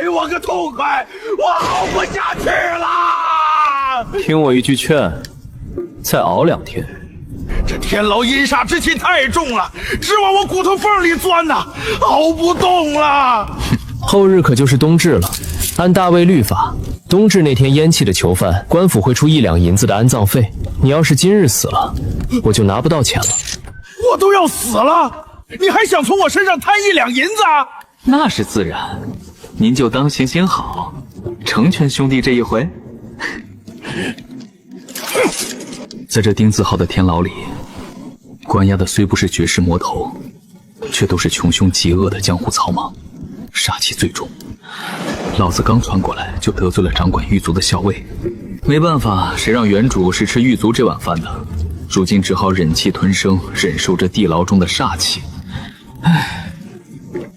给我个痛快！我熬不下去了。听我一句劝，再熬2天。这天牢阴煞之气太重了，直往我骨头缝里钻呐，熬不动了。后日可就是冬至了，按大魏律法，冬至那天咽气的囚犯，官府会出1两银子的安葬费。你要是今日死了，我就拿不到钱了。我都要死了，你还想从我身上贪1两银子啊？那是自然，您就当行行好，成全兄弟这一回。在这丁子浩的天牢里，关押的虽不是绝世魔头，却都是穷凶极恶的江湖草莽，杀气最重。老子刚传过来，就得罪了掌管狱卒的校尉，没办法，谁让原主是吃狱卒这碗饭的，如今只好忍气吞声，忍受着地牢中的煞气。唉，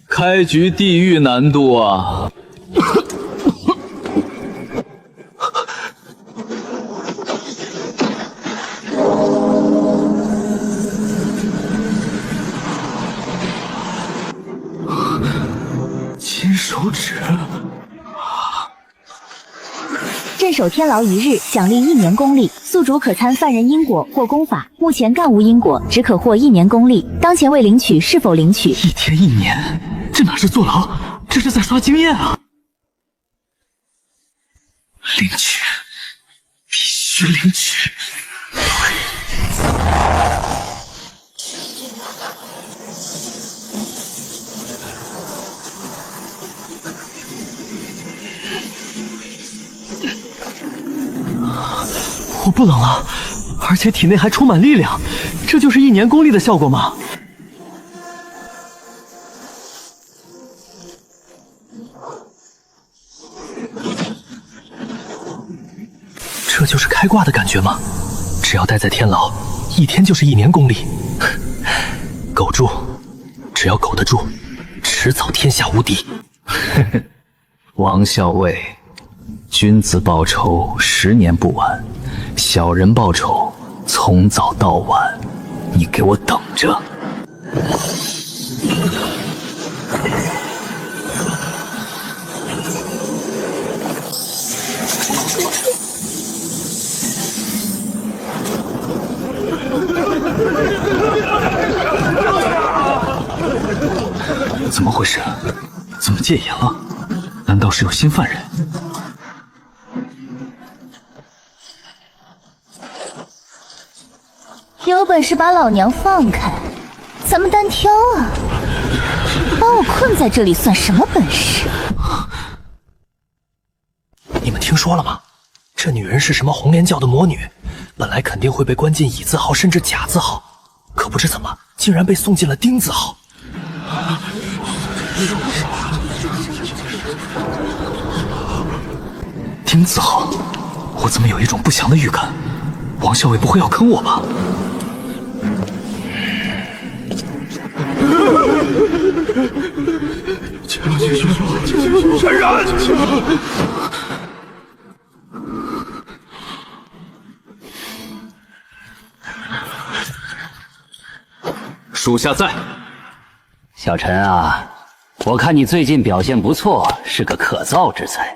开局地狱难度啊！金手指。镇守天牢1日，奖励1年功力。宿主可参犯人因果或功法，目前干无因果，只可获1年功力。当前未领取，是否领取？1天1年，这哪是坐牢，这是在刷经验啊！领取，必须领取。我不冷了，而且体内还充满力量，这就是1年功力的效果吗？这就是开挂的感觉吗？只要待在天牢，1天就是1年功力。苟住，只要苟得住，迟早天下无敌。王校尉，君子报仇10年不晚，小人报仇从早到晚，你给我等着！怎么回事？怎么戒严了？难道是有新犯人？有本事把老娘放开，咱们单挑啊！把我困在这里算什么本事？你们听说了吗？这女人是什么红莲教的魔女，本来肯定会被关进乙字号甚至甲字号，可不知怎么竟然被送进了丁字号。丁字号，我怎么有一种不祥的预感？王校尉不会要坑我吧？陈然，属下在。小陈啊，我看你最近表现不错，是个可造之才。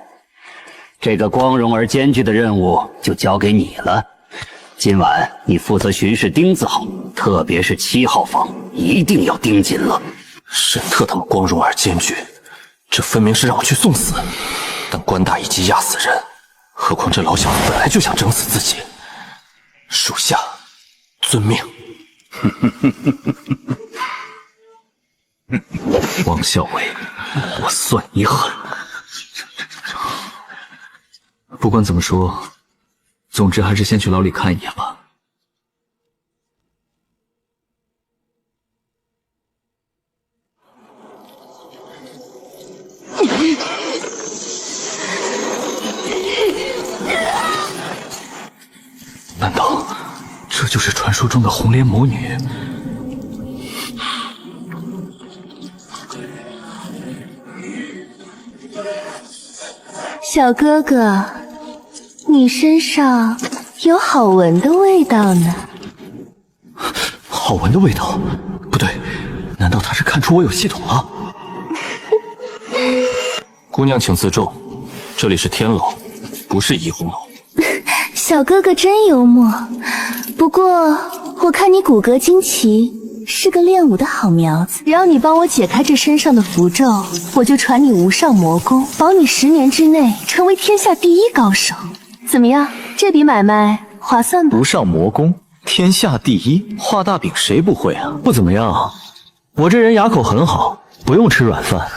这个光荣而艰巨的任务就交给你了。今晚你负责巡视丁字号，特别是7号房，一定要盯紧了。是特他妈光荣而艰巨，这分明是让我去送死。但官大一级压死人，何况这老小子本来就想整死自己。属下遵命。王校尉，我算你狠。不管怎么说，总之还是先去牢里看一眼吧。难道这就是传说中的红莲魔女？小哥哥，你身上有好闻的味道呢。好闻的味道？不对，难道他是看出我有系统了？姑娘请自重，这里是天牢，不是怡红楼。小哥哥真幽默，不过我看你骨骼惊奇，是个练武的好苗子。只要你帮我解开这身上的符咒，我就传你无上魔功，保你10年之内成为天下第1高手。怎么样？这笔买卖划算吧？无上魔功，天下第1，画大饼谁不会啊？不怎么样，我这人牙口很好，不用吃软饭，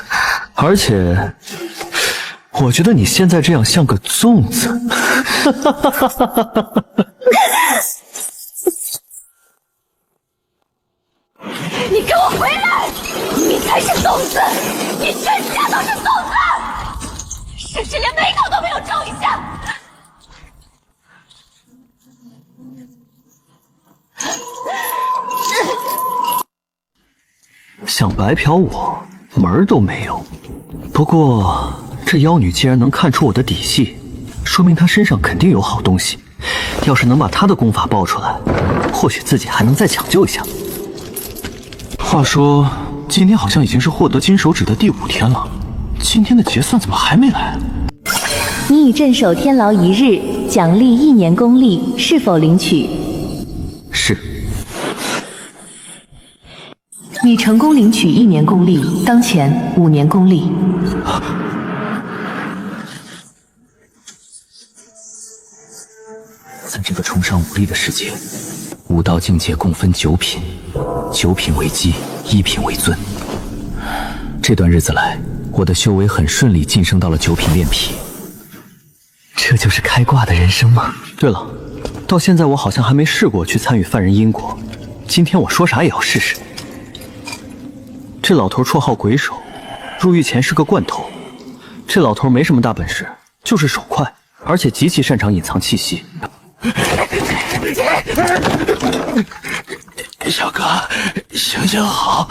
而且我觉得你现在这样像个粽子。你给我回来！你才是粽子，你全家都是粽子，甚至连眉头都没有皱一下。想白嫖我，门儿都没有。不过这妖女既然能看出我的底细，说明她身上肯定有好东西。要是能把她的功法爆出来，或许自己还能再抢救一下。话说，今天好像已经是获得金手指的第5天了，今天的结算怎么还没来？你已镇守天牢1日，奖励1年功力，是否领取？是。你成功领取1年功力，当前5年功力。在这个崇尚武力的世界，武道境界共分9品，9品为基，1品为尊。这段日子来，我的修为很顺利晋升到了9品炼皮。这就是开挂的人生吗？对了，到现在我好像还没试过去参与犯人因果，今天我说啥也要试试。这老头绰号鬼手，入狱前是个惯头。这老头没什么大本事，就是手快，而且极其擅长隐藏气息。小哥，行行好，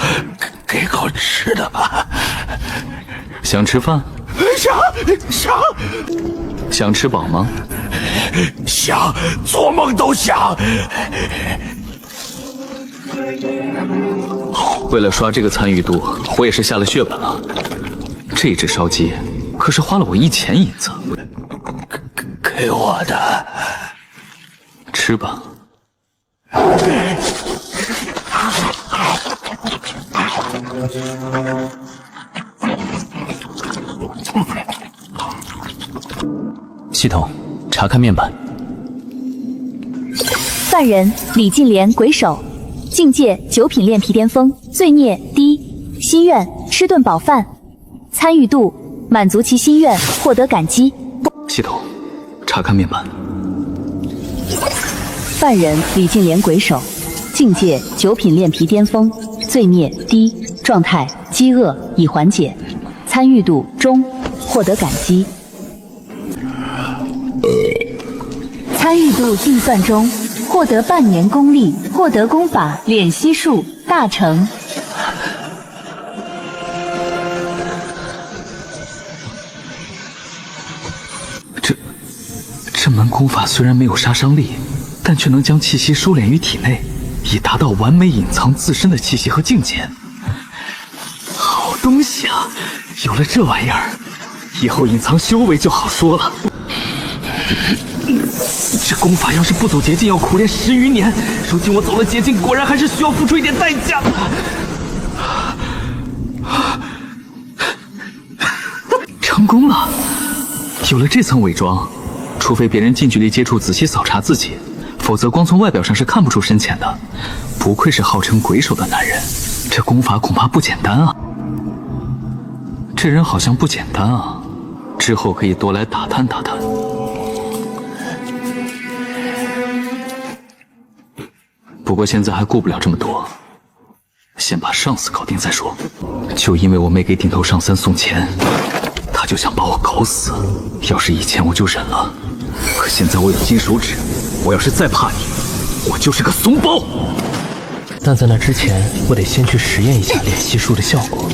给口吃的吧。想吃饭？想吃饱吗？想，做梦都想。为了刷这个参与度，我也是下了血本了。这只烧鸡可是花了我1000银子。给我的。吃吧。系统，查看面板。犯人李进莲，鬼手，境界9品炼皮巅峰，罪孽低，心愿吃顿饱饭，参与度满足其心愿获得感激。系统，查看面板。犯人李进莲，鬼手，境界9品炼皮巅峰，罪孽低，状态饥饿已缓解，参与度中，获得感激。参与度计算中，获得半年功力，获得功法敛息术大成。这门功法虽然没有杀伤力，但却能将气息收敛于体内，以达到完美隐藏自身的气息和境界。好东西啊！有了这玩意儿，以后隐藏修为就好说了。这功法要是不走捷径，要苦练10余年。如今我走了捷径，果然还是需要付出一点代价的。成功了！有了这层伪装，除非别人近距离接触，仔细扫查自己，否则光从外表上是看不出深浅的。不愧是号称鬼手的男人，这功法恐怕不简单啊！这人好像不简单啊，之后可以多来打探打探。不过现在还顾不了这么多，先把上司搞定再说。就因为我没给顶头上司送钱，他就想把我搞死。要是以前我就忍了，可现在我有金手指，我要是再怕你，我就是个怂包。但在那之前，我得先去实验一下敛息术的效果。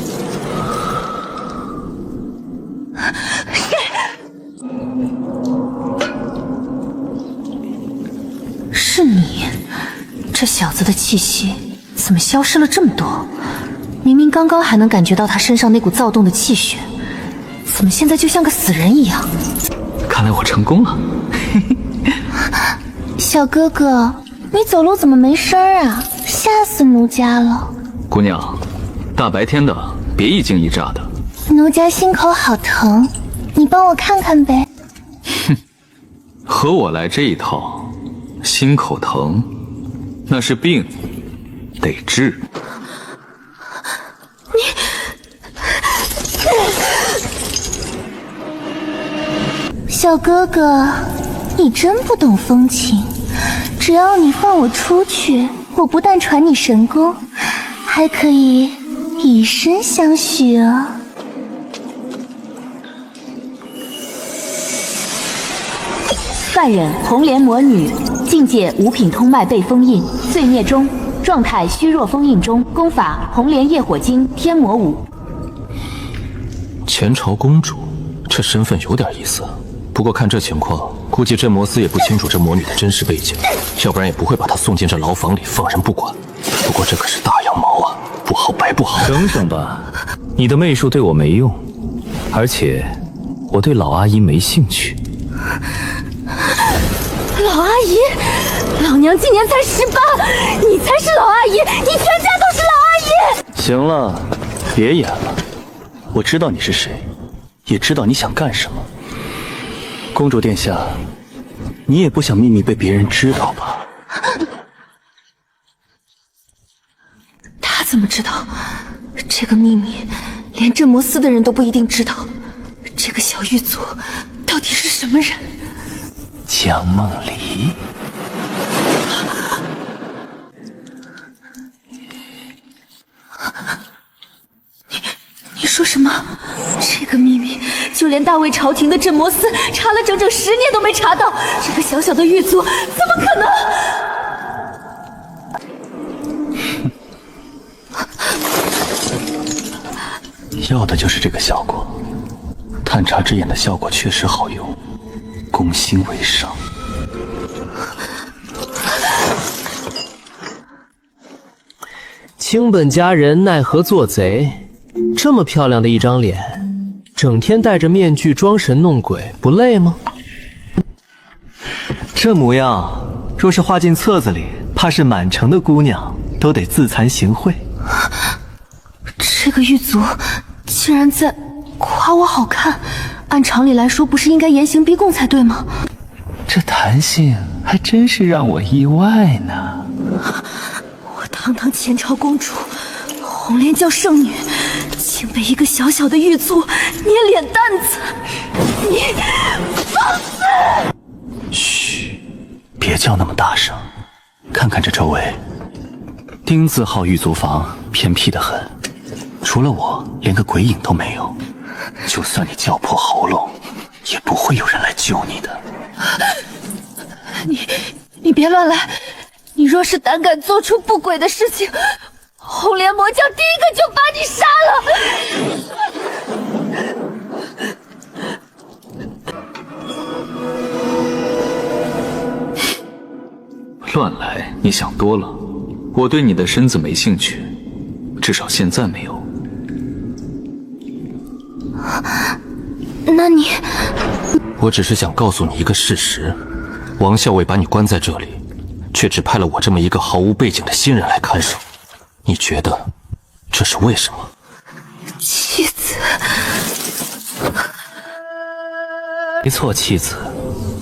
是你，这小子的气息怎么消失了这么多？明明刚刚还能感觉到他身上那股躁动的气血，怎么现在就像个死人一样？看来我成功了。小哥哥，你走路怎么没声啊？吓死奴家了！姑娘，大白天的别一惊一乍的。奴家心口好疼，你帮我看看呗。和我来这一套，心口疼，那是病，得治。小哥哥，你真不懂风情。只要你放我出去，我不但传你神功，还可以以身相许啊！犯人红莲魔女，境界五品通脉被封印，罪孽中，状态虚弱封印中，功法红莲业火经天魔舞。前朝公主，这身份有点意思。不过看这情况，估计镇魔司也不清楚这魔女的真实背景，要不然也不会把她送进这牢房里放任不管。不过这可是大羊毛啊，不好白不好。省省吧，你的媚术对我没用，而且我对老阿姨没兴趣。老阿姨，老娘今年才18，你才是老阿姨，你全家都是老阿姨。行了，别演了，我知道你是谁，也知道你想干什么。公主殿下，你也不想秘密被别人知道吧？他怎么知道？这个秘密连镇魔司的人都不一定知道。这个小狱卒到底是什么人？江梦离。你说什么？这个秘密就连大魏朝廷的镇魔司查了整整10年都没查到，这个小小的狱卒怎么可能？要的就是这个效果。探查之眼的效果确实好用，攻心为上。卿本佳人奈何做贼？这么漂亮的一张脸，整天戴着面具装神弄鬼，不累吗？这模样，若是画进册子里，怕是满城的姑娘都得自惭形秽。这个狱卒竟然在夸我好看，按常理来说，不是应该严刑逼供才对吗？这弹性还真是让我意外呢。我堂堂前朝公主，红莲教圣女，竟被一个小小的狱卒捏脸蛋子，你放肆！嘘，别叫那么大声。看看这周围，丁字号狱卒房偏僻得很，除了我，连个鬼影都没有。就算你叫破喉咙，也不会有人来救你的。你别乱来！你若是胆敢做出不轨的事情，红莲魔教第一个就把你杀了！乱来，你想多了。我对你的身子没兴趣，至少现在没有。那你……我只是想告诉你一个事实：王校尉把你关在这里，却只派了我这么一个毫无背景的新人来看守。你觉得这是为什么？妻子，没错，妻子。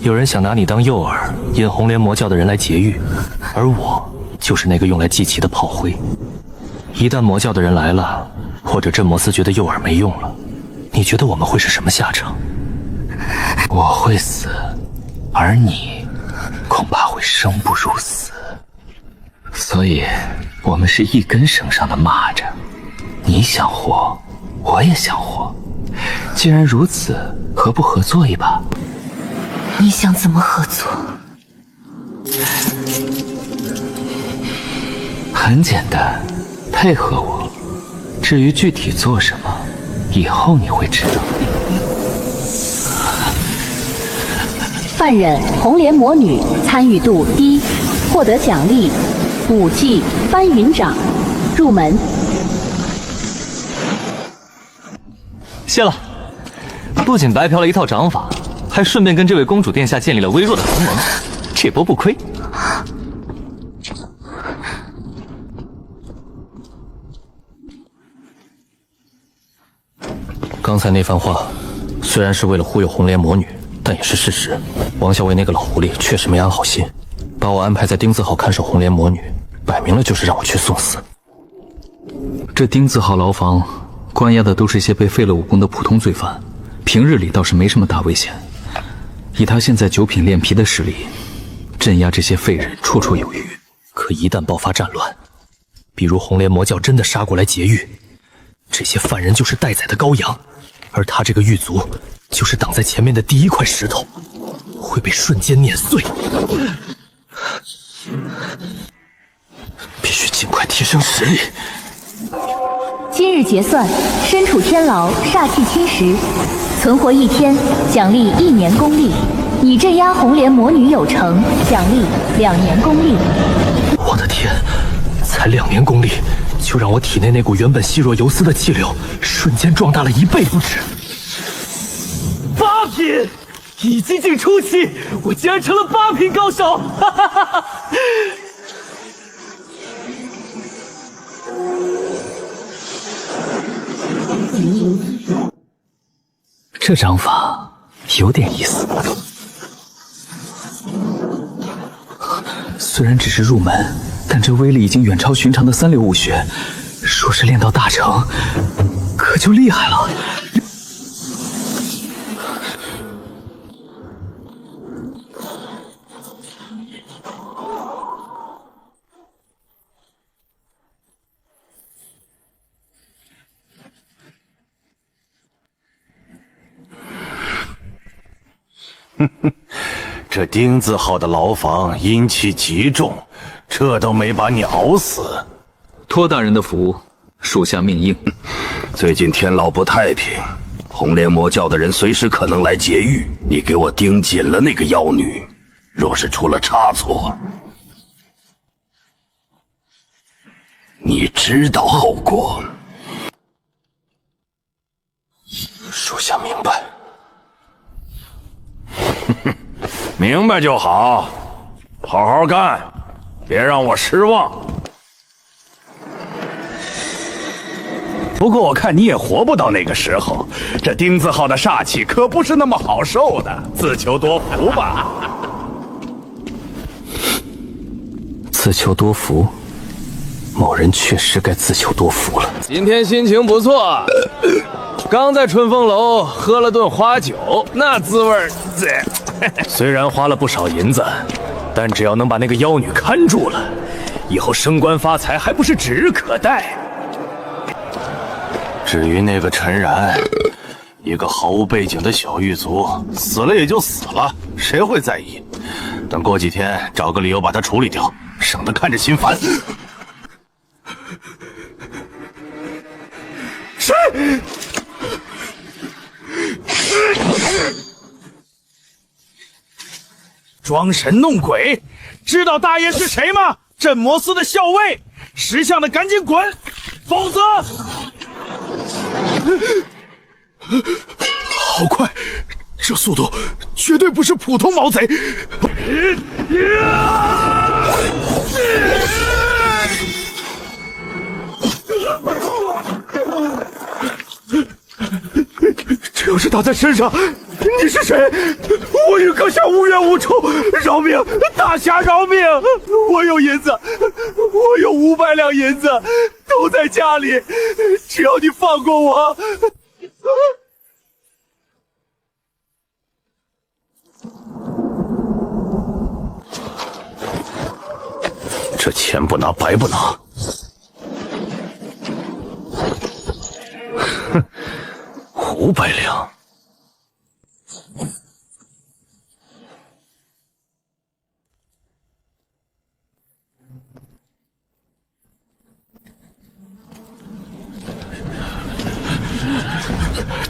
有人想拿你当诱饵，引红莲魔教的人来劫狱，而我就是那个用来祭旗的炮灰。一旦魔教的人来了，或者镇魔司觉得诱饵没用了，你觉得我们会是什么下场？我会死，而你恐怕会生不如死。所以，我们是一根绳上的蚂蚱。你想活，我也想活。既然如此，何不合作一把？你想怎么合作？很简单，配合我。至于具体做什么，以后你会知道。犯人红莲魔女，参与度低，获得奖励武技翻云掌。入门。谢了。不仅白嫖了一套掌法，还顺便跟这位公主殿下建立了微弱的同盟，这波不亏。刚才那番话，虽然是为了忽悠红莲魔女，但也是事实。王校尉那个老狐狸确实没安好心，把我安排在丁字号看守红莲魔女，摆明了就是让我去送死。这丁字号牢房关押的都是些被废了武功的普通罪犯，平日里倒是没什么大危险。以他现在九品炼皮的实力，镇压这些废人绰绰有余。可一旦爆发战乱，比如红莲魔教真的杀过来劫狱，这些犯人就是待宰的羔羊，而他这个狱卒就是挡在前面的第一块石头，会被瞬间碾碎。必须尽快提升实力。今日结算，身处天牢，煞气侵蚀，存活1天，奖励1年功力。你镇压红莲魔女有成，奖励2年功力。我的天，才2年功力，就让我体内那股原本细若游丝的气流，瞬间壮大了1倍不止。8品，已经进初期，我竟然成了8品高手！哈哈哈哈！这掌法有点意思，虽然只是入门，但这威力已经远超寻常的3流武学。说是练到大成，可就厉害了。这丁字号的牢房阴气极重，这都没把你熬死。托大人的福，属下命硬。最近天牢不太平，红莲魔教的人随时可能来劫狱，你给我盯紧了那个妖女，若是出了差错，你知道后果。属下明白。明白就好，好好干，别让我失望。不过我看你也活不到那个时候，这丁字号的煞气可不是那么好受的，自求多福吧。自求多福，某人确实该自求多福了。今天心情不错，刚在春风楼喝了顿花酒，那滋味儿。虽然花了不少银子，但只要能把那个妖女看住了，以后升官发财还不是指日可待。至于那个陈然，一个毫无背景的小狱卒，死了也就死了，谁会在意？等过几天找个理由把他处理掉，省得看着心烦。谁？装神弄鬼，知道大爷是谁吗？镇魔司的校尉，识相的赶紧滚，否则……好快，这速度绝对不是普通毛贼！这要是打在身上，你是谁？我与阁下无冤无仇，饶命！大侠饶命！我有银子，我有500两银子，都在家里，只要你放过我。这钱不拿白不拿。哼，500两。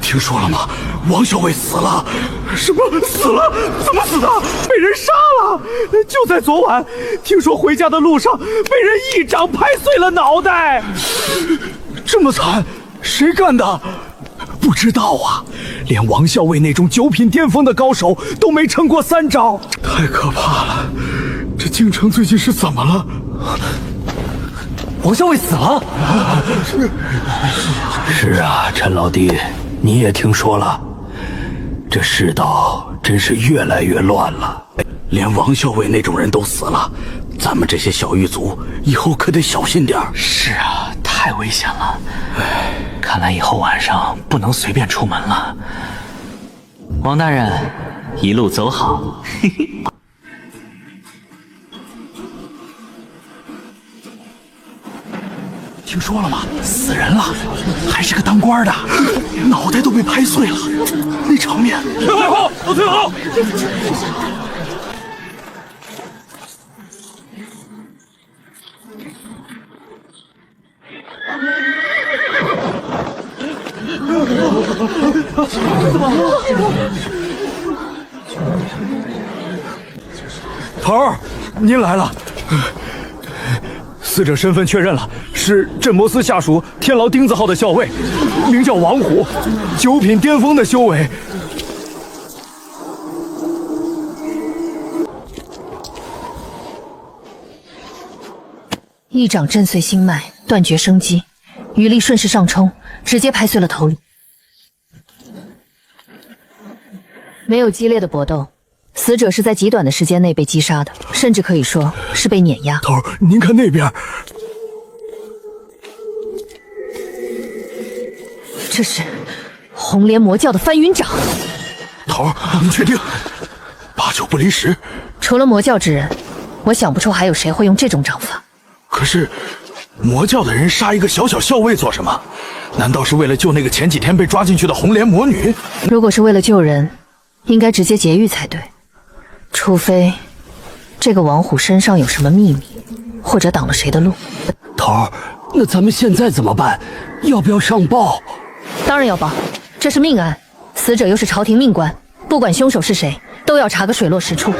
听说了吗？王校尉死了！什么死了？怎么死的？被人杀了！就在昨晚，听说回家的路上被人一掌拍碎了脑袋。这么惨，谁干的？不知道啊，连王校尉那种9品巅峰的高手都没撑过3招，太可怕了！这京城最近是怎么了？王校尉死了。是啊，陈老弟，你也听说了，这世道真是越来越乱了，连王校尉那种人都死了，咱们这些小狱卒以后可得小心点。是啊，太危险了。看来以后晚上不能随便出门了。王大人，一路走好。听说了吗？死人了，还是个当官的，脑袋都被拍碎了，那场面！退后，都退后！头儿，您来了。死者身份确认了，是镇魔司下属天牢钉子号的校尉，名叫王虎，9品巅峰的修为。一掌震碎心脉，断绝生机，余力顺势上冲，直接拍碎了头颅。没有激烈的搏斗，死者是在极短的时间内被击杀的，甚至可以说是被碾压。头儿，您看那边，这是红莲魔教的翻云掌。头儿，您确定？8九不离10。除了魔教之人，我想不出还有谁会用这种掌法。可是，魔教的人杀一个小小校尉做什么？难道是为了救那个前几天被抓进去的红莲魔女？如果是为了救人，应该直接劫狱才对。除非这个王虎身上有什么秘密，或者挡了谁的路。头儿，那咱们现在怎么办？要不要上报？当然要报，这是命案，死者又是朝廷命官，不管凶手是谁，都要查个水落石出。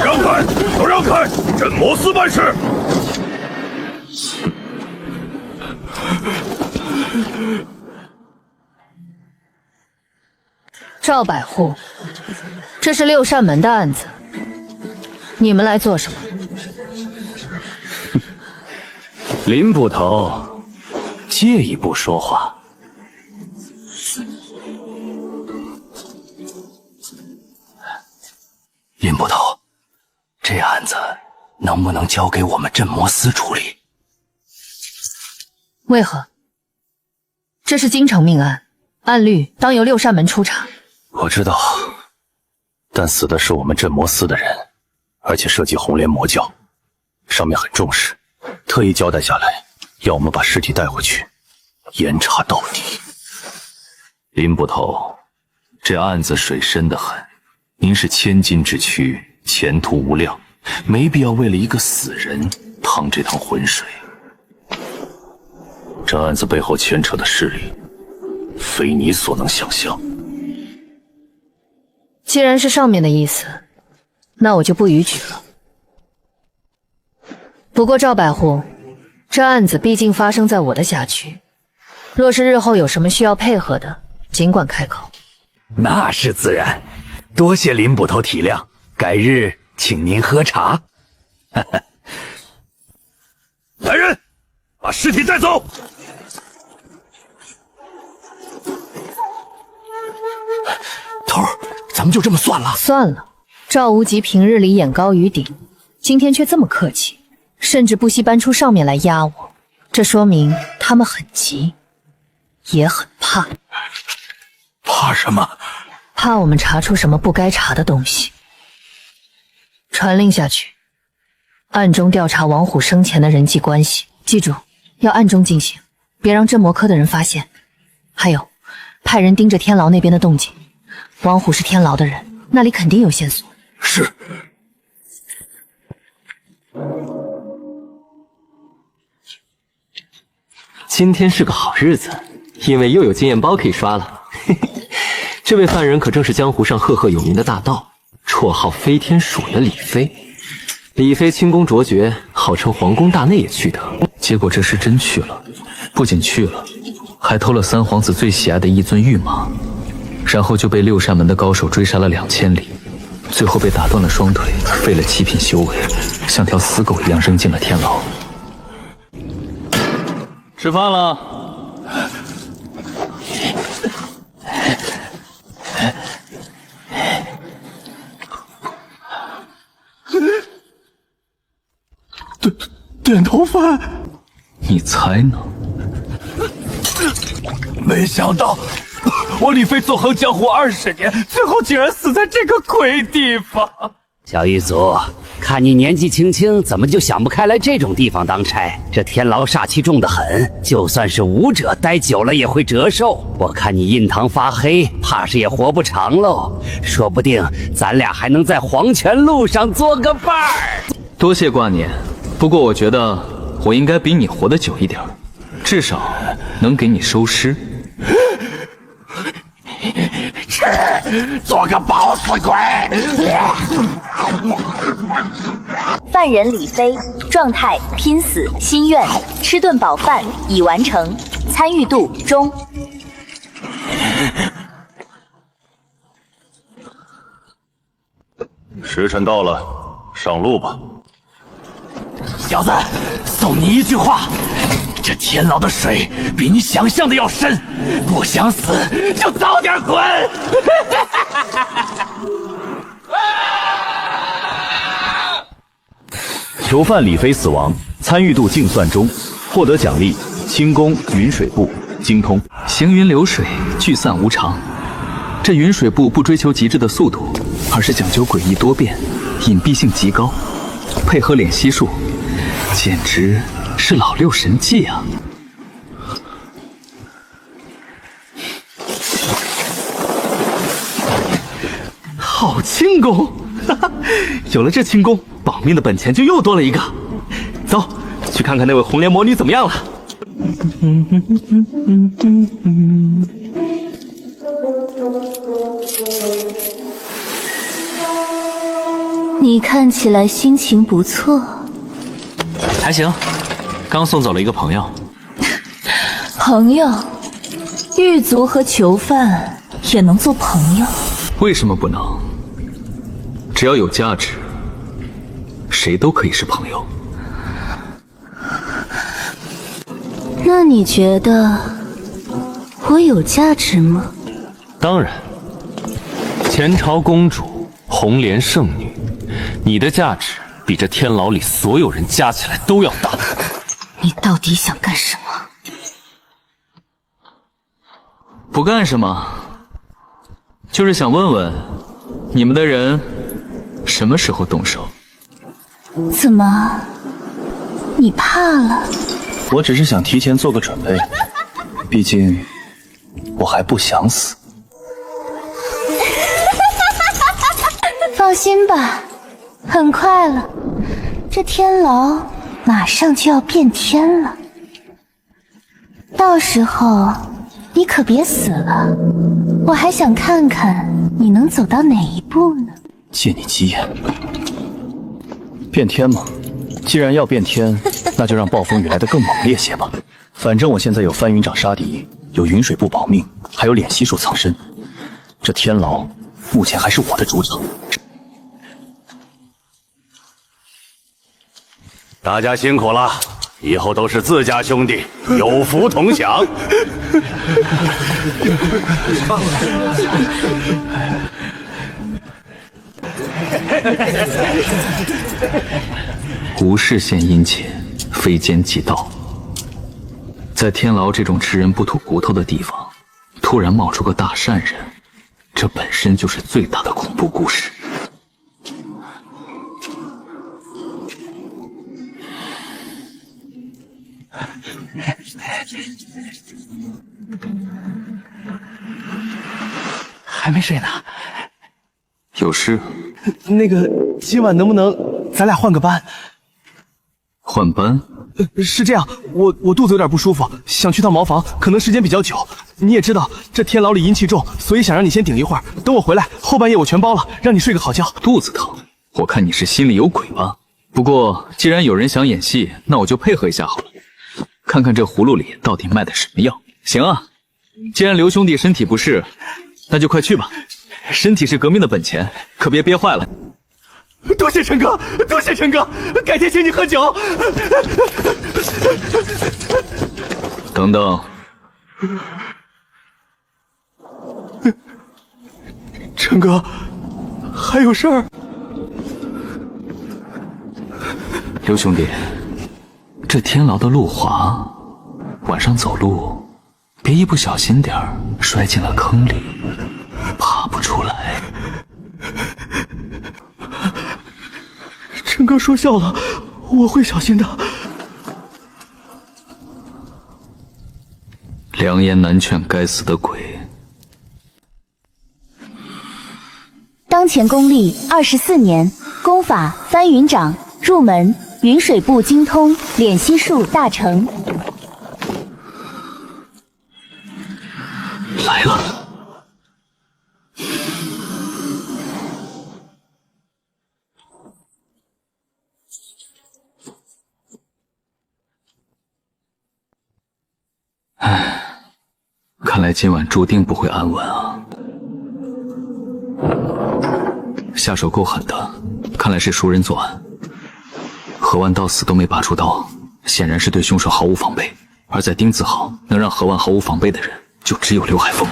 让开，都让开！镇魔司办事。赵百户，这是6扇门的案子，你们来做什么？林捕头，借一步说话。林捕头，这案子能不能交给我们镇魔司处理？为何？这是京城命案，按律当由6扇门出查。我知道，但死的是我们镇魔司的人，而且涉及红莲魔教，上面很重视，特意交代下来，要我们把尸体带回去，严查到底。林捕头，这案子水深得很，您是千金之躯，前途无量，没必要为了一个死人趟这趟浑水。这案子背后牵扯的势力，非你所能想象。既然是上面的意思，那我就不逾矩了。不过赵百户，这案子毕竟发生在我的辖区，若是日后有什么需要配合的，尽管开口。那是自然，多谢林捕头体谅，改日请您喝茶。来人，把尸体带走。头儿，咱们就这么算了？算了，赵无极平日里眼高于顶，今天却这么客气，甚至不惜搬出上面来压我，这说明他们很急，也很怕。怕什么？怕我们查出什么不该查的东西。传令下去，暗中调查王虎生前的人际关系，记住要暗中进行，别让镇魔科的人发现。还有，派人盯着天牢那边的动静，王虎是天牢的人，那里肯定有线索。是。今天是个好日子，因为又有经验包可以刷了。嘿嘿，这位犯人可正是江湖上赫赫有名的大盗，绰号飞天鼠的李飞。李飞轻功卓绝，号称皇宫大内也去得，结果这事真去了，不仅去了，还偷了三皇子最喜爱的一尊御马，然后就被六扇门的高手追杀了2000里，最后被打断了双腿，废了7品修为，像条死狗一样扔进了天牢。吃饭了。点头饭，你猜呢？没想到我李飞纵横江湖20年，最后竟然死在这个鬼地方。小狱卒，看你年纪轻轻，怎么就想不开来这种地方当差？这天牢煞气重得很，就算是武者待久了也会折寿。我看你印堂发黑，怕是也活不长喽。说不定咱俩还能在黄泉路上做个伴儿。多谢挂念，不过我觉得我应该比你活得久一点，至少能给你收尸。做个饱死鬼！犯人李飞，状态拼死，心愿吃顿饱饭已完成，参与度中。时辰到了，上路吧。小子，送你一句话，这天牢的水比你想象的要深，不想死就早点滚！囚犯李飞死亡，参与度竞算中，获得奖励轻功云水步精通。行云流水，聚散无常。这云水步不追求极致的速度，而是讲究诡异多变，隐蔽性极高，配合敛息术，简直是老六神技啊！好轻功，哈哈！有了这轻功，保命的本钱就又多了一个。走，去看看那位红莲魔女怎么样了。你看起来心情不错。还行，刚送走了一个朋友。朋友，狱卒和囚犯也能做朋友？为什么不能？只要有价值，谁都可以是朋友。那你觉得我有价值吗？当然，前朝公主，红莲圣女，你的价值比这天牢里所有人加起来都要大。你到底想干什么？不干什么，就是想问问你们的人什么时候动手？怎么，你怕了？我只是想提前做个准备，毕竟我还不想死。放心吧，很快了，这天牢马上就要变天了，到时候你可别死了，我还想看看你能走到哪一步呢。借你吉言，变天嘛，既然要变天，那就让暴风雨来得更猛烈些吧。反正我现在有翻云掌杀敌，有云水步保命，还有敛息术藏身，这天牢目前还是我的主场。大家辛苦了，以后都是自家兄弟，有福同享。无事献殷勤，非奸即盗。在天牢这种吃人不吐骨头的地方，突然冒出个大善人，这本身就是最大的恐怖故事。还没睡呢。有事？那个，今晚能不能咱俩换个班？换班？是这样，我肚子有点不舒服，想去趟茅房，可能时间比较久。你也知道这天牢里阴气重，所以想让你先顶一会儿，等我回来，后半夜我全包了，让你睡个好觉。肚子疼？我看你是心里有鬼吧。不过既然有人想演戏，那我就配合一下好了。看看这葫芦里到底卖的什么药。行啊，既然刘兄弟身体不适，那就快去吧。身体是革命的本钱，可别憋坏了。多谢陈哥，多谢陈哥，改天请你喝酒。等等，陈哥，还有事儿？刘兄弟，这天牢的路滑，晚上走路别一不小心点儿摔进了坑里，爬不出来。陈哥说笑了，我会小心的。良言难劝该死的鬼。当前功力24年，功法翻云掌，入门云水步精通，敛息术大成。来了。唉，看来今晚注定不会安稳啊。下手够狠的，看来是熟人作案。何万到死都没拔出刀，显然是对凶手毫无防备。而在丁子豪能让何万毫无防备的人，就只有刘海峰。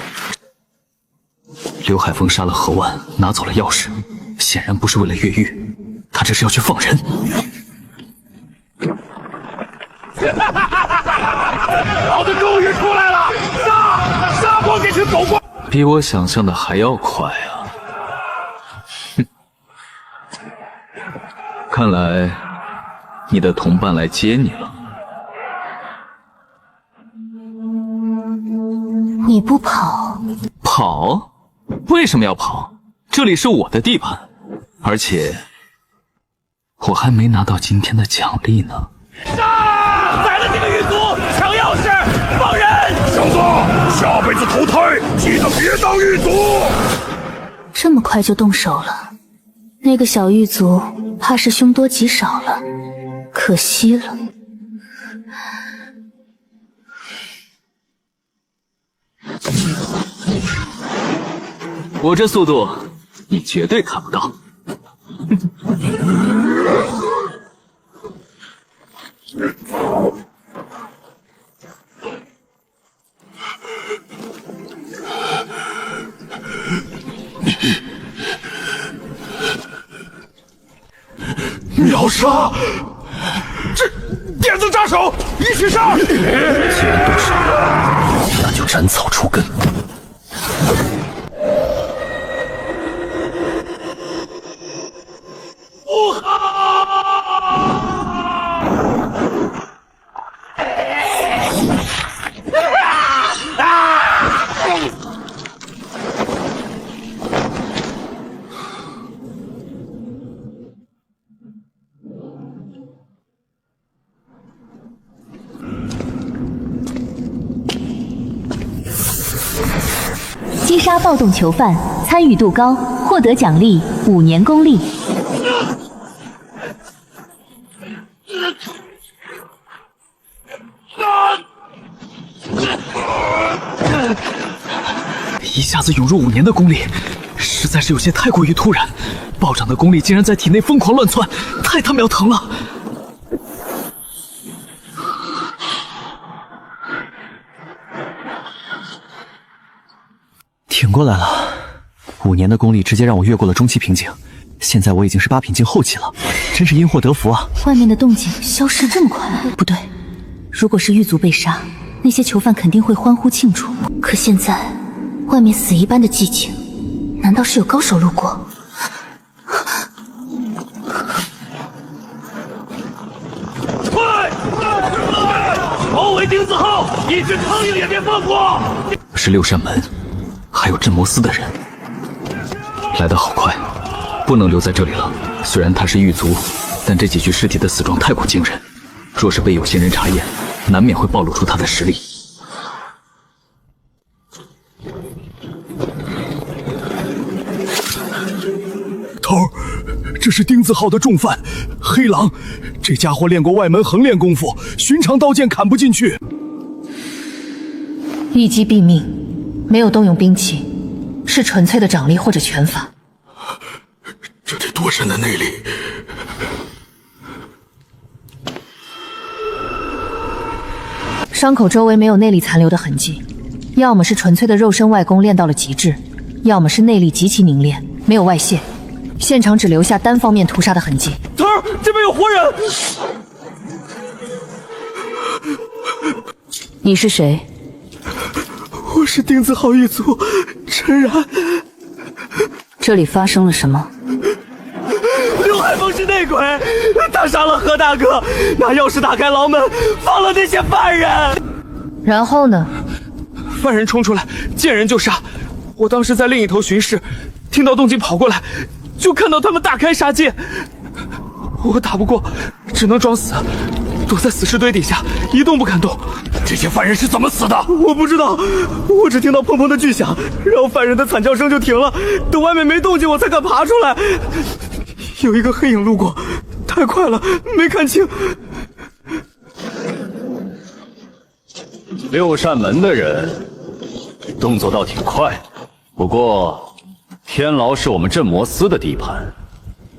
刘海峰杀了何万，拿走了钥匙，显然不是为了越狱，他这是要去放人。老子终于出来了！杀光这群狗官！比我想象的还要快啊！哼，看来你的同伴来接你了。你不跑？跑？为什么要跑？这里是我的地盘，而且我还没拿到今天的奖励呢。杀！宰了这个狱卒，抢钥匙，放人！小子，下辈子投胎记得别当狱卒。这么快就动手了，那个小狱卒怕是凶多吉少了，可惜了。我这速度，你绝对看不到。秒杀！这电子扎手，一起杀！既然动手，那就斩草除根。击杀暴动囚犯，参与度高，获得奖励5年功力。一下子涌入5年的功力，实在是有些太过于突然。暴涨的功力竟然在体内疯狂乱窜，太他喵疼了！挺过来了，5年的功力直接让我越过了中期瓶颈，现在我已经是8品境后期了，真是因祸得福啊！外面的动静消失这么快？不对，如果是狱卒被杀，那些囚犯肯定会欢呼庆祝。可现在，外面死一般的寂静，难道是有高手路过？快！包围丁子浩，一只苍蝇也别放过！是6扇门，还有镇摩斯的人，来得好快，不能留在这里了。虽然他是狱卒，但这几具尸体的死状太过惊人，若是被有心人查验，难免会暴露出他的实力。头，这是丁子浩的重犯，黑狼。这家伙练过外门横练功夫，寻常刀剑砍不进去。一击毙命，没有动用兵器，是纯粹的掌力或者拳法。这得多深的内力？伤口周围没有内力残留的痕迹，要么是纯粹的肉身外功练到了极致，要么是内力极其凝练，没有外泄。现场只留下单方面屠杀的痕迹。头儿，这边有活人！你是谁？我是丁子浩一族陈然。这里发生了什么？刘海峰是内鬼，他杀了何大哥，拿钥匙打开牢门，放了那些犯人。然后呢？犯人冲出来，见人就杀。我当时在另一头巡视，听到动静跑过来，就看到他们大开杀戒。我打不过，只能装死，躲在死尸堆底下，一动不敢动。这些犯人是怎么死的？我不知道，我只听到砰砰的巨响，然后犯人的惨叫声就停了。等外面没动静，我才敢爬出来。有一个黑影路过，太快了，没看清。六扇门的人动作倒挺快，不过天牢是我们镇魔司的地盘，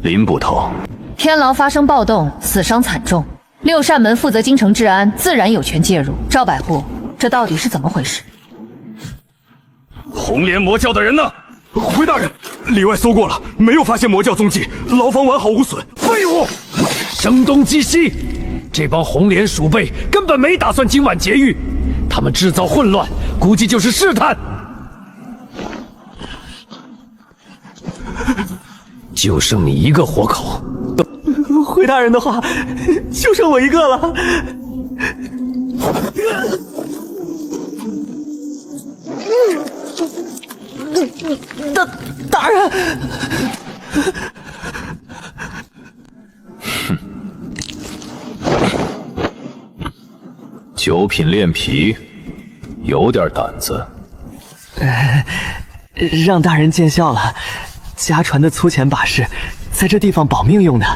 林捕头。天牢发生暴动，死伤惨重，六扇门负责京城治安，自然有权介入。赵百户，这到底是怎么回事？红莲魔教的人呢？回大人，里外搜过了，没有发现魔教踪迹，牢房完好无损。废物！声东击西，这帮红莲鼠辈根本没打算今晚劫狱，他们制造混乱，估计就是试探。就剩你一个活口。回大人的话，就剩我一个了。大人，九品炼皮，有点胆子。让大人见笑了。家传的粗浅把式，在这地方保命用的。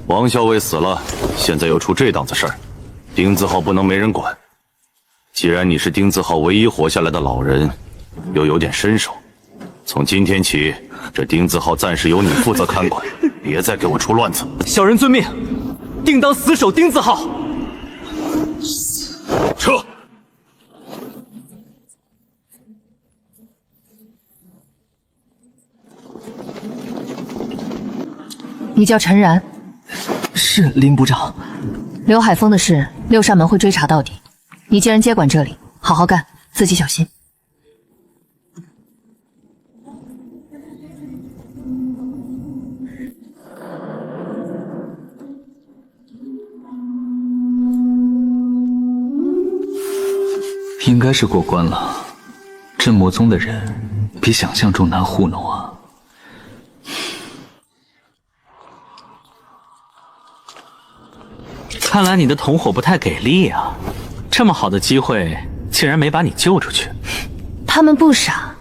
王校尉死了，现在又出这档子事儿，丁子浩不能没人管。既然你是丁子浩唯一活下来的老人，又有点身手，从今天起，这丁子浩暂时由你负责看管，别再给我出乱子。小人遵命，定当死守丁子浩。撤！你叫陈然？是林部长。刘海峰的事，六扇门会追查到底。你既然接管这里，好好干，自己小心。应该是过关了。镇魔宗的人比想象中难糊弄啊。看来你的同伙不太给力啊，这么好的机会竟然没把你救出去。他们不傻，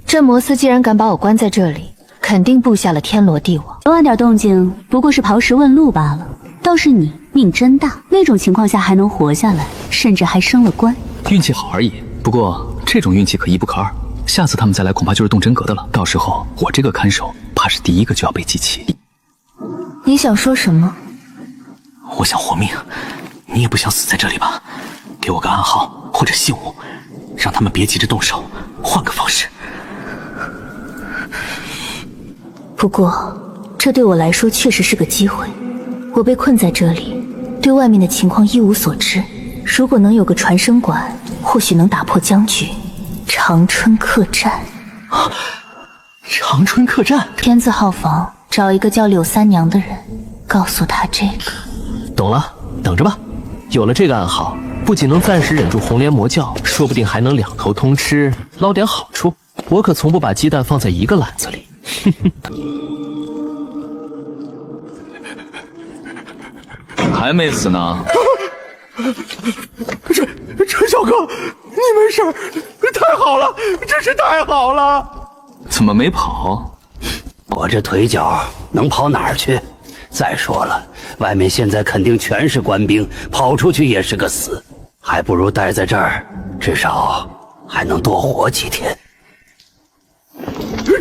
镇魔司既然敢把我关在这里，肯定布下了天罗地网。晚点动静不过是刨食问路罢了。倒是你命真大，那种情况下还能活下来，甚至还升了官。运气好而已，不过这种运气可一不可二，下次他们再来恐怕就是动真格的了。到时候我这个看守怕是第一个就要被记起。你想说什么？我想活命，你也不想死在这里吧？给我个暗号或者信物，让他们别急着动手，换个方式。不过，这对我来说确实是个机会。我被困在这里，对外面的情况一无所知。如果能有个传声馆，或许能打破僵局。长春客栈，长春客栈，天字号房找一个叫柳三娘的人，告诉他这个。懂了，等着吧。有了这个暗号，不仅能暂时忍住红莲魔教，说不定还能两头通吃，捞点好处。我可从不把鸡蛋放在一个篮子里。还没死呢。陈小哥，你没事，太好了，真是太好了。怎么没跑？我这腿脚能跑哪儿去？再说了，外面现在肯定全是官兵，跑出去也是个死，还不如待在这儿，至少还能多活几天。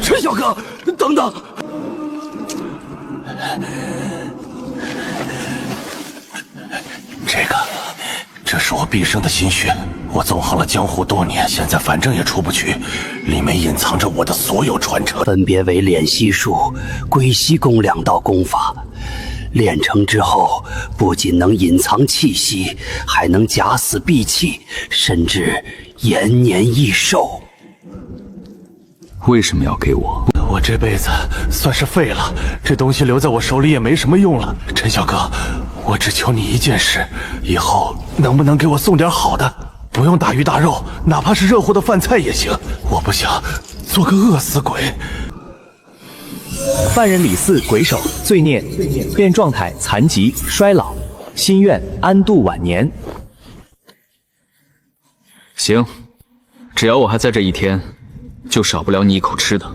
陈小哥，等等！这是我毕生的心血，我纵横了江湖多年，现在反正也出不去，里面隐藏着我的所有传承，分别为敛息术、归息功2道功法。练成之后，不仅能隐藏气息，还能假死闭气，甚至延年益寿。为什么要给我？我这辈子算是废了，这东西留在我手里也没什么用了。陈小哥，我只求你一件事，以后能不能给我送点好的？不用大鱼大肉，哪怕是热乎的饭菜也行。我不想做个饿死鬼。犯人李四鬼手，罪孽变状态残疾衰老，心愿安度晚年。行，只要我还在这一天，就少不了你一口吃的。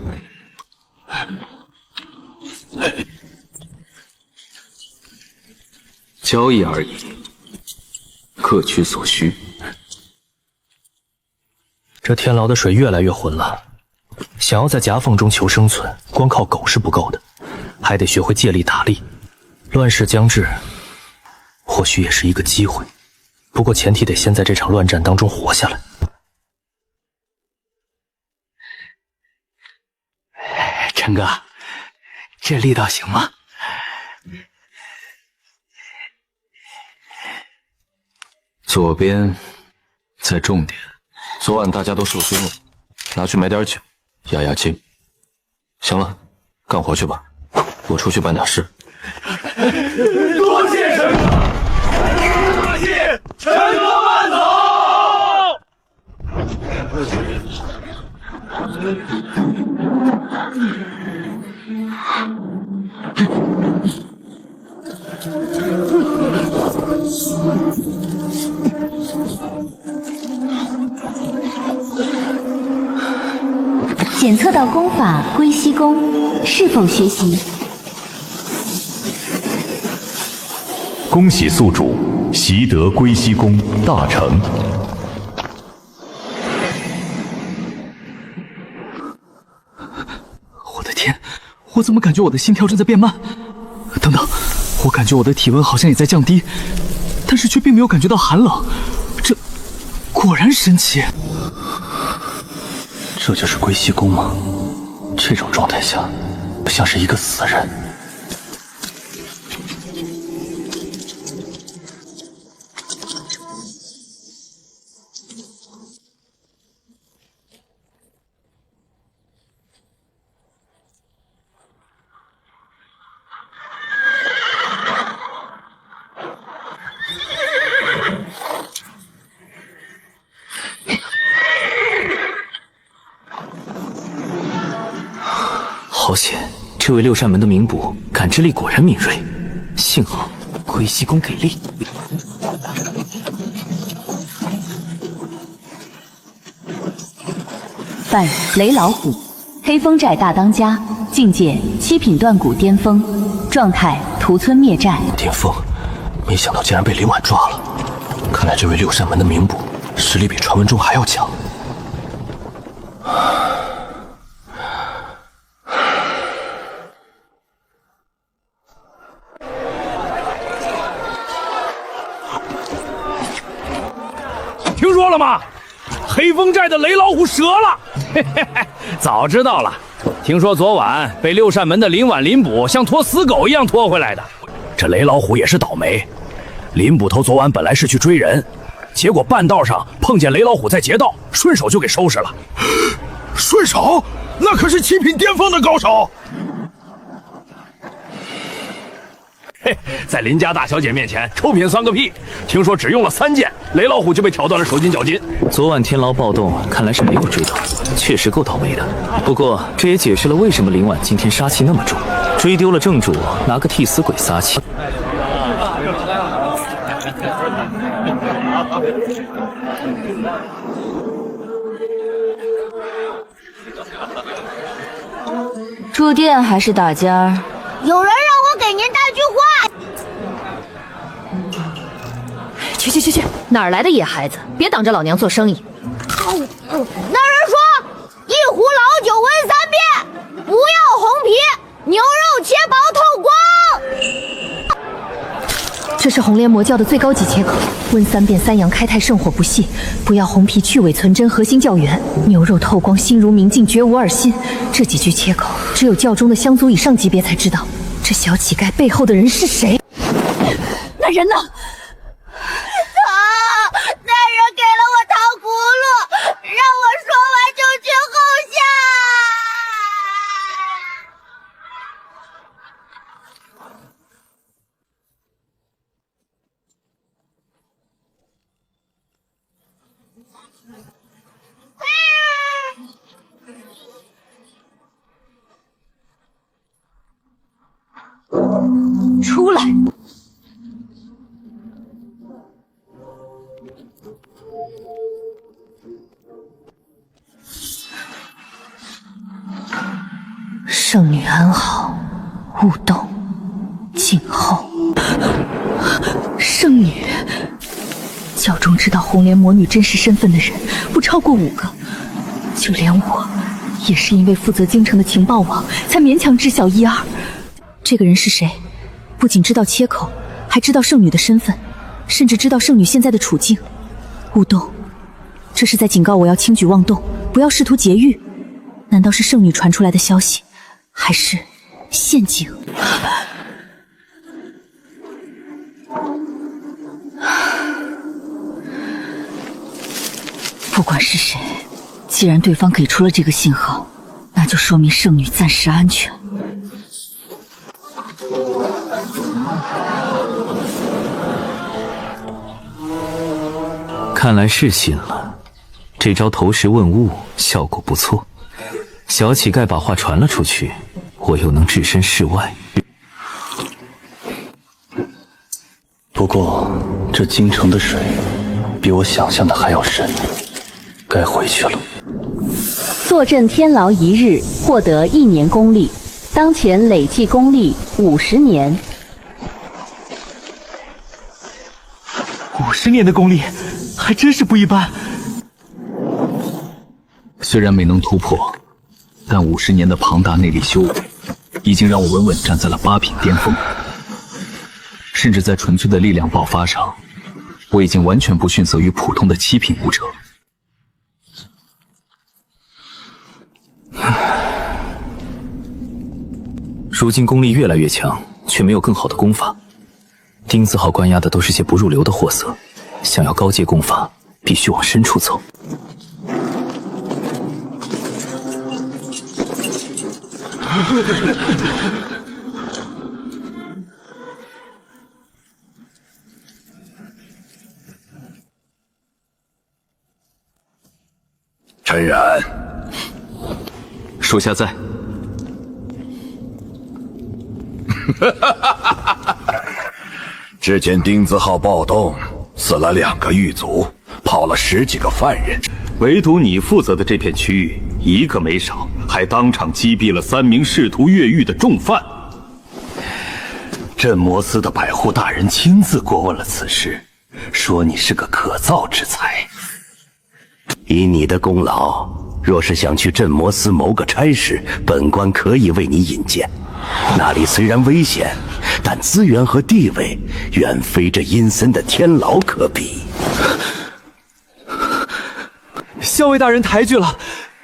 交易而已，各取所需。这天牢的水越来越浑了，想要在夹缝中求生存，光靠狗是不够的，还得学会借力打力。乱世将至，或许也是一个机会，不过前提得先在这场乱战当中活下来。陈哥，这力道行吗？左边再重点。昨晚大家都受伤了，拿去买点酒压压惊。行了，干活去吧，我出去办点事。多谢陈哥，多谢陈哥慢走。检测到功法归息功，是否学习？恭喜宿主习得归息功大成。我的天，我怎么感觉我的心跳正在变慢？等等，我感觉我的体温好像也在降低，但是却并没有感觉到寒冷，这果然神奇。这就是归息功吗？这种状态下，不像是一个死人。好险，这位六扇门的名捕感知力果然敏锐，幸好归息功给力。犯人雷老虎，黑风寨大当家，境界7品断骨巅峰，状态屠村灭寨。巅峰，没想到竟然被林婉抓了。看来这位六扇门的名捕实力比传闻中还要强。听说了吗？黑风寨的雷老虎折了！嘿嘿嘿，早知道了。听说昨晚被六扇门的林婉林捕像拖死狗一样拖回来的。这雷老虎也是倒霉。林捕头昨晚本来是去追人，结果半道上碰见雷老虎在劫道，顺手就给收拾了。顺手？那可是7品巅峰的高手。嘿，在林家大小姐面前臭品算个屁！听说只用了3剑，雷老虎就被挑断了手筋脚筋。昨晚天牢暴动，看来是没有追到，确实够倒霉的。不过这也解释了为什么林婉今天杀气那么重，追丢了正主，拿个替死鬼撒气。住店还是打尖？有人让我给您带句话。去，哪儿来的野孩子？别挡着老娘做生意。那人说，一壶老酒温3遍，不要红皮，牛肉切薄透光。这是红莲魔教的最高级切口，温3遍3阳开泰圣火不熄，不要红皮去伪存真，核心教源，牛肉透光，心如明镜，绝无二心。这几句切口，只有教中的香族以上级别才知道。这小乞丐背后的人是谁？那人呢？那人给了我糖葫芦，让我说完就去后下。出来！圣女安好，勿动，静候。圣女，教中知道红莲魔女真实身份的人不超过5个，就连我，也是因为负责京城的情报网，才勉强知晓1、2。这个人是谁？不仅知道切口，还知道圣女的身份，甚至知道圣女现在的处境。勿动，这是在警告我要轻举妄动，不要试图劫狱。难道是圣女传出来的消息，还是陷阱？不管是谁，既然对方给出了这个信号，那就说明圣女暂时安全。看来是信了，这招投石问物效果不错。小乞丐把话传了出去，我又能置身事外。不过这京城的水比我想象的还要深，该回去了。坐镇天牢1日，获得1年功力，当前累计功力50年。50年的功力，还真是不一般。虽然没能突破，但50年的庞大内力修为，已经让我稳稳站在了8品巅峰。甚至在纯粹的力量爆发上，我已经完全不逊色于普通的7品武者。如今功力越来越强，却没有更好的功法。丁字号关押的都是些不入流的货色，想要高阶功法，必须往深处走。陈然，属下在。之前丁字号暴动，死了2个狱卒，跑了10几个犯人，唯独你负责的这片区域一个没少，还当场击毙了3名试图越狱的重犯。镇魔司的百户大人亲自过问了此事，说你是个可造之才。以你的功劳，若是想去镇魔司谋个差事，本官可以为你引荐。那里虽然危险，但资源和地位远非这阴森的天牢可比。校尉大人抬举了，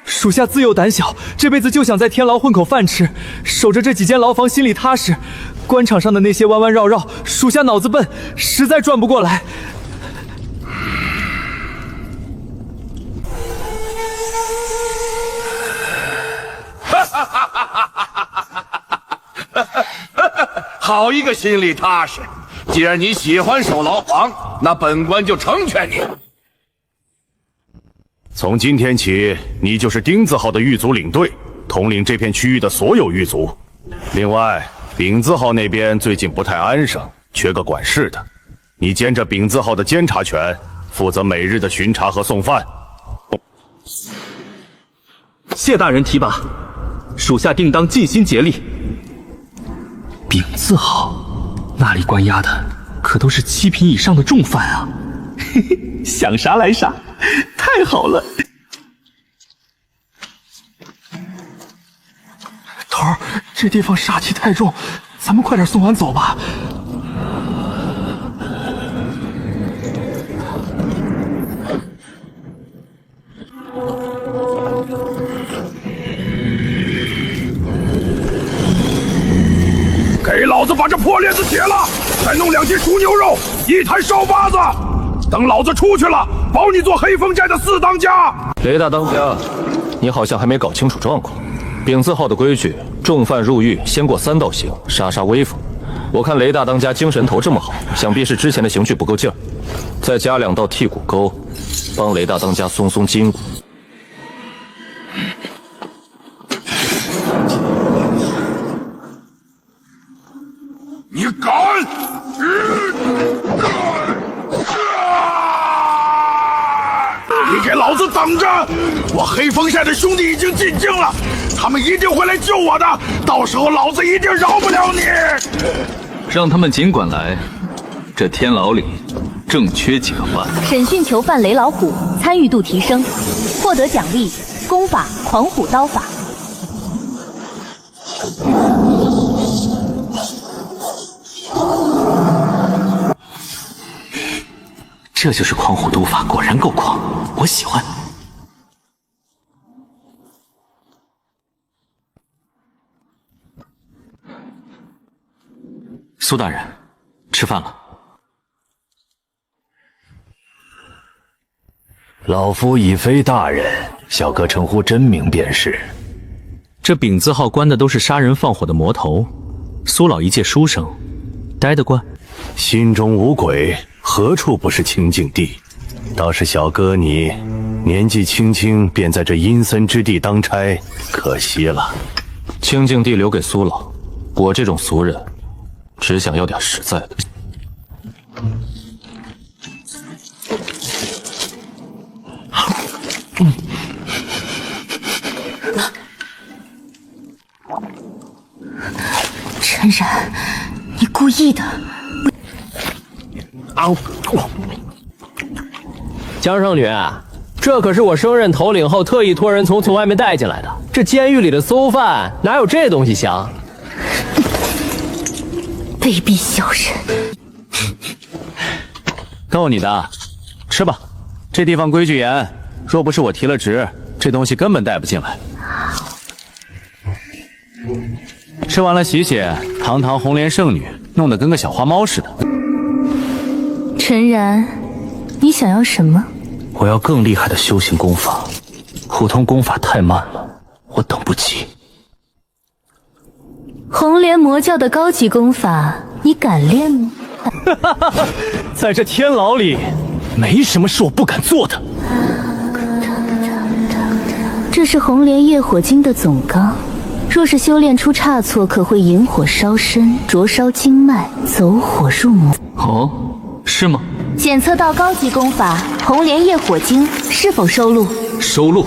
属下自幼胆小，这辈子就想在天牢混口饭吃，守着这几间牢房心里踏实。官场上的那些弯弯绕绕，属下脑子笨，实在转不过来。好一个心里踏实！既然你喜欢守牢房，那本官就成全你。从今天起，你就是丁字号的狱卒领队，统领这片区域的所有狱卒。另外，丙字号那边最近不太安生，缺个管事的，你兼着丙字号的监察权，负责每日的巡查和送饭。谢大人提拔。属下定当尽心竭力。饼字号，那里关押的可都是7品以上的重犯啊！嘿嘿，想啥来啥，太好了。头儿，这地方煞气太重，咱们快点送完走吧。给老子把这破链子解了，再弄2斤熟牛肉，1坛烧八子。等老子出去了，保你做黑风寨的4当家。雷大当家，你好像还没搞清楚状况。饼字号的规矩，重犯入狱先过3道刑，杀杀威风。我看雷大当家精神头这么好，想必是之前的刑具不够劲儿，再加2道剔骨钩，帮雷大当家松松筋骨。你敢！你给老子等着！我黑风寨的兄弟已经进京了，他们一定会来救我的，到时候老子一定饶不了你！让他们尽管来，这天牢里正缺几个犯。审讯囚犯雷老虎参与度提升，获得奖励功法狂虎刀法。这就是狂虎毒法，果然够狂，我喜欢。苏大人，吃饭了。老夫已非大人，小哥称呼真名便是。这饼字号关的都是杀人放火的魔头，苏老一介书生，待得惯。心中无鬼，何处不是清净地？倒是小哥你年纪轻轻便在这阴森之地当差，可惜了。清净地留给苏老，我这种俗人，只想要点实在的。陈然，你故意的。江圣女，这可是我升任头领后特意托人从外面带进来的。这监狱里的馊饭哪有这东西香？卑鄙小人！够你的，吃吧。这地方规矩严，若不是我提了职，这东西根本带不进来。吃完了洗洗，堂堂红莲圣女，弄得跟个小花猫似的。陈然，你想要什么？我要更厉害的修行功法，普通功法太慢了，我等不及。红莲魔教的高级功法，你敢练吗？在这天牢里，没什么是我不敢做的。这是红莲业火经的总纲，若是修炼出差错，可会引火烧身，灼烧经脉，走火入魔。哦，是吗？检测到高级功法红莲业火经是否收录？收录。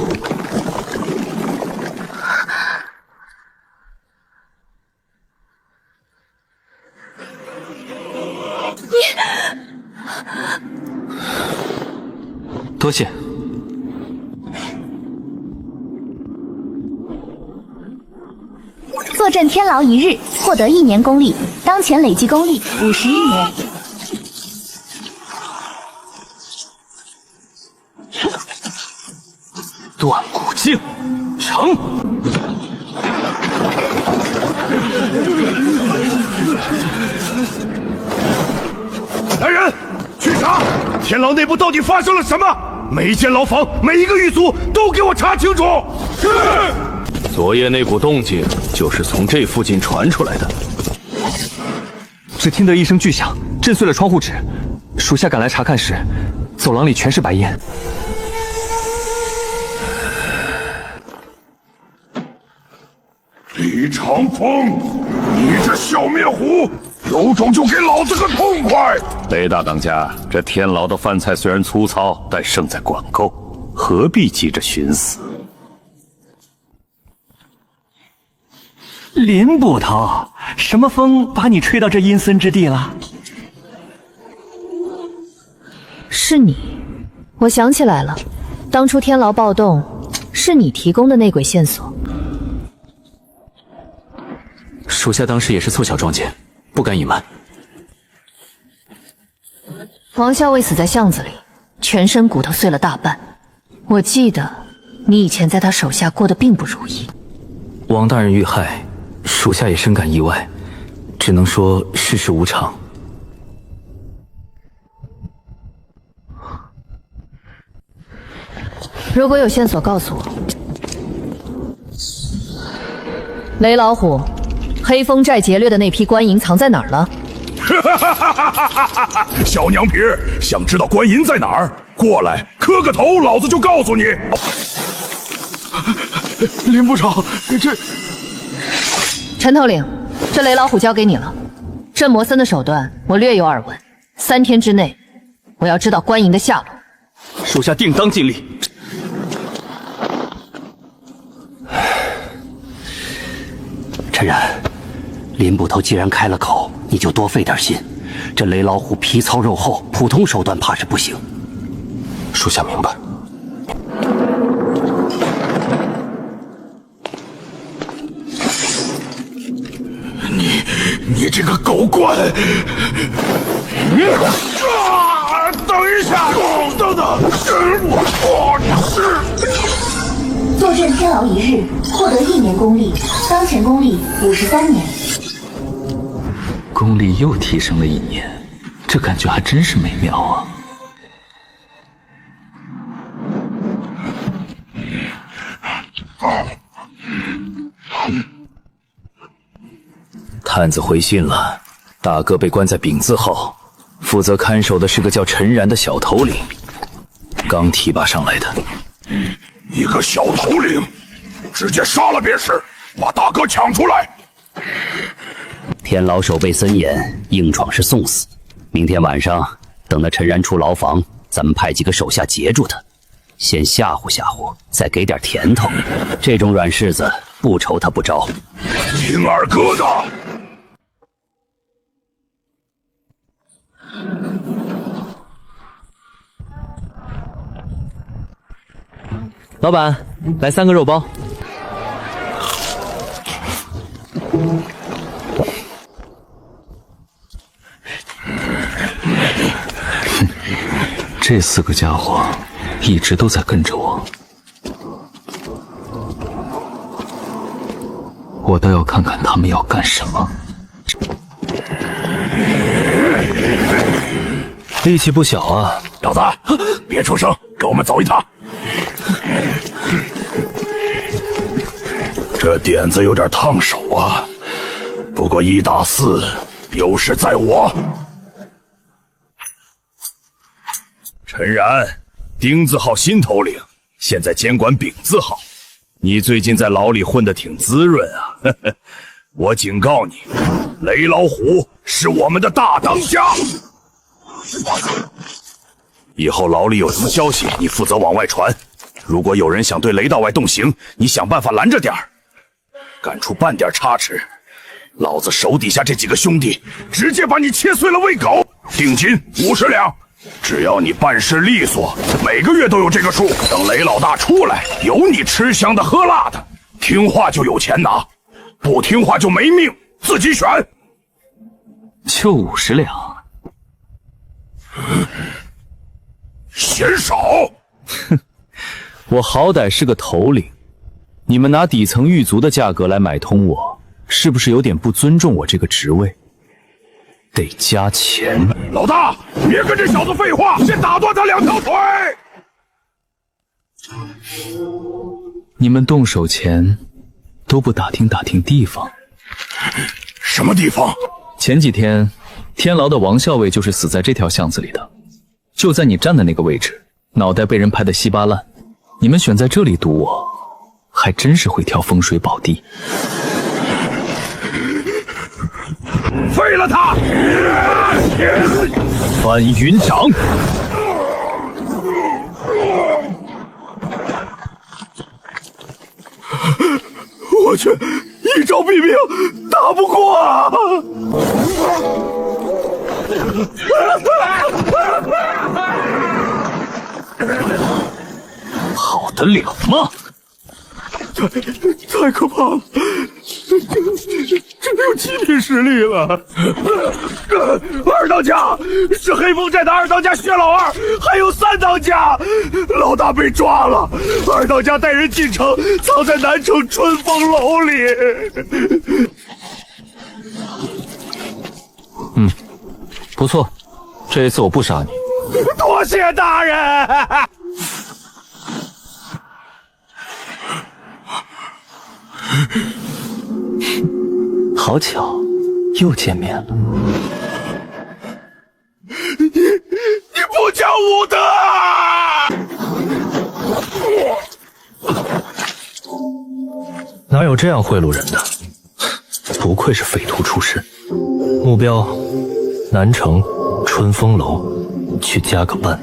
多谢。坐镇天牢1日，获得1年功力，当前累计功力51年。断骨镜成。来人，去查天牢内部到底发生了什么！每一间牢房，每一个狱卒，都给我查清楚。是。昨夜那股动静，就是从这附近传出来的。只听得一声巨响，震碎了窗户纸。属下赶来查看时，走廊里全是白烟。李长风，你这小灭虎，有种就给老子个痛快！雷大当家，这天牢的饭菜虽然粗糙，但胜在管够，何必急着寻死？林捕头，什么风把你吹到这阴森之地了？是你，我想起来了，当初天牢暴动是你提供的内鬼线索。属下当时也是凑巧撞见，不敢隐瞒。王校尉死在巷子里，全身骨头碎了大半。我记得你以前在他手下过得并不如意。王大人遇害，属下也深感意外，只能说世事无常。如果有线索，告诉我。雷老虎，黑风寨劫掠的那批官银藏在哪儿了？小娘皮，想知道官银在哪儿？过来磕个头，老子就告诉你。林部长，这陈头领，这雷老虎交给你了。镇魔森的手段我略有耳闻，3天之内，我要知道官银的下落。属下定当尽力。陈然，林捕头既然开了口，你就多费点心。这雷老虎皮糙肉厚，普通手段怕是不行。属下明白。你这个狗官！等一下，等等，坐镇天牢1日，获得1年功力，当前功力53年。功力又提升了1年，这感觉还真是美妙啊！探子回信了，大哥被关在丙字号，负责看守的是个叫陈然的小头领，刚提拔上来的。一个小头领，直接杀了便是，把大哥抢出来。天牢守备森严，硬闯是送死。明天晚上等那陈然出牢房，咱们派几个手下截住他，先吓唬吓唬，再给点甜头。这种软柿子不愁他不招。金二疙瘩！老板，来3个肉包。这4个家伙一直都在跟着我，我倒要看看他们要干什么。力气不小啊，小子，别出声，跟我们走一趟。这点子有点烫手啊，不过1打4，优势在我。陈然，丁字号新头领，现在监管丙字号。你最近在牢里混得挺滋润啊！呵呵，我警告你，雷老虎是我们的大当家。以后牢里有什么消息，你负责往外传。如果有人想对雷道外动刑，你想办法拦着点儿。敢出半点差池，老子手底下这几个兄弟直接把你切碎了喂狗。定金50两。只要你办事利索，每个月都有这个数。等雷老大出来，有你吃香的喝辣的，听话就有钱拿，不听话就没命，自己选。就50两，嫌少？哼，我好歹是个头领，你们拿底层狱卒的价格来买通我，是不是有点不尊重我这个职位？得加钱。老大，别跟这小子废话，先打断他2条腿。你们动手前都不打听打听地方？什么地方？前几天天牢的王校尉就是死在这条巷子里的，就在你站的那个位置，脑袋被人拍得稀巴烂。你们选在这里堵我，还真是会挑风水宝地。废了他！翻云掌！我去，一招毙命，打不过啊！跑得了吗？太可怕了！这没有极品实力了。二当家是黑风寨的二当家薛老二，还有三当家，老大被抓了。二当家带人进城，藏在南城春风楼里。不错，这一次我不杀你。多谢大人。好巧，又见面了。你不讲武德！哪有这样贿赂人的？不愧是匪徒出身。目标：南城春风楼，去加个班。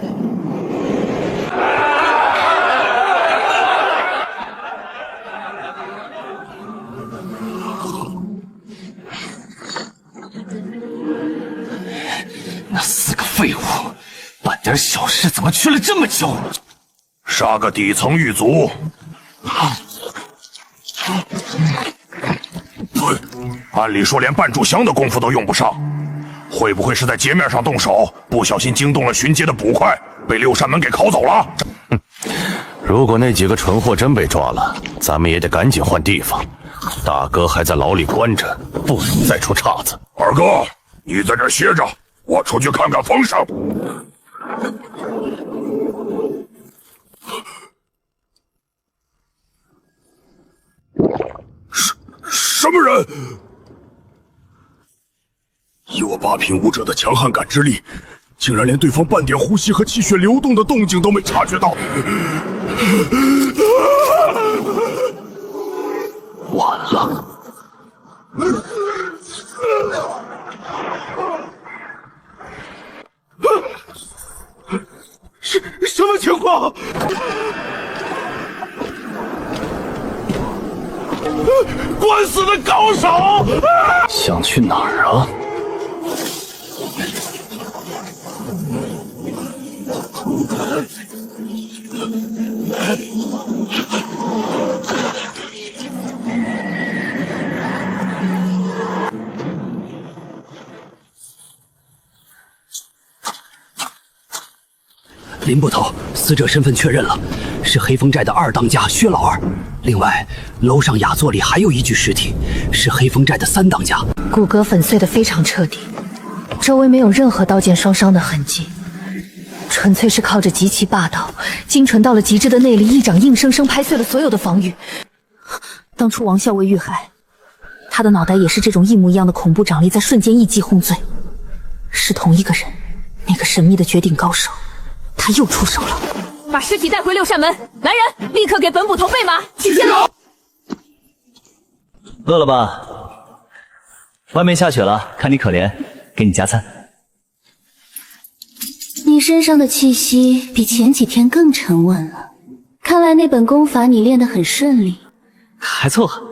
那4个废物，办点小事怎么去了这么久？杀个底层狱卒，按理说连半炷香的功夫都用不上，会不会是在街面上动手，不小心惊动了巡街的捕快，被六扇门给拷走了？如果那几个蠢货真被抓了，咱们也得赶紧换地方。大哥还在牢里关着，不能再出岔子。二哥，你在这歇着，我出去看看风声。什么人？以我8品武者的强悍感知力，竟然连对方半点呼吸和气血流动的动静都没察觉到。完了！什么情况？官司的高手！想去哪儿啊？林捕头，死者身份确认了，是黑风寨的2当家薛老二。另外，楼上雅座里还有一具尸体，是黑风寨的3当家。骨骼粉碎得非常彻底，周围没有任何刀剑双伤的痕迹，纯粹是靠着极其霸道、精纯到了极致的内力，一掌硬生生拍碎了所有的防御。当初王校尉遇害，他的脑袋也是这种一模一样的恐怖掌力在瞬间一击轰碎，是同一个人，那个神秘的绝顶高手。他又出手了，把尸体带回6扇门。来人，立刻给本捕头备马，去天牢。饿了吧？外面下雪了，看你可怜，给你加餐。你身上的气息比前几天更沉稳了，看来那本功法你练得很顺利。还凑合。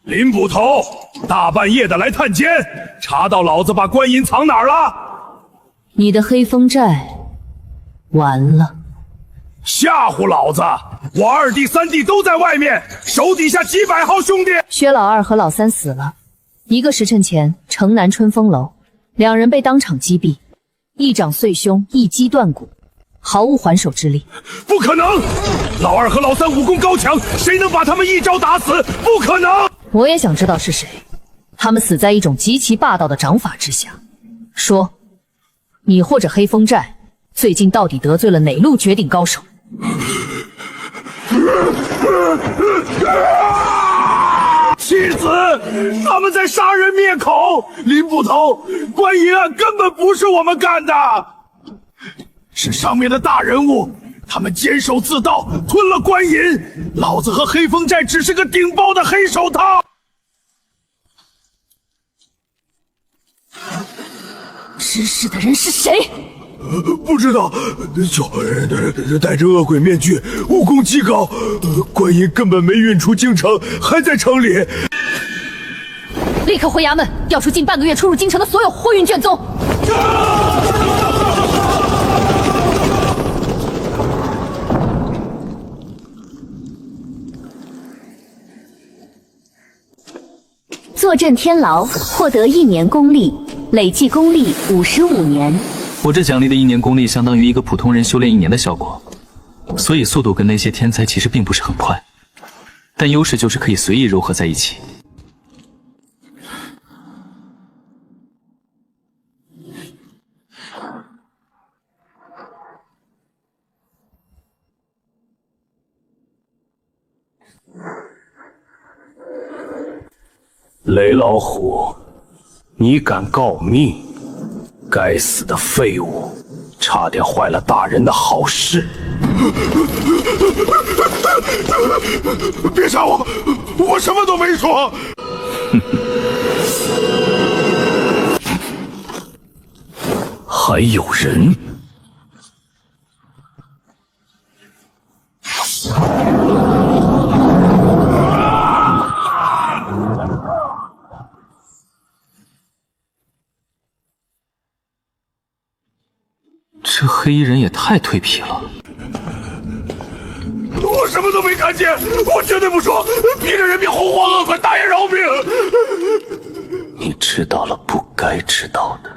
林捕头，大半夜的来探监，查到老子把官银藏哪儿了？你的黑风寨完了。吓唬老子！我2弟3弟都在外面，手底下几百号兄弟。薛老二和老三死了，1个时辰前城南春风楼，2人被当场击毙，一掌碎胸，一击断骨，毫无还手之力。不可能！老2和老3武功高强，谁能把他们一招打死？不可能！我也想知道是谁，他们死在一种极其霸道的掌法之下。说，你或者黑风寨最近到底得罪了哪路绝顶高手？妻子，他们在杀人灭口！林捕头，官银案根本不是我们干的，是上面的大人物，他们监守自盗，吞了官银。老子和黑风寨只是个顶包的黑手套。失事的人是谁？不知道，戴着恶鬼面具，武功极高，观音根本没运出京城，还在城里。立刻回衙门，调出近半个月出入京城的所有货运卷宗。坐镇天牢，获得1年功力，累计功力55年。我这奖励的1年功力相当于一个普通人修炼1年的效果，所以速度跟那些天才其实并不是很快，但优势就是可以随意糅合在一起。雷老虎，你敢告密？该死的废物，差点坏了大人的好事！别杀我，我什么都没说。还有人？这黑衣人也太蜕皮了！我什么都没看见，我绝对不说，逼着人民洪荒恶棍，大爷饶命！你知道了不该知道的。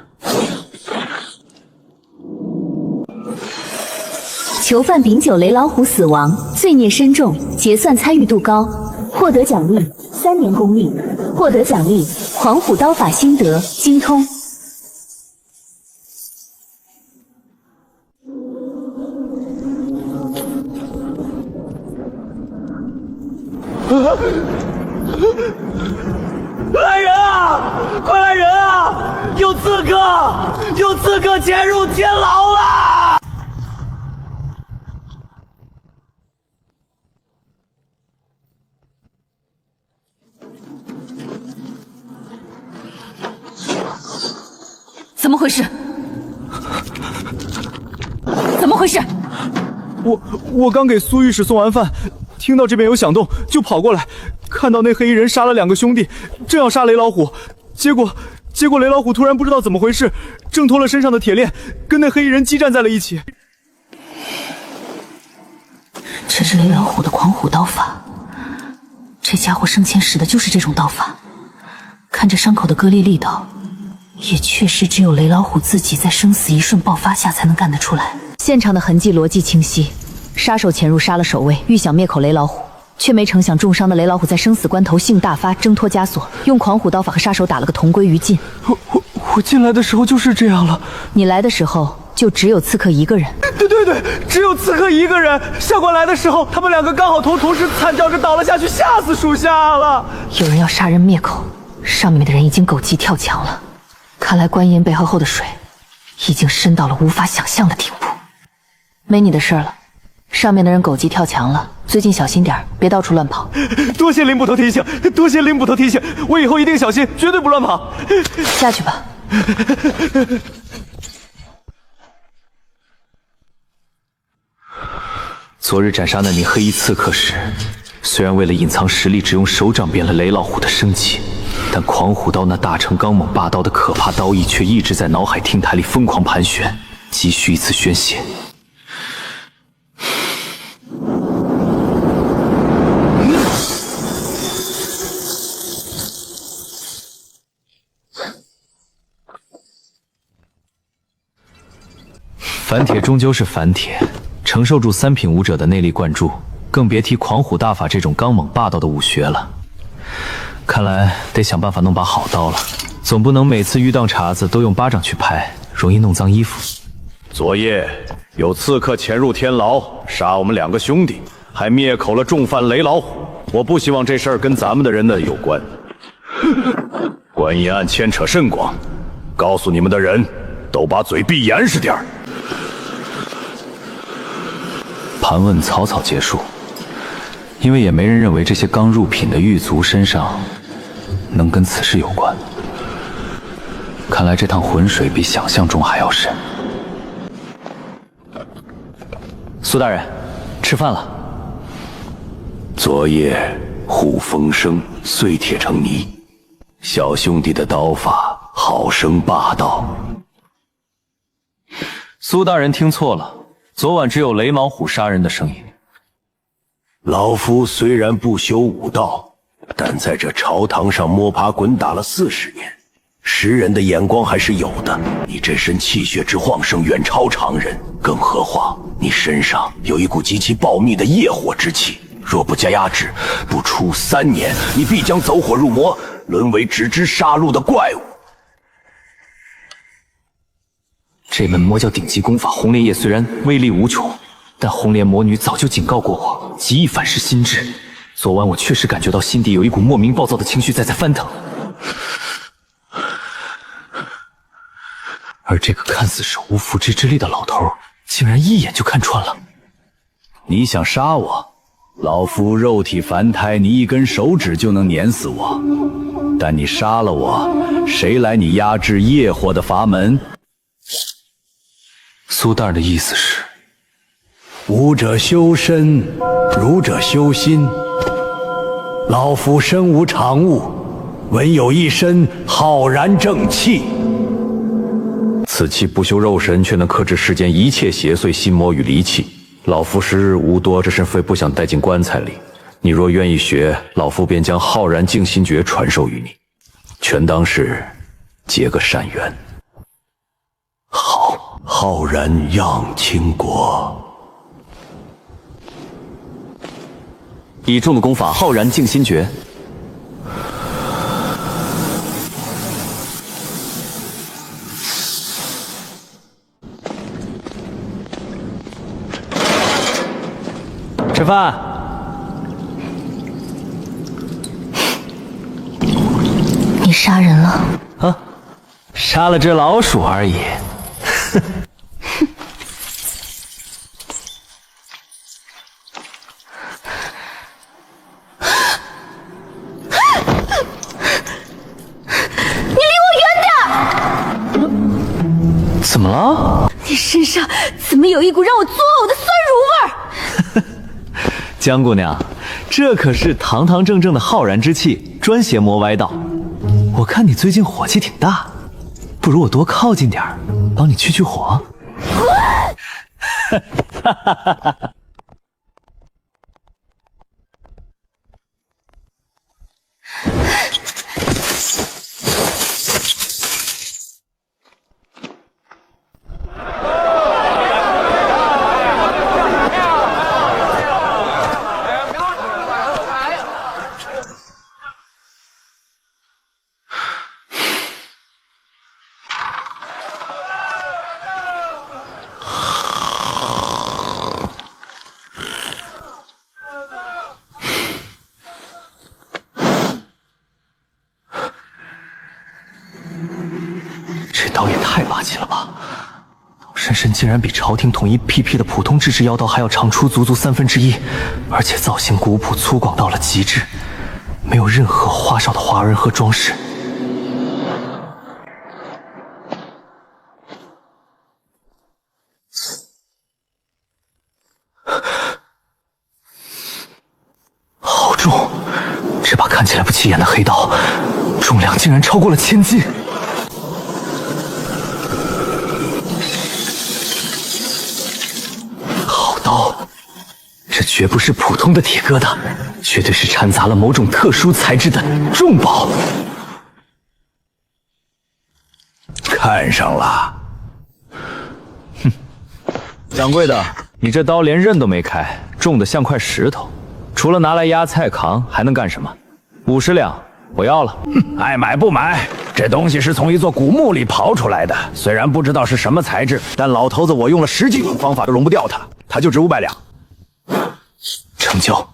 囚犯丙酒雷老虎死亡，罪孽深重，结算参与度高，获得奖励3年功力，获得奖励狂虎刀法心得精通。来人啊！快来人啊！有刺客潜入天牢了！怎么回事？怎么回事？我刚给苏御史送完饭，听到这边有响动，就跑过来，看到那黑衣人杀了2个兄弟，正要杀雷老虎，结果雷老虎突然不知道怎么回事，挣脱了身上的铁链，跟那黑衣人激战在了一起。这是雷老虎的狂虎刀法，这家伙生前使的就是这种刀法。看着伤口的割裂力道，也确实只有雷老虎自己在生死一瞬爆发下才能干得出来。现场的痕迹逻辑清晰，杀手潜入杀了守卫，欲想灭口雷老虎，却没成想重伤的雷老虎在生死关头性大发，挣脱枷锁，用狂虎刀法和杀手打了个同归于尽。我进来的时候就是这样了。你来的时候就只有刺客1个人。对，只有刺客1个人。下官来的时候，他们2个刚好同时惨叫着倒了下去，吓死属下了。有人要杀人灭口，上面的人已经狗急跳墙了。看来观音背后的水已经深到了无法想象的地步。没你的事了，上面的人狗急跳墙了，最近小心点，别到处乱跑。多谢林捕头提醒，我以后一定小心，绝对不乱跑。下去吧。昨日斩杀那名黑衣刺客时，虽然为了隐藏实力，只用手掌变了雷老虎的生气，但狂虎刀那大成刚猛霸道的可怕刀意却一直在脑海听台里疯狂盘旋，急需一次宣泄。凡铁终究是凡铁，承受住3品武者的内力灌注，更别提狂虎大法这种刚猛霸道的武学了。看来得想办法弄把好刀了，总不能每次遇到茬子都用巴掌去拍，容易弄脏衣服。昨夜有刺客潜入天牢，杀我们2个兄弟，还灭口了重犯雷老虎。我不希望这事儿跟咱们的人有关。观音案牵扯甚广，告诉你们的人都把嘴闭严实点儿。盘问草草结束，因为也没人认为这些刚入品的狱卒身上能跟此事有关。看来这趟浑水比想象中还要深。苏大人，吃饭了。昨夜护风声，碎铁成泥。小兄弟的刀法好生霸道。苏大人听错了，昨晚只有雷芒虎杀人的声音。老夫虽然不修武道，但在这朝堂上摸爬滚打了40年，识人的眼光还是有的。你这身气血之旺盛，远超常人，更何况你身上有一股极其暴密的业火之气，若不加压制，不出3年，你必将走火入魔，沦为只知杀戮的怪物。这门魔教顶级功法红莲叶虽然威力无穷，但红莲魔女早就警告过我，极易反噬心智。昨晚我确实感觉到心底有一股莫名暴躁的情绪在翻腾，而这个看似手无缚鸡之力的老头，竟然一眼就看穿了。你想杀我？老夫肉体凡胎，你一根手指就能碾死我。但你杀了我，谁来你压制业火的阀门？苏大人的意思是，武者修身，儒者修心。老夫身无长物，唯有一身浩然正气。此气不修肉身，却能克制世间一切邪祟心魔与离气。老夫时日无多，这身非不想带进棺材里。你若愿意学，老夫便将浩然静心诀传授于你，全当是结个善缘。好，浩然养倾国。倚重的功法浩然静心诀。吃饭。你杀人了？啊，杀了只老鼠而已。怎么了？你身上怎么有一股让我作呕的酸乳味儿？江姑娘，这可是堂堂正正的浩然之气，专邪魔歪道。我看你最近火气挺大，不如我多靠近点儿，帮你去去火。滚！刀也太霸气了吧！身身竟然比朝廷统一批的普通制式妖刀还要长出足1/3，而且造型古朴粗犷到了极致，没有任何花哨的花纹和装饰。好重！这把看起来不起眼的黑刀，重量竟然超过了1000斤。这绝不是普通的铁疙瘩，绝对是掺杂了某种特殊材质的重宝。看上了。哼，掌柜的，你这刀连刃都没开，重的像块石头，除了拿来压菜扛，还能干什么？50两，我要了。爱买不买。这东西是从一座古墓里刨出来的，虽然不知道是什么材质，但老头子我用了10几种方法都融不掉它，它就值500两。成交。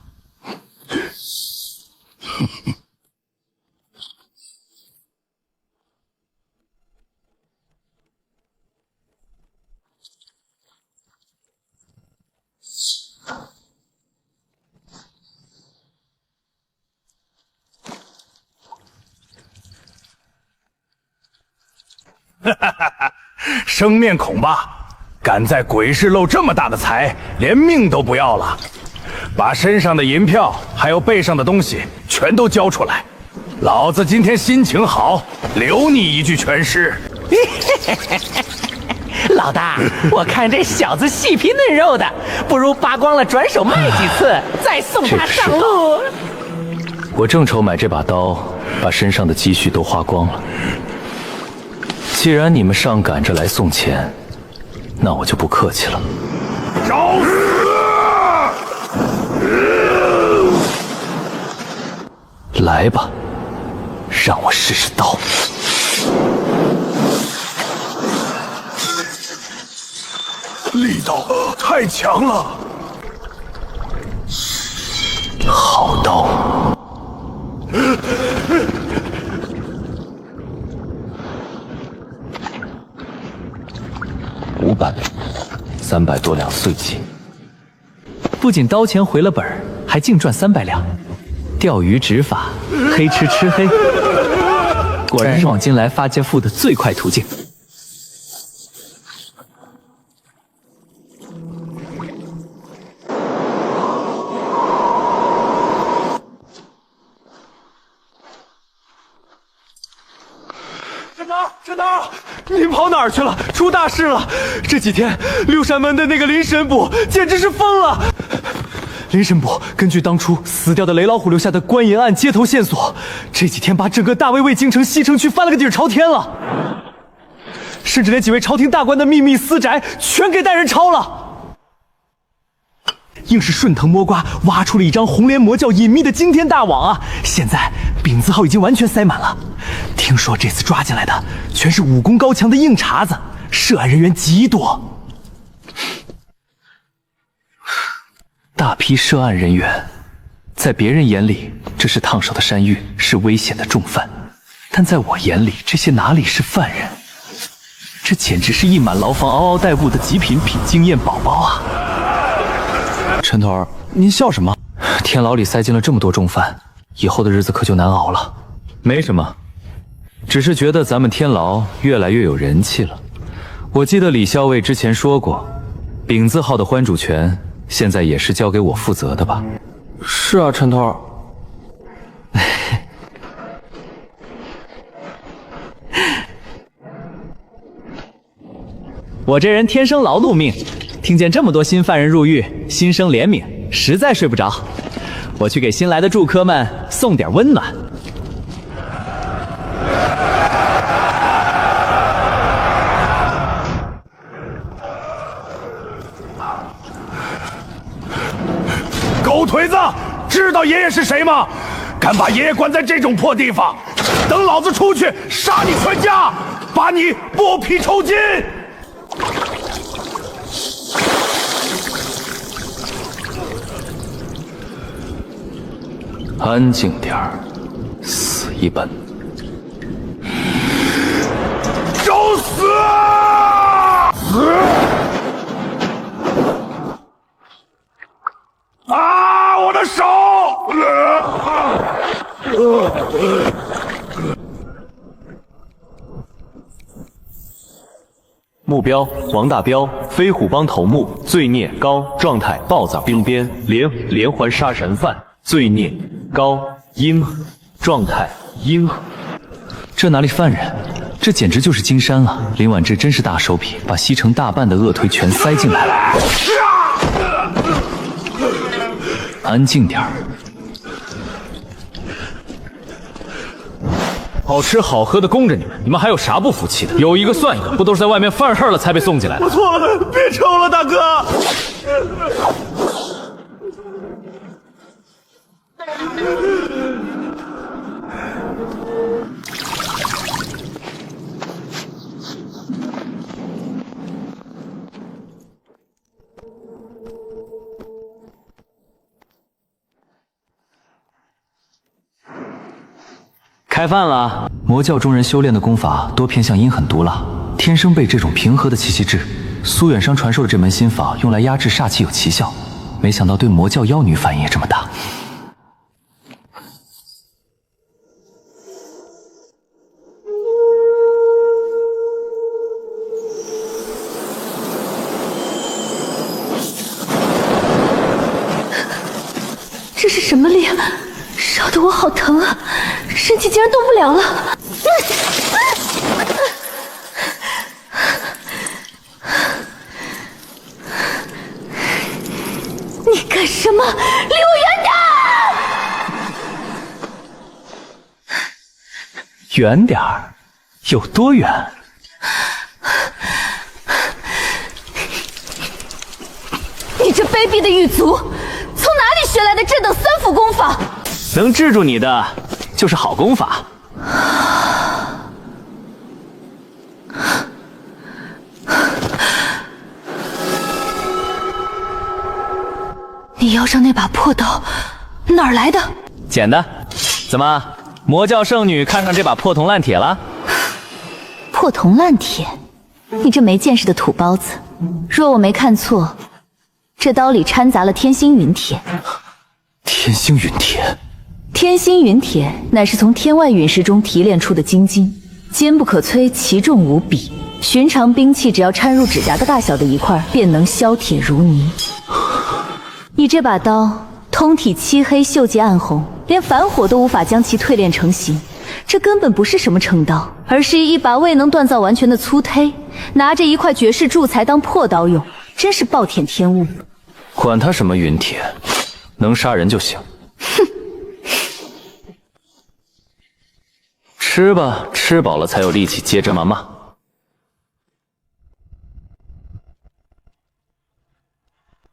生面孔吧！敢在鬼市漏这么大的财，连命都不要了。把身上的银票还有背上的东西全都交出来，老子今天心情好，留你一句全尸。老大，我看这小子细皮嫩肉的，不如扒光了转手卖几次，再送他上路。我正愁买这把刀，把身上的积蓄都花光了。既然你们上赶着来送钱，那我就不客气了。找死！来吧，让我试试刀。力道太强了，好刀。500，300多两碎金。不仅刀钱回了本，还净赚300两。钓鱼执法，黑吃吃黑，果然是往金来发家富的最快途径。陈导，您跑哪儿去了？出大事了！这几天六山门的那个林神捕简直是疯了。林神捕根据当初死掉的雷老虎留下的官银案接头线索，这几天把整个大魏魏京城西城区翻了个底儿朝天了，甚至连几位朝廷大官的秘密私宅全给带人抄了。硬是顺藤摸瓜挖出了一张红莲魔教隐秘的惊天大网啊！现在饼字号已经完全塞满了。听说这次抓进来的全是武功高强的硬茬子，涉案人员极多。大批涉案人员，在别人眼里这是烫手的山芋，是危险的重犯，但在我眼里，这些哪里是犯人？这简直是一满牢房嗷嗷待哺的极品经验宝宝啊！陈头儿，您笑什么？天牢里塞进了这么多重犯，以后的日子可就难熬了。没什么，只是觉得咱们天牢越来越有人气了。我记得李校尉之前说过，饼字号的欢主权现在也是交给我负责的吧？是啊，陈头儿。我这人天生劳碌命，听见这么多新犯人入狱，心生怜悯，实在睡不着。我去给新来的住科们送点温暖。狗腿子，知道爷爷是谁吗？敢把爷爷关在这种破地方，等老子出去杀你全家，把你剥皮抽筋！安静点儿，死一般。找死！啊！我的手！目标：王大彪，飞虎帮头目，罪孽高，状态暴躁兵变，连环杀人犯，罪孽高，阴，状态阴。这哪里是犯人？这简直就是金山啊！林婉之真是大手笔，把西城大半的恶推全塞进来了。安静点儿。好吃好喝的供着你们，你们还有啥不服气的？有一个算一个，不都是在外面犯事了才被送进来的？我错了，别抽了，大哥。开饭了。魔教中人修炼的功法多偏向阴狠毒辣，天生被这种平和的气息治。苏远商传授的这门心法用来压制煞气有奇效，没想到对魔教妖女反应也这么大。的我好疼啊，身体竟然动不了了。你干什么？离我远点！远点儿？有多远？你这卑鄙的狱卒，从哪里学来的这等三府功法？能制住你的，就是好功法。你腰上那把破刀，哪儿来的？捡的。怎么，魔教圣女看上这把破铜烂铁了？破铜烂铁？你这没见识的土包子！若我没看错，这刀里掺杂了天星陨铁。天星陨铁，天星陨铁乃是从天外陨石中提炼出的精金，坚不可摧，其重无比。寻常兵器只要掺入指甲的大小的一块，便能削铁如泥。你这把刀，通体漆黑，锈迹暗红，连凡火都无法将其淬炼成型。这根本不是什么成刀，而是一把未能锻造完全的粗坯，拿着一块绝世贮材当破刀用，真是暴殄天物。管他什么陨铁，能杀人就行。哼，吃吧，吃饱了才有力气接着骂。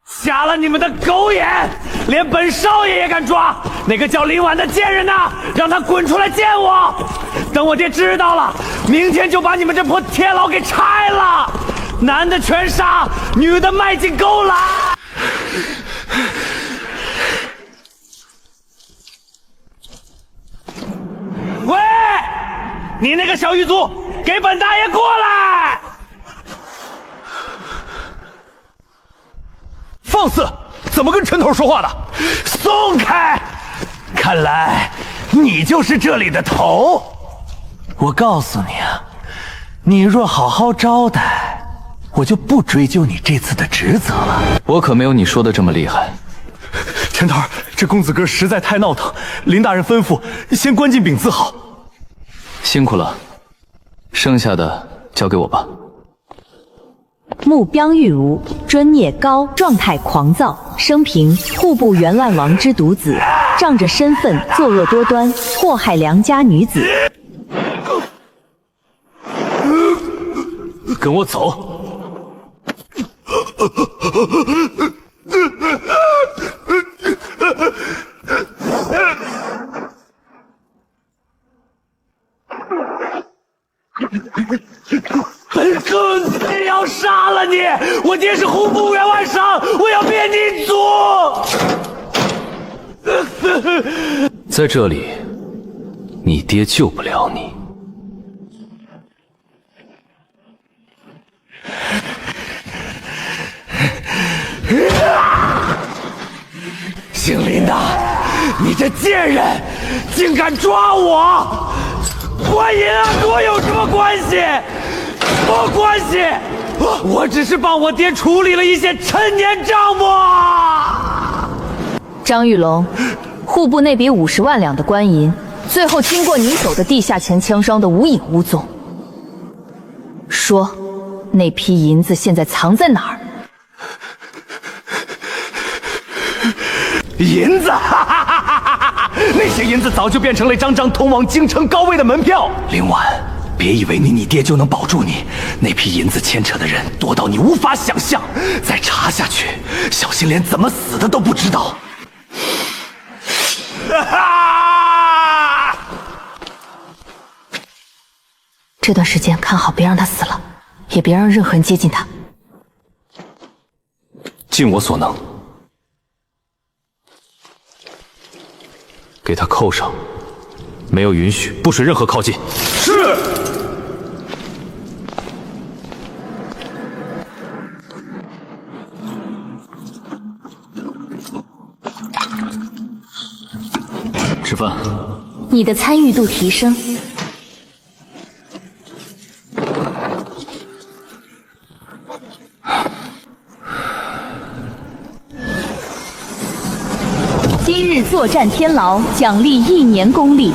瞎了你们的狗眼！连本少爷也敢抓！那个叫林婉的贱人呐，让他滚出来见我！等我爹知道了，明天就把你们这破天牢给拆了！男的全杀，女的卖进沟来！喂，你那个小狱卒，给本大爷过来！放肆！怎么跟陈头说话的？松开！看来你就是这里的头。我告诉你啊，你若好好招待，我就不追究你这次的职责了。我可没有你说的这么厉害。陈头，这公子哥实在太闹腾，林大人吩咐先关进秉字好。辛苦了，剩下的交给我吧。目标玉无，专业高，状态狂躁，生平户部员外王之独子，仗着身份作恶多端，祸害良家女子。跟我走。本公子要杀了你！我爹是户部员外甥，我要灭你族！在这里，你爹救不了你。姓林的，你这贱人，竟敢抓我！关银啊，跟我有什么关系？什么关系？我只是帮我爹处理了一些陈年账目。张玉龙，户部那笔50万两的官银，最后经过你手的地下钱枪庄的无影无踪。说，那批银子现在藏在哪儿？银子，那些银子早就变成了一张张通往京城高位的门票。林婉，别以为你爹就能保住你，那批银子牵扯的人多到你无法想象。再查下去，小心连怎么死的都不知道。这段时间看好，别让他死了，也别让任何人接近他。尽我所能。给他扣上，没有允许，不许任何靠近。是。吃饭。你的参与度提升。作战天牢，奖励1年功力。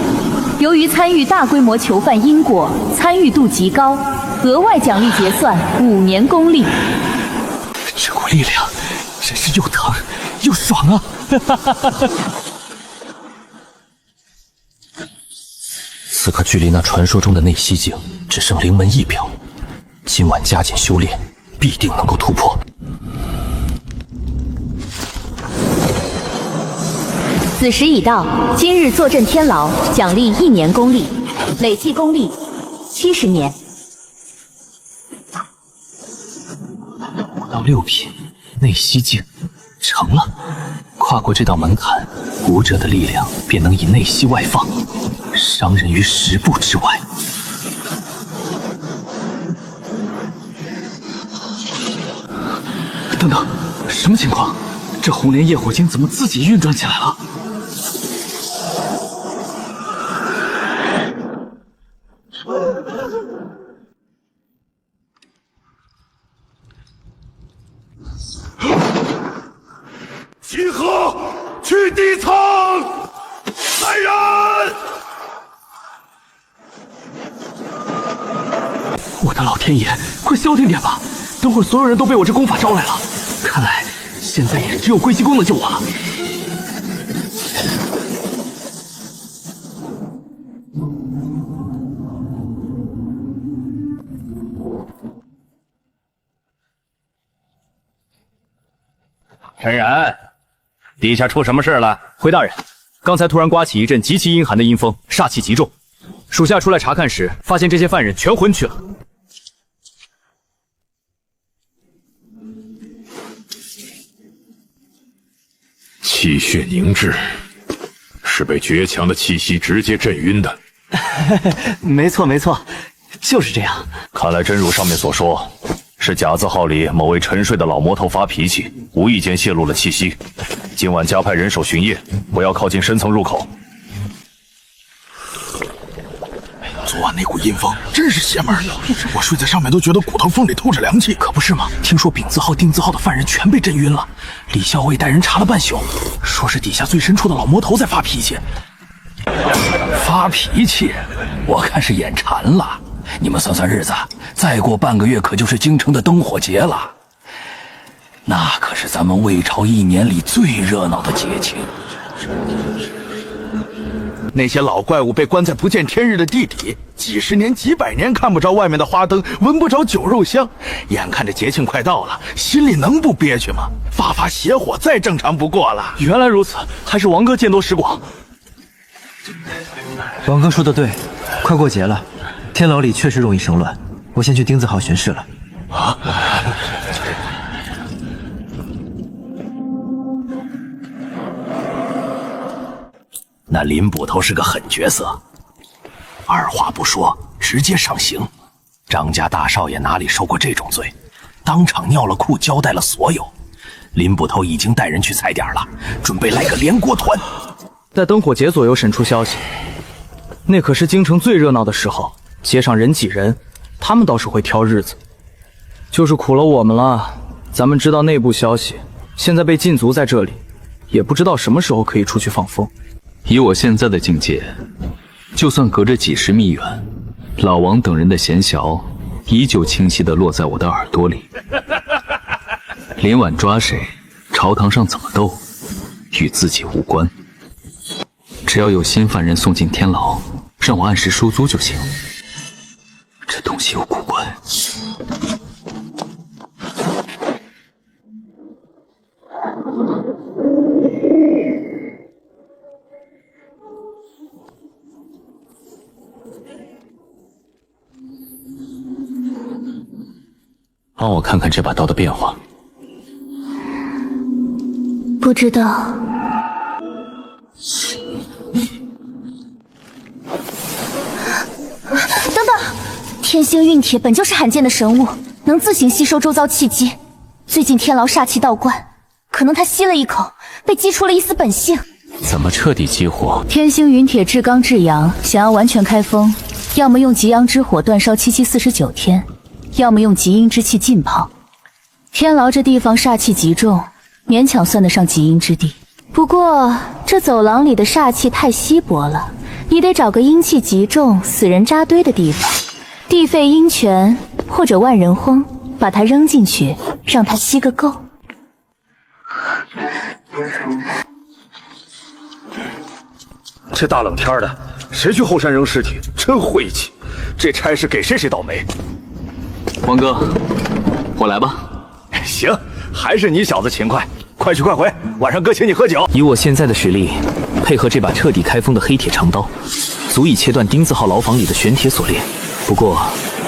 由于参与大规模囚犯因果，参与度极高，额外奖励结算5年功力。这股力量真是又疼又爽啊！此刻距离那传说中的内息境只剩临门一秒，今晚加紧修炼，必定能够突破。子时已到，今日坐镇天牢，奖励1年功力，累计功力70年。5到6品，内息境成了。跨过这道门槛，武者的力量便能以内息外放，伤人于10步之外。等等，什么情况？这红莲业火经怎么自己运转起来了？集合，去地层！来人！我的老天爷，快消停点吧！等会儿所有人都被我这功法招来了，看来现在也只有龟息功能救我了。陈然，地下出什么事了？回大人，刚才突然刮起一阵极其阴寒的阴风，煞气极重。属下出来查看时，发现这些犯人全昏去了。气血凝滞，是被绝强的气息直接震晕的。没错没错，就是这样。看来真如上面所说，是甲字号里某位沉睡的老魔头发脾气，无意间泄露了气息。今晚加派人手巡夜，不要靠近深层入口。昨晚那股阴风真是邪门，我睡在上面都觉得骨头缝里透着凉气。可不是吗？听说丙字号、丁字号的犯人全被震晕了，李校尉带人查了半宿，说是底下最深处的老魔头在发脾气。发脾气？我看是眼馋了。你们算算日子，再过半个月可就是京城的灯火节了。那可是咱们魏朝1年里最热闹的节庆。那些老怪物被关在不见天日的地底，几十年、几百年看不着外面的花灯，闻不着酒肉香。眼看着节庆快到了，心里能不憋屈吗？发发邪火再正常不过了。原来如此，还是王哥见多识广。王哥说的对，快过节了，天牢里确实容易生乱，我先去丁字号巡视了。啊！那林捕头是个狠角色，二话不说直接上刑。张家大少爷哪里受过这种罪，当场尿了裤，交代了所有。林捕头已经带人去踩点了，准备来个连锅团。在灯火节左右审出消息，那可是京城最热闹的时候，街上人挤人，他们倒是会挑日子。就是苦了我们了，咱们知道内部消息，现在被禁足在这里，也不知道什么时候可以出去放风。以我现在的境界，就算隔着几十米远，老王等人的弦箫依旧清晰地落在我的耳朵里。林晚抓谁，朝堂上怎么斗，与自己无关。只要有新犯人送进天牢，让我按时收租就行。这东西有古怪。帮我看看这把刀的变化。不知道。等等，天星运铁本就是罕见的神物，能自行吸收周遭气机。最近天牢煞气倒灌，可能他吸了一口，被激出了一丝本性。怎么彻底激活？天星云铁至刚至阳，想要完全开封，要么用极阳之火煅烧7期49天，要么用极阴之气浸泡。天牢这地方煞气极重，勉强算得上极阴之地。不过这走廊里的煞气太稀薄了，你得找个阴气极重、死人扎堆的地方，地废阴泉或者万人荒，把它扔进去，让它吸个够。这大冷天的，谁去后山扔尸体？真晦气！这差事给谁谁倒霉。王哥，我来吧。行，还是你小子勤快，快去快回，晚上哥请你喝酒。以我现在的实力，配合这把彻底开封的黑铁长刀，足以切断丁字号牢房里的玄铁锁链。不过，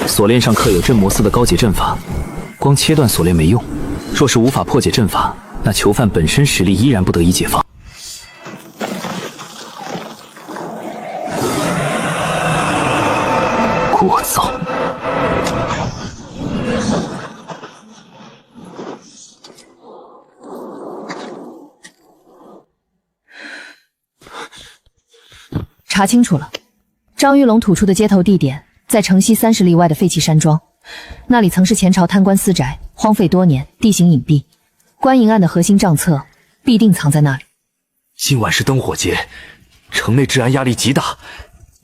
锁链上刻有镇魔司的高解阵法，光切断锁链没用。若是无法破解阵法，那囚犯本身实力依然不得以解放。聒噪！查清楚了，张玉龙吐出的接头地点在城西30里外的废弃山庄，那里曾是前朝贪官私宅，荒废多年，地形隐蔽，官营案的核心账册必定藏在那里。今晚是灯火节，城内治安压力极大，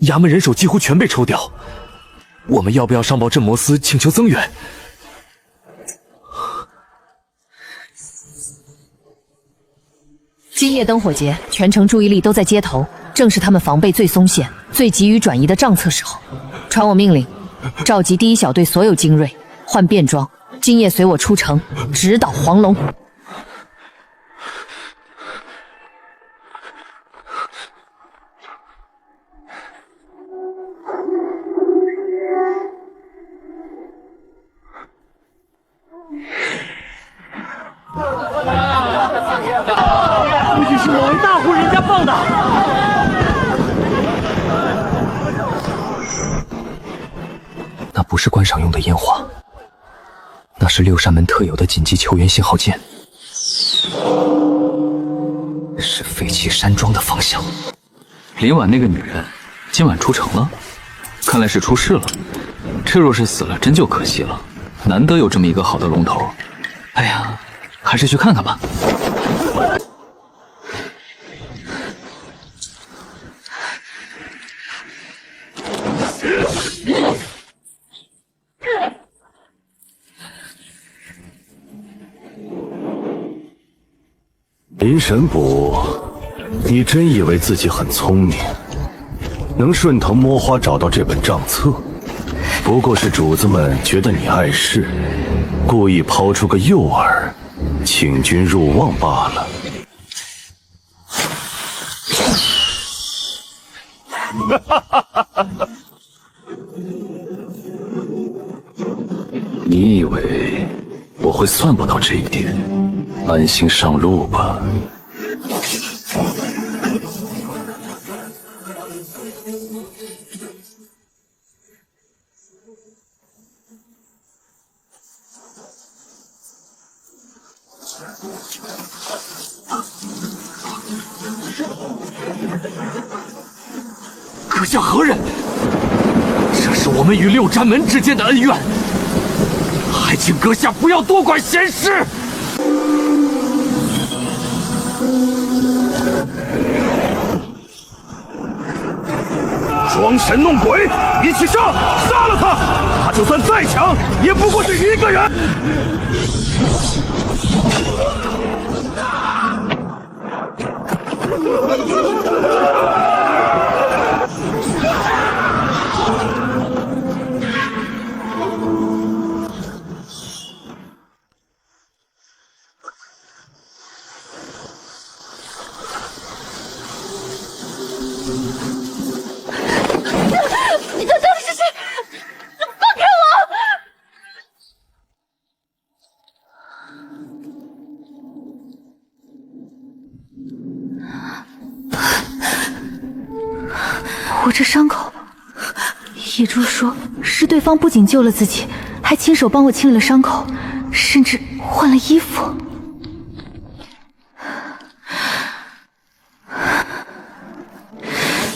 衙门人手几乎全被抽调。我们要不要上报镇魔司请求增援？今夜灯火节，全城注意力都在街头，正是他们防备最松懈、最急于转移的账册时候。传我命令，召集第1小队所有精锐，换便装，今夜随我出城，直捣黄龙。估计是我们大户人家放的。那不是观赏用的烟花，那是6扇门特有的紧急求援信号键，是废弃山庄的方向。林婉那个女人今晚出城了，看来是出事了。这若是死了，真就可惜了。难得有这么一个好的龙头，哎呀，还是去看看吧。林神捕，你真以为自己很聪明，能顺藤摸花找到这本账册？不过是主子们觉得你碍事，故意抛出个诱饵，请君入瓮罢了。你以为我会算不到这一点？安心上路吧。阁下何人？这是我们与6扇门之间的恩怨，还请阁下不要多管闲事。装神弄鬼，一起上，杀了他！他就算再强，也不过是一个人。你到底是谁？放开我！我这伤口，野猪说是对方不仅救了自己，还亲手帮我清理了伤口，甚至换了衣服。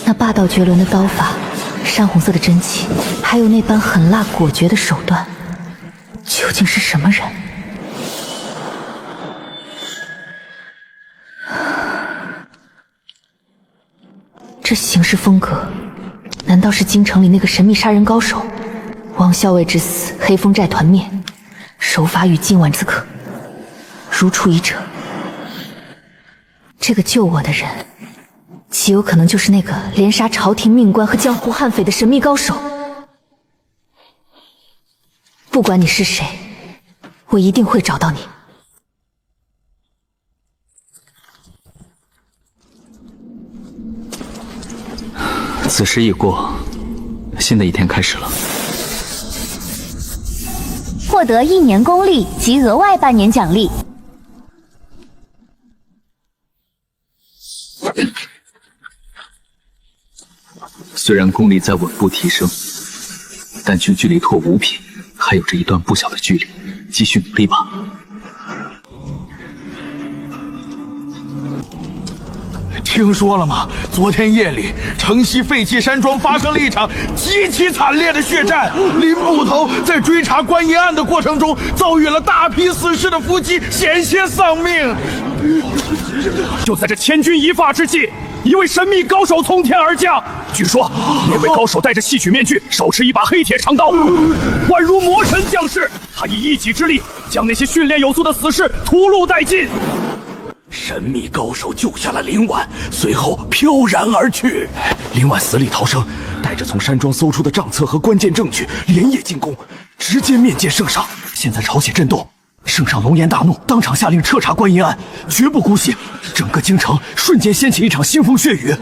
那霸道绝伦的刀法，山红色的真气，还有那般狠辣果决的手段，究竟是什么人？这行事风格，难道是京城里那个神秘杀人高手？王校尉之死，黑风寨团灭，手法与今晚此刻如出一辙。这个救我的人，极有可能就是那个连杀朝廷命官和江湖悍匪的神秘高手。不管你是谁，我一定会找到你。此时已过，新的一天开始了。获得1年功力及额外半年奖励。虽然功力在稳步提升，但距离拓5品还有着一段不小的距离，继续努力吧。听说了吗？昨天夜里，城西废弃山庄发生了一场极其惨烈的血战。林捕头在追查官银案的过程中，遭遇了大批死士的伏击，险些丧命。就在这千钧一发之际，一位神秘高手从天而降。据说那位高手戴着戏曲面具，手持一把黑铁长刀，宛如魔神降世。他以一己之力将那些训练有素的死士屠戮殆尽。神秘高手救下了林婉，随后飘然而去。林婉死里逃生，带着从山庄搜出的账册和关键证据，连夜进宫，直接面见圣上。现在朝野震动，圣上龙颜大怒，当场下令彻查官银案，绝不姑息。整个京城瞬间掀起一场腥风血雨，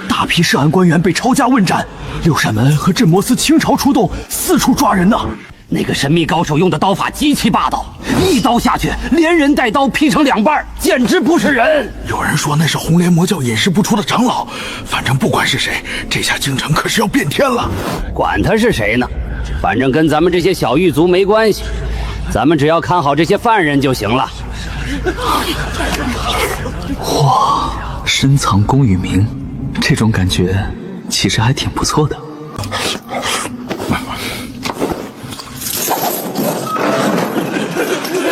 大批涉案官员被抄家问斩，六扇门和镇魔司倾巢出动，四处抓人呢。那个神秘高手用的刀法极其霸道，一刀下去，连人带刀劈成2半，简直不是人。有人说那是红莲魔教隐世不出的长老，反正不管是谁，这下京城可是要变天了。管他是谁呢，反正跟咱们这些小狱卒没关系，咱们只要看好这些犯人就行了。哇，深藏功与名，这种感觉其实还挺不错的。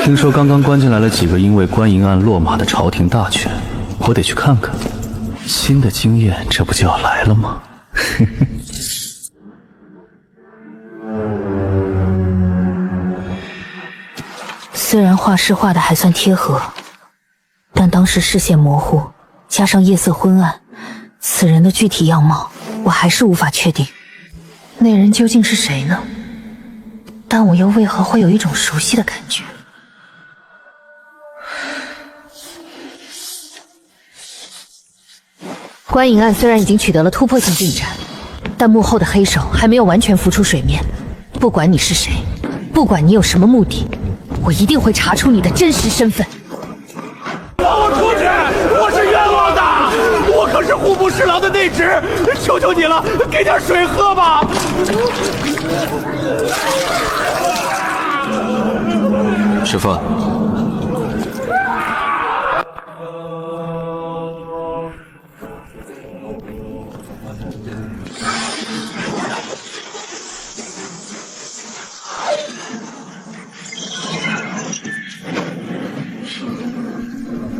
听说刚刚关进来了几个因为官银案落马的朝廷大权，我得去看看。新的经验这不就要来了吗？虽然画师画的还算贴合，但当时视线模糊，加上夜色昏暗，此人的具体样貌我还是无法确定。那人究竟是谁呢？但我又为何会有一种熟悉的感觉？官银案虽然已经取得了突破性进展，但幕后的黑手还没有完全浮出水面。不管你是谁，不管你有什么目的，我一定会查出你的真实身份。放我出去！我是冤枉的，我可是户部侍郎的内侄，求求你了，给点水喝吧。师父。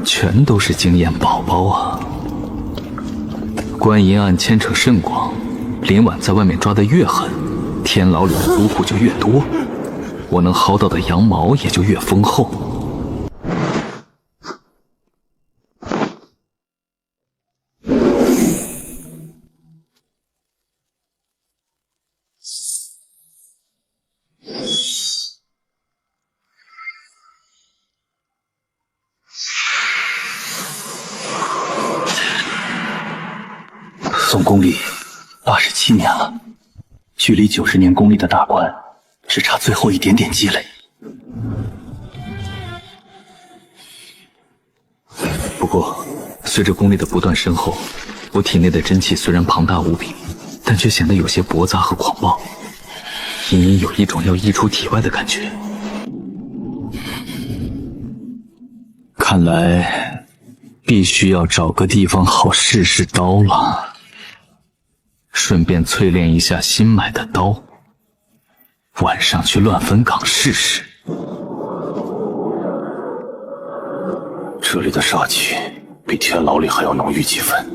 全都是经验宝宝啊！官银案牵扯甚广，林婉在外面抓得越狠，天牢里的毒库就越多，我能薅到的羊毛也就越丰厚。总功力87年了，距离90年功力的大关只差最后一点点积累。不过，随着功力的不断深厚，我体内的真气虽然庞大无比，但却显得有些驳杂和狂暴，隐隐有一种要溢出体外的感觉。看来，必须要找个地方好试试刀了。顺便淬炼一下新买的刀，晚上去乱坟岗试试。这里的煞气比天牢里还要浓郁几分。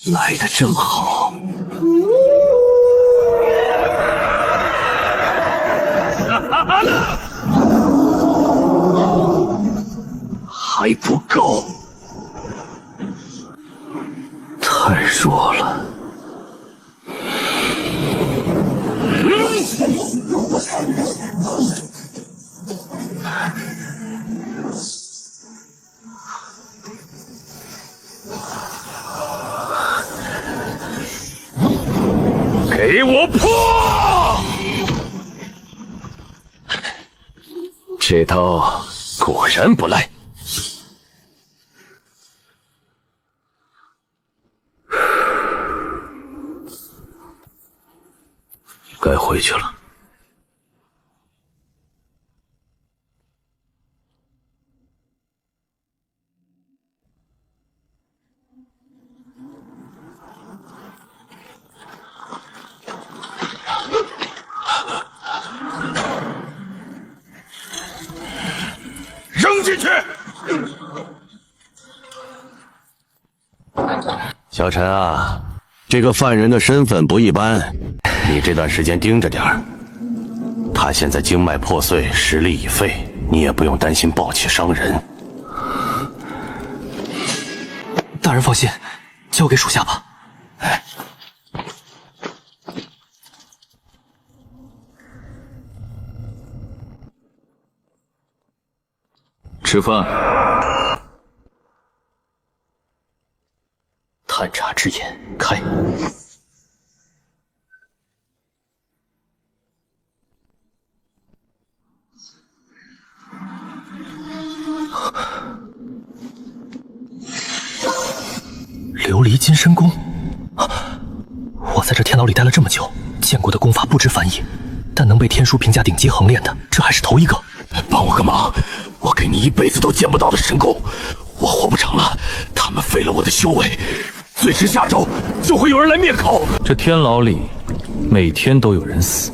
来的正好。还不够，太弱了。给我破！这刀果然不赖。该回去了。扔进去！小陈啊，这个犯人的身份不一般，你这段时间盯着点儿。他现在经脉破碎，实力已废，你也不用担心暴起伤人。大人放心，交给属下吧。吃饭。探查之眼开。琉璃金身功，我在这天牢里待了这么久，见过的功法不知凡亿，但能被天书评价顶级横练的，这还是头一个。帮我个忙，我给你一辈子都见不到的神功，我活不成了，他们废了我的修为，最迟下周就会有人来灭口。这天牢里每天都有人死，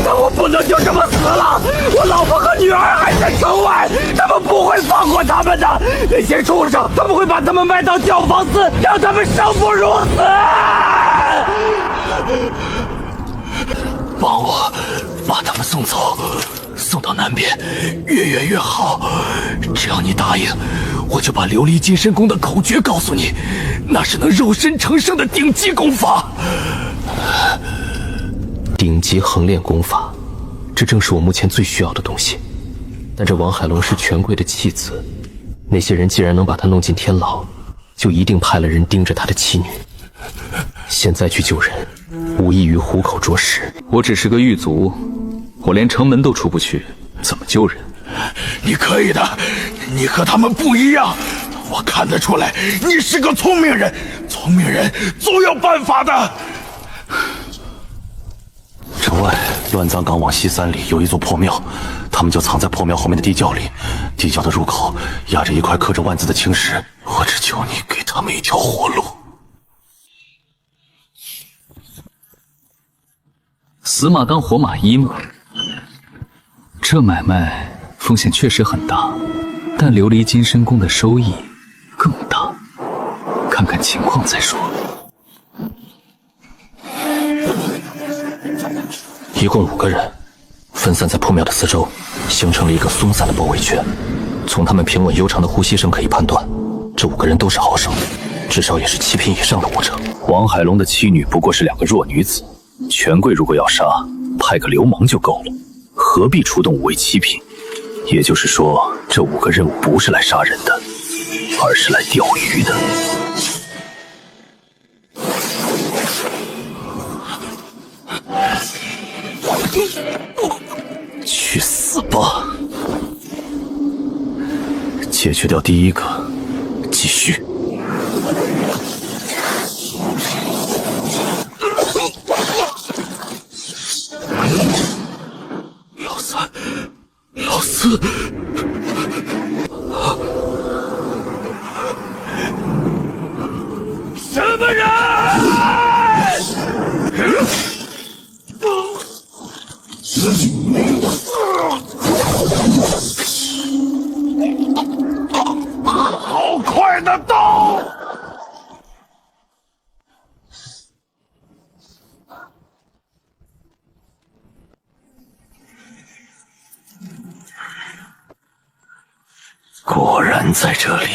但我不能就这么死了！我老婆和女儿还在城外，他们不会放过他们的。那些畜生，他们会把他们卖到教坊司，让他们生不如死。帮我把他们送走，送到南边，越远越好。只要你答应，我就把琉璃金身功的口诀告诉你，那是能肉身成圣的顶级功法。顶级横练功法，这正是我目前最需要的东西。但这王海龙是权贵的弃子，那些人既然能把他弄进天牢，就一定派了人盯着他的妻女。现在去救人，无异于虎口啄食。我只是个狱卒，我连城门都出不去，怎么救人？你可以的，你和他们不一样，我看得出来，你是个聪明人，聪明人总有办法的。城外乱葬岗往西3里有一座破庙，他们就藏在破庙后面的地窖里。地窖的入口压着一块刻着万字的青石，我只求你给他们一条活路。死马当活马医嘛。这买卖风险确实很大，但琉璃金身功的收益更大，看看情况再说。一共5个人，分散在破庙的四周，形成了一个松散的包围圈。从他们平稳悠长的呼吸声可以判断，这5个人都是好手，至少也是7品以上的武者。王海龙的妻女不过是2个弱女子，权贵如果要杀，派个流氓就够了，何必出动5位7品？也就是说，这5个任务不是来杀人的，而是来钓鱼的。去死吧！解决掉第1个，继续。老四，什么人？好快的刀！人在这里。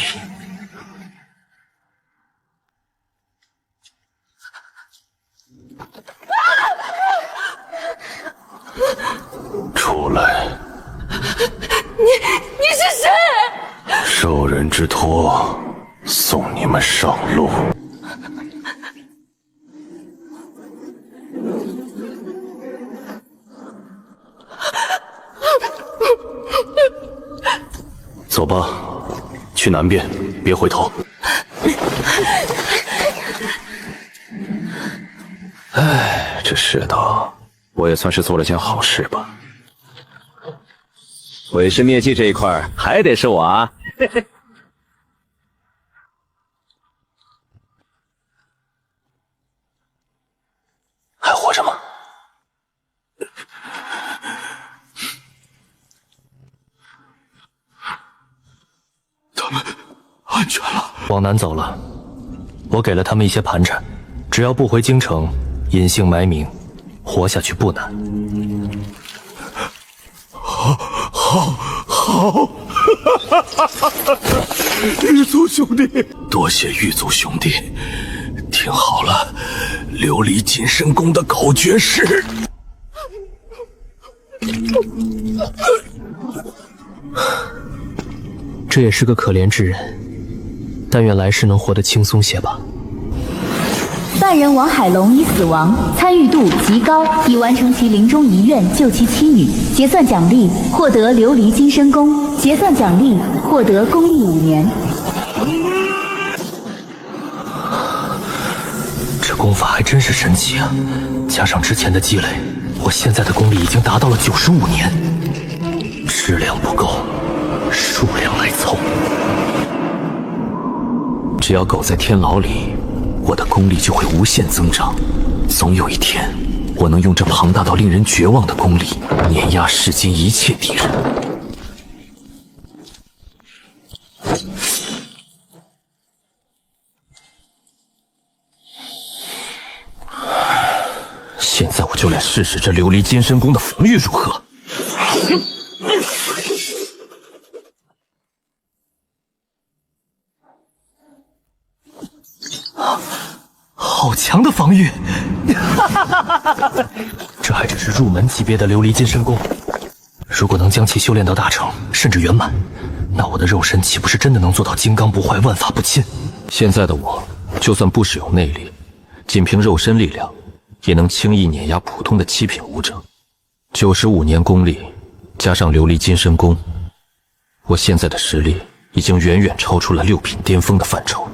出来！你是谁？受人之托，送你们上路。走吧，去南边，别回头。唉，这世道，我也算是做了件好事吧。毁尸灭迹这一块还得是我啊！还活着吗？他们安全了。往南走了，我给了他们一些盘缠，只要不回京城，隐姓埋名，活下去不难。好，狱卒兄弟，多谢狱卒兄弟，听好了，琉璃金身功的口诀是。这也是个可怜之人，但愿来世能活得轻松些吧。犯人王海龙已死亡，参与度极高，已完成其临终遗愿救其妻女。结算奖励获得琉璃金身功，结算奖励获得功力5年。这功法还真是神奇啊！加上之前的积累，我现在的功力已经达到了95年。质量不够，数量来凑。只要苟在天牢里，我的功力就会无限增长。总有一天，我能用这庞大到令人绝望的功力碾压世间一切敌人。现在我就来试试这琉璃金身功的防御如何。好强的防御！这还只是入门级别的琉璃金身功，如果能将其修炼到大成，甚至圆满，那我的肉身岂不是真的能做到金刚不坏、万法不侵？现在的我，就算不使用内力，仅凭肉身力量，也能轻易碾压普通的7品武者。95年功力，加上琉璃金身功，我现在的实力已经远远超出了6品巅峰的范畴。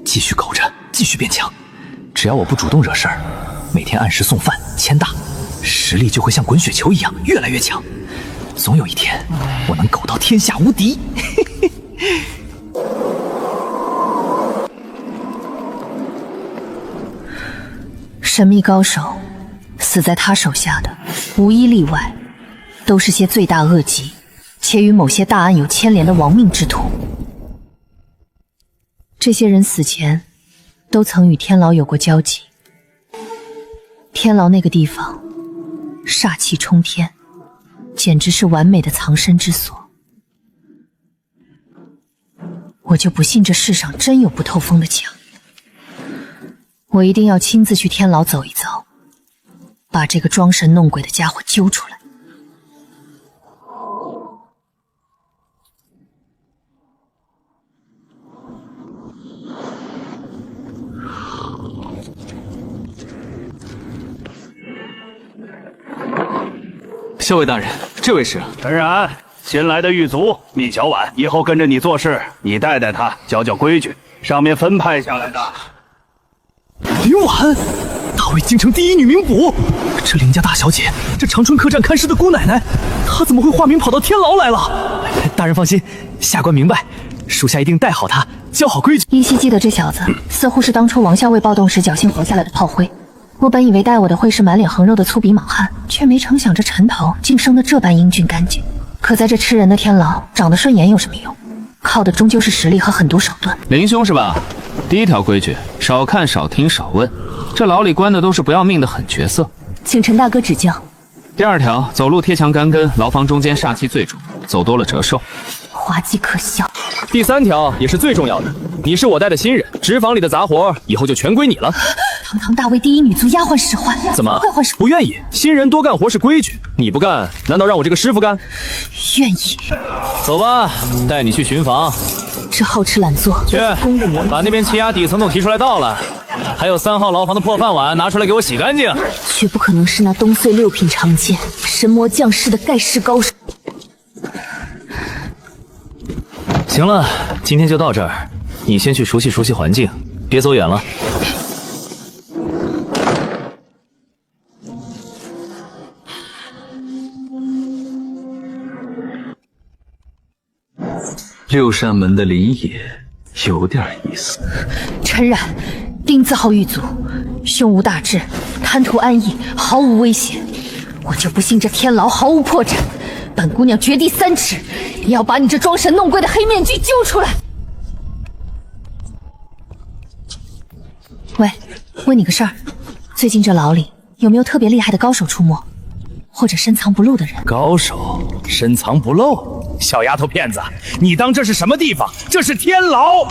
继续苟着，继续变强。只要我不主动惹事儿，每天按时送饭签大，实力就会像滚雪球一样越来越强。总有一天，我能苟到天下无敌。神秘高手，死在他手下的，无一例外，都是些罪大恶极，且与某些大案有牵连的亡命之徒。这些人死前都曾与天牢有过交集。天牢那个地方煞气冲天，简直是完美的藏身之所。我就不信这世上真有不透风的墙。我一定要亲自去天牢走一走，把这个装神弄鬼的家伙揪出来。校尉大人，这位是陈然，新来的狱卒密小婉，以后跟着你做事，你带带他，教教规矩，上面分派下来的。林婉，大魏京城第一女名捕，这林家大小姐，这长春客栈看尸的姑奶奶，她怎么会化名跑到天牢来了？大人放心，下官明白，属下一定带好她，教好规矩。依稀记得这小子似乎是当初王校尉暴动时侥幸活下来的炮灰。我本以为带我的会是满脸横肉的粗鄙莽汉，却没成想这陈头竟生得这般英俊干净。可在这吃人的天牢，长得顺眼有什么用？靠的终究是实力和狠毒手段。林兄是吧？第一条规矩，少看少听少问，这牢里关的都是不要命的狠角色。请陈大哥指教。第二条，走路贴墙干跟，牢房中间煞气最重，走多了折寿。滑稽可笑。第3条也是最重要的，你是我带的新人，职坊里的杂活以后就全归你了。堂堂大魏第一女足丫鬟使唤，怎么快换手？不愿意？新人多干活是规矩，你不干，难道让我这个师傅干？愿意。走吧，带你去巡房。这好吃懒做，去把那边气压底层都提出来倒了，还有3号牢房的破饭碗拿出来给我洗干净。绝不可能是那东岁6品长剑神魔降世的盖世高手。行了，今天就到这儿，你先去熟悉熟悉环境，别走远了。6扇门的林野有点意思。诚然，丁字号狱卒胸无大志，贪图安逸，毫无威胁。我就不信这天牢毫无破绽。本姑娘掘地3尺，也要把你这装神弄鬼的黑面具揪出来。喂，问你个事儿，最近这牢里有没有特别厉害的高手出没，或者深藏不露的人？高手深藏不露？小丫头片子，你当这是什么地方？这是天牢！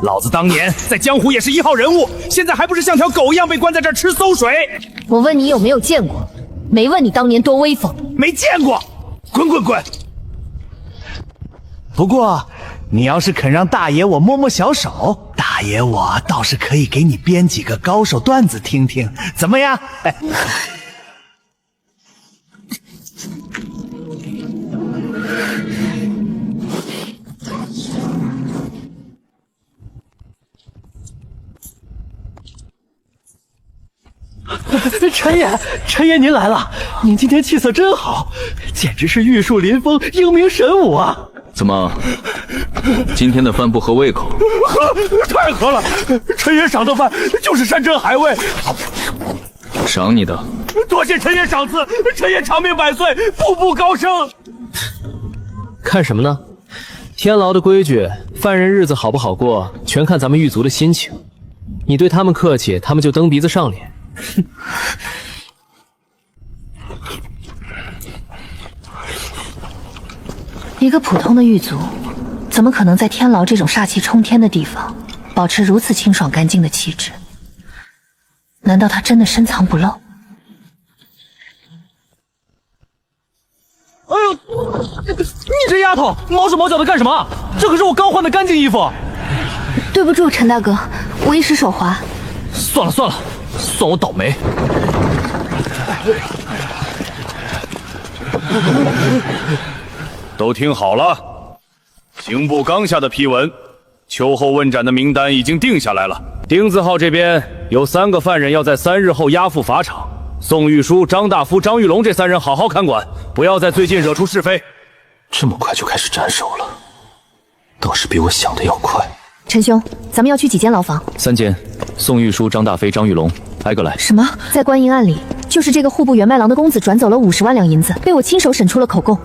老子当年在江湖也是1号人物，现在还不是像条狗一样被关在这儿吃馊水？我问你有没有见过，没问你当年多威风。没见过，滚滚滚！不过，你要是肯让大爷我摸摸小手，大爷我倒是可以给你编几个高手段子听听，怎么样？陈爷您来了，您今天气色真好，简直是玉树临风，英明神武啊！怎么，今天的饭不合胃口？太合了，陈爷赏的饭就是山珍海味。赏你的。多谢陈爷赏赐，陈爷长命百岁，步步高升。看什么呢？天牢的规矩，犯人日子好不好过，全看咱们狱卒的心情。你对他们客气，他们就蹬鼻子上脸。哼。一个普通的狱卒，怎么可能在天牢这种煞气冲天的地方，保持如此清爽干净的气质？难道他真的深藏不露？哎呦，你这丫头毛手毛脚的干什么？这可是我刚换的干净衣服。对不住，陈大哥，我一时手滑。算了算了，算我倒霉。都听好了，刑部刚下的批文，秋后问斩的名单已经定下来了。丁字号这边有3个犯人要在3日后押赴法场，宋玉书、张大夫、张玉龙这3人好好看管，不要在最近惹出是非。这么快就开始斩首了，倒是比我想的要快。陈兄，咱们要去几间牢房？3间，宋玉书、张大飞、张玉龙，挨个来。什么？在观音案里，就是这个户部员外郎的公子转走了50万两银子，被我亲手审出了口供。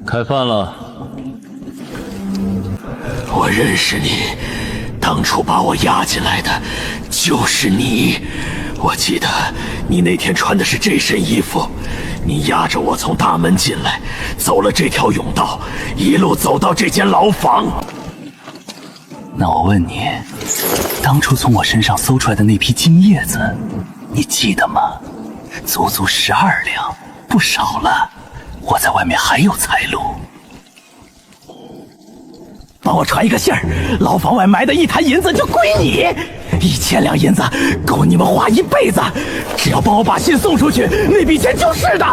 开饭了。我认识你，当初把我押进来的就是你。我记得你那天穿的是这身衣服，你押着我从大门进来，走了这条甬道，一路走到这间牢房。那我问你，当初从我身上搜出来的那批金叶子，你记得吗？足足12两，不少了。我在外面还有财路。帮我传一个信儿，牢房外埋的1坛银子就归你，1000两银子够你们花一辈子。只要帮我把信送出去，那笔钱就是的。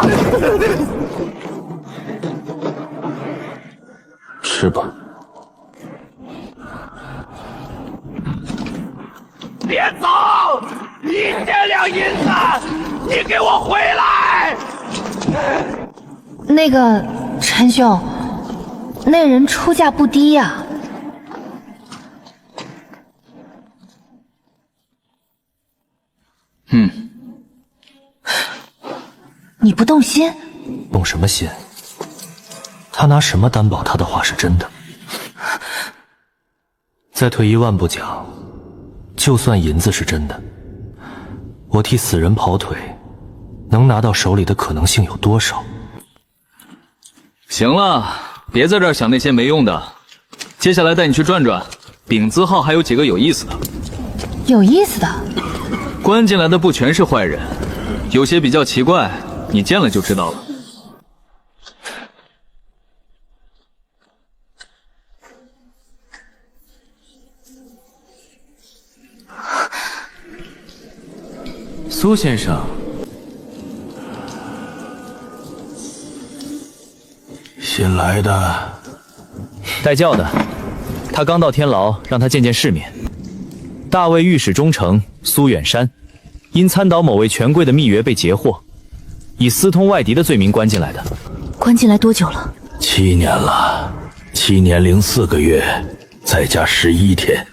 吃吧。别走！1000两银子，你给我回来！那个陈兄，那人出价不低呀。你不动心？动什么心？他拿什么担保他的话是真的？再退一万步讲，就算银子是真的，我替死人跑腿，能拿到手里的可能性有多少？行了，别在这儿想那些没用的，接下来带你去转转，丙字号还有几个有意思的。有意思的？关进来的不全是坏人，有些比较奇怪，你见了就知道了。苏先生，新来的，带轿的，他刚到天牢，让他见见世面。大魏御史中丞苏远山，因参倒某位权贵的密约被截获，以私通外敌的罪名关进来的。关进来多久了？7年了，7年零4个月，再加11天。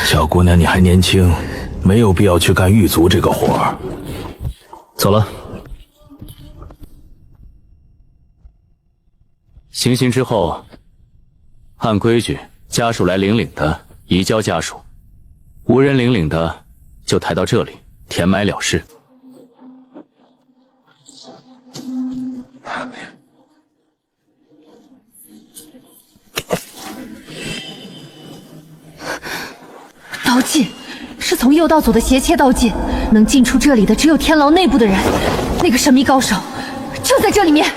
小姑娘，你还年轻，没有必要去干狱卒这个活儿。走了。行刑之后，按规矩，家属来领领的移交家属，无人领领的就抬到这里填埋了事。刀剑是从右道走的斜切刀剑，能进出这里的只有天牢内部的人，那个神秘高手就在这里面。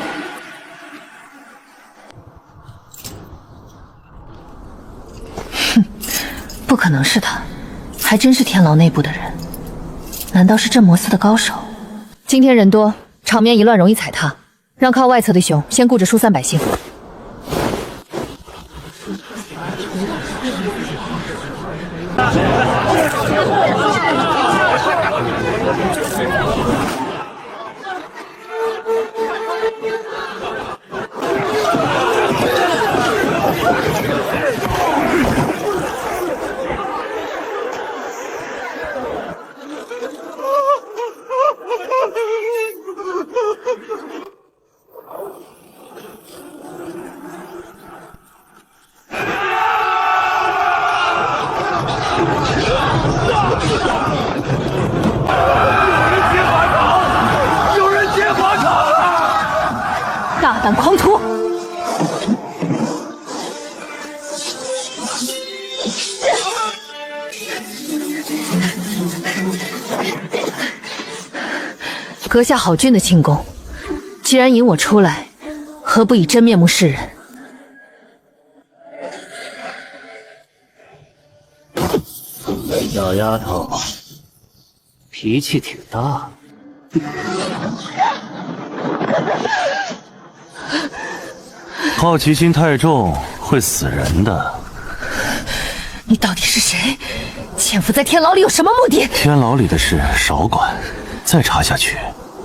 哼，不可能是他，还真是天牢内部的人。难道是镇魔司的高手？今天人多，场面一乱容易踩踏，让靠外侧的熊先顾着疏散百姓。大胆狂徒！阁下好俊的轻功，既然引我出来，何不以真面目示人？小丫头，脾气挺大。好奇心太重会死人的。你到底是谁？潜伏在天牢里有什么目的？天牢里的事少管，再查下去，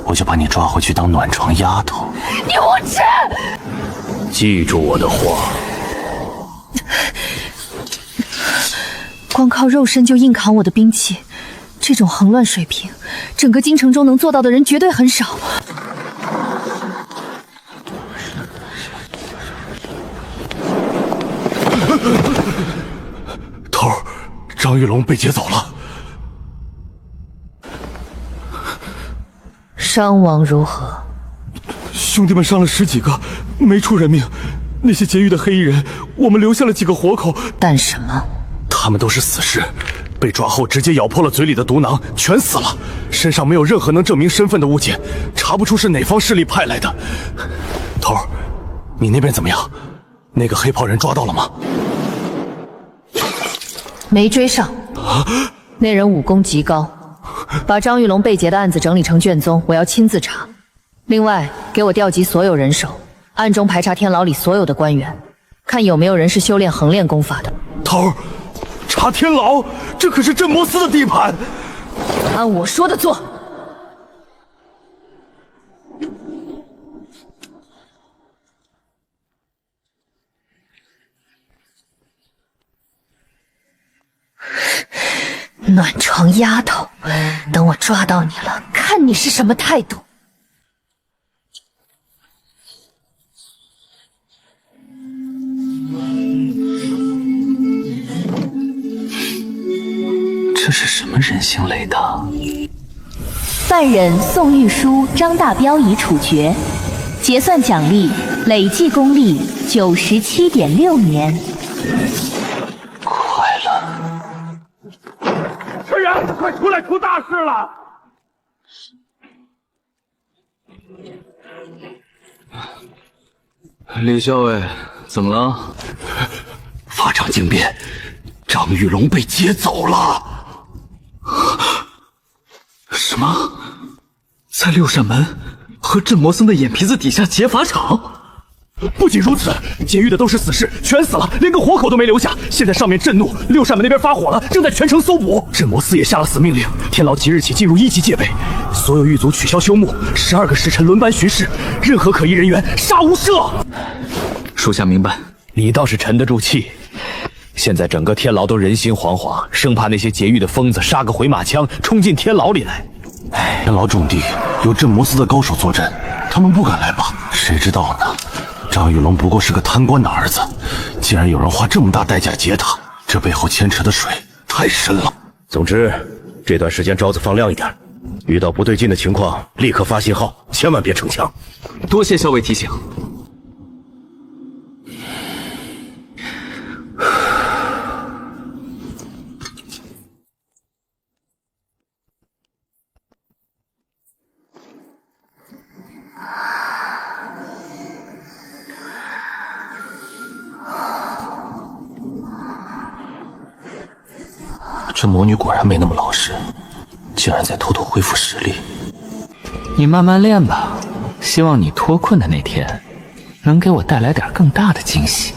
我就把你抓回去当暖床丫头。你无耻！记住我的话。光靠肉身就硬扛我的兵器，这种横乱水平，整个京城中能做到的人绝对很少。头儿，张玉龙被劫走了。伤亡如何？兄弟们伤了10几个，没出人命。那些劫狱的黑衣人，我们留下了几个活口。但什么？他们都是死尸，被抓后直接咬破了嘴里的毒囊，全死了。身上没有任何能证明身份的物件，查不出是哪方势力派来的。头儿，你那边怎么样？那个黑袍人抓到了吗？没追上。那人武功极高，把张玉龙被劫的案子整理成卷宗，我要亲自查。另外，给我调集所有人手，暗中排查天牢里所有的官员，看有没有人是修炼横练功法的。头儿，查天牢，这可是镇魔司的地盘。按我说的做。暖床丫头，等我抓到你了，看你是什么态度！是什么人形雷达？犯人宋玉书、张大彪已处决，结算奖励累计功力97.6年。快了！陈然，快出来，出大事了！李校尉，怎么了？法场惊变，张玉龙被劫走了。什么？在六扇门和镇魔僧的眼皮子底下劫法场？不仅如此，劫狱的都是死士，全死了，连个活口都没留下。现在上面震怒，六扇门那边发火了，正在全城搜捕。镇魔司也下了死命令，天牢即日起进入1级戒备，所有狱卒取消休沐，12个时辰轮班巡视，任何可疑人员杀无赦。属下明白。你倒是沉得住气。现在整个天牢都人心惶惶，生怕那些劫狱的疯子杀个回马枪，冲进天牢里来。天牢重地，有镇魔司的高手坐镇，他们不敢来吧？谁知道呢？张玉龙不过是个贪官的儿子，竟然有人花这么大代价劫他，这背后牵扯的水太深了。总之，这段时间招子放亮一点，遇到不对劲的情况立刻发信号，千万别逞强。多谢校尉提醒。这魔女果然没那么老实，竟然在偷偷恢复实力。你慢慢练吧，希望你脱困的那天，能给我带来点更大的惊喜。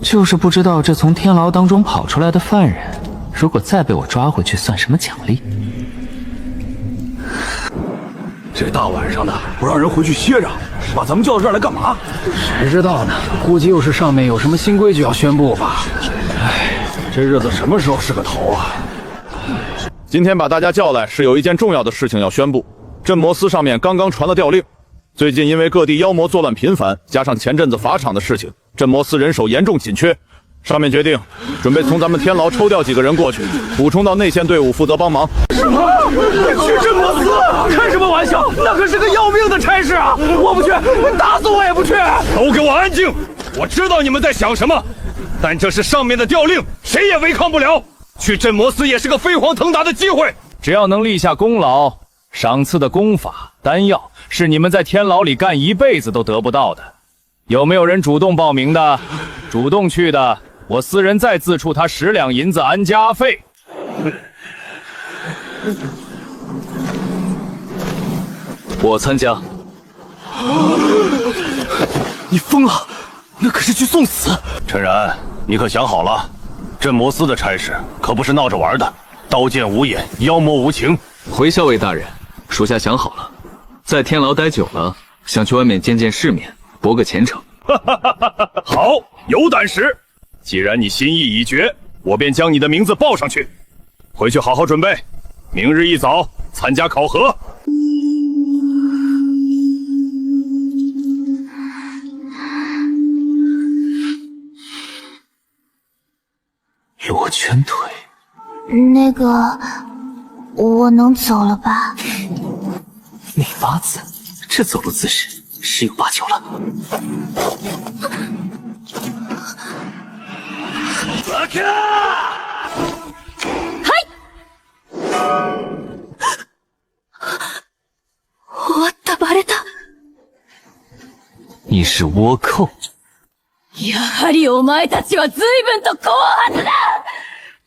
就是不知道这从天牢当中跑出来的犯人，如果再被我抓回去，算什么奖励？这大晚上的，不让人回去歇着，把咱们叫到这儿来干嘛？谁知道呢？估计又是上面有什么新规矩要宣布吧。唉，这日子什么时候是个头啊？今天把大家叫来，是有一件重要的事情要宣布。镇魔司上面刚刚传了调令，最近因为各地妖魔作乱频繁，加上前阵子法场的事情，镇魔司人手严重紧缺。上面决定，准备从咱们天牢抽调几个人过去，补充到内线队伍负责帮忙。什么？去镇魔司？开什么玩笑？那可是个要命的差事啊！我不去，打死我也不去！都给我安静！我知道你们在想什么，但这是上面的调令，谁也违抗不了。去镇魔司也是个飞黄腾达的机会，只要能立下功劳，赏赐的功法、丹药是你们在天牢里干一辈子都得不到的。有没有人主动报名的？主动去的，我私人再自出他10两银子安家费。我参加。你疯了？那可是去送死！陈然，你可想好了？镇魔司的差事可不是闹着玩的，刀剑无眼，妖魔无情。回校尉大人，属下想好了，在天牢待久了，想去外面见见世面，博个前程。好，有胆识！既然你心意已决，我便将你的名字报上去。回去好好准备，明日一早参加考核。罗圈腿，那个，我能走了吧？没法子，这走路姿势十有八九了。我打バレた。你是倭寇。やはりお前たちは随分と狡猾だ。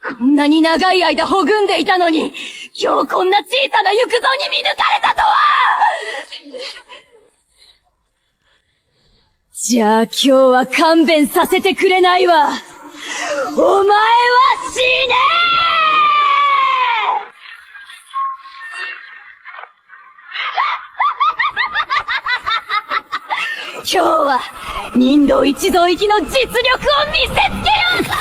こんなに長い間ほぐんでいたのに、今日こんな小さな行くぞに見抜かれたとは。じゃあ今日は勘弁させてくれないわ。お前は死ねー。今日は人道一同行きの実力を見せつけようぞ。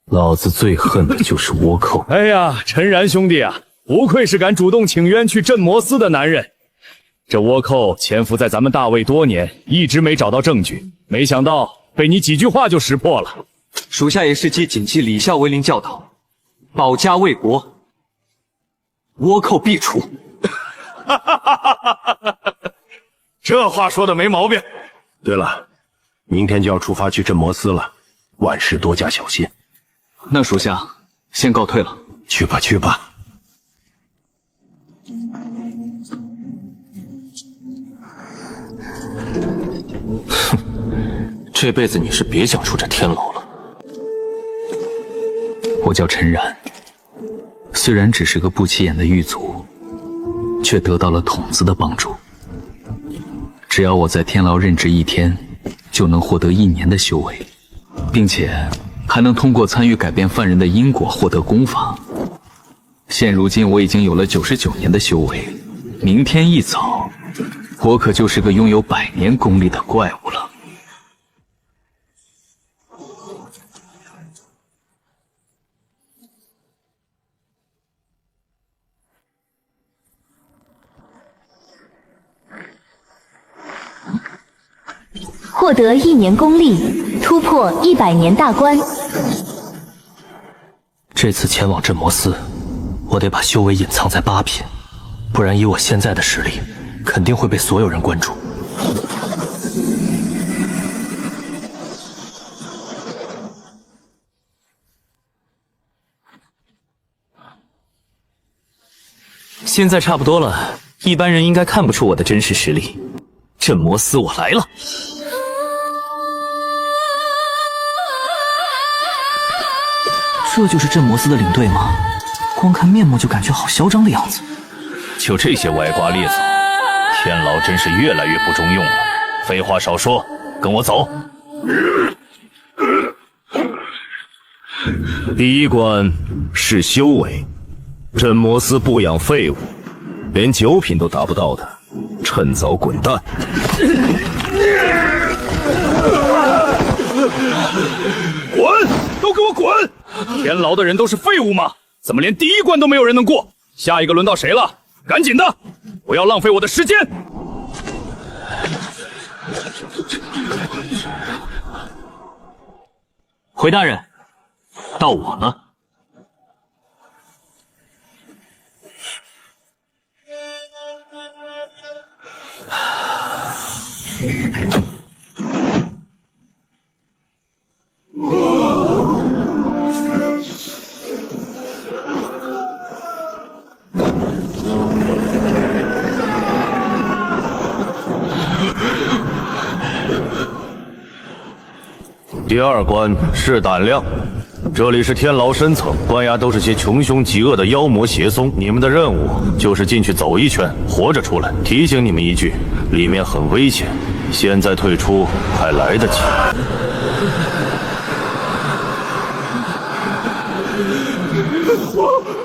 老子最恨的就是倭寇。哎呀，陈然兄弟啊，不愧是敢主动请冤去镇魔司的男人。这倭寇潜伏在咱们大魏多年，一直没找到证据，没想到被你几句话就识破了。属下也是谨记李校为领教导，保家卫国，倭寇必除。这话说的没毛病。对了，明天就要出发去镇摩斯了，万事多加小心。那属下先告退了。去吧，去吧。这辈子你是别想出这天牢了。我叫陈然，虽然只是个不起眼的狱卒，却得到了筒子的帮助。只要我在天牢任职1天，就能获得1年的修为，并且还能通过参与改变犯人的因果获得功法。现如今我已经有了99年的修为，明天一早，我可就是个拥有100年功力的怪物了。获得1年功力，突破100年大关。这次前往镇摩斯，我得把修为隐藏在8品，不然以我现在的实力，肯定会被所有人关注。现在差不多了，一般人应该看不出我的真实实力。镇摩斯，我来了！这就是镇摩斯的领队吗？光看面目就感觉好嚣张的样子。就这些歪瓜裂枣，天牢真是越来越不中用了。废话少说，跟我走。第一关是修为，镇摩斯不养废物，连9品都达不到的，趁早滚蛋！滚！都给我滚！天牢的人都是废物吗？怎么连第一关都没有人能过？下一个轮到谁了？赶紧的，不要浪费我的时间！回大人，到我了。第2关是胆量，这里是天牢深层，关押都是些穷凶极恶的妖魔邪宗。你们的任务就是进去走一圈，活着出来。提醒你们一句，里面很危险，现在退出还来得及。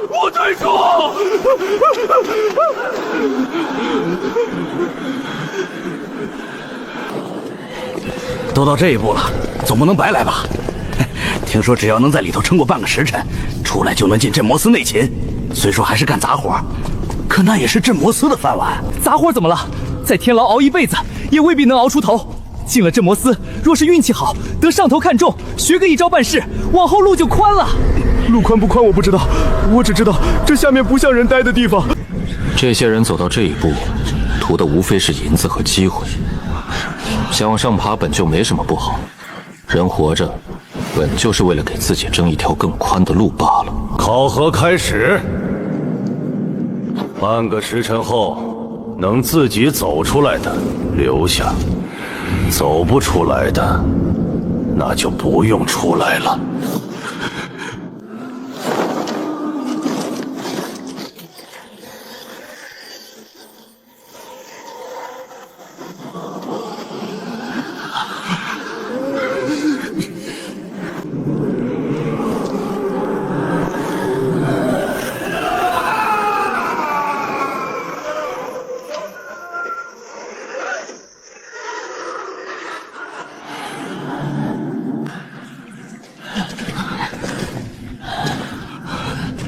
我退出！都到这一步了，总不能白来吧？听说只要能在里头撑过半个时辰，出来就能进镇摩斯内勤。虽说还是干杂活，可那也是镇摩斯的饭碗。杂活怎么了？在天牢熬一辈子，也未必能熬出头。进了镇摩斯，若是运气好，得上头看重，学个一招半式，往后路就宽了。路宽不宽我不知道，我只知道这下面不像人待的地方。这些人走到这一步，图的无非是银子和机会。想往上爬本就没什么不好，人活着本就是为了给自己争一条更宽的路罢了。考核开始，半个时辰后能自己走出来的留下，走不出来的那就不用出来了。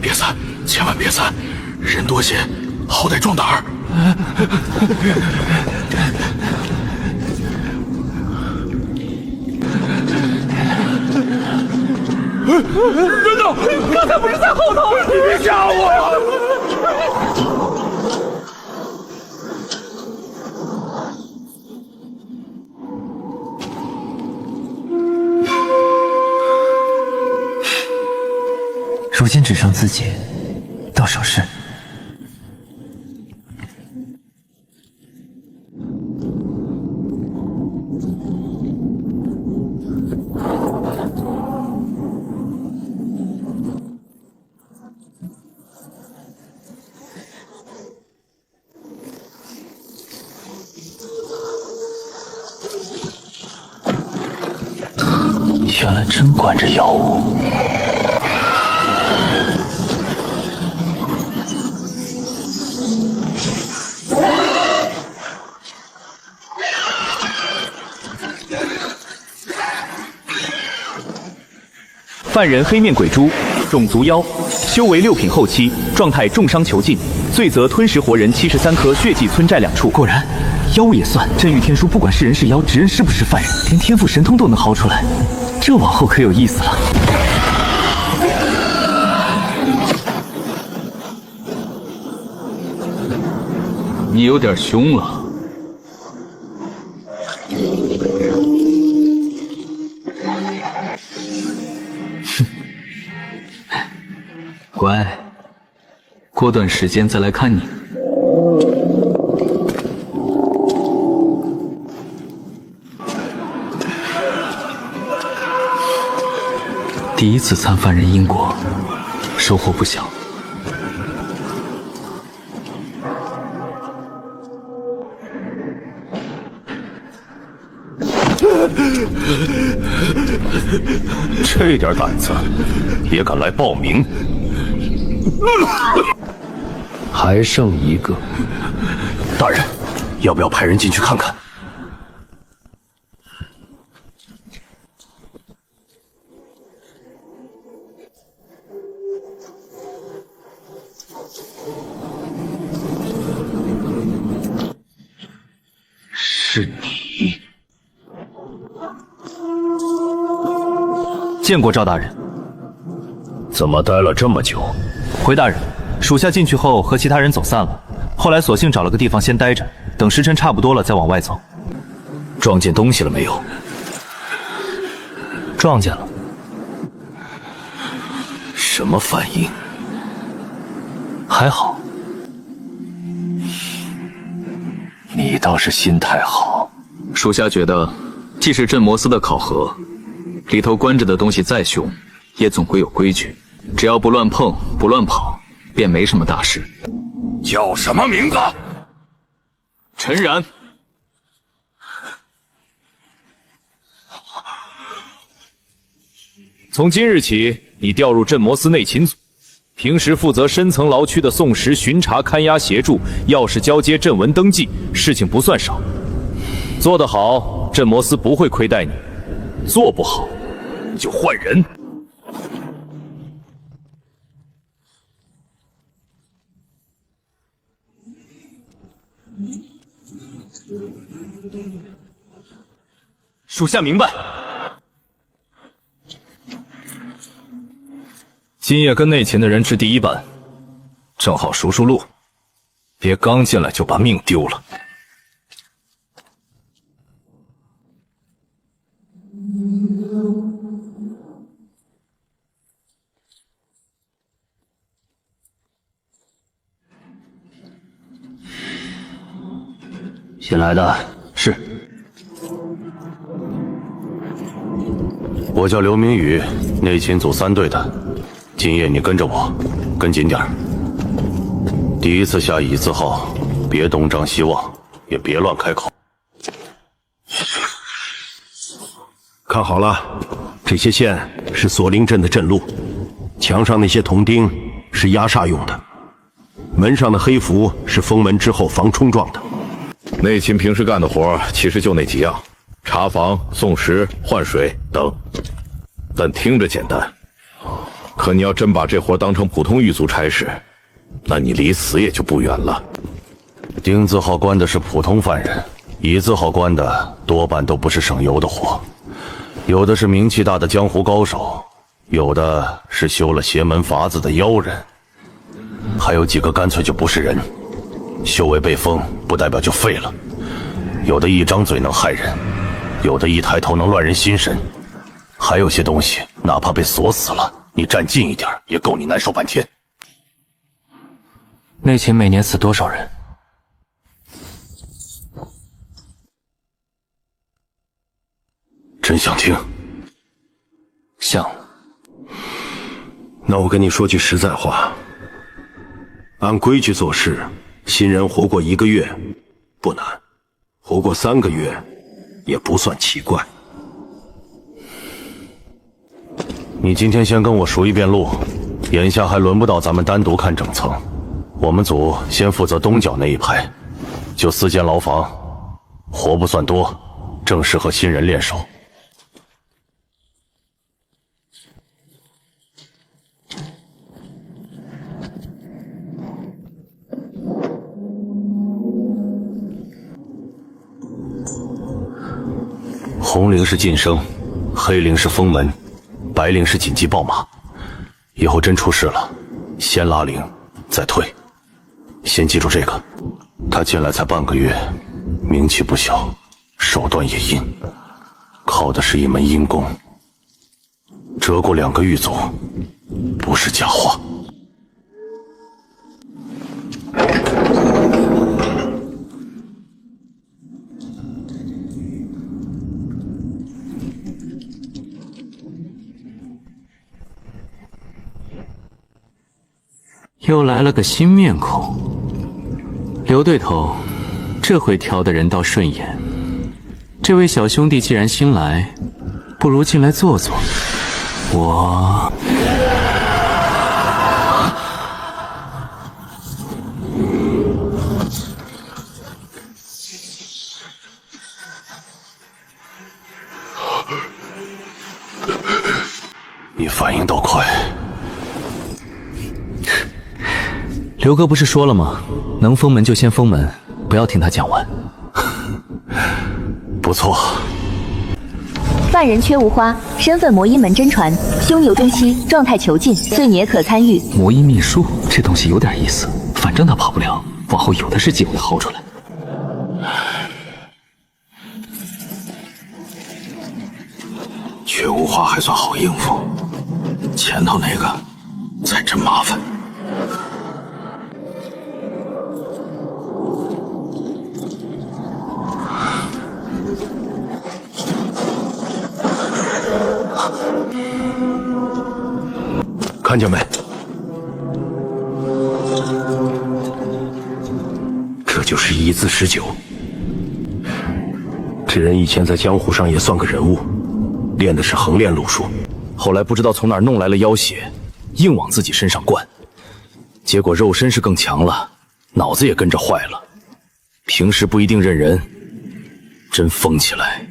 别散，千万别散，人多些，好歹壮胆儿。人呢？刚才不是在后头？你别吓我！如今只剩自己，到手时。原来真管着妖物。犯人黑面鬼蛛，种族妖，修为6品后期，状态重伤囚禁，罪责吞食活人73颗，血祭村寨2处。果然，妖物也算。镇狱天书不管是人是妖，指认是不是犯人，连天赋神通都能薅出来，这往后可有意思了。你有点凶了。乖，过段时间再来看你。第一次参犯人因果，收获不小。这点胆子也敢来报名？还剩一个。大人，要不要派人进去看看？是你。见过赵大人。怎么待了这么久？回大人，属下进去后和其他人走散了，后来索性找了个地方先待着，等时辰差不多了再往外走。撞见东西了没有？撞见了。什么反应？还好。你倒是心太好。属下觉得，即使镇摩斯的考核，里头关着的东西再凶，也总归有规矩，只要不乱碰、不乱跑，便没什么大事。叫什么名字？陈然。从今日起，你调入镇摩斯内勤组，平时负责深层牢区的送食、巡查、看押、协助，钥匙交接、镇文登记，事情不算少。做得好，镇摩斯不会亏待你；做不好，就换人。属下明白。今夜跟内勤的人值第1班，正好熟熟路，别刚进来就把命丢了。新来的是。我叫刘明宇，内勤组3队的。今夜你跟着我，跟紧点儿。第一次下蚁字号，别东张西望，也别乱开口。看好了，这些线是锁灵阵的阵路，墙上那些铜钉是压煞用的，门上的黑符是封门之后防冲撞的。内勤平时干的活其实就那几样：查房、送食、换水等。但听着简单，可你要真把这活当成普通狱卒差事，那你离死也就不远了。丁字号关的是普通犯人，乙字号关的多半都不是省油的货，有的是名气大的江湖高手，有的是修了邪门法子的妖人，还有几个干脆就不是人，修为被封不代表就废了，有的一张嘴能害人，有的一抬头能乱人心神，还有些东西哪怕被锁死了，你站近一点也够你难受半天。内勤每年死多少人？真想听？想。那我跟你说句实在话，按规矩做事，新人活过1个月不难，活过3个月也不算奇怪。你今天先跟我数一遍路，眼下还轮不到咱们单独看整层，我们组先负责东角那一排，就4间牢房，活不算多，正适合新人练手。红铃是晋升，黑铃是封门，白铃是紧急报马。以后真出事了，先拉铃，再退。先记住这个。他进来才半个月，名气不小，手段也阴，靠的是一门阴功，折过2个狱卒，不是假话。又来了个新面孔，刘对头，这回挑的人倒顺眼。这位小兄弟既然新来，不如进来坐坐。我你反应倒快。刘哥不是说了吗？能封门就先封门，不要听他讲完。不错。犯人缺无花，身份魔音门真传，凶牛中期，状态囚禁，罪孽可参与。魔音秘术这东西有点意思，反正他跑不了，往后有的是机会薅出来。缺无花还算好应付，前头那个才真麻烦。看见没？这就是1字19。这人以前在江湖上也算个人物，练的是横练路数，后来不知道从哪儿弄来了妖血，硬往自己身上灌，结果肉身是更强了，脑子也跟着坏了。平时不一定认人，真疯起来，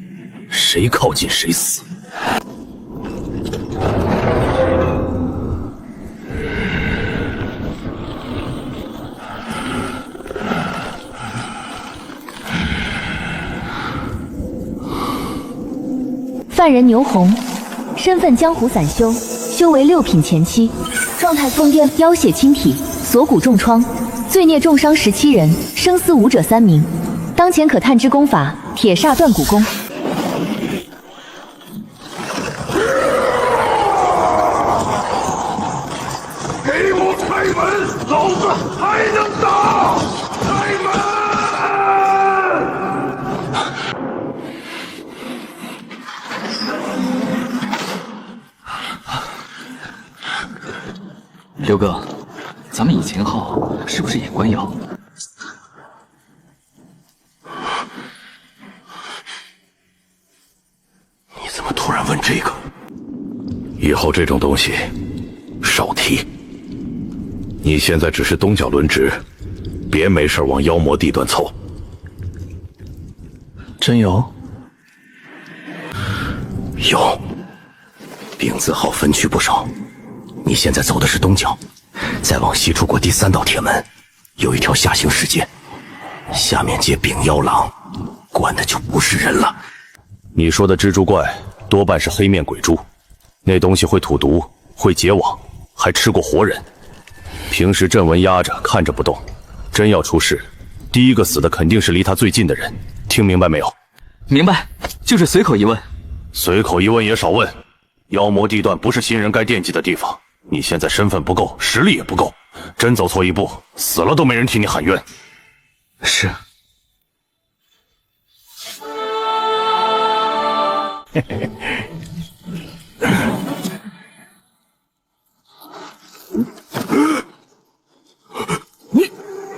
谁靠近谁死。犯人牛红，身份江湖散修，修为6品前期，状态疯癫，妖血侵体，锁骨重创，罪孽重伤17人，生死武者3名。当前可探知功法铁煞断骨功。给我开门，老子还能打！开门！刘哥，咱们以前号是不是也关妖？你怎么突然问这个？以后这种东西少提。你现在只是东角轮值，别没事往妖魔地段凑。真有？有。丙字号分区不少。你现在走的是东角，再往西出过第3道铁门，有一条下行石阶，下面接丙妖狼，关的就不是人了。你说的蜘蛛怪多半是黑面鬼蛛，那东西会吐毒，会结网，还吃过活人。平时阵纹压着，看着不动，真要出事，第一个死的肯定是离他最近的人。听明白没有？明白，就是随口一问。随口一问也少问，妖魔地段不是新人该惦记的地方。你现在身份不够，实力也不够，真走错一步，死了都没人替你喊冤。是。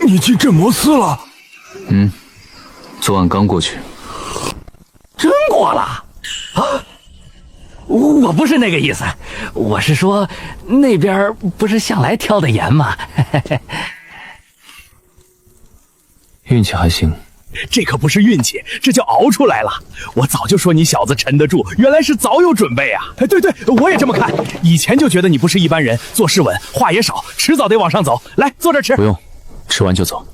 你进镇魔司了？昨晚刚过去。真过了啊！我不是那个意思，我是说那边不是向来挑的严吗？运气还行。这可不是运气，这叫熬出来了。我早就说你小子沉得住，原来是早有准备啊！哎，对对，我也这么看。以前就觉得你不是一般人，做事稳，话也少，迟早得往上走。来，坐这儿吃。不用，吃完就走。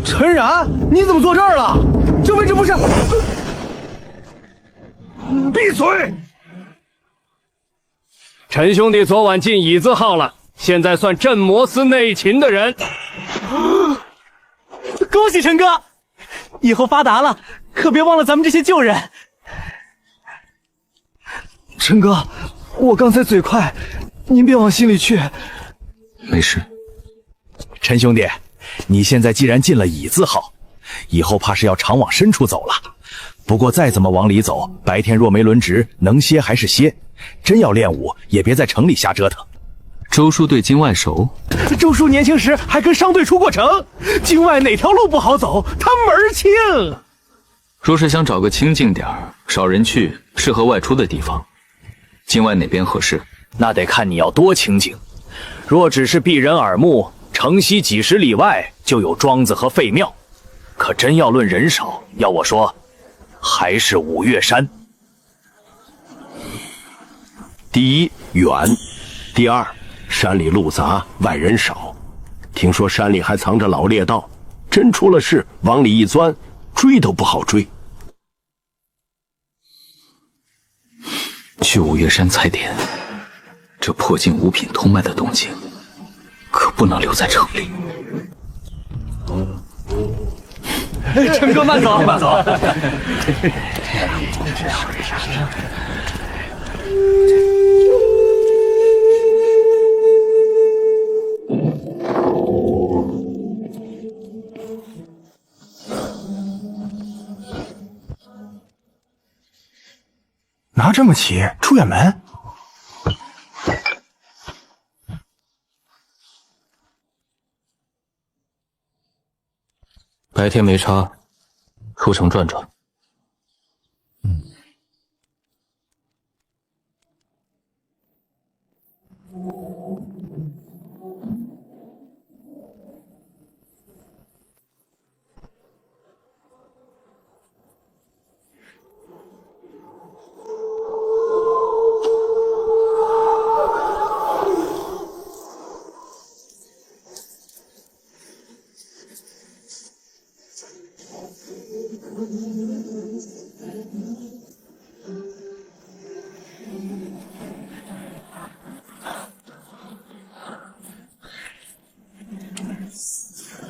陈然，你怎么坐这儿了？这位置不是……闭嘴！陈兄弟昨晚进椅子号了，现在算镇魔司内勤的人。恭喜陈哥，以后发达了，可别忘了咱们这些旧人。陈哥，我刚才嘴快，您别往心里去。没事。陈兄弟，你现在既然进了椅子号，以后怕是要常往深处走了。不过再怎么往里走，白天若没轮值，能歇还是歇。真要练武，也别在城里瞎折腾。周叔对京外熟，周叔年轻时还跟商队出过城，京外哪条路不好走，他门儿清。若是想找个清静点儿、少人去、适合外出的地方，京外哪边合适？那得看你要多清静。若只是避人耳目，城西几十里外就有庄子和废庙。可真要论人少，要我说，还是五岳山。第一，远；第二，山里路杂，外人少。听说山里还藏着老猎道，真出了事，往里一钻，追都不好追。去五岳山踩点，这破镜五品通脉的动静，可不能留在城里。陈哥慢走，慢走。拿这么起，出远门？白天没差，出城转转。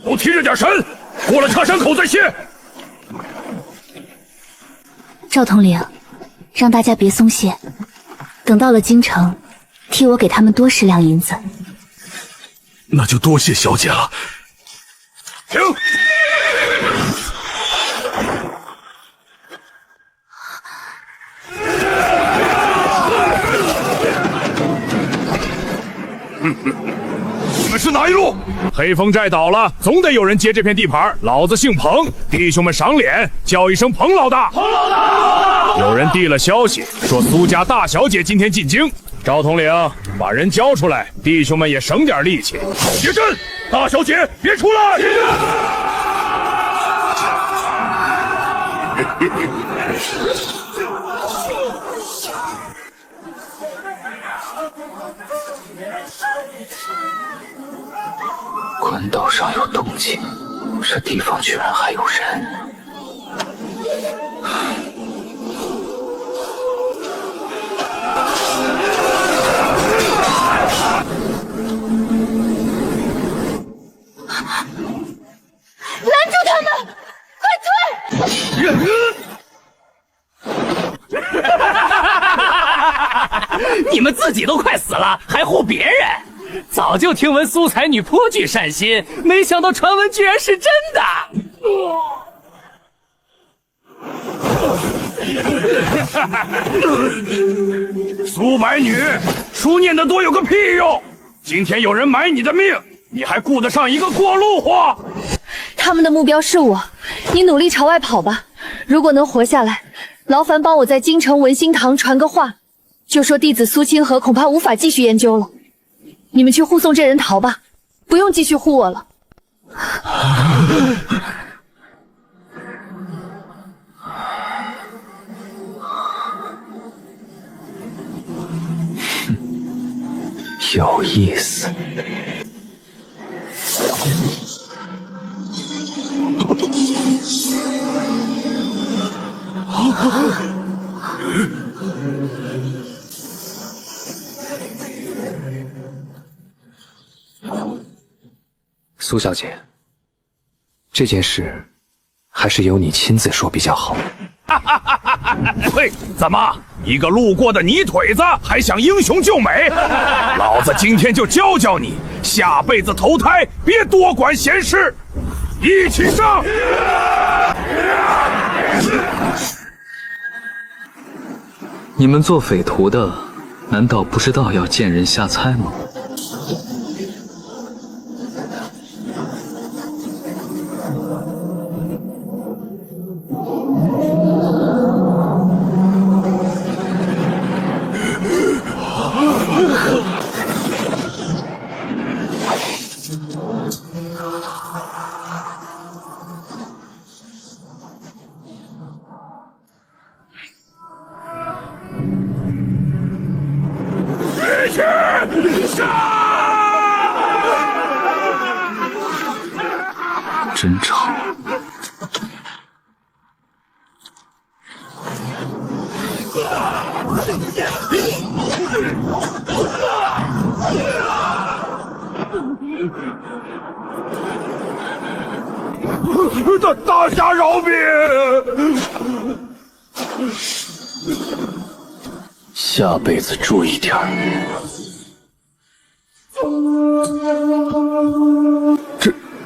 都提着点神，过了岔山口再歇。赵统领，让大家别松懈，等到了京城，替我给他们多10两银子。那就多谢小姐了。停！你们是哪一路？黑风寨倒了，总得有人接这片地盘。老子姓彭，弟兄们赏脸，叫一声彭老大。彭老大！有人递了消息，说苏家大小姐今天进京。赵统领，把人交出来，弟兄们也省点力气。别阵！大小姐别出来！官道上有动静，这地方居然还有人。拦住他们！快退！你们自己都快死了，还护别人？早就听闻苏才女颇具善心，没想到传闻居然是真的。苏白女，书念得多有个屁用！今天有人买你的命，你还顾得上一个过路货？他们的目标是我，你努力朝外跑吧。如果能活下来，劳烦帮我在京城文心堂传个话，就说弟子苏清河恐怕无法继续研究了。你们去护送这人逃吧，不用继续护我了。有意思。苏小姐，这件事还是由你亲自说比较好。嘿，怎么一个路过的泥腿子还想英雄救美？老子今天就教教你，下辈子投胎别多管闲事。一起上！你们做匪徒的，难道不知道要见人下菜吗？真吵！大侠饶命！下辈子注意点儿。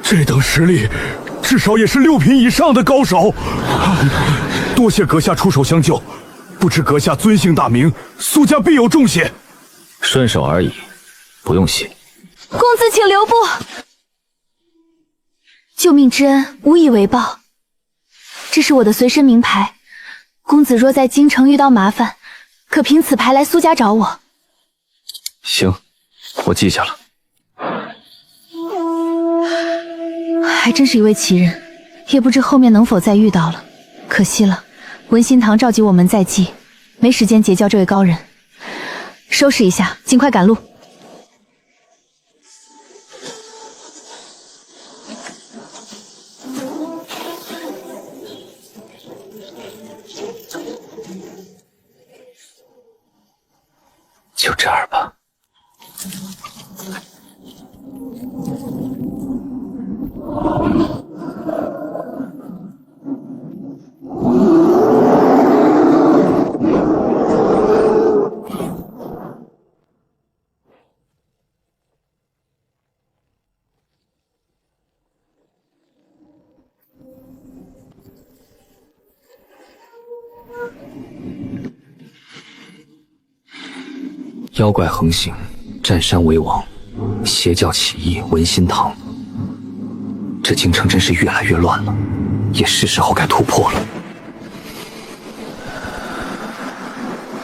这等实力，至少也是6品以上的高手。多谢阁下出手相救，不知阁下尊姓大名，苏家必有重谢。顺手而已，不用谢。公子请留步，救命之恩无以为报。这是我的随身名牌，公子若在京城遇到麻烦，可凭此牌来苏家找我。行，我记下了。还真是一位奇人，也不知后面能否再遇到了。可惜了，文心堂召集我们在即，没时间结交这位高人。收拾一下，尽快赶路。就这儿吧。妖怪横行，占山为王，邪教起义，文心堂。这京城真是越来越乱了，也是时候该突破了。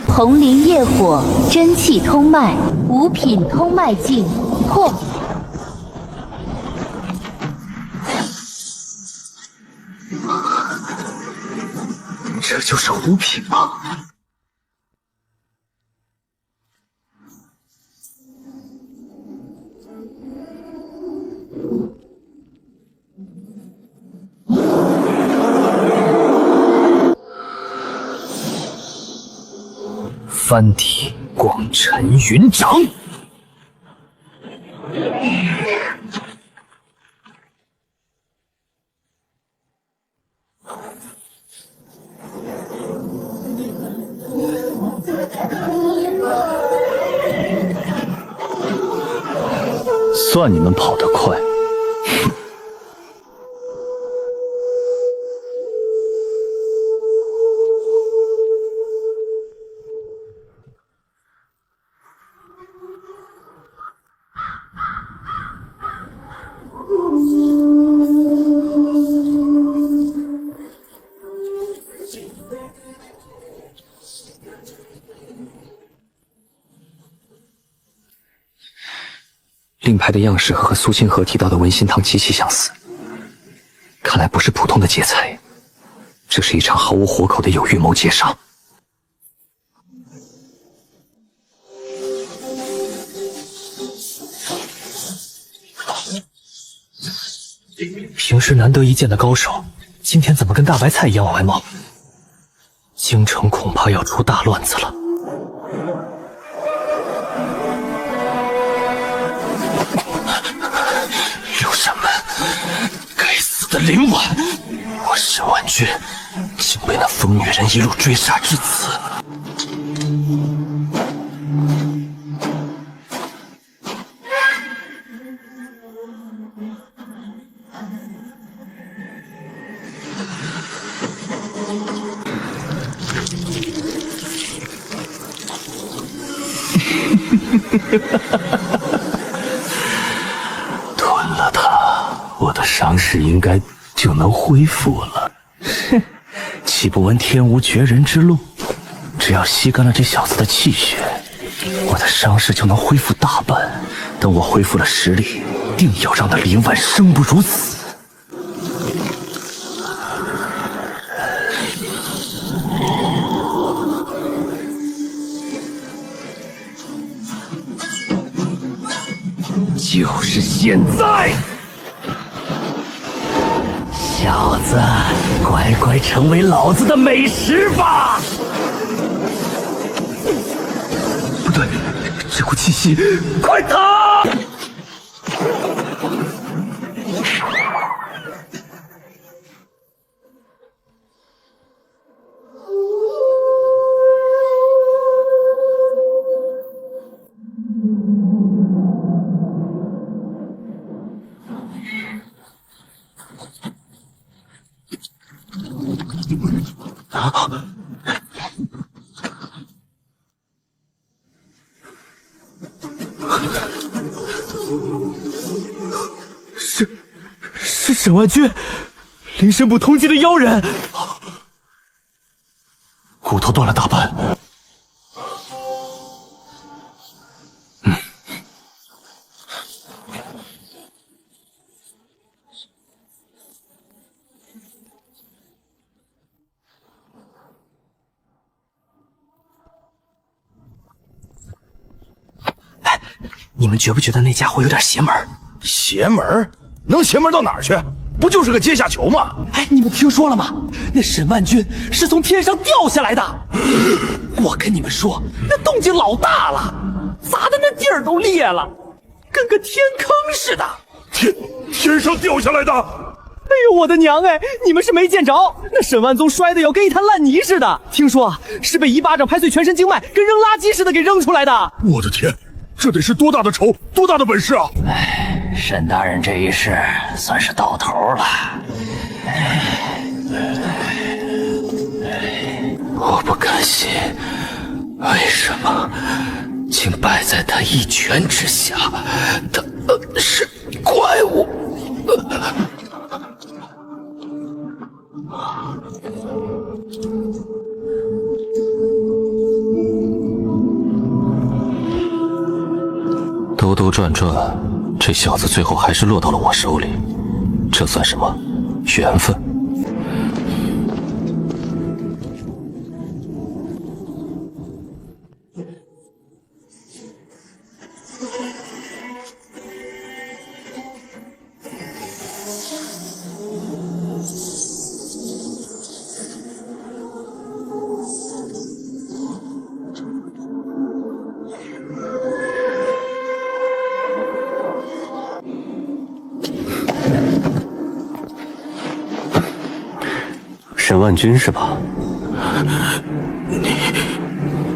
红鳞业火，真气通脉，5品通脉镜破。这就是5品吗？翻体光尘云掌。算你们跑得快。令牌的样式和苏清河提到的文心堂极其相似，看来不是普通的劫财，这是一场毫无活口的有预谋劫杀。平时难得一见的高手，今天怎么跟大白菜一样往外冒？京城恐怕要出大乱子了。刘山门，该死的林婉！我沈婉君竟被那疯女人一路追杀至此。吞了它，我的伤势应该就能恢复了。哼，岂不闻天无绝人之路？只要吸干了这小子的气血，我的伤势就能恢复大半。等我恢复了实力，定要让那林婉生不如死。就是现在！小子，乖乖成为老子的美食吧！不对，这股气息，快逃！是沈万君，灵神捕通缉的妖人，骨头断了大半。你们觉不觉得那家伙有点邪门？邪门？能邪门到哪儿去？不就是个阶下囚吗？哎，你们听说了吗？那沈万君是从天上掉下来的。我跟你们说，那动静老大了，砸的那地儿都裂了，跟个天坑似的。天上掉下来的！哎呦我的娘哎！你们是没见着，那沈万宗摔的要跟一滩烂泥似的。听说啊，是被一巴掌拍碎全身经脉，跟扔垃圾似的给扔出来的。我的天，这得是多大的仇，多大的本事啊！哎，沈大人这一世算是到头了。我不甘心，为什么竟败在他一拳之下？他是怪物。兜兜转转，这小子最后还是落到了我手里，这算什么？缘分？万军是吧？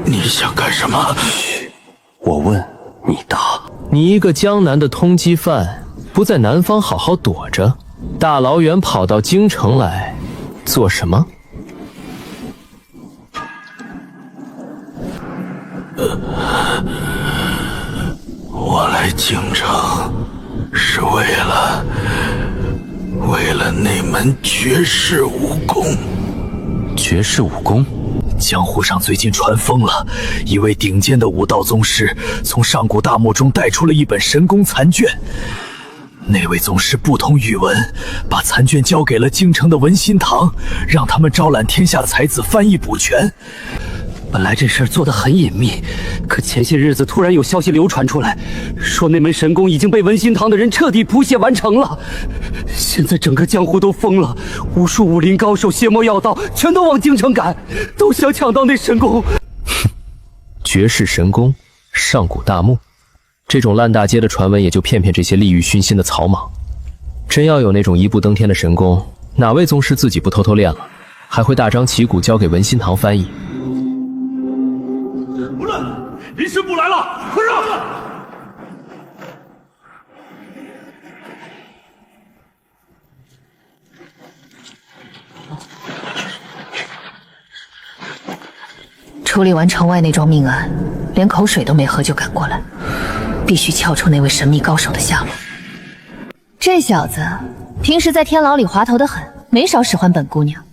你想干什么？嘘，我问你答。你一个江南的通缉犯，不在南方好好躲着，大老远跑到京城来做什么？我来京城是为了那门绝世武功。绝世武功？江湖上最近传疯了，一位顶尖的武道宗师从上古大墓中带出了一本神功残卷。那位宗师不通语文，把残卷交给了京城的文心堂，让他们招揽天下才子翻译补全。本来这事儿做得很隐秘，可前些日子突然有消息流传出来，说那门神功已经被文心堂的人彻底谱写完成了。现在整个江湖都疯了，无数武林高手、邪魔妖道全都往京城赶，都想抢到那神功。绝世神功，上古大墓，这种烂大街的传闻也就骗骗这些利欲熏心的草莽。真要有那种一步登天的神功，哪位宗师自己不偷偷练了，还会大张旗鼓交给文心堂翻译？不论，林师部来了，快让！处理完城外那桩命案，连口水都没喝就赶过来，必须撬出那位神秘高手的下落。这小子平时在天牢里滑头的很，没少使唤本姑娘。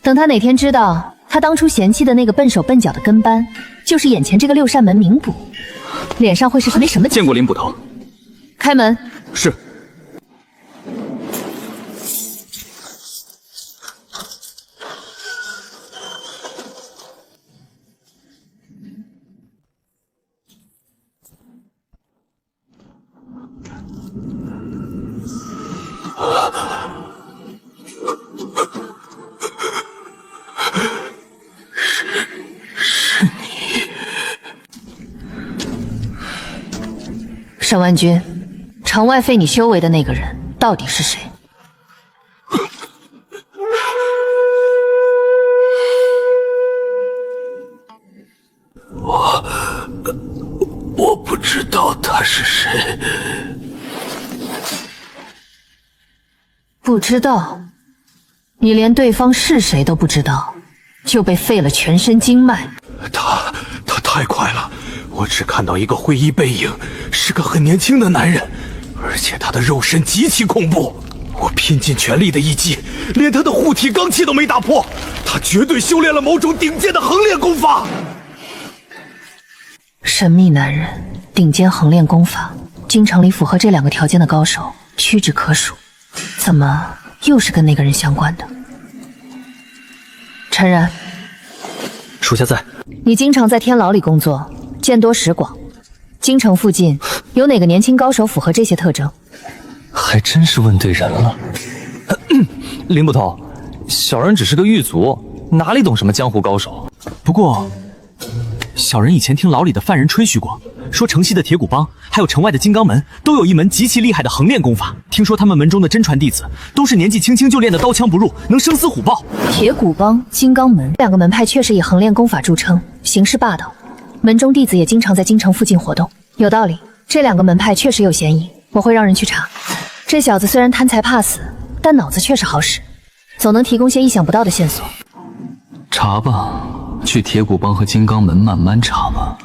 等他哪天知道他当初嫌弃的那个笨手笨脚的跟班，就是眼前这个六扇门名捕，脸上会是什么？见过林捕头。开门。是。沈万军，城外废你修为的那个人到底是谁？我不知道他是谁。不知道？你连对方是谁都不知道，就被废了全身经脉？他太快了，我只看到一个灰衣背影，是个很年轻的男人，而且他的肉身极其恐怖。我拼尽全力的一击，连他的护体罡气都没打破，他绝对修炼了某种顶尖的横练功法。神秘男人，顶尖横练功法，京城里符合这两个条件的高手屈指可数，怎么又是跟那个人相关的？陈然，属下在。你经常在天牢里工作，见多识广，京城附近有哪个年轻高手符合这些特征？还真是问对人了。林捕头，小人只是个狱卒，哪里懂什么江湖高手？不过，小人以前听牢里的犯人吹嘘过，说城西的铁骨帮还有城外的金刚门都有一门极其厉害的横练功法。听说他们门中的真传弟子都是年纪轻轻就练得刀枪不入，能生死虎豹。铁骨帮、金刚门两个门派确实以横练功法著称，行事霸道，门中弟子也经常在京城附近活动。有道理，这两个门派确实有嫌疑，我会让人去查。这小子虽然贪财怕死，但脑子确实好使，总能提供些意想不到的线索。查吧，去铁骨帮和金刚门慢慢查吧，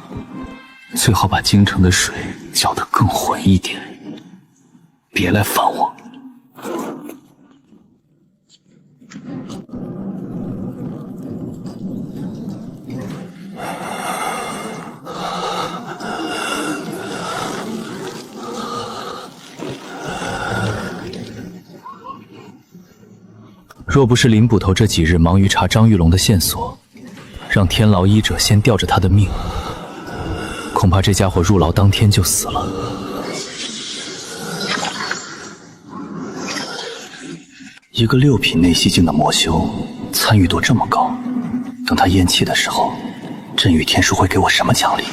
最好把京城的水搅得更浑一点，别来烦我。若不是林捕头这几日忙于查张玉龙的线索，让天牢医者先吊着他的命，恐怕这家伙入牢当天就死了。一个6品内息境的魔修，参与度这么高，等他咽气的时候，镇狱天书会给我什么奖励？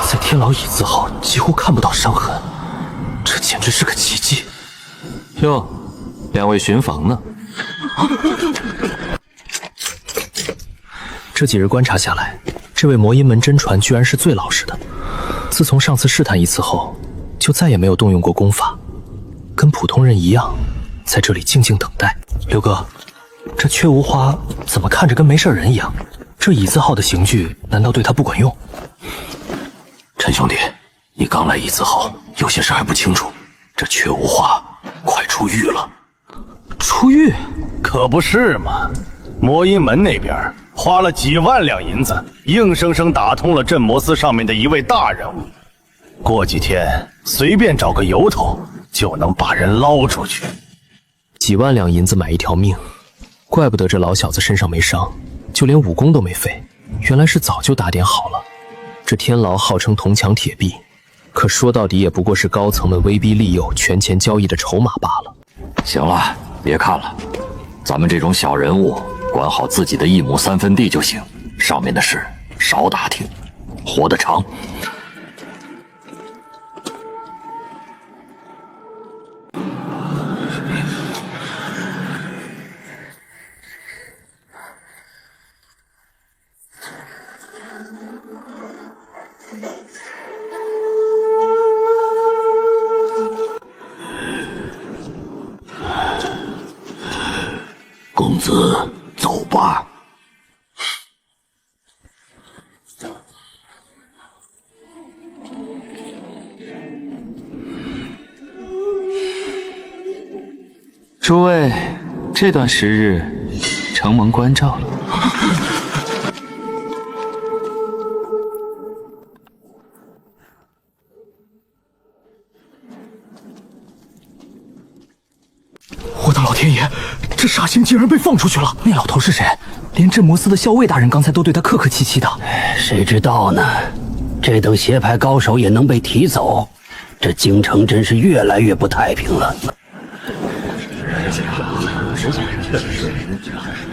在天牢椅子号几乎看不到伤痕，这简直是个奇迹。哟，两位巡防呢？这几日观察下来，这位魔音门真传居然是最老实的。自从上次试探一次后，就再也没有动用过功法，跟普通人一样，在这里静静等待。刘哥，这雀无花怎么看着跟没事人一样？这椅子号的刑具难道对他不管用？陈兄弟，你刚来椅子号，有些事还不清楚。这雀无花快出狱了。出狱？可不是嘛！魔音门那边花了几万两银子，硬生生打通了镇魔司上面的一位大人物。过几天随便找个由头，就能把人捞出去。几万两银子买一条命，怪不得这老小子身上没伤，就连武功都没废，原来是早就打点好了。这天牢号称铜墙铁壁，可说到底也不过是高层们威逼利诱、权钱交易的筹码罢了。行了，别看了，咱们这种小人物，管好自己的1亩3分地就行，上面的事少打听，活得长。公子，走吧。诸位，这段时日，承蒙关照了。我的老天爷，这煞星竟然被放出去了！那老头是谁？连镇魔司的校尉大人刚才都对他客客气气的。谁知道呢？这等邪派高手也能被提走，这京城真是越来越不太平了。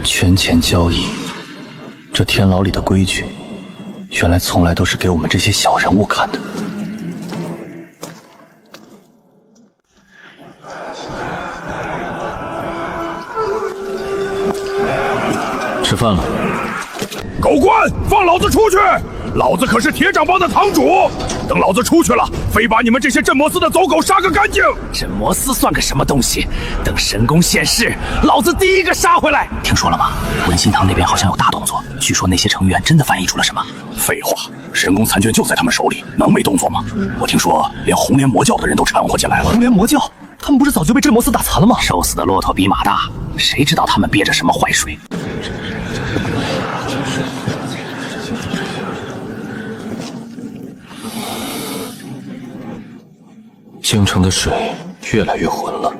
权钱交易，这天牢里的规矩，原来从来都是给我们这些小人物看的。吃饭了。狗官，放老子出去！老子可是铁掌帮的堂主，等老子出去了，非把你们这些镇魔司的走狗杀个干净！镇魔司算个什么东西？等神功现世，老子第一个杀回来！听说了吗？文心堂那边好像有大动作，据说那些成员真的翻译出了什么？废话，神功残卷就在他们手里，能没动作吗？我听说连红莲魔教的人都掺和进来了。红莲魔教？他们不是早就被镇魔司打残了吗？瘦死的骆驼比马大，谁知道他们憋着什么坏水？京城的水越来越浑了，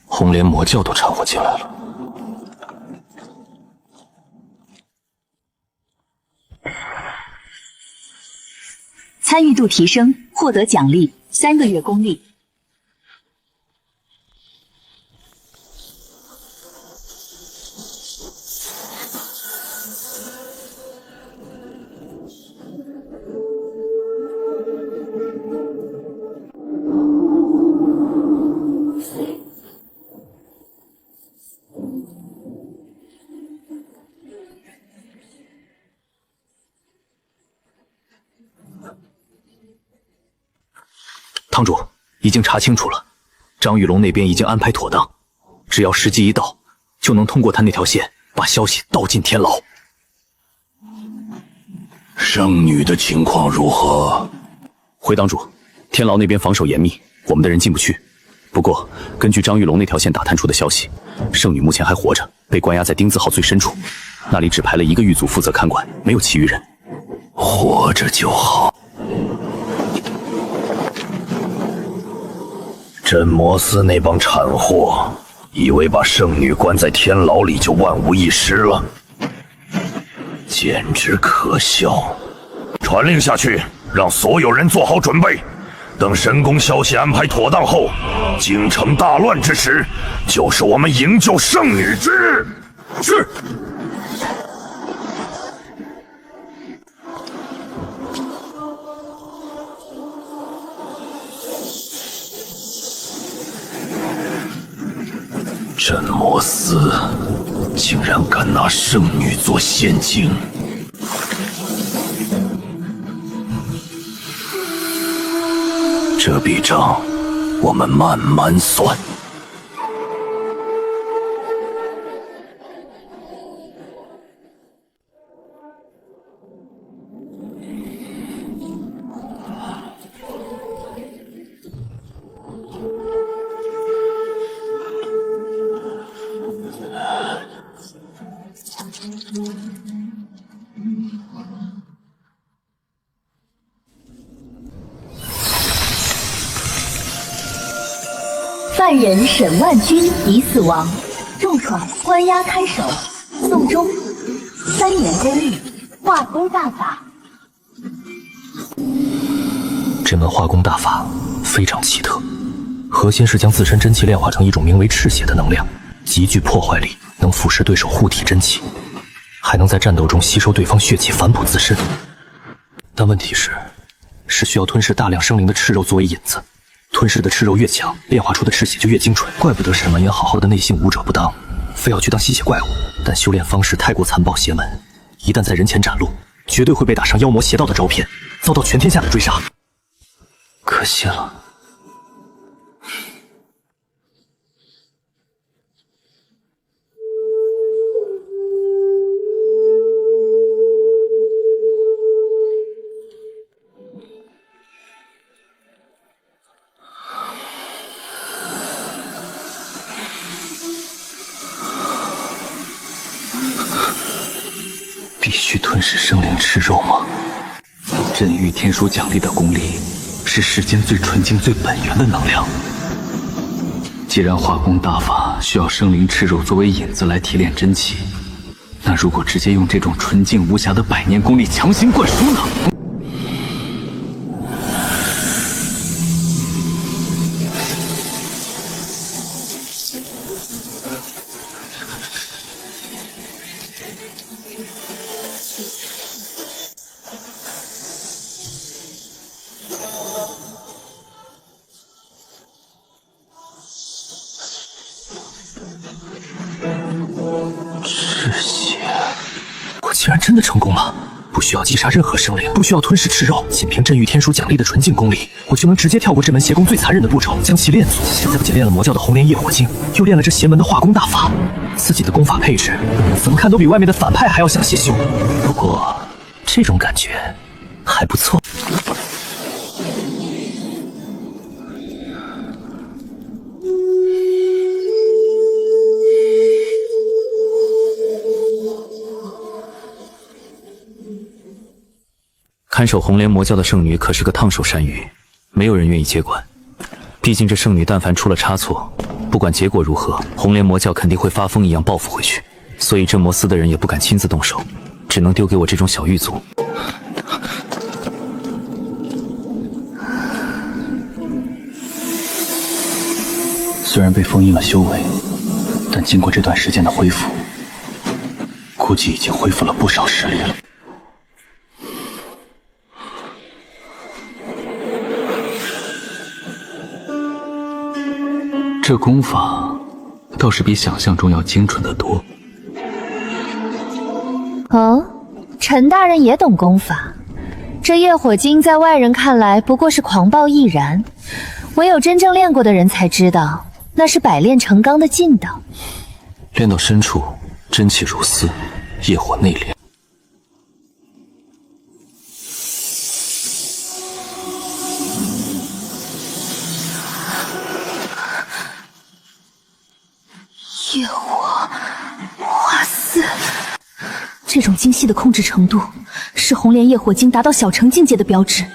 红莲魔教都掺和进来了。参与度提升，获得奖励3个月功力。堂主，已经查清楚了，张玉龙那边已经安排妥当，只要时机一到，就能通过他那条线把消息倒进天牢。圣女的情况如何？回堂主，天牢那边防守严密，我们的人进不去。不过，根据张玉龙那条线打探出的消息，圣女目前还活着，被关押在丁字号最深处，那里只派了1个狱卒负责看管，没有其余人。活着就好。镇魔司那帮蠢货，以为把圣女关在天牢里就万无一失了，简直可笑！传令下去，让所有人做好准备，等神功消息安排妥当后，京城大乱之时，就是我们营救圣女之日。是。镇魔司竟然敢拿圣女做陷阱！这笔账我们慢慢算。犯人沈万军已死亡，重创关押看守，宋忠3年功力，化功大法。这门化功大法非常奇特，核心是将自身真气炼化成一种名为赤血的能量，极具破坏力，能腐蚀对手护体真气，还能在战斗中吸收对方血气反哺自身。但问题是需要吞噬大量生灵的赤肉作为引子。吞噬的赤肉越强，炼化出的赤血就越精纯。怪不得沈万言好好的内姓武者不当，非要去当吸血怪物。但修炼方式太过残暴邪门，一旦在人前展露，绝对会被打上妖魔邪道的招骗，遭到全天下的追杀。可惜了。必须吞噬生灵赤肉吗？镇狱天书奖励的功力是世间最纯净、最本源的能量。既然化功大法需要生灵赤肉作为引子来提炼真气，那如果直接用这种纯净无瑕的百年功力强行灌输呢？赤血，我竟然真的成功了！不需要击杀任何生灵，不需要吞噬赤肉，仅凭镇狱天书奖励的纯净功力，我就能直接跳过这门邪功最残忍的步骤，将其炼足。现在不仅练了魔教的红莲业火经，又练了这邪门的化功大法，自己的功法配置怎么看都比外面的反派还要像邪修。不过这种感觉还不错。看守红莲魔教的圣女可是个烫手山芋，没有人愿意接管。毕竟这圣女但凡出了差错，不管结果如何，红莲魔教肯定会发疯一样报复回去。所以镇魔司的人也不敢亲自动手，只能丢给我这种小狱卒。虽然被封印了修为，但经过这段时间的恢复，估计已经恢复了不少实力了。这功法倒是比想象中要精纯得多。哦，陈大人也懂功法。这业火经在外人看来不过是狂暴易燃，唯有真正练过的人才知道，那是百炼成钢的劲道。练到深处，真气如丝，业火内敛。业火化丝，这种精细的控制程度，是红莲业火经达到小成境界的标志。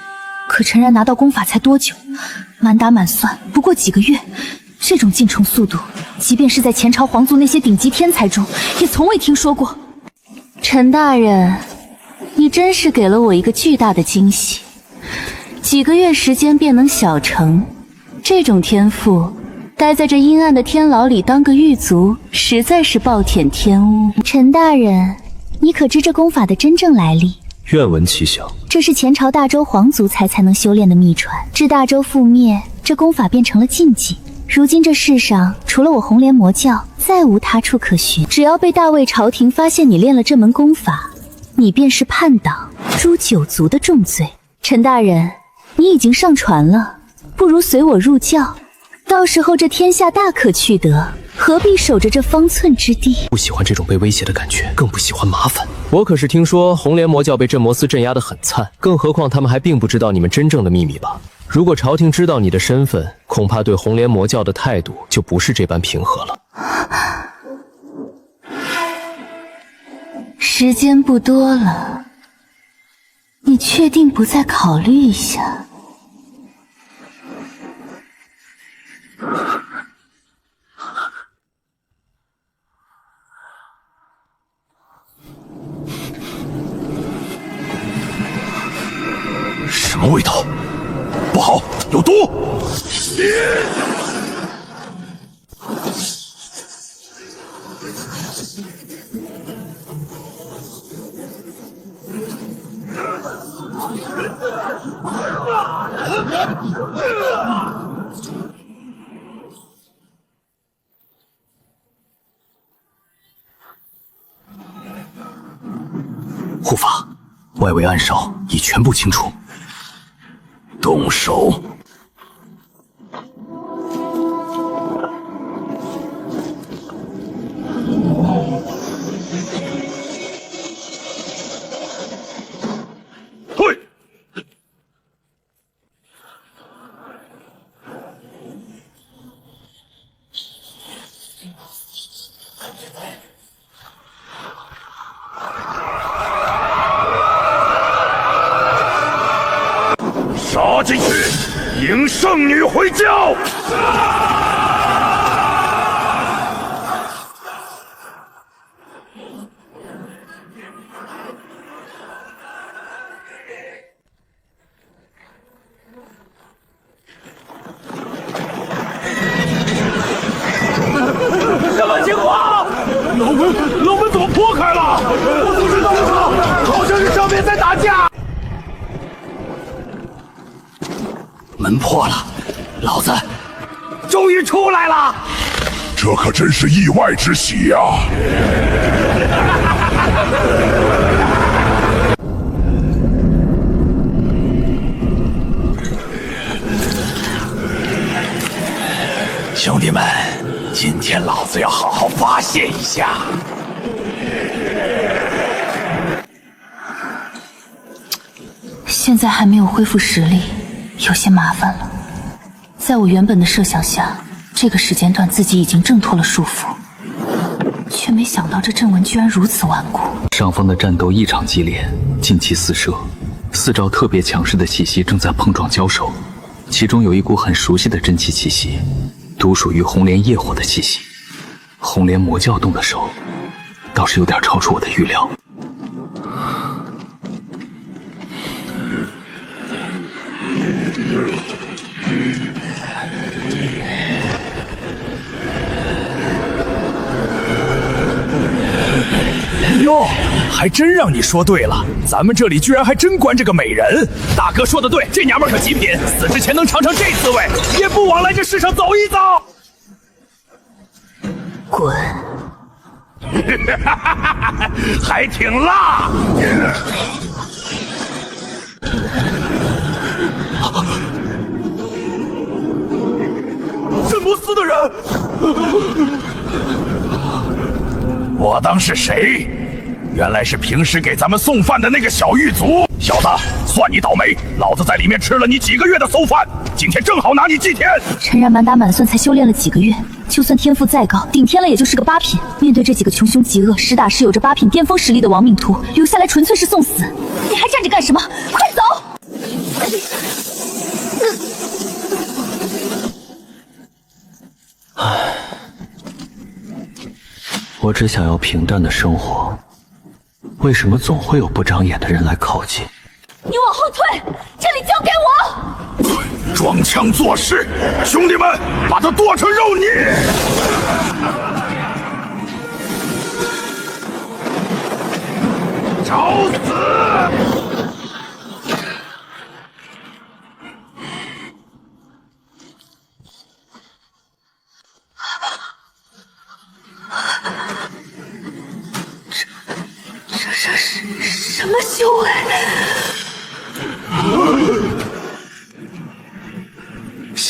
可陈然拿到功法才多久？满打满算不过几个月，这种进程速度，即便是在前朝皇族那些顶级天才中，也从未听说过。陈大人，你真是给了我一个巨大的惊喜。几个月时间便能小成，这种天赋，待在这阴暗的天牢里当个狱卒，实在是暴殄天物。陈大人，你可知这功法的真正来历？愿闻其详。这是前朝大周皇族才能修炼的秘传，至大周覆灭，这功法变成了禁忌。如今这世上除了我红莲魔教，再无他处可寻。只要被大魏朝廷发现你练了这门功法，你便是叛党、诛九族的重罪。陈大人，你已经上船了，不如随我入教，到时候这天下大可去得，何必守着这方寸之地？不喜欢这种被威胁的感觉，更不喜欢麻烦。我可是听说红莲魔教被镇魔司镇压得很惨，更何况他们还并不知道你们真正的秘密吧？如果朝廷知道你的身份，恐怕对红莲魔教的态度就不是这般平和了。时间不多了，你确定不再考虑一下？什么味道？不好，有毒！护法，外围暗哨已全部清除。动手！嘿！杀进去，迎圣女回教！什么情况？楼门怎么破开了？我不知道好像是上面在打架。门破了，老子终于出来了！这可真是意外之喜呀！兄弟们，今天老子要好好发泄一下。现在还没有恢复实力，有些麻烦了。在我原本的设想下，这个时间段自己已经挣脱了束缚，却没想到这阵纹居然如此顽固。上方的战斗异常激烈，劲气四射，四招特别强势的气息正在碰撞交手，其中有一股很熟悉的真气气息，独属于红莲业火的气息。红莲魔教动的手，倒是有点超出我的预料。哟，还真让你说对了，咱们这里居然还真关着个美人。大哥说的对，这娘们可极品，死之前能尝尝这滋味，也不枉来这世上走一遭。滚！还挺辣。镇魔司的人，我当是谁？原来是平时给咱们送饭的那个小狱卒。小子，算你倒霉，老子在里面吃了你几个月的馊饭，今天正好拿你祭天。陈然满打满算才修炼了几个月，就算天赋再高，顶天了也就是个8品。面对这几个穷凶极恶、实打实有着8品巅峰实力的亡命徒，留下来纯粹是送死。你还站着干什么？快走！唉，我只想要平淡的生活，为什么总会有不长眼的人来靠近？你往后退，这里交给我！装腔作势，兄弟们，把他剁成肉泥！找死！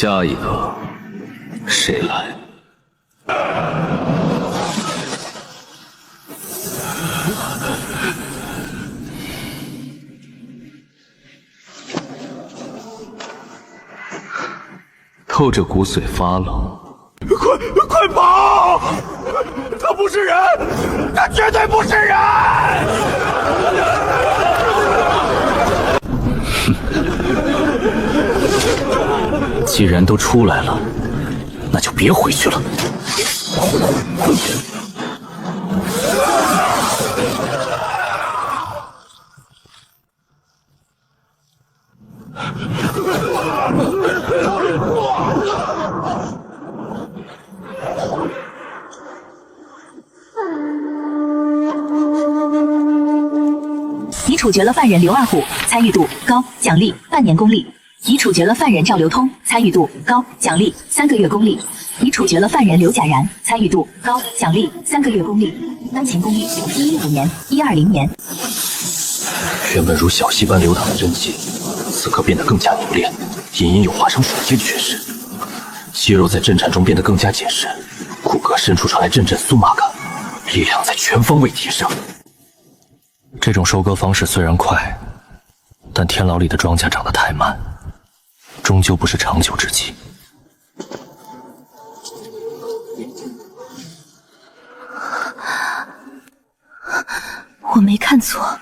下一个谁来？透着骨髓发冷。快跑！他不是人，他绝对不是人！既然都出来了，那就别回去了。已处决了犯人刘二虎，参与度高，奖励半年功力。已处决了犯人赵流通，参与度高，奖励3个月功力。已处决了犯人刘甲然，参与度高，奖励3个月功力。当前功力115年、120年。原本如小溪般流淌的真气，此刻变得更加凝练，隐隐有化成水晶的趋势。肌肉在震颤中变得更加紧实，骨骼深处传来阵阵酥麻感，力量在全方位提升。这种收割方式虽然快，但天牢里的庄稼长得太慢，终究不是长久之计。我没看错，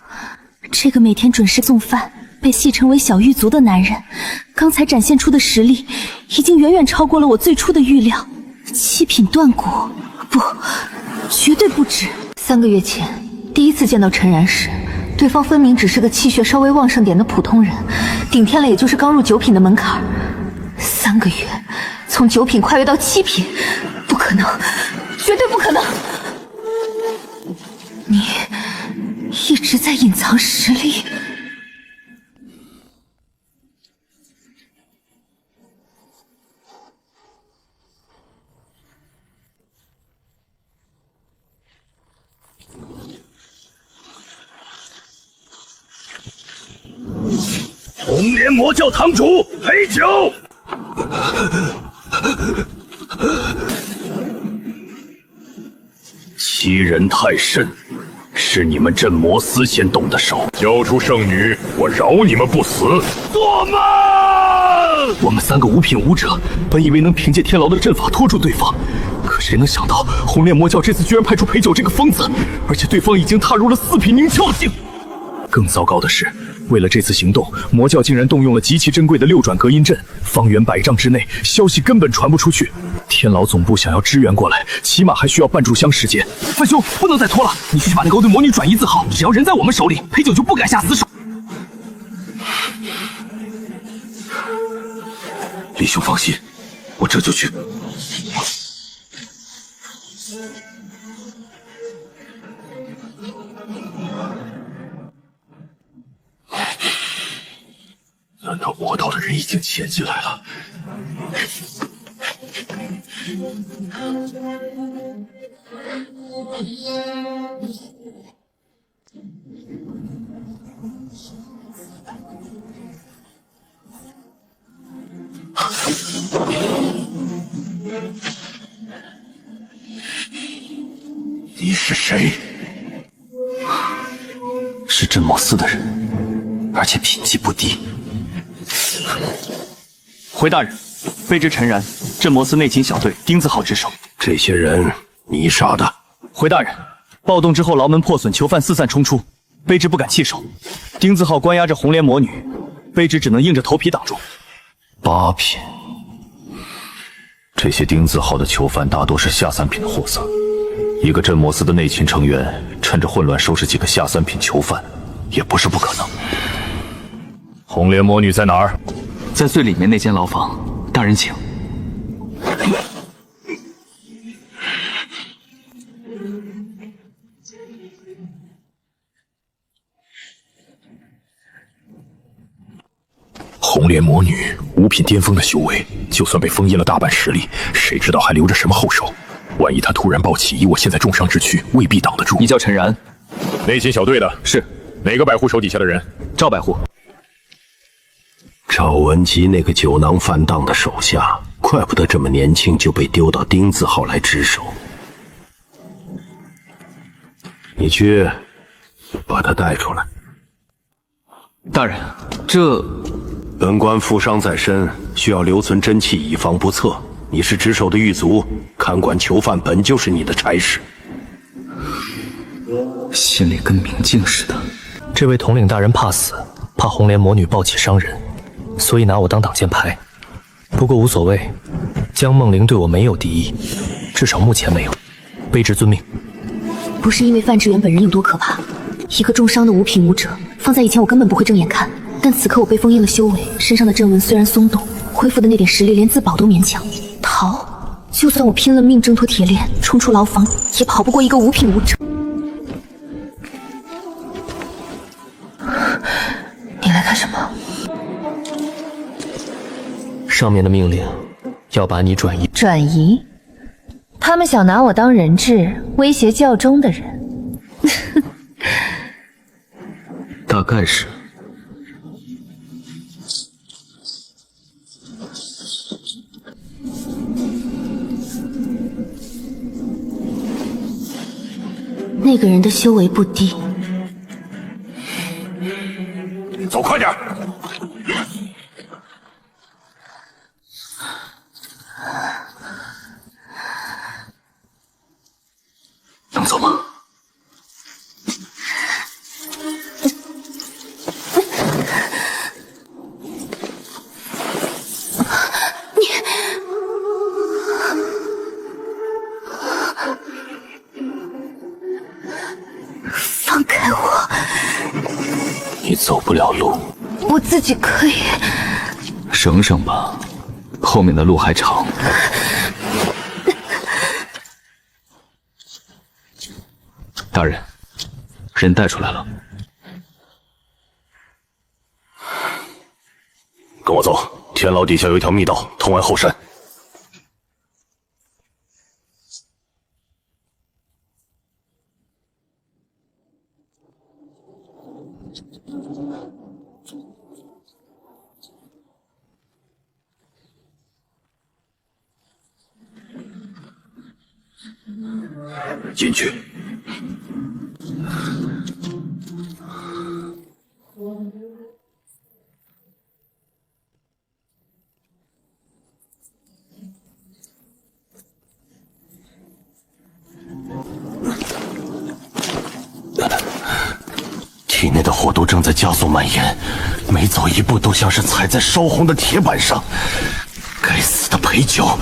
这个每天准时送饭、被戏称为小狱卒的男人，刚才展现出的实力，已经远远超过了我最初的预料。7品断骨，不，绝对不止。3个月前，第一次见到陈然时，对方分明只是个气血稍微旺盛点的普通人，顶天了也就是刚入9品的门槛。3个月，从9品跨越到7品，不可能，绝对不可能！你一直在隐藏实力。红莲魔教堂主陪酒。欺人太甚，是你们镇魔司先动的手。交出圣女，我饶你们不死。做梦！我们3个5品武者，本以为能凭借天牢的阵法拖住对方，可谁能想到红莲魔教这次居然派出陪酒这个疯子，而且对方已经踏入了4品凝窍境。更糟糕的是，为了这次行动，魔教竟然动用了极其珍贵的6转隔音阵，方圆100丈之内消息根本传不出去。天牢总部想要支援过来，起码还需要半炷香时间。范兄，不能再拖了，你去把那高对魔女转移字号，只要人在我们手里，陪酒就不敢下死手。李兄放心，我这就去。难道魔道的人已经潜进来了？你是谁？是镇魔司的人，而且品级不低。回大人，卑职陈然，镇魔司内勤小队丁字号之首。这些人你杀的？回大人，暴动之后牢门破损，囚犯四散冲出，卑职不敢弃守。丁字号关押着红莲魔女，卑职只能硬着头皮挡住。8品，这些丁字号的囚犯大多是下3品的货色。一个镇魔司的内勤成员趁着混乱收拾几个下3品囚犯，也不是不可能。红莲魔女在哪儿？在最里面那间牢房，大人请。红莲魔女5品巅峰的修为，就算被封印了大半实力，谁知道还留着什么后手？万一她突然暴起，以我现在重伤之躯，未必挡得住。你叫陈然，内勤小队的是哪个百户手底下的人？赵百户。赵文吉那个酒囊饭荡的手下，怪不得这么年轻就被丢到丁字号来值守。你去把他带出来。大人，这……本官负伤在身，需要留存真气，以防不测。你是值守的狱卒，看管囚犯本就是你的差事。心里跟明镜似的。这位统领大人怕死，怕红莲魔女暴起伤人，所以拿我当挡箭牌。不过无所谓，江梦玲对我没有敌意，至少目前没有。卑职遵命。不是因为范志远本人有多可怕，一个重伤的五品武者，放在以前我根本不会正眼看。但此刻我被封印了修为，身上的阵纹虽然松动，恢复的那点实力连自保都勉强。逃，就算我拼了命挣脱铁链，冲出牢房，也跑不过一个五品武者。你来干什么？上面的命令要把你转移。转移？他们想拿我当人质，威胁教中的人。大概是。那个人的修为不低。走快点！能走吗？放开我！你走不了路，我自己可以。省省吧，后面的路还长。大人，人带出来了。跟我走，天牢底下有一条密道，通往后山。进去。体内的火毒正在加速蔓延，每走一步都像是踩在烧红的铁板上。该死的陪酒，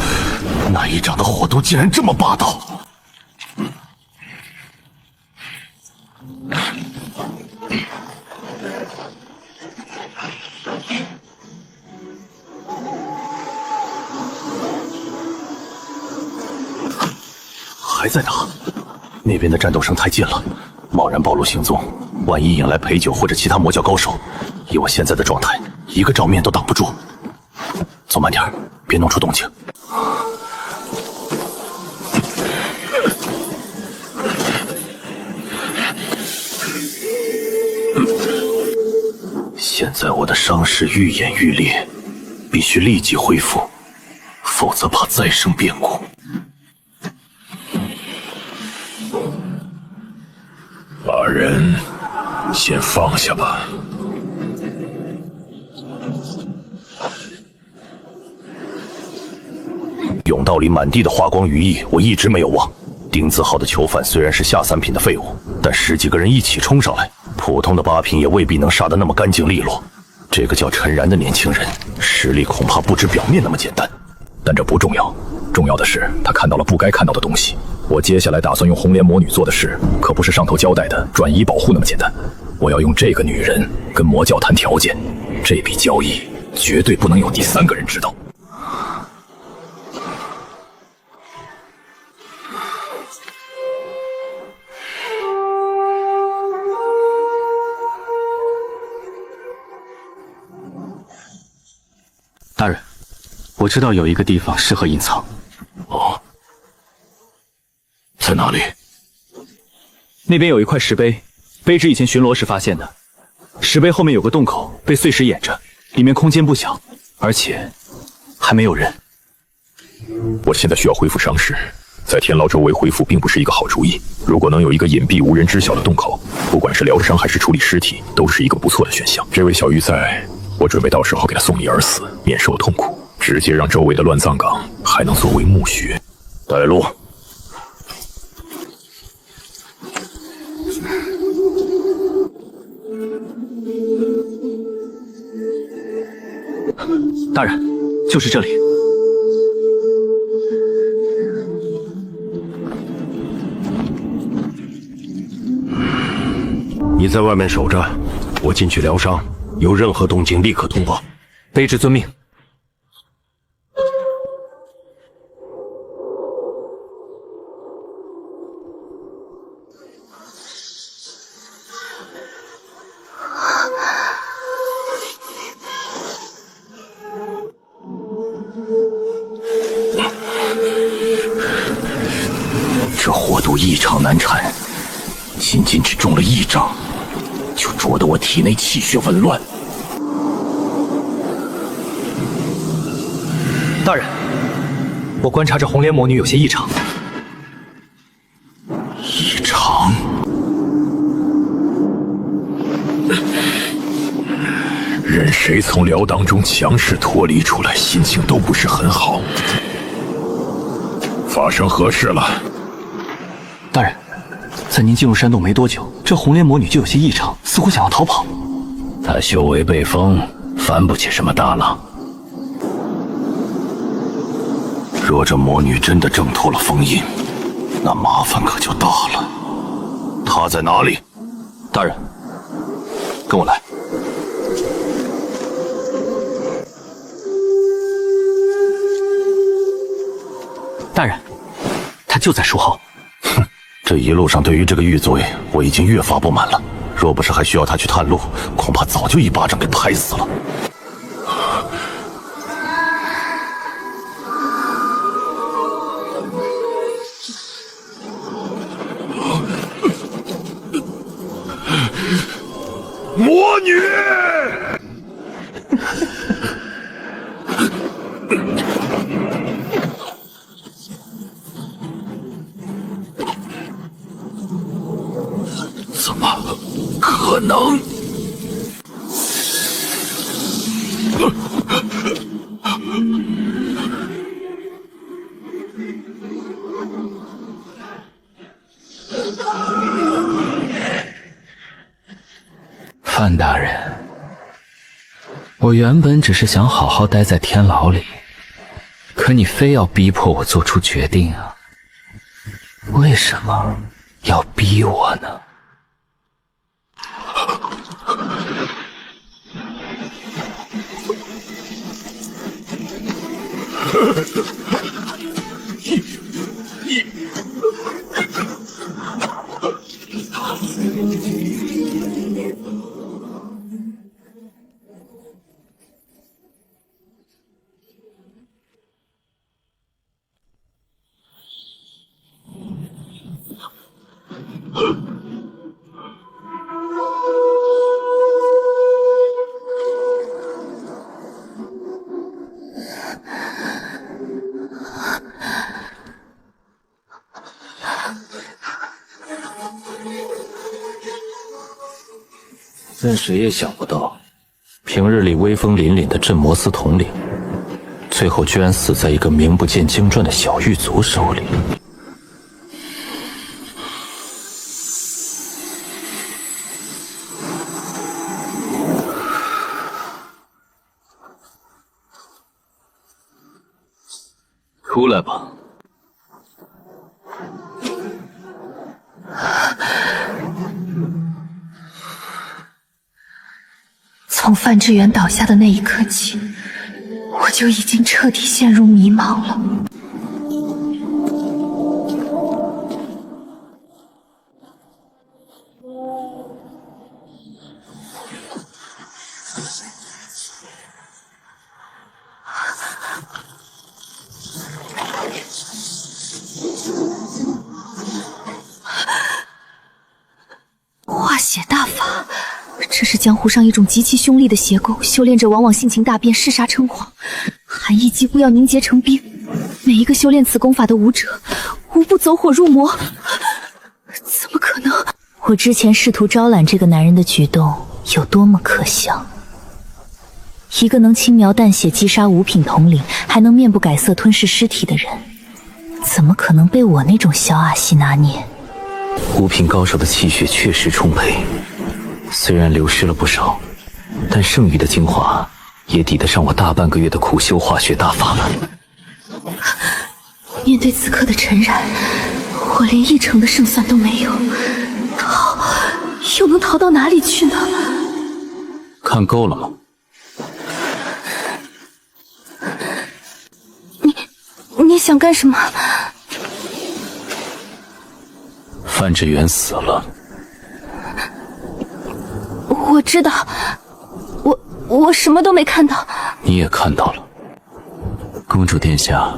那一掌的火毒竟然这么霸道！还在打，那边的战斗声太近了，贸然暴露行踪，万一引来陪酒或者其他魔教高手，以我现在的状态，一个照面都挡不住。走慢点，别弄出动静。现在我的伤势愈演愈烈，必须立即恢复，否则怕再生变故。把人先放下吧。甬道里满地的花光羽翼，我一直没有忘。丁字号的囚犯虽然是下3品的废物，但10几个人一起冲上来，普通的8品也未必能杀得那么干净利落。这个叫陈然的年轻人，实力恐怕不止表面那么简单。但这不重要，重要的是他看到了不该看到的东西。我接下来打算用红莲魔女做的事，可不是上头交代的转移保护那么简单。我要用这个女人跟魔教谈条件，这笔交易绝对不能有第3个人知道。大人，我知道有一个地方适合隐藏。哦，在哪里？那边有一块石碑，卑职以前巡逻时发现的。石碑后面有个洞口，被碎石掩着，里面空间不小，而且还没有人。我现在需要恢复伤势，在天牢周围恢复并不是一个好主意。如果能有一个隐蔽无人知晓的洞口，不管是疗伤还是处理尸体，都是一个不错的选项。这位小玉在，我准备到时候给他送你而死，免受痛苦，直接让周围的乱葬岗还能作为墓穴。带路。大人，就是这里。你在外面守着，我进去疗伤，有任何动静立刻通报。卑职遵命。这火毒异常难缠，仅仅只中了1掌，就灼得我体内气血紊乱。大人，我观察着红莲魔女有些异常。异常？任谁从辽当中强势脱离出来，心情都不是很好。发生何事了？大人，在您进入山洞没多久，这红莲魔女就有些异常，似乎想要逃跑。她修为被封，翻不起什么大浪。若这魔女真的挣脱了封印，那麻烦可就大了。她在哪里？大人，跟我来。大人，她就在树后。哼，这一路上对于这个玉嘴，我已经越发不满了。若不是还需要他去探路，恐怕早就一巴掌给拍死了。魔女！怎么可能？范大人，我原本只是想好好待在天牢里，可你非要逼迫我做出决定啊！为什么要逼我呢？任谁也想不到，平日里威风凛凛的镇魔司统领，最后居然死在一个名不见经传的小狱卒手里。出来吧。从范志远倒下的那一刻起，我就已经彻底陷入迷茫了。化血大法，这是江湖上一种极其凶厉的邪功，修炼者往往性情大变，嗜杀成狂，含义几乎要凝结成冰。每一个修炼此功法的武者，无不走火入魔。怎么可能？我之前试图招揽这个男人的举动有多么可笑？一个能轻描淡写击杀五品统领，还能面不改色吞噬尸体的人，怎么可能被我那种小阿西拿捏？五品高手的气血确实充沛，虽然流失了不少，但剩余的精华也抵得上我大半个月的苦修化学大法了。面对此刻的陈然，我连1成的胜算都没有，逃又能逃到哪里去呢？看够了吗？你想干什么？范志远死了。我知道，我什么都没看到。你也看到了，公主殿下，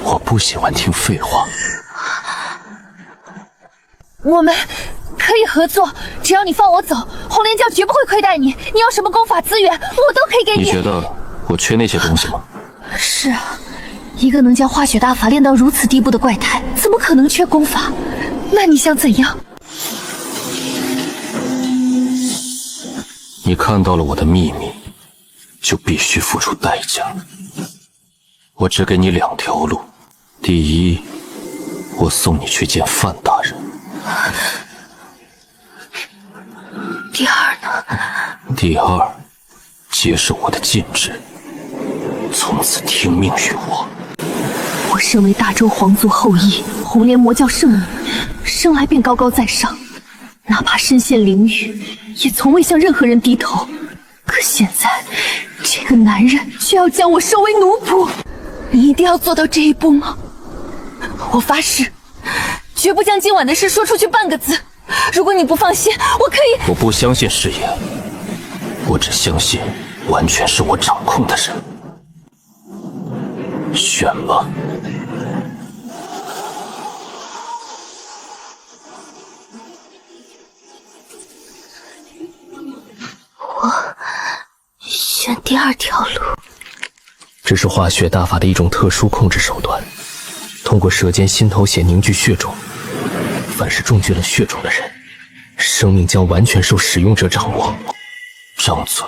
我不喜欢听废话。我们可以合作，只要你放我走，红莲教绝不会亏待你。你要什么功法资源，我都可以给你。你觉得我缺那些东西吗？是啊，一个能将化雪大法练到如此地步的怪胎，怎么可能缺功法？那你想怎样？你看到了我的秘密，就必须付出代价。我只给你2条路：第一，我送你去见范大人；第二呢？第二，接受我的禁制，从此听命于我。我身为大周皇族后裔，红莲魔教圣女，生来便高高在上，哪怕身陷囹圄，也从未向任何人低头。可现在，这个男人却要将我收为奴仆，你一定要做到这一步吗？我发誓，绝不将今晚的事说出去半个字。如果你不放心，我可以……我不相信誓言，我只相信完全是我掌控的人。选吧。我选第2条路。这是化血大法的一种特殊控制手段，通过舌尖心头血凝聚血种，凡是中聚了血种的人，生命将完全受使用者掌握。张嘴。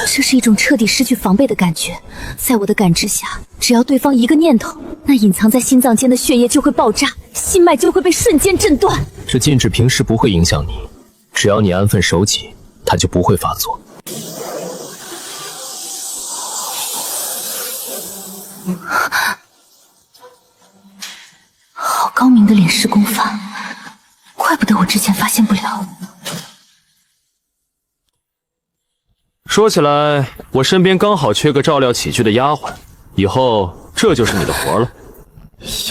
这是一种彻底失去防备的感觉，在我的感知下，只要对方一个念头，那隐藏在心脏间的血液就会爆炸，心脉就会被瞬间震断。这禁制平时不会影响你，只要你安分守己，它就不会发作。好高明的炼尸功法，怪不得我之前发现不了。说起来，我身边刚好缺个照料起居的丫鬟，以后这就是你的活了。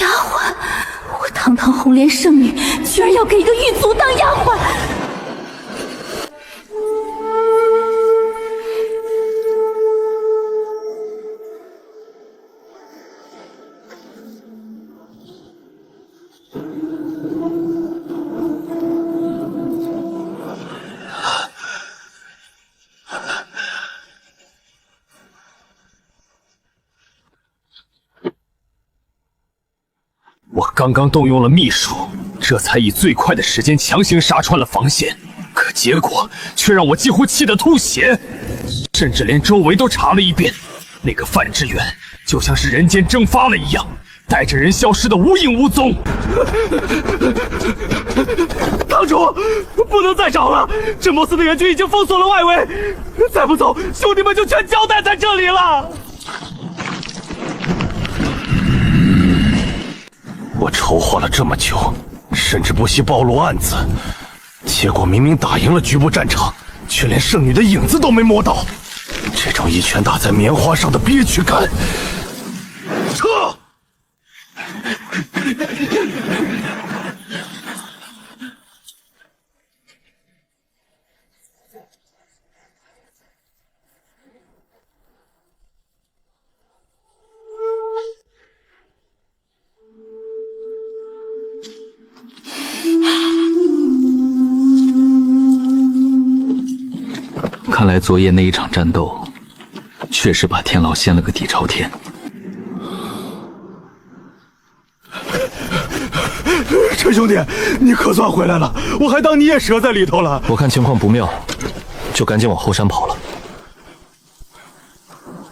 丫鬟？我堂堂红莲圣女，居然要给一个狱卒当丫鬟！我刚刚动用了秘术，这才以最快的时间强行杀穿了防线，可结果却让我几乎气得吐血，甚至连周围都查了一遍。那个范志远就像是人间蒸发了一样，带着人消失的无影无踪。堂主，不能再找了，镇魔司的援军已经封锁了外围，再不走，兄弟们就全交代在这里了。我筹划了这么久，甚至不惜暴露案子，结果明明打赢了局部战场，却连圣女的影子都没摸到。这种一拳打在棉花上的憋屈感，撤！看来昨夜那一场战斗，确实把天牢掀了个底朝天。陈兄弟，你可算回来了，我还当你也折在里头了。我看情况不妙，就赶紧往后山跑了。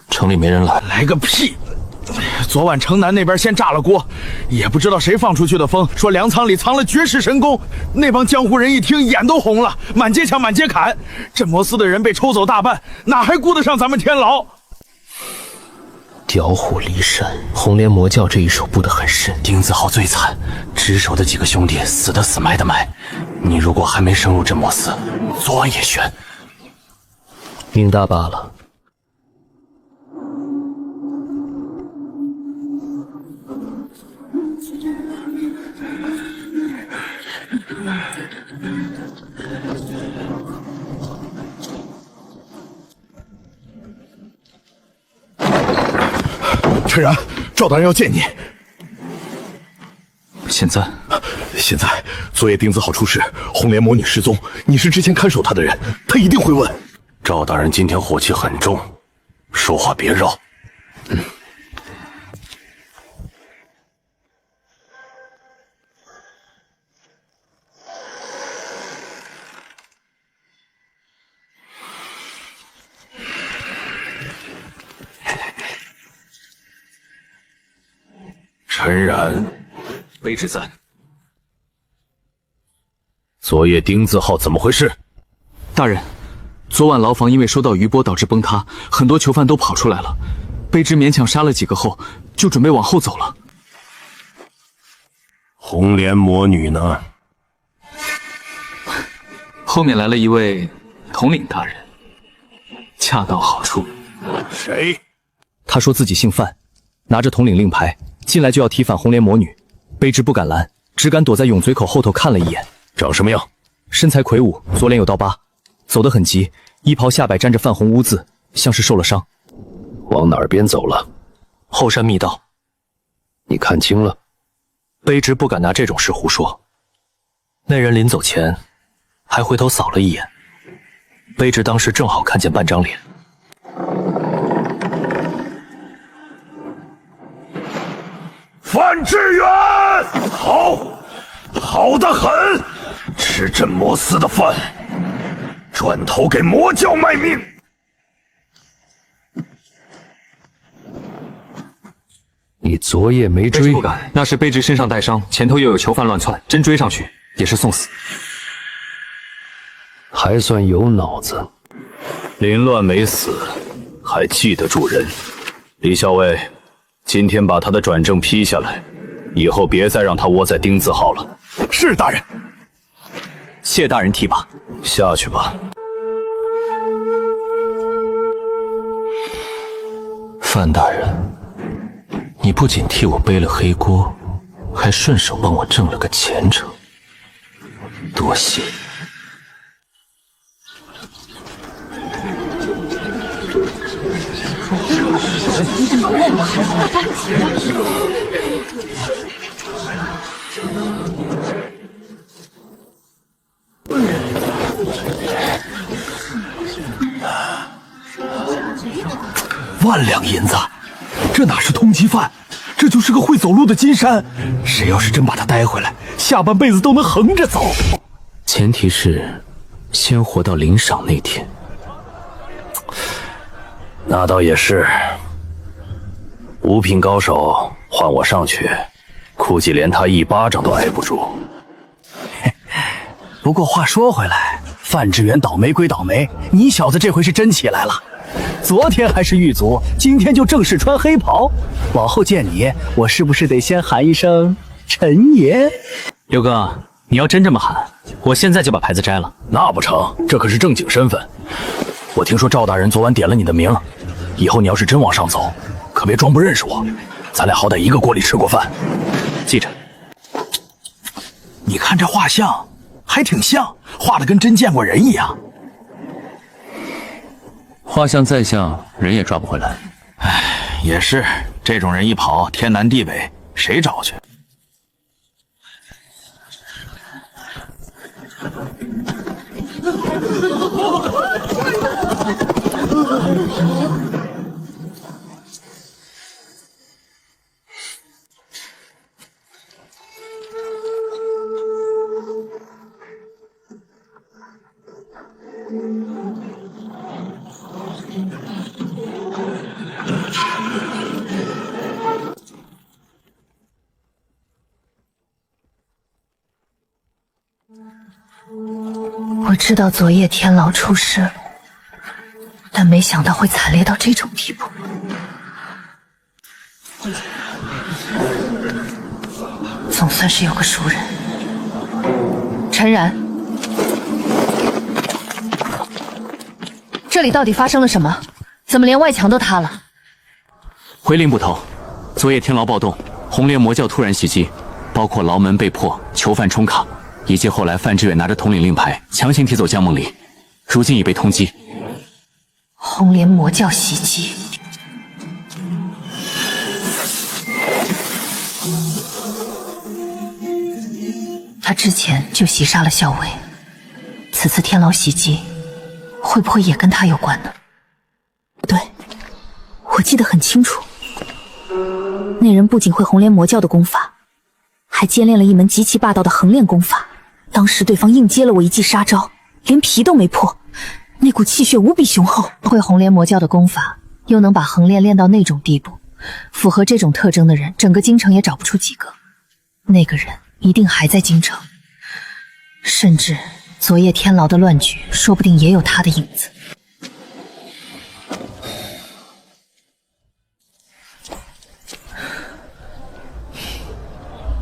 城里没人来。来个屁！昨晚城南那边先炸了锅，也不知道谁放出去的风，说粮仓里藏了绝世神功。那帮江湖人一听眼都红了，满街抢满街砍。镇魔司的人被抽走大半，哪还顾得上咱们天牢？调虎离山，红莲魔教这一手布得很深。丁子浩最惨，值守的几个兄弟死的死，埋的埋。你如果还没升入镇魔司，昨晚也悬。命大罢了。陈然，赵大人要见你。现在，昨夜丁子浩出事，红莲魔女失踪，你是之前看守他的人，他一定会问。赵大人今天火气很重，说话别绕。陈然，卑职在。昨夜丁字号怎么回事？大人，昨晚牢房因为收到余波导致崩塌，很多囚犯都跑出来了。卑职勉强杀了几个后，就准备往后走了。红莲魔女呢？后面来了一位统领大人，恰到好处。谁？他说自己姓范，拿着统领令牌进来就要提反红莲魔女，卑职不敢拦，只敢躲在甬嘴口后头看了一眼。长什么样？身材魁梧，左脸有刀疤，走得很急，衣袍下摆沾着泛红污渍，像是受了伤。往哪边走了？后山密道。你看清了？卑职不敢拿这种事胡说。那人临走前还回头扫了一眼，卑职当时正好看见半张脸。范志远，好得很，吃镇魔司的饭，转头给魔教卖命。你昨夜没追？不敢，那是卑职身上带伤，前头又有囚犯乱窜，真追上去也是送死。还算有脑子，凌乱没死，还记得住人。李校尉，今天把他的转正批下来，以后别再让他窝在丁字号了。是大人。谢大人提拔。下去吧。范大人，你不仅替我背了黑锅，还顺手帮我挣了个前程，多谢。万两银子，这哪是通缉犯，这就是个会走路的金山。谁要是真把他带回来，下半辈子都能横着走。前提是先活到领赏那天。那倒也是，五品高手换我上去，估计连他一巴掌都挨不住。不过话说回来，范志远倒霉归倒霉，你小子这回是真起来了。昨天还是狱卒，今天就正式穿黑袍。往后见你，我是不是得先喊一声陈爷？刘哥，你要真这么喊，我现在就把牌子摘了。那不成，这可是正经身份。我听说赵大人昨晚点了你的名，以后你要是真往上走，可别装不认识我。咱俩好歹一个锅里吃过饭。记着。你看这画像，还挺像，画的跟真见过人一样。画像再像，人也抓不回来。唉，也是，这种人一跑，天南地北，谁找去？我知道昨夜天牢出事了，但没想到会惨烈到这种地步。总算是有个熟人。陈然，这里到底发生了什么？怎么连外墙都塌了？回灵捕头，昨夜天牢暴动，红莲魔教突然袭击，包括牢门被破、囚犯冲卡，以及后来范志远拿着统领令牌强行提走江梦离，如今已被通缉。红莲魔教袭击。他之前就袭杀了校尉，此次天牢袭击，会不会也跟他有关呢？对，我记得很清楚，那人不仅会红莲魔教的功法，还兼练了一门极其霸道的横练功法。当时对方硬接了我一记杀招，连皮都没破，那股气血无比雄厚。会红莲魔教的功法，又能把横练练到那种地步，符合这种特征的人，整个京城也找不出几个。那个人一定还在京城，甚至昨夜天牢的乱局，说不定也有他的影子。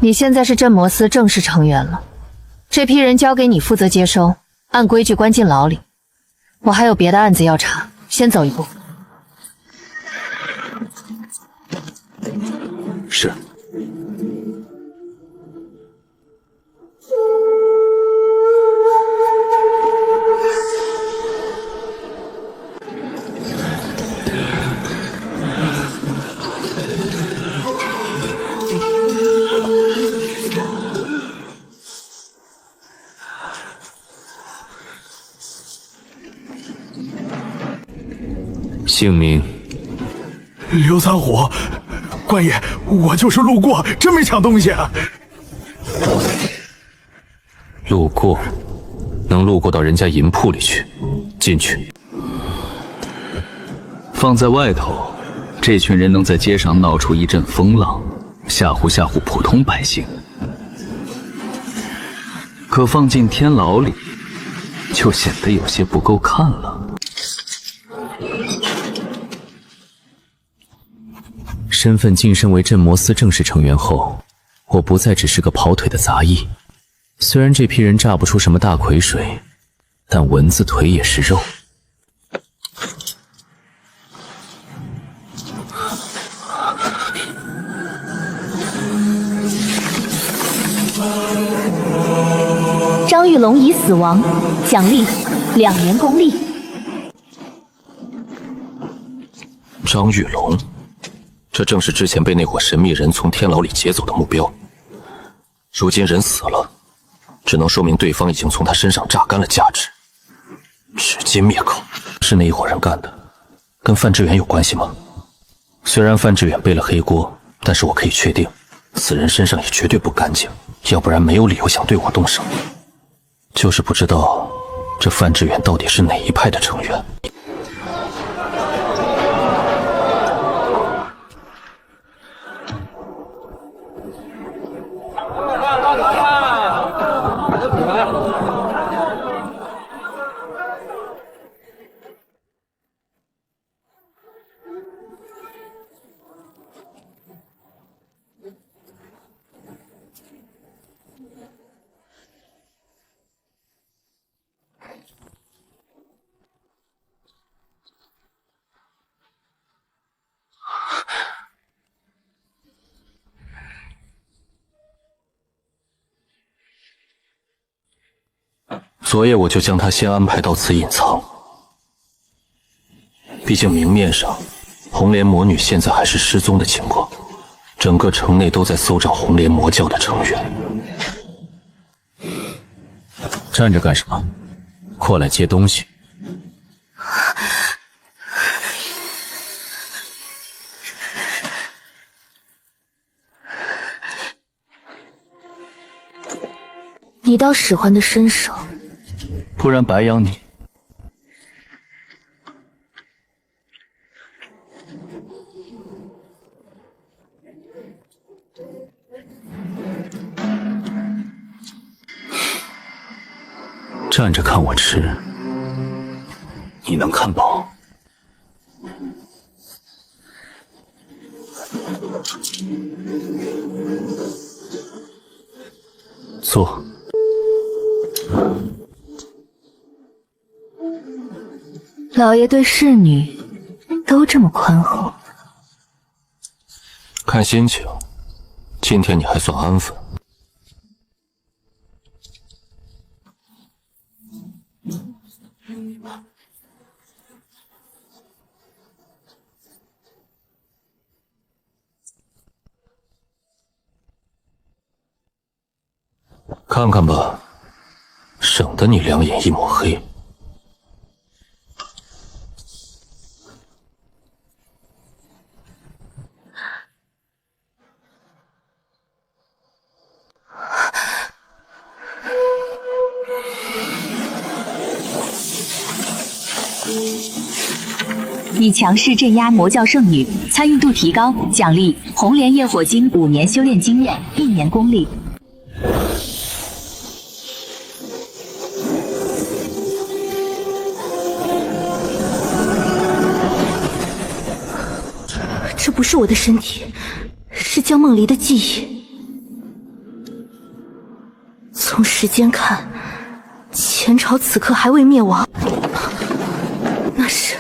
你现在是镇魔司正式成员了，这批人交给你负责接收，按规矩关进牢里。我还有别的案子要查，先走一步。是。姓名？刘三虎。官爷，我就是路过，真没抢东西啊。路过，能路过到人家银铺里去，进去。放在外头，这群人能在街上闹出一阵风浪，吓唬吓唬普通百姓。可放进天牢里，就显得有些不够看了。身份晋升为镇魔司正式成员后，我不再只是个跑腿的杂役。虽然这批人炸不出什么大魁水，但蚊子腿也是肉。张玉龙已死亡，奖励2年功力。张玉龙，这正是之前被那伙神秘人从天牢里劫走的目标。如今人死了，只能说明对方已经从他身上榨干了价值，直接灭口。是那一伙人干的，跟范志远有关系吗？虽然范志远背了黑锅，但是我可以确定，此人身上也绝对不干净，要不然没有理由想对我动手。就是不知道这范志远到底是哪一派的成员。昨夜我就将他先安排到此隐藏，毕竟明面上红莲魔女现在还是失踪的情况，整个城内都在搜找红莲魔教的成员。站着干什么？过来接东西。你倒使唤的身手，不然白养你。站着看我吃，你能看饱？坐。老爷对侍女都这么宽厚？看心情，今天你还算安分。看看吧，省得你两眼一抹黑。以强势镇压魔教圣女，参与度提高，奖励红莲业火经5年修炼经验，1年功力。这不是我的身体，是江梦离的记忆。从时间看，前朝此刻还未灭亡，那是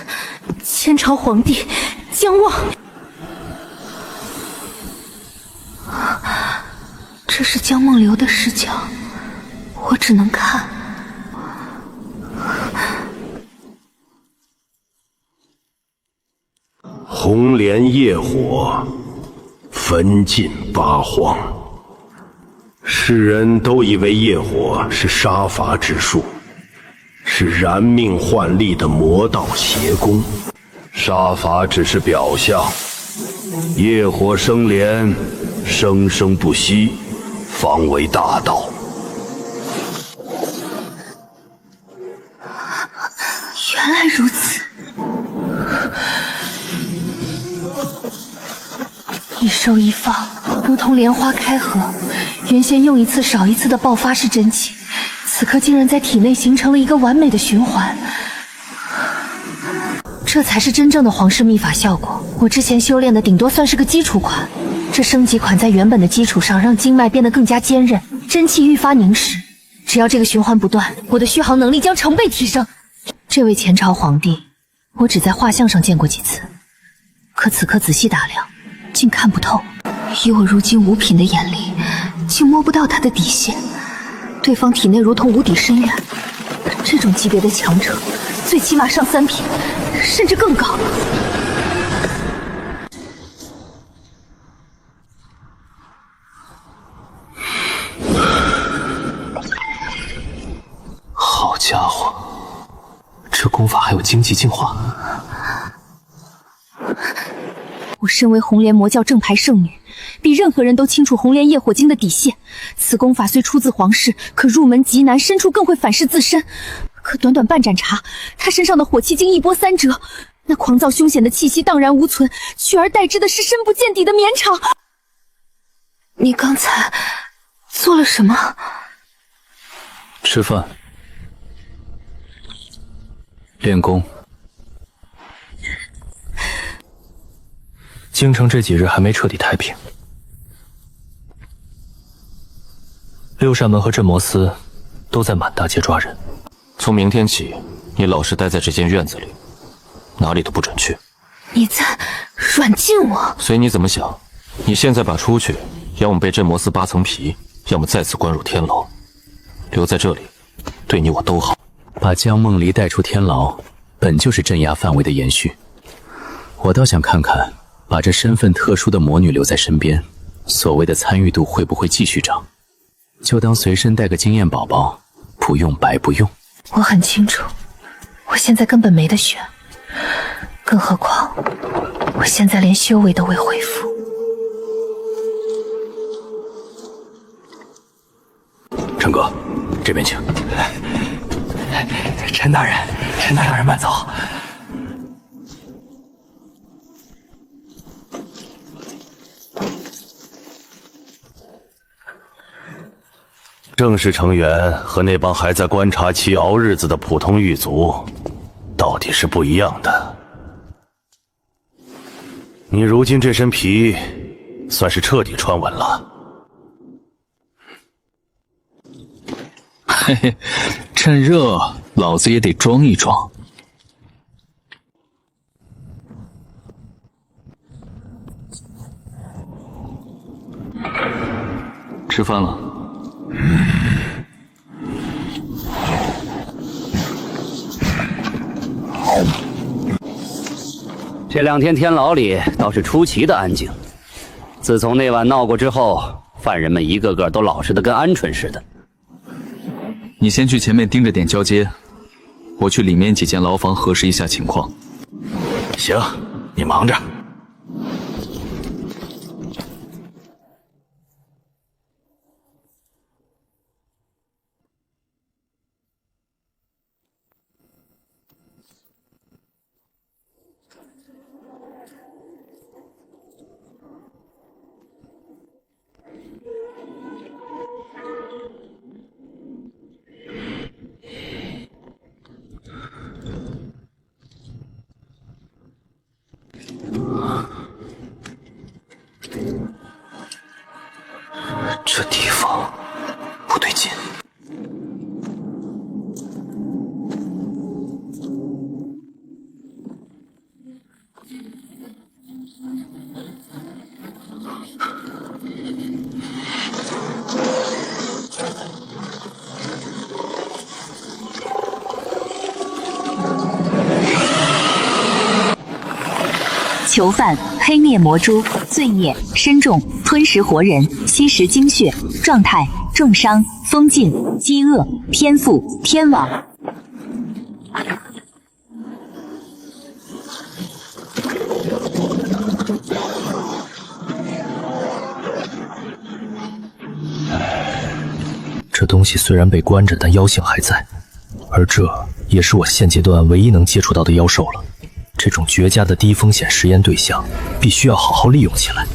前朝皇帝江望。这是江梦流的视角，我只能看。红莲业火，焚尽八荒。世人都以为业火是杀伐之术，是燃命换力的魔道邪功。杀伐只是表象，业火生莲，生生不息，方为大道。原来如此。一收一放，如同莲花开合，原先用一次少一次的爆发式真气，此刻竟然在体内形成了一个完美的循环。这才是真正的皇室秘法效果。我之前修炼的顶多算是个基础款，这升级款在原本的基础上让经脉变得更加坚韧，真气愈发凝实。只要这个循环不断，我的续航能力将成倍提升。这位前朝皇帝，我只在画像上见过几次，可此刻仔细打量，竟看不透。以我如今五品的眼力，竟摸不到他的底线。对方体内如同无底深渊，这种级别的强者，最起码上3品，甚至更高。好家伙，这功法还有经济进化。我身为红莲魔教正牌圣女，比任何人都清楚红莲业火经的底线。此功法虽出自皇室，可入门极难，深处更会反噬自身。可短短半盏茶，他身上的火气竟一波3折，那狂躁凶险的气息荡然无存，取而代之的是深不见底的绵长。你刚才做了什么？吃饭，练功。京城这几日还没彻底太平，六扇门和镇魔司都在满大街抓人。从明天起，你老实待在这间院子里，哪里都不准去。你在软禁我？随你怎么想。你现在把出去，要么被镇魔司扒层皮，要么再次关入天牢。留在这里，对你我都好。把江梦离带出天牢，本就是镇压范围的延续。我倒想看看，把这身份特殊的魔女留在身边，所谓的参与度会不会继续涨？就当随身带个经验宝宝，不用白不用。我很清楚，我现在根本没得选，更何况我现在连修为都未恢复。陈哥，这边请。陈大人，陈大人慢走。正式成员和那帮还在观察期熬日子的普通狱卒，到底是不一样的。你如今这身皮，算是彻底穿稳了。嘿嘿，趁热，老子也得装一装。吃饭了。这2天天牢里倒是出奇的安静。自从那晚闹过之后，犯人们一个个都老实的跟鹌鹑似的。你先去前面盯着点交接，我去里面几间牢房核实一下情况。行，你忙着。这地方不对劲。囚犯黑灭魔蛛，罪孽深重，吞食活人，吸食精血，状态重伤、封禁、饥饿、天赋、天网。这东西虽然被关着，但妖性还在，而这也是我现阶段唯一能接触到的妖兽了。这种绝佳的低风险实验对象，必须要好好利用起来。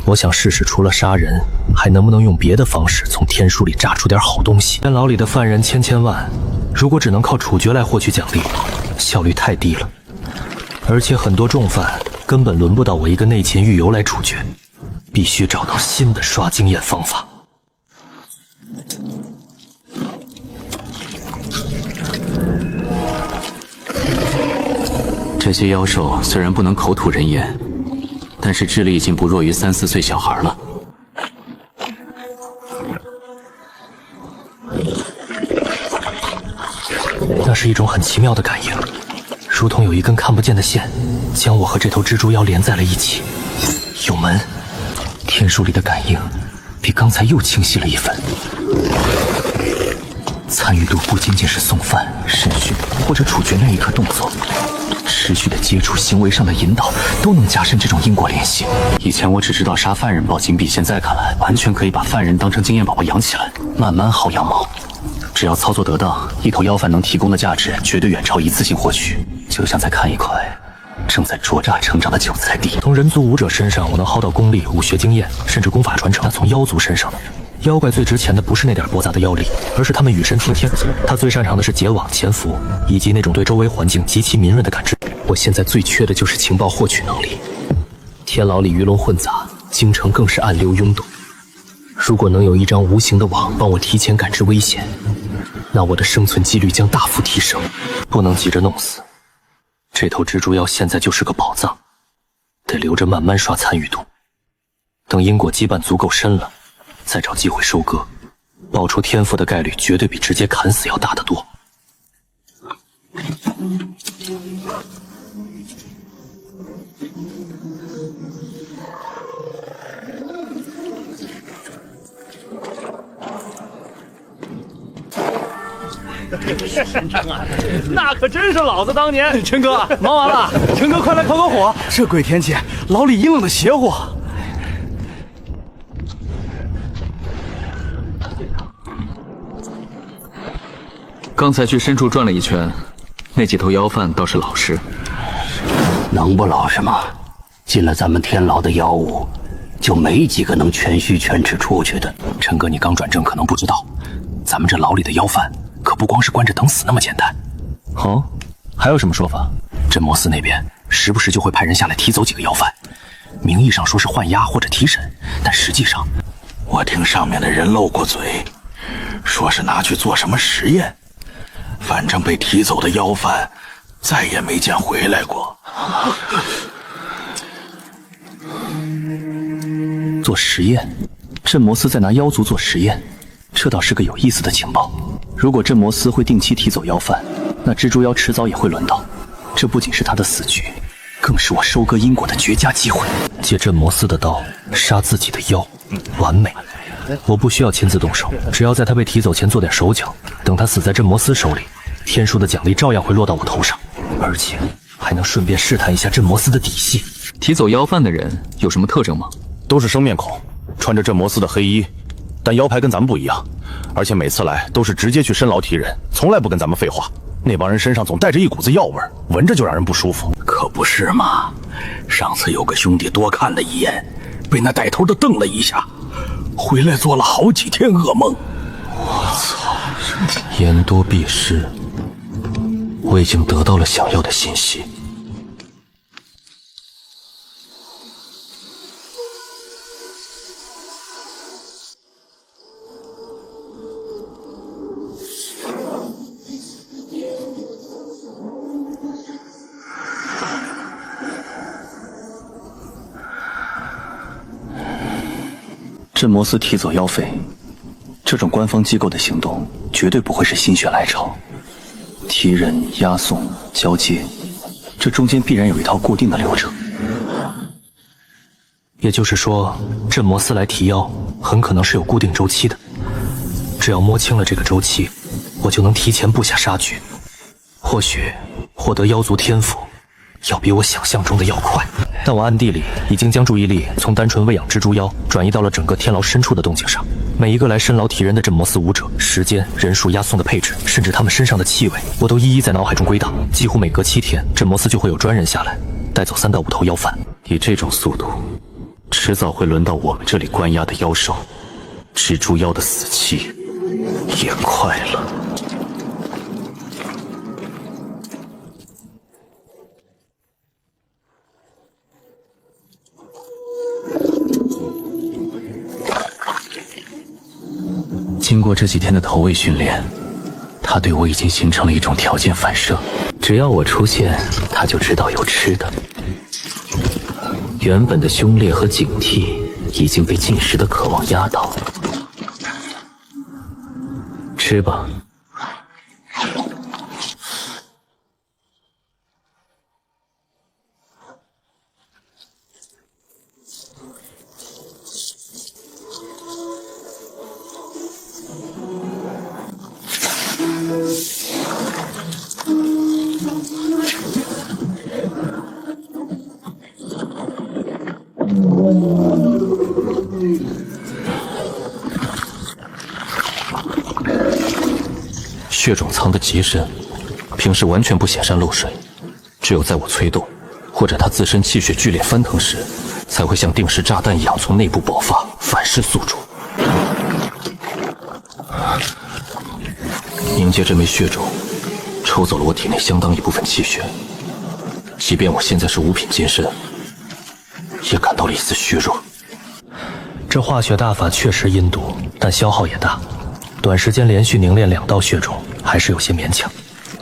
我想试试，除了杀人，还能不能用别的方式从天书里榨出点好东西。监牢里的犯人千万，如果只能靠处决来获取奖励，效率太低了。而且很多重犯根本轮不到我一个内勤狱游来处决，必须找到新的刷经验方法。这些妖兽虽然不能口吐人言，但是智力已经不弱于3、4岁小孩了。那是一种很奇妙的感应，如同有一根看不见的线，将我和这头蜘蛛妖连在了一起。有门，天书里的感应比刚才又清晰了一分。参与度不仅仅是送饭、审讯或者处决那一刻动作，持续的接触、行为上的引导，都能加深这种因果联系。以前我只知道杀犯人抱金币，现在看来，完全可以把犯人当成经验宝宝养起来，慢慢薅羊毛。只要操作得当，一头妖贩能提供的价值绝对远超一次性获取。就像在看一块正在灼炸成长的韭菜地。从人族武者身上，我能薅到功力、武学经验，甚至功法传承。但从妖族身上呢？妖怪最值钱的不是那点驳杂的妖力，而是他们与神同天。他最擅长的是结网、潜伏，以及那种对周围环境极其敏锐的感知。我现在最缺的就是情报获取能力。天牢里鱼龙混杂，京城更是暗流涌动。如果能有一张无形的网帮我提前感知危险，那我的生存几率将大幅提升。不能急着弄死这头蜘蛛妖，现在就是个宝藏，得留着慢慢刷参与度。等因果羁绊足够深了，再找机会收割，爆出天赋的概率绝对比直接砍死要大得多。那可真是老子当年。陈哥，忙完了，陈哥快来烤烤火。这鬼天气，牢里阴冷的邪乎。刚才去深处转了一圈，那几头妖贩倒是老实。能不老实吗？进了咱们天牢的妖物，就没几个能全虚全赤出去的。陈哥，你刚转正，可能不知道，咱们这牢里的要犯可不光是关着等死那么简单。哦，还有什么说法？镇摩司那边时不时就会派人下来提走几个要犯，名义上说是换押或者提审，但实际上，我听上面的人漏过嘴，说是拿去做什么实验。反正被提走的要犯再也没见回来过。做实验？镇摩司在拿妖族做实验，这倒是个有意思的情报。如果镇摩司会定期提走要犯，那蜘蛛妖迟早也会轮到。这不仅是他的死局，更是我收割因果的绝佳机会。借镇摩司的刀杀自己的妖，完美。我不需要亲自动手，只要在他被提走前做点手脚，等他死在镇摩司手里，天书的奖励照样会落到我头上，而且还能顺便试探一下镇摩司的底细。提走妖犯的人有什么特征吗？都是生面孔，穿着镇摩司的黑衣，但腰牌跟咱们不一样，而且每次来都是直接去深牢提人，从来不跟咱们废话。那帮人身上总带着一股子药味，闻着就让人不舒服。可不是嘛，上次有个兄弟多看了一眼，被那带头的瞪了一下，回来做了好几天噩梦。我操！言多必失，我已经得到了想要的信息。镇摩司提走妖妃，这种官方机构的行动绝对不会是心血来潮。提人、押送、交接，这中间必然有一套固定的流程。也就是说，镇摩司来提妖很可能是有固定周期的。只要摸清了这个周期，我就能提前布下杀局。或许获得妖族天赋，要比我想象中的要快。但我暗地里已经将注意力从单纯喂养蜘蛛妖转移到了整个天牢深处的动静上。每一个来深牢提人的镇摩司武者，时间、人数、押送的配置，甚至他们身上的气味，我都一一在脑海中归档。几乎每隔7天，镇摩司就会有专人下来带走3到5头妖犯。以这种速度，迟早会轮到我们这里关押的妖兽。蜘蛛妖的死期也快了。经过这几天的投喂训练，他对我已经形成了一种条件反射，只要我出现，他就知道有吃的。原本的凶烈和警惕已经被进食的渴望压倒。吃吧。血种藏得极深，平时完全不显山露水，只有在我催动，或者他自身气血剧烈翻腾时，才会像定时炸弹一样从内部爆发，反噬宿主。迎接这枚血种，抽走了我体内相当一部分气血，即便我现在是5品金身，也感到了一丝虚弱。这化血大法确实阴毒，但消耗也大，短时间连续凝练2道血种还是有些勉强。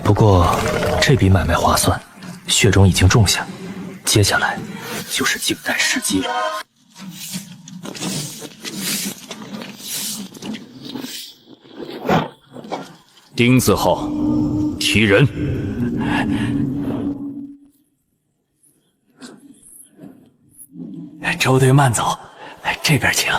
不过这笔买卖划算，血种已经种下，接下来就是静待时机了。丁字号，提人。周队慢走，这边请。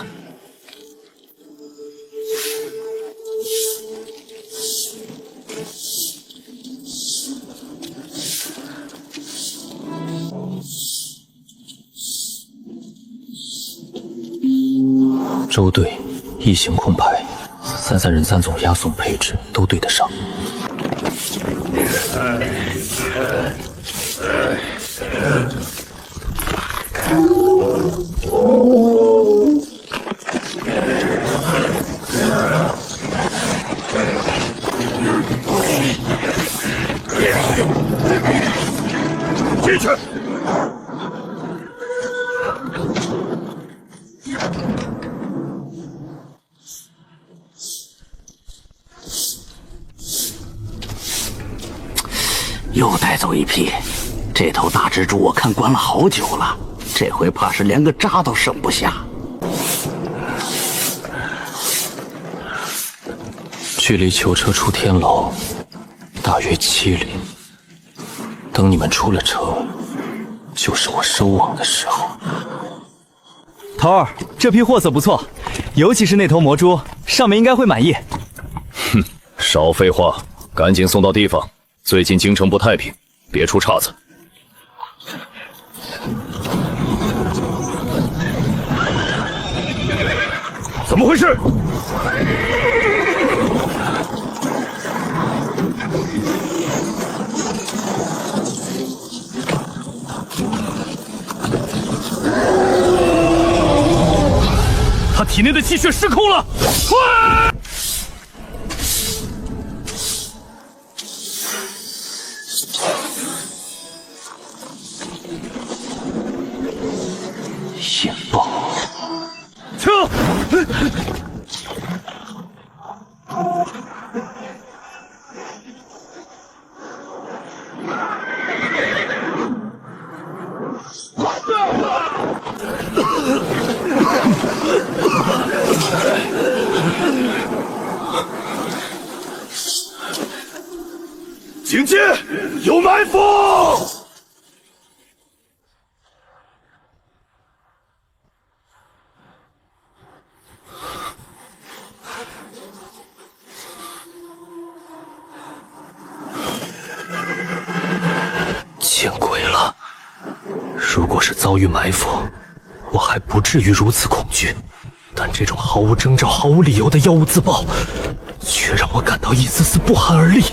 周队一行空白，33人3种押送配置都对得上。又带走一批。这头大蜘蛛我看关了好久了，这回怕是连个渣都剩不下。距离囚车出天牢大约7里，等你们出了城，就是我收网的时候。头儿，这批货色不错，尤其是那头魔蛛，上面应该会满意。哼，少废话，赶紧送到地方。最近京城不太平，别出岔子。怎么回事？他体内的气血失控了！哇！引爆！撤！警戒！有埋伏！见鬼了！如果是遭遇埋伏，我还不至于如此恐惧，但这种毫无征兆、毫无理由的妖物自爆，却让我感到一丝丝不寒而栗。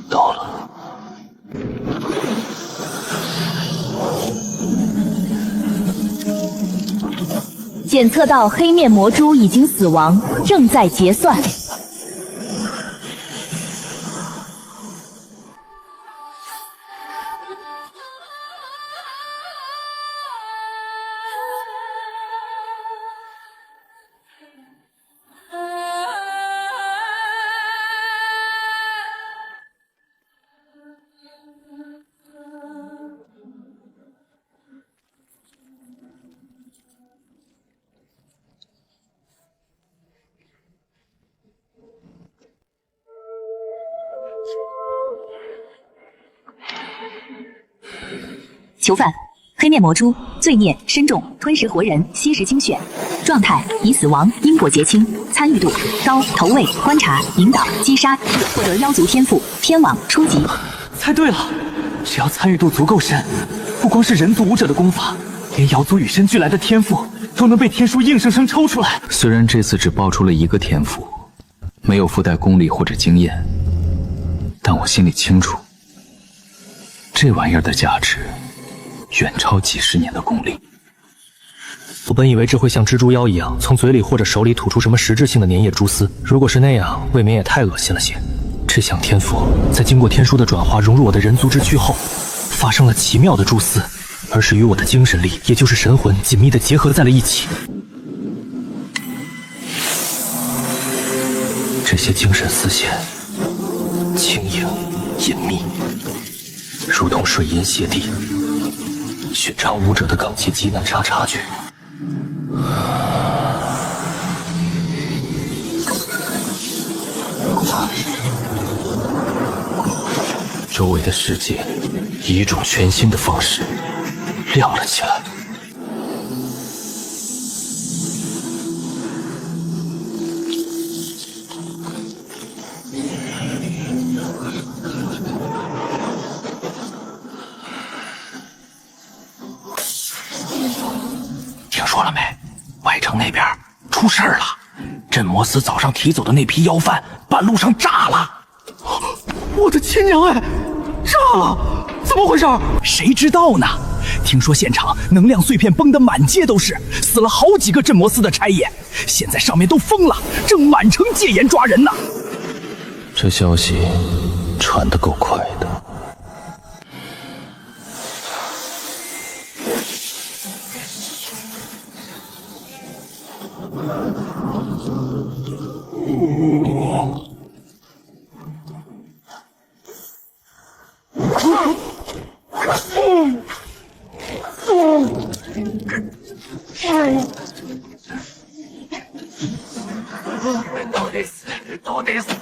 到了。检测到黑面魔蛛已经死亡，正在结算。囚犯：黑面魔蛛，罪孽深重，吞食活人，吸食精血。状态：已死亡，因果结清。参与度高，投喂、观察、引导、击杀。获得妖族天赋，天网初级。猜对了，只要参与度足够深，不光是人族武者的功法，连瑶族与生俱来的天赋都能被天书硬生生抽出来。虽然这次只爆出了一个天赋，没有附带功力或者经验，但我心里清楚，这玩意儿的价值远超几十年的功力。我本以为这会像蜘蛛妖一样，从嘴里或者手里吐出什么实质性的粘液蛛丝，如果是那样，未免也太恶心了些。这项天赋在经过天书的转化融入我的人族之躯后，发生了奇妙的蛛丝，而是与我的精神力，也就是神魂紧密地结合在了一起。这些精神丝线轻盈隐秘，如同水银泻地，寻常武者的岗器极难察觉。周围的世界以一种全新的方式亮了起来。听说了没？外城那边出事儿了，镇魔司早上提走的那批妖贩，半路上炸了。我的亲娘哎！炸了！怎么回事？谁知道呢？听说现场能量碎片崩得满街都是，死了好几个镇魔司的差役，现在上面都疯了，正满城戒严抓人呢。这消息传得够快的。都得死！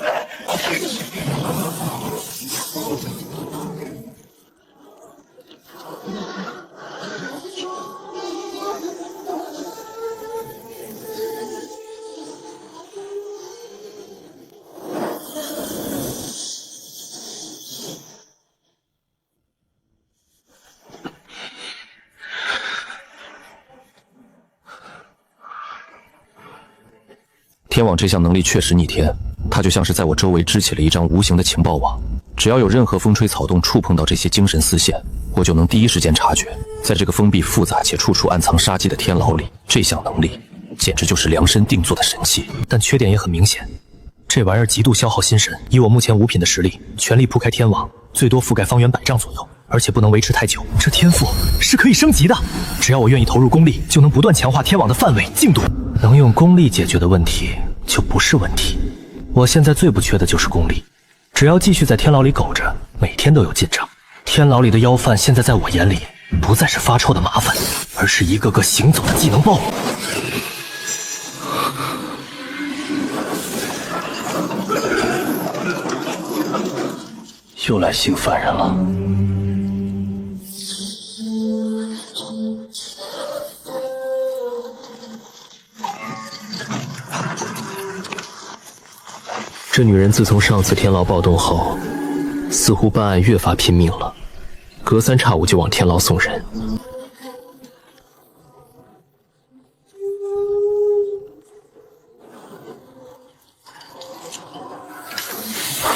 天网这项能力确实逆天，它就像是在我周围织起了一张无形的情报网，只要有任何风吹草动触碰到这些精神丝线，我就能第一时间察觉。在这个封闭复杂且处处暗藏杀机的天牢里，这项能力简直就是量身定做的神器。但缺点也很明显，这玩意儿极度消耗心神。以我目前5品的实力，全力铺开天网，最多覆盖方圆100丈左右，而且不能维持太久。这天赋是可以升级的，只要我愿意投入功力，就能不断强化天网的范围、精度。能用功力解决的问题就不是问题。我现在最不缺的就是功力，只要继续在天牢里苟着，每天都有进账。天牢里的妖犯现在在我眼里不再是发臭的麻烦，而是一个个行走的技能包。又来新犯人了。这女人自从上次天牢暴动后，似乎办案越发拼命了，隔3差5就往天牢送人。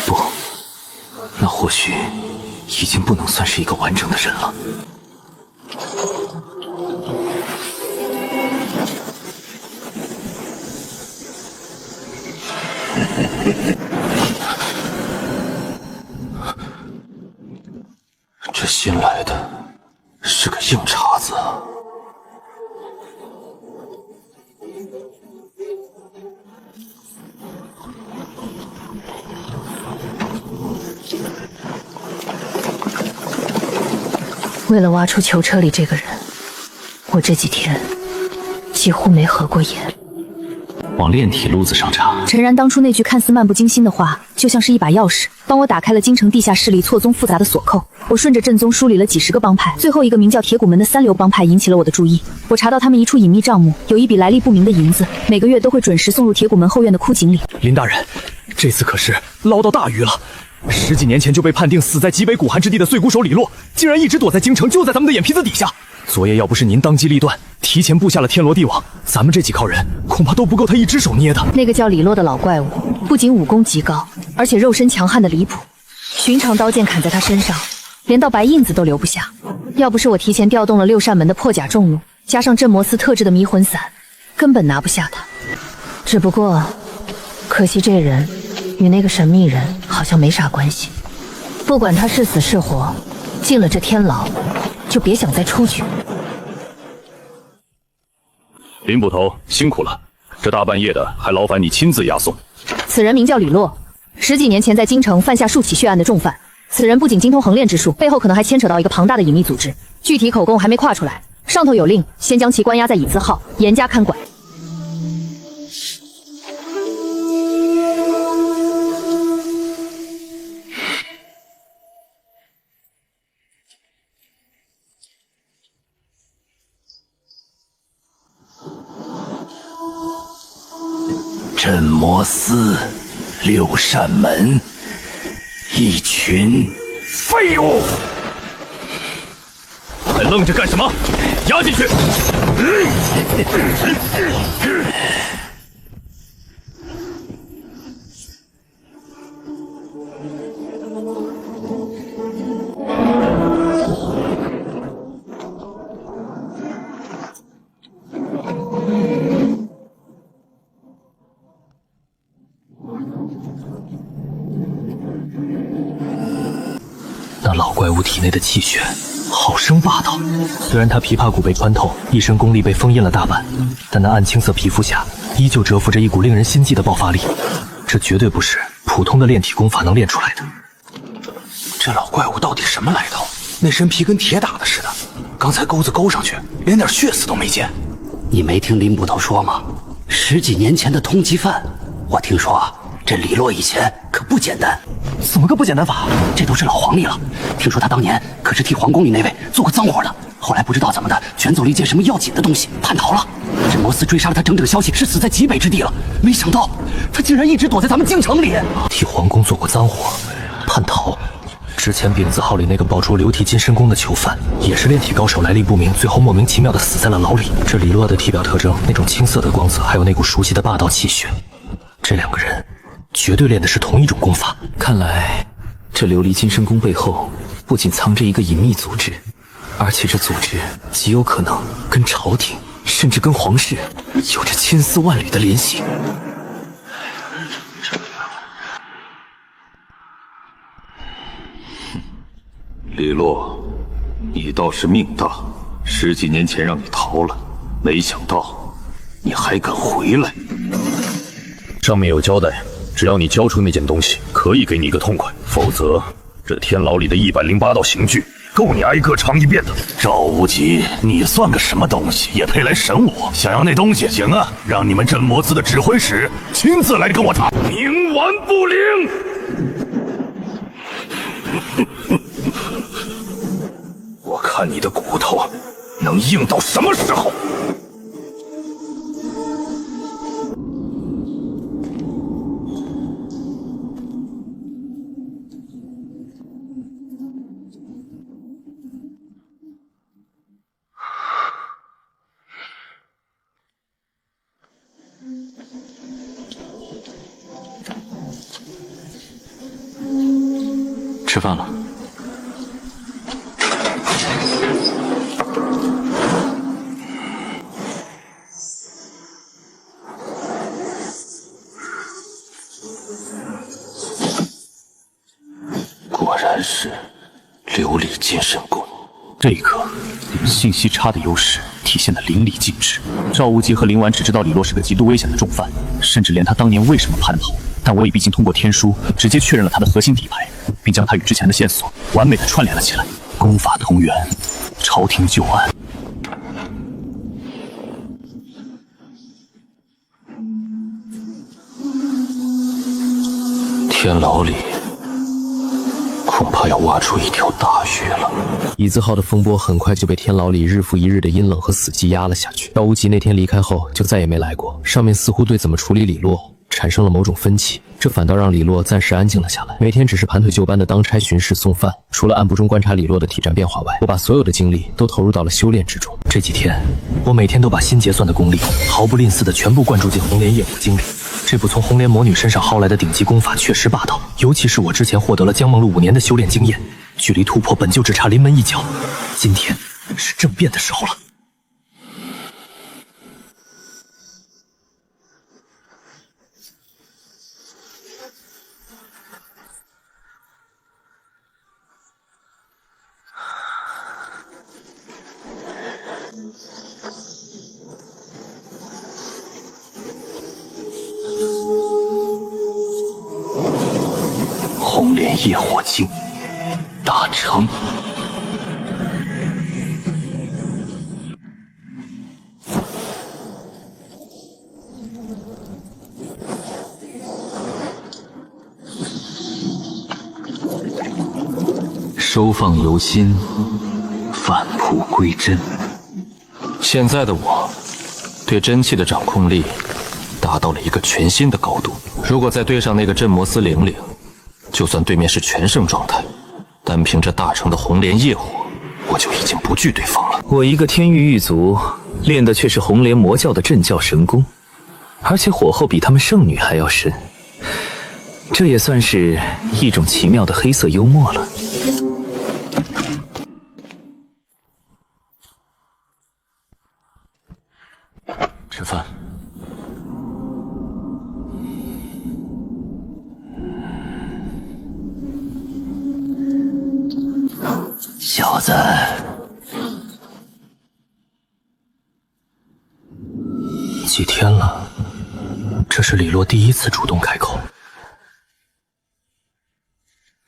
不，那或许已经不能算是一个完整的人了。这新来的是个硬茬子啊！为了挖出囚车里这个人，我这几天几乎没合过眼。往炼体路子上查。陈然当初那句看似漫不经心的话，就像是一把钥匙，帮我打开了京城地下势力错综复杂的锁扣。我顺着正宗梳理了几10个帮派，最后一个名叫铁骨门的3流帮派引起了我的注意。我查到他们一处隐秘账目，有一笔来历不明的银子，每个月都会准时送入铁骨门后院的枯井里。林大人，这次可是捞到大鱼了！10几年前就被判定死在极北古寒之地的碎骨手李洛，竟然一直躲在京城，就在咱们的眼皮子底下。昨夜要不是您当机立断，提前布下了天罗地网，咱们这几靠人恐怕都不够他一只手捏的。那个叫李洛的老怪物，不仅武功极高，而且肉身强悍的离谱。寻常刀剑砍在他身上，连道白印子都留不下。要不是我提前调动了6扇门的破甲重弩，加上镇魔司特制的迷魂伞，根本拿不下他。只不过，可惜这人与那个神秘人好像没啥关系。不管他是死是活，进了这天牢，就别想再出去。林捕头辛苦了，这大半夜的还劳烦你亲自押送。此人名叫李洛，10几年前在京城犯下数起血案的重犯。此人不仅精通横练之术，背后可能还牵扯到一个庞大的隐秘组织，具体口供还没跨出来。上头有令，先将其关押在乙字号，严加看管。镇魔司6扇门，一群废物！还愣着干什么？押进去！那老怪物体内的气血好生霸道，虽然他琵琶骨被穿透，一身功力被封印了大半，但那暗青色皮肤下依旧蛰伏着一股令人心悸的爆发力。这绝对不是普通的炼体功法能练出来的。这老怪物到底什么来头？那身皮跟铁打的似的，刚才钩子勾上去，连点血丝都没见。你没听林捕头说吗？10几年前的通缉犯，我听说啊，这李洛以前可不简单。怎么个不简单法？这都是老黄历了。听说他当年可是替皇宫里那位做过脏活的，后来不知道怎么的卷走了一件什么要紧的东西，叛逃了。这摩斯追杀了他整整消息是死在极北之地了，没想到他竟然一直躲在咱们京城里。替皇宫做过脏活，叛逃。之前丙字号里那个爆出流体金身功的囚犯，也是炼体高手，来历不明，最后莫名其妙的死在了牢里。这李洛的体表特征，那种青涩的光泽，还有那股熟悉的霸道气血，这2个人绝对练的是同一种功法。看来这琉璃金身功背后不仅藏着一个隐秘组织，而且这组织极有可能跟朝廷甚至跟皇室有着千丝万缕的联系。李洛，你倒是命大，10几年前让你逃了，没想到你还敢回来。上面有交代，只要你交出那件东西，可以给你一个痛快，否则这天牢里的108道刑具够你挨个尝一遍的。赵无极，你算个什么东西，也配来审我？想要那东西，行啊，让你们镇魔司的指挥使亲自来跟我谈。冥顽不灵！我看你的骨头能硬到什么时候？吃饭了。果然是琉璃金身功。这一刻，信息差的优势体现得淋漓尽致。赵无极和林婉只知道李洛是个极度危险的重犯，甚至连他当年为什么叛逃，但我已毕竟通过天书直接确认了他的核心底牌，并将他与之前的线索完美的串联了起来。功法同源，朝廷旧案。天牢里恐怕要挖出一条大鱼了。乙字号的风波很快就被天牢里日复一日的阴冷和死寂压了下去。赵无极那天离开后就再也没来过，上面似乎对怎么处理李洛产生了某种分歧，这反倒让李洛暂时安静了下来，每天只是盘腿就班的当差巡视送饭。除了暗部中观察李洛的体战变化外，我把所有的精力都投入到了修炼之中。这几天，我每天都把新结算的功力毫不吝啬的全部灌注进红莲业火经里。这部从红莲魔女身上薅来的顶级功法确实霸道，尤其是我之前获得了江梦露5年的修炼经验，距离突破本就只差临门一脚。今天是政变的时候了。红莲业火经大成。收放由心，返璞归真。现在的我，对真气的掌控力达到了一个全新的高度。如果再对上那个镇魔司玲玲，就算对面是全胜状态，单凭这大成的红莲业火，我就已经不惧对方了。我一个天域狱卒，练的却是红莲魔教的镇教神功，而且火候比他们圣女还要深，这也算是一种奇妙的黑色幽默了。吃饭。小子，几天了，这是李洛第一次主动开口。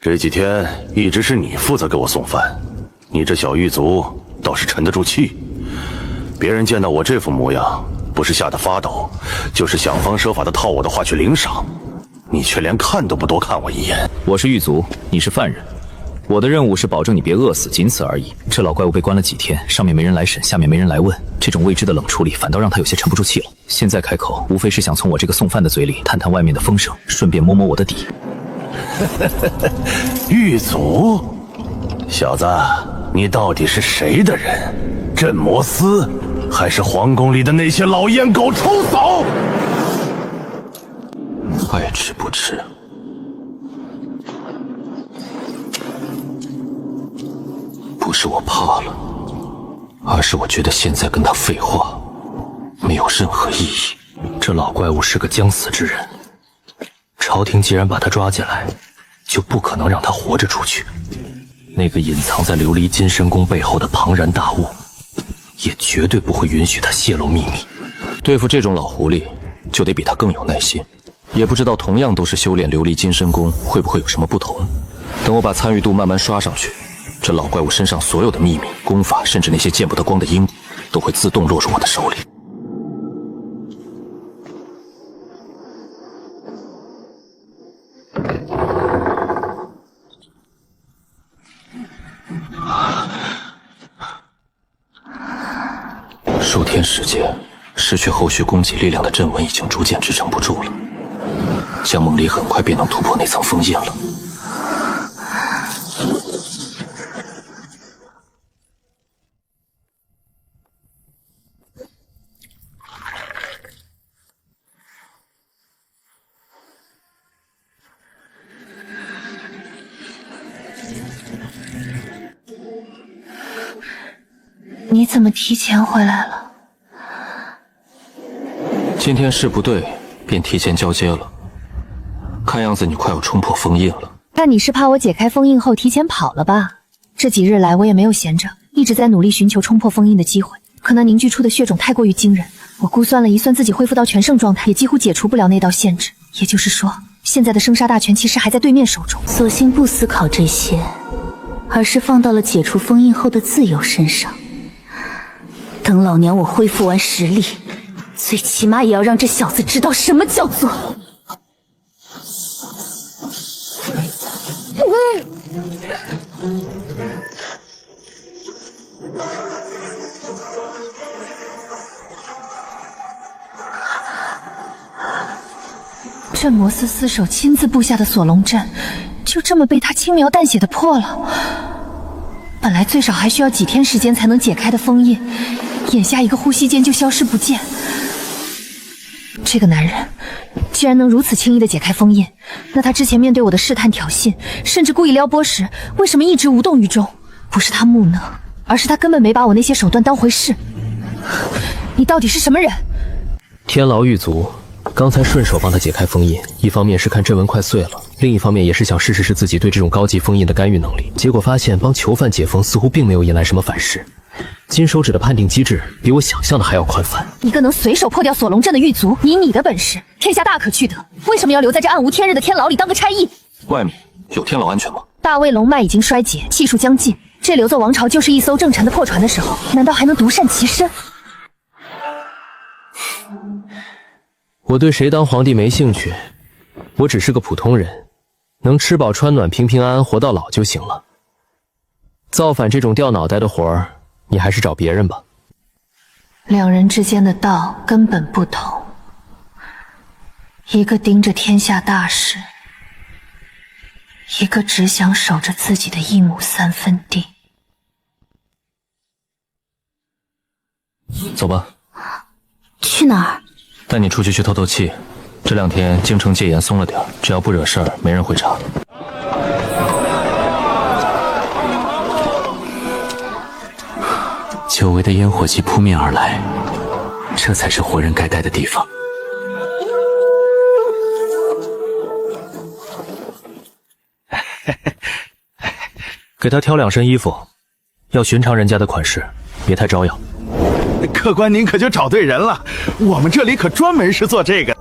这几天一直是你负责给我送饭，你这小狱卒倒是沉得住气。别人见到我这副模样，不是吓得发抖，就是想方设法的套我的话去领赏，你却连看都不多看我一眼。我是狱卒，你是犯人，我的任务是保证你别饿死，仅此而已。这老怪物被关了几天，上面没人来审，下面没人来问，这种未知的冷处理反倒让他有些沉不住气了。现在开口，无非是想从我这个送饭的嘴里探探外面的风声，顺便摸摸我的底。狱卒，小子，你到底是谁的人？镇魔司，还是皇宫里的那些老烟狗臭嫂？爱吃不吃。不是我怕了，而是我觉得现在跟他废话没有任何意义。这老怪物是个将死之人，朝廷既然把他抓进来，就不可能让他活着出去。那个隐藏在琉璃金身宫背后的庞然大物，也绝对不会允许他泄露秘密。对付这种老狐狸，就得比他更有耐心。也不知道同样都是修炼琉璃金身功，会不会有什么不同？等我把参与度慢慢刷上去，这老怪物身上所有的秘密、功法，甚至那些见不得光的阴，都会自动落入我的手里。数天时间，失去后续供给力量的阵纹已经逐渐支撑不住了。江梦离很快便能突破那层封印了。你怎么提前回来了？今天事不对，便提前交接了。看样子你快要冲破封印了。看你是怕我解开封印后提前跑了吧？这几日来我也没有闲着，一直在努力寻求冲破封印的机会。可那凝聚出的血种太过于惊人，我估算了一算，自己恢复到全盛状态也几乎解除不了那道限制。也就是说，现在的生杀大权其实还在对面手中。索性不思考这些，而是放到了解除封印后的自由身上。等老娘我恢复完实力，最起码也要让这小子知道什么叫做……镇魔司司手亲自布下的锁龙阵，就这么被他轻描淡写的破了。本来最少还需要几天时间才能解开的封印，眼下一个呼吸间就消失不见。这个男人既然能如此轻易的解开封印，那他之前面对我的试探挑衅，甚至故意撩拨时，为什么一直无动于衷？不是他木讷，而是他根本没把我那些手段当回事。你到底是什么人？天牢狱卒，刚才顺手帮他解开封印，一方面是看阵纹快碎了，另一方面也是想试试自己对这种高级封印的干预能力。结果发现帮囚犯解封似乎并没有引来什么反噬。金手指的判定机制比我想象的还要宽泛。一个能随手破掉锁龙阵的狱卒，以你的本事，天下大可去得。为什么要留在这暗无天日的天牢里当个差役？外面有天牢安全吗？大魏龙脉已经衰竭，气数将尽。这刘奏王朝就是一艘正沉的破船的时候，难道还能独善其身？我对谁当皇帝没兴趣，我只是个普通人，能吃饱穿暖，平平安安活到老就行了。造反这种掉脑袋的活儿，你还是找别人吧。两人之间的道根本不同，一个盯着天下大事，一个只想守着自己的1亩3分地。走吧。去哪儿？带你出去透透气。这2天京城戒严松了点，只要不惹事儿，没人会查。久违的烟火气扑面而来，这才是活人该待的地方。给他挑2身衣服，要寻常人家的款式，别太招摇。客官您可就找对人了，我们这里可专门是做这个。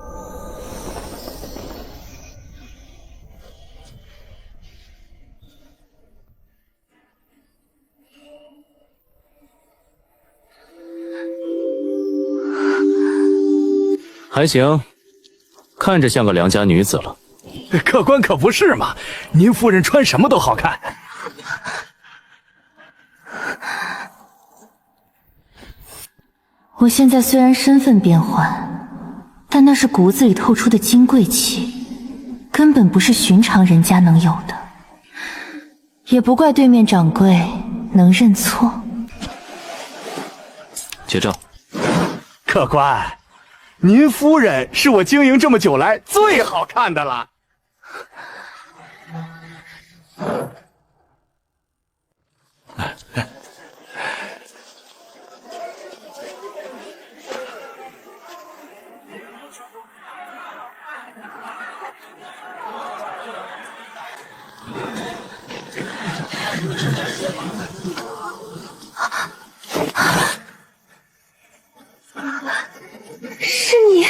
还行，看着像个良家女子了。客官可不是嘛，您夫人穿什么都好看。我现在虽然身份变换，但那是骨子里透出的金贵气，根本不是寻常人家能有的。也不怪对面掌柜能认错。结账。客官，您夫人是我经营这么久来最好看的了。是你。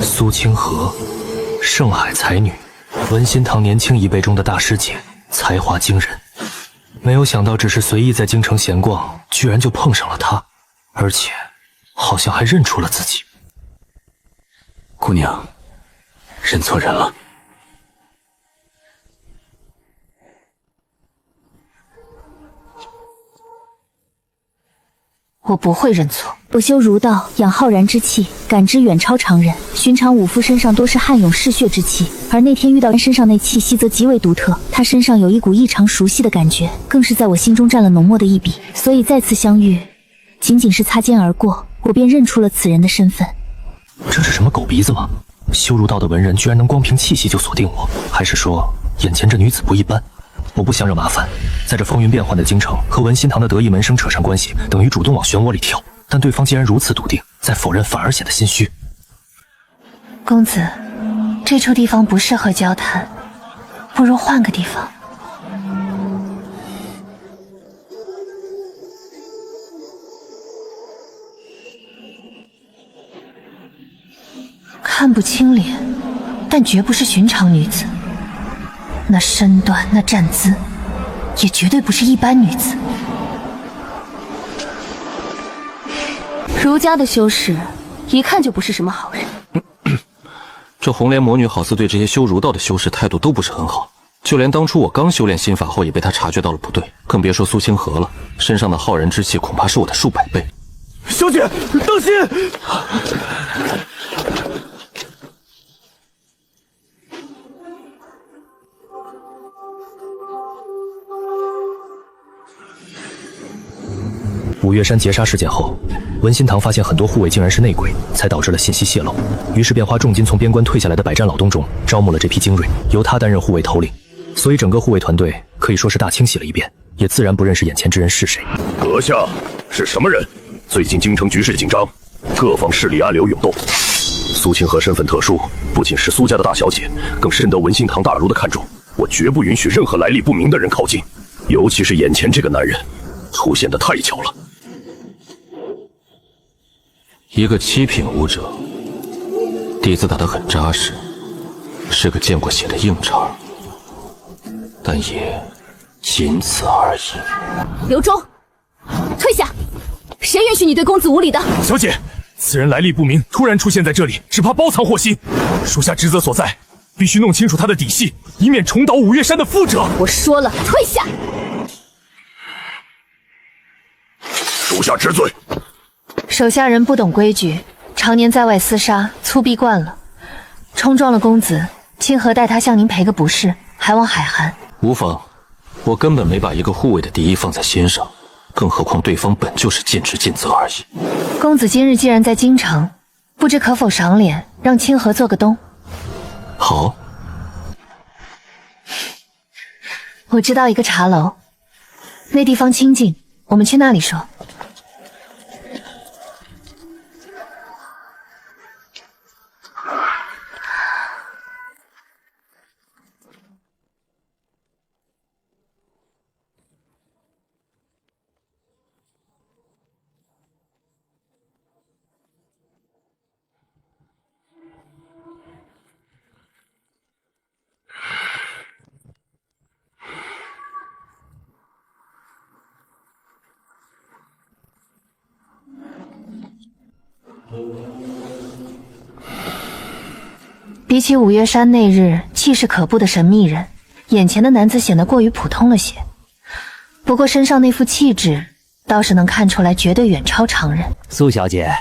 苏清河，盛海才女，文心堂年轻一辈中的大师姐，才华惊人。没有想到，只是随意在京城闲逛，居然就碰上了她，而且好像还认出了自己。姑娘，认错人了。我不会认错。我修儒道，养浩然之气，感知远超常人。寻常武夫身上都是悍勇嗜血之气，而那天遇到人身上那气息则极为独特。他身上有一股异常熟悉的感觉，更是在我心中占了浓墨的一笔。所以再次相遇，仅仅是擦肩而过，我便认出了此人的身份。这是什么狗鼻子吗？修儒道的文人居然能光凭气息就锁定我，还是说眼前这女子不一般？我不想惹麻烦，在这风云变幻的京城，和文心堂的得意门生扯上关系，等于主动往漩涡里跳。但对方既然如此笃定，再否认反而显得心虚。公子，这处地方不适合交谈，不如换个地方。看不清脸，但绝不是寻常女子。那身段，那站姿，也绝对不是一般女子。儒家的修士，一看就不是什么好人。这红莲魔女好似对这些修儒道的修士态度都不是很好，就连当初我刚修炼心法后也被她察觉到了不对，更别说苏清河了，身上的浩然之气恐怕是我的数百倍。小姐，当心！五岳山劫杀事件后，文心堂发现很多护卫竟然是内鬼，才导致了信息泄露。于是便花重金从边关退下来的百战老东中招募了这批精锐，由他担任护卫头领。所以整个护卫团队可以说是大清洗了一遍，也自然不认识眼前之人是谁。阁下是什么人？最近京城局势紧张，各方势力暗流涌动。苏清河身份特殊，不仅是苏家的大小姐，更深得文心堂大儒的看重。我绝不允许任何来历不明的人靠近，尤其是眼前这个男人，出现的太巧了。一个七品武者，底子打得很扎实，是个见过血的硬茬，但也仅此而已。刘忠，退下！谁允许你对公子无礼的？小姐，此人来历不明，突然出现在这里，只怕包藏祸心。属下职责所在，必须弄清楚他的底细，以免重蹈五岳山的覆辙。我说了，退下！属下知罪。手下人不懂规矩，常年在外厮杀，粗鄙惯了，冲撞了公子，清河待他向您赔个不是，还望海涵。无妨，我根本没把一个护卫的敌意放在心上，更何况对方本就是尽职尽责而已。公子今日既然在京城，不知可否赏脸，让清河做个东？好，我知道一个茶楼，那地方清静，我们去那里说。比起五岳山那日气势可怖的神秘人，眼前的男子显得过于普通了些。不过身上那副气质，倒是能看出来，绝对远超常人。苏小姐，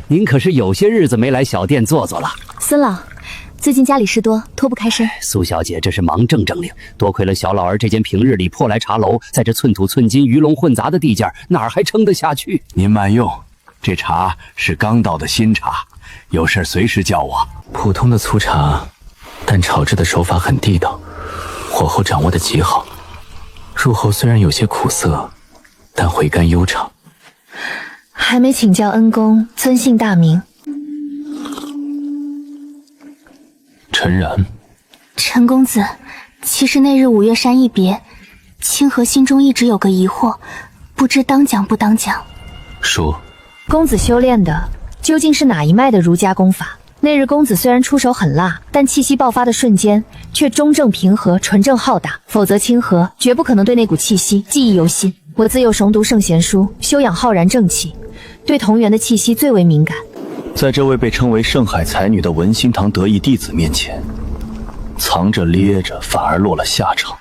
您可是有些日子没来小店坐坐了。孙老，最近家里事多，脱不开身。苏小姐，这是忙正正令。多亏了小老儿这间平日里破来茶楼，在这寸土寸金、鱼龙混杂的地界，哪儿还撑得下去？您慢用，这茶是刚倒的新茶，有事随时叫我。普通的粗茶，但炒制的手法很地道，火候掌握的极好。入喉虽然有些苦涩，但回甘悠长。还没请教恩公尊姓大名？陈然。陈公子，其实那日五岳山一别，清河心中一直有个疑惑，不知当讲不当讲。说，公子修炼的究竟是哪一脉的儒家功法？那日公子虽然出手狠辣，但气息爆发的瞬间却中正平和、纯正浩大，否则清河绝不可能对那股气息记忆犹新。我自幼熟读圣贤书，修养浩然正气，对同源的气息最为敏感。在这位被称为圣海才女的文心堂得意弟子面前，藏着掖着反而落了下场。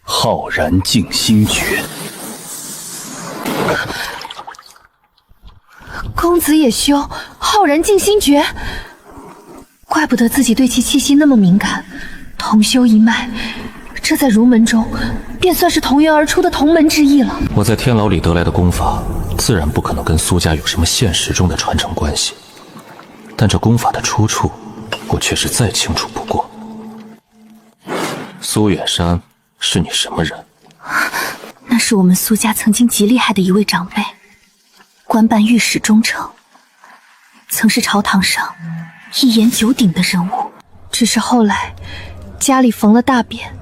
浩然静心诀。公子也修浩然静心诀，怪不得自己对其气息那么敏感。同修一脉，这在儒门中便算是同源而出的同门之意了。我在天牢里得来的功法，自然不可能跟苏家有什么现实中的传承关系，但这功法的出处，我却是再清楚不过。苏远山是你什么人？那是我们苏家曾经极厉害的一位长辈，官办御史中丞，曾是朝堂上一言九鼎的人物。只是后来家里逢了大变，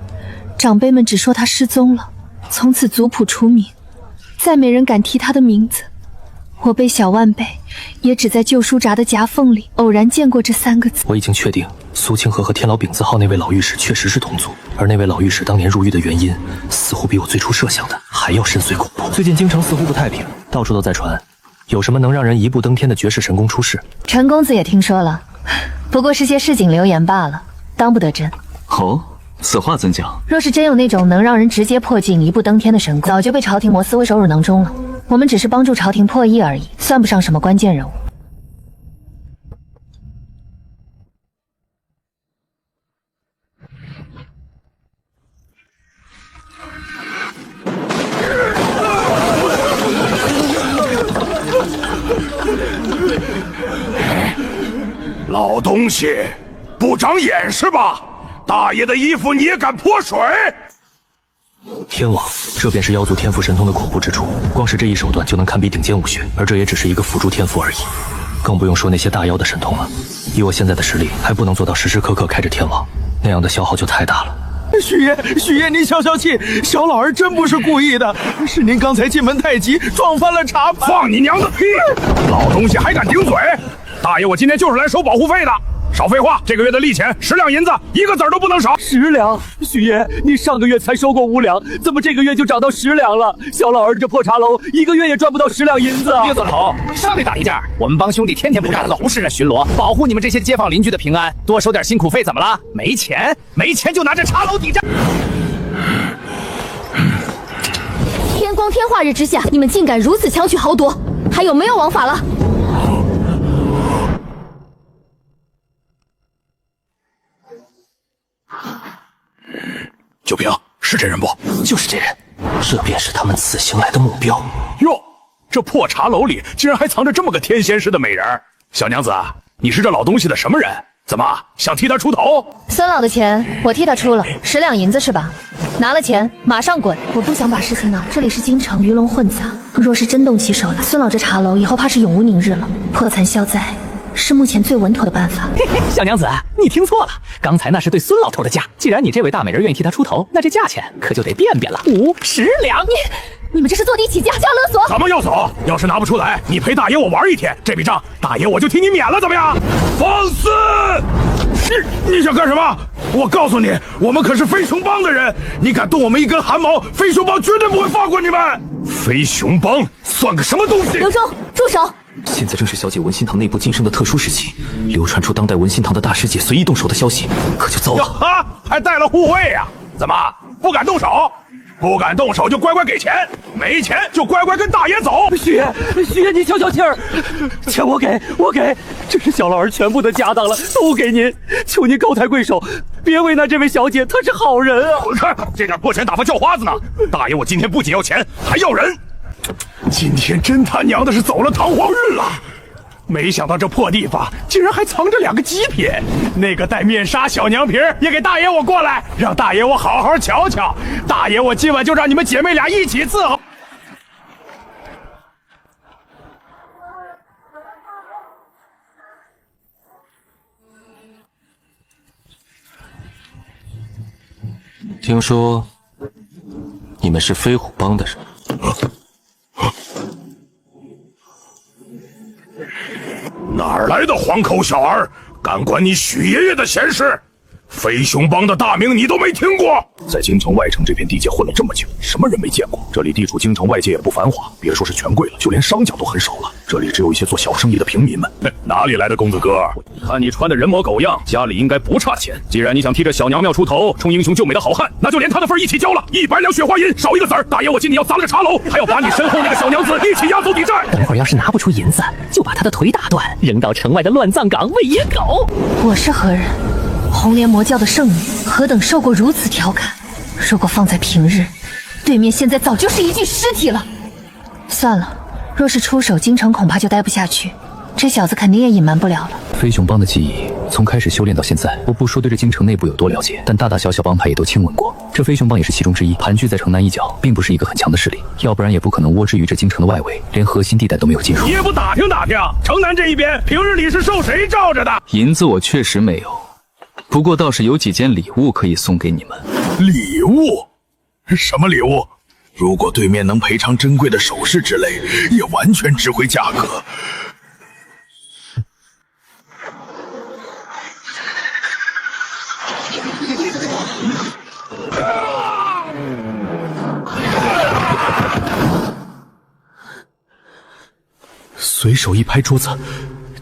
长辈们只说他失踪了，从此族谱除名，再没人敢提他的名字。我被小万辈也只在旧书札的夹缝里偶然见过这3个字。我已经确定苏清河和天牢丙字号那位老御史确实是同族，而那位老御史当年入狱的原因，似乎比我最初设想的还要深邃恐怖。最近京城似乎不太平，到处都在传有什么能让人一步登天的绝世神功出世。陈公子也听说了，不过是些市井流言罢了，当不得真。哦，此话怎讲？若是真有那种能让人直接破境一步登天的神功，早就被朝廷摩斯为首辱囊中了。我们只是帮助朝廷破译而已，算不上什么关键人物。老东西，不长眼是吧？大爷的衣服你也敢泼水？天王，这便是妖族天赋神通的恐怖之处，光是这一手段就能堪比顶尖武学，而这也只是一个辅助天赋而已，更不用说那些大妖的神通了。以我现在的实力，还不能做到时时刻刻开着天王，那样的消耗就太大了。许爷，您消消气，小老儿真不是故意的，是您刚才进门太急，撞翻了茶盘。放你娘的屁！老东西还敢顶嘴！大爷，我今天就是来收保护费的。少废话，这个月的利钱10两银子，一个子儿都不能少。10两，许爷，你上个月才收过5两，怎么这个月就涨到10两了？小老儿这破茶楼，一个月也赚不到10两银子啊！别走头，上来打一架！我们帮兄弟天天不干，老实人巡逻，保护你们这些街坊邻居的平安，多收点辛苦费怎么了？没钱就拿着茶楼抵债。天光天化日之下，你们竟敢如此强取豪夺，还有没有王法了？九平，是这人不？就是这人，这便是他们此行来的目标。哟，这破茶楼里竟然还藏着这么个天仙似的美人。小娘子，你是这老东西的什么人？怎么想替他出头？孙老的钱我替他出了10两银子是吧？拿了钱马上滚！我不想把事情闹，这里是京城，鱼龙混杂，若是真动起手来，孙老这茶楼以后怕是永无宁日了。破残消灾是目前最稳妥的办法。嘿嘿，小娘子，你听错了，刚才那是对孙老头的价。既然你这位大美人愿意替他出头，那这价钱可就得变了，50两。你们这是坐地起价，加勒索！咱们要走，要是拿不出来，你陪大爷我玩1天，这笔账大爷我就替你免了，怎么样？放肆！你想干什么？我告诉你，我们可是飞熊帮的人，你敢动我们一根汗毛，飞熊帮绝对不会放过你们。飞熊帮算个什么东西？刘忠，住手！现在正是小姐文心堂内部晋升的特殊时期，流传出当代文心堂的大师姐随意动手的消息，可就糟了。哈，还带了护卫呀？怎么不敢动手？不敢动手就乖乖给钱，没钱就乖乖跟大爷走。许爷，你消消气儿，钱我给，这是小老儿全部的家当了，都给您，求您高抬贵手，别为难这位小姐，她是好人啊！滚开，这点破钱打发叫花子呢！大爷，我今天不仅要钱，还要人。今天真他娘的是走了堂皇运了。没想到这破地方竟然还藏着2个极品，那个戴面纱小娘皮也给大爷我过来，让大爷我好好瞧瞧。大爷，我今晚就让你们姐妹俩一起伺候。听说你们是飞虎帮的人。哪儿来的黄口小儿，敢管你许爷爷的闲事？飞熊帮的大名你都没听过？在京城外城这片地界混了这么久，什么人没见过？这里地处京城外界也不繁华，别说是权贵了，就连商家都很少了。这里只有一些做小生意的平民们。哪里来的公子哥？看你穿的人模狗样，家里应该不差钱。既然你想替这小娘庙出头，充英雄救美的好汉，那就连他的份一起交了，100两雪花银，少一个子儿。大爷，我今天要砸了个茶楼，还要把你身后那个小娘子一起押走抵债。等会儿要是拿不出银子，就把他的腿打断，扔到城外的乱葬岗喂野狗。我是何人？红莲魔教的圣女，何等受过如此调侃？如果放在平日，对面现在早就是一具尸体了。算了，若是出手，京城恐怕就待不下去。这小子肯定也隐瞒不了了。飞熊帮的技艺从开始修炼到现在，我不说对这京城内部有多了解，但大大小小帮派也都亲闻过。这飞熊帮也是其中之一，盘踞在城南一角，并不是一个很强的势力，要不然也不可能窝置于这京城的外围，连核心地带都没有进入。你也不打听打听，城南这一边平日里是受谁罩着的？银子我确实没有，不过倒是有几件礼物可以送给你们。礼物？什么礼物？如果对面能赔偿珍贵的首饰之类，也完全值回价格。随手一拍桌子，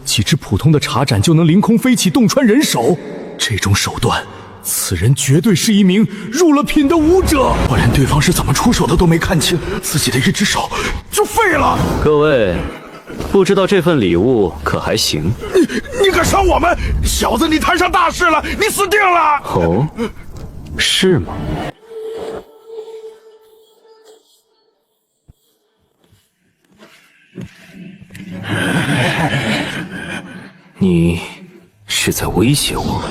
几只普通的茶盏就能凌空飞起，洞穿人手。这种手段，此人绝对是一名入了品的武者。我连对方是怎么出手的都没看清，自己的一只手就废了。各位，不知道这份礼物可还行？你敢伤我们？小子，你摊上大事了，你死定了！哦，是吗？你是在威胁我？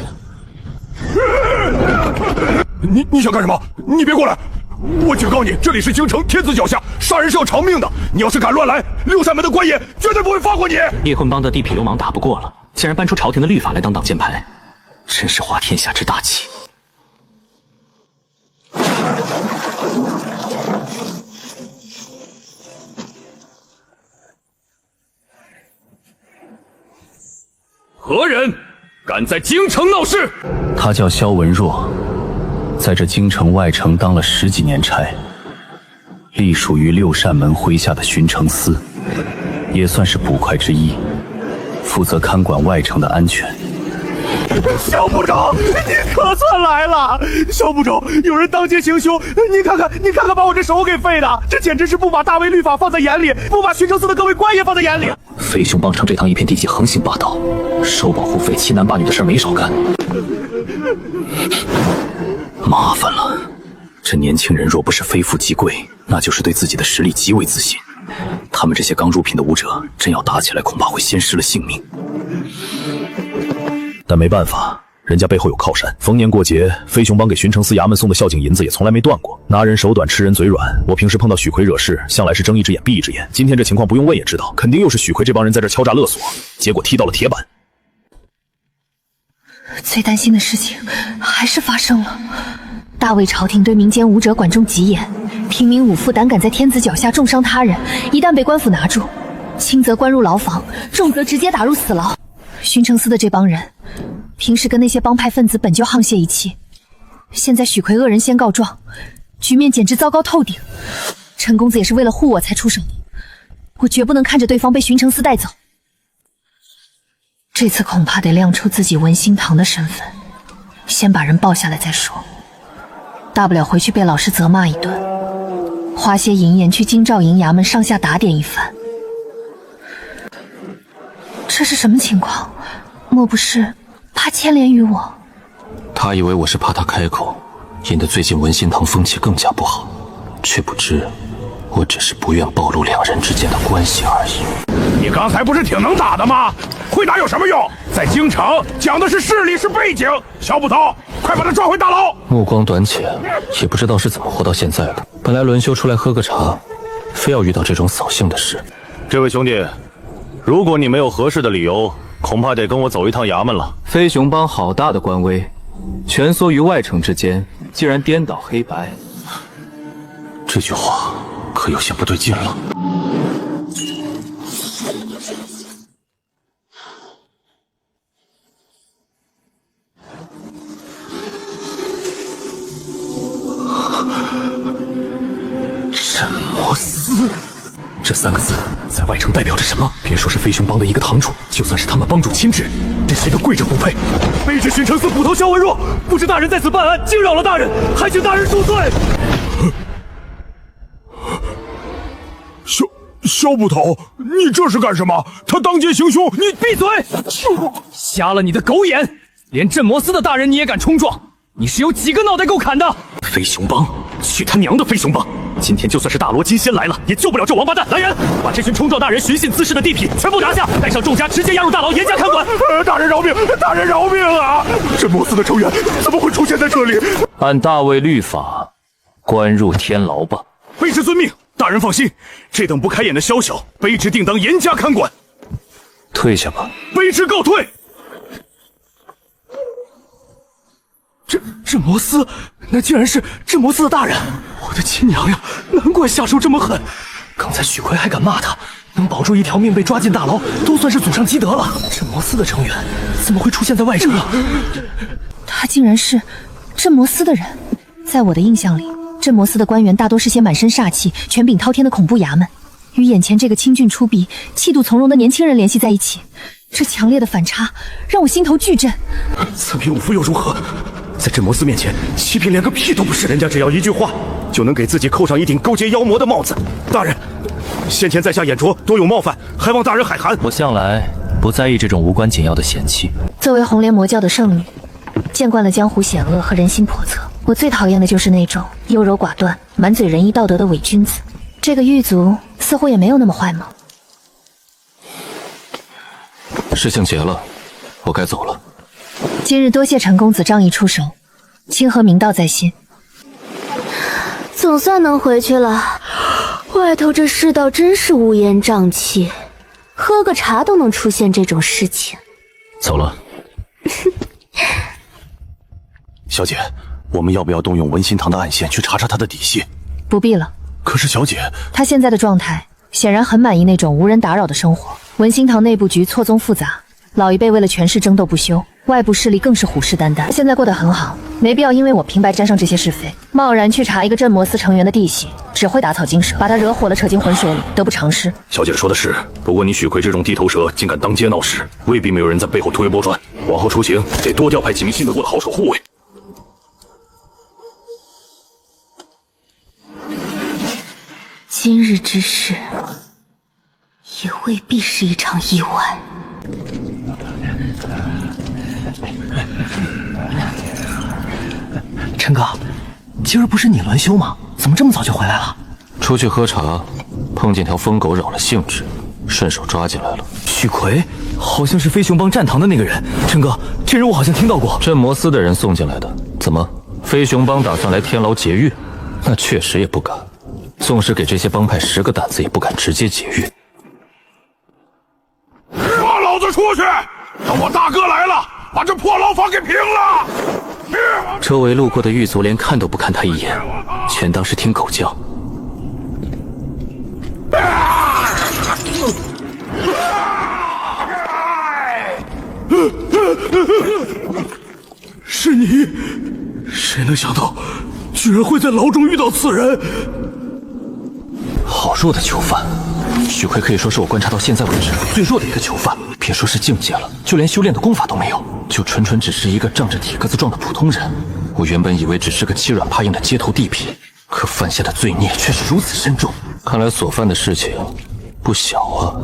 你想干什么？你别过来！我警告你，这里是京城，天子脚下，杀人是要偿命的。你要是敢乱来，六扇门的官爷绝对不会放过你。猎魂帮的地痞流氓打不过了，竟然搬出朝廷的律法来当挡箭牌，真是滑天下之大稽。何人敢在京城闹事？他叫萧文若，在这京城外城当了10几年差，隶属于六扇门麾下的巡城司，也算是捕快之一，负责看管外城的安全。萧部长，你可算来了！萧部长，有人当街行凶，你看看，把我这手给废的，这简直是不把大魏律法放在眼里，不把巡城司的各位官爷放在眼里。飞熊帮城这趟一片地界横行霸道，收保护费、欺男霸女的事没少干，麻烦了。这年轻人若不是非富即贵，那就是对自己的实力极为自信。他们这些刚入品的武者，真要打起来，恐怕会先失了性命。但没办法，人家背后有靠山。逢年过节，飞熊帮给巡城司衙门送的孝敬银子也从来没断过。拿人手短，吃人嘴软。我平时碰到许奎惹事，向来是睁一只眼闭一只眼。今天这情况不用问也知道，肯定又是许奎这帮人在这敲诈勒索，结果踢到了铁板。最担心的事情还是发生了。大魏朝廷对民间武者管仲极严，平民武夫胆敢在天子脚下重伤他人，一旦被官府拿住，轻则关入牢房，重则直接打入死牢。巡城司的这帮人，平时跟那些帮派分子本就沆瀣一气，现在许奎恶人先告状，局面简直糟糕透顶。陈公子也是为了护我才出手的，我绝不能看着对方被寻城司带走。这次恐怕得亮出自己文心堂的身份，先把人抱下来再说。大不了回去被老师责骂一顿，花些银盐去京兆营衙门上下打点一番。这是什么情况？莫不是怕牵连于我？他以为我是怕他开口，引得最近文心堂风气更加不好，却不知我只是不愿暴露两人之间的关系而已。你刚才不是挺能打的吗？会打有什么用？在京城讲的是势力，是背景。小捕头，快把他抓回大牢！目光短浅，也不知道是怎么活到现在的。本来轮休出来喝个茶，非要遇到这种扫兴的事。这位兄弟，如果你没有合适的理由，恐怕得跟我走一趟衙门了。飞熊帮好大的官威，蜷缩于外城之间，竟然颠倒黑白。这句话可有些不对劲了。镇魔司这3个字在外城代表着什么？别说是飞熊帮的一个堂主，就算是他们帮主亲至，这谁都跪着不配。卑职寻城司捕头萧文若，不知大人在此办案，惊扰了大人，还请大人恕罪。萧捕头，你这是干什么？他当街行凶，你闭嘴！瞎了你的狗眼！连镇魔司的大人你也敢冲撞？你是有几个脑袋够砍的？飞熊帮，去他娘的飞熊帮！今天就算是大罗金仙来了，也救不了这王八蛋！来人，把这群冲撞大人寻衅滋事的地痞全部拿下，带上众家，直接押入大牢，严加看管。大人饶命！大人饶命啊！镇魔司的成员怎么会出现在这里？按大魏律法，关入天牢吧。卑职遵命。大人放心，这等不开眼的宵小，卑职定当严加看管。退下吧。卑职告退。镇魔司，那竟然是镇魔司的大人！我的亲娘呀，难怪下手这么狠。刚才许奎还敢骂他，能保住一条命被抓进大牢，都算是祖上积德了。镇魔司的成员怎么会出现在外城啊？他竟然是镇魔司的人。在我的印象里，镇魔司的官员大多是些满身煞气、权柄滔天的恐怖衙门，与眼前这个清俊出鼻、气度从容的年轻人联系在一起，这强烈的反差让我心头巨震。此贫五夫又如何？在镇魔司面前，七品连个屁都不是。人家只要一句话，就能给自己扣上一顶勾结妖魔的帽子。大人，先前在下眼拙，多有冒犯，还望大人海涵。我向来不在意这种无关紧要的嫌弃。作为红莲魔教的圣女，见惯了江湖险恶和人心叵测，我最讨厌的就是那种优柔寡断、满嘴仁义道德的伪君子。这个狱卒似乎也没有那么坏吗？事情结了，我该走了。今日多谢陈公子仗义出手，清河明道在心。总算能回去了。外头这世道真是乌烟瘴气，喝个茶都能出现这种事情。走了。小姐，我们要不要动用文心堂的暗线去查查他的底细？不必了。可是小姐，他现在的状态显然很满意那种无人打扰的生活。文心堂内部局错综复杂，老一辈为了权势争斗不休，外部势力更是虎视眈眈。现在过得很好，没必要因为我平白沾上这些是非，贸然去查一个镇魔司成员的地细，只会打草惊蛇，把他惹火了扯进浑水里，得不偿失。小姐说的是，不过你许奎这种地头蛇竟敢当街闹事，未必没有人在背后推波助澜。往后出行得多调派几名信得过的好手护卫。今日之事，也未必是一场意外。陈哥，今儿不是你轮休吗？怎么这么早就回来了？出去喝茶，碰见条疯狗扰了兴致，顺手抓进来了。许奎，好像是飞熊帮战堂的那个人。陈哥，这人我好像听到过。镇魔司的人送进来的。怎么，飞熊帮打算来天牢劫狱？那确实也不敢。纵使给这些帮派10个胆子，也不敢直接劫狱。放老子出去！等我大哥来了，把这破牢房给平了！周围路过的狱卒连看都不看他一眼，全当是听狗叫。是你？谁能想到，居然会在牢中遇到此人？好弱的囚犯，许奎可以说是我观察到现在为止最弱的一个囚犯，别说是境界了，就连修炼的功法都没有，就纯纯只是一个仗着体格子壮的普通人。我原本以为只是个欺软怕硬的街头地痞，可犯下的罪孽却是如此深重，看来所犯的事情不小啊。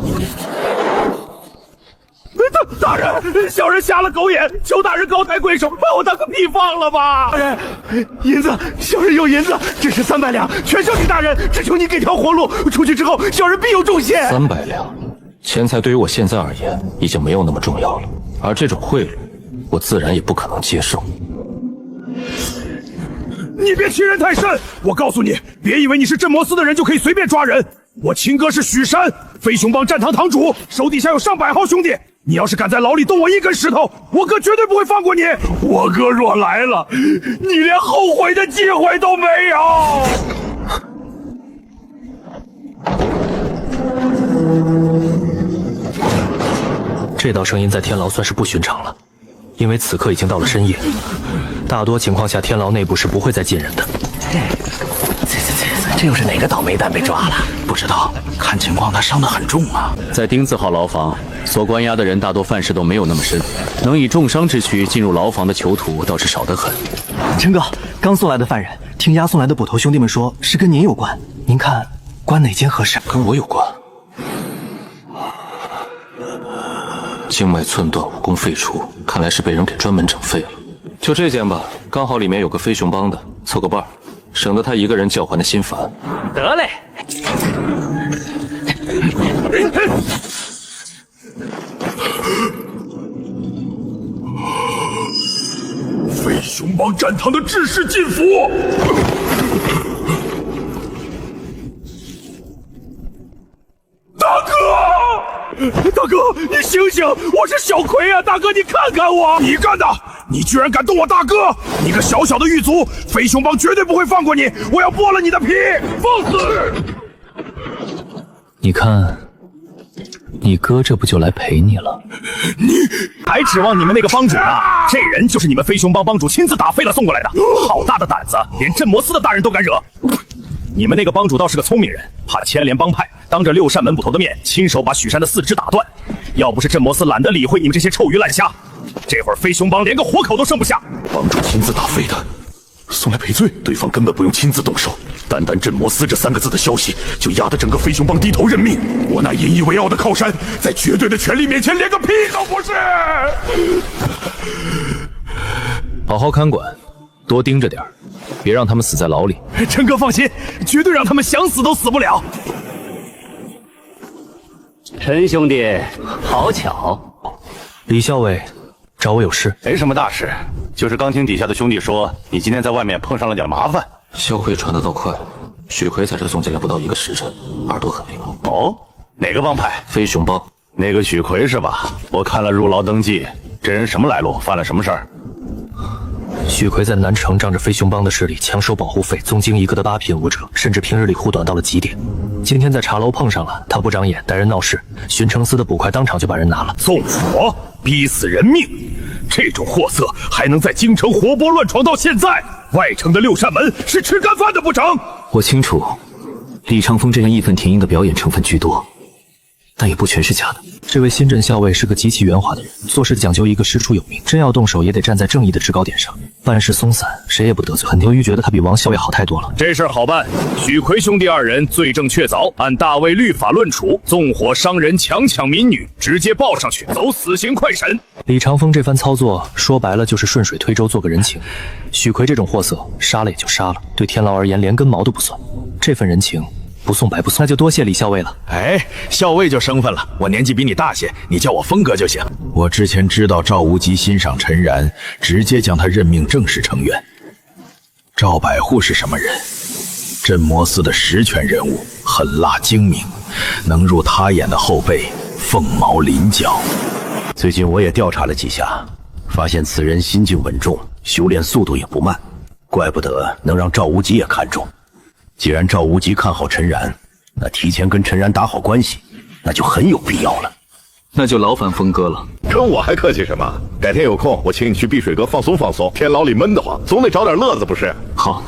大人，小人瞎了狗眼，求大人高抬贵手，把我当个屁放了吧！大人，银子，小人有银子，这是300两，全交给大人，只求你给条活路。出去之后，小人必有重谢。300两，钱财对于我现在而言已经没有那么重要了，而这种贿赂，我自然也不可能接受。你别欺人太甚！我告诉你，别以为你是镇魔司的人就可以随便抓人。我亲哥是许山，飞熊帮战堂堂主，手底下有上百号兄弟。你要是敢在牢里动我一根石头，我哥绝对不会放过你。我哥若来了，你连后悔的机会都没有。这道声音在天牢算是不寻常了，因为此刻已经到了深夜，大多情况下天牢内部是不会再进人的。这又是哪个倒霉蛋被抓了？不知道，看情况他伤得很重啊。在丁字号牢房，所关押的人大多犯事都没有那么深，能以重伤之躯进入牢房的囚徒倒是少得很。陈哥，刚送来的犯人，听押送来的捕头兄弟们说是跟您有关，您看关哪间合适？跟我有关？经脉寸断，武功废除，看来是被人给专门整废了。就这间吧，刚好里面有个飞熊帮的，凑个伴儿，省得他一个人叫唤的心烦。得嘞。飞熊帮战堂的志士进府。大哥，你醒醒！我是小葵啊，大哥，你看看我！你干的！你居然敢动我大哥！你个小小的狱卒，飞熊帮绝对不会放过你！我要剥了你的皮！放肆！你看，你哥这不就来陪你了？你还指望你们那个帮主啊？这人就是你们飞熊帮帮主亲自打飞了送过来的，好大的胆子，连镇魔司的大人都敢惹！你们那个帮主倒是个聪明人，怕牵连帮派，当着6扇门捕头的面，亲手把许山的4肢打断。要不是镇魔司懒得理会你们这些臭鱼烂虾，这会儿飞熊帮连个活口都剩不下。帮主亲自打飞的，送来赔罪，对方根本不用亲自动手，单单镇魔司这3个字的消息，就压得整个飞熊帮低头认命。我那引以为傲的靠山，在绝对的权力面前连个屁都不是。好好看管，多盯着点儿，别让他们死在牢里。陈哥放心，绝对让他们想死都死不了。陈兄弟，好巧。李校尉找我有事？没什么大事，就是刚听底下的兄弟说，你今天在外面碰上了点麻烦。消息传得倒快，许奎在这送进来不到1个时辰，耳朵很灵。哦，哪个帮派？飞熊帮。那个许奎是吧？我看了入牢登记，这人什么来路？犯了什么事儿？许奎在南城仗着飞熊帮的势力，强收保护费，纵经一个的8品武者，甚至平日里护短到了极点。今天在茶楼碰上了，他不长眼，带人闹事，巡城司的捕快当场就把人拿了。纵火，逼死人命，这种货色还能在京城活泼乱闯到现在？外城的6扇门是吃干饭的不成？我清楚，李长风这样义愤填膺的表演成分居多，但也不全是假的。这位新镇校尉是个极其圆滑的人，做事讲究一个师出有名，真要动手也得站在正义的制高点上，办事松散，谁也不得罪。很多鱼觉得他比王校尉好太多了。这事儿好办，许奎兄弟2人罪证确凿，按大卫律法论处，纵火伤人、强抢民女，直接报上去，走死刑快审。李长风这番操作，说白了就是顺水推舟，做个人情。许奎这种货色，杀了也就杀了，对天牢而言连根毛都不算，这份人情不送白不送，那就多谢李校尉了。哎，校尉就生分了，我年纪比你大些，你叫我峰哥就行。我之前知道赵无极欣赏陈然，直接将他任命正式成员。赵百户是什么人？镇魔司的实权人物，狠辣精明，能入他眼的后辈凤毛麟角。最近我也调查了几下，发现此人心境稳重，修炼速度也不慢，怪不得能让赵无极也看中。既然赵无极看好陈然，那提前跟陈然打好关系，那就很有必要了。那就劳烦峰哥了。跟我还客气什么？改天有空我请你去碧水阁放松放松，天牢里闷得慌，总得找点乐子不是？好，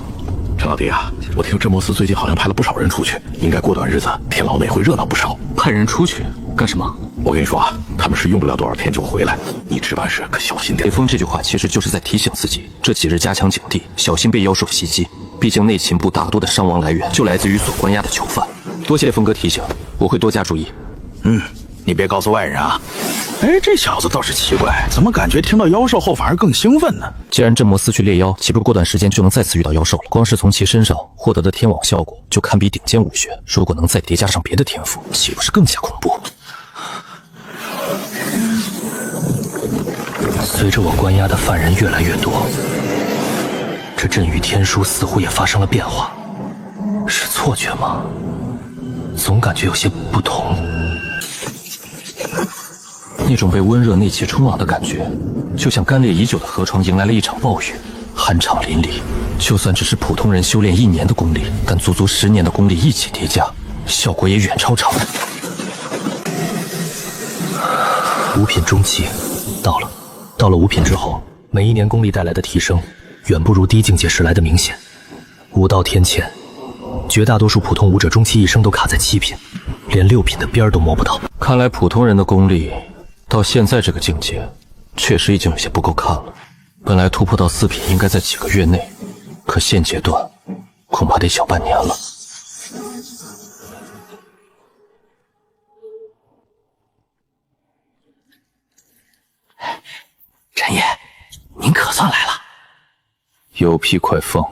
陈老弟啊，我听镇魔司最近好像派了不少人出去，应该过段日子天牢内会热闹不少。派人出去干什么？我跟你说啊，他们是用不了多少天就回来，你值班时可小心点。雷锋这句话其实就是在提醒自己，这几日加强警惕，小心被妖兽袭击。毕竟内勤部大多的伤亡来源就来自于所关押的囚犯。多谢峰哥提醒，我会多加注意。你别告诉外人啊。哎，这小子倒是奇怪，怎么感觉听到妖兽后反而更兴奋呢？既然镇魔司去猎妖，岂不是过段时间就能再次遇到妖兽？光是从其身上获得的天网效果就堪比顶尖武学，如果能再叠加上别的天赋，岂不是更加恐怖？随着我关押的犯人越来越多，这镇域天书似乎也发生了变化。是错觉吗？总感觉有些不同。那种被温热内气冲扰的感觉，就像干裂已久的河床迎来了一场暴雨，酣畅淋漓。就算只是普通人修炼1年的功力，但足足10年的功力一起叠加，效果也远超常人。5品中期到了5品之后，每1年功力带来的提升，远不如低境界时来的明显。武道天堑，绝大多数普通武者终其一生都卡在7品，连6品的边儿都摸不到。看来普通人的功力到现在这个境界，确实已经有些不够看了。本来突破到4品应该在几个月内，可现阶段恐怕得小半年了。陈爷，您可算来了。有屁快放！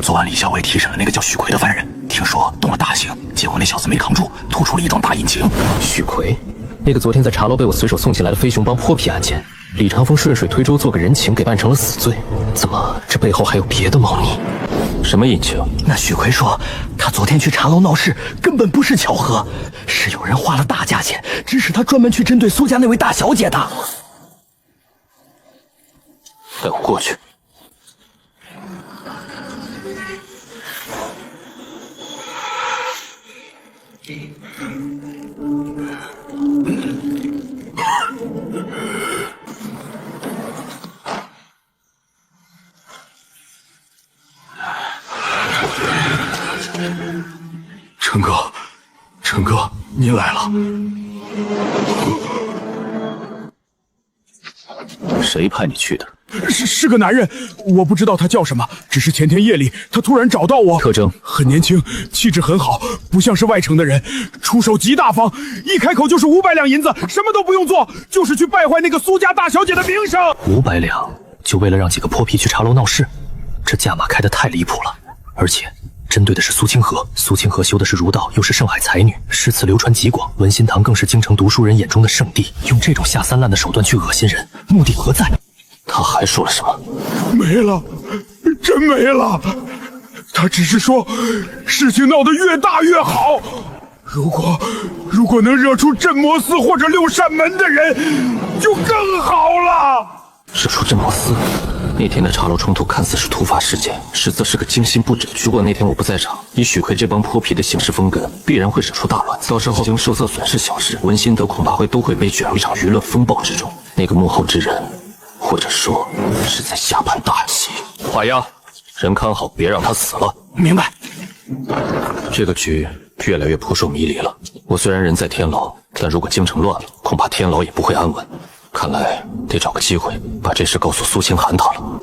昨晚李校尉提审了那个叫许奎的犯人，听说动了大刑，结果那小子没扛住，吐出了一桩大隐情。许奎，那个昨天在茶楼被我随手送进来的飞熊帮泼皮案件，李长风顺水推舟做个人情，给办成了死罪。怎么这背后还有别的猫腻？什么隐情？那许奎说，他昨天去茶楼闹事，根本不是巧合，是有人花了大价钱，指使他专门去针对苏家那位大小姐的。带我过去。陈哥，您来了。谁派你去的？是个男人，我不知道他叫什么，只是前天夜里他突然找到我。特征：很年轻，气质很好，不像是外城的人，出手极大方，一开口就是500两银子，什么都不用做，就是去败坏那个苏家大小姐的名声。500两，就为了让几个泼皮去茶楼闹事，这价码开得太离谱了。而且针对的是苏清河，苏清河修的是儒道，又是盛海才女，诗词流传极广，文心堂更是京城读书人眼中的圣地。用这种下三滥的手段去恶心人，目的何在？他还说了什么？没了，真没了。他只是说，事情闹得越大越好。如果能惹出镇魔司或者6扇门的人，就更好了。惹出镇魔司？那天的茶楼冲突看似是突发事件，实则是个精心布置。如果那天我不在场，以许奎这帮泼皮的行事风格，必然会惹出大乱。到时候经受色损是小事，文心德恐怕都会被卷入一场舆论风暴之中。那个幕后之人，或者说是在下盘大棋。画押，人看好，别让他死了。明白。这个局越来越扑朔迷离了。我虽然人在天牢，但如果京城乱了，恐怕天牢也不会安稳。看来得找个机会把这事告诉苏清寒他了。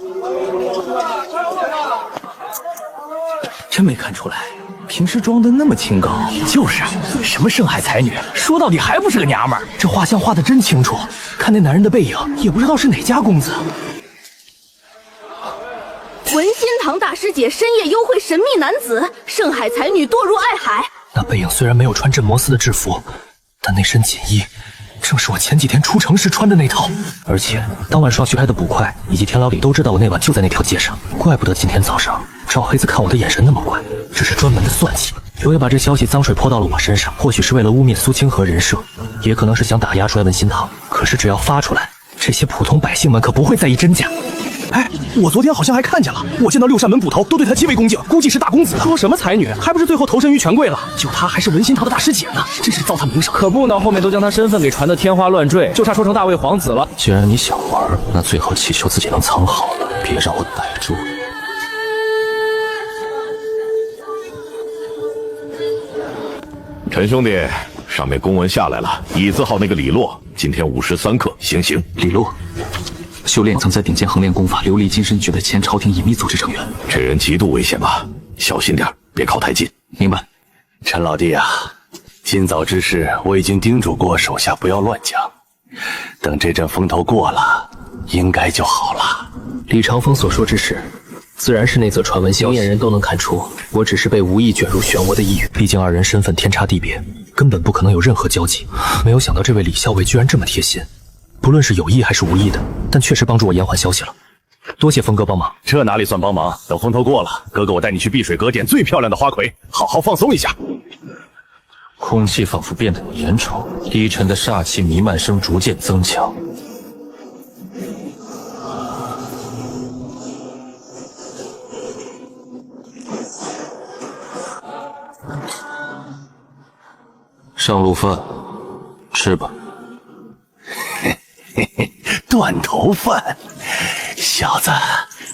真没看出来，平时装的那么清高。就是什么盛海才女，说到底还不是个娘们儿。这画像画的真清楚，看那男人的背影，也不知道是哪家公子。文心堂大师姐深夜幽会神秘男子，盛海才女堕入爱海。那背影虽然没有穿镇魔司的制服，但那身锦衣正是我前几天出城时穿的那套。而且当晚双徐派的捕快以及天牢里都知道我那晚就在那条街上，怪不得今天早上赵黑子看我的眼神那么怪，这是专门的算计。刘爷把这消息脏水泼到了我身上，或许是为了污蔑苏清河人设，也可能是想打压出来文心堂。可是只要发出来，这些普通百姓们可不会在意真假。哎，我昨天好像还看见了，我见到6扇门捕头都对他极为恭敬，估计是大公子。说什么才女，还不是最后投身于权贵了？就他还是文心堂的大师姐呢，真是糟蹋名声。可不呢，后面都将他身份给传得天花乱坠，就差说成大魏皇子了。既然你想玩，那最好祈求自己能藏好了，别让我逮住。陈兄弟，上面公文下来了，椅子号那个李洛今天午时3刻行刑。李洛，修炼曾在顶尖横练功法琉璃金身诀的前朝廷隐秘组织成员，这人极度危险吧？小心点，别靠太近。明白。陈老弟啊，今早之事我已经叮嘱过手下不要乱讲，等这阵风头过了，应该就好了。李长风所说之事，自然是那则传闻消息，明眼人都能看出，我只是被无意卷入漩涡的一员。毕竟二人身份天差地别，根本不可能有任何交集。没有想到这位李校尉居然这么贴心，不论是有意还是无意的，但确实帮助我延缓消息了。多谢峰哥帮忙。这哪里算帮忙？等风头过了，哥哥我带你去碧水阁点最漂亮的花魁，好好放松一下。空气仿佛变得有烟稠，低沉的煞气弥漫声逐渐增强。上路饭，吃吧。断头饭，小子，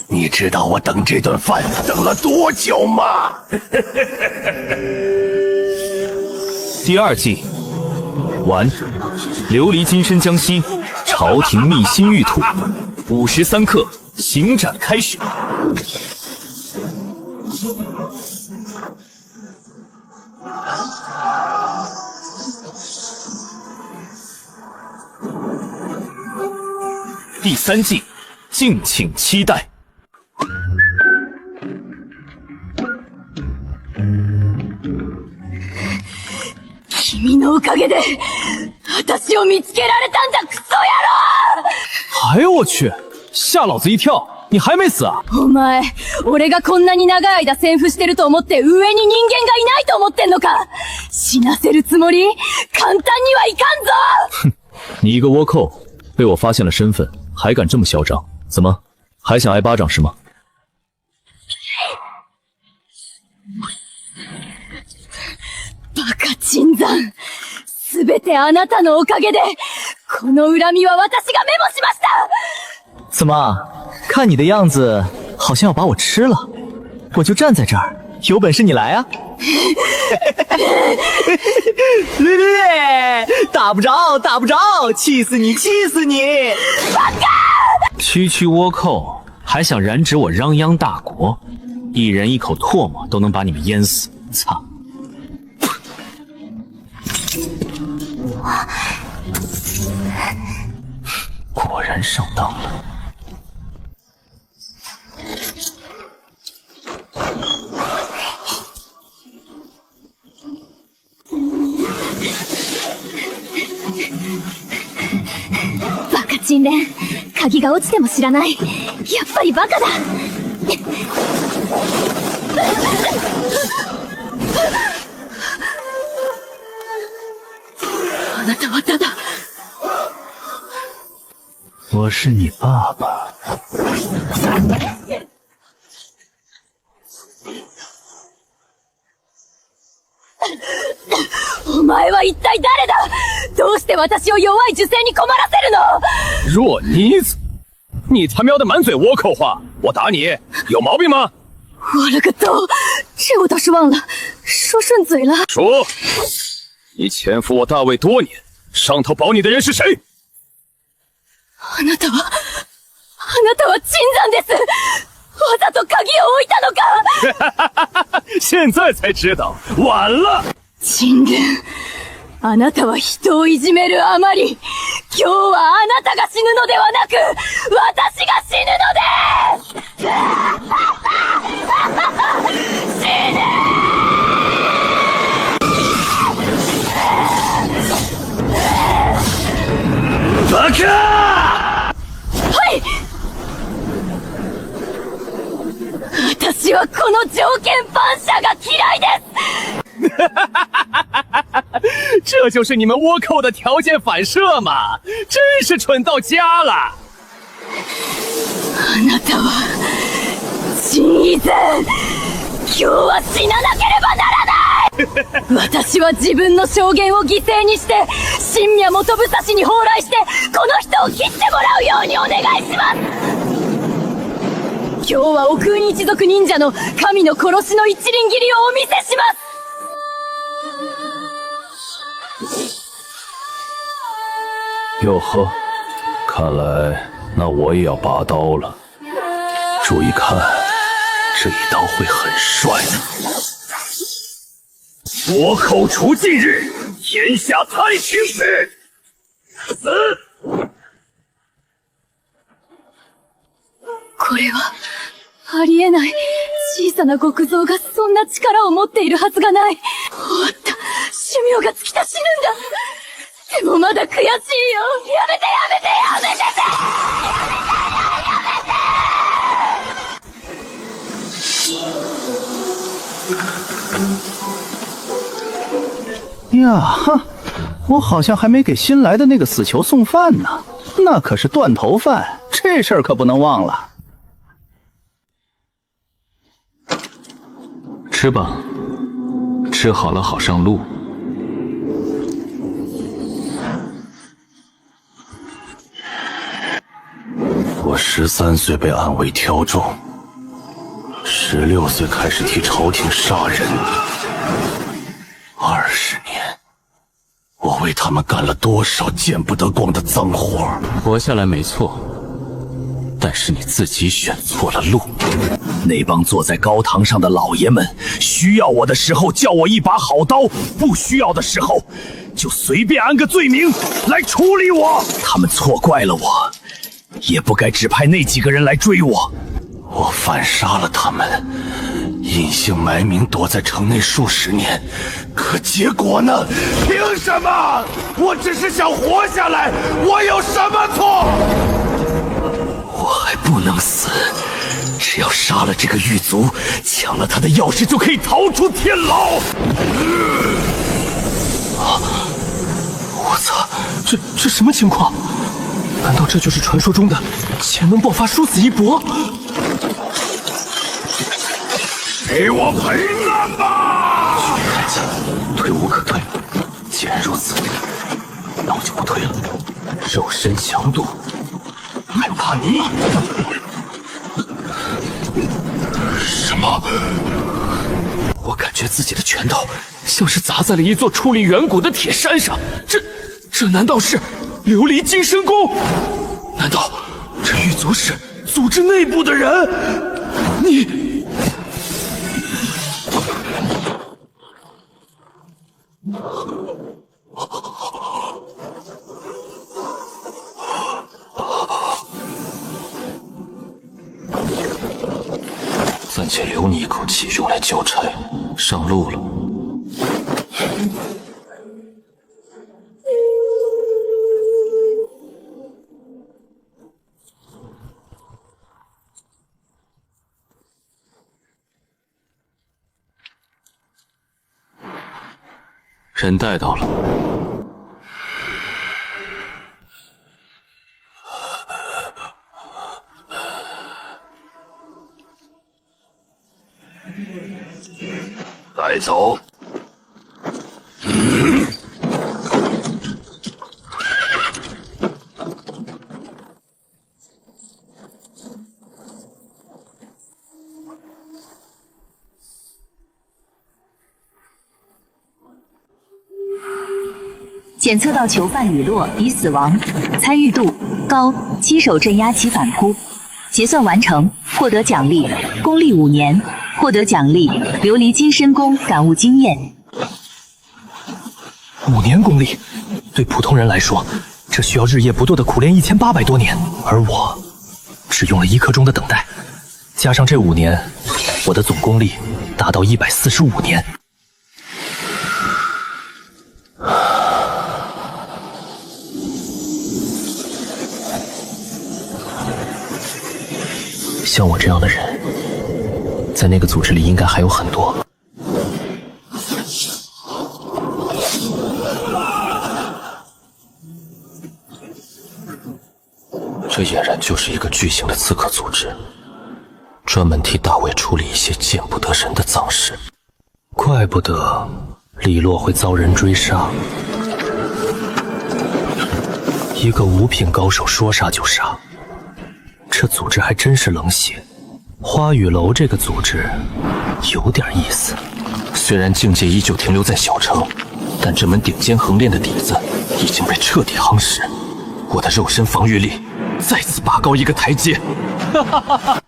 你知道我等这顿饭等了多久吗？第2计，完，琉璃金身将息，朝廷秘辛玉土。午时3刻，行斩开始。第3计，敬请期待。君のおかげで私を見つけられたんだ，クソ野郎！哎呦我去，吓老子一跳！你还没死啊？お前、俺がこんなに長い間潜伏してると思って上に人間がいないと思ってんのか？死なせるつもり？簡単にはいかんぞ！哼，你一个倭寇，被我发现了身份，还敢这么嚣张？怎么，还想挨巴掌是吗？バカ珍山！すべてあなたのおかげで、この恨みは私がメモしました！怎么，看你的样子，好像要把我吃了。我就站在这儿，有本事你来啊！略略，打不着，打不着，气死你，气死你！バカ！区区倭寇，还想染指我泱泱大国？一人一口唾沫都能把你们淹死！操！果然上当了。バカ沈殿、鍵が落ちても知らない。やっぱりバカだ。あなたはただ。我是你爸爸。お前は一体誰だ？どうして私を弱い受精に困らせるの？弱妮子，你他喵的满嘴倭寇话，我打你有毛病吗？我了个豆，这我倒是忘了，说顺嘴了。说，你潜伏我大魏多年，上头保你的人是谁？あなたは金山です。わざと鍵を置いたのか？现在才知道，晚了。金蓮、あなたは人をいじめるあまり、今日はあなたが死ぬのではなく、私が死ぬのです！死ね！バカ！はい！私はこの条件反射が嫌いです！这就是你们倭寇的条件反射嘛！真是蠢到家了！あなたは陳以前、今日は死ななければならない私は自分の証言を犠牲にして、神宮本武蔵に蓬莱して、この人を切ってもらうようにお願いします。今日は奥雲一族忍者の神の殺しの一輪斬りをお見せします。哟呵，看来那我也要拔刀了。注意看，这一刀会很帅的。倭寇除尽日，天下太平时。死！これはありえない。小さな極造がそんな力を持っているはずがない。終わった。寿命が尽きた。死ぬんだ。でもまだ悔しいよ。やめてやめてやめて呀哈，我好像还没给新来的那个死囚送饭呢，那可是断头饭，这事儿可不能忘了。吃吧，吃好了好上路。我13岁被暗卫挑中，16岁开始替朝廷杀人，20年，我为他们干了多少见不得光的脏活。活下来没错，但是你自己选错了路。那帮坐在高堂上的老爷们，需要我的时候叫我一把好刀，不需要的时候就随便安个罪名来处理我。他们错怪了我，也不该只派那几个人来追我。我反杀了他们，隐姓埋名躲在城内数十年，可结果呢？凭什么？我只是想活下来，我有什么错？我还不能死，只要杀了这个狱卒，抢了他的钥匙，就可以逃出天牢。我操，这什么情况？难道这就是传说中的前门爆发，殊死一搏？给我赔难吧！看起退无可退，既然如此，那我就不退了。肉身强度，还怕你？什么？我感觉自己的拳头像是砸在了一座矗立远古的铁山上。这难道是琉璃金身功？难道这狱卒是组织内部的人？你暂且留你一口气用来交差，上路了。人带到了。带走。检测到囚犯雨落已死亡，参与度高，亲手镇压其反扑。结算完成，获得奖励，功力5年，获得奖励琉璃金身功感悟经验。5年功力，对普通人来说，这需要日夜不堕的苦练1800多年，而我只用了1刻钟的等待，加上这5年，我的总功力达到145年。像我这样的人，在那个组织里应该还有很多。这俨然就是一个巨型的刺客组织，专门替大卫处理一些见不得人的脏事。怪不得李洛会遭人追杀，一个5品高手说杀就杀。这组织还真是冷血。花雨楼这个组织有点意思，虽然境界依旧停留在小城，但这门顶尖横练的底子已经被彻底夯实，我的肉身防御力再次拔高一个台阶。哈哈哈哈！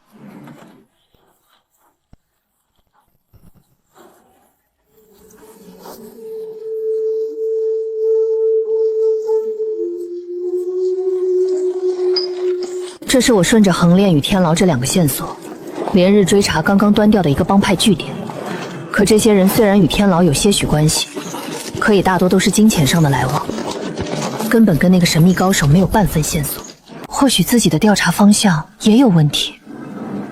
这是我顺着横练与天牢这2个线索，连日追查刚刚端掉的一个帮派据点。可这些人虽然与天牢有些许关系，可也大多都是金钱上的来往，根本跟那个神秘高手没有半分线索。或许自己的调查方向也有问题。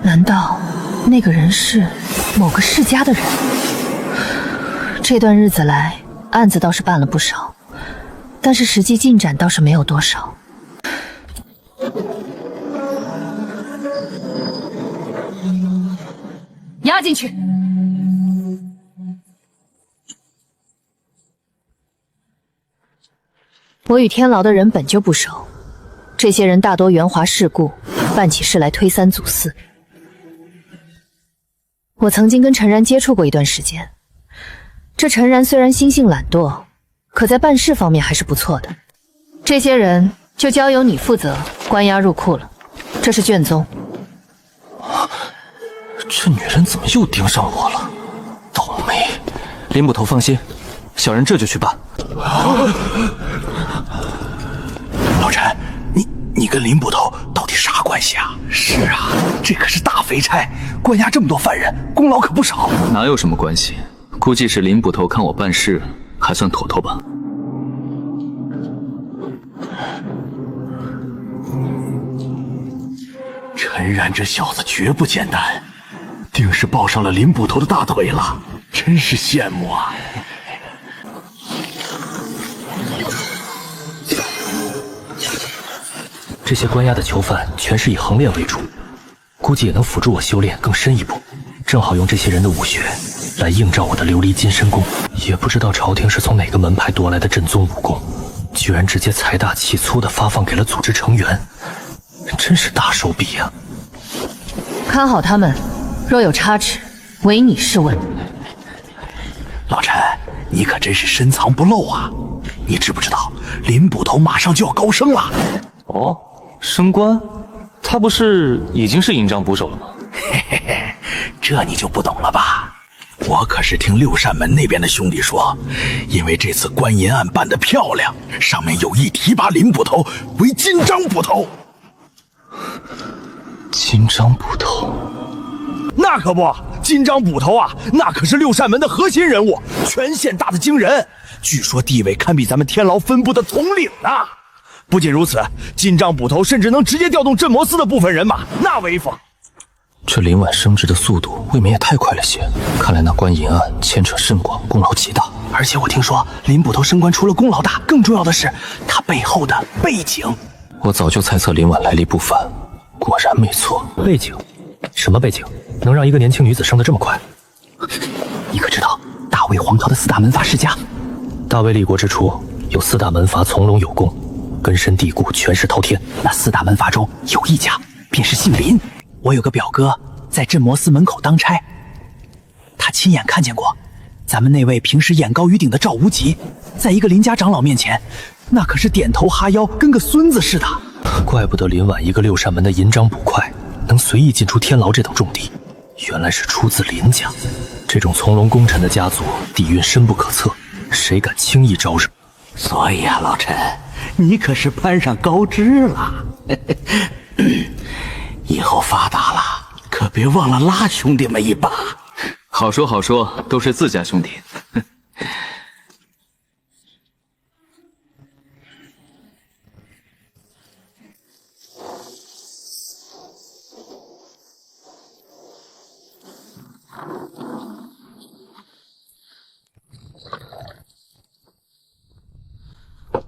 难道那个人是某个世家的人？这段日子来，案子倒是办了不少，但是实际进展倒是没有多少。押进去！我与天牢的人本就不熟，这些人大多圆滑世故，办起事来推三阻四。我曾经跟陈然接触过一段时间，这陈然虽然心性懒惰，可在办事方面还是不错的。这些人就交由你负责关押入库了，这是卷宗。这女人怎么又盯上我了？倒霉！林捕头放心，小人这就去办。老陈，你跟林捕头到底啥关系啊？是啊，这可是大肥差，关押这么多犯人，功劳可不少。哪有什么关系？估计是林捕头看我办事还算妥妥吧。陈然这小子绝不简单，定是抱上了林捕头的大腿了，真是羡慕啊！这些关押的囚犯全是以横练为主，估计也能辅助我修炼更深一步，正好用这些人的武学来映照我的琉璃金身功。也不知道朝廷是从哪个门派夺来的正宗武功，居然直接财大气粗地发放给了组织成员，真是大手笔呀！看好他们，若有差池，唯你是问。老陈，你可真是深藏不露啊！你知不知道林捕头马上就要高升了？哦，升官？他不是已经是营帐捕手了吗？嘿嘿嘿，这你就不懂了吧？我可是听六扇门那边的兄弟说，因为这次官银案办得漂亮，上面有意提拔林捕头为金章捕头。金章捕头？那可不，金章捕头啊，那可是六扇门的核心人物，权限大得惊人，据说地位堪比咱们天牢分部的统领呢。不仅如此，金章捕头甚至能直接调动镇魔司的部分人马，那威风！这林婉升职的速度未免也太快了些，看来那官银案牵扯甚广，功劳极大。而且我听说林捕头升官除了功劳大，更重要的是他背后的背景。我早就猜测林婉来历不凡，果然没错。背景？什么背景？能让一个年轻女子升得这么快？你可知道大魏皇朝的4大门阀世家？大魏立国之初，有4大门阀从龙有功，根深蒂固，权势滔天。那4大门阀中有一家便是姓林。我有个表哥在镇魔司门口当差，他亲眼看见过咱们那位平时眼高于顶的赵无极，在一个林家长老面前，那可是点头哈腰，跟个孙子似的。怪不得林婉一个六扇门的银章捕快，能随意进出天牢这等重地，原来是出自林家。这种从龙功臣的家族，底蕴深不可测，谁敢轻易招惹？所以啊，老陈，你可是攀上高枝了。以后发达了，可别忘了拉兄弟们一把。好说好说，都是自家兄弟。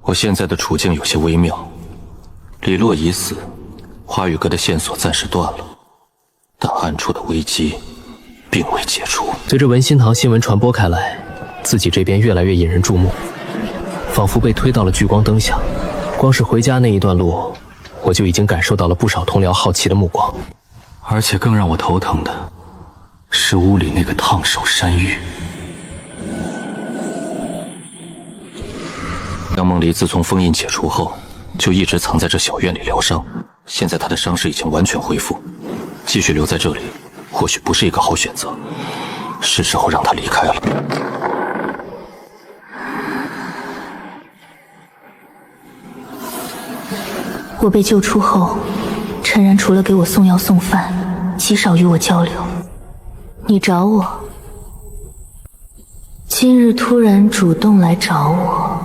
我现在的处境有些微妙，李洛已死，花雨阁的线索暂时断了，但暗处的危机并未解除。随着文心堂新闻传播开来，自己这边越来越引人注目，仿佛被推到了聚光灯下。光是回家那一段路，我就已经感受到了不少同僚好奇的目光。而且更让我头疼的是屋里那个烫手山芋。杨梦离自从封印解除后，就一直藏在这小院里疗伤。现在他的伤势已经完全恢复，继续留在这里，或许不是一个好选择。是时候让他离开了。我被救出后，陈然除了给我送药送饭，极少与我交流。你找我，今日突然主动来找我，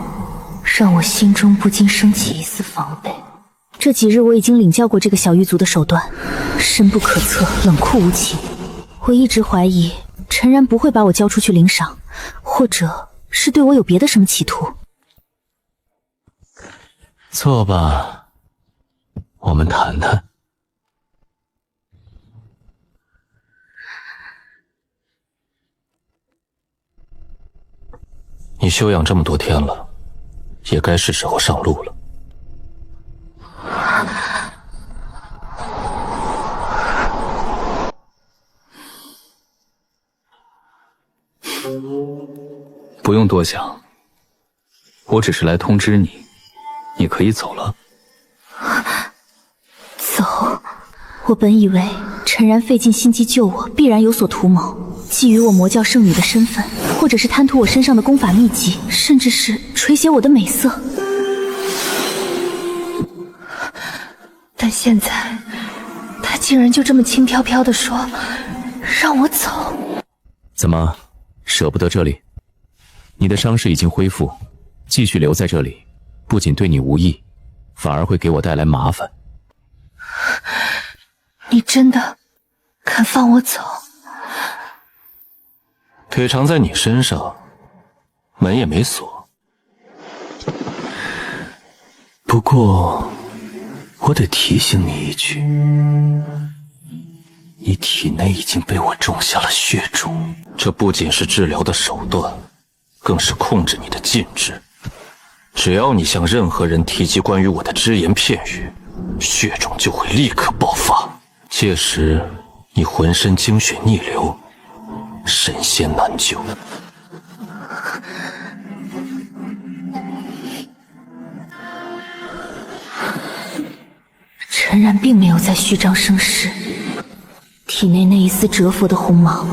让我心中不禁升起一丝防备。这几日我已经领教过这个小狱卒的手段，深不可测，冷酷无情。我一直怀疑陈然不会把我交出去领赏，或者是对我有别的什么企图。坐吧，我们谈谈。你休养这么多天了，也该是时候上路了。不用多想，我只是来通知你，你可以走了。走？我本以为陈然费尽心机救我，必然有所图谋，觊觎我魔教圣女的身份，或者是贪图我身上的功法秘籍，甚至是垂涎我的美色。但现在，他竟然就这么轻飘飘地说让我走。怎么，舍不得这里？你的伤势已经恢复，继续留在这里，不仅对你无益，反而会给我带来麻烦。你真的肯放我走？腿长在你身上，门也没锁。不过，我得提醒你一句，你体内已经被我种下了血种。这不仅是治疗的手段，更是控制你的禁制。只要你向任何人提及关于我的只言片语，血种就会立刻爆发。届时，你浑身精血逆流，神仙难救。陈然并没有在虚张声势，体内那一丝蛰伏的红芒，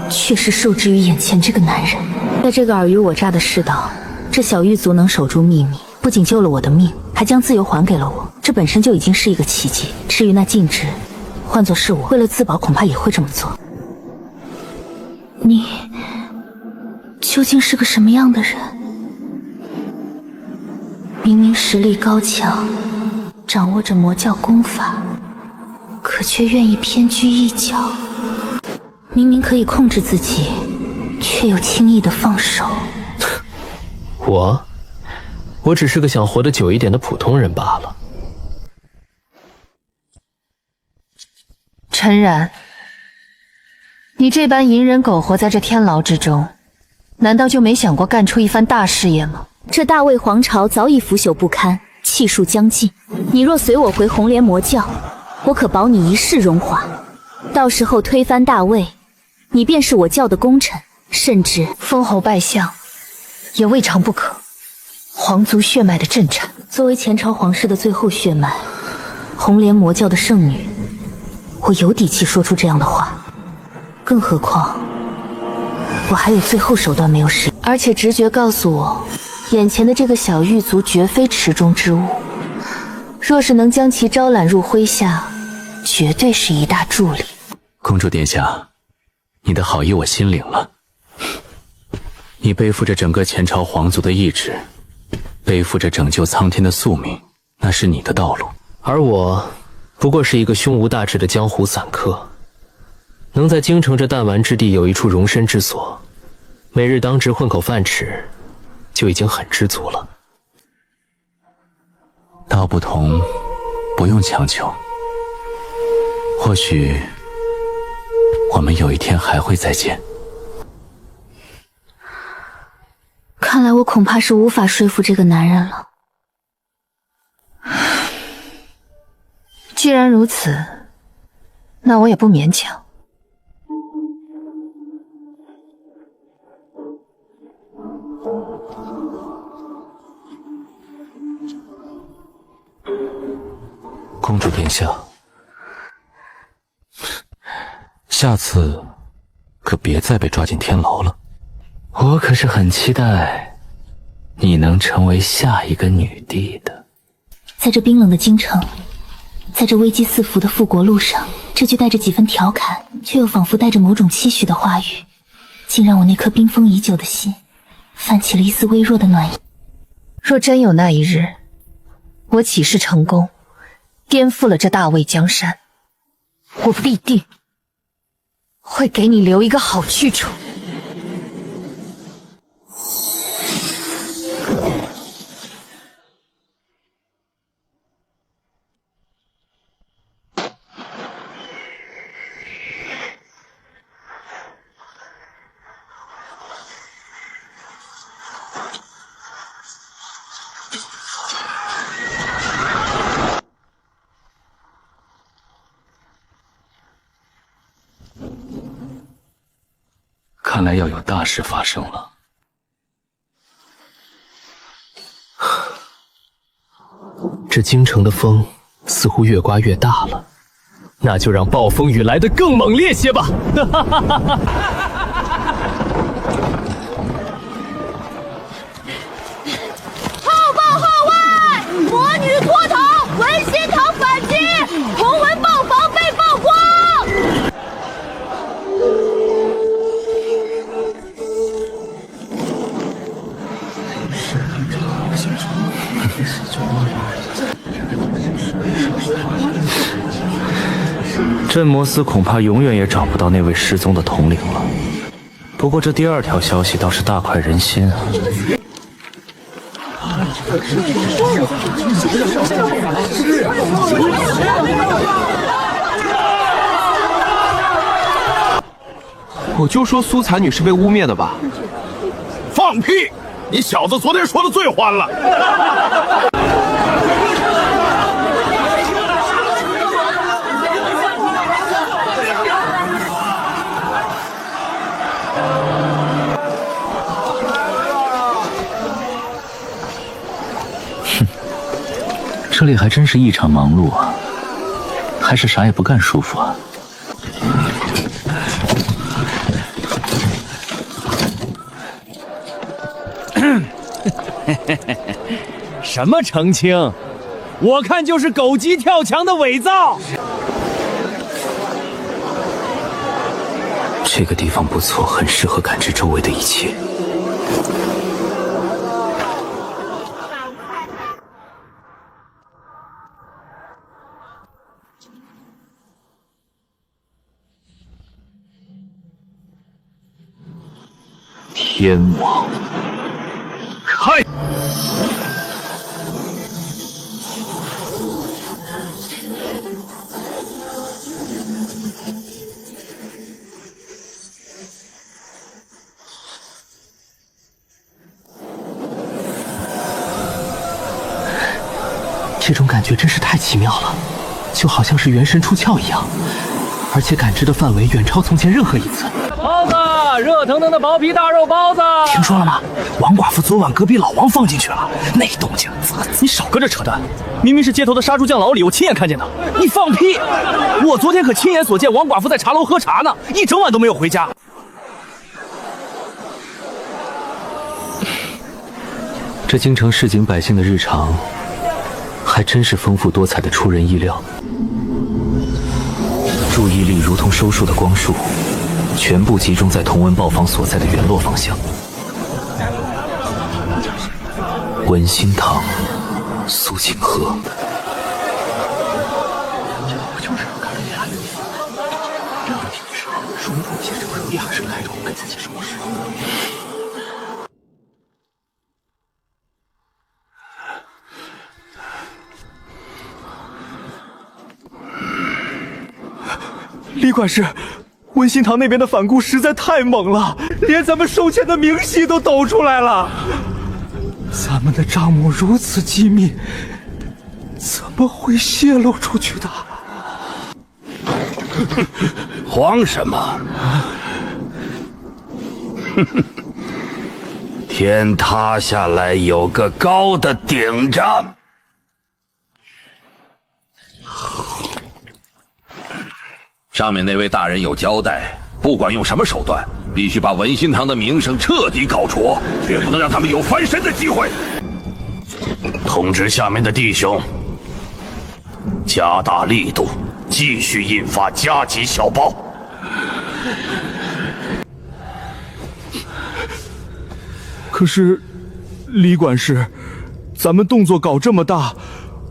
却是受制于眼前这个男人。在这个尔虞我诈的世道，这小狱卒能守住秘密，不仅救了我的命，还将自由还给了我，这本身就已经是一个奇迹。至于那禁制，换作是我，为了自保，恐怕也会这么做。你究竟是个什么样的人？明明实力高强，掌握着魔教功法，可却愿意偏居一角。明明可以控制自己，却又轻易的放手。我只是个想活得久一点的普通人罢了。陈然，你这般隐忍苟活在这天牢之中，难道就没想过干出一番大事业吗？这大魏皇朝早已腐朽不堪，气数将尽。你若随我回红莲魔教，我可保你一世荣华。到时候推翻大魏，你便是我教的功臣，甚至封侯拜相，也未尝不可。皇族血脉的震颤，作为前朝皇室的最后血脉，红莲魔教的圣女，我有底气说出这样的话。更何况，我还有最后手段没有使，而且直觉告诉我，眼前的这个小狱卒绝非池中之物。若是能将其招揽入麾下，绝对是一大助力。公主殿下，你的好意我心领了。你背负着整个前朝皇族的意志，背负着拯救苍天的宿命，那是你的道路。而我不过是一个胸无大志的江湖散客，能在京城这弹丸之地有一处容身之所，每日当值混口饭吃，就已经很知足了。道不同，不用强求。或许我们有一天还会再见。看来我恐怕是无法说服这个男人了。既然如此，那我也不勉强。公主殿下，下次可别再被抓进天牢了。我可是很期待你能成为下一个女帝的。在这冰冷的京城，在这危机四伏的复国路上，这句带着几分调侃，却又仿佛带着某种期许的话语，竟让我那颗冰封已久的心泛起了一丝微弱的暖意。若真有那一日，我起事成功，颠覆了这大魏江山，我必定会给你留一个好去处。看来要有大事发生了。这京城的风似乎越刮越大了，那就让暴风雨来得更猛烈些吧！号报号外，魔女脱逃，文心堂反击，同文豹房被曝光。镇魔司恐怕永远也找不到那位失踪的统领了。不过这第二条消息倒是大快人心啊！我就说苏残女是被污蔑的吧。放屁！你小子昨天说的最欢了。这里还真是异常忙碌啊，还是啥也不干舒服啊？什么澄清？我看就是狗急跳墙的伪造。这个地方不错，很适合感知周围的一切。天王，开！这种感觉真是太奇妙了，就好像是元神出窍一样，而且感知的范围远超从前任何一次。包子，热腾腾的薄皮大肉包子，听说了吗？王寡妇昨晚隔壁老王放进去了，那动静，你少搁这扯淡！明明是街头的杀猪匠老李，我亲眼看见的。你放屁！我昨天可亲眼所见王寡妇在茶楼喝茶呢，一整晚都没有回家。这京城市井百姓的日常，还真是丰富多彩的出人意料。注意力如同收束的光束，全部集中在同文豹房所在的原落方向。文心堂，苏景和。李管事，文心堂那边的反攻实在太猛了，连咱们收钱的明细都抖出来了。咱们的账目如此机密，怎么会泄露出去的？慌什么？天塌下来有个高的顶着。上面那位大人有交代，不管用什么手段，必须把文心堂的名声彻底搞除，绝不能让他们有翻身的机会。通知下面的弟兄，加大力度，继续印发加急小报。可是，李管事，咱们动作搞这么大，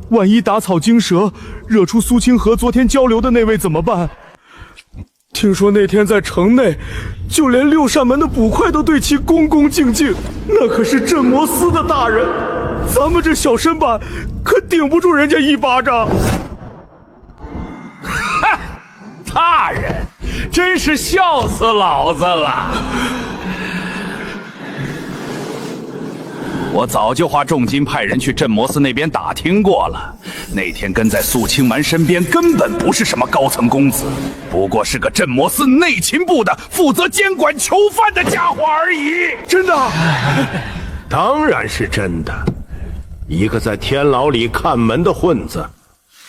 万一打草惊蛇，惹出苏清河昨天交流的那位怎么办？听说那天在城内，就连六扇门的捕快都对其恭恭敬敬，那可是镇魔司的大人，咱们这小身板可顶不住人家一巴掌。哈，大人，真是笑死老子了！我早就花重金派人去镇魔司那边打听过了，那天跟在肃清蛮身边根本不是什么高层公子，不过是个镇魔司内勤部的负责监管囚犯的家伙而已。真的？当然是真的。一个在天牢里看门的混子，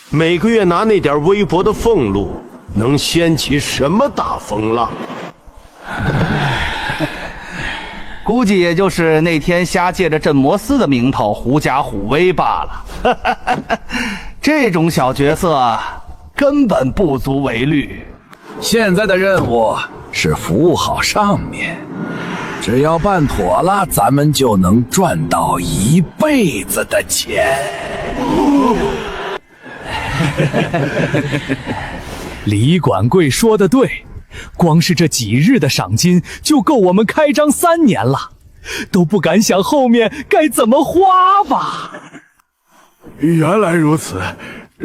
每个月拿那点微薄的俸禄，能掀起什么大风浪？估计也就是那天瞎借着镇魔司的名头狐假虎威罢了。这种小角色根本不足为虑。现在的任务是服务好上面，只要办妥了，咱们就能赚到一辈子的钱。李管贵说的对，光是这几日的赏金就够我们开张3年了，都不敢想后面该怎么花吧。原来如此，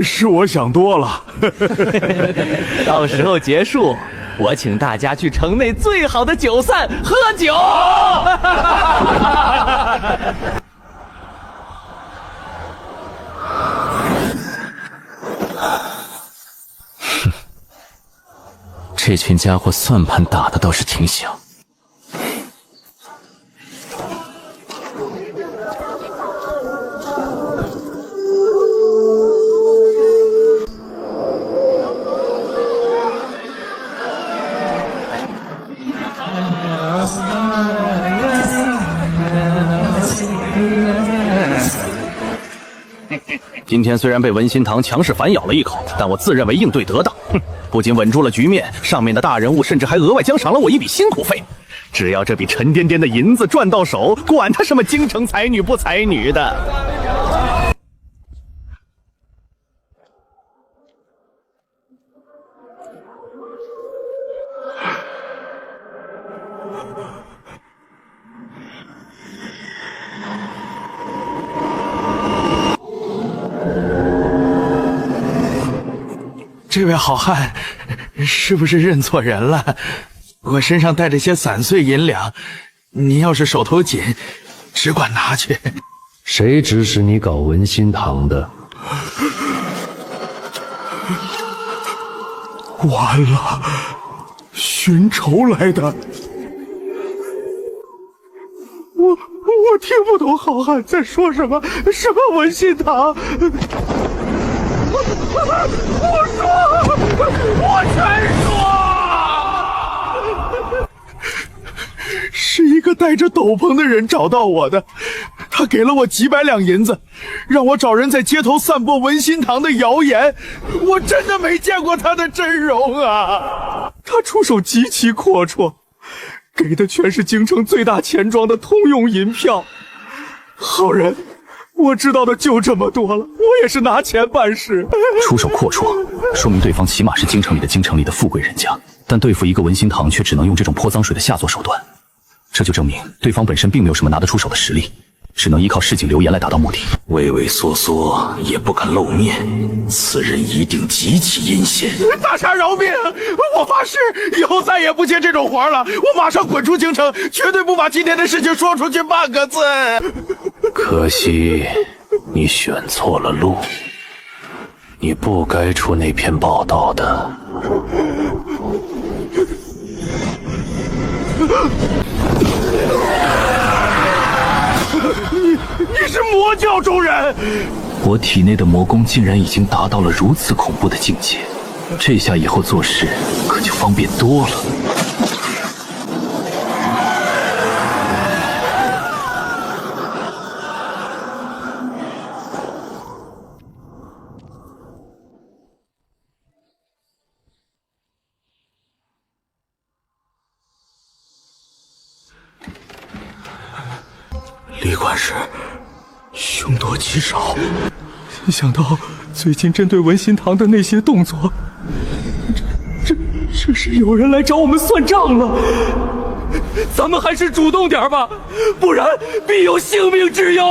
是我想多了。到时候结束，我请大家去城内最好的酒散喝酒。这群家伙算盘打的倒是挺响。今天虽然被文心堂强势反咬了一口，但我自认为应对得当。不仅稳住了局面，上面的大人物甚至还额外奖赏了我一笔辛苦费。只要这笔沉甸甸的银子赚到手，管他什么京城才女不才女的。这位好汉，是不是认错人了？我身上带着些散碎银两，您要是手头紧，只管拿去。谁指使你搞文心堂的？完了，寻仇来的。我听不懂好汉在说什么，什么文心堂。我全说，是一个戴着斗篷的人找到我的，他给了我几百两银子，让我找人在街头散播文心堂的谣言。我真的没见过他的真容啊！他出手极其阔绰，给的全是京城最大钱庄的通用银票。好人，我知道的就这么多了，我也是拿钱办事。出手阔绰，说明对方起码是京城里的富贵人家，但对付一个文心堂却只能用这种泼脏水的下作手段，这就证明对方本身并没有什么拿得出手的实力，只能依靠市井流言来达到目的。畏畏缩缩也不敢露面，此人一定极其阴险。大侠饶命！我发誓以后再也不接这种活了，我马上滚出京城，绝对不把今天的事情说出去半个字。可惜你选错了路，你不该出那篇报道的。你是魔教中人？我体内的魔功竟然已经达到了如此恐怖的境界，这下以后做事可就方便多了。李管事，凶多吉少。想到最近针对文心堂的那些动作，这是有人来找我们算账了。咱们还是主动点吧，不然必有性命之忧。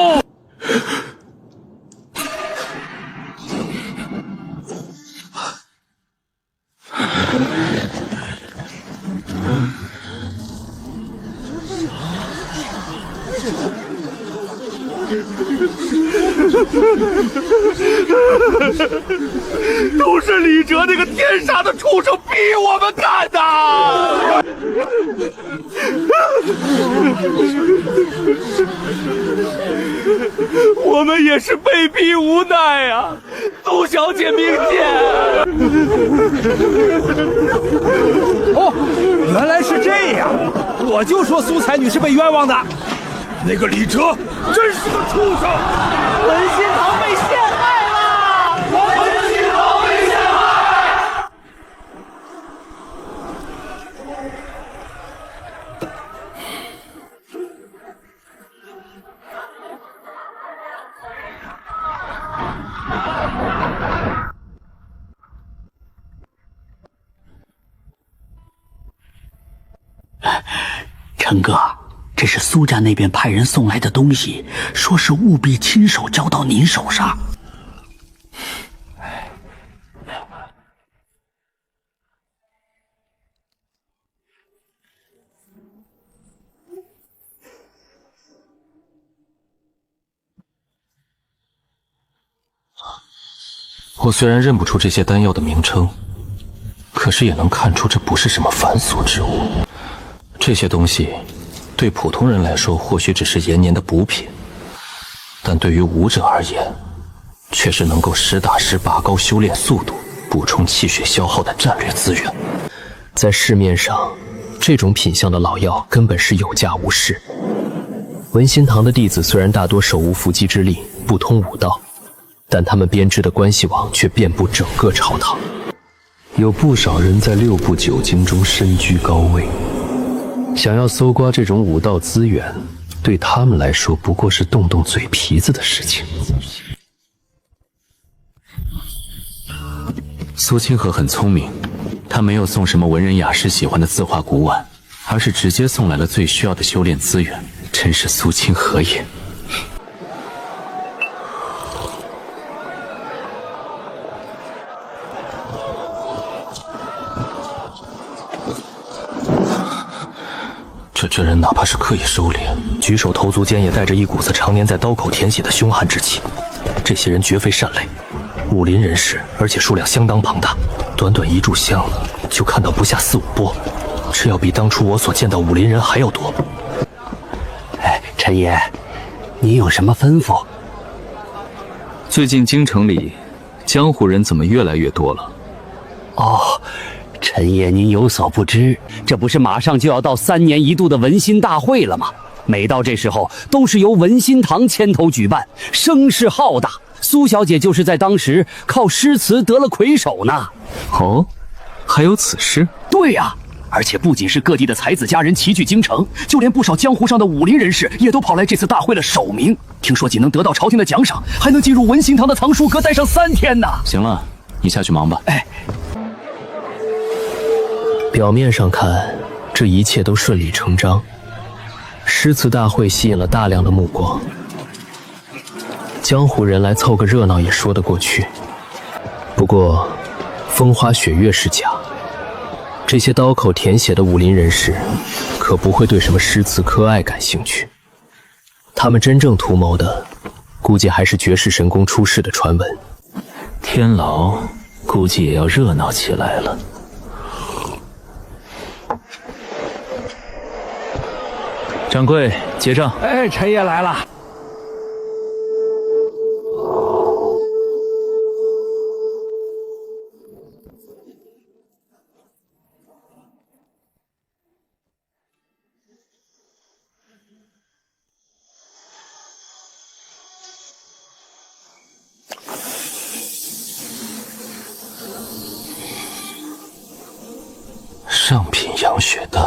都是李哲那个天杀的畜生逼我们干的！我们也是被逼无奈啊！杜小姐明鉴。哦，原来是这样，我就说苏才女是被冤枉的。那个李哲真是个畜生！文心堂被陷害了！文心堂被陷害！陈哥，这是苏家那边派人送来的东西，说是务必亲手交到您手上。我虽然认不出这些丹药的名称，可是也能看出这不是什么凡俗之物。这些东西对普通人来说或许只是延年的补品，但对于武者而言，却是能够实打实拔高修炼速度、补充气血消耗的战略资源。在市面上，这种品相的老药根本是有价无市。文心堂的弟子虽然大多手无缚鸡之力，不通武道，但他们编织的关系网却遍布整个朝堂。有不少人在6部9经中身居高位，想要搜刮这种武道资源，对他们来说不过是动动嘴皮子的事情。苏清河很聪明，他没有送什么文人雅士喜欢的字画古玩，而是直接送来了最需要的修炼资源，真是苏清河也。这人哪怕是刻意收敛，举手投足间也带着一股子常年在刀口舔血的凶悍之气。这些人绝非善类，武林人士，而且数量相当庞大。短短一炷香，就看到不下4、5波，这要比当初我所见到武林人还要多。哎，陈爷，你有什么吩咐？最近京城里，江湖人怎么越来越多了？哦。陈爷，您有所不知，这不是马上就要到3年1度的文心大会了吗？每到这时候，都是由文心堂牵头举办，声势浩大。苏小姐就是在当时靠诗词得了魁首呢。哦，还有此事？对呀，而且不仅是各地的才子佳人齐聚京城，就连不少江湖上的武林人士也都跑来这次大会了首名。听说仅能得到朝廷的奖赏，还能进入文心堂的藏书阁待上3天呢。行了，你下去忙吧。哎。表面上看，这一切都顺理成章。诗词大会吸引了大量的目光，江湖人来凑个热闹也说得过去。不过，风花雪月是假，这些刀口舔血的武林人士，可不会对什么诗词科爱感兴趣。他们真正图谋的，估计还是绝世神功出世的传闻。天牢估计也要热闹起来了。掌柜，结账。哎，陈爷来了。上品养血丹。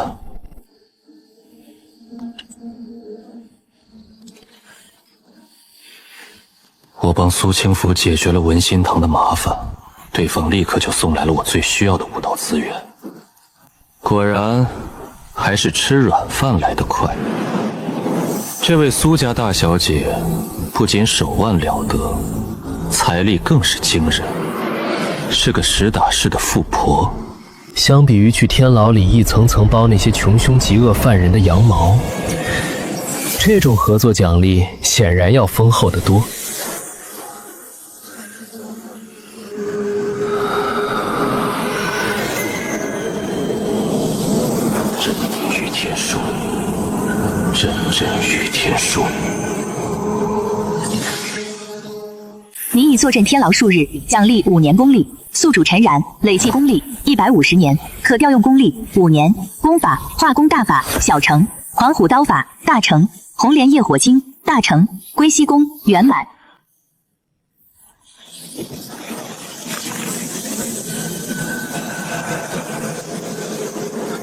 我帮苏清福解决了文心堂的麻烦，对方立刻就送来了我最需要的武道资源。果然，还是吃软饭来得快。这位苏家大小姐不仅手腕了得，财力更是惊人，是个实打实的富婆。相比于去天牢里一层层剥那些穷凶极恶犯人的羊毛，这种合作奖励显然要丰厚得多。真御天术，真御天术。您已坐镇天牢数日，奖励5年功力。宿主陈然，累计功力150年，可调用功力5年。功法：化功大法小成，狂虎刀法大成，红莲业火经大成，归西功圆满。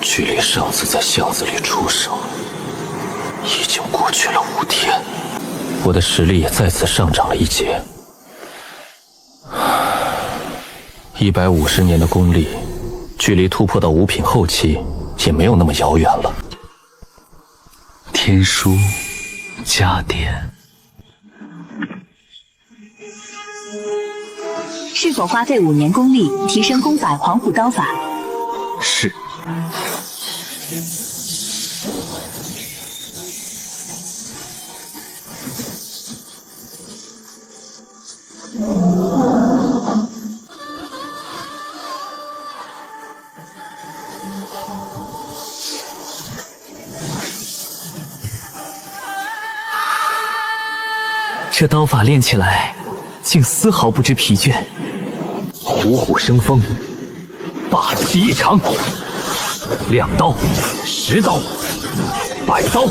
距离上次在巷子里出手，已经过去了5天，我的实力也再次上涨了一截。150年的功力，距离突破到5品后期也没有那么遥远了。天书加点，是否花费5年功力提升功法狂虎刀法？是。这刀法练起来，竟丝毫不知疲倦。虎虎生风，霸气异常。2刀、10刀、100刀，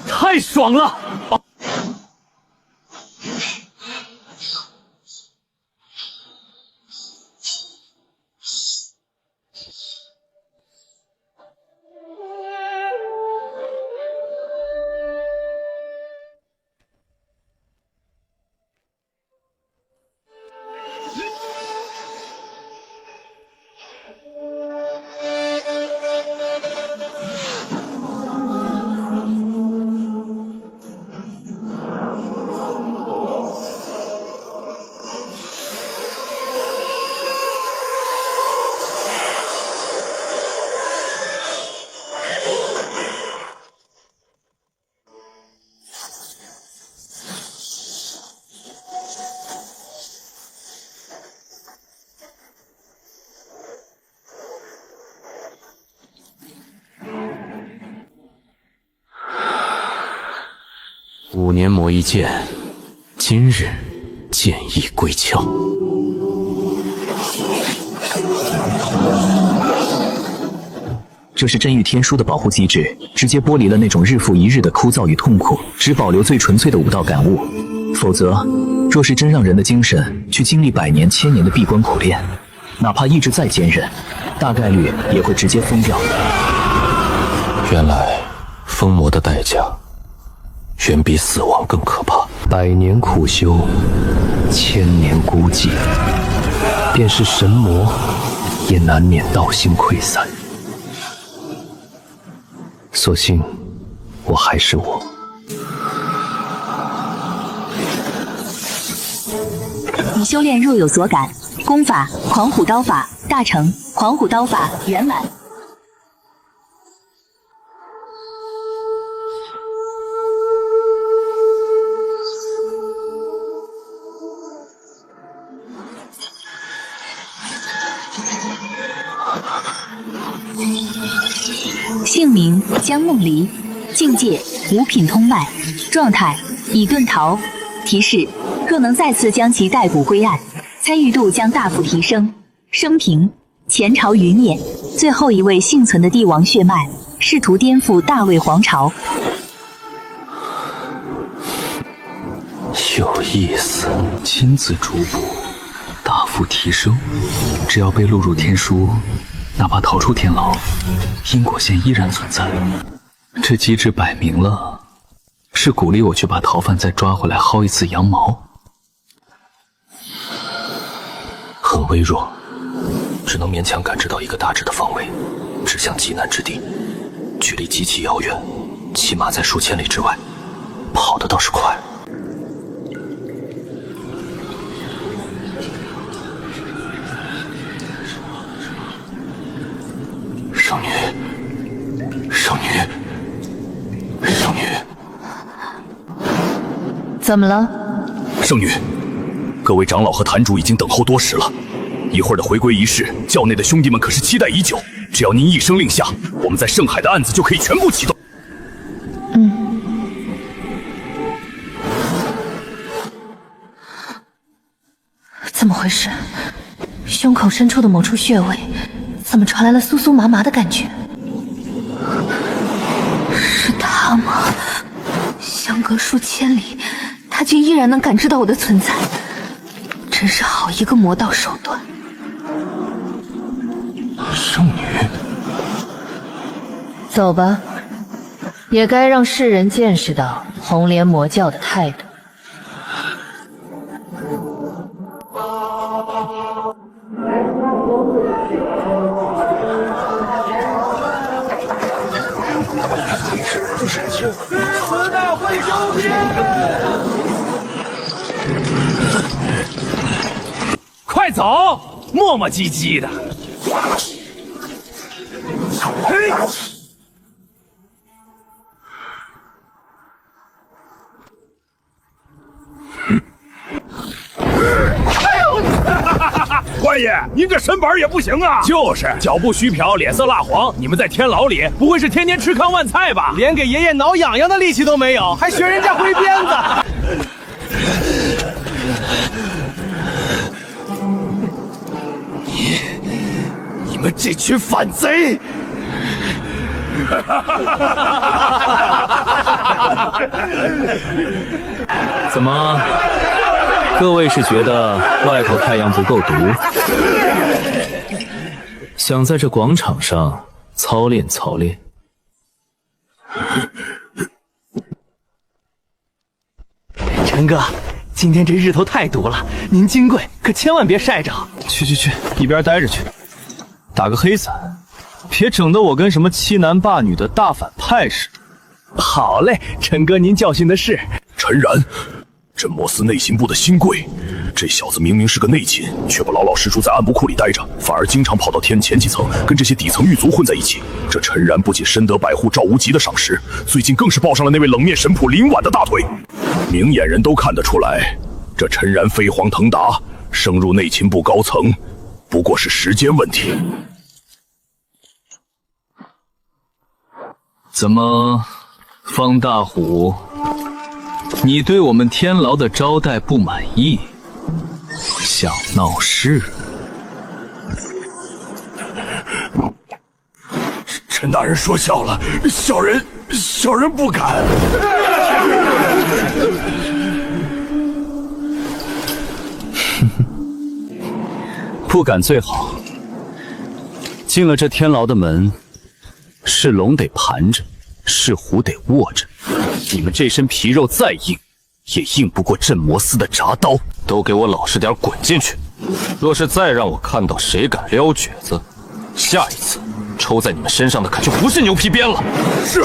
太爽了！5年磨一剑，今日剑意归鞘。这是真御天书的保护机制，直接剥离了那种日复一日的枯燥与痛苦，只保留最纯粹的武道感悟。否则，若是真让人的精神去经历100年、1000年的闭关苦练，哪怕意志再坚韧，大概率也会直接疯掉。原来，疯魔的代价远比死亡更可怕。100年苦修，1000年孤寂，便是神魔，也难免道心溃散。所幸，我还是我。你修炼若有所感，功法狂虎刀法大成，狂虎刀法圆满。姓名江梦离，境界5品通脉，状态已遁逃。提示：若能再次将其带骨归案，参与度将大幅提升。生平：前朝余孽，最后一位幸存的帝王血脉，试图颠覆大魏皇朝。有意思，亲自主捕，大幅复提升，只要被录入天书，哪怕逃出天牢，因果线依然存在。这机制摆明了是鼓励我去把逃犯再抓回来薅一次羊毛。很微弱，只能勉强感知到一个大致的方位，指向极南之地，距离极其遥远，起码在数千里之外。跑的倒是快。圣女，圣女，圣女，怎么了？圣女，各位长老和坛主已经等候多时了。一会儿的回归仪式，教内的兄弟们可是期待已久。只要您一声令下，我们在圣海的案子就可以全部启动。怎么回事？胸口深处的某处穴位，怎么传来了酥酥麻麻的感觉？是他吗？相隔数千里，他竟依然能感知到我的存在，真是好一个魔道手段。圣女，走吧，也该让世人见识到红莲魔教的态度。四大会收兵！快走，磨磨唧唧的。嘿！官爷，您这身板也不行啊！就是脚步虚瓢，脸色蜡黄。你们在天牢里，不会是天天吃糠咽菜吧？连给爷爷挠痒痒的力气都没有，还学人家挥鞭子。你们这群反贼！怎么？各位是觉得外头太阳不够毒，想在这广场上操练操练？陈哥，今天这日头太毒了，您金贵可千万别晒着。去，一边待着去，打个黑伞，别整得我跟什么欺男霸女的大反派似的。好嘞，陈哥您教训的是。陈然，镇魔司内勤部的新贵，这小子明明是个内勤，却不老老实实在暗部库里待着，反而经常跑到天前几层，跟这些底层狱卒混在一起。这陈然不仅深得百户赵无极的赏识，最近更是抱上了那位冷面神仆林婉的大腿。明眼人都看得出来，这陈然飞黄腾达，升入内勤部高层，不过是时间问题。怎么，方大虎？你对我们天牢的招待不满意，想闹事？陈大人说笑了，小人不敢。不敢最好。进了这天牢的门，是龙得盘着，是虎得握着。你们这身皮肉再硬，也硬不过镇魔司的铡刀。都给我老实点，滚进去！若是再让我看到谁敢撩蹶子，下一次抽在你们身上的可就不是牛皮鞭了。是，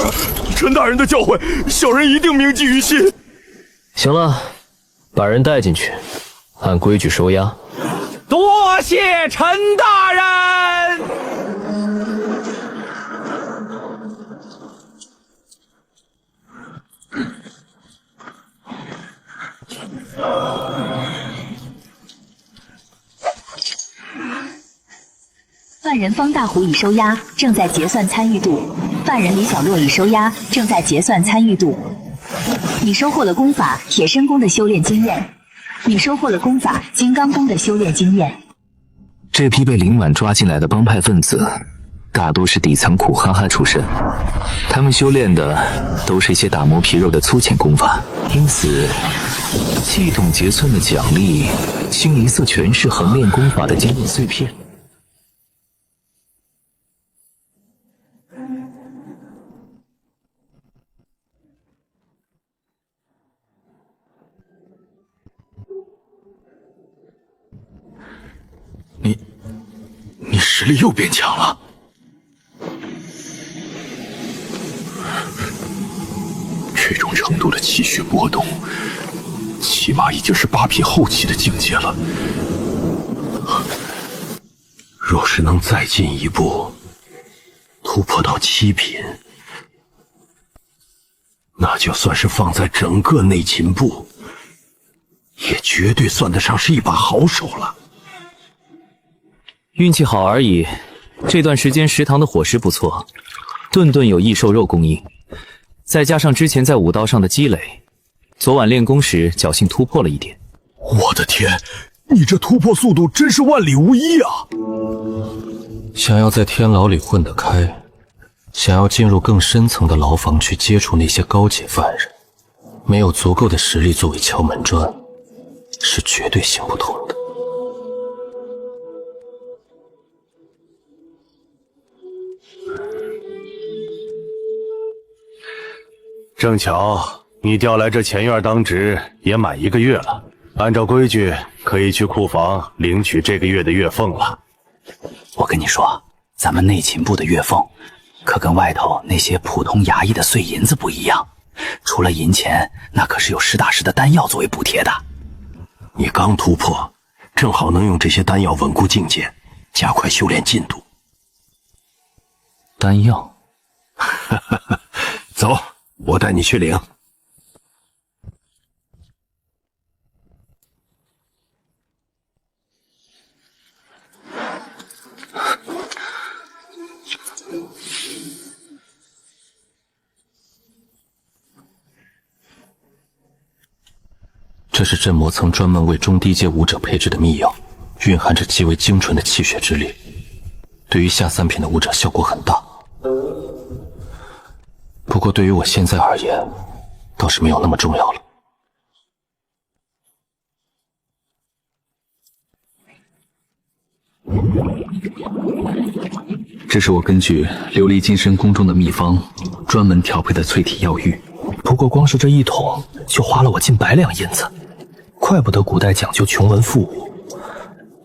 陈大人的教诲，小人一定铭记于心。行了，把人带进去，按规矩收押。多谢陈大人。犯人方大虎已收押，正在结算参与度。犯人李小洛已收押，正在结算参与度。你收获了功法铁身功的修炼经验，你收获了功法金刚功的修炼经验。这批被林婉抓进来的帮派分子，大多是底层苦哈哈出身，他们修炼的都是一些打磨皮肉的粗浅功法，因此系统结算的奖励清一色全是横练功法的经验碎片。你实力又变强了。这种程度的气血波动，起码已经是8品后期的境界了。若是能再进一步，突破到7品，那就算是放在整个内勤部，也绝对算得上是一把好手了。运气好而已。这段时间食堂的伙食不错，顿顿有异兽肉供应，再加上之前在武道上的积累，昨晚练功时侥幸突破了一点。我的天，你这突破速度真是万里无一啊！想要在天牢里混得开，想要进入更深层的牢房去接触那些高阶犯人，没有足够的实力作为敲门砖，是绝对行不通的。正巧你调来这前院当值也满1个月了，按照规矩可以去库房领取这个月的月俸了。我跟你说，咱们内勤部的月俸可跟外头那些普通衙役的碎银子不一样，除了银钱，那可是有实打实的丹药作为补贴的。你刚突破，正好能用这些丹药稳固境界，加快修炼进度。丹药？走，我带你去领。这是镇魔层专门为中低阶武者配置的秘药，蕴含着极为精纯的气血之力，对于下3品的武者效果很大。不过对于我现在而言，倒是没有那么重要了。这是我根据琉璃金身宫中的秘方专门调配的淬体药浴，不过光是这一桶就花了我近100两银子，怪不得古代讲究穷文富武，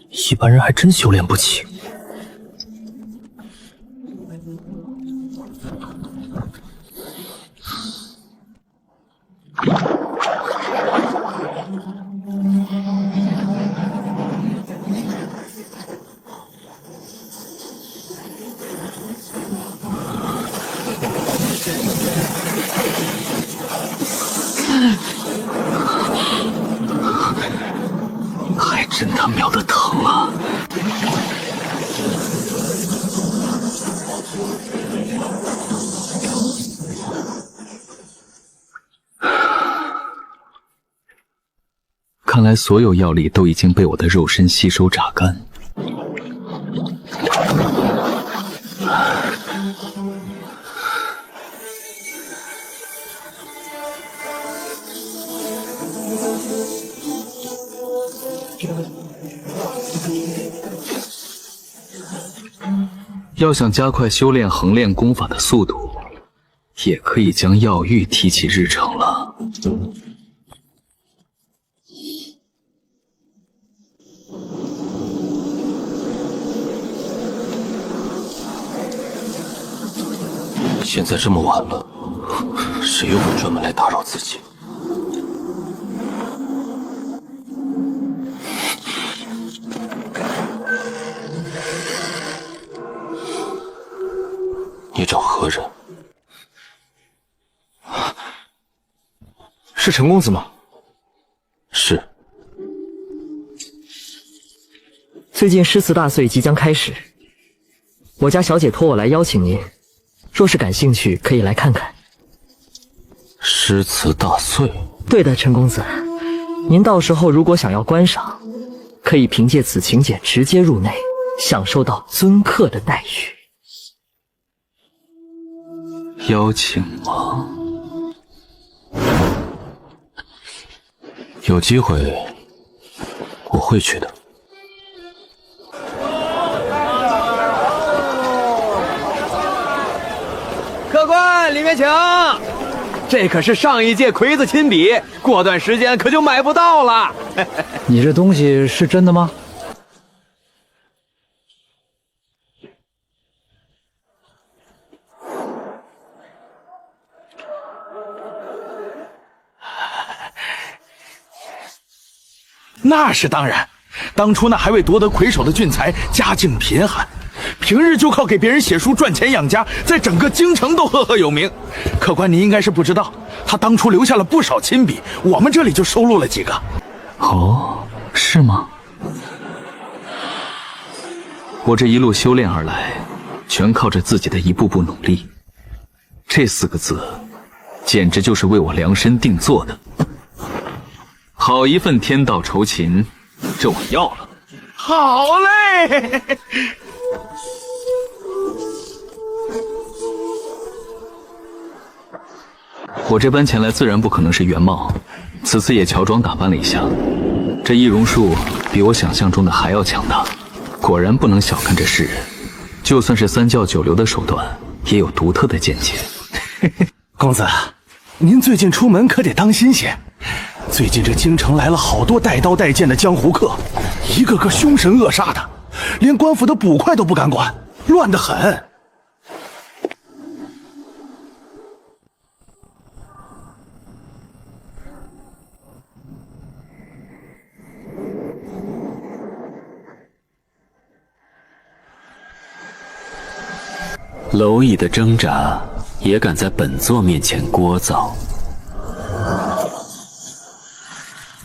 一般人还真修炼不起。还真他喵的疼啊！看来所有药力都已经被我的肉身吸收榨干。要想加快修炼横练功法的速度，也可以将药浴提起日程了。现在这么晚了，谁又会专门来打扰自己？你找何人？是陈公子吗？是。最近诗词大岁即将开始，我家小姐托我来邀请您，若是感兴趣，可以来看看。诗词大岁？对的，陈公子，您到时候如果想要观赏，可以凭借此请柬直接入内，享受到尊客的待遇。邀请吗？有机会我会去的。客官，里面请。这可是上一届魁子亲笔，过段时间可就买不到了。你这东西是真的吗？那是当然，当初那还未夺得魁首的俊才，家境贫寒，平日就靠给别人写书赚钱养家，在整个京城都赫赫有名。客官，您应该是不知道，他当初留下了不少亲笔，我们这里就收录了几个。哦，是吗？我这一路修炼而来，全靠着自己的一步步努力。这4个字，简直就是为我量身定做的。好一份天道酬勤，这我要了。好嘞！我这般前来自然不可能是原貌，此次也乔装打扮了一下。这易容术比我想象中的还要强大，果然不能小看这世人，就算是3教9流的手段，也有独特的见解。公子，您最近出门可得当心些。最近这京城来了好多带刀带剑的江湖客，一个个凶神恶煞的，连官府的捕快都不敢管，乱得很。蝼蚁的挣扎也敢在本座面前聒噪。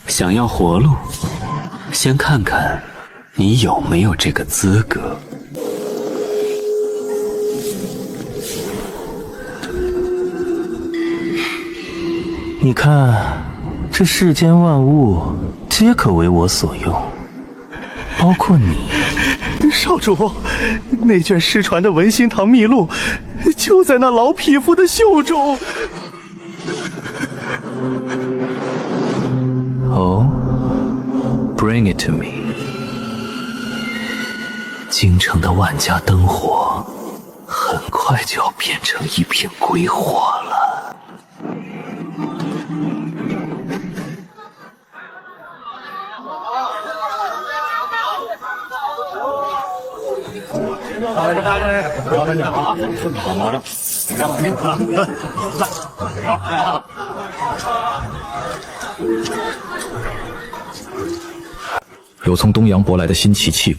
想要活路，先看看你有没有这个资格。你看，这世间万物皆可为我所用，包括你。少主，那卷失传的文心堂秘录就在那老匹夫的袖中。哦 ，Bring it to me。京城的万家灯火，很快就要变成一片鬼火了。有从东洋舶来的新奇器物，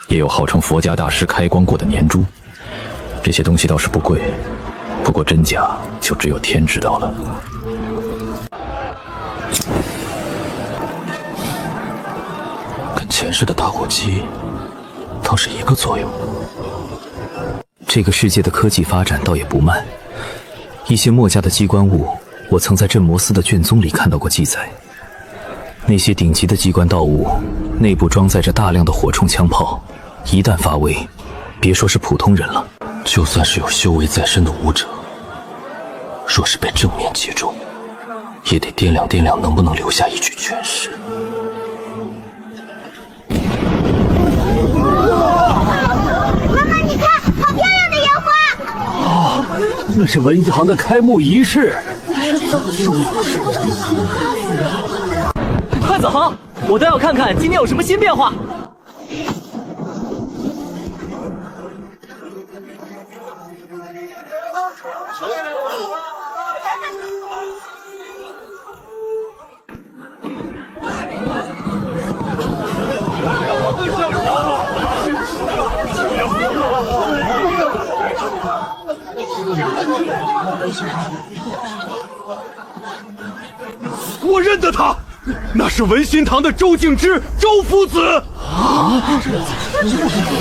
也有号称佛家大师开光过的念珠。这些东西倒是不贵，不过真假就只有天知道了。跟前世的打火机倒是一个作用。这个世界的科技发展倒也不慢，一些墨家的机关物，我曾在镇魔司的卷宗里看到过记载。那些顶级的机关盗物，内部装载着大量的火铳枪炮，一旦发威，别说是普通人了，就算是有修为在身的武者，若是被正面击中，也得掂量掂量能不能留下一具全尸。妈妈，你看，好漂亮的烟花！哦，那是文堂的开幕仪式。范子航，我倒要看看今天有什么新变化。我认得他，那是文心堂的周敬之，周夫子啊！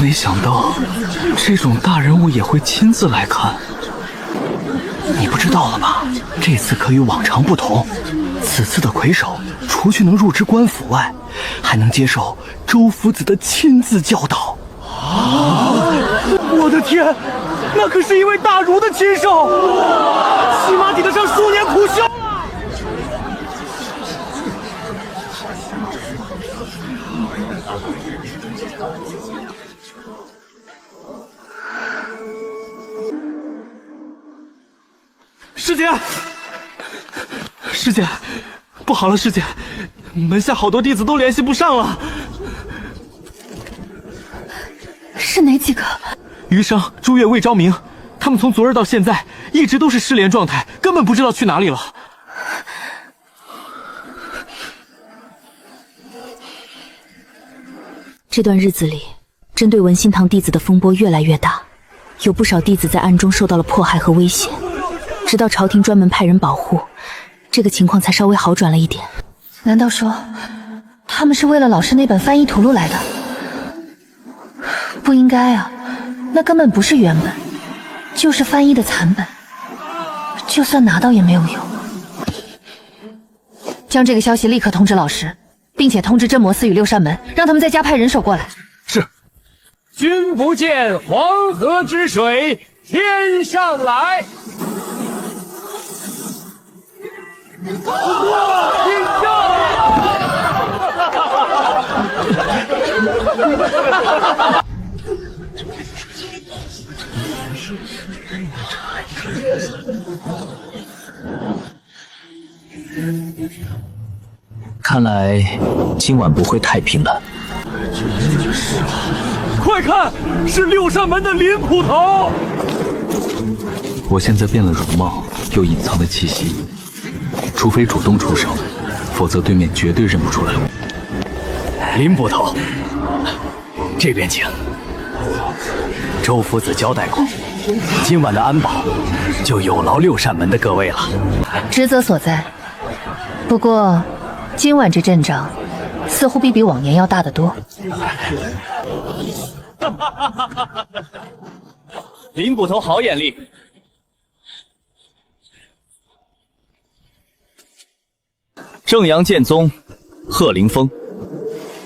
没想到这种大人物也会亲自来看。你不知道了吧？这次可与往常不同，此次的魁首除去能入职官府外，还能接受周夫子的亲自教导。啊！我的天，那可是一位大儒的亲手，起码抵得上数年苦修啊！师姐，师姐，不好了，师姐，门下好多弟子都联系不上了。是哪几个？余生、朱月、魏昭明，他们从昨日到现在一直都是失联状态，根本不知道去哪里了。这段日子里，针对文心堂弟子的风波越来越大，有不少弟子在暗中受到了迫害和威胁，直到朝廷专门派人保护，这个情况才稍微好转了一点。难道说，他们是为了老师那本翻译图录来的？不应该啊，那根本不是原本，就是翻译的残本，就算拿到也没有用。将这个消息立刻通知老师，并且通知镇魔司与六扇门，让他们再加派人手过来。是。君不见黄河之水天上来。看来今晚不会太平了。快看，是六扇门的林捕头！我现在变了容貌，又隐藏了气息，除非主动出手，否则对面绝对认不出来我。林捕头，这边请。周夫子交代过，今晚的安保就有劳六扇门的各位了。职责所在。不过，今晚这阵仗似乎比往年要大得多。林捕头好眼力。正阳剑宗贺凌风，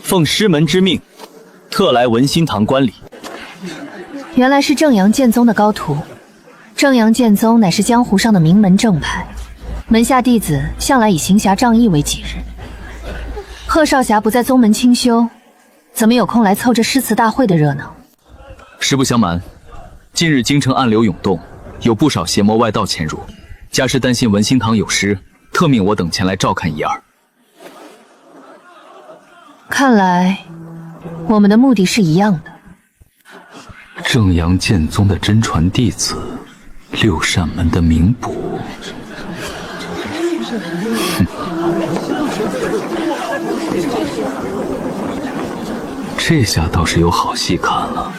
奉师门之命，特来文心堂观礼。原来是正阳剑宗的高徒。正阳剑宗乃是江湖上的名门正派，门下弟子向来以行侠仗义为己任。贺少侠不在宗门清修，怎么有空来凑这诗词大会的热闹？实不相瞒，近日京城暗流涌动，有不少邪魔外道潜入，家师担心文心堂有失，特命我等前来照看一二。看来我们的目的是一样的。正阳剑宗的真传弟子，六扇门的名捕。这下倒是有好戏看了。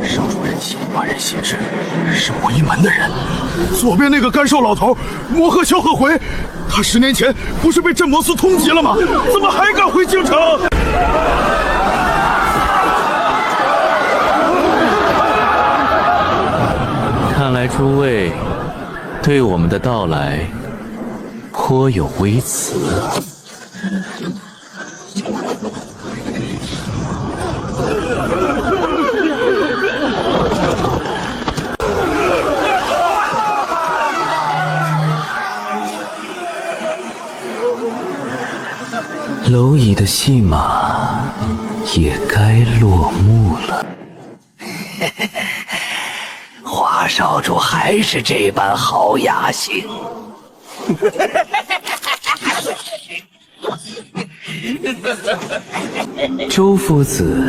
少主人心万人心知，是魔一门的人。左边那个干瘦老头，魔鹤萧鹤回，他10年前不是被镇魔司通缉了吗？怎么还敢回京城？看来诸位对我们的到来颇有微词。蝼蚁的戏码也该落幕了。华少主还是这般好雅兴。周夫子，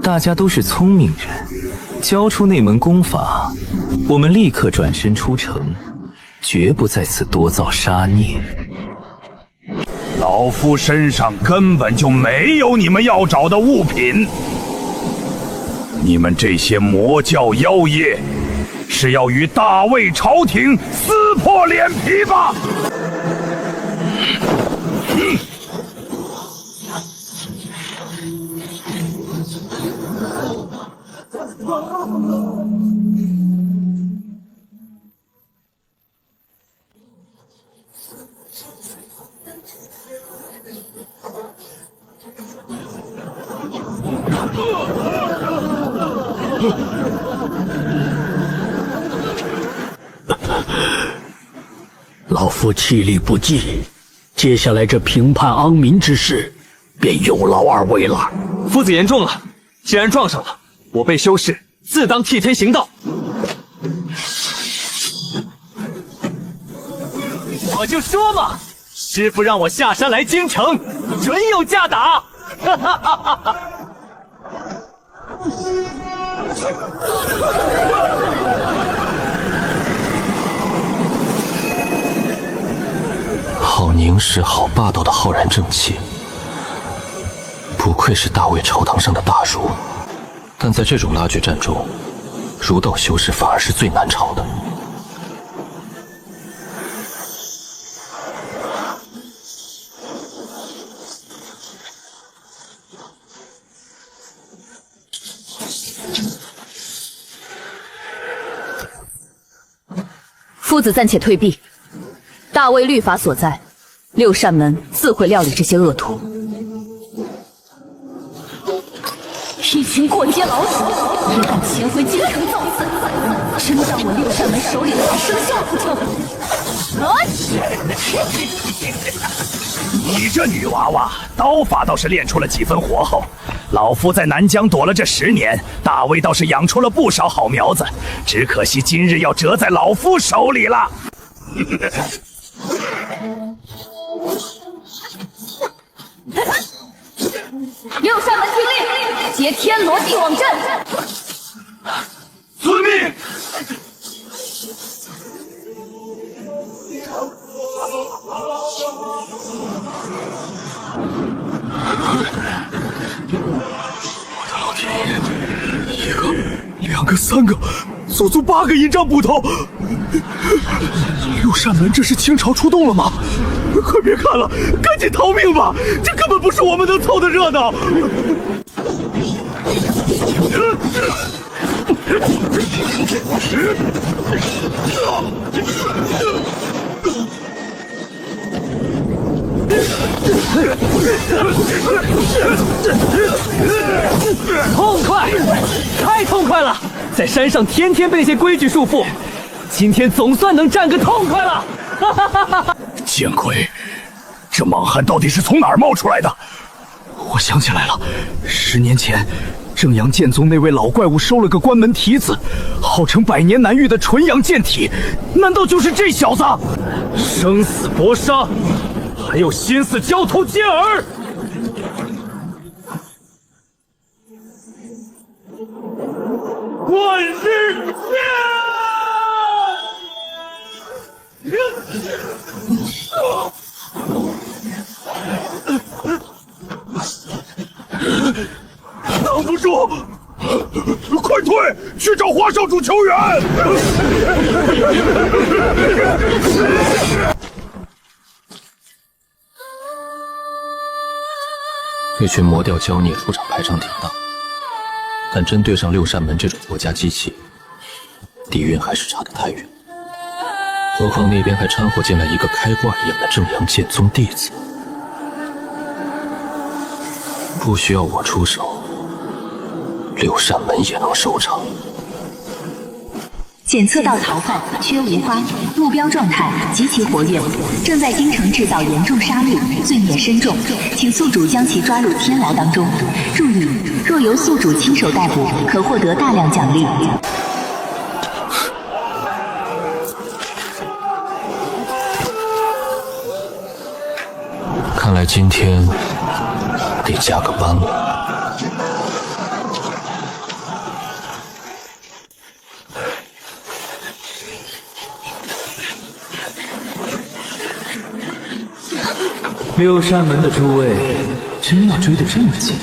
大家都是聪明人，交出那门功法，我们立刻转身出城，绝不在此多造杀孽。老夫身上根本就没有你们要找的物品。你们这些魔教妖孽，是要与大魏朝廷撕破脸皮吧？老夫气力不济，接下来这平叛安民之事，便有劳二位了。夫子言重了，既然撞上了，我辈修士自当替天行道。我就说嘛，师父让我下山来京城，准有架打。哈哈哈哈哈！好凝实、好霸道的浩然正气，不愧是大魏朝堂上的大儒。但在这种拉锯战中，儒道修士反而是最难超的。夫子暂且退避，大魏律法所在，六扇门自会料理这些恶徒。一群过街老鼠，也敢潜回京城造次，真当我六扇门手里的生肖不成？你这女娃娃，刀法倒是练出了几分火候。老夫在南疆躲了这10年，大魏倒是养出了不少好苗子，只可惜今日要折在老夫手里了。六扇门听令，接天罗地网阵。遵命。我的老天爷！1个、2个、3个，足足8个银杖捕头。六扇门这是清朝出动了吗？快别看了，赶紧逃命吧！这根本不是我们能凑的热闹。痛快，太痛快了！在山上天天被那些规矩束缚，今天总算能战个痛快了！哈哈哈哈！见鬼，这莽汉到底是从哪儿冒出来的？我想起来了，10年前，正阳剑宗那位老怪物收了个关门提子，号称100年难遇的纯阳剑体，难道就是这小子？生死搏杀，还有心思交头接耳？万世剑！挡不住，快退，去找华少主求援！这群魔调妖孽出场排场挺大，但真对上六扇门这种国家机器，底蕴还是差得太远。何况那边还掺和进来一个开挂一样的正阳剑宗弟子，不需要我出手，六扇门也能收场。检测到逃犯缺无花，目标状态极其活跃，正在京城制造严重杀戮，罪孽深重，请宿主将其抓入天牢当中。注意，若由宿主亲手逮捕，可获得大量奖励。看来今天得加个班了。六扇门的诸位，真要追得这么紧，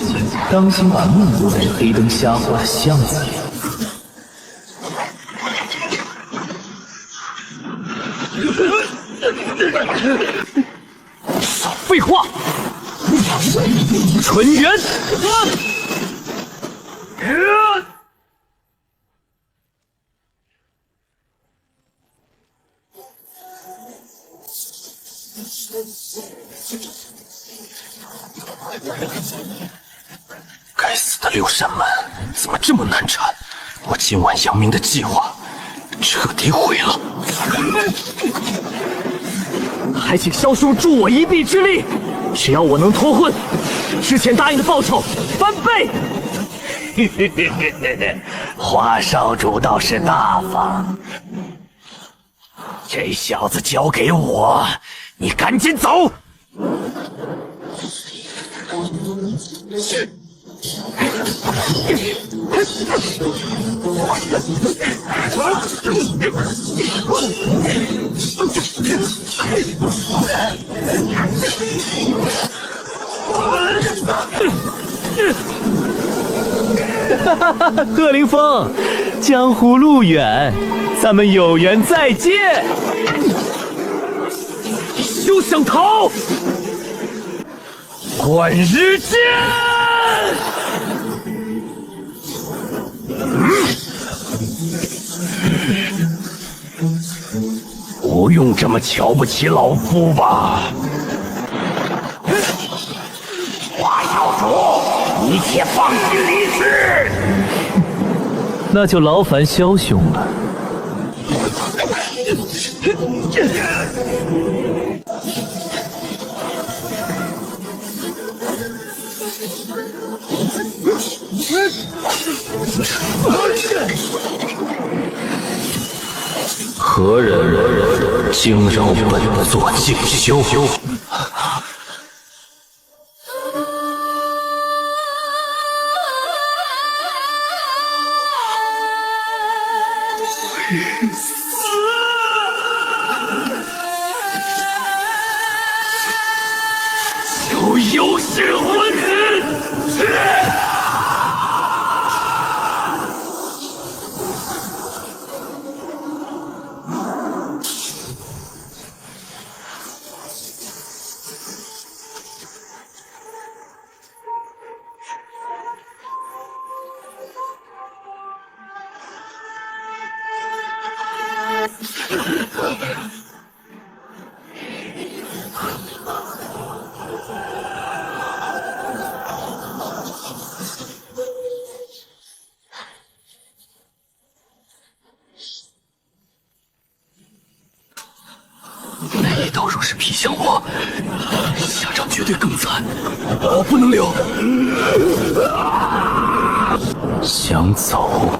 当心把命都在这黑灯瞎火的巷子里。少废话！纯元，该死的六扇门怎么这么难缠？我今晚扬名的计划彻底毁了。还请萧兄助我一臂之力，只要我能脱困，之前答应的报酬翻倍。华少主倒是大方，这小子交给我，你赶紧走。贺凌风，江湖路远，咱们有缘再见。休想逃！换日剑！不用这么瞧不起老夫吧，华少主，你且放心离去。那就劳烦萧兄了。何人惊扰本座静修？就有是混子！那一刀若是劈向我，下场绝对更惨。我不能留。想走？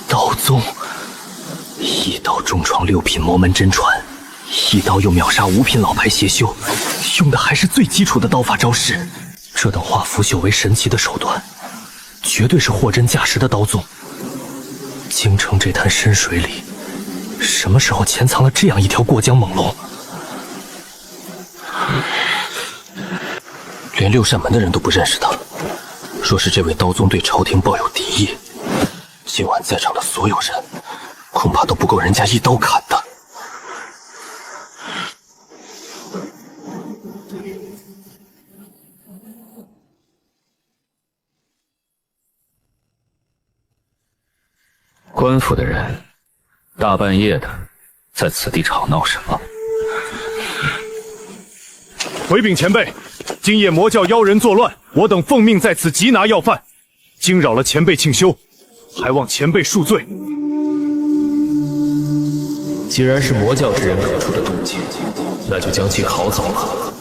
道宗一刀重创6品魔门真传，一刀又秒杀5品老牌邪修，用的还是最基础的刀法招式。这等化腐朽为神奇的手段，绝对是货真价实的刀宗。京城这滩深水里，什么时候潜藏了这样一条过江猛龙？连六扇门的人都不认识他。若是这位刀宗对朝廷抱有敌意，今晚在场的所有人，恐怕都不够人家一刀砍的。官府的人，大半夜的，在此地吵闹什么？回禀前辈，今夜魔教妖人作乱，我等奉命在此缉拿要犯，惊扰了前辈庆修，还望前辈恕罪。既然是魔教之人可出的动静，那就将其拷走了。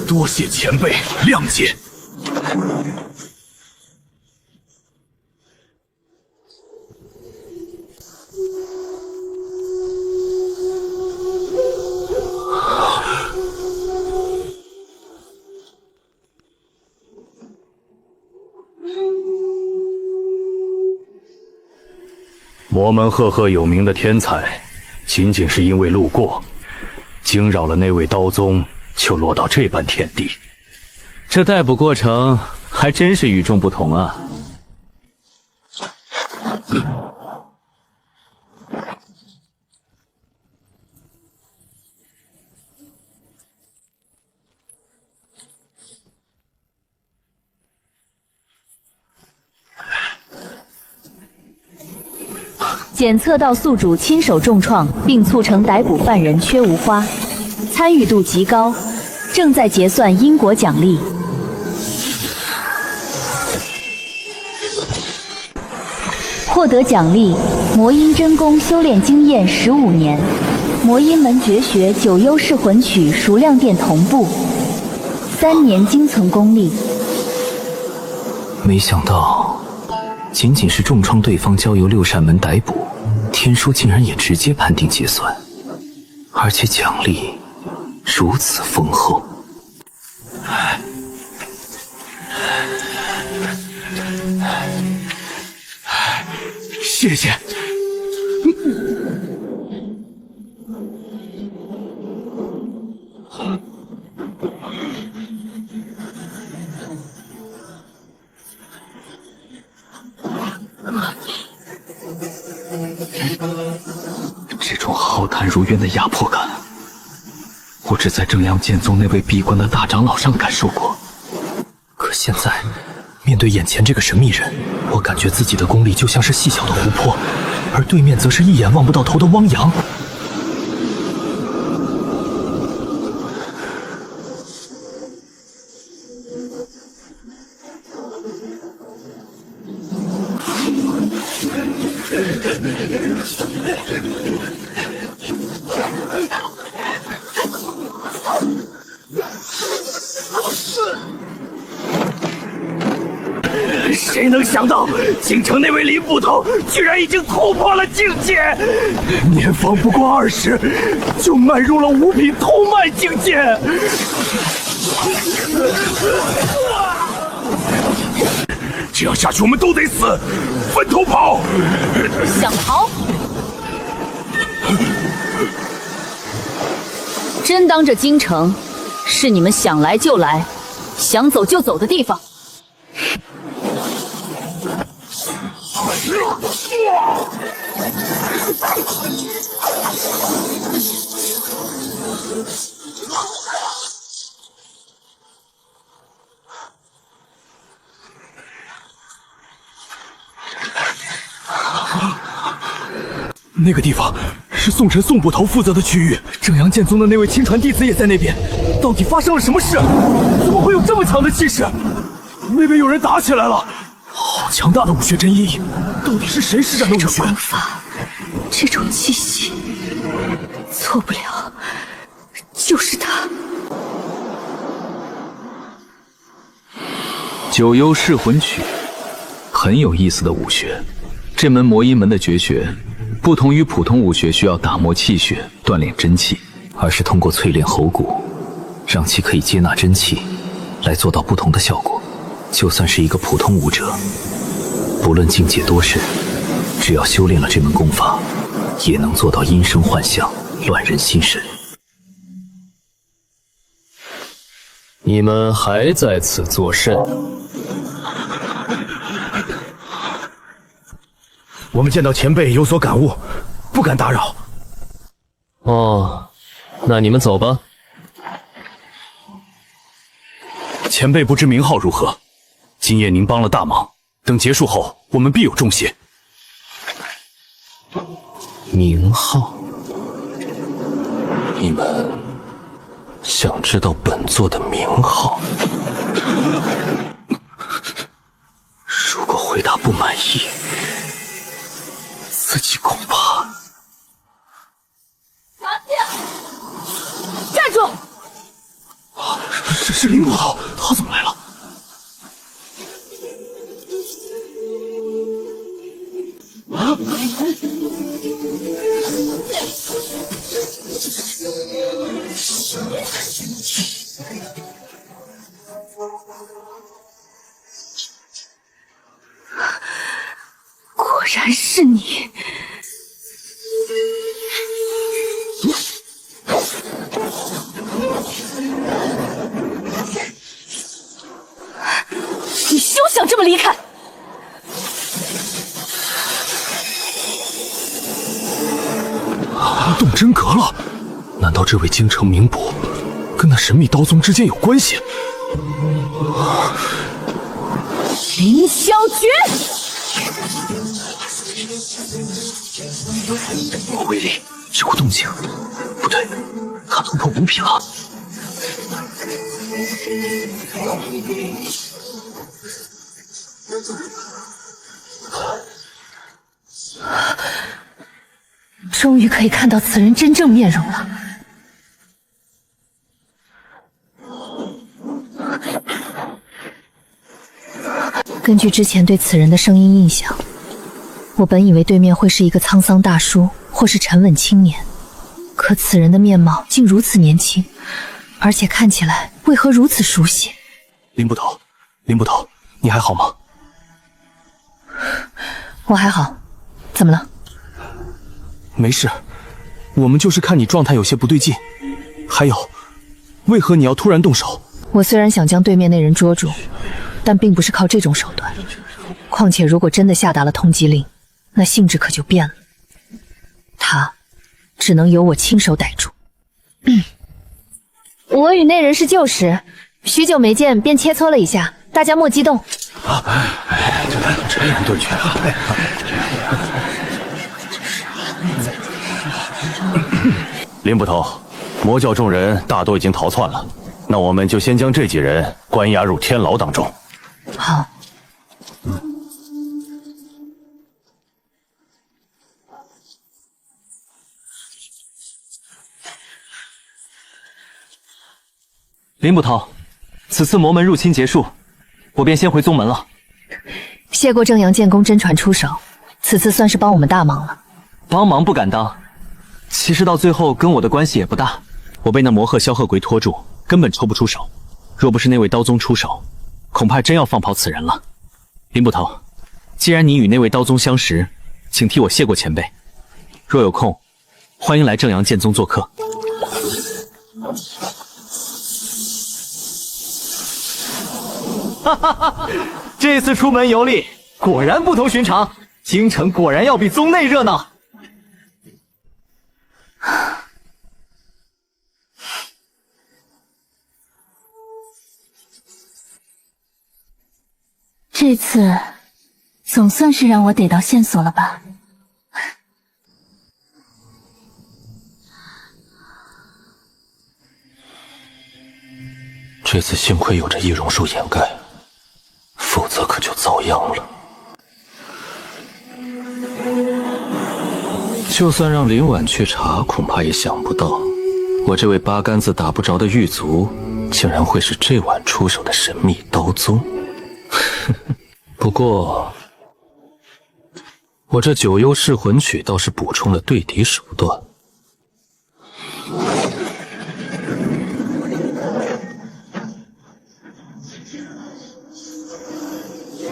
多谢前辈谅解。魔门赫赫有名的天才，仅仅是因为路过，惊扰了那位刀宗，就落到这般田地。这逮捕过程还真是与众不同啊！检测到宿主亲手重创，并促成逮捕犯人缺无花，参与度极高，正在结算因果奖励。获得奖励：魔音真功修炼经验15年，魔音门绝学9优噬魂曲熟量殿同步，3年精存功力。没想到，仅仅是重创对方，交由6扇门逮捕，天书竟然也直接判定结算，而且奖励如此丰厚。谢谢。这种浩谈如渊的压迫感，我只在正阳剑宗那位闭关的大长老上感受过。可现在，面对眼前这个神秘人，我感觉自己的功力就像是细小的湖泊，而对面则是一眼望不到头的汪洋。谁能想到，京城那位林捕头居然已经突破了境界，年方不过20，就迈入了5品偷卖境界。这样下去我们都得死，分头跑！想逃？真当这京城是你们想来就来、想走就走的地方？那个地方是宋晨宋捕头负责的区域，正阳剑宗的那位亲传弟子也在那边。到底发生了什么事？怎么会有这么强的气势？那边有人打起来了，好强大的武学真意！到底是谁施展的武学？这种功法，这种气息，错不了，就是他。9幽噬魂曲，很有意思的武学。这门魔音门的绝学，不同于普通武学需要打磨气血、锻炼真气，而是通过淬炼喉骨，让其可以接纳真气，来做到不同的效果。就算是一个普通武者，不论境界多深，只要修炼了这门功法，也能做到阴声幻象，乱人心神。你们还在此作甚？我们见到前辈有所感悟，不敢打扰。哦，那你们走吧。前辈不知名号如何？今夜您帮了大忙，等结束后，我们必有重谢。名号？你们想知道本座的名号？如果回答不满意，自己恐怕……站住！是林捕头，他怎么来了？啊！果然是你！你休想这么离开！动真格了，难道这位京城名捕跟那神秘刀宗之间有关系？林萧绝，我胃里有股动静，不对，他突破五品了。终于可以看到此人真正面容了。根据之前对此人的声音印象，我本以为对面会是一个沧桑大叔或是沉稳青年，可此人的面貌竟如此年轻，而且看起来为何如此熟悉？林捕头，林捕头，你还好吗？我还好，怎么了？没事，我们就是看你状态有些不对劲。还有，为何你要突然动手？我虽然想将对面那人捉住，但并不是靠这种手段。况且如果真的下达了通缉令，那性质可就变了。他只能由我亲手逮住。我与那人是旧识，许久没见，便切磋了一下，大家莫激动。这样对决啊！林捕头，魔教众人大多已经逃窜了，那我们就先将这几人关押入天牢当中。好。林捕头，此次魔门入侵结束，我便先回宗门了。谢过正阳剑宫真传出手，此次算是帮我们大忙了。帮忙不敢当，其实到最后跟我的关系也不大。我被那魔鹤萧鹤魁拖住，根本抽不出手。若不是那位刀宗出手，恐怕真要放跑此人了。林捕头，既然你与那位刀宗相识，请替我谢过前辈。若有空，欢迎来正阳剑宗做客。哈哈哈！这次出门游历果然不同寻常，京城果然要比宗内热闹。这次总算是让我逮到线索了吧？这次幸亏有着易容术掩盖，否则可就遭殃了。就算让林婉去查，恐怕也想不到，我这位八竿子打不着的狱卒，竟然会是这晚出手的神秘刀宗。不过，我这九幽噬魂曲倒是补充了对敌手段。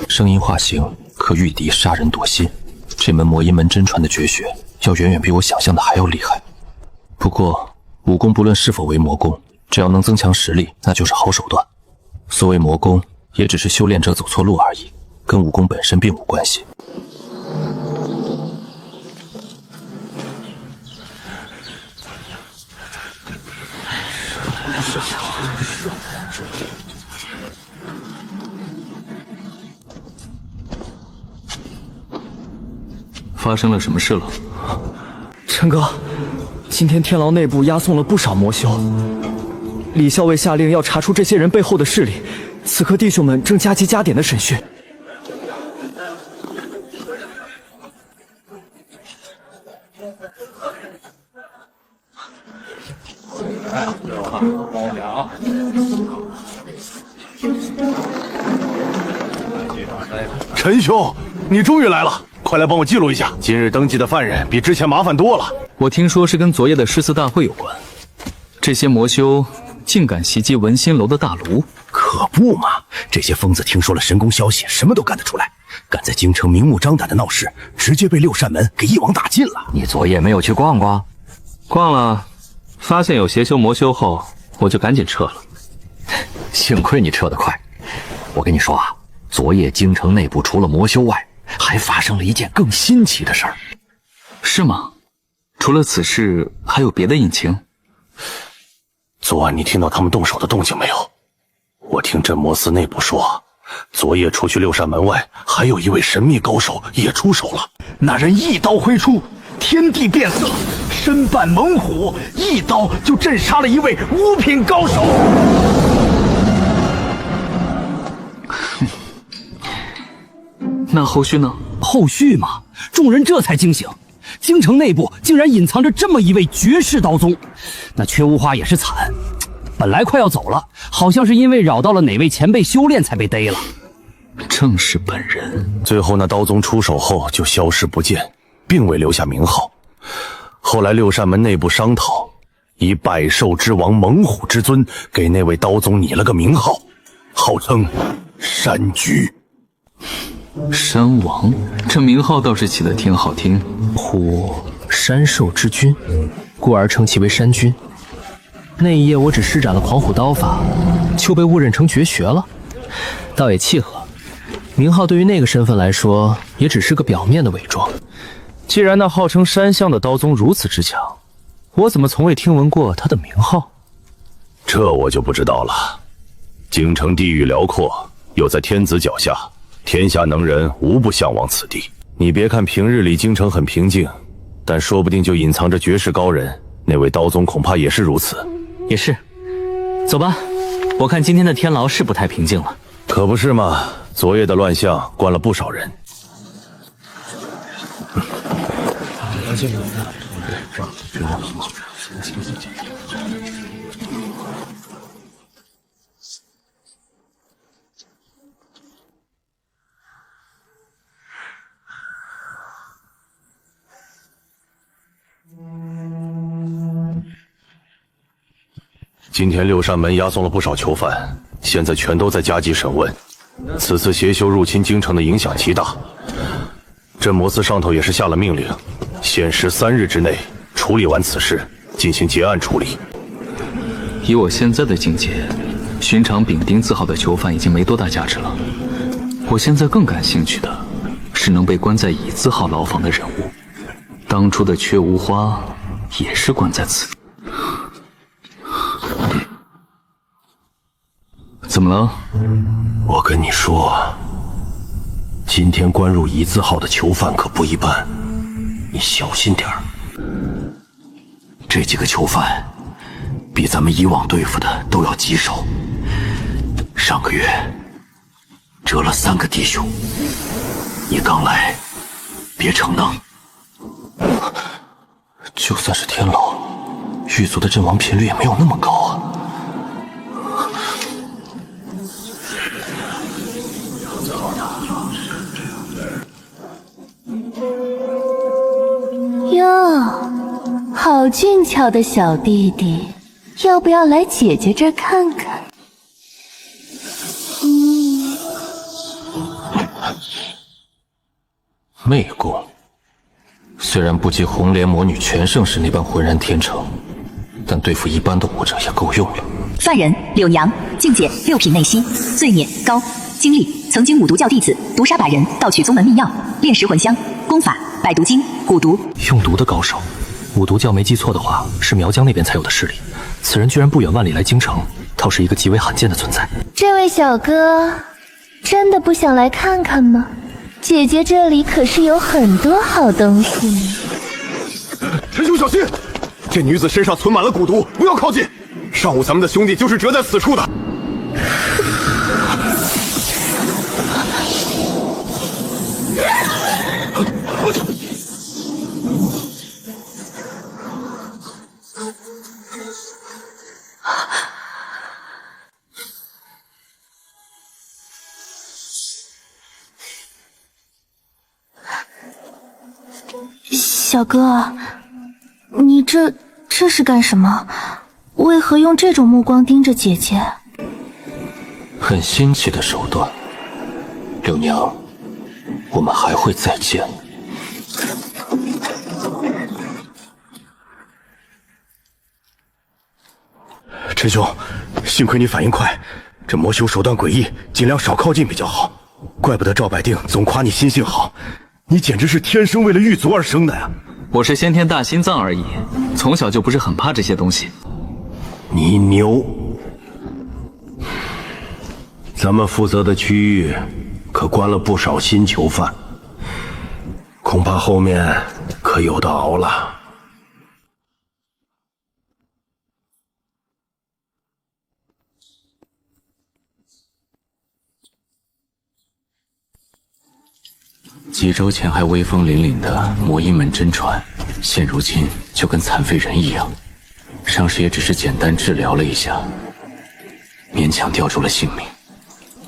声音化形可御敌杀人夺心，这门魔音门真传的绝学，要远远比我想象的还要厉害。不过，武功不论是否为魔功，只要能增强实力，那就是好手段。所谓魔功，也只是修炼者走错路而已，跟武功本身并无关系。发生了什么事了？陈哥，今天天牢内部押送了不少魔修，李校尉下令要查出这些人背后的势力，此刻弟兄们正加急加点的审讯。好。陈兄，你终于来了，快来帮我记录一下。今日登记的犯人比之前麻烦多了。我听说是跟昨夜的诗词大会有关，这些魔修竟敢袭击文心楼的大炉。可不嘛，这些疯子听说了神功消息，什么都干得出来，敢在京城明目张胆的闹事，直接被六扇门给一网打尽了。你昨夜没有去逛逛？逛了，发现有邪修魔修后，我就赶紧撤了。幸亏你撤得快。我跟你说啊，昨夜京城内部除了魔修外，还发生了一件更新奇的事儿。是吗？除了此事，还有别的隐情？昨晚你听到他们动手的动静没有？我听镇魔司内部说，昨夜除去六扇门外，还有一位神秘高手也出手了。那人一刀挥出，天地变色，身扮猛虎，一刀就震杀了一位五品高手。那后续呢？后续嘛，众人这才惊醒，京城内部竟然隐藏着这么一位绝世刀宗。那缺无花也是惨，本来快要走了，好像是因为扰到了哪位前辈修炼才被逮了。正是本人。最后那刀宗出手后就消失不见，并未留下名号。后来六扇门内部商讨，以百兽之王猛虎之尊给那位刀宗拟了个名号，号称山居。山王，这名号倒是起得挺好听。虎山兽之君，故而称其为山君。那一夜我只施展了狂虎刀法，就被误认成绝学了，倒也契合。名号对于那个身份来说，也只是个表面的伪装。既然那号称山相的刀宗如此之强，我怎么从未听闻过他的名号？这我就不知道了。京城地域辽阔，又在天子脚下，天下能人无不向往此地。你别看平日里京城很平静，但说不定就隐藏着绝世高人，那位刀宗恐怕也是如此。也是，走吧，我看今天的天牢是不太平静了。可不是嘛，昨夜的乱象关了不少人。今天六扇门押送了不少囚犯，现在全都在加急审问。此次邪修入侵京城的影响极大，镇魔司上头也是下了命令，限时3日之内处理完此事，进行结案处理。以我现在的境界，寻常丙丁字号的囚犯已经没多大价值了。我现在更感兴趣的是能被关在乙字号牢房的人物。当初的缺无花也是关在此地。怎么了？我跟你说，今天关入乙字号的囚犯可不一般，你小心点儿。这几个囚犯比咱们以往对付的都要棘手。上个月折了3个弟兄，你刚来，别逞能。就算是天牢，狱卒的阵亡频率也没有那么高啊。哟，好俊俏的小弟弟，要不要来姐姐这儿看看？媚功虽然不及红莲魔女全盛时那般浑然天成，但对付一般的武者也够用了。犯人柳娘，境界6品内息，罪孽高，经历曾经五毒教弟子毒杀百人，盗取宗门秘药，炼石魂香，功法百毒经，蛊毒。用毒的高手，五毒教没记错的话，是苗疆那边才有的势力。此人居然不远万里来京城，倒是一个极为罕见的存在。这位小哥，真的不想来看看吗？姐姐这里可是有很多好东西呢。陈兄小心，这女子身上存满了蛊毒，不要靠近。上午咱们的兄弟就是折在此处的。小哥，你这是干什么？为何用这种目光盯着姐姐？很新奇的手段。柳娘，我们还会再见。陈兄，幸亏你反应快，这魔修手段诡异，尽量少靠近比较好。怪不得赵百定总夸你心性好，你简直是天生为了狱卒而生的呀！我是先天大心脏而已，从小就不是很怕这些东西。你牛！咱们负责的区域可关了不少新囚犯，恐怕后面可有的熬了。几周前还威风凛凛的魔音门真传，现如今就跟残废人一样。上师也只是简单治疗了一下，勉强吊住了性命。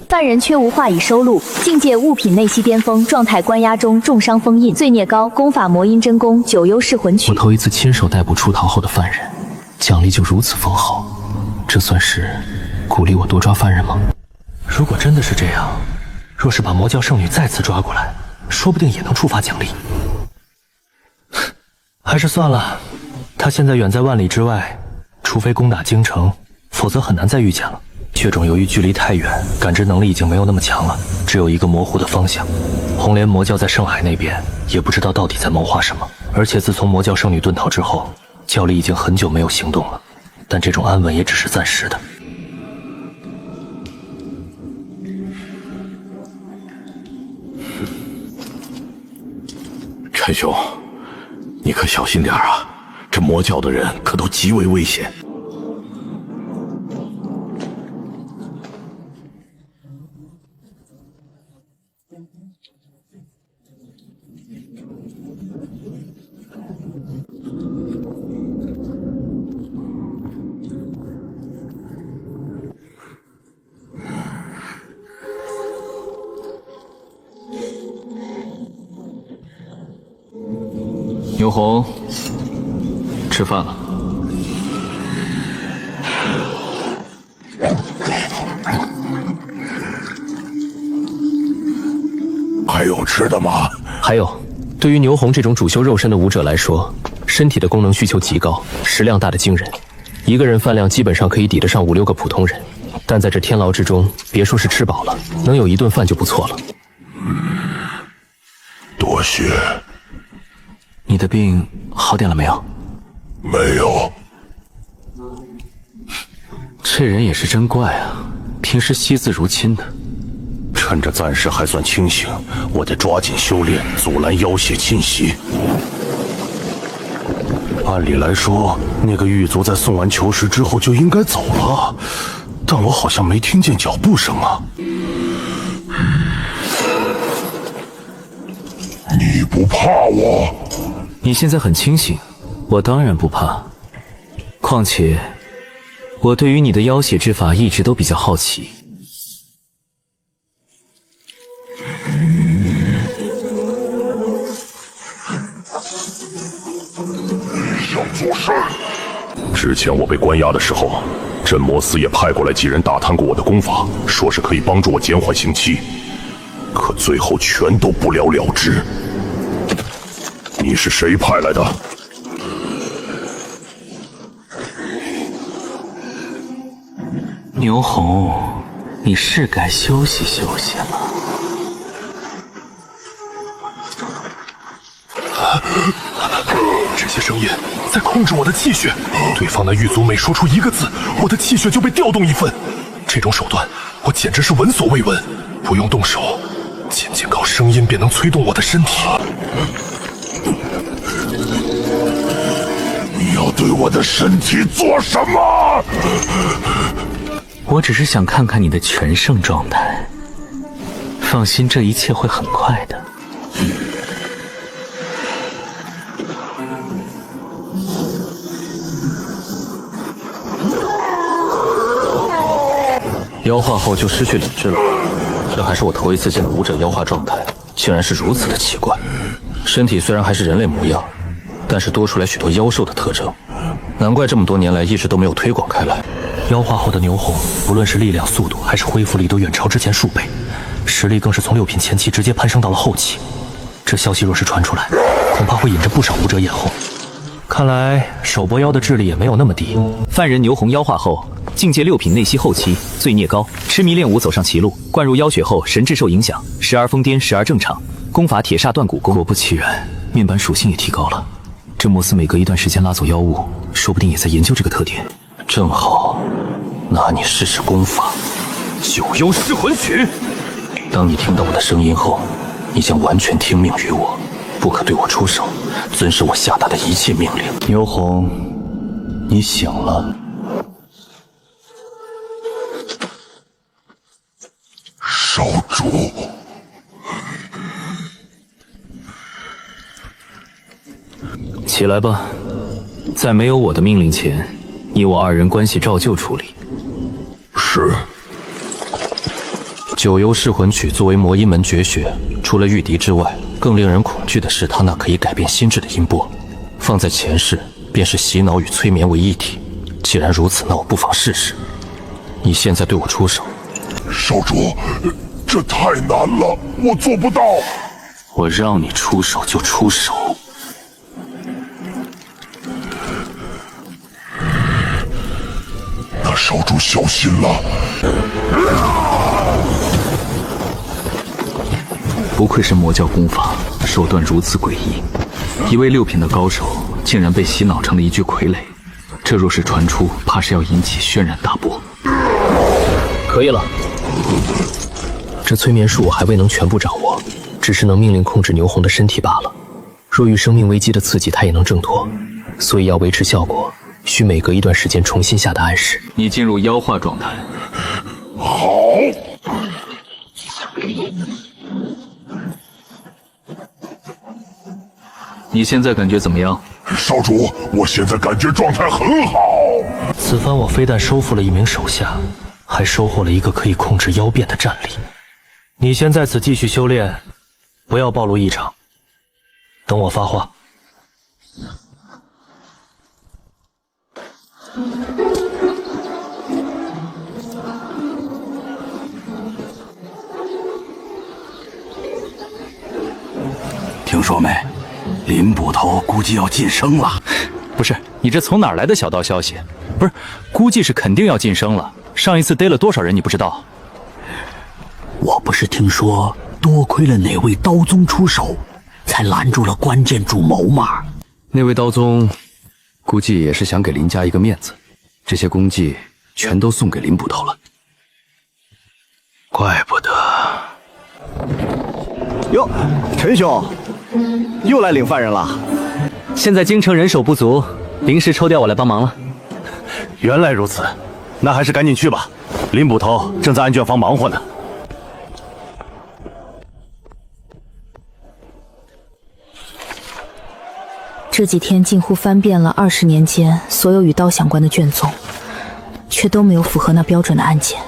犯人缺无话已收录，境界物品内息巅峰，状态关押中重伤封印，罪孽高，功法魔音真功9幽噬魂曲。我头一次亲手逮捕出逃后的犯人，奖励就如此丰厚，这算是鼓励我多抓犯人吗？如果真的是这样，若是把魔教圣女再次抓过来，说不定也能触发奖励。还是算了，他现在远在万里之外，除非攻打京城，否则很难再遇见了。血种由于距离太远，感知能力已经没有那么强了，只有一个模糊的方向。红莲魔教在圣海那边，也不知道到底在谋划什么。而且自从魔教圣女遁逃之后，教里已经很久没有行动了，但这种安稳也只是暂时的。陈兄，你可小心点啊！这魔教的人可都极为危险。牛红，吃饭了。还有吃的吗？还有，对于牛红这种主修肉身的武者来说，身体的功能需求极高，食量大得惊人，一个人饭量基本上可以抵得上5、6个普通人。但在这天牢之中，别说是吃饱了，能有一顿饭就不错了。多谢。你的病好点了没有？没有。这人也是真怪啊，平时惜字如亲的。趁着暂时还算清醒，我得抓紧修炼，阻拦妖邪侵袭。按理来说，那个狱卒在送完囚食之后就应该走了，但我好像没听见脚步声啊。你不怕我？你现在很清醒，我当然不怕。况且，我对于你的妖血之法一直都比较好奇。想作甚？之前我被关押的时候，镇魔司也派过来几人打探过我的功法，说是可以帮助我减缓刑期，可最后全都不了了之。你是谁派来的？牛红，你是该休息休息了。这些声音在控制我的气血，对方的狱卒每说出一个字，我的气血就被调动一分。这种手段，我简直是闻所未闻。不用动手，仅仅靠声音便能催动我的身体。你要对我的身体做什么？我只是想看看你的全盛状态。放心，这一切会很快的。妖化后就失去理智了，这还是我头一次见的武者妖化状态，竟然是如此的奇怪。身体虽然还是人类模样，但是多出来许多妖兽的特征，难怪这么多年来一直都没有推广开来。妖化后的牛红，不论是力量、速度还是恢复力，都远超之前数倍，实力更是从6品前期直接攀升到了后期。这消息若是传出来，恐怕会引着不少武者眼红。看来首波妖的智力也没有那么低。犯人牛红妖化后，境界6品内息后期，罪孽高，痴迷练武走上歧路，灌入妖血后神智受影响，时而疯癫，时而正常。功法铁煞断骨功。果不其然，面板属性也提高了。这摩斯每隔一段时间拉走妖物，说不定也在研究这个特点。正好，拿你试试功法。九幽噬魂曲。当你听到我的声音后，你将完全听命于我，不可对我出手，遵守我下达的一切命令。牛红，你醒了。少主，起来吧，在没有我的命令前，你我2人关系照旧处理。是。九幽噬魂曲作为魔音门绝学，除了御敌之外，更令人恐惧的是它那可以改变心智的音波，放在前世便是洗脑与催眠为一体。既然如此，那我不妨试试。你现在对我出手。少主，这太难了，我做不到。我让你出手就出手。那少主小心了。不愧是魔教功法，手段如此诡异。一位6品的高手，竟然被洗脑成了一具傀儡。这若是传出，怕是要引起轩然大波。可以了。这催眠术我还未能全部掌握，只是能命令控制牛红的身体罢了。若遇生命危机的刺激，他也能挣脱。所以要维持效果，需每隔一段时间重新下达暗示。你进入妖化状态。好。你现在感觉怎么样？少主，我现在感觉状态很好。此番我非但收复了1名手下，还收获了一个可以控制妖变的战力。你先在此继续修炼，不要暴露异常。等我发话。听说没？林捕头估计要晋升了。不是，你这从哪儿来的小道消息？不是，估计是肯定要晋升了。上一次逮了多少人，你不知道？我不是听说多亏了哪位刀宗出手，才拦住了关键主谋吗？那位刀宗，估计也是想给林家一个面子，这些功绩全都送给林捕头了。怪不得。哟，陈兄，又来领犯人了。现在京城人手不足，临时抽调我来帮忙了。原来如此，那还是赶紧去吧。林捕头正在案卷房忙活呢。这几天近乎翻遍了20年间所有与刀相关的卷宗，却都没有符合那标准的案件。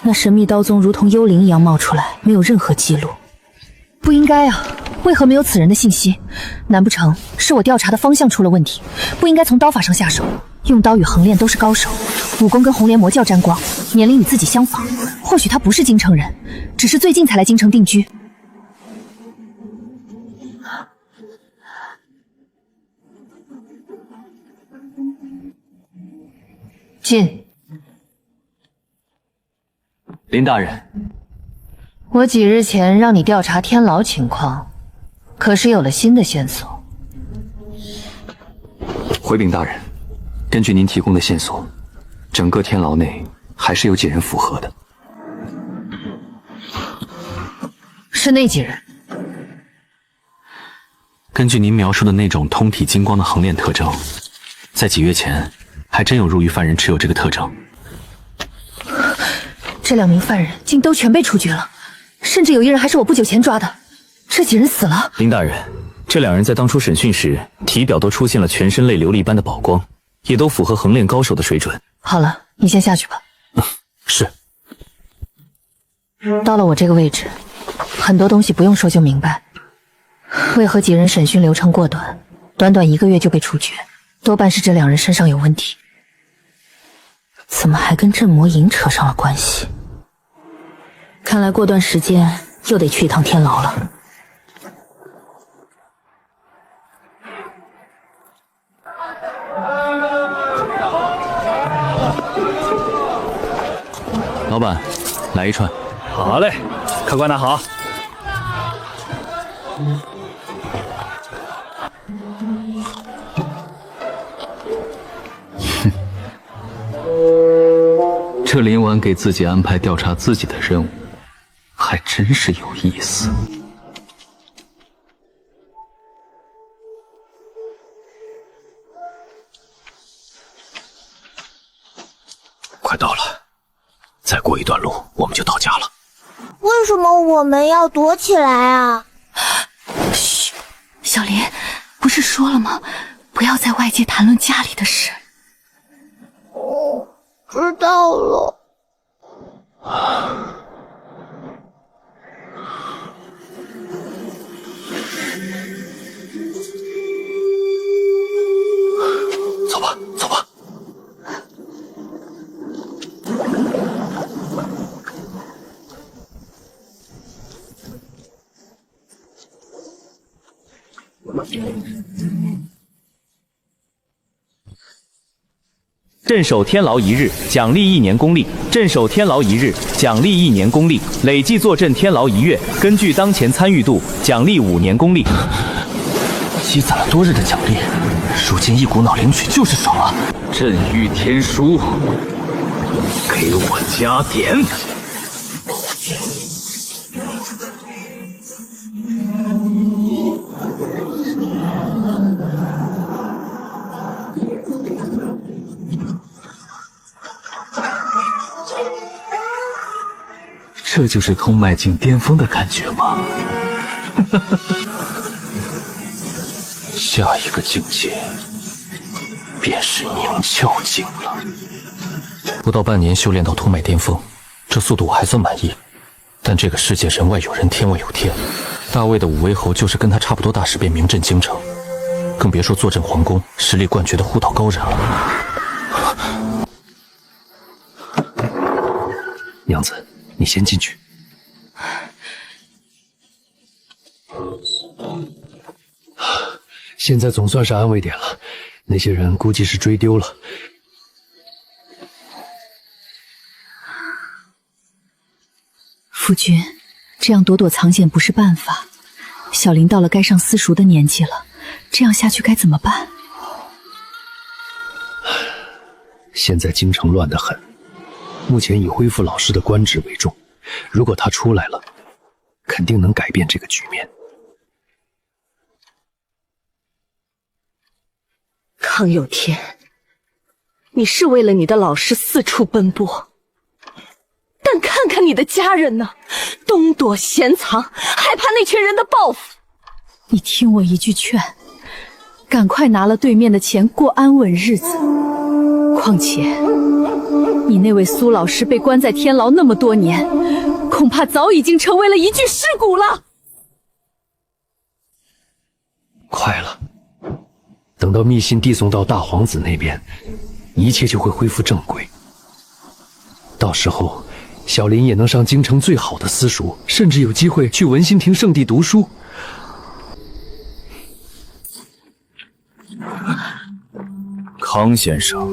那神秘刀宗如同幽灵一样冒出来，没有任何记录。不应该啊，为何没有此人的信息？难不成是我调查的方向出了问题？不应该从刀法上下手。用刀与横练都是高手，武功跟红莲魔教沾光，年龄与自己相仿。或许他不是京城人，只是最近才来京城定居。进。林大人，我几日前让你调查天牢情况，可是有了新的线索？回禀大人，根据您提供的线索，整个天牢内还是有几人符合的。是那几人？根据您描述的那种通体金光的横练特征，在几月前还真有入狱犯人持有这个特征。这2名犯人竟都全被处决了，甚至有一人还是我不久前抓的。这几人死了？林大人，这2人在当初审讯时，体表都出现了全身类琉璃般的宝光，也都符合横练高手的水准。好了，你先下去吧。是。到了我这个位置，很多东西不用说就明白。为何几人审讯流程过短，短短1个月就被处决，多半是这2人身上有问题。怎么还跟镇魔营扯上了关系？看来过段时间又得去一趟天牢了。老板，来一串。好嘞，客官拿好。这林婉给自己安排调查自己的任务，还真是有意思。快到了，再过一段路我们就到家了。为什么我们要躲起来啊？嘘，小林，不是说了吗？不要在外界谈论家里的事。知道了。走吧，走吧。镇守天牢1日，奖励1年功力；镇守天牢1日，奖励1年功力；累计坐镇天牢1月，根据当前参与度，奖励5年功力。积攒了多日的奖励，如今一股脑领取就是爽啊！镇狱天书，给我加点。这就是通迈境巅峰的感觉吗？下一个境界便是凝窍境了。不到半年修炼到通脉巅峰，这速度我还算满意。但这个世界人外有人，天外有天，大魏的武威侯就是跟他差不多大时便名震京城，更别说坐镇皇宫，实力冠绝的护道高人了。娘子，你先进去。现在总算是安慰点了，那些人估计是追丢了。夫君，这样躲躲藏险不是办法。小林到了该上私塾的年纪了，这样下去该怎么办？现在京城乱得很，目前以恢复老师的官职为重。如果他出来了，肯定能改变这个局面。康有天，你是为了你的老师四处奔波，但看看你的家人呢，东躲闲藏，害怕那群人的报复。你听我一句劝，赶快拿了对面的钱过安稳日子。况且，你那位苏老师被关在天牢那么多年，恐怕早已经成为了一具尸骨了。快了，等到密信递送到大皇子那边，一切就会恢复正轨。到时候，小林也能上京城最好的私塾，甚至有机会去文心亭圣地读书。康先生，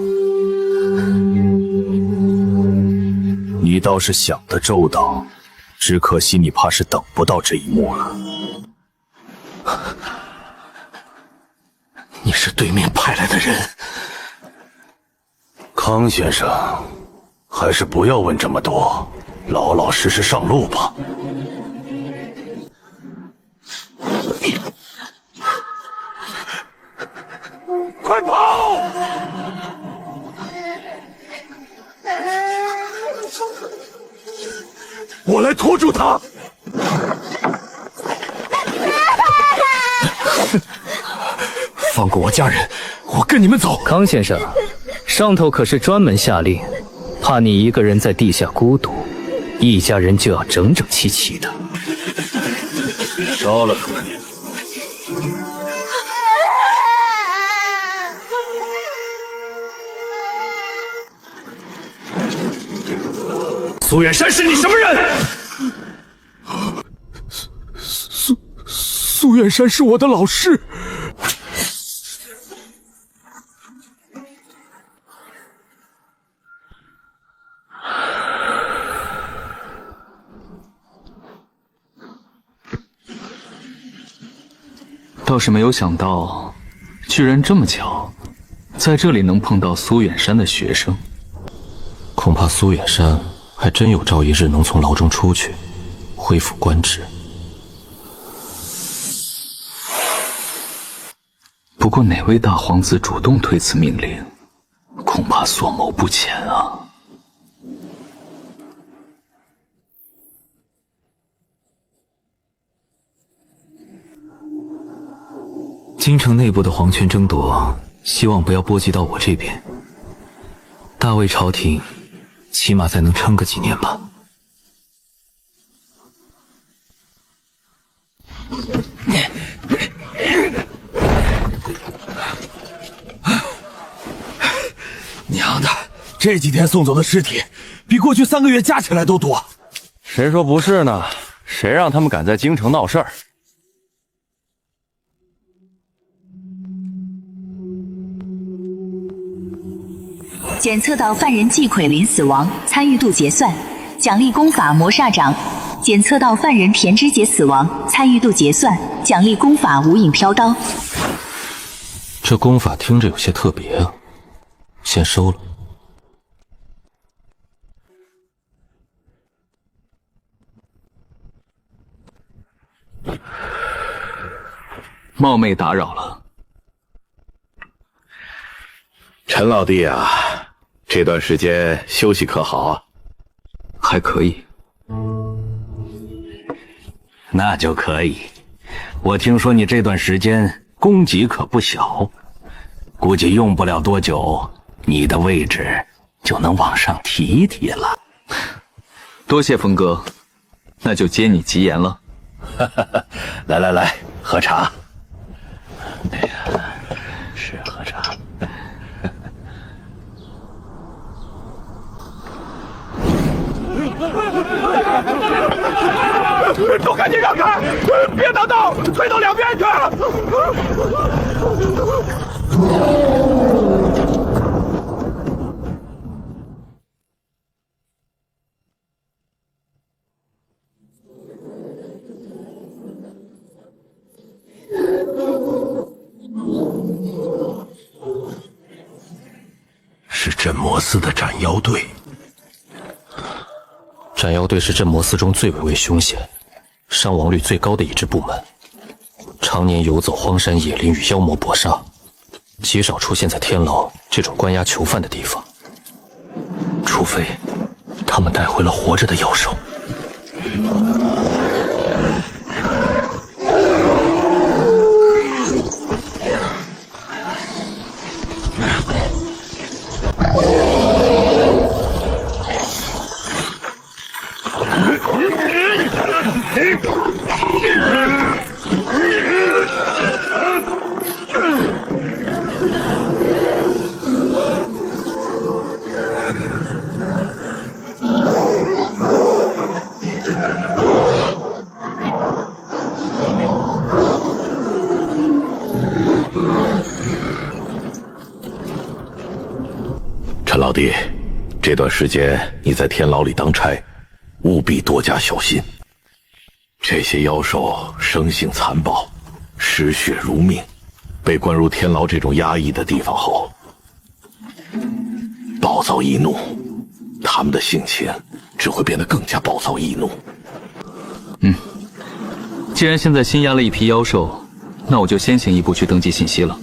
你倒是想得周到，只可惜你怕是等不到这一幕了。你是对面派来的人。康先生，还是不要问这么多，老老实实上路吧。快跑！我来拖住他。放过我家人，我跟你们走。康先生，上头可是专门下令，怕你一个人在地下孤独，一家人就要整整齐齐的。杀了他们！苏远山是你什么人？苏远山是我的老师。倒是没有想到，居然这么巧，在这里能碰到苏远山的学生。恐怕苏远山还真有朝一日能从牢中出去，恢复官职。不过哪位大皇子主动推辞命令，恐怕所谋不浅啊。京城内部的皇权争夺，希望不要波及到我这边。大魏朝廷起码再能撑个几年吧。娘的，这几天送走的尸体，比过去3个月加起来都多。谁说不是呢？谁让他们敢在京城闹事儿？检测到犯人季奎林死亡，参与度结算，奖励功法魔煞掌。检测到犯人田之杰死亡，参与度结算，奖励功法无影飘刀。这功法听着有些特别啊，先收了。冒昧打扰了。陈老弟啊，这段时间休息可好啊？还可以。那就可以。我听说你这段时间功绩可不小，估计用不了多久，你的位置就能往上提一提了。多谢峰哥，那就接你吉言了。来来来，喝茶。哎呀，是喝茶。都赶紧让开，别挡道，退到两边去！是镇魔司的斩妖队。斩妖队是镇魔司中最为凶险、伤亡率最高的一支部门，常年游走荒山野林与妖魔搏杀，极少出现在天牢这种关押囚犯的地方，除非他们带回了活着的妖兽。陈老弟，这段时间你在天牢里当差，务必多加小心。这些妖兽生性残暴，嗜血如命，被关入天牢这种压抑的地方后，暴躁易怒，他们的性情只会变得更加暴躁易怒。既然现在新压了一批妖兽，那我就先行一步去登记信息了。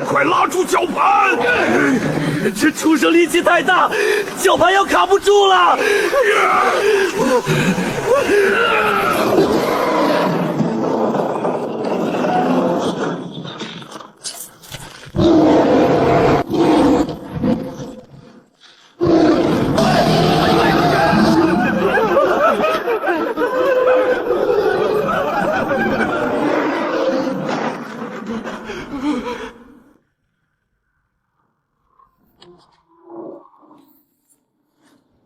快拉住绞盘！这畜生力气太大，绞盘要卡不住了！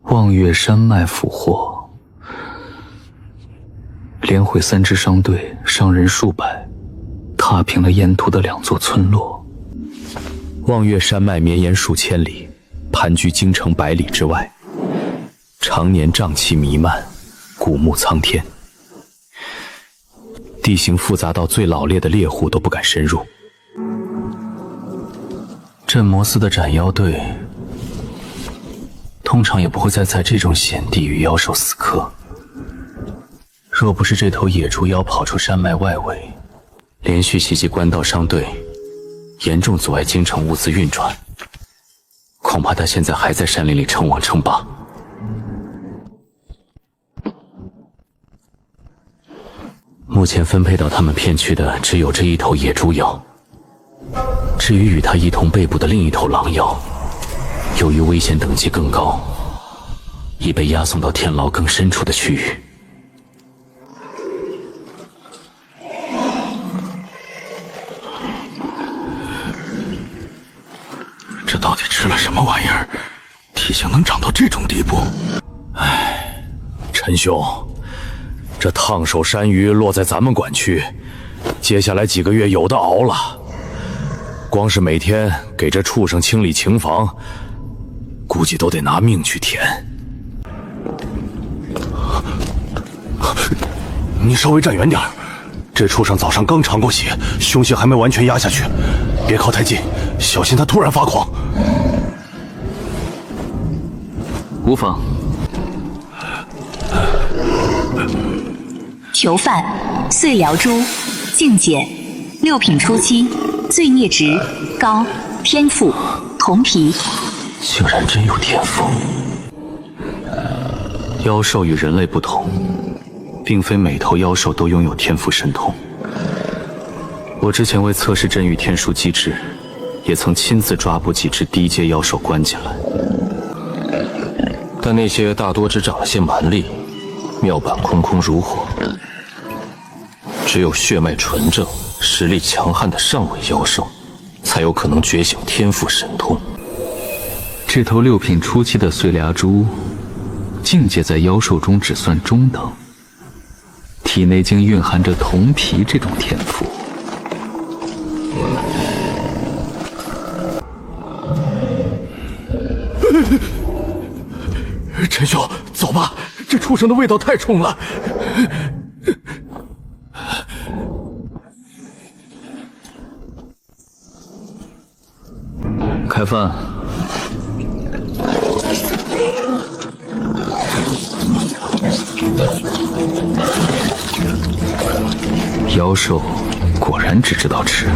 望月山脉俘获，连毁3支商队，伤人数百，踏平了沿途的2座村落。望月山脉绵延数千里，盘踞京城100里之外，常年瘴气弥漫，古木苍天，地形复杂到最老练的猎户都不敢深入。镇魔司的斩妖队通常也不会再在这种险地与妖兽死磕。若不是这头野猪妖跑出山脉外围，连续袭击官道商队，严重阻碍京城物资运转，恐怕他现在还在山林里称王称霸。目前分配到他们片区的只有这一头野猪妖，至于与他一同被捕的另一头狼妖，由于危险等级更高，已被押送到天牢更深处的区域。这到底吃了什么玩意儿？体型能长到这种地步？唉，陈兄，这烫手山芋落在咱们管区，接下来几个月有的熬了。光是每天给这畜生清理情房，估计都得拿命去填。你稍微站远点，这畜生早上刚尝过血，凶性还没完全压下去，别靠太近，小心他突然发狂。无妨。囚犯碎疗珠，境界6品初期，罪孽值高，天赋铜皮。竟然真有天赋。妖兽与人类不同，并非每头妖兽都拥有天赋神通。我之前为测试真御天术机制，也曾亲自抓捕几只低阶妖兽关进来，但那些大多只长了些蛮力，妙板空空如火。只有血脉纯正、实力强悍的上位妖兽，才有可能觉醒天赋神通。这头6品初期的碎牙猪，境界在妖兽中只算中等，体内竟蕴含着铜皮这种天赋。陈兄，走吧，这畜生的味道太冲了。开饭。妖兽果然只知道吃。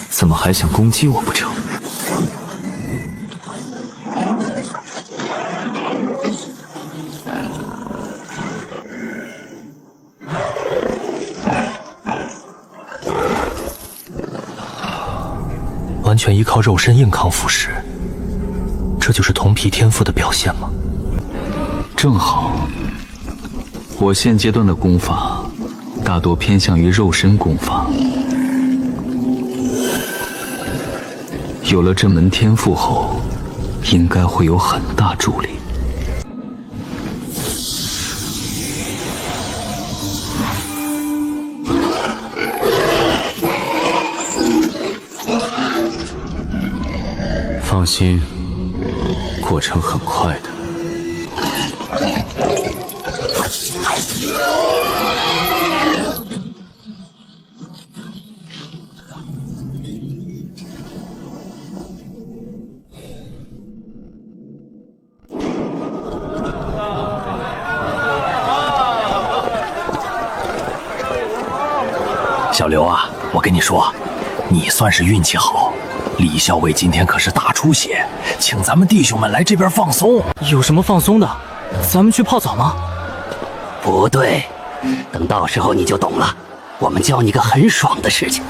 怎么还想攻击我不成？完全依靠肉身硬抗腐蚀，这就是铜皮天赋的表现吗？正好，我现阶段的功法大多偏向于肉身功法，有了这门天赋后，应该会有很大助力。放心，过程很快的。小刘啊，我跟你说，你算是运气好。李校尉今天可是大出血，请咱们弟兄们来这边放松。有什么放松的？咱们去泡澡吗？不对，等到时候你就懂了。我们教你个很爽的事情，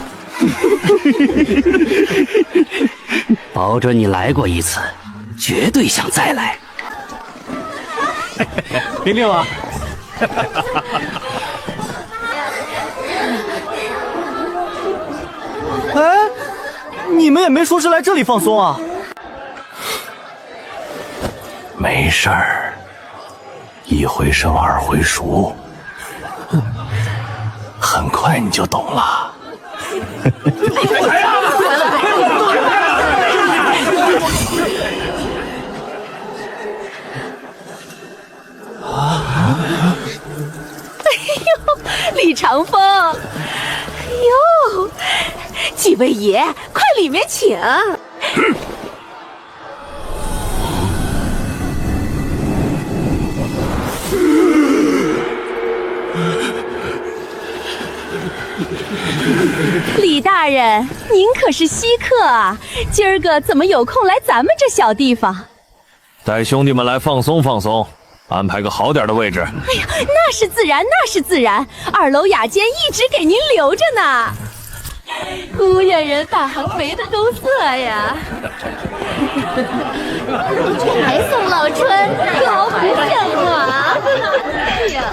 保准你来过一次，绝对想再来。玲玲啊，你们也没说是来这里放松啊。没事儿，一回生二回熟，很快你就懂了。李长风，哟，几位爷，快里面请。李大人，您可是稀客啊，今儿个怎么有空来咱们这小地方？带兄弟们来放松放松，安排个好点的位置。哎呀，那是自然，那是自然。2楼雅间一直给您留着呢。姑爷人大行肥的够色呀！还送老春，有福相啊！哎呀！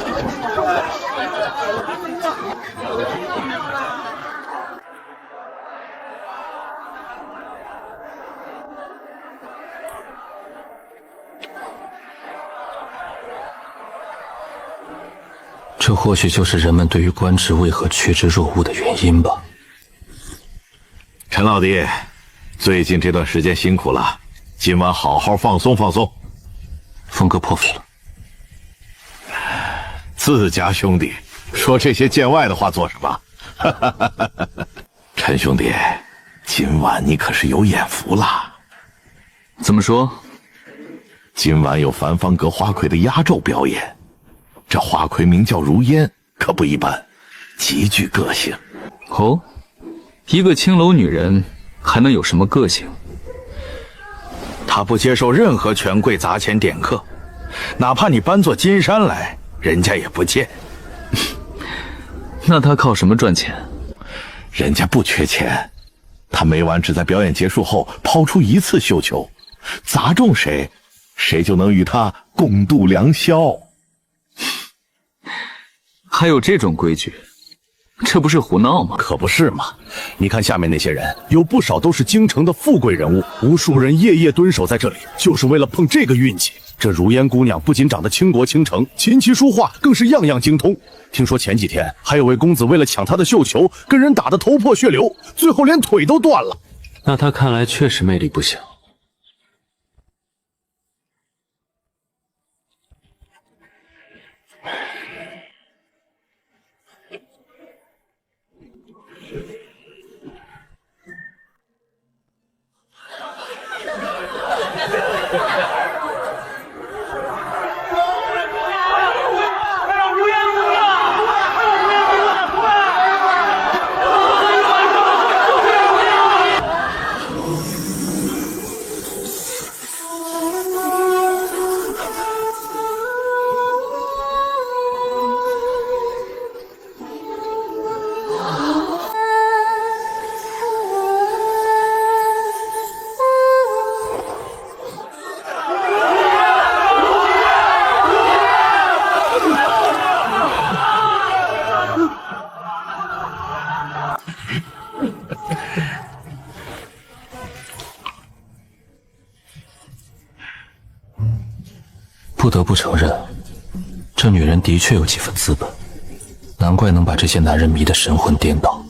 这或许就是人们对于官职为何趋之若鹜的原因吧。陈老弟，最近这段时间辛苦了，今晚好好放松放松。峰哥破费了。自家兄弟说这些见外的话做什么？陈兄弟，今晚你可是有眼福了。怎么说？今晚有凡芳阁花魁的压轴表演。这花魁名叫如烟，可不一般，极具个性。哦，一个青楼女人还能有什么个性？她不接受任何权贵砸钱点客，哪怕你搬座金山来，人家也不见。那她靠什么赚钱？人家不缺钱，她每晚只在表演结束后抛出一次绣球，砸中谁，谁就能与她共度良宵。还有这种规矩，这不是胡闹吗？可不是嘛！你看下面那些人，有不少都是京城的富贵人物，无数人夜夜蹲守在这里，就是为了碰这个运气。这如烟姑娘不仅长得倾国倾城，琴棋书画更是样样精通。听说前几天还有位公子为了抢她的绣球，跟人打得头破血流，最后连腿都断了。那她看来确实魅力不小。不得不承认，这女人的确有几分资本，难怪能把这些男人迷得神魂颠倒。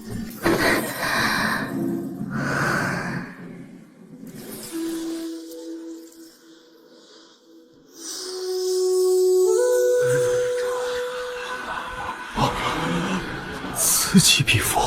此起彼伏。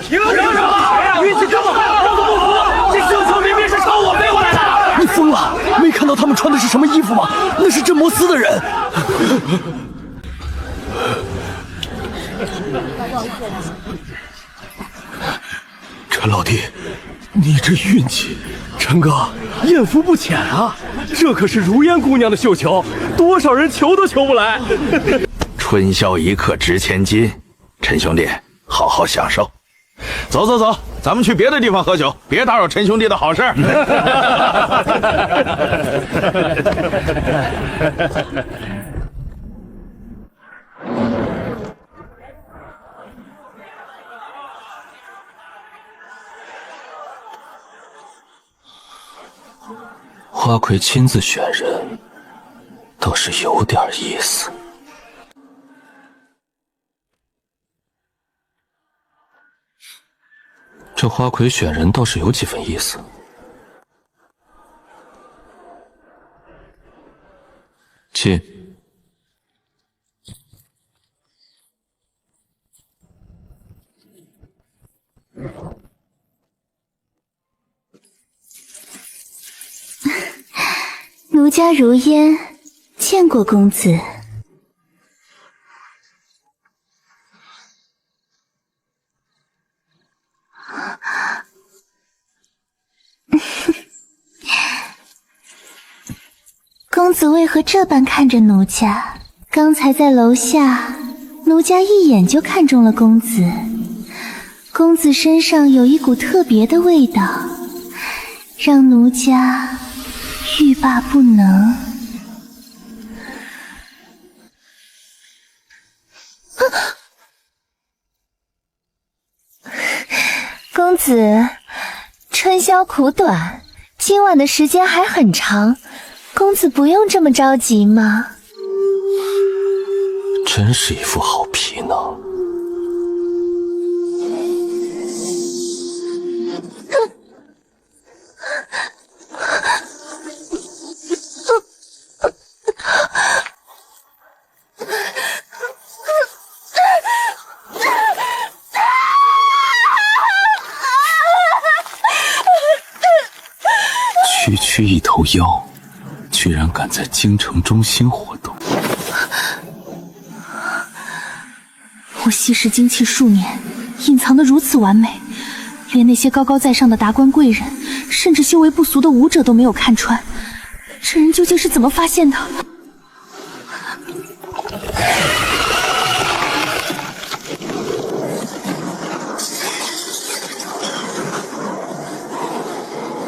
你们凭什么？运气这么好，我都不服！这绣球明明是朝我飞过来的！你疯了？没看到他们穿的是什么衣服吗？那是镇魔司的人。陈老弟，你这运气，陈哥艳福不浅啊！这可是如烟姑娘的绣球，多少人求都求不来。春宵一刻值千金，陈兄弟，好好享受。走走走，咱们去别的地方喝酒，别打扰陈兄弟的好事儿。花魁亲自选人，倒是有点意思。这花魁选人倒是有几分意思。亲，奴家如烟，见过公子。公子为何这般看着奴家？刚才在楼下，奴家一眼就看中了公子。公子身上有一股特别的味道，让奴家欲罢不能。公子，春宵苦短，今晚的时间还很长，公子不用这么着急嘛。真是一副好皮囊。区区一头妖，居然敢在京城中心活动。我吸食精气数年，隐藏得如此完美，连那些高高在上的达官贵人，甚至修为不俗的武者都没有看穿。这人究竟是怎么发现的？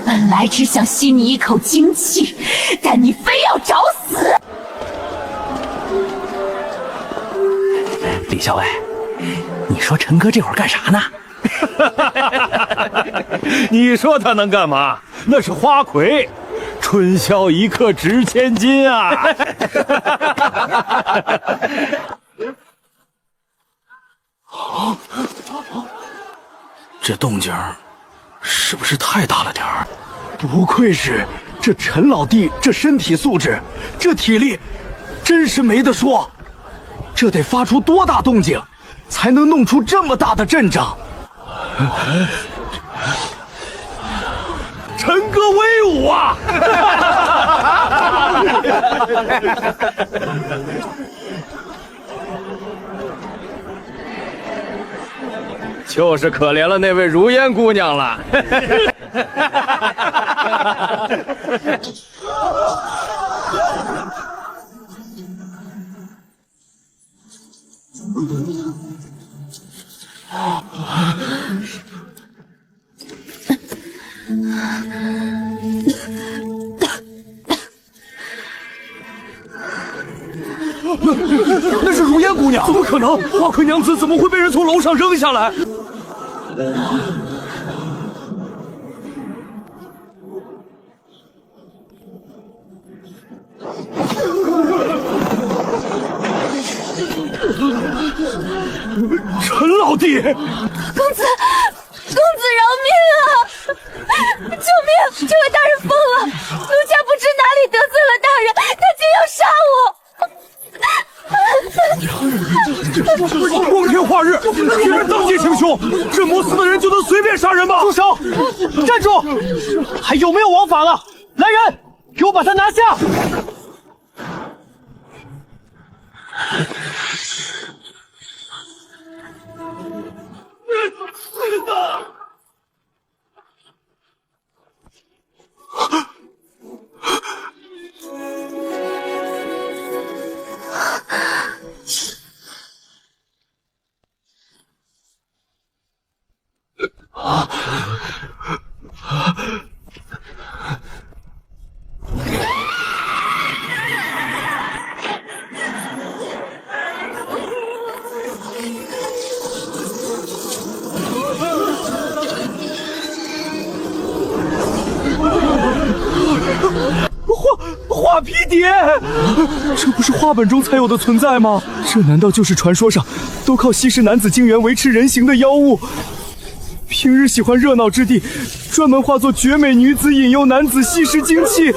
本来只想吸你一口精气，但你非要找死！李校尉，你说陈哥这会儿干啥呢？你说他能干嘛？那是花魁，春宵一刻值千金啊！这动静是不是太大了点儿？不愧是这陈老弟，这身体素质，这体力，真是没得说。这得发出多大动静，才能弄出这么大的阵仗？陈哥威武啊！就是可怜了那位如烟姑娘了。那是如烟姑娘，怎么可能？花魁娘子怎么会被人从楼上扔下来？陈老弟，公子饶命啊！救命！这位大人疯了，奴家不知哪里得罪了大人，他竟要杀我！光天化日，居然当街行凶，这么死的人就能随便杀人吗？住手！站住！还有没有王法了？来人，给我把他拿下！画皮蝶，这不是画本中才有的存在吗？这难道就是传说上都靠吸食男子精元维持人形的妖物？平日喜欢热闹之地，专门化作绝美女子引诱男子吸食精气。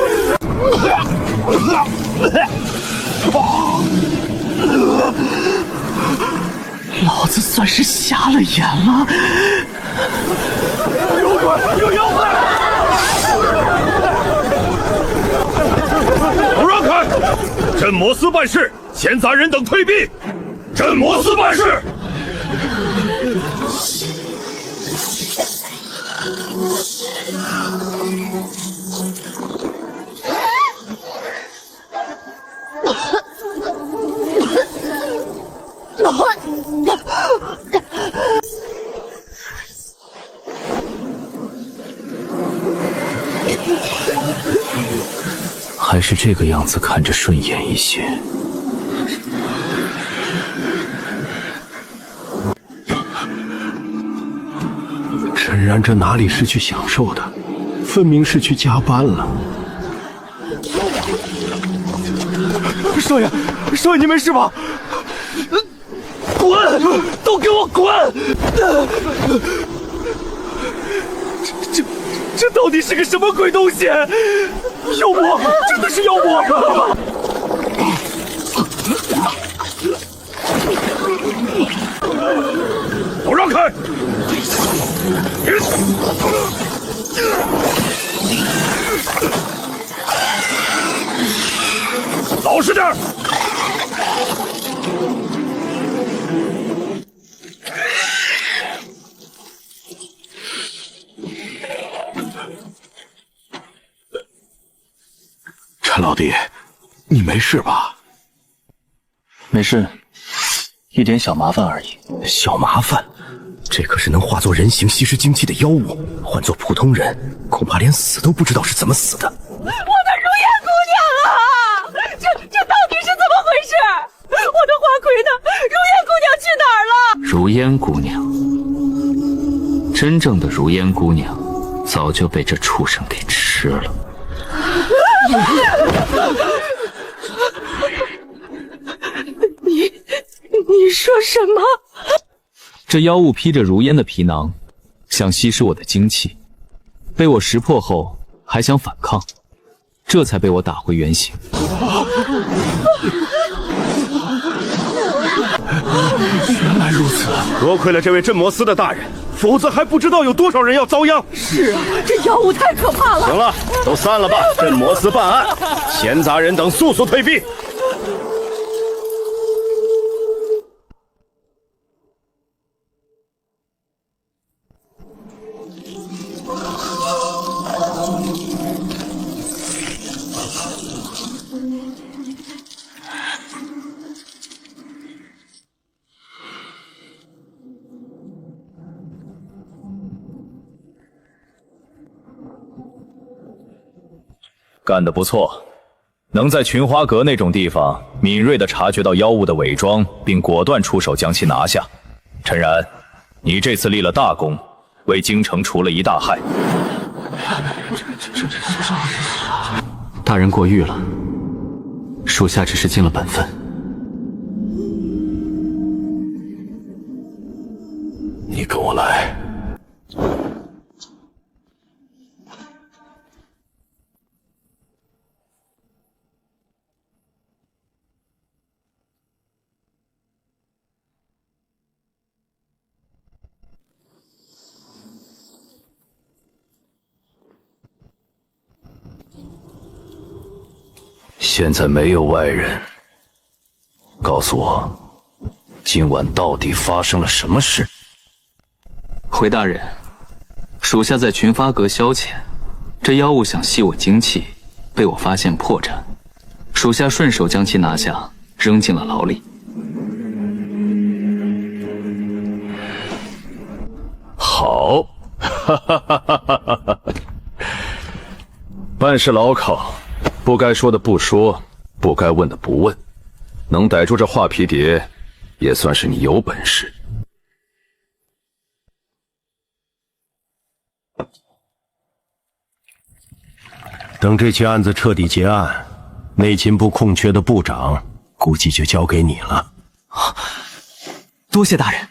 老子算是瞎了眼了。有鬼！有妖怪！都让开！镇魔司办事，闲杂人等退避。镇魔司办事。还是这个样子看着顺眼一些。陈然这哪里是去享受的，分明是去加班了。少爷，少爷，你没事吧？滚！都给我滚！这到底是个什么鬼东西？妖魔，真的是妖魔！都让开！老实点！陈老弟，你没事吧？没事，一点小麻烦而已。小麻烦？这可是能化作人形吸食精气的妖物，换做普通人，恐怕连死都不知道是怎么死的。我的如烟姑娘啊！这到底是怎么回事？我的花魁呢？如烟姑娘去哪儿了？如烟姑娘，真正的如烟姑娘，早就被这畜生给吃了。你说什么？这妖物披着如烟的皮囊，想吸食我的精气，被我识破后还想反抗，这才被我打回原形。原来如此，多亏了这位镇魔司的大人，否则还不知道有多少人要遭殃。是啊，这妖物太可怕了。行了，都散了吧，镇魔司办案，闲杂人等速速退避。干得不错，能在群花阁那种地方敏锐地察觉到妖物的伪装，并果断出手将其拿下。陈然，你这次立了大功，为京城除了一大害。大人过誉了，属下只是尽了本分。你跟我来。现在没有外人，告诉我，今晚到底发生了什么事？回大人，属下在群发阁消遣，这妖物想吸我精气，被我发现破绽，属下顺手将其拿下，扔进了牢里。好，哈哈哈哈哈哈！办事牢靠，不该说的不说，不该问的不问，能逮住这画皮蝶，也算是你有本事。等这起案子彻底结案，内勤部空缺的部长估计就交给你了。多谢大人。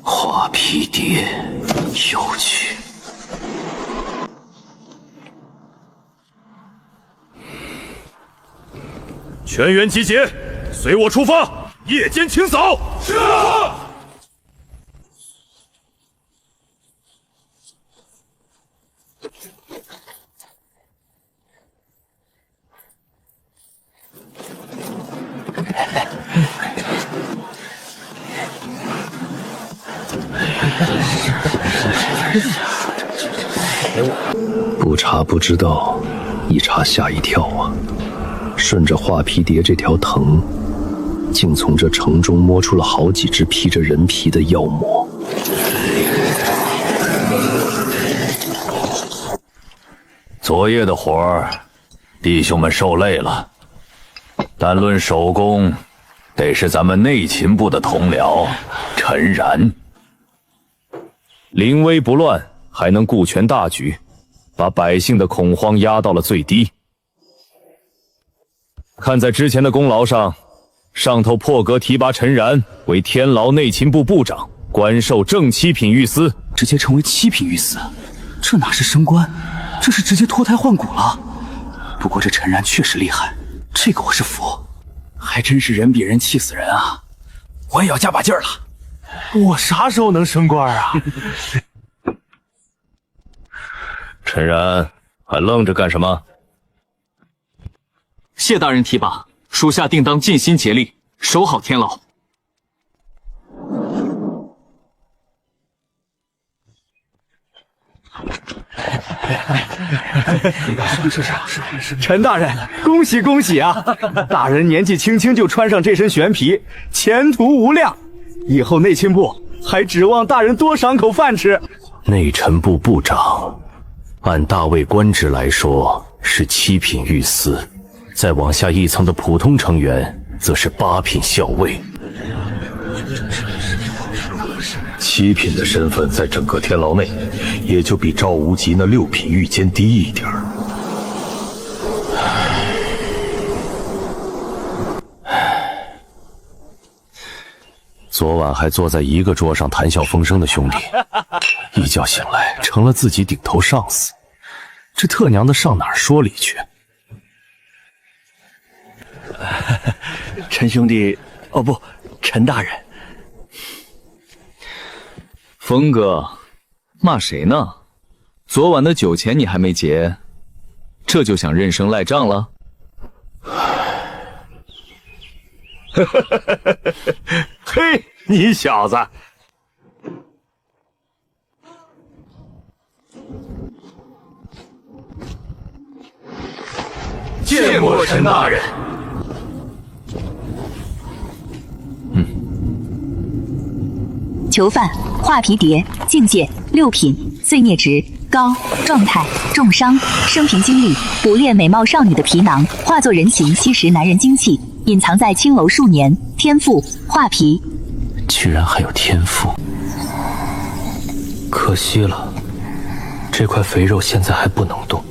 画皮蝶，有趣。全员集结，随我出发，夜间清扫。是啊。不查不知道，一查吓一跳啊！顺着画皮蝶这条藤，竟从这城中摸出了好几只披着人皮的妖魔。昨夜的活儿，弟兄们受累了，但论手工，得是咱们内勤部的同僚陈然。临危不乱，还能顾全大局，把百姓的恐慌压到了最低。看在之前的功劳上，上头破格提拔陈然为天牢内勤部部长，官授正七品御司，直接成为七品御司，这哪是升官，这是直接脱胎换骨了。不过这陈然确实厉害，这个我是服，还真是人比人气死人啊！我也要加把劲儿了。我啥时候能升官啊？陈然，还愣着干什么？谢大人提拔，属下定当尽心竭力，守好天牢。陈大人，恭喜恭喜啊！大人年纪轻轻就穿上这身玄皮，前途无量。以后内勤部还指望大人多赏口饭吃。内臣部部长，按大尉官职来说是7品御司，再往下一层的普通成员则是8品校尉。7品的身份在整个天牢内，也就比赵无极那6品御监低一点儿。昨晚还坐在一个桌上谈笑风生的兄弟，一觉醒来成了自己顶头上司，这特娘的上哪儿说理去？陈兄弟，哦不，陈大人。峰哥，骂谁呢？昨晚的酒钱你还没结，这就想认生赖账了？嘿，你小子！见过陈大人。囚犯画皮蝶，境界6品，罪孽值高，状态重伤，生平经历捕猎美貌少女的皮囊，化作人形吸食男人精气，隐藏在青楼数年，天赋画皮。居然还有天赋，可惜了，这块肥肉现在还不能动。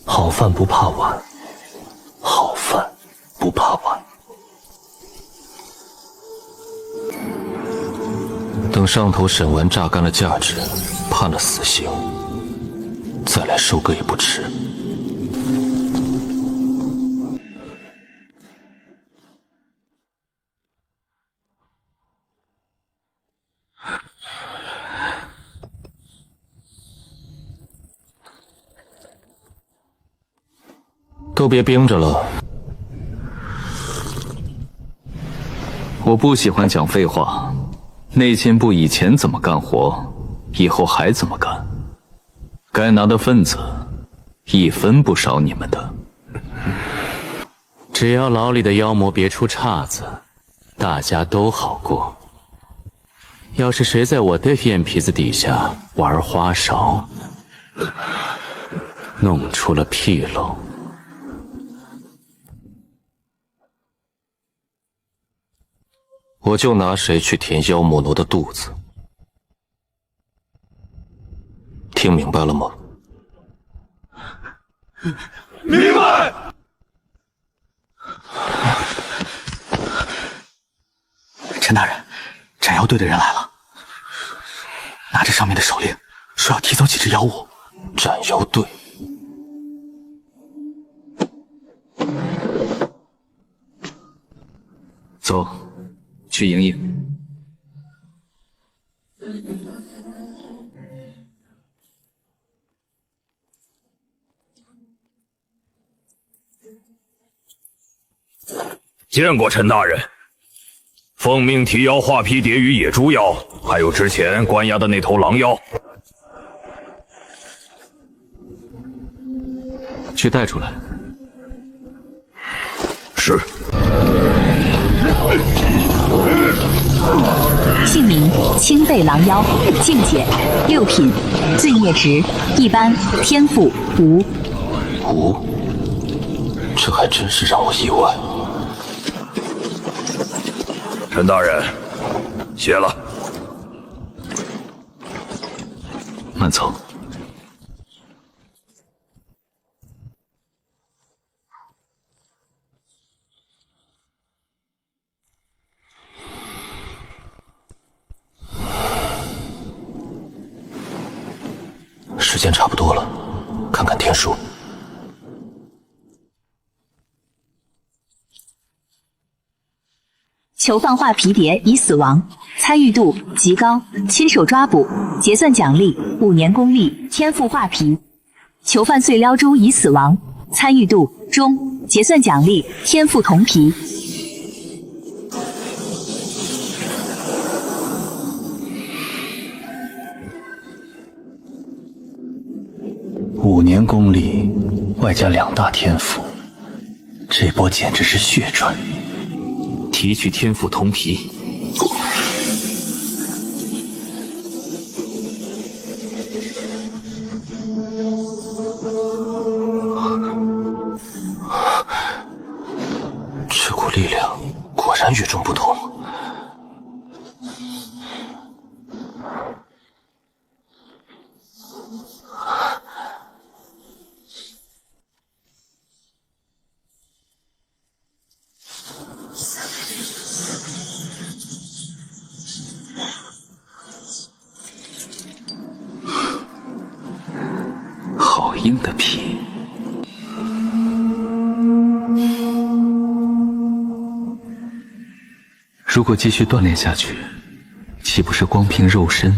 好饭不怕晚，好饭不怕晚。等上头审完榨干了价值，判了死刑，再来收割也不迟。都别冰着了。我不喜欢讲废话。内勤部以前怎么干活，以后还怎么干。该拿的份子，一分不少你们的。只要牢里的妖魔别出岔子，大家都好过。要是谁在我的眼皮子底下玩花哨，弄出了纰漏，我就拿谁去填妖魔奴的肚子。听明白了吗？明白。陈大人，斩妖队的人来了，拿着上面的手令，说要提走几只妖物。斩妖队。走，去迎迎。见过陈大人。奉命提妖画皮蝶与野猪妖，还有之前关押的那头狼妖，去带出来。是。姓名：青背狼妖，境界6品，罪孽值一般，天赋无。这还真是让我意外。陈大人，谢了。慢走。时间差不多了，看看天数。囚犯画皮蝶已死亡，参与度极高，亲手抓捕，结算奖励5年功力，天赋画皮。囚犯碎撩猪已死亡，参与度中，结算奖励天赋铜皮。5年功力，外加2大天赋，这波简直是血赚。提取天赋铜皮。这股力量果然与众不同。好硬的皮。如果继续锻炼下去，岂不是光凭肉身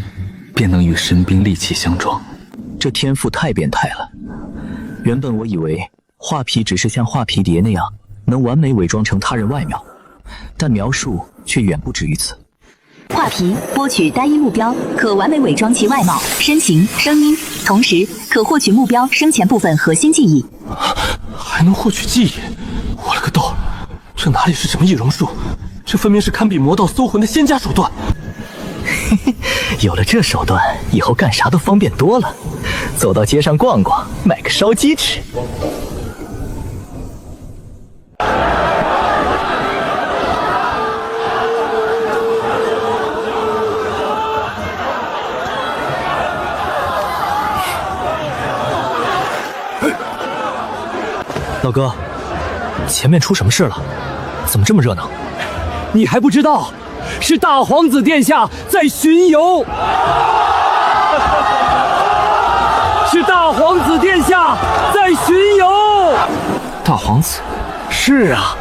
便能与神兵利器相撞？这天赋太变态了。原本我以为画皮只是像画皮蝶那样能完美伪装成他人外貌，但描述却远不止于此。画皮获取单一目标，可完美伪装其外貌、身形、声音，同时可获取目标生前部分核心记忆。还能获取记忆？我了个豆！这哪里是什么易容术？这分明是堪比魔道搜魂的仙家手段。嘿嘿，有了这手段，以后干啥都方便多了。走到街上逛逛，买个烧鸡吃。老哥，前面出什么事了？怎么这么热闹？你还不知道，是大皇子殿下在巡游。是大皇子殿下在巡游。大皇子？是啊，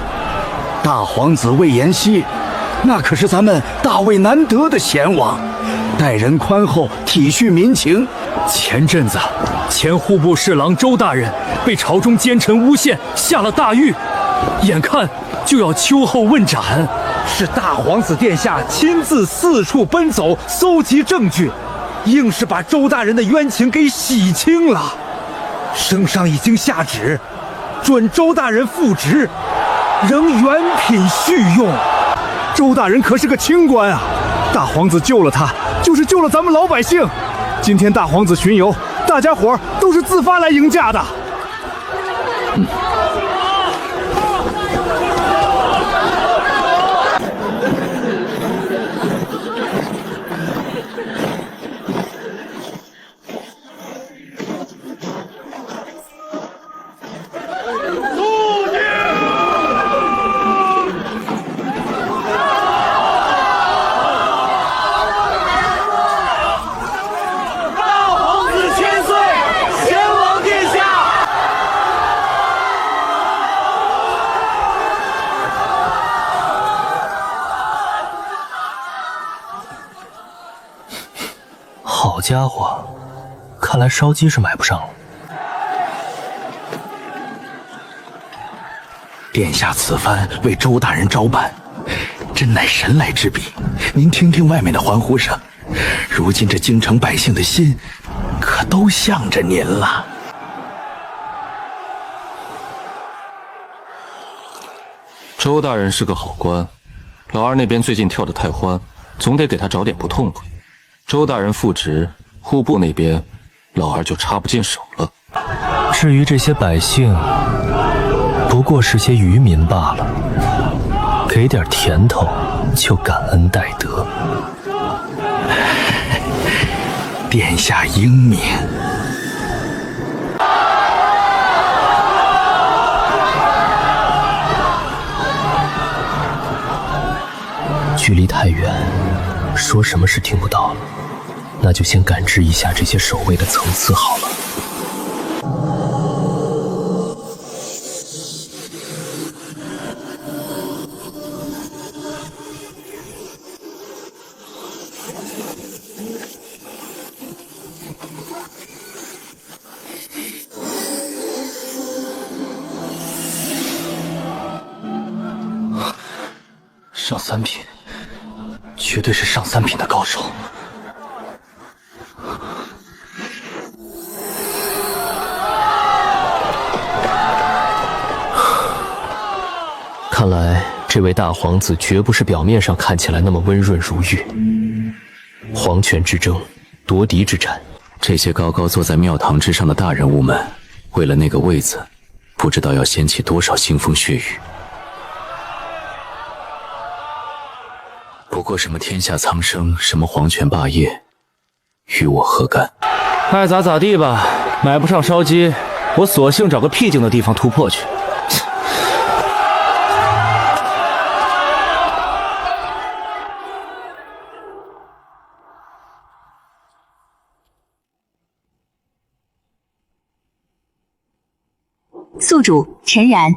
大皇子魏延熙，那可是咱们大魏难得的贤王，待人宽厚，体恤民情。前阵子，前户部侍郎周大人被朝中奸臣诬陷，下了大狱，眼看就要秋后问斩。是大皇子殿下亲自四处奔走，搜集证据，硬是把周大人的冤情给洗清了。圣上已经下旨，准周大人复职，仍原品续用。周大人可是个清官啊，大皇子救了他，就是救了咱们老百姓。今天大皇子巡游，大家伙儿都是自发来迎驾的。好家伙，看来烧鸡是买不上了。殿下此番为周大人招办，真乃神来之笔。您听听外面的欢呼声，如今这京城百姓的心，可都向着您了。周大人是个好官，老二那边最近跳得太欢，总得给他找点不痛快。周大人复职，户部那边老二就插不进手了。至于这些百姓，不过是些渔民罢了，给点甜头就感恩戴德。殿下英明。距离太远，说什么是听不到了，那就先感知一下这些守卫的层次好了。上3品，绝对是上3品的高手。看来这位大皇子绝不是表面上看起来那么温润如玉。皇权之争，夺嫡之战，这些高高坐在庙堂之上的大人物们，为了那个位子，不知道要掀起多少腥风血雨。不过什么天下苍生，什么皇权霸业，与我何干？爱咋咋地吧，买不上烧鸡，我索性找个僻静的地方突破去。宿主陈然，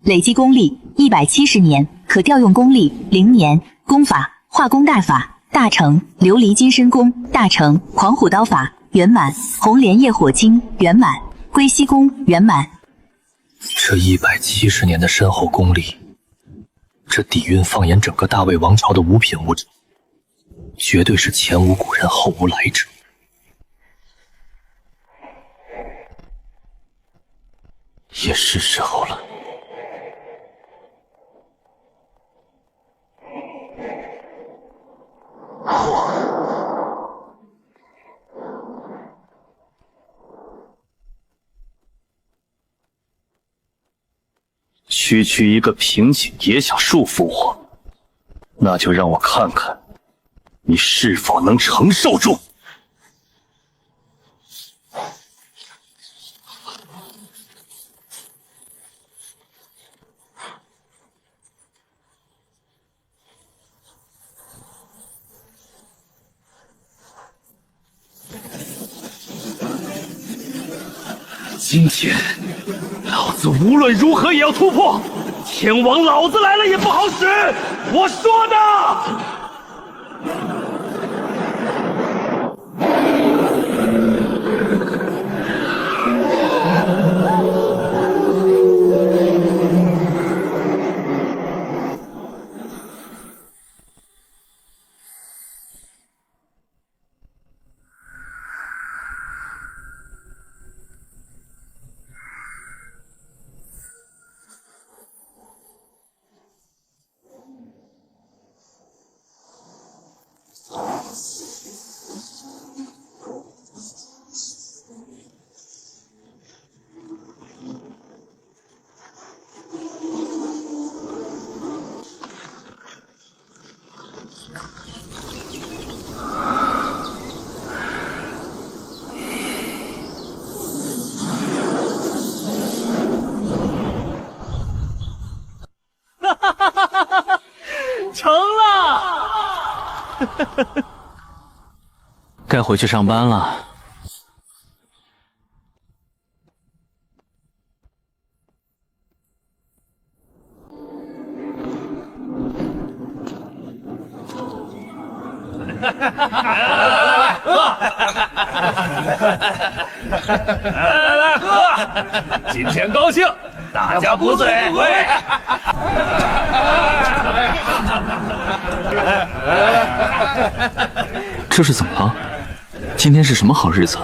累计功力170年，可调用功力0年。功法化功大法大成，琉璃金身功大成，狂虎刀法圆满，红莲业火经圆满，归西功圆满。这170年的深厚功力，这底蕴放眼整个大魏王朝的五品武者，绝对是前无古人后无来者。也是时候了。区区一个瓶颈也想束缚我，那就让我看看你是否能承受住。今天，老子无论如何也要突破！天王老子来了也不好使！我说的。该回去上班了。来喝！今天高兴，大家不醉不归。这是怎么了？今天是什么好日子？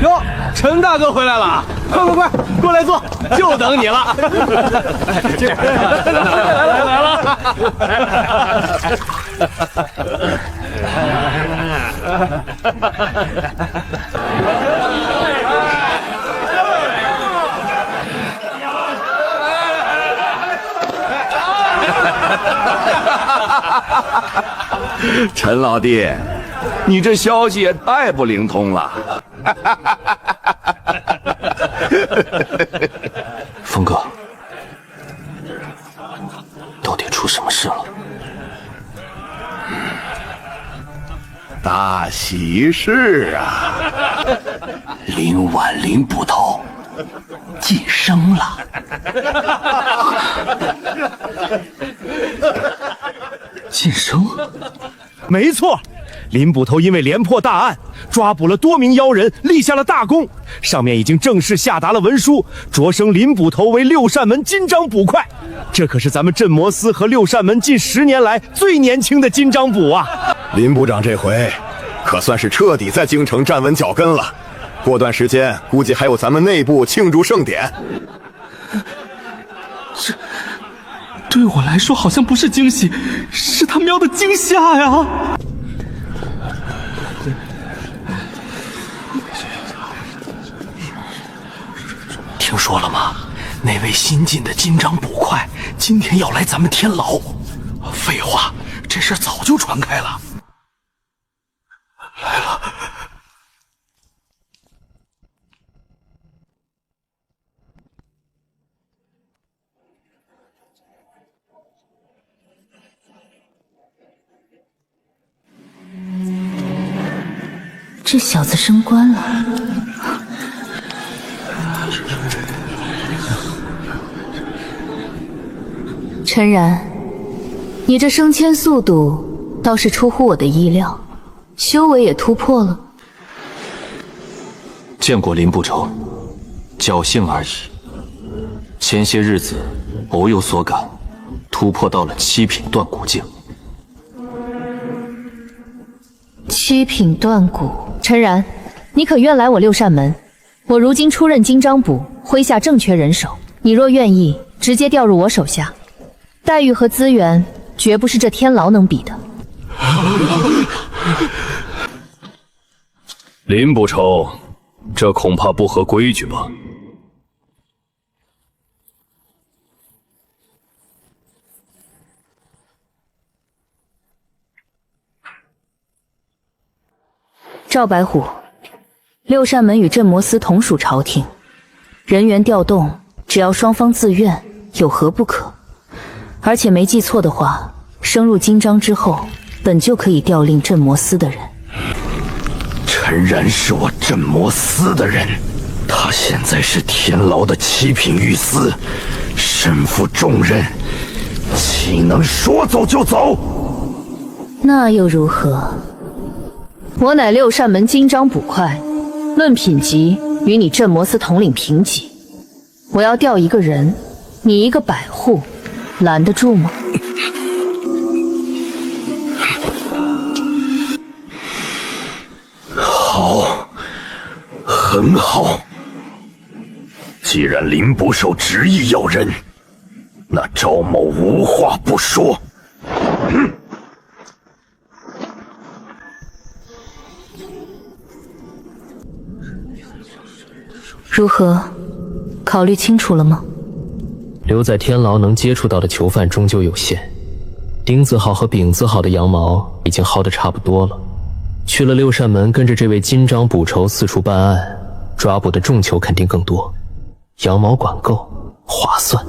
哟，陈大哥回来了！快，过来坐，就等你了。来了。陈老弟，你这消息也太不灵通了。峰哥，到底出什么事了？大喜事啊！林婉林捕头晋升了。晋升？没错，林捕头因为连破大案，抓捕了多名妖人，立下了大功。上面已经正式下达了文书，擢升林捕头为六扇门金章捕快。这可是咱们镇魔司和六扇门近10年来最年轻的金章捕啊！林部长这回可算是彻底在京城站稳脚跟了。过段时间估计还有咱们内部庆祝盛典。这对我来说好像不是惊喜，是他喵的惊吓呀！听说了吗？那位新进的金章捕快今天要来咱们天牢。废话，这事早就传开了。来了。这小子升官了。陈然，你这升迁速度倒是出乎我的意料，修为也突破了。见过林不愁，侥幸而已。前些日子偶有所感，突破到了7品断骨境。7品断骨，陈然，你可愿来我六扇门？我如今出任金章捕，麾下正缺人手，你若愿意，直接调入我手下，待遇和资源绝不是这天牢能比的。林不愁，这恐怕不合规矩吧？赵白虎，六扇门与镇魔司同属朝廷，人员调动只要双方自愿，有何不可？而且没记错的话，升入金章之后，本就可以调令镇魔司的人。陈然是我镇魔司的人，他现在是天牢的7品御司，身负重任，岂能说走就走？那又如何？我乃六扇门金章捕快，论品级与你镇魔司统领平级。我要调一个人，你一个百户，拦得住吗？好，很好。既然林捕手执意要人，那赵某无话不说。如何？考虑清楚了吗？留在天牢能接触到的囚犯终究有限，丁字号和丙字号的羊毛已经薅得差不多了。去了六扇门，跟着这位金章捕仇四处办案，抓捕的重囚肯定更多，羊毛管够，划算。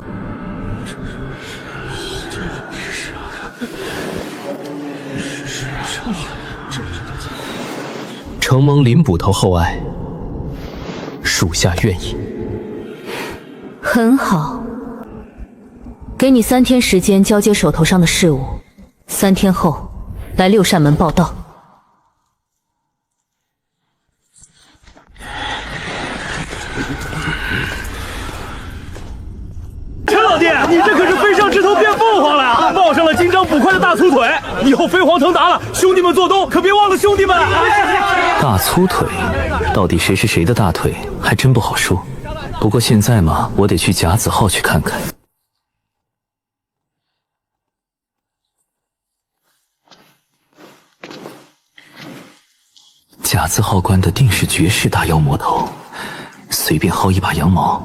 承蒙林捕头厚爱，属下愿意。很好，给你3天时间交接手头上的事务，3天后来6扇门报到。陈老弟，你这可是飞上枝头变凤凰了呀！抱上了金章捕快的大粗腿，以后飞黄腾达了，兄弟们做东可别忘了兄弟们。大粗腿，到底谁是谁的大腿，还真不好说。不过现在嘛，我得去甲子号去看看。甲字号关的定是绝世大妖魔头，随便薅一把羊毛，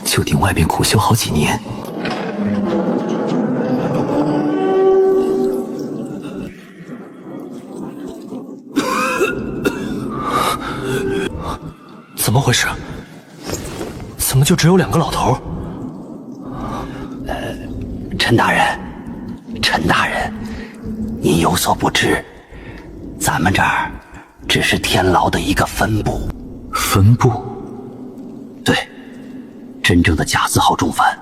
就顶外边苦修好几年。怎么回事？怎么就只有2个老头？陈大人，陈大人，您有所不知，咱们这儿只是天牢的一个分部。分部？对，真正的甲字号重犯，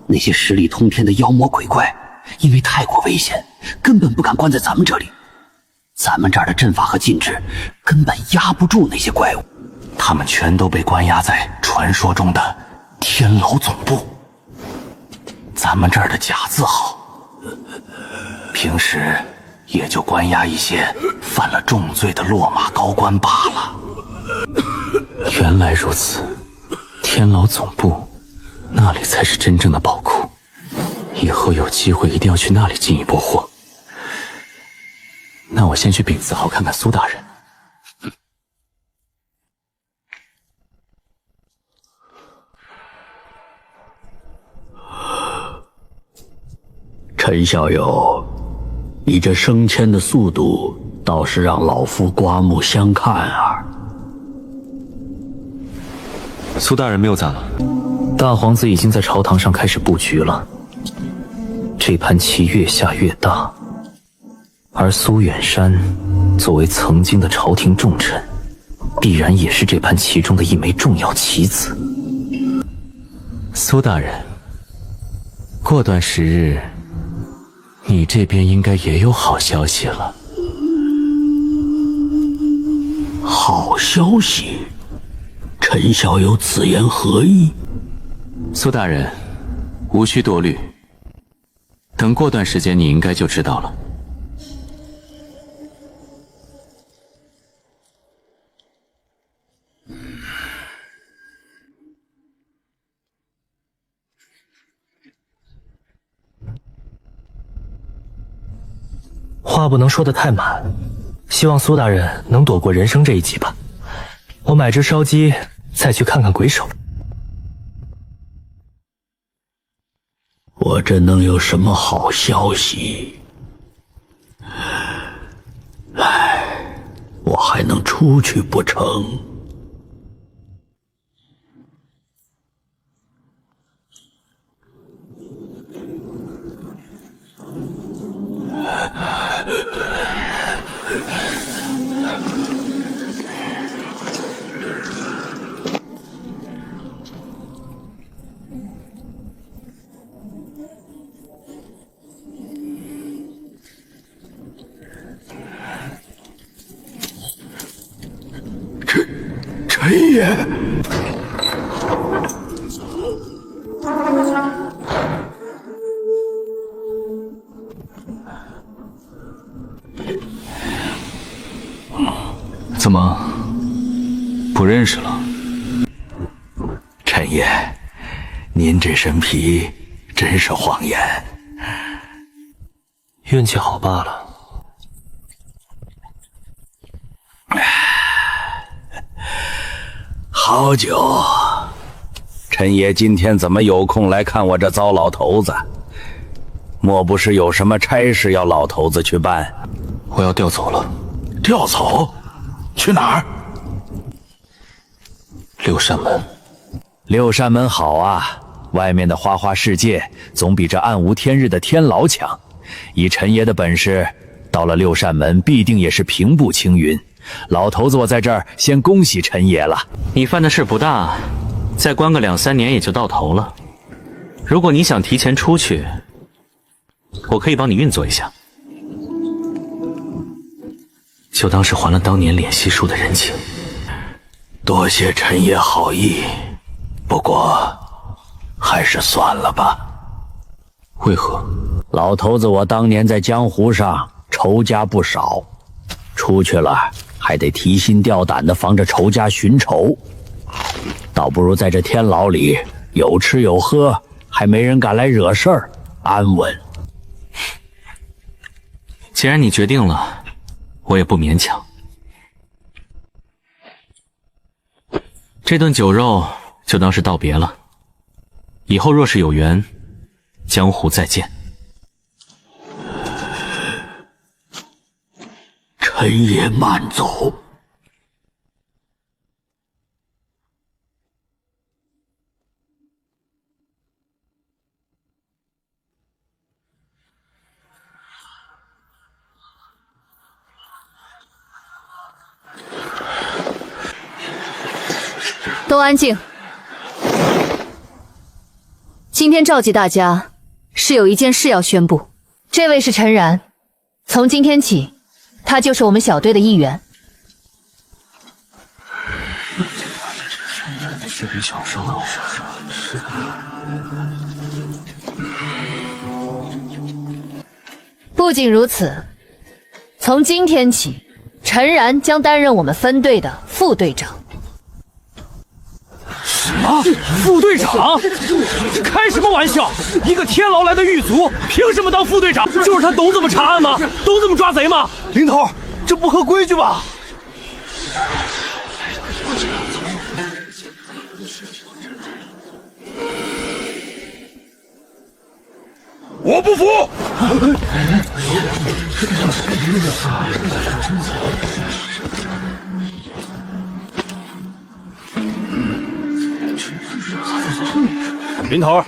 那些实力通天的妖魔鬼怪，因为太过危险，根本不敢关在咱们这里。咱们这儿的阵法和禁制根本压不住那些怪物，他们全都被关押在传说中的天牢总部。咱们这儿的甲字号，平时也就关押一些犯了重罪的落马高官罢了。原来如此，天牢总部，那里才是真正的宝库。以后有机会一定要去那里进一波货。那我先去丙字号看看苏大人。陈小友，你这升迁的速度倒是让老夫刮目相看啊！苏大人谬赞了，大皇子已经在朝堂上开始布局了。这盘棋越下越大，而苏远山作为曾经的朝廷重臣，必然也是这盘棋中的一枚重要棋子。苏大人，过段时日，你这边应该也有好消息了。好消息？陈小友此言何意？苏大人，无需多虑，等过段时间你应该就知道了。话不能说得太满，希望苏大人能躲过人生这一劫吧。我买只烧鸡，再去看看鬼手。我这能有什么好消息？唉，我还能出去不成？陈爷，怎么不认识了？陈爷，您这身皮真是晃眼。运气好罢了。好久，陈爷今天怎么有空来看我这糟老头子？莫不是有什么差事要老头子去办？我要调走了。调走？去哪儿？6扇门。6扇门好啊，外面的花花世界总比这暗无天日的天牢强。以陈爷的本事，到了6扇门必定也是平步青云，老头子我在这儿先恭喜陈爷了。你犯的事不大，再关个2、3年也就到头了。如果你想提前出去，我可以帮你运作一下，就当是还了当年脸西叔的人情。多谢陈爷好意，不过还是算了吧。为何？老头子我当年在江湖上仇家不少，出去了还得提心吊胆的防着仇家寻仇，倒不如在这天牢里有吃有喝，还没人敢来惹事儿，安稳。既然你决定了，我也不勉强。这顿酒肉就当是道别了，以后若是有缘，江湖再见。陈爷慢走。都安静。今天召集大家，是有一件事要宣布。这位是陈然，从今天起，他就是我们小队的一员。不仅如此，从今天起，陈然将担任我们分队的副队长。什么？副队长？开什么玩笑！一个天牢来的狱卒，凭什么当副队长？就是他懂怎么查案吗？懂怎么抓贼吗？领头，这不合规矩吧？我不服！林头，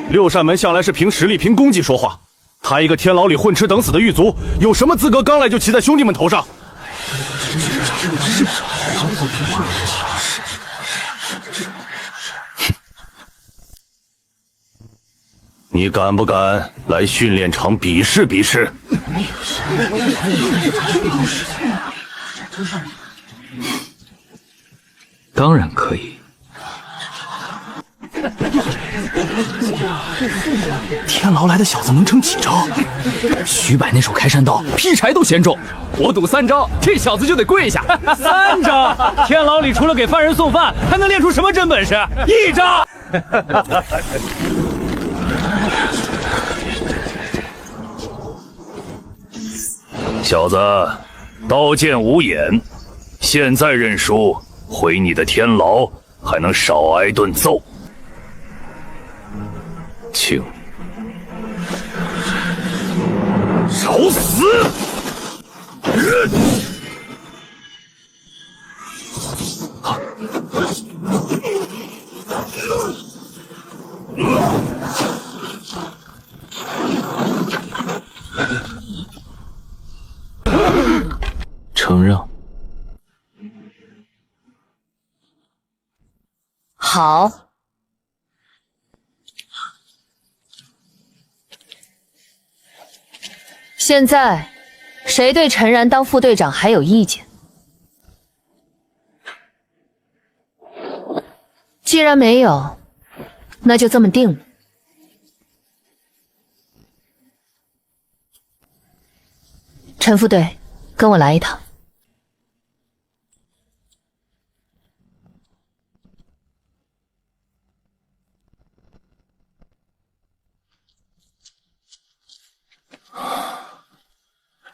六扇门向来是凭实力、凭功绩说话。他一个天牢里混吃等死的狱卒，有什么资格刚来就骑在兄弟们头上？你敢不敢来训练场比试比试？当然可以。天牢来的小子能撑几招？徐柏那手开山刀，劈柴都嫌重。我赌3招，这小子就得跪下。3招？天牢里除了给犯人送饭，还能练出什么真本事？1招。小子，刀剑无眼，现在认输，回你的天牢，还能少挨顿揍。请。找死！承让。好。现在，谁对陈然当副队长还有意见？既然没有，那就这么定了。陈副队，跟我来一趟。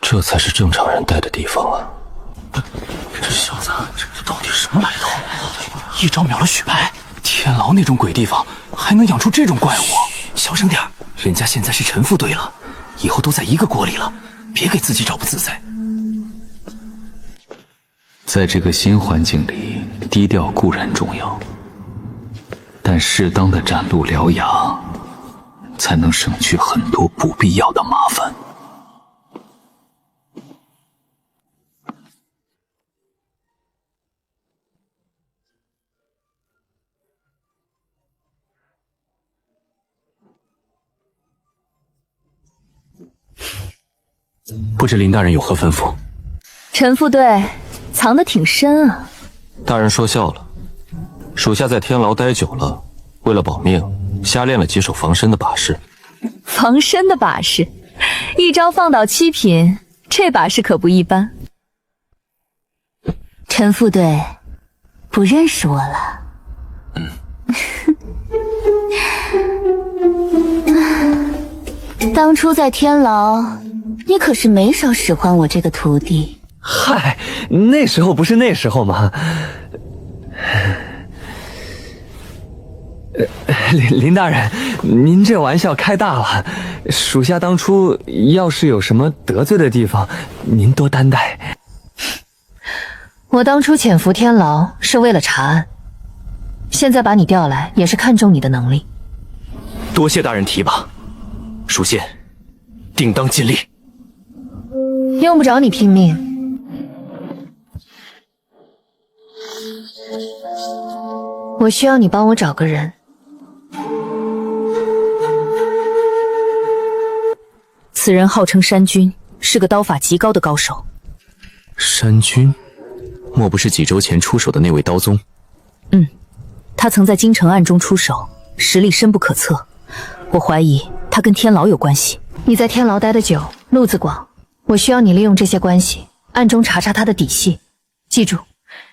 这才是正常人待的地方啊！这小子到底什么来头？一招秒了许白，天牢那种鬼地方还能养出这种怪物？小声点，人家现在是陈副队了，以后都在一个锅里了，别给自己找不自在。在这个新环境里，低调固然重要，但适当的展露獠牙，才能省去很多不必要的麻烦。不知林大人有何吩咐？陈副队藏得挺深啊。大人说笑了，属下在天牢待久了，为了保命，瞎练了几手防身的把式。防身的把式，一招放倒七品，这把式可不一般。陈副队，不认识我了？当初在天牢，你可是没少使唤我这个徒弟。嗨，那时候不是那时候吗？林大人，您这玩笑开大了。属下当初要是有什么得罪的地方，您多担待。我当初潜伏天牢是为了查案，现在把你调来也是看中你的能力。多谢大人提拔，属县定当尽力。用不着你拼命。我需要你帮我找个人。此人号称山君，是个刀法极高的高手。山君，莫不是几周前出手的那位刀宗？他曾在京城暗中出手，实力深不可测。我怀疑他跟天牢有关系。你在天牢待得久，路子广，我需要你利用这些关系，暗中查查他的底细。记住，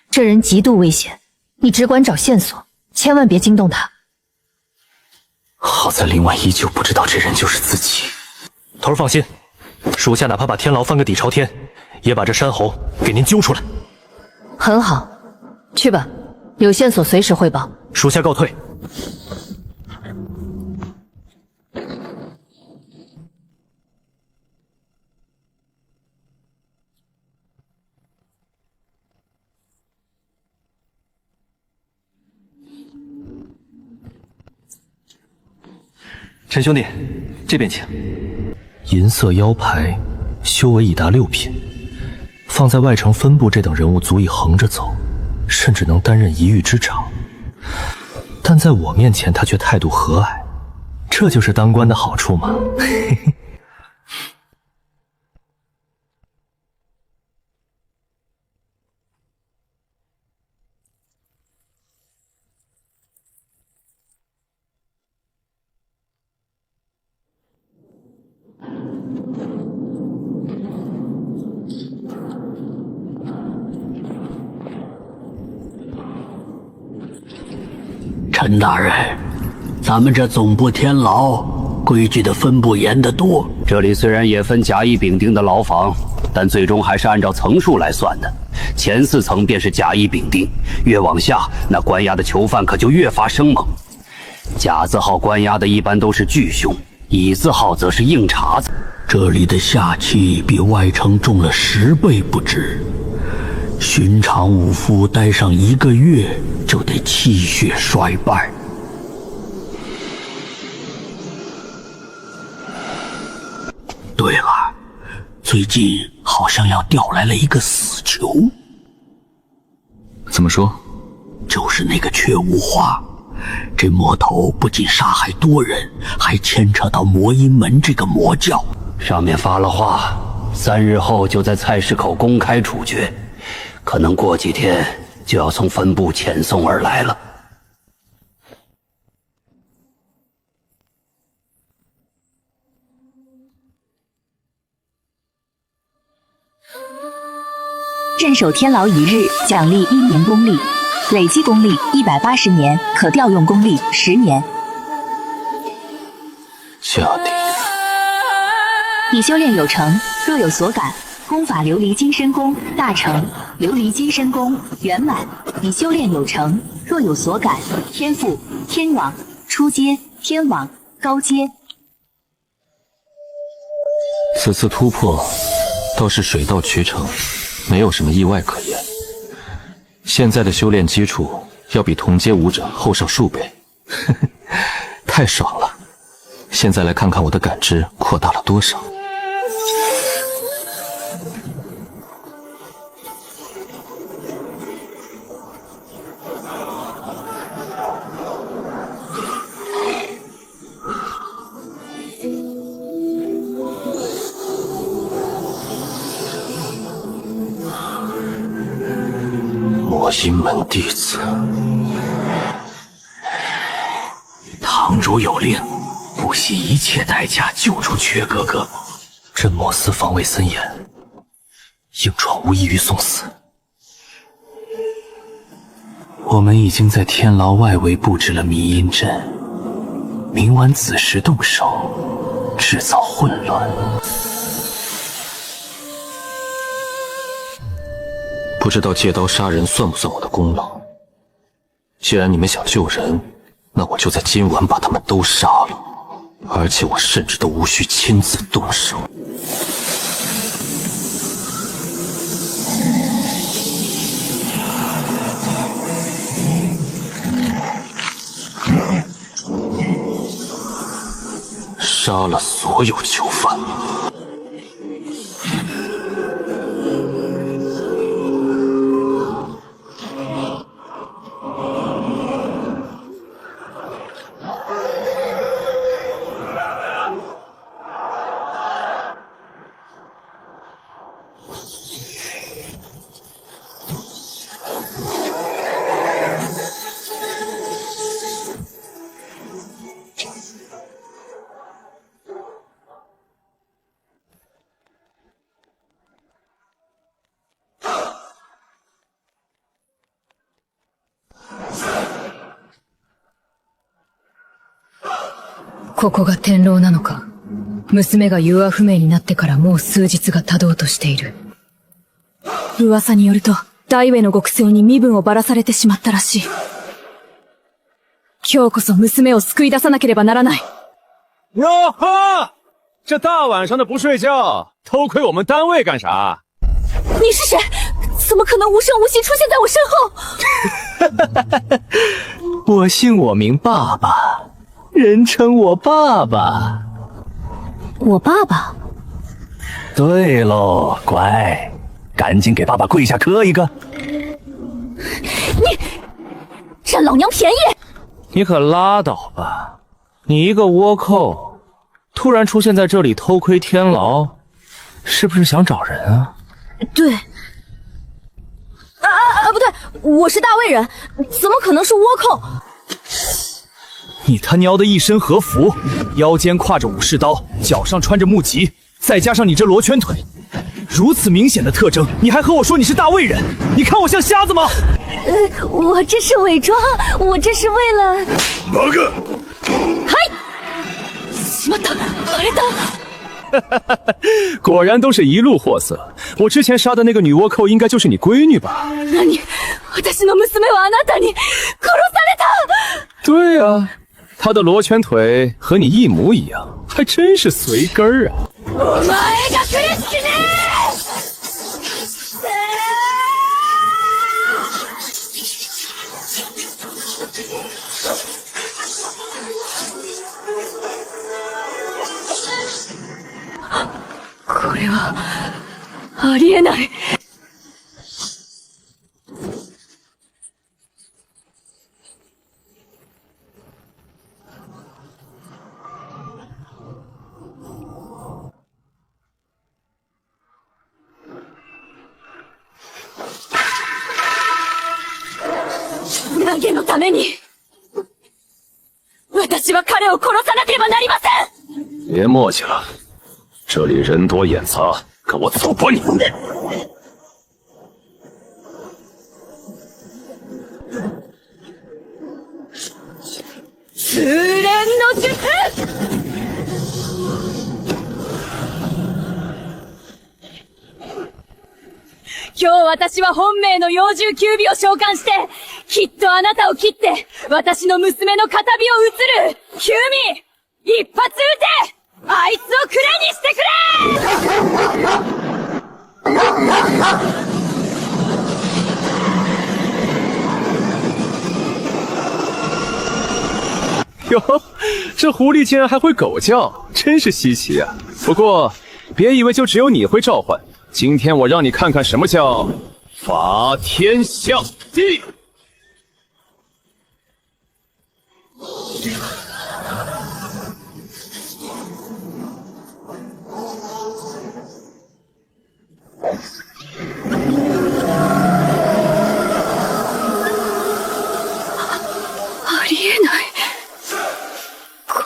这人极度危险，你只管找线索，千万别惊动他。好在林婉依旧不知道这人就是自己。头儿放心，属下哪怕把天牢翻个底朝天，也把这山猴给您揪出来。很好，去吧，有线索随时汇报。属下告退。陈兄弟，这边请。银色腰牌，修为已达6品，放在外城分部这等人物足以横着走，甚至能担任一域之长。但在我面前，他却态度和蔼，这就是当官的好处嘛。陈大人，咱们这总部天牢规矩的分部严得多。这里虽然也分甲乙丙丁的牢房，但最终还是按照层数来算的。前4层便是甲乙丙丁，越往下，那关押的囚犯可就越发生猛。甲字号关押的一般都是巨凶，乙字号则是硬茬子。这里的煞气比外城重了10倍不止。寻常武夫待上1个月就得气血衰败。对了，最近好像要调来了一个死囚。怎么说？就是那个雀无花。这魔头不仅杀害多人，还牵扯到魔音门这个魔教。上面发了话，3日后就在菜市口公开处决。可能过几天就要从分部遣送而来了。镇守天牢1日，奖励1年功力，累积功力180年，可调用功力10年。下地。你修炼有成，若有所感，功法琉璃金身功大成，琉璃金身功圆满。你修炼有成，若有所感，天赋天网初阶，天网高阶。此次突破倒是水到渠成，没有什么意外可言。现在的修炼基础要比同阶武者厚上数倍，太爽了！现在来看看我的感知扩大了多少。阴门弟子。堂主有令，不惜一切代价救出缺哥哥。镇魔司防卫森严，硬闯无异于送死。我们已经在天牢外围布置了迷阴阵，明晚子时动手，制造混乱。不知道借刀杀人算不算我的功劳？既然你们想救人，那我就在今晚把他们都杀了，而且我甚至都无需亲自动手。杀了所有囚犯。ここが天牢なのか。娘が行方不明になってからもう数日が経とうとしている。噂によると、大上の極性に身分をばらされてしまったらしい。今日こそ娘を救い出さなければならない。哟呵，这大晚上的不睡觉，偷窥我们单位干啥？你是谁？怎么可能无声无息出现在我身后？我姓我名爸爸，人称我爸爸。我爸爸？对喽，乖，赶紧给爸爸跪下磕一个。你占老娘便宜！你可拉倒吧！你一个倭寇，突然出现在这里偷窥天牢，是不是想找人啊？对。不对，我是大魏人，怎么可能是倭寇？你他娘的一身和服，腰间挎着武士刀，脚上穿着木屐，再加上你这罗圈腿，如此明显的特征，你还和我说你是大魏人？你看我像瞎子吗？我这是伪装，我这是为了……哪个？嗨！しまった，バレた。果然都是一路货色。我之前杀的那个女倭寇，应该就是你闺女吧？何？私の娘はあなたに殺された。对啊，她的罗圈腿和你一模一样，还真是随根儿啊！お前が苦しくねこれはありえない。ナゲのために私は彼を殺さなければなりません。别磨叽了，这里人多眼杂，跟我走吧你！通連の術。今日私は本命の妖獣九尾を召喚して、きっとあなたを切って、私の娘の片尾を移る。九尾、一発撃て！あいつをくれにしてくれ！哟，这狐狸竟然还会狗叫，真是稀奇啊！不过，别以为就只有你会召唤。今天我让你看看什么叫伐天象地。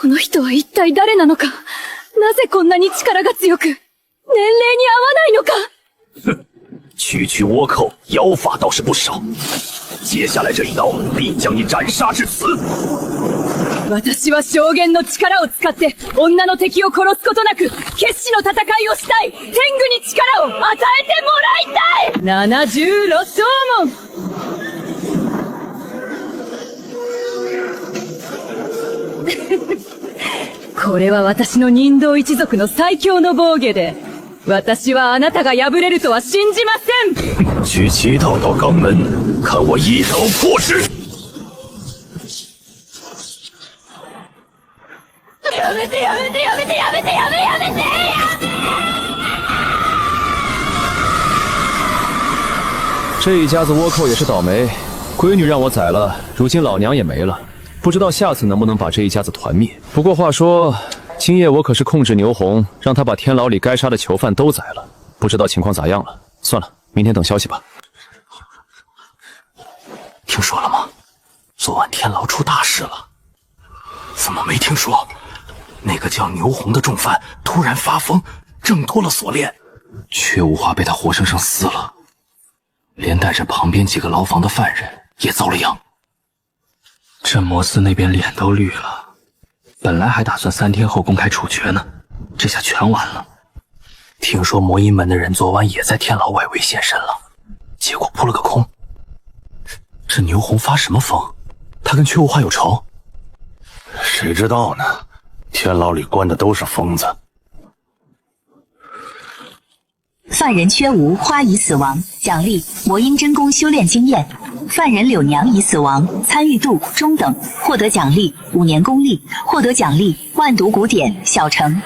この人は一体誰なのか。なぜこんなに力が強く、年齢に合わないのか。哼，区区倭寇，妖法倒是不少。接下来这一刀，必将你斩殺至死。私は証言の力を使って女の敵を殺すことなく決死の戦いをしたい。天狗に力を与えてもらいたい。76将門。これは私の人道一族の最強の防御で、私はあなたが敗れるとは信じません。举旗到肛门，看我一刀破尸。やめてやめてやめてやめてやめやめて！这一家子倭寇也是倒霉，闺女让我宰了，如今老娘也没了，不知道下次能不能把这一家子团灭。不过话说，今夜我可是控制牛红，让他把天牢里该杀的囚犯都宰了，不知道情况咋样了。算了，明天等消息吧。听说了吗？昨晚天牢出大事了。怎么没听说？那个叫牛红的重犯突然发疯，挣脱了锁链，阙无花被他活生生撕了，连带着旁边几个牢房的犯人也遭了殃。镇魔司那边脸都绿了，本来还打算3天后公开处决呢，这下全完了。听说魔音门的人昨晚也在天牢外围现身了，结果扑了个空。这牛红发什么疯？他跟阙无花有仇？谁知道呢？天牢里关的都是疯子。犯人阙无花已死亡，奖励魔音真功修炼经验。犯人柳娘已死亡，参与度中等，获得奖励5年功力，获得奖励万毒古典小成。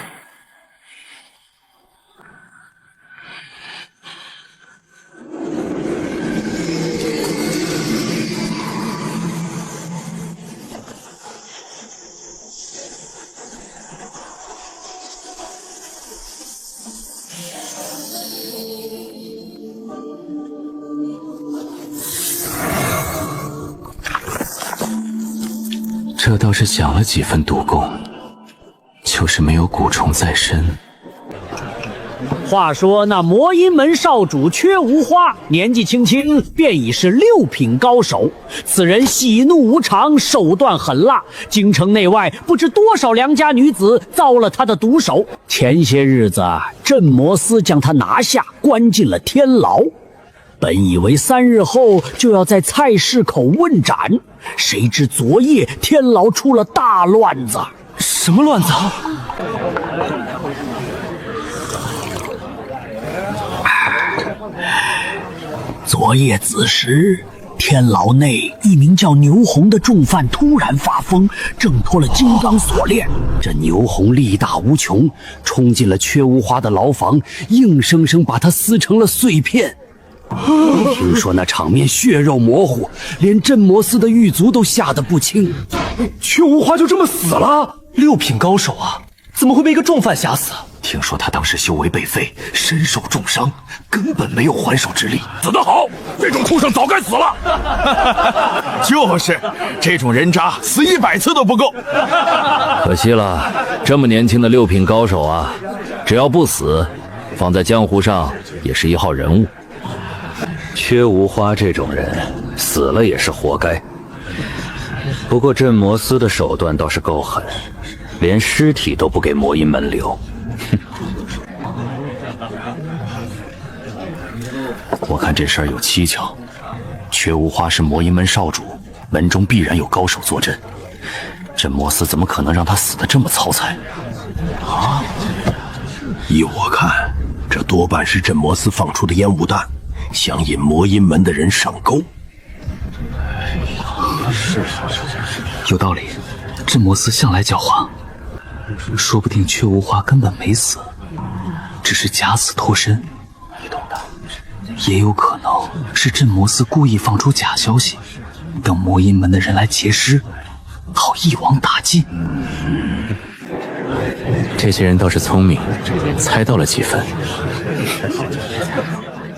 这倒是享了几分毒功，就是没有蛊虫在身。话说那魔音门少主阙无花年纪轻轻便已是6品高手，此人喜怒无常，手段狠辣，京城内外不知多少良家女子遭了他的毒手。前些日子镇魔司将他拿下，关进了天牢。本以为3日后就要在菜市口问斩，谁知昨夜天牢出了大乱子。什么乱子？昨夜子时，天牢内一名叫牛红的重犯突然发疯，挣脱了金刚锁链。这牛红力大无穷，冲进了阙无花的牢房，硬生生把他撕成了碎片。听说那场面血肉模糊，连镇魔司的狱卒都吓得不轻。阙无花就这么死了？6品高手啊，怎么会被一个重犯吓死？听说他当时修为被废，身受重伤，根本没有还手之力。死得好，这种畜生早该死了。就是，这种人渣死100次都不够。可惜了，这么年轻的6品高手啊，只要不死，放在江湖上也是一号人物。阙无花这种人死了也是活该。不过镇魔司的手段倒是够狠，连尸体都不给魔音门留。我看这事儿有蹊跷，阙无花是魔音门少主，门中必然有高手坐镇，镇魔司怎么可能让他死得这么糙才？啊！依我看，这多半是镇魔司放出的烟雾弹，想引魔音门的人上钩。是，有道理。镇魔司向来狡猾，说不定阙无花根本没死，只是假死脱身。也有可能是镇魔司故意放出假消息，等魔音门的人来劫尸，好一网打尽。这些人倒是聪明，猜到了几分。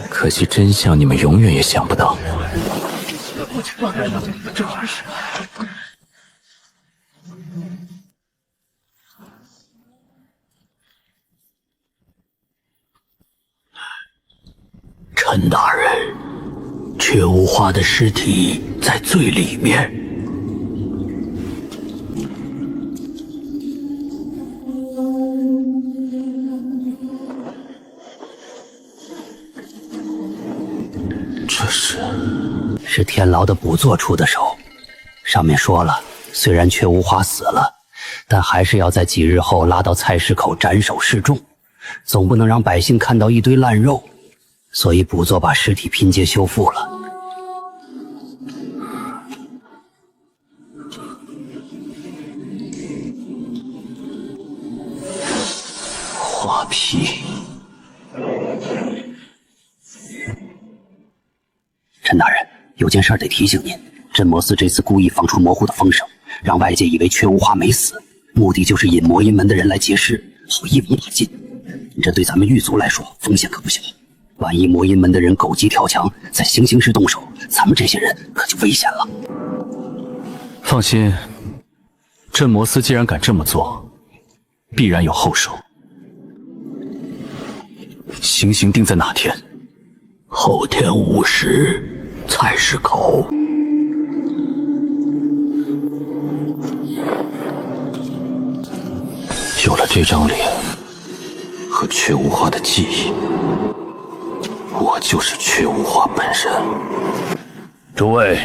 可惜真相你们永远也想不到。陈大人，雀无花的尸体在最里面。这是天牢的捕座处的手，上面说了，虽然雀无花死了，但还是要在几日后拉到菜市口斩首示众，总不能让百姓看到一堆烂肉，所以捕座把尸体拼接修复了。画皮。陈大人，有件事得提醒您，镇魔司这次故意放出模糊的风声，让外界以为雀无花没死，目的就是引魔阴门的人来劫尸，好一网打尽。这对咱们狱卒来说风险可不小，万一魔阴门的人狗急跳墙，在行刑时动手，咱们这些人可就危险了。放心，镇魔司既然敢这么做，必然有后手。行刑定在哪天？后天5时，菜市口。有了这张脸和雀无花的记忆，我就是雀无花本人。诸位，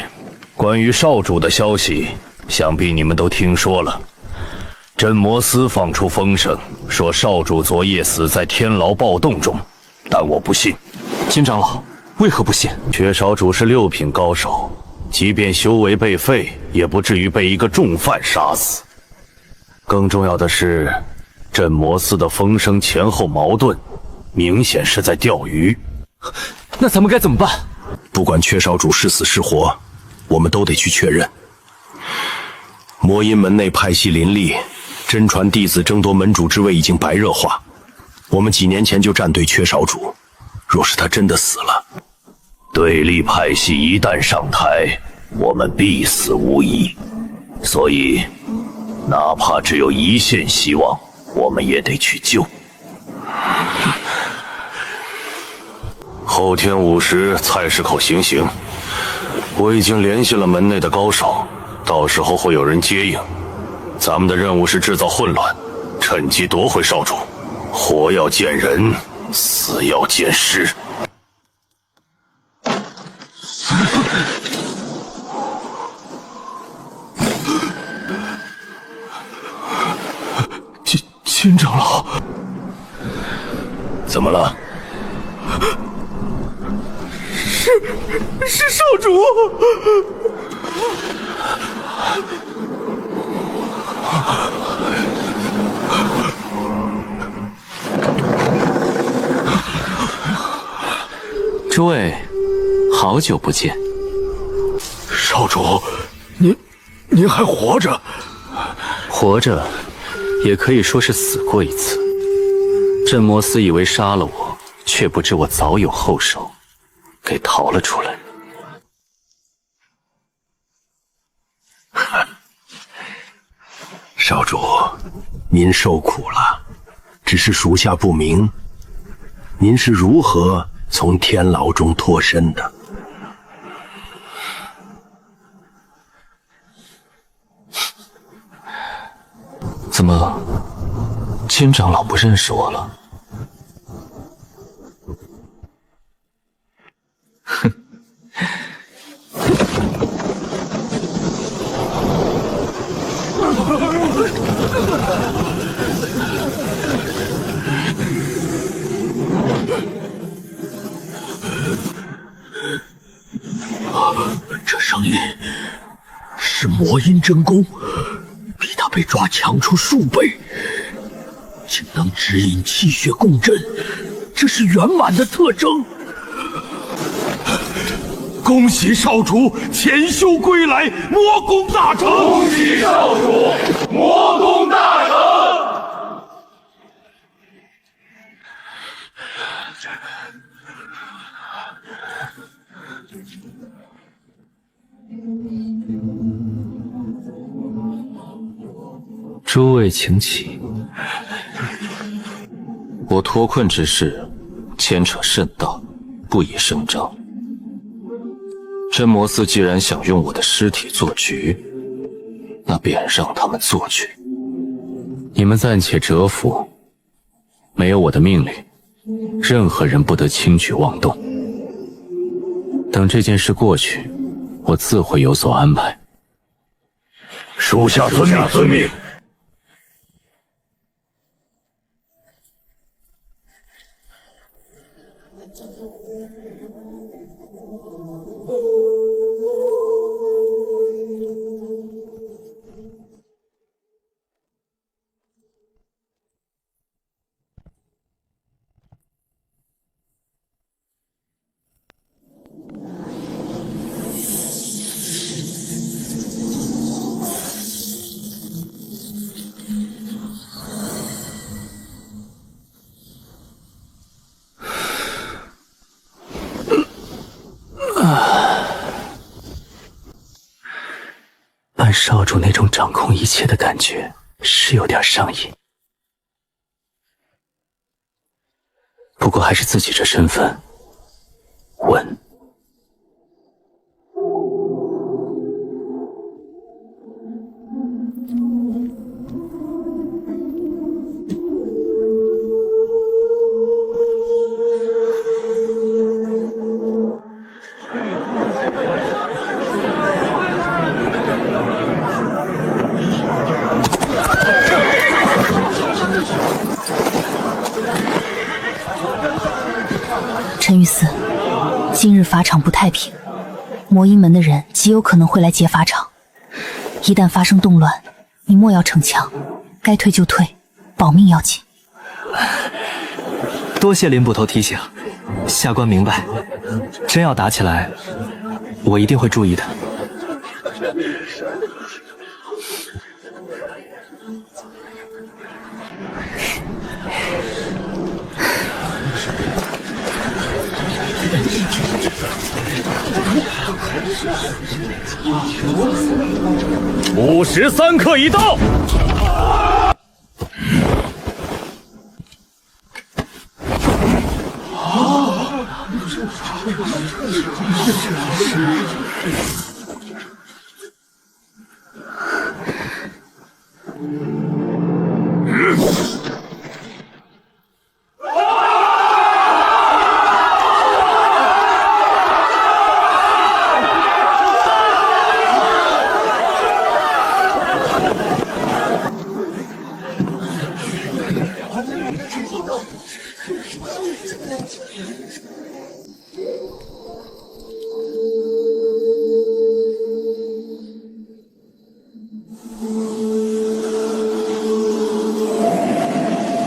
关于少主的消息，想必你们都听说了。镇魔司放出风声，说少主昨夜死在天牢暴动中，但我不信。金长老，为何不信？缺少主是6品高手，即便修为被废，也不至于被一个重犯杀死。更重要的是，镇魔司的风声前后矛盾，明显是在钓鱼。那咱们该怎么办？不管缺少主是死是活，我们都得去确认。魔阴门内派系林立，真传弟子争夺门主之位已经白热化。我们几年前就站队缺少主，若是他真的死了，对立派系一旦上台，我们必死无疑。所以，哪怕只有一线希望，我们也得去救。后天5时菜市口行刑，我已经联系了门内的高手，到时候会有人接应。咱们的任务是制造混乱，趁机夺回少主。活要见人，死要见尸。金长老，怎么了？是少主。诸位，好久不见。少主，您还活着？活着，也可以说是死过一次。镇魔司以为杀了我，却不知我早有后手，给逃了出来。少主，您受苦了，只是属下不明，您是如何从天牢中脱身的？怎么，金长老不认识我了？哼！这声音是魔音真功，比他被抓强出数倍，竟能指引气血共振，这是圆满的特征。恭喜少主潜修归来，魔功大成！恭喜少主魔功大成！诸位请起。我脱困之事牵扯甚大，不宜声张。真魔寺既然想用我的尸体做局，那便让他们做去。你们暂且蛰伏，没有我的命令，任何人不得轻举妄动。等这件事过去，我自会有所安排。属下遵命。按少主那种掌控一切的感觉，是有点上瘾。不过还是自己这身份稳。陈玉寺，今日法场不太平，魔音门的人极有可能会来劫法场。一旦发生动乱，你莫要逞强，该退就退，保命要紧。多谢林捕头提醒，下官明白。真要打起来，我一定会注意的。53刻已到。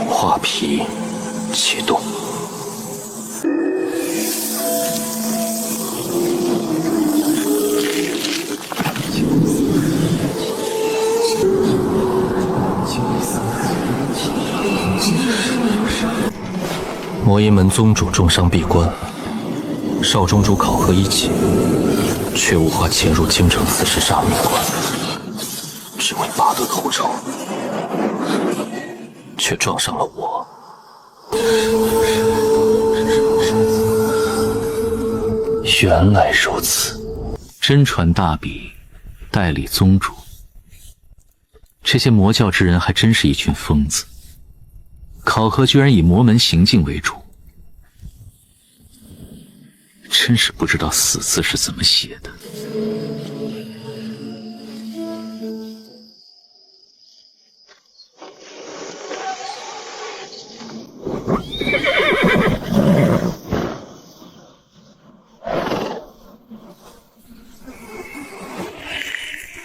画皮启动。魔音门宗主重伤闭关，少宗主考核一起，却无法潜入京城414杀命关，只为拔得头筹，却撞上了我。原来如此，真传大笔，代理宗主。这些魔教之人还真是一群疯子，考核居然以魔门行径为主，真是不知道死字是怎么写的。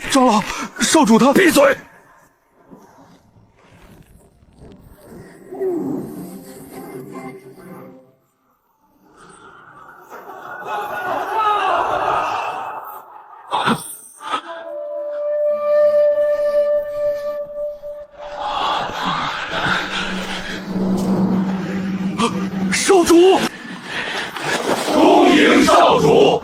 长老，少主他闭嘴！少主，恭迎少主。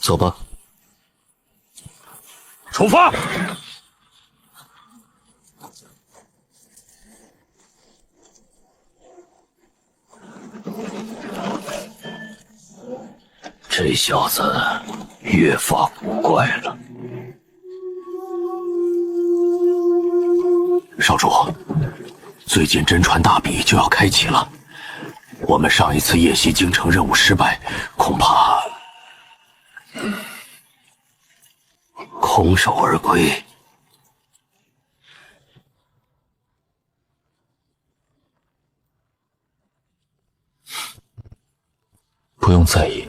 走吧。出发！这小子越发古怪了。少主，最近真传大比就要开启了，我们上一次夜袭京城任务失败，恐怕空手而归。不用在意。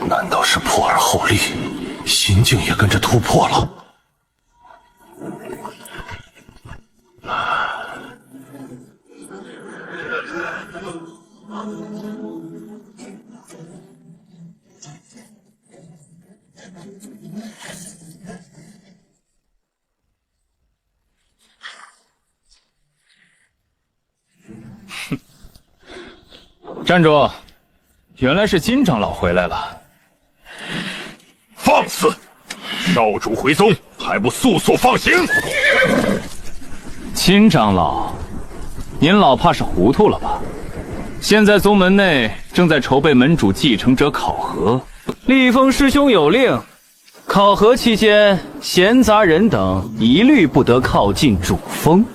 难道是破而后立，心境也跟着突破了？站住！原来是金长老回来了。放肆！少主回宗，还不速速放行！金长老，您老怕是糊涂了吧？现在宗门内正在筹备门主继承者考核，厉风师兄有令，考核期间闲杂人等一律不得靠近主峰。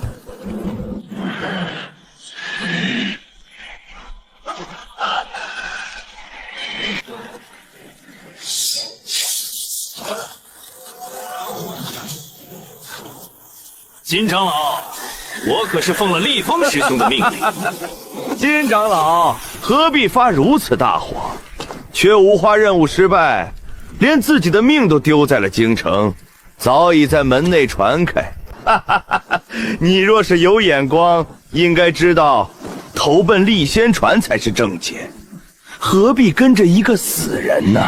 金长老，我可是奉了厉风师兄的命令。金长老何必发如此大火？缺无花任务失败，连自己的命都丢在了京城，早已在门内传开。你若是有眼光，应该知道投奔厉仙传才是正解，何必跟着一个死人呢？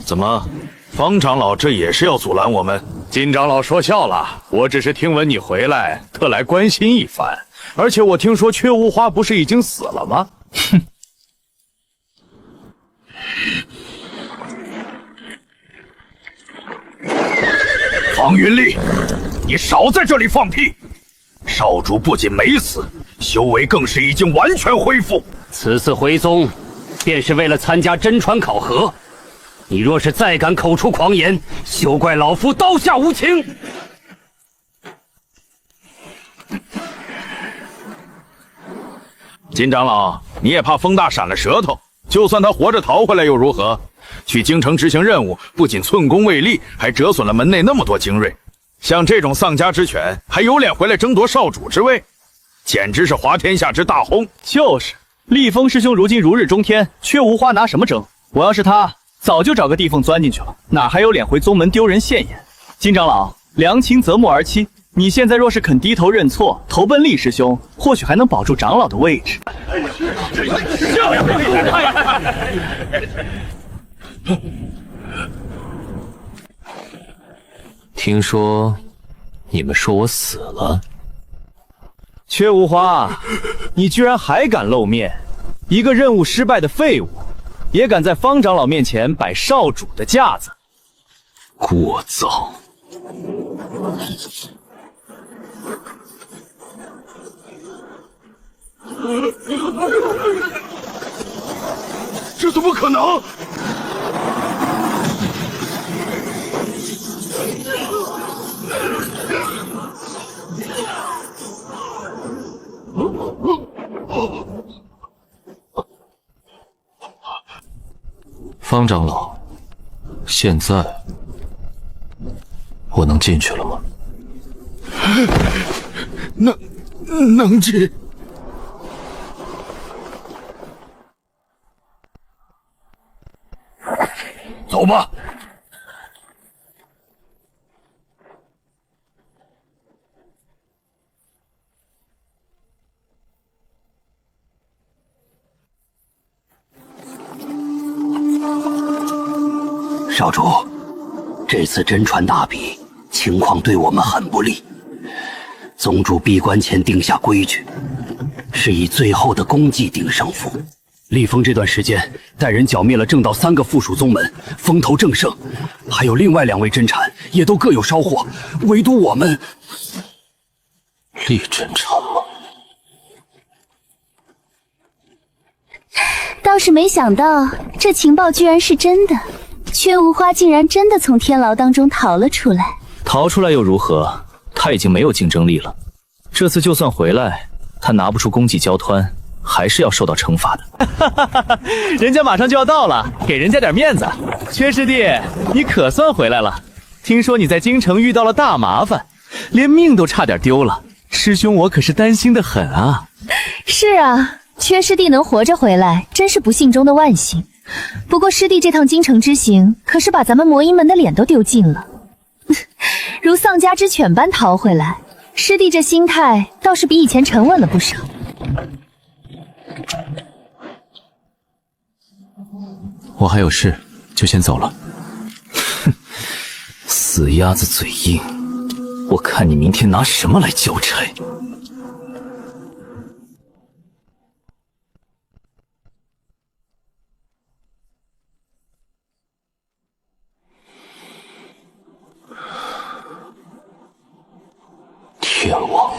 怎么，方长老这也是要阻拦我们？金长老说笑了，我只是听闻你回来，特来关心一番。而且我听说缺无花不是已经死了吗？哼！方云丽，你少在这里放屁！少主不仅没死，修为更是已经完全恢复。此次回宗，便是为了参加真传考核。你若是再敢口出狂言，休怪老夫刀下无情！金长老，你也怕风大闪了舌头？就算他活着逃回来又如何？去京城执行任务，不仅寸功未立，还折损了门内那么多精锐。像这种丧家之犬，还有脸回来争夺少主之位？简直是滑天下之大轰！就是，厉风师兄如今如日中天，缺无花拿什么争？我要是他，早就找个地缝钻进去了，哪还有脸回宗门丢人现眼？金长老，良禽择木而栖，你现在若是肯低头认错，投奔厉师兄，或许还能保住长老的位置。听说你们说我死了？缺无花，你居然还敢露面！一个任务失败的废物，也敢在方长老面前摆少主的架子，过躁！这怎么可能？方长老，现在我能进去了吗？能进。走吧。少主，这次真传大比情况对我们很不利。宗主闭关前定下规矩，是以最后的功绩定胜负。立峰这段时间带人剿灭了正道3个附属宗门，风头正盛，还有另外2位真禅也都各有收获，唯独我们厉真禅吗？倒是没想到，这情报居然是真的。缺无花竟然真的从天牢当中逃了出来。逃出来又如何？他已经没有竞争力了。这次就算回来，他拿不出功绩交团，还是要受到惩罚的。人家马上就要到了，给人家点面子。缺师弟，你可算回来了。听说你在京城遇到了大麻烦，连命都差点丢了。师兄我可是担心的很啊。是啊，缺师弟能活着回来，真是不幸中的万幸。不过师弟这趟京城之行，可是把咱们魔音门的脸都丢尽了。如丧家之犬般逃回来，师弟这心态倒是比以前沉稳了不少。我还有事，就先走了。哼，死鸭子嘴硬，我看你明天拿什么来交差。天王，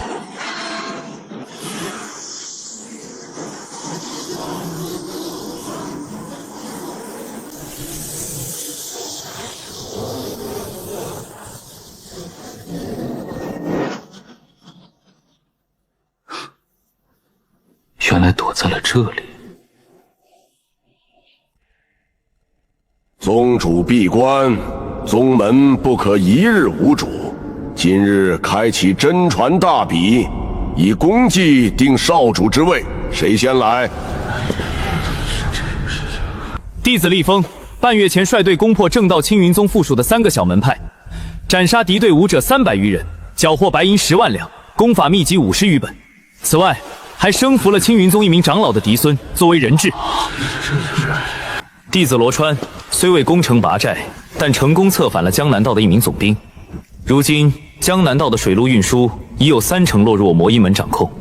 原来躲在了这里。宗主闭关，宗门不可一日无主。今日开启真传大比，以功绩定少主之位，谁先来？弟子立峰，半月前率队攻破正道青云宗附属的3个小门派，斩杀敌对武者300余人，缴获白银10万两，功法秘籍50余本。此外，还生俘了青云宗一名长老的嫡孙，作为人质。弟子罗川虽未攻城拔寨，但成功策反了江南道的一名总兵。如今江南道的水路运输已有30%落入我魔音门掌控，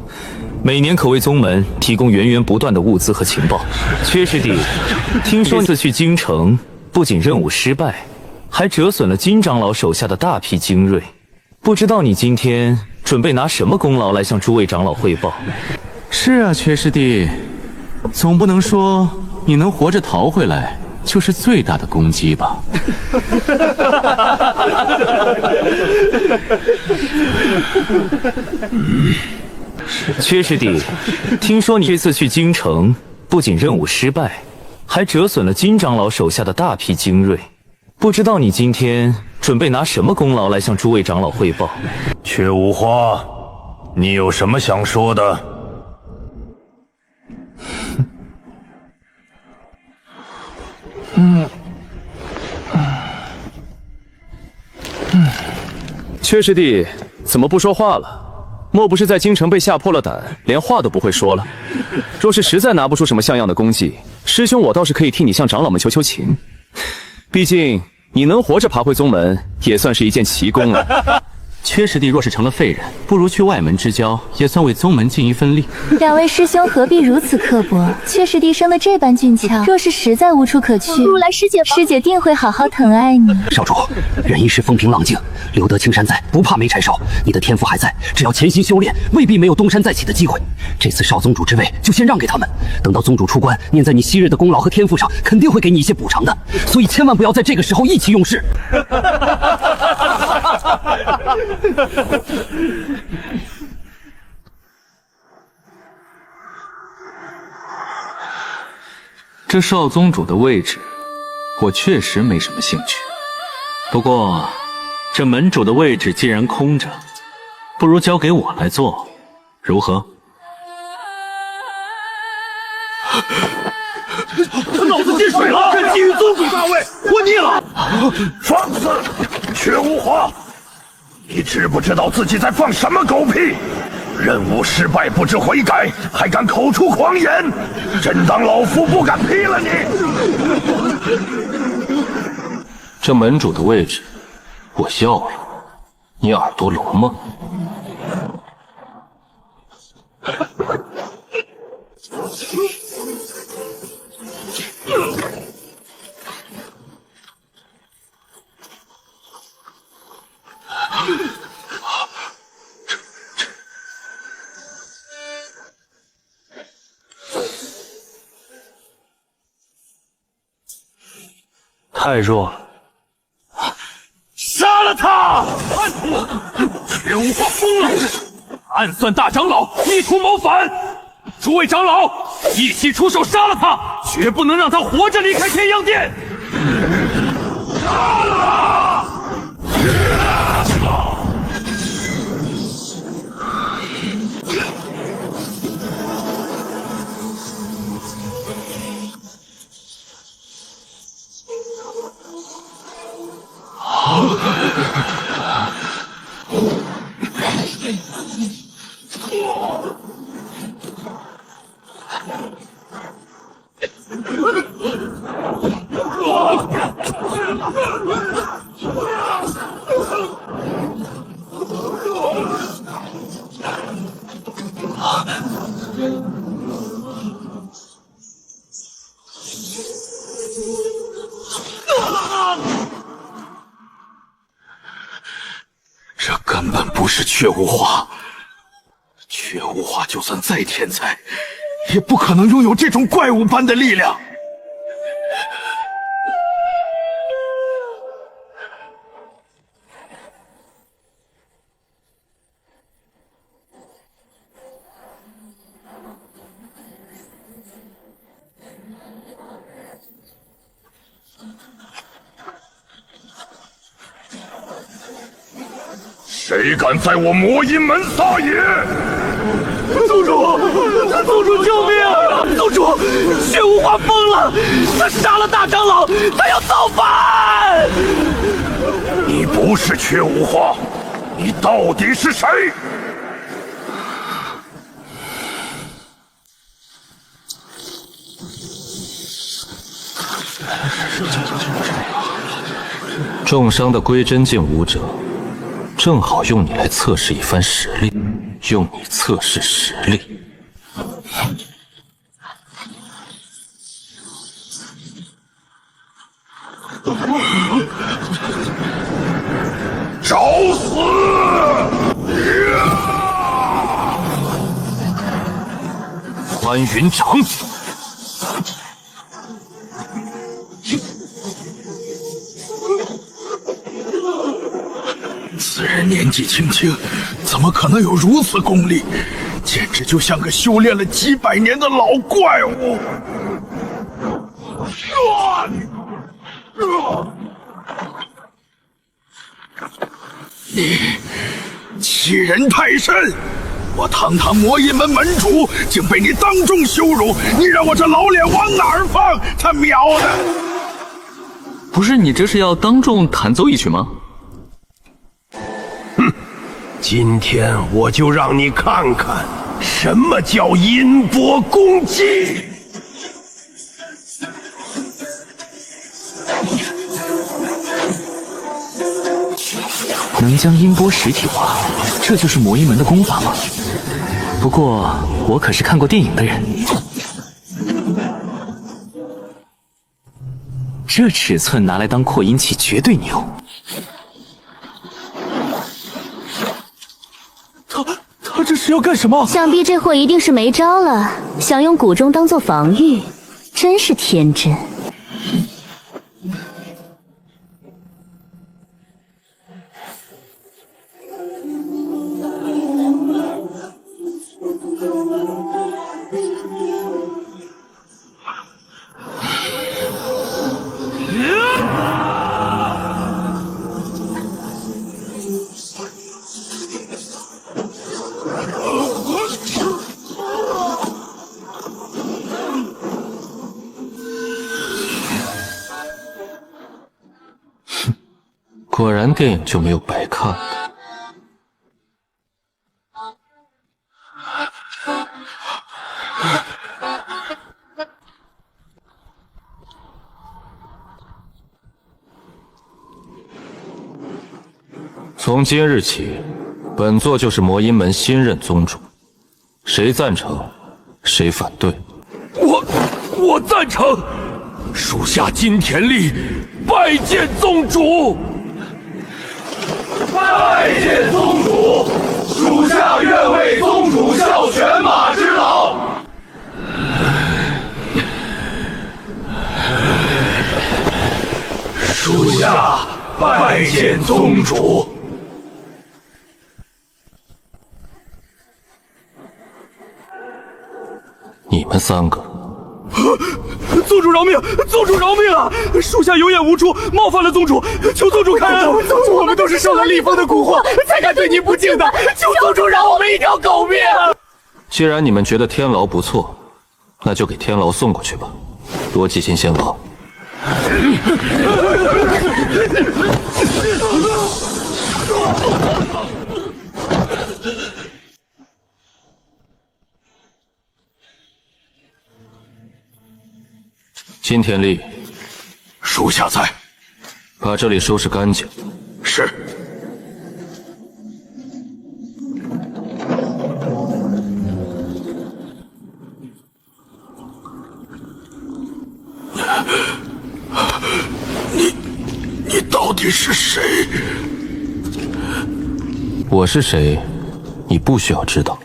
每年可为宗门提供源源不断的物资和情报。缺师弟，听说这次去京城不仅任务失败，还折损了金长老手下的大批精锐，不知道你今天准备拿什么功劳来向诸位长老汇报？是啊，缺师弟，总不能说你能活着逃回来就是最大的攻击吧？缺师弟，听说你这次去京城不仅任务失败，还折损了金长老手下的大批精锐，不知道你今天准备拿什么功劳来向诸位长老汇报？缺无花，你有什么想说的？缺师弟怎么不说话了？莫不是在京城被吓破了胆，连话都不会说了？若是实在拿不出什么像样的功绩，师兄我倒是可以替你向长老们求求情。毕竟你能活着爬回宗门，也算是一件奇功了。缺师弟若是成了废人，不如去外门支教，也算为宗门尽一份力。2位师兄何必如此刻薄？缺师弟生得这般俊俏，若是实在无处可去，不如来师姐吧，师姐定会好好疼爱你。少主，忍一时风平浪静，留得青山在，不怕没柴烧。你的天赋还在，只要潜心修炼，未必没有东山再起的机会。这次少宗主之位就先让给他们，等到宗主出关，念在你昔日的功劳和天赋上，肯定会给你一些补偿的。所以千万不要在这个时候意气用事。这少宗主的位置，我确实没什么兴趣。不过，这门主的位置既然空着，不如交给我来做，如何？他脑子进水了！这基于宗主大位，活腻了！放肆！缺无花，你知不知道自己在放什么狗屁？任务失败不知悔改，还敢口出狂言，真当老夫不敢批了你！这门主的位置我要了，你耳朵聋吗？太弱了。杀了他！人无话疯了，暗算大长老，意图谋反。诸位长老，一起出手杀了他，绝不能让他活着离开天阳殿。杀了他！这根本不是雀无花，雀无花就算再天才，也不可能拥有这种怪物般的力量。谁敢在我魔音门撒野？宗主，宗主救命！宗主，血无花疯了，他杀了大长老，他要造反！你不是雀无花，你到底是谁？重伤的归真境武者，正好用你来测试一番实力，用你测试实力。找死！欢云掌。此人年纪轻轻，怎么可能有如此功力？简直就像个修炼了几百年的老怪物！你欺人太甚！我堂堂魔音门门主，竟被你当众羞辱！你让我这老脸往哪儿放？他喵的！不是你这是要当众弹奏一曲吗？今天我就让你看看什么叫音波攻击！能将音波实体化，这就是魔音门的功法吗？不过我可是看过电影的人，这尺寸拿来当扩音器绝对牛。他这是要干什么？想必这货一定是没招了，想用蛊中当做防御，真是天真。果然电影就没有白看的。从今日起，本座就是魔音门新任宗主，谁赞成，谁反对。我赞成，属下金田力拜见宗主。拜见宗主，属下愿为宗主效犬马之劳。属下拜见宗主。你们3个，宗主饶命！宗主饶命啊！属下有眼无珠，冒犯了宗主，求宗主开恩！我们都是受了厉风的蛊惑，才敢对你不敬的，求宗主饶我们一条狗命！既然你们觉得天牢不错，那就给天牢送过去吧。多记心先王。金田力，属下在。把这里收拾干净。是。你到底是谁？我是谁，你不需要知道。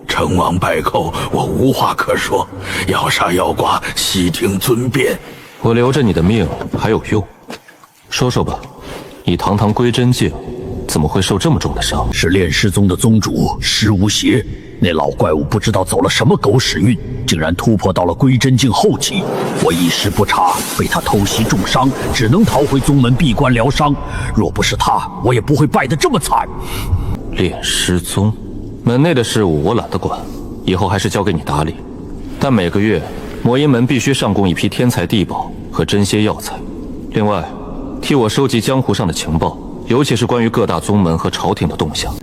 成王败寇，我无话可说。要杀要剐，悉听尊便。我留着你的命还有用。说说吧，你堂堂归真境，怎么会受这么重的伤？是炼尸宗的宗主石无邪，那老怪物不知道走了什么狗屎运，竟然突破到了归真境后期。我一时不察，被他偷袭重伤，只能逃回宗门闭关疗伤。若不是他，我也不会败得这么惨。炼尸宗门内的事务我懒得管，以后还是交给你打理。但每个月魔音门必须上供一批天材地宝和珍稀药材，另外替我收集江湖上的情报，尤其是关于各大宗门和朝廷的动向。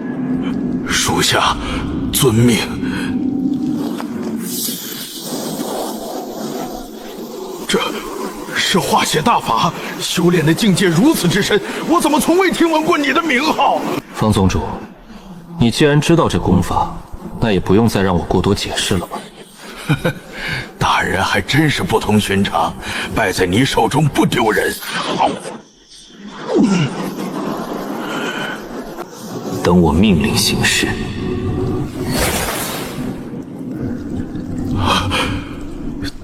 属下遵命。这是化血大法，修炼的境界如此之深，我怎么从未听闻过你的名号？方宗主，你既然知道这功法，那也不用再让我过多解释了吧。大人还真是不同寻常，败在你手中不丢人。好，等我命令行事。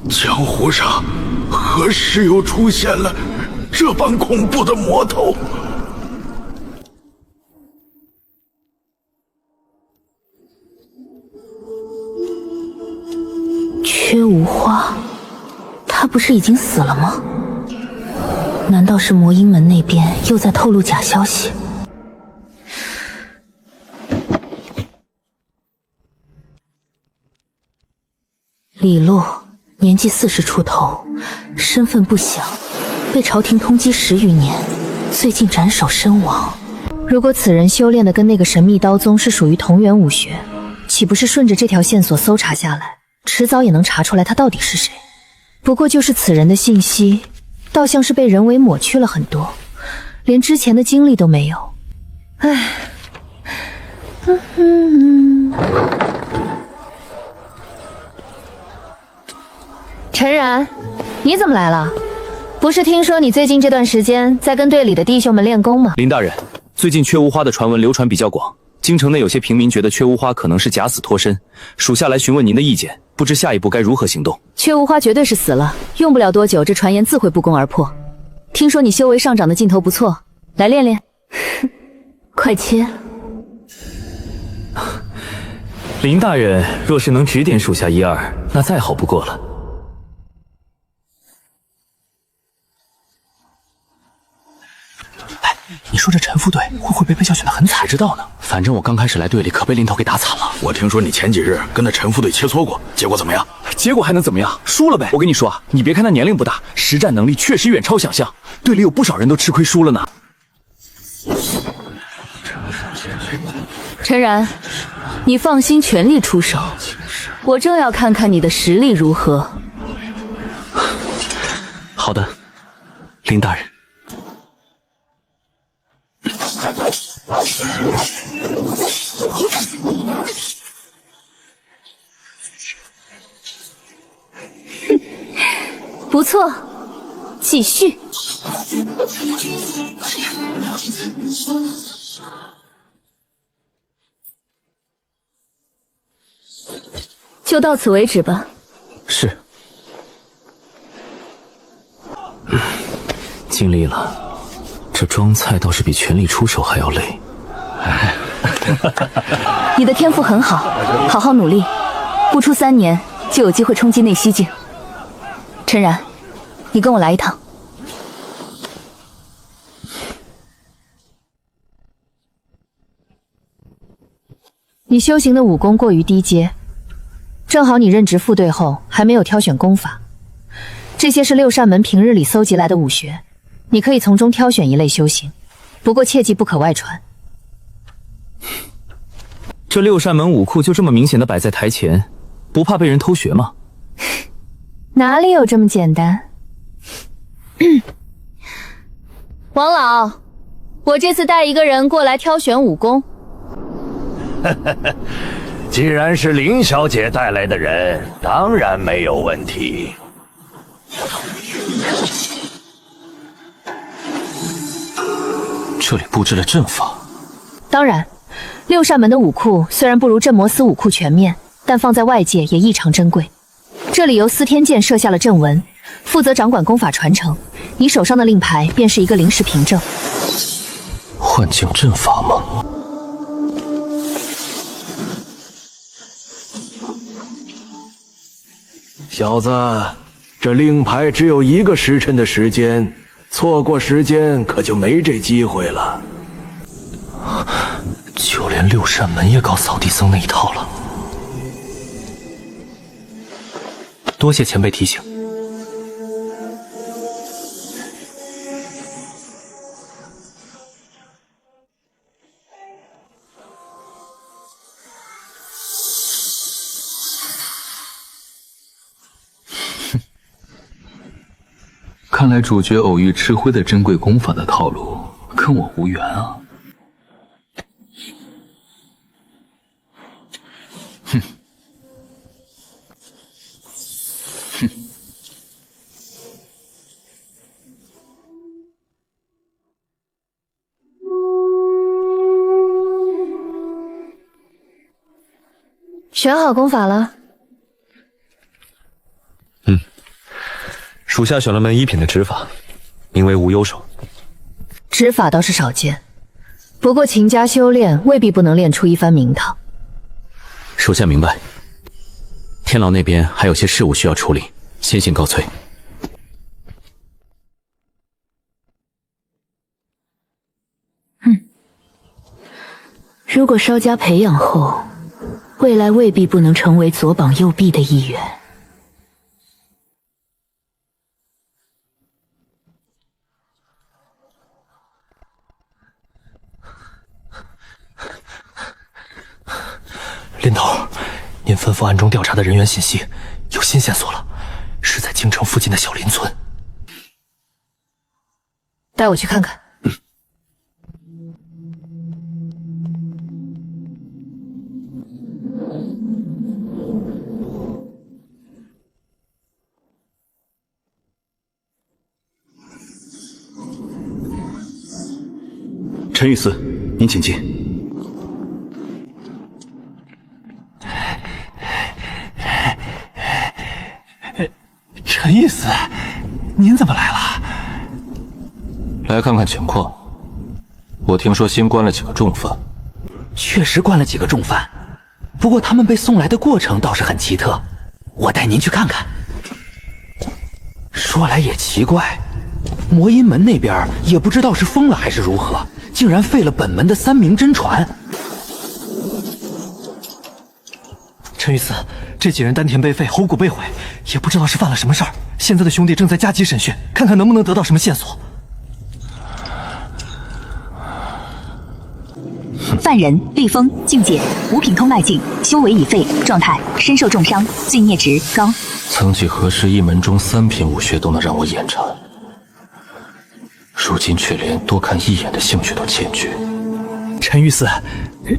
江湖上何时又出现了这般恐怖的魔头？缺无花，他不是已经死了吗？难道是魔音门那边又在透露假消息？李洛年纪40出头，身份不详，被朝廷通缉10余年，最近斩首身亡。如果此人修炼的跟那个神秘刀宗是属于同源武学，岂不是顺着这条线索搜查下来，迟早也能查出来他到底是谁？不过就是此人的信息，倒像是被人为抹去了很多，连之前的经历都没有。唉，陈然，你怎么来了？不是听说你最近这段时间在跟队里的弟兄们练功吗？林大人，最近缺无花的传闻流传比较广，京城内有些平民觉得缺无花可能是假死脱身，属下来询问您的意见，不知下一步该如何行动。缺无花绝对是死了，用不了多久，这传言自会不攻而破。听说你修为上涨的劲头不错，来练练。快切！林大人若是能指点属下一二，那再好不过了。你说这陈副队会不会被被教训得很惨？知道呢。反正我刚开始来队里可被林头给打惨了。我听说你前几日跟那陈副队切磋过，结果怎么样？结果还能怎么样？输了呗。我跟你说啊，你别看他年龄不大，实战能力确实远超想象。队里有不少人都吃亏输了呢。陈然，你放心，全力出手。我正要看看你的实力如何。好的，林大人。不错，继续。就到此为止吧。是。尽力了。这装菜倒是比全力出手还要累。你的天赋很好，好好努力，不出3年就有机会冲击内西境。陈然，你跟我来一趟。你修行的武功过于低阶，正好你任职副队后还没有挑选功法，这些是六扇门平日里搜集来的武学，你可以从中挑选一类修行，不过切记不可外传。这六扇门武库就这么明显的摆在台前，不怕被人偷学吗？哪里有这么简单？王老，我这次带一个人过来挑选武功。既然是林小姐带来的人，当然没有问题。这里布置了阵法。当然，六扇门的武库虽然不如镇魔司武库全面，但放在外界也异常珍贵。这里由司天剑设下了阵纹，负责掌管功法传承。你手上的令牌便是一个临时凭证。幻境阵法吗？小子，这令牌只有1个时辰的时间，错过时间可就没这机会了。就连六扇门也搞扫地僧那一套了。多谢前辈提醒。看来主角偶遇吃灰的珍贵功法的套路跟我无缘啊。哼。选好功法了？属下选了门1品的指法，名为无忧手。指法倒是少见，不过勤加修炼未必不能练出一番名堂。属下明白。天牢那边还有些事务需要处理，先行告退。如果稍加培养后，未来未必不能成为左膀右臂的一员。林头，您吩咐暗中调查的人员信息有新线索了，是在京城附近的小林村。带我去看看。陈御司，您请进。陈御司，您怎么来了？来看看情况。我听说新关了几个重犯。确实关了几个重犯，不过他们被送来的过程倒是很奇特，我带您去看看。说来也奇怪，魔音门那边也不知道是疯了还是如何，竟然废了本门的3名真传。陈御司，这几人丹田被废，喉骨被毁，也不知道是犯了什么事儿。现在的兄弟正在加急审讯，看看能不能得到什么线索。犯人厉风，境界5品通脉境，修为已废，状态身受重伤，罪孽值高。曾几何时，一门中3品武学都能让我眼馋，如今却连多看一眼的兴趣都欠缺。陈御史，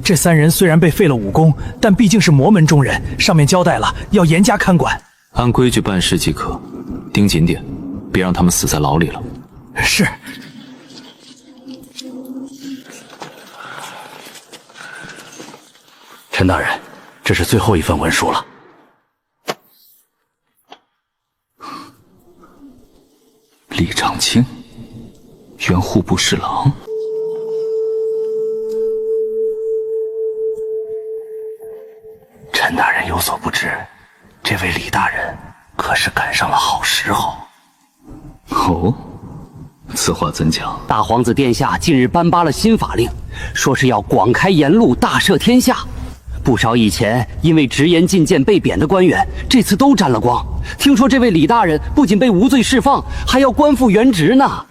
这3人虽然被废了武功，但毕竟是魔门中人，上面交代了要严加看管。按规矩办事即可，盯紧点，别让他们死在牢里了。是。陈大人，这是最后一份文书了。李长青，原户部侍郎。陈大人有所不知，这位李大人可是赶上了好时候。哦，此话怎讲？大皇子殿下近日颁发了新法令，说是要广开言路，大赦天下。不少以前因为直言进谏被贬的官员，这次都沾了光。听说这位李大人不仅被无罪释放，还要官复原职呢。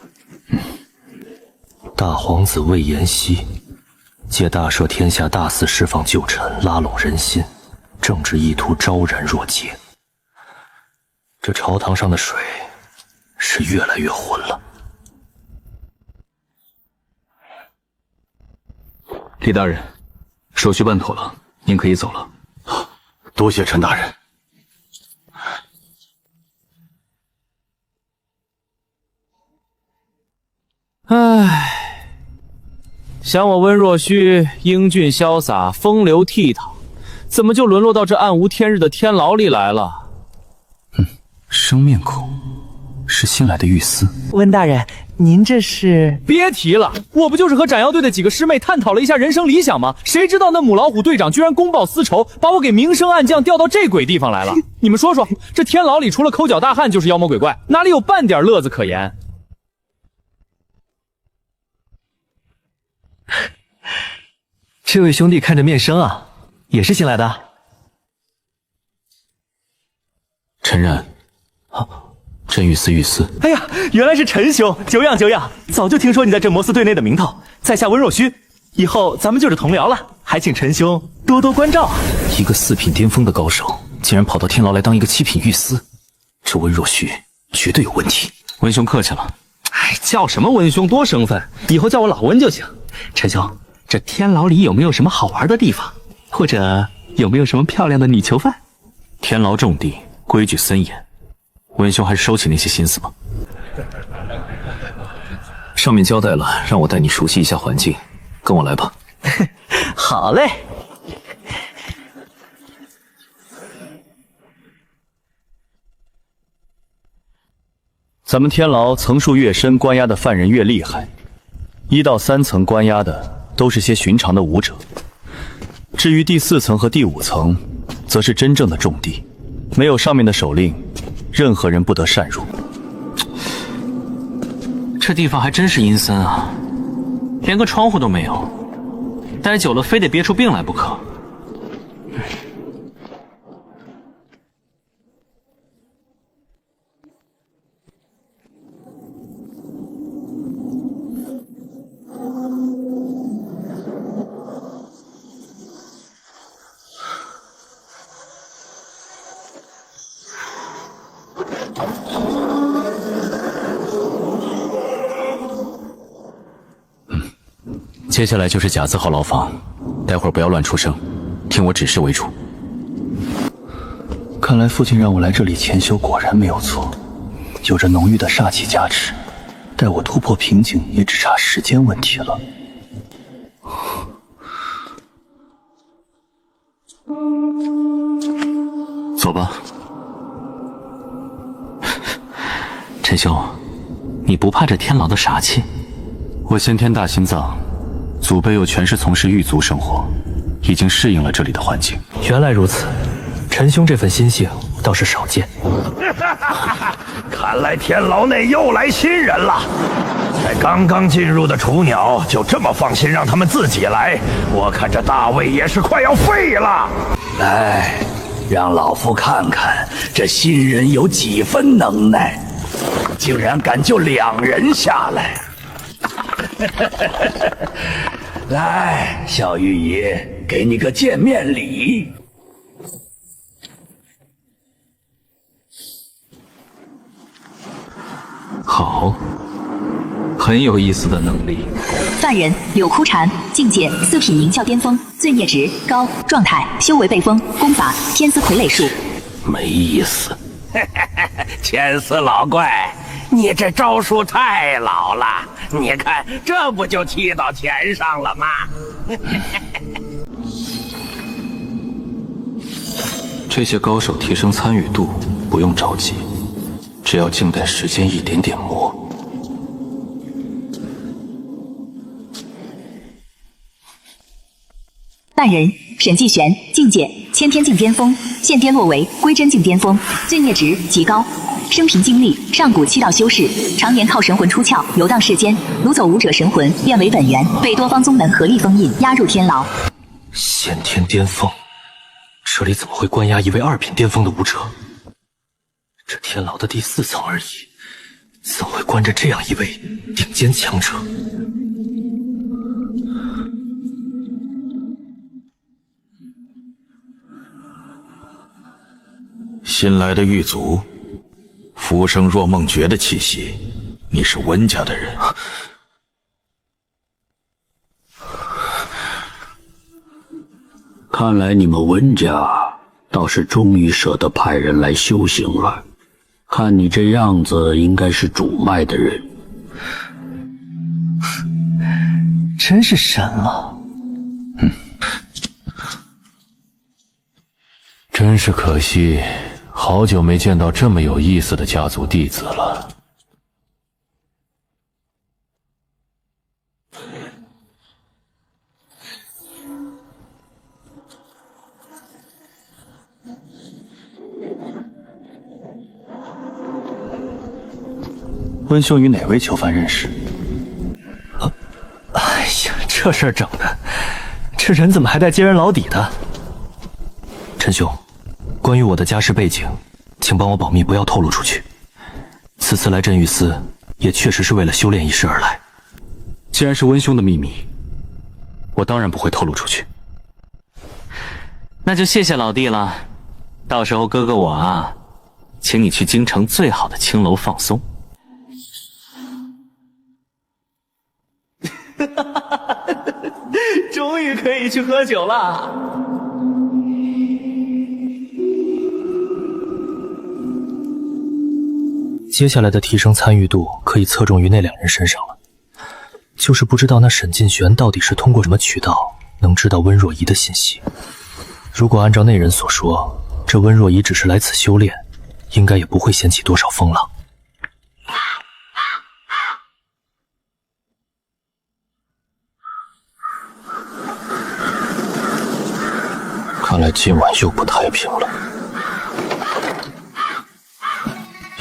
大皇子魏延熙借大赦天下大肆释放旧臣，拉拢人心，政治意图昭然若揭。这朝堂上的水是越来越浑了。李大人，手续办妥了，您可以走了。多谢陈大人。唉，想我温若虚英俊潇洒，风流倜傥，怎么就沦落到这暗无天日的天牢里来了？生面孔，是新来的御司。温大人，您这是……别提了，我不就是和斩妖队的几个师妹探讨了一下人生理想吗？谁知道那母老虎队长居然公报私仇，把我给明升暗降调到这鬼地方来了。你们说说，这天牢里除了抠脚大汉就是妖魔鬼怪，哪里有半点乐子可言？这位兄弟看着面生啊，也是新来的？陈然，陈御司御司。哎呀，原来是陈兄，久仰久仰，早就听说你在镇魔司队内的名头。在下温若虚，以后咱们就是同僚了，还请陈兄多多关照啊。一个4品巅峰的高手，竟然跑到天牢来当一个7品御司，这温若虚绝对有问题。温兄客气了。哎，叫什么温兄，多生分，以后叫我老温就行。陈兄，这天牢里有没有什么好玩的地方，或者有没有什么漂亮的女囚犯？天牢重地，规矩森严，温兄还是收起那些心思吧。上面交代了，让我带你熟悉一下环境，跟我来吧。好嘞。咱们天牢层数越深，关押的犯人越厉害。1到3层关押的都是些寻常的武者，至于第4层和第5层，则是真正的重地，没有上面的手令，任何人不得擅入。这地方还真是阴森啊，连个窗户都没有，待久了非得憋出病来不可。接下来就是甲字号牢房，待会儿不要乱出声，听我指示为主。看来父亲让我来这里潜修果然没有错，有着浓郁的煞气加持，待我突破瓶颈也只差时间问题了。走吧。陈兄，你不怕这天牢的煞气？我先天大心脏，祖辈又全是从事狱卒生活，已经适应了这里的环境。原来如此，陈兄这份心性倒是少见。看来天牢内又来新人了。才刚刚进入的雏鸟就这么放心让他们自己来，我看这大魏也是快要废了。来，让老夫看看这新人有几分能耐，竟然敢救2人下来。来，小御爷，给你个见面礼。好，很有意思的能力。犯人柳枯禅，境界4品明教巅峰，罪孽值高，状态修为被封，功法天丝傀儡术。没意思。千丝老怪，你这招数太老了，你看这不就踢到钱上了吗？这些高手提升参与度不用着急，只要静待时间一点点磨。犯人沈继玄，境界千天境巅峰，现跌落为归真境巅峰，罪孽值极高，生平经历上古7道修士，常年靠神魂出窍游荡世间，掳走武者神魂变为本源，被多方宗门合力封印，押入天牢。先天巅峰，这里怎么会关押一位2品巅峰的武者？这天牢的第4层而已，怎会关着这样一位顶尖强者？新来的狱卒，浮生若梦诀的气息，你是温家的人。看来你们温家倒是终于舍得派人来修行了。看你这样子，应该是主脉的人。真是神了。真是可惜，好久没见到这么有意思的家族弟子了。温兄与哪位囚犯认识？哎呀，这事儿整的，这人怎么还带接人老底的？陈兄，关于我的家世背景，请帮我保密，不要透露出去。此次来镇狱司，也确实是为了修炼一事而来。既然是温兄的秘密，我当然不会透露出去。那就谢谢老弟了，到时候哥哥我啊，请你去京城最好的青楼放松。终于可以去喝酒了。接下来的提升参与度可以侧重于那2人身上了，就是不知道那沈进玄到底是通过什么渠道能知道温若仪的信息。如果按照那人所说，这温若仪只是来此修炼，应该也不会掀起多少风浪。看来今晚又不太平了。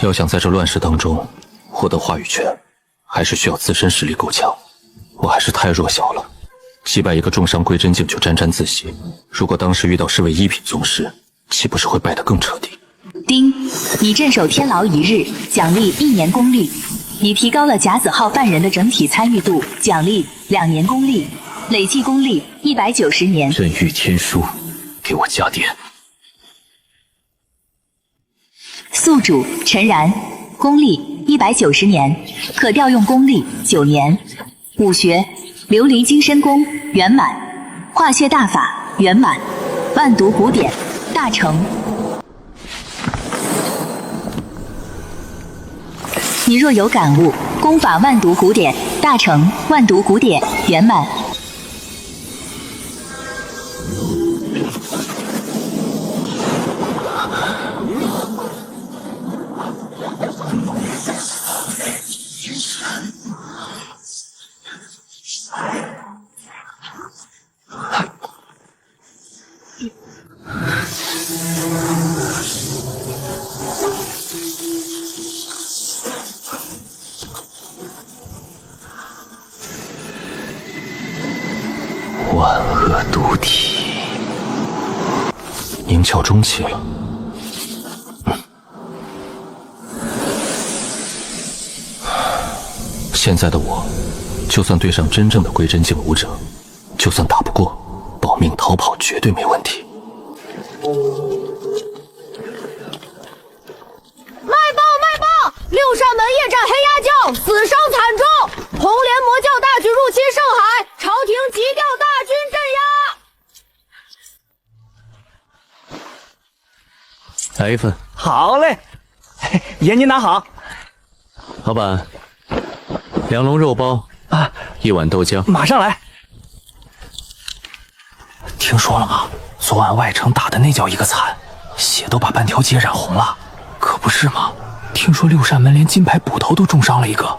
要想在这乱世当中获得话语权，还是需要自身实力够强。我还是太弱小了，击败一个重伤归真境就沾沾自喜。如果当时遇到是位1品宗师，岂不是会败得更彻底？丁，你镇守天牢1日，奖励1年功力。你提高了甲子号犯人的整体参与度，奖励2年功力，累计功力190年。镇狱天书，给我加点。宿主陈然，功力190年，可调用功力9年。武学琉璃金身功圆满，化血大法圆满，万毒古典大成。你若有感悟，功法万毒古典大成，万毒古典圆满。万恶毒体，凝窍中期了。现在的我，就算对上真正的归真境武者，就算打不过，保命逃跑绝对没问题。卖报！六扇门夜战黑鸦教，死伤惨重。红莲魔教大举入侵上海，朝廷急调大军镇压。来一份。好嘞，爷您拿好。老板，2笼肉包啊，1碗豆浆，马上来。听说了吗？昨晚外城打的那叫一个惨，血都把半条街染红了。可不是吗？听说六扇门连金牌捕头都重伤了一个。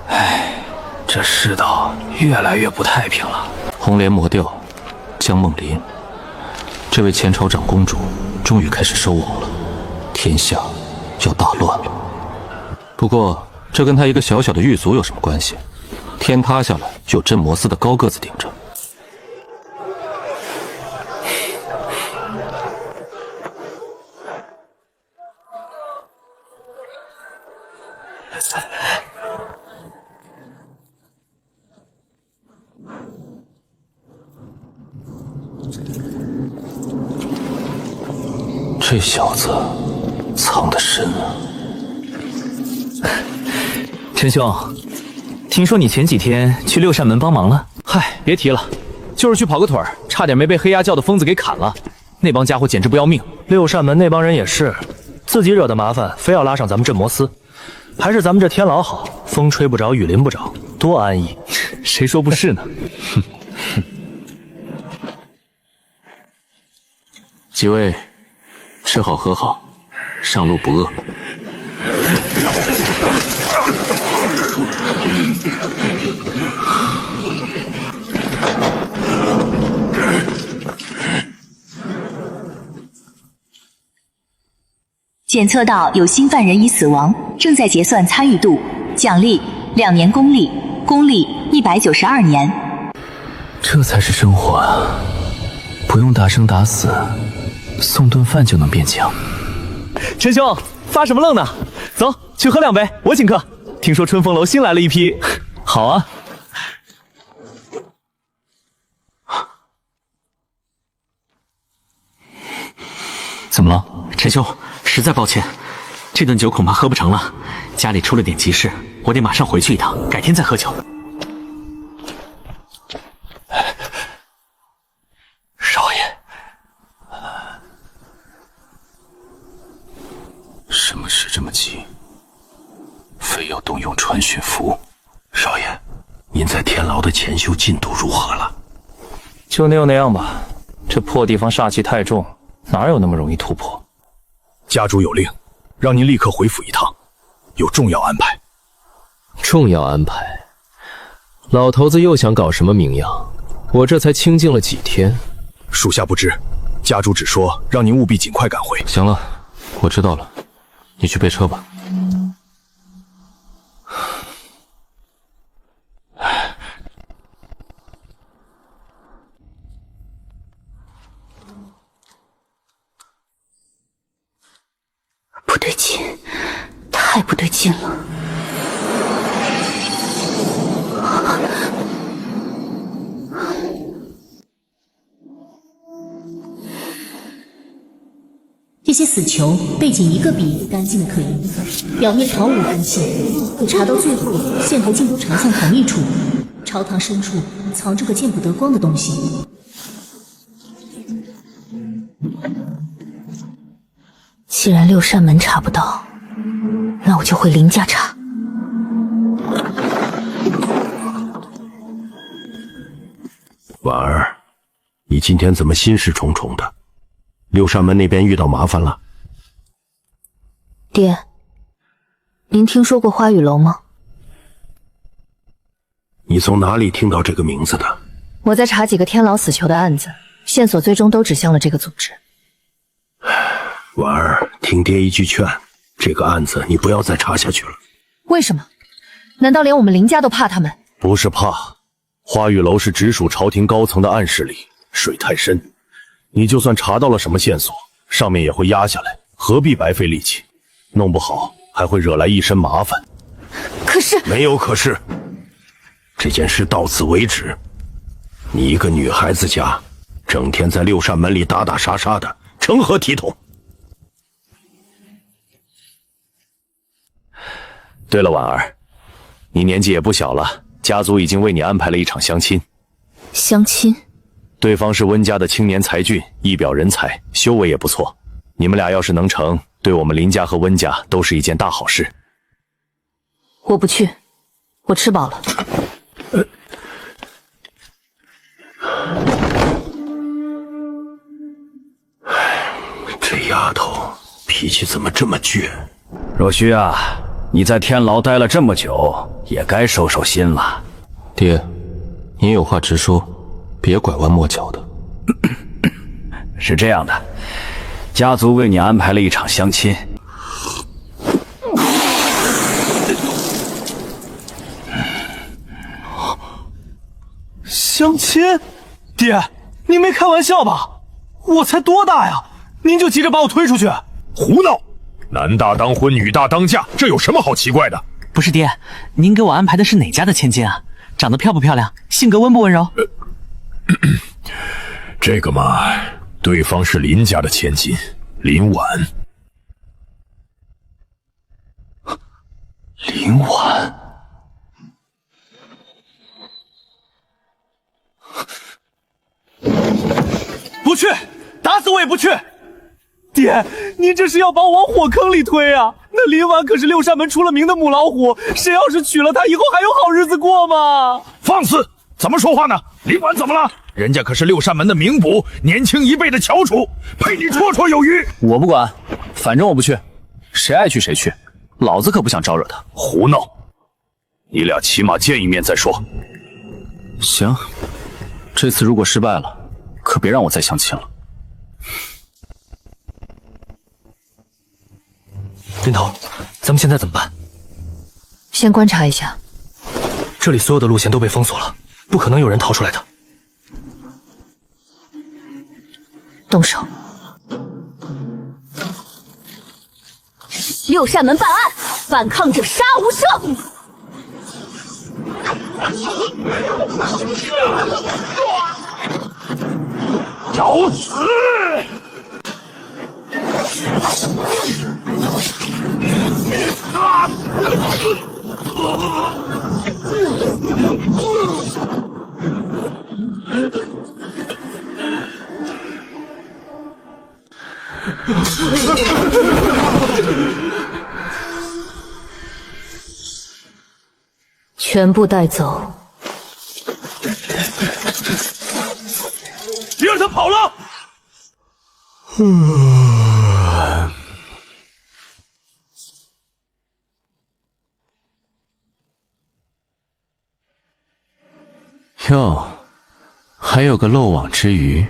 唉，这世道越来越不太平了。红莲魔调，江梦麟，这位前朝长公主终于开始收网了，天下要大乱了。不过这跟她一个小小的狱卒有什么关系？天塌下来有镇魔司的高个子顶着。这小子藏得深啊！陈兄，听说你前几天去六扇门帮忙了？嗨，别提了，就是去跑个腿儿，差点没被黑鸭教的疯子给砍了。那帮家伙简直不要命。六扇门那帮人也是，自己惹的麻烦，非要拉上咱们镇魔司。还是咱们这天牢好，风吹不着，雨淋不着，多安逸。谁说不是呢？几位，吃好喝好，上路不饿。检测到有新犯人已死亡，正在结算参与度，奖励2年功力，功力192年。这才是生活啊！不用打生打死，送顿饭就能变强。陈兄，发什么愣呢？走，去喝2杯，我请客。听说春风楼新来了一批，好啊。怎么了，陈兄？实在抱歉，这顿酒恐怕喝不成了，家里出了点急事，我得马上回去一趟，改天再喝酒。少爷，什么事这么急？非要动用传讯符？少爷，您在天牢的潜修进度如何了？就那样吧，这破地方煞气太重，哪有那么容易突破？家主有令，让您立刻回府一趟，有重要安排。重要安排？老头子又想搞什么名扬？我这才清静了几天。属下不知，家主只说让您务必尽快赶回。行了，我知道了，你去备车吧。不对劲，太不对劲了。这些死囚背景一个比一个干净的可疑，表面毫无痕迹，可查到最后，线头竟都朝向同一处。朝堂深处藏着个见不得光的东西。既然六扇门查不到，那我就回林家查。婉儿，你今天怎么心事重重的？六扇门那边遇到麻烦了？爹，您听说过花雨楼吗？你从哪里听到这个名字的？我在查几个天牢死囚的案子，线索最终都指向了这个组织。婉儿，听爹一句劝，这个案子你不要再查下去了。为什么？难道连我们林家都怕他们？不是怕，花雨楼是直属朝廷高层的暗势力，水太深，你就算查到了什么线索，上面也会压下来，何必白费力气？弄不好还会惹来一身麻烦。可是……没有可是，这件事到此为止。你一个女孩子家，整天在六扇门里打打杀杀的，成何体统？对了，婉儿，你年纪也不小了，家族已经为你安排了一场相亲。相亲？对方是温家的青年才俊，一表人才，修为也不错。你们俩要是能成，对我们林家和温家都是一件大好事。我不去，我吃饱了。这丫头脾气怎么这么倔？若虚啊，你在天牢待了这么久，也该收收心了。爹，您有话直说，别拐弯抹角的。是这样的，家族为你安排了一场相亲。相亲？爹，您没开玩笑吧？我才多大呀？您就急着把我推出去？胡闹！男大当婚，女大当嫁，这有什么好奇怪的？不是爹，您给我安排的是哪家的千金啊？长得漂不漂亮？性格温不温柔？这个嘛，对方是林家的千金，林婉。林婉。不去，打死我也不去！爹，您这是要把我往火坑里推啊！那林婉可是六扇门出了名的母老虎，谁要是娶了她，以后还有好日子过吗？放肆！怎么说话呢？林婉怎么了？人家可是六扇门的名捕，年轻一辈的翘楚，配你绰绰有余。我不管，反正我不去，谁爱去谁去，老子可不想招惹他。胡闹！你俩起码见一面再说。行，这次如果失败了，可别让我再相亲了。林头，咱们现在怎么办？先观察一下，这里所有的路线都被封锁了，不可能有人逃出来的。动手！六扇门办案，反抗者杀无赦！找死！全部带走。别让他跑了！哟，还有个漏网之鱼。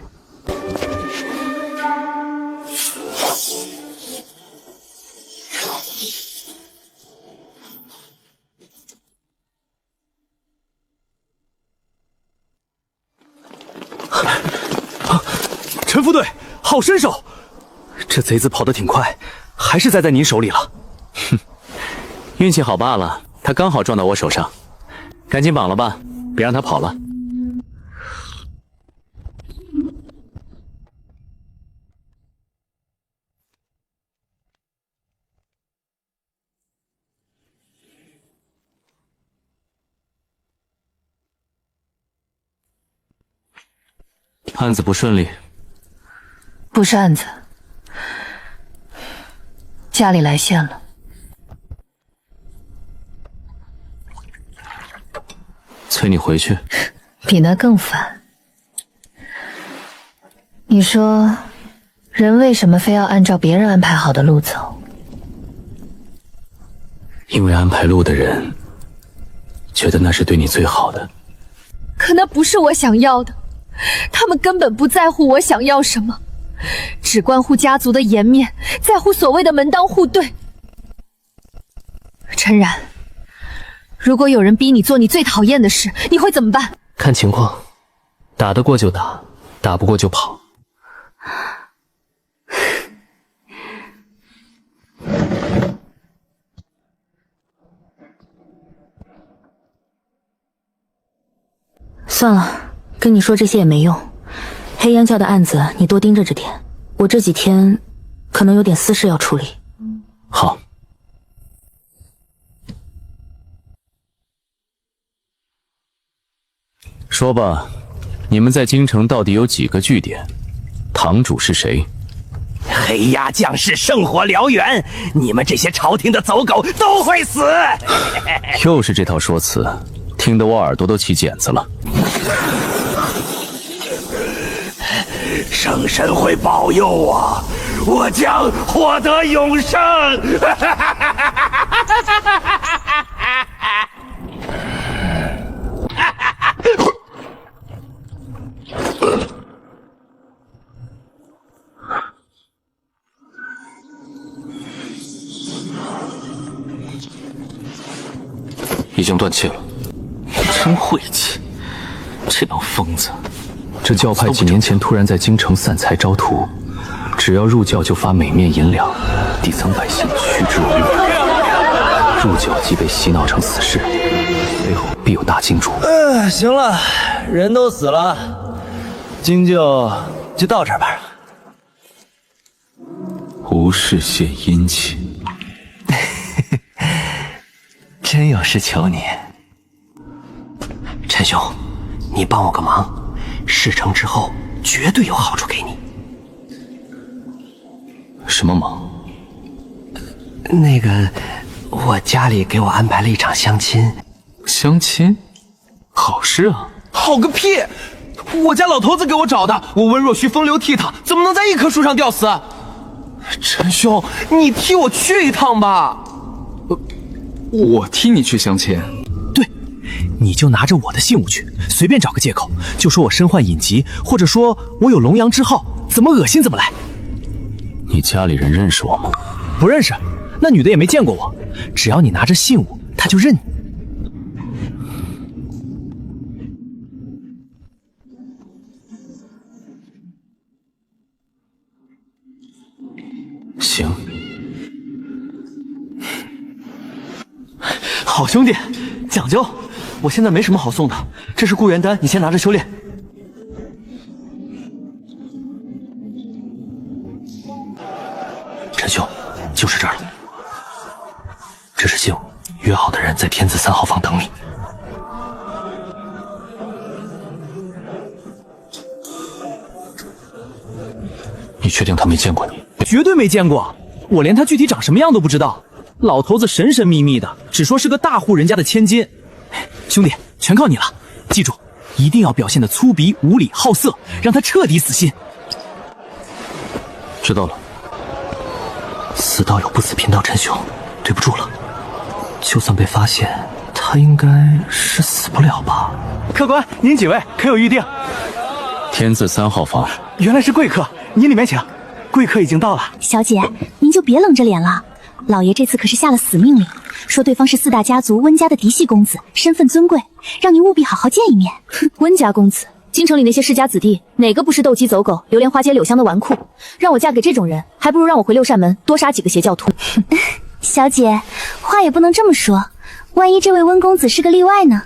陈副队，好身手！这贼子跑得挺快，还是栽在您手里了。哼，运气好罢了，他刚好撞到我手上，赶紧绑了吧，别让他跑了。案子不顺利。不是案子，家里来信了。催你回去。比那更烦。你说，人为什么非要按照别人安排好的路走？因为安排路的人觉得那是对你最好的。可那不是我想要的，他们根本不在乎我想要什么，只关乎家族的颜面，在乎所谓的门当户对。陈然，如果有人逼你做你最讨厌的事，你会怎么办？看情况，打得过就打，打不过就跑。算了，跟你说这些也没用。黑烟教的案子你多盯着着点，我这几天可能有点私事要处理。好。说吧，你们在京城到底有几个据点？堂主是谁？黑鸦将士圣火燎原，你们这些朝廷的走狗都会死。又是这套说辞，听得我耳朵都起茧子了。圣神会保佑我，我将获得永生。已经断气了。真晦气，这帮疯子！这教派几年前突然在京城散财招徒，只要入教就发美面银两，底层百姓趋之若鹜。入教即被洗脑成死士，背后必有大金主。行了，人都死了，今就到这儿吧。无事献殷勤。真有事求你，陈兄，你帮我个忙，事成之后绝对有好处给你。什么忙？那个，我家里给我安排了一场相亲。相亲？好事啊！好个屁！我家老头子给我找的，我温若虚风流倜傥，怎么能在一棵树上吊死？陈兄，你替我去一趟吧。我替你去相亲？对，你就拿着我的信物去，随便找个借口，就说我身患隐疾，或者说我有龙阳之好，怎么恶心怎么来。你家里人认识我吗？不认识，那女的也没见过我。只要你拿着信物，她就认你。行。好兄弟，讲究。我现在没什么好送的，这是固元丹，你先拿着修炼。陈兄，就是这儿了。这是信物，约好的人在天子3号房等你。你确定他没见过你？绝对没见过，我连他具体长什么样都不知道。老头子神神秘秘的，只说是个大户人家的千金。兄弟，全靠你了，记住，一定要表现得粗鄙、无礼、好色，让他彻底死心。知道了。死道友不死贫道陈兄，对不住了。就算被发现，他应该是死不了吧？客官，您几位可有预定？天字3号房。原来是贵客，您里面请。贵客已经到了。小姐，您就别冷着脸了。老爷这次可是下了死命令，说对方是4大家族温家的嫡系公子，身份尊贵，让您务必好好见一面。哼，温家公子，京城里那些世家子弟，哪个不是斗鸡走狗、流连花街柳巷的纨绔？让我嫁给这种人，还不如让我回六扇门多杀几个邪教徒。小姐，话也不能这么说，万一这位温公子是个例外呢？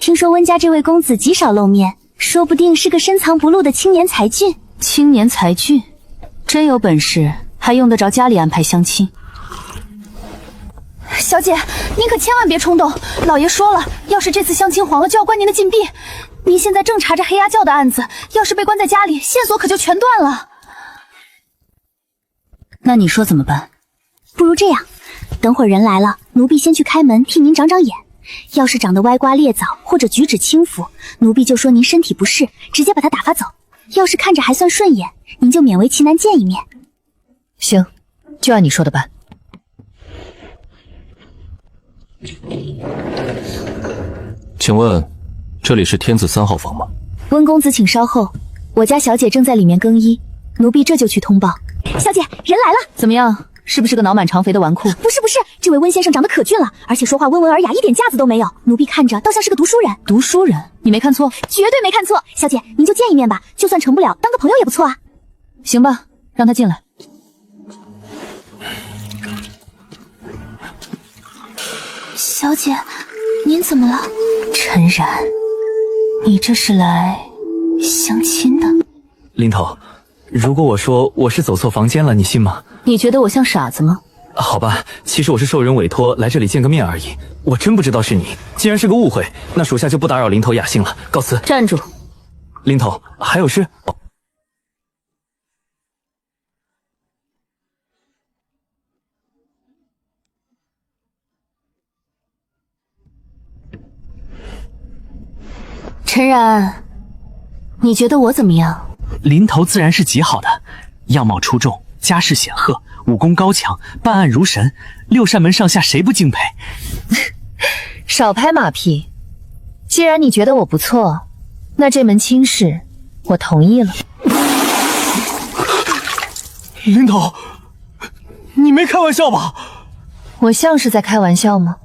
听说温家这位公子极少露面，说不定是个深藏不露的青年才俊。青年才俊，真有本事，还用得着家里安排相亲？小姐，您可千万别冲动，老爷说了，要是这次相亲黄了，就要关您的禁闭。您现在正查着黑鸦教的案子，要是被关在家里，线索可就全断了。那你说怎么办？不如这样，等会儿人来了，奴婢先去开门替您长长眼。要是长得歪瓜裂枣或者举止轻浮，奴婢就说您身体不适，直接把他打发走。要是看着还算顺眼，您就勉为其难见一面。行，就按你说的办。请问，这里是天字3号房吗？温公子请稍后，我家小姐正在里面更衣，奴婢这就去通报。小姐，人来了。怎么样？是不是个脑满肠肥的纨绔？不是，这位温先生长得可俊了，而且说话温文尔雅，一点架子都没有。奴婢看着倒像是个读书人。读书人？你没看错？绝对没看错。小姐，您就见一面吧，就算成不了，当个朋友也不错啊。行吧，让他进来。小姐，您怎么了？陈然，你这是来相亲的？林头，如果我说我是走错房间了，你信吗？你觉得我像傻子吗？好吧，其实我是受人委托来这里见个面而已。我真不知道是你。既然是个误会，那属下就不打扰林头雅兴了，告辞。站住！林头，还有事？陈然，你觉得我怎么样？林头自然是极好的，样貌出众，家世显赫，武功高强，办案如神，六扇门上下谁不敬佩？少拍马屁！既然你觉得我不错，那这门亲事我同意了。林头，你没开玩笑吧？我像是在开玩笑吗？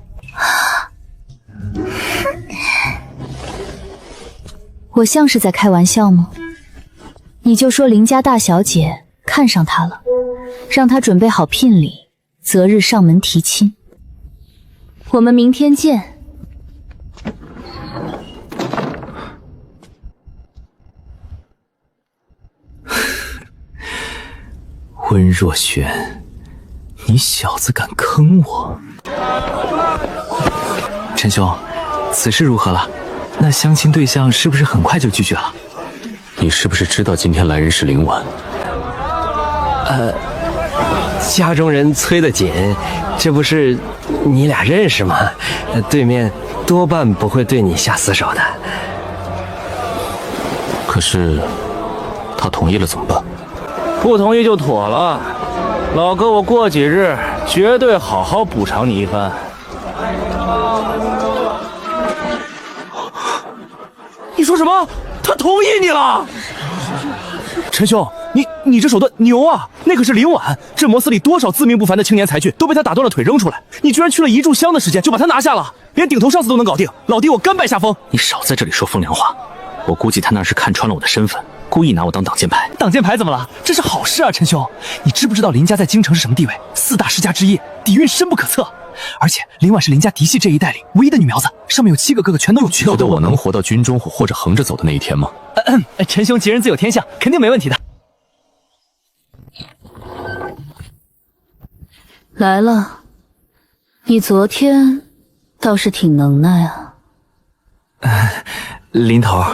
我像是在开玩笑吗？你就说林家大小姐看上他了，让他准备好聘礼，择日上门提亲。我们明天见。温若璇，你小子敢坑我！陈兄，此事如何了？那相亲对象是不是很快就拒绝了？你是不是知道今天来人是林婉？家中人催得紧，这不是你俩认识吗？对面多半不会对你下死手的。可是他同意了怎么办？不同意就妥了，老哥，我过几日绝对好好补偿你一番。你说什么？他同意你了？陈兄，你这手段牛啊！那可是林婉，镇魔司里多少自命不凡的青年才俊都被他打断了腿扔出来，你居然去了1炷香的时间就把他拿下了，连顶头上司都能搞定，老弟我甘拜下风。你少在这里说风凉话，我估计他那是看穿了我的身份，故意拿我当挡箭牌。挡箭牌怎么了？这是好事啊，陈兄！你知不知道林家在京城是什么地位？4大世家之一，底蕴深不可测。而且林婉是林家嫡系这一代里唯一的女苗子，上面有7个哥哥，全都有绝觉得我能活到军中或者横着走的那一天吗？陈兄吉人自有天相，肯定没问题的。来了，你昨天倒是挺能耐啊。林头，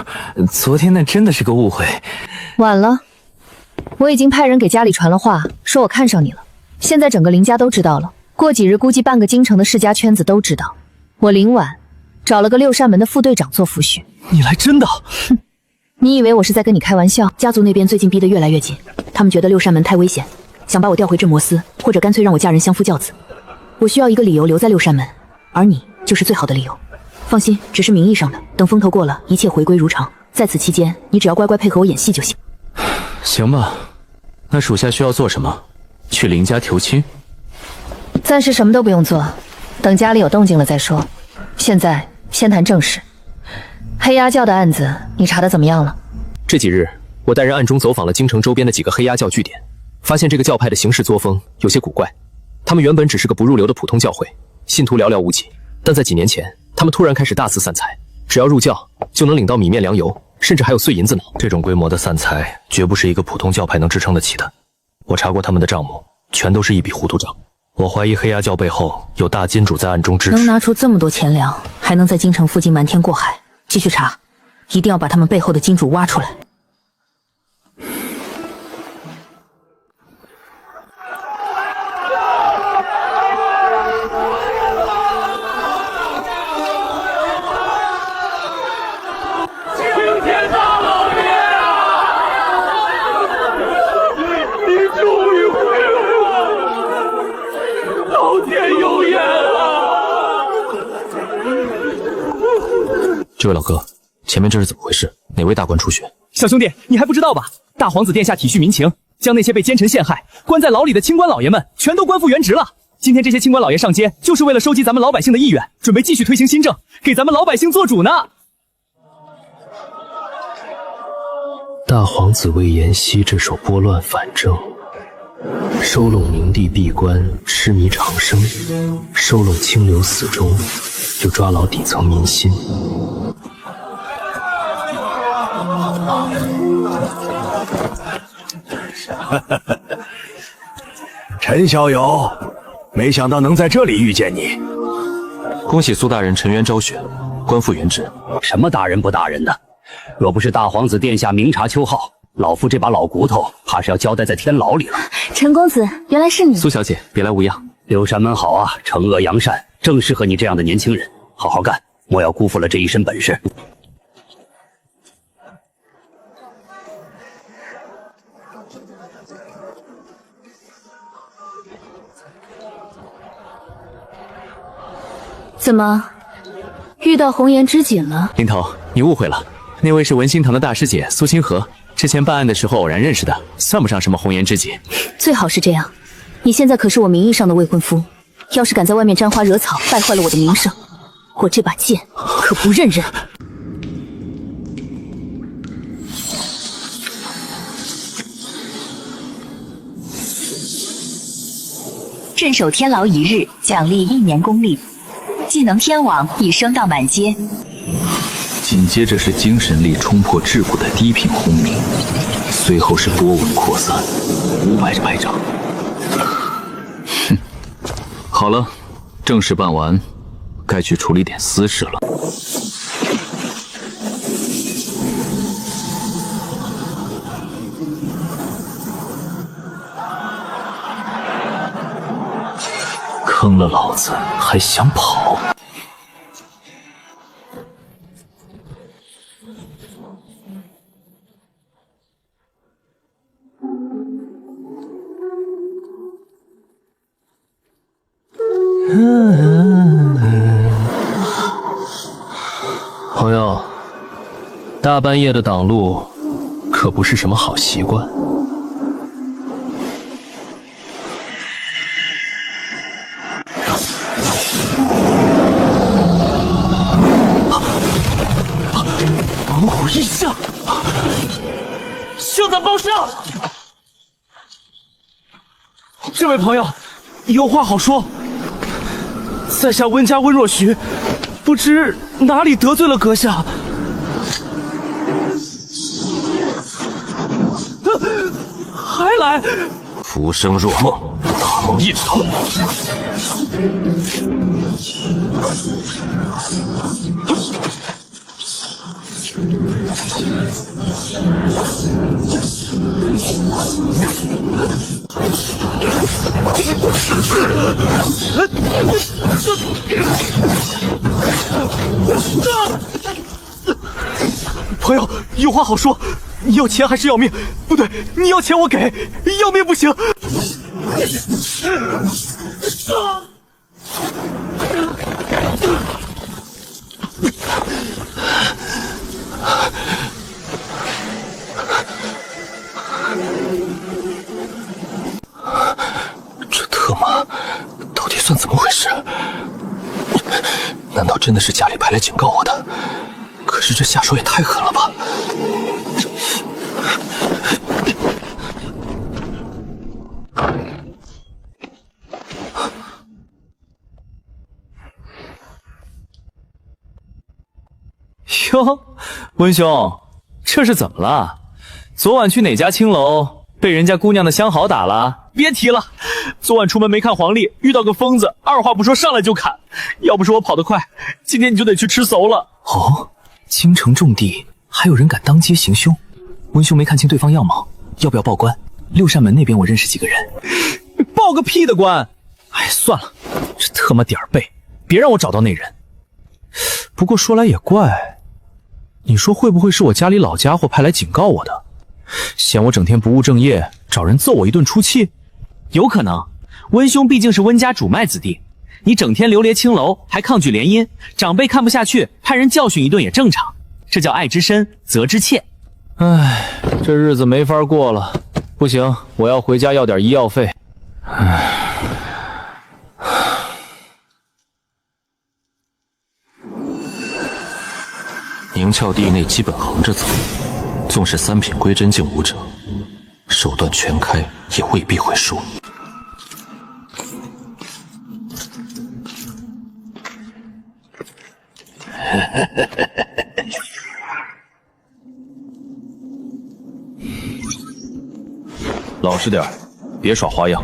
昨天那真的是个误会。晚了，我已经派人给家里传了话，说我看上你了。现在整个林家都知道了，过几日估计半个京城的世家圈子都知道，我林婉找了个6扇门的副队长做抚恤。你来真的？哼，你以为我是在跟你开玩笑？家族那边最近逼得越来越紧，他们觉得6扇门太危险，想把我调回镇魔司，或者干脆让我嫁人相夫教子。我需要一个理由留在6扇门，而你就是最好的理由。放心，只是名义上的，等风头过了，一切回归如常。在此期间，你只要乖乖配合我演戏就行。行吧，那属下需要做什么？去林家求亲？暂时什么都不用做，等家里有动静了再说。现在先谈正事。黑鸦教的案子你查得怎么样了？这几日我带人暗中走访了京城周边的几个黑鸦教据点，发现这个教派的行事作风有些古怪。他们原本只是个不入流的普通教会，信徒寥寥无几，但在几年前，他们突然开始大肆散财，只要入教就能领到米面粮油，甚至还有碎银子呢。这种规模的散财绝不是一个普通教派能支撑得起的。我查过他们的账目，全都是一笔糊涂账。我怀疑黑鸦教背后有大金主在暗中支持。能拿出这么多钱粮，还能在京城附近瞒天过海，继续查，一定要把他们背后的金主挖出来。这位老哥，前面这是怎么回事？哪位大官出血？小兄弟，你还不知道吧？大皇子殿下体恤民情，将那些被奸臣陷害、关在牢里的清官老爷们全都官复原职了。今天这些清官老爷上街，就是为了收集咱们老百姓的意愿，准备继续推行新政，给咱们老百姓做主呢。大皇子魏延熙这手拨乱反正，收拢明帝闭关，痴迷长生；收拢清流死忠，又抓牢底层民心。陈小友，没想到能在这里遇见你。恭喜苏大人沉冤昭雪，官复原职。什么大人不大人的？若不是大皇子殿下明察秋毫，老夫这把老骨头怕是要交代在天牢里了。陈公子，原来是你。苏小姐，别来无恙。六扇门好啊，惩恶扬善，正适合你这样的年轻人。好好干，莫要辜负了这一身本事。怎么，遇到红颜知锦了？林头，你误会了，那位是文心堂的大师姐苏清河，之前办案的时候偶然认识的，算不上什么红颜知己。最好是这样，你现在可是我名义上的未婚夫，要是敢在外面沾花惹草，败坏了我的名声，我这把剑可不认人。镇守天牢1日，奖励1年功力。技能天网已升到满阶。紧接着是精神力冲破桎梏的低频轰鸣，随后是波纹扩散，500百掌。哼，好了，正事办完，该去处理点私事了。坑了老子还想跑？朋友，大半夜的挡路可不是什么好习惯。猛虎异象，秀才报上。这位朋友，有话好说。在下温家温若徐，不知哪里得罪了阁下。还来！浮生若梦，大梦一场。朋友，有话好说。你要钱还是要命？不对，你要钱我给，要命不行。这特么到底算怎么回事？难道真的是家里派来警告我的？可是这下手也太狠了吧！哟，温兄，这是怎么了？昨晚去哪家青楼被人家姑娘的相好打了？别提了，昨晚出门没看黄历，遇到个疯子，二话不说上来就砍。要不是我跑得快，今天你就得去吃馊了。哦，京城重地，还有人敢当街行凶？温兄没看清对方样貌，要不要报官？六扇门那边我认识几个人。报个屁的官！哎，算了，这特么点儿背，别让我找到那人。不过说来也怪，你说会不会是我家里老家伙派来警告我的，嫌我整天不务正业，找人揍我一顿出气？有可能，温兄毕竟是温家主脉子弟，你整天流连青楼，还抗拒联姻，长辈看不下去，派人教训一顿也正常，这叫爱之深，责之切。唉，这日子没法过了，不行，我要回家要点医药费。唉。宁峭地内基本横着走，纵是3品归真境武者，手段全开也未必会输。老实点，别耍花样。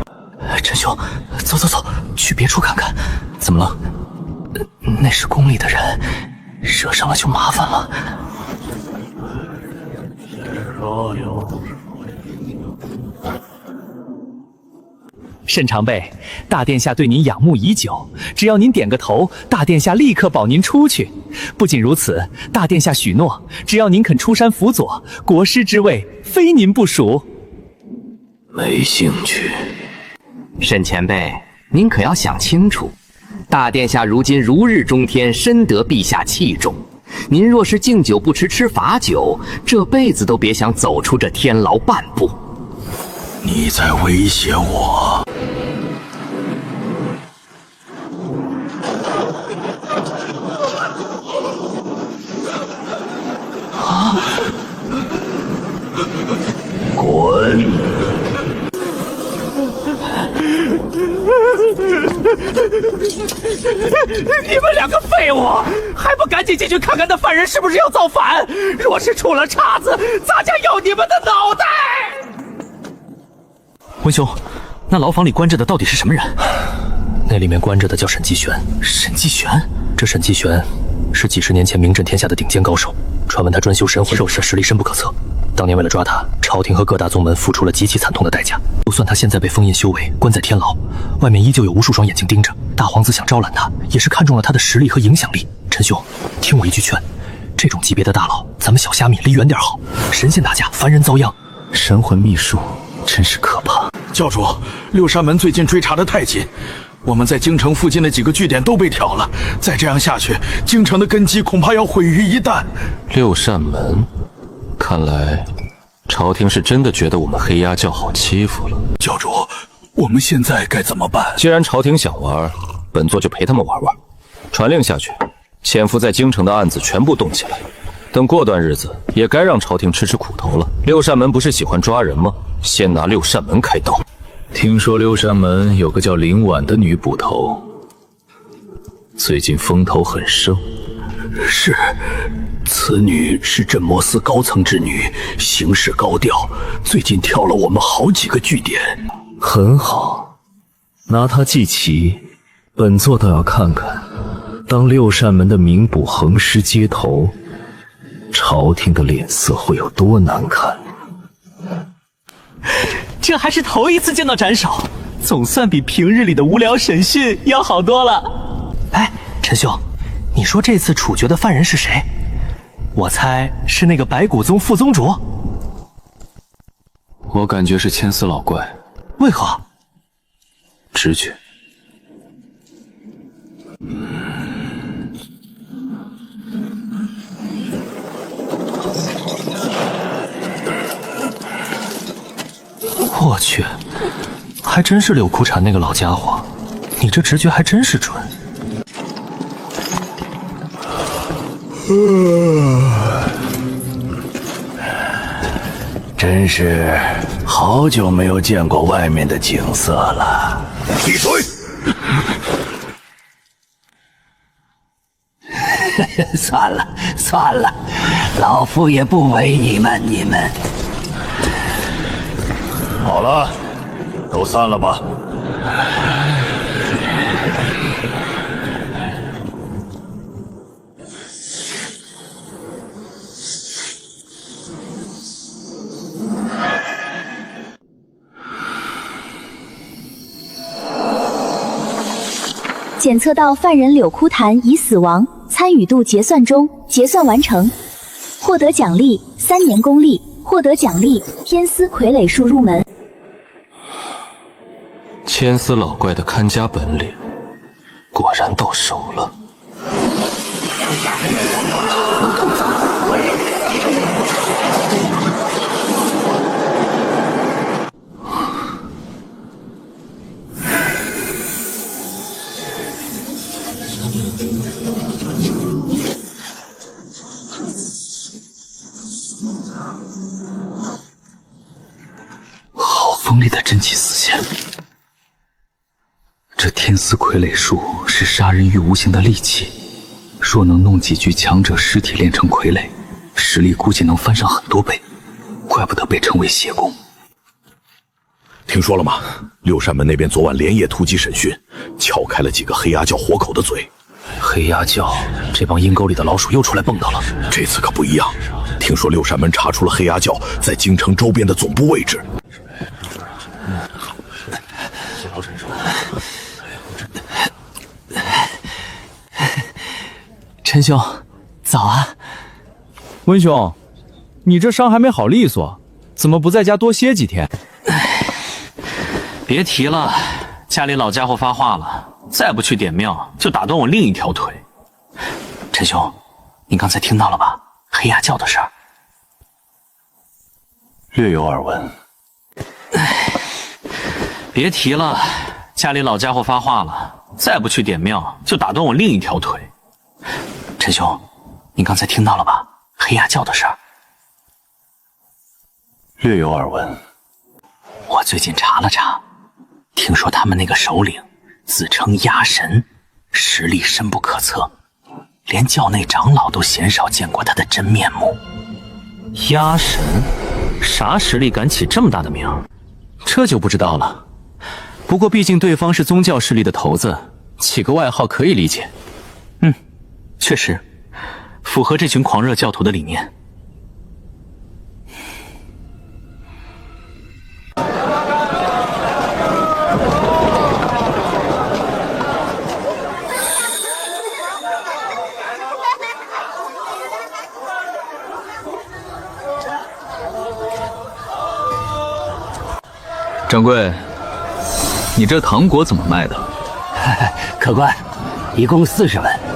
陈兄，走走走，去别处看看。怎么了？那是宫里的人，惹上了就麻烦了。慎常备，大殿下对您仰慕已久，只要您点个头，大殿下立刻保您出去。不仅如此，大殿下许诺，只要您肯出山辅佐，国师之位非您不属。没兴趣。沈前辈，您可要想清楚，大殿下如今如日中天，深得陛下器重。您若是敬酒不吃吃罚酒，这辈子都别想走出这天牢半步。你在威胁我？啊！滚！你们两个废物，还不赶紧进去看看那犯人是不是要造反？若是出了岔子，咱家要你们的脑袋！文兄，那牢房里关着的到底是什么人？那里面关着的叫沈继玄。沈继玄？这沈继玄是几十年前名震天下的顶尖高手，传闻他专修神魂，受的实力深不可测。当年为了抓他，朝廷和各大宗门付出了极其惨痛的代价。就算他现在被封印修为，关在天牢，外面依旧有无数双眼睛盯着。大皇子想招揽他，也是看中了他的实力和影响力。陈兄，听我一句劝，这种级别的大佬，咱们小虾米离远点好。神仙打架，凡人遭殃。神魂秘术真是可怕。教主，六扇门最近追查得太紧，我们在京城附近的几个据点都被挑了。再这样下去，京城的根基恐怕要毁于一旦。六扇门，看来朝廷是真的觉得我们黑鸭教好欺负了。教主，我们现在该怎么办？既然朝廷想玩，本座就陪他们玩玩。传令下去，潜伏在京城的案子全部动起来。等过段日子，也该让朝廷吃吃苦头了。六扇门不是喜欢抓人吗？先拿六扇门开刀。听说六扇门有个叫林婉的女捕头，最近风头很盛。是，此女是镇魔司高层之女，行事高调，最近挑了我们好几个据点。很好，拿她祭旗，本座倒要看看，当六扇门的名捕横尸街头，朝廷的脸色会有多难看。这还是头一次见到斩首，总算比平日里的无聊审讯要好多了。哎，陈兄，你说这次处决的犯人是谁？我猜是那个白骨宗副宗主。我感觉是千丝老怪。为何？直觉。我去，还真是柳枯禅那个老家伙，你这直觉还真是准。真是好久没有见过外面的景色了。闭嘴！算了算了，老夫也不为你们。好了，都散了吧。检测到犯人柳枯潭已死亡，参与度结算中，结算完成，获得奖励3年功力，获得奖励天丝傀儡术入门。千丝老怪的看家本领，果然到手了。好锋利的真气丝线。这天丝傀儡术是杀人于无形的利器，若能弄几具强者尸体炼成傀儡，实力估计能翻上很多倍，怪不得被称为邪功。听说了吗？六扇门那边昨晚连夜突击审讯，撬开了几个黑鸭教活口的嘴。黑鸭教这帮阴沟里的老鼠又出来蹦跶了。这次可不一样，听说六扇门查出了黑鸭教在京城周边的总部位置。陈兄，早啊！温兄，你这伤还没好利索，怎么不在家多歇几天？别提了，家里老家伙发话了，再不去点庙就打断我另一条腿。陈兄，你刚才听到了吧？黑鸭教的事儿。略有耳闻。别提了，家里老家伙发话了，再不去点庙就打断我另一条腿。陈兄，你刚才听到了吧？黑鸭教的事儿。略有耳闻。我最近查了查，听说他们那个首领自称鸭神，实力深不可测，连教内长老都鲜少见过他的真面目。鸭神，啥实力敢起这么大的名？这就不知道了。不过毕竟对方是宗教势力的头子，起个外号可以理解。确实符合这群狂热教徒的理念。掌柜，你这糖果怎么卖的？客官，一共40文。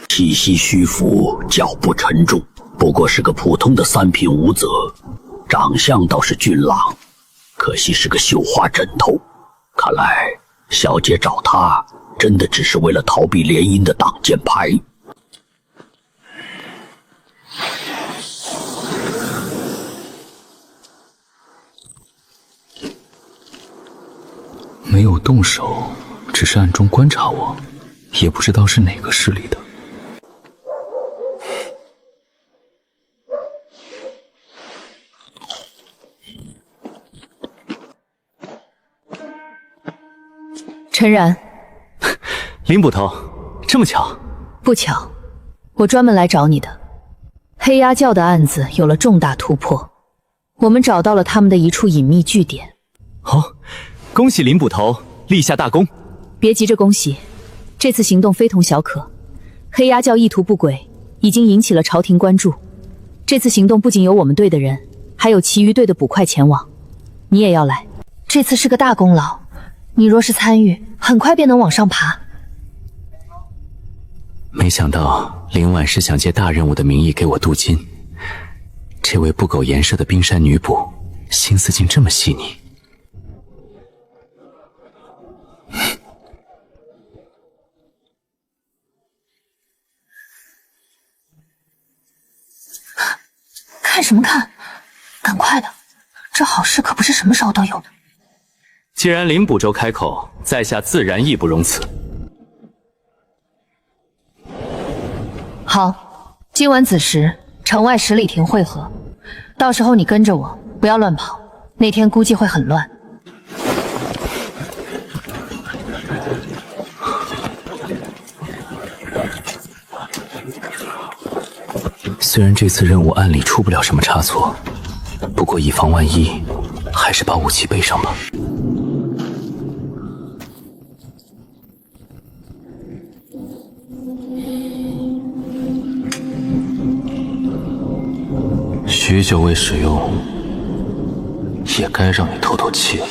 气息虚浮，脚步沉重，不过是个普通的3品武则，长相倒是俊朗，可惜是个绣花枕头。看来小姐找他真的只是为了逃避联姻的挡箭牌。没有动手，只是暗中观察我，也不知道是哪个势力的。陈然，林捕头，这么巧？不巧，我专门来找你的。黑鸭教的案子有了重大突破，我们找到了他们的一处隐秘据点。恭喜林捕头立下大功！别急着恭喜，这次行动非同小可。黑鸭教意图不轨，已经引起了朝廷关注。这次行动不仅有我们队的人，还有其余队的捕快前往。你也要来，这次是个大功劳，你若是参与，很快便能往上爬。没想到林婉是想借大任务的名义给我镀金，这位不苟言射的冰山女捕，心思竟这么细腻。看什么看？赶快的，这好事可不是什么时候都有的。既然林捕头开口，在下自然义不容辞。好，今晚子时城外十里亭汇合，到时候你跟着我，不要乱跑，那天估计会很乱。虽然这次任务按理出不了什么差错，不过以防万一，还是把武器备上吧。许久未使用，也该让你透透气了。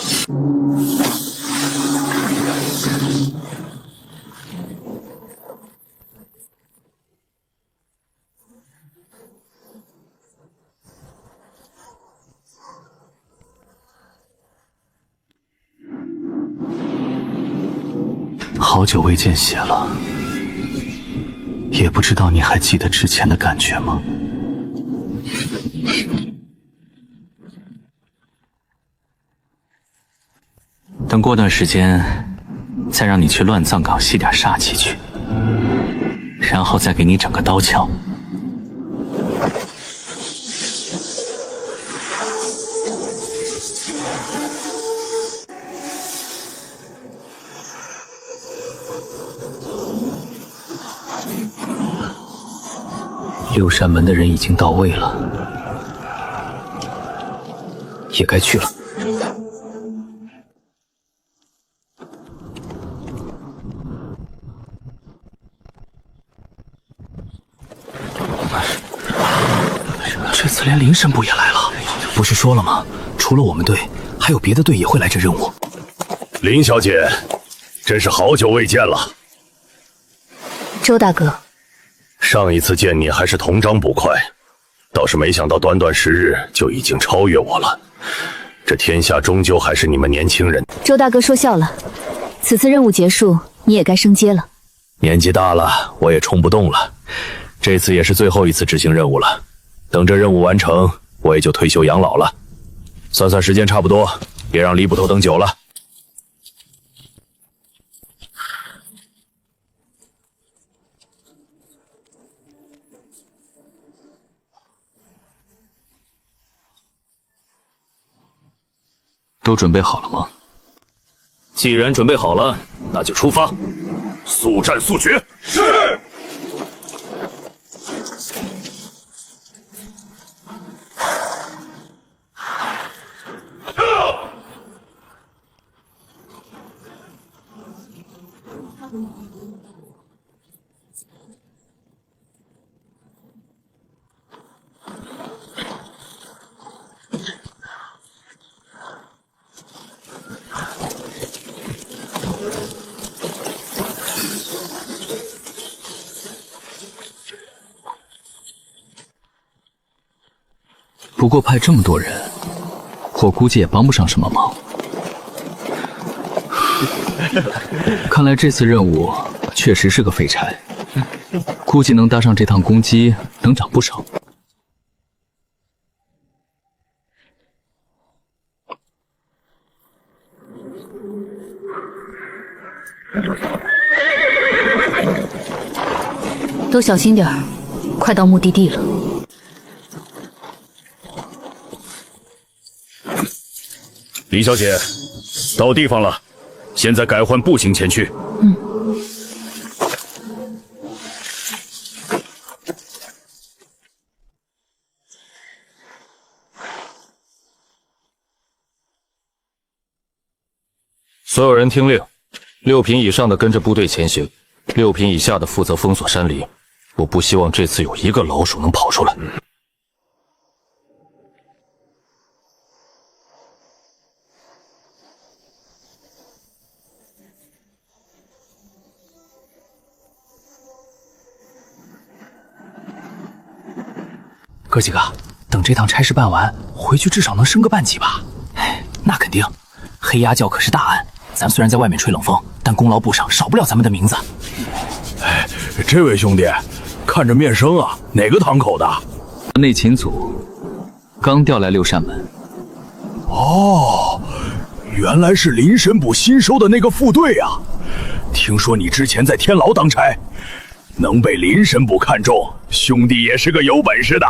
好久未见血了，也不知道你还记得之前的感觉吗？等过段时间，再让你去乱葬岗吸点煞气去，然后再给你整个刀鞘。六扇门的人已经到位了，也该去了。这次连林神部也来了，不是说了吗？除了我们队，还有别的队也会来这任务。林小姐，真是好久未见了。周大哥，上一次见你还是铜章捕快，倒是没想到短短10日就已经超越我了。这天下终究还是你们年轻人。周大哥说笑了，此次任务结束，你也该升阶了。年纪大了，我也冲不动了。这次也是最后一次执行任务了，等这任务完成，我也就退休养老了。算算时间差不多，别让李捕头等久了。都准备好了吗？既然准备好了，那就出发，速战速决。是。不过派这么多人，我估计也帮不上什么忙。看来这次任务确实是个废柴，估计能搭上这趟攻击能涨不少。都小心点儿，快到目的地了。李小姐，到地方了，现在改换步行前去。所有人听令，6品以上的跟着部队前行，6品以下的负责封锁山林。我不希望这次有一个老鼠能跑出来。哥几个，等这趟差事办完，回去至少能升个半级吧？哎，那肯定。黑鸭教可是大案，咱虽然在外面吹冷风，但功劳簿上少不了咱们的名字。哎，这位兄弟，看着面生啊，哪个堂口的？内勤组刚调来6扇门。哦，原来是林神部新收的那个副队啊！听说你之前在天牢当差，能被林神部看中，兄弟也是个有本事的。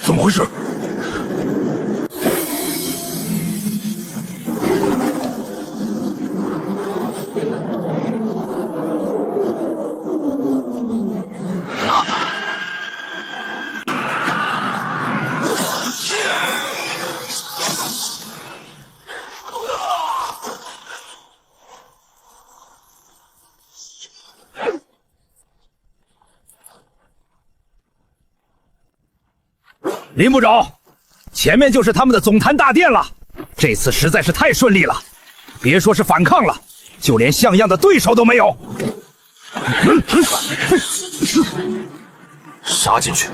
怎么回事？林部长，前面就是他们的总坛大殿了。这次实在是太顺利了，别说是反抗了，就连像样的对手都没有。杀进去！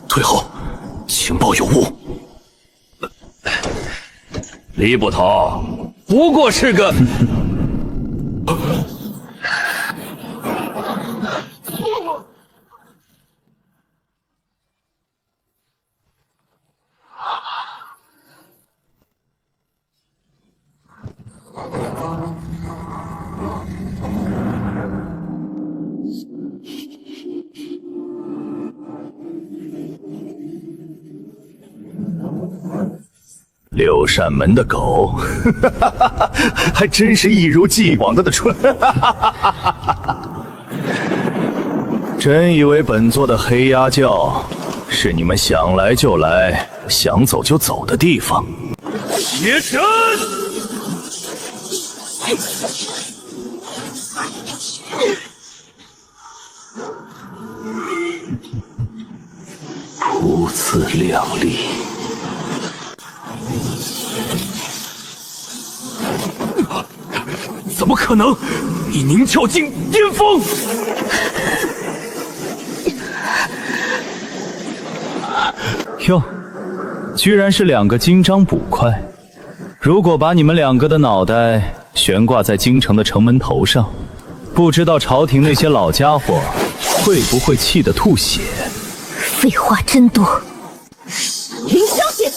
退后，情报有误。李捕头，不过是个……六扇门的狗，还真是一如既往的蠢。真以为本座的黑鸭教是你们想来就来、想走就走的地方？邪神！如此亮丽。怎么可能？你宁跳进巅峰！哟，居然是2个金章捕快。如果把你们2个的脑袋悬挂在京城的城门头上，不知道朝廷那些老家伙会不会气得吐血？废话真多。林萧姐，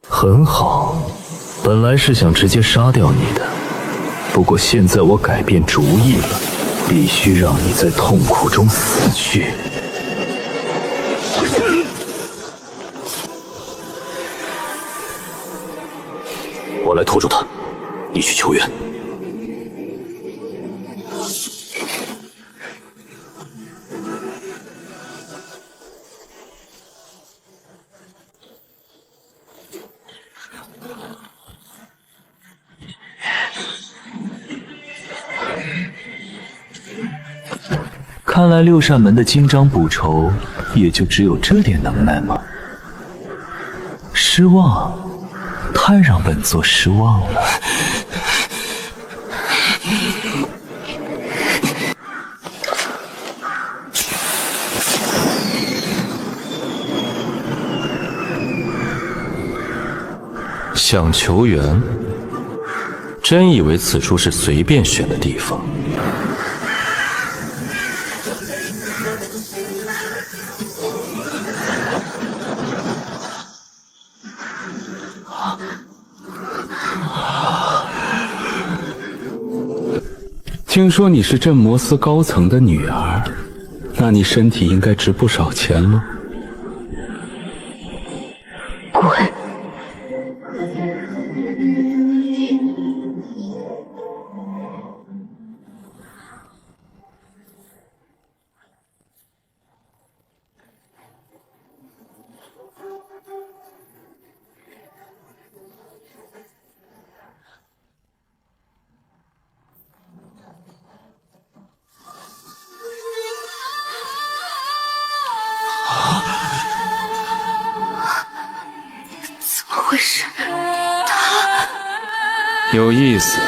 很好，本来是想直接杀掉你的，不过现在我改变主意了，必须让你在痛苦中死去。我来拖住他，你去求援。看来6扇门的金章捕仇也就只有这点能耐吗？失望，太让本座失望了。想求援？真以为此处是随便选的地方？听说你是镇魔司高层的女儿，那你身体应该值不少钱喽。滚！会是他？有意思，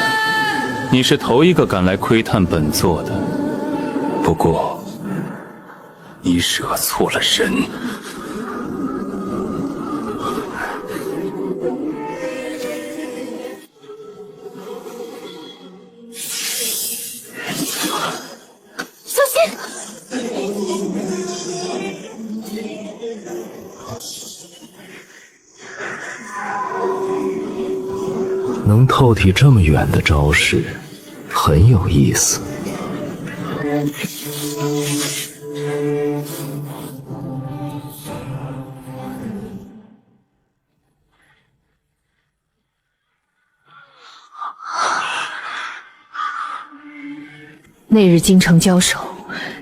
你是头一个敢来窥探本座的。不过，你惹错了人。小心！能透体这么远的招式，很有意思。那日京城交手，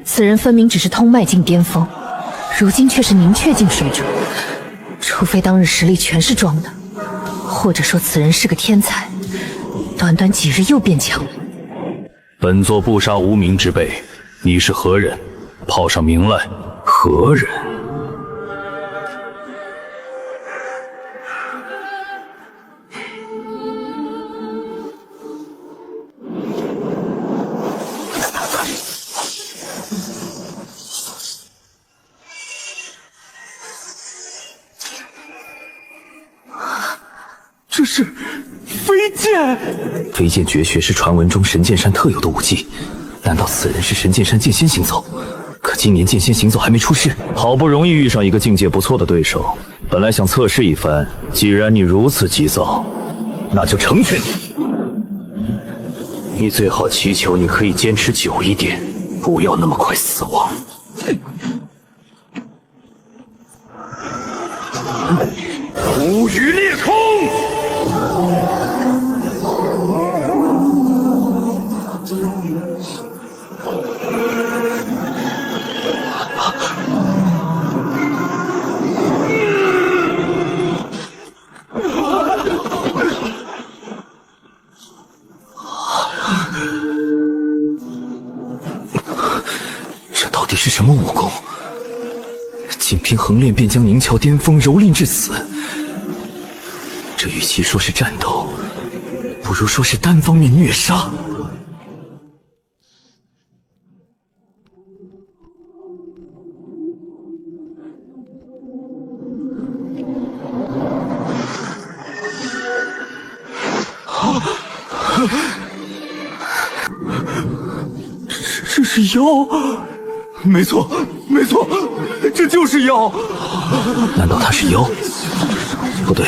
此人分明只是通脉境巅峰，如今却是宁缺境水准。除非当日实力全是装的，或者说此人是个天才，短短几日又变强了。本座不杀无名之辈，你是何人？报上名来。何人？这是飞剑。飞剑绝学是传闻中神剑山特有的武技，难道此人是神剑山剑仙行走？可今年剑仙行走还没出世，好不容易遇上一个境界不错的对手，本来想测试一番，既然你如此急躁，那就成全你。你最好祈求你可以坚持久一点，不要那么快死亡。无语裂空。这到底是什么武功？仅凭横练便将宁乔巅峰蹂躏至此，这与其说是战斗，不如说是单方面虐杀。这是妖，没错，没错，这就是妖。难道他是妖？不对，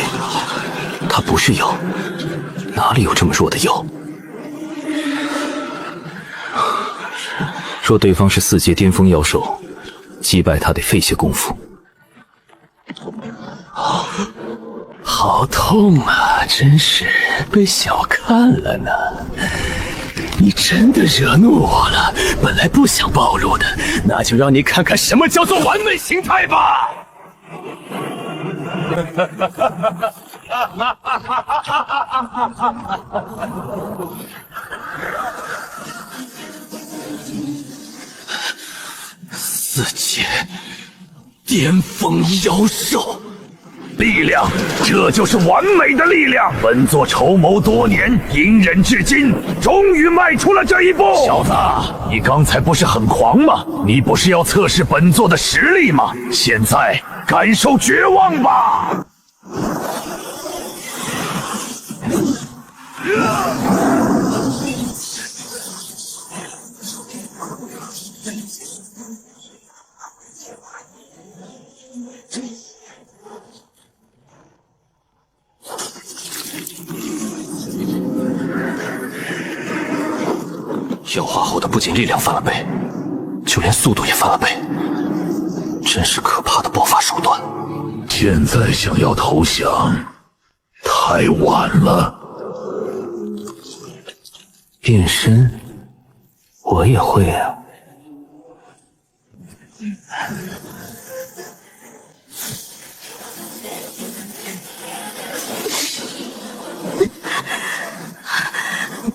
他不是妖，哪里有这么弱的妖？若对方是4阶巅峰妖兽，击败他得费些功夫。好痛啊！真是被小看了呢。你真的惹怒我了，本来不想暴露的，那就让你看看什么叫做完美形态吧。4阶巅峰妖兽。力量，这就是完美的力量。本座筹谋多年，隐忍至今，终于迈出了这一步。小子，你刚才不是很狂吗？你不是要测试本座的实力吗？现在感受绝望吧！妖化后的不仅力量翻了倍，就连速度也翻了倍，真是可怕的爆发手段。现在想要投降，太晚了。变身，我也会啊。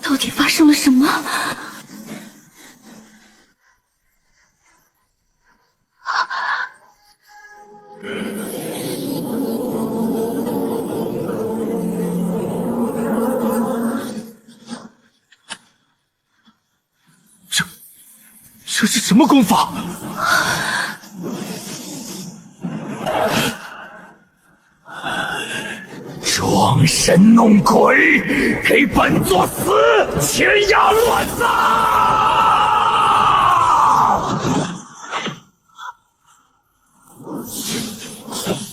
到底发生了什么？这是什么功法？装神弄鬼，给本座死，牵压乱撒！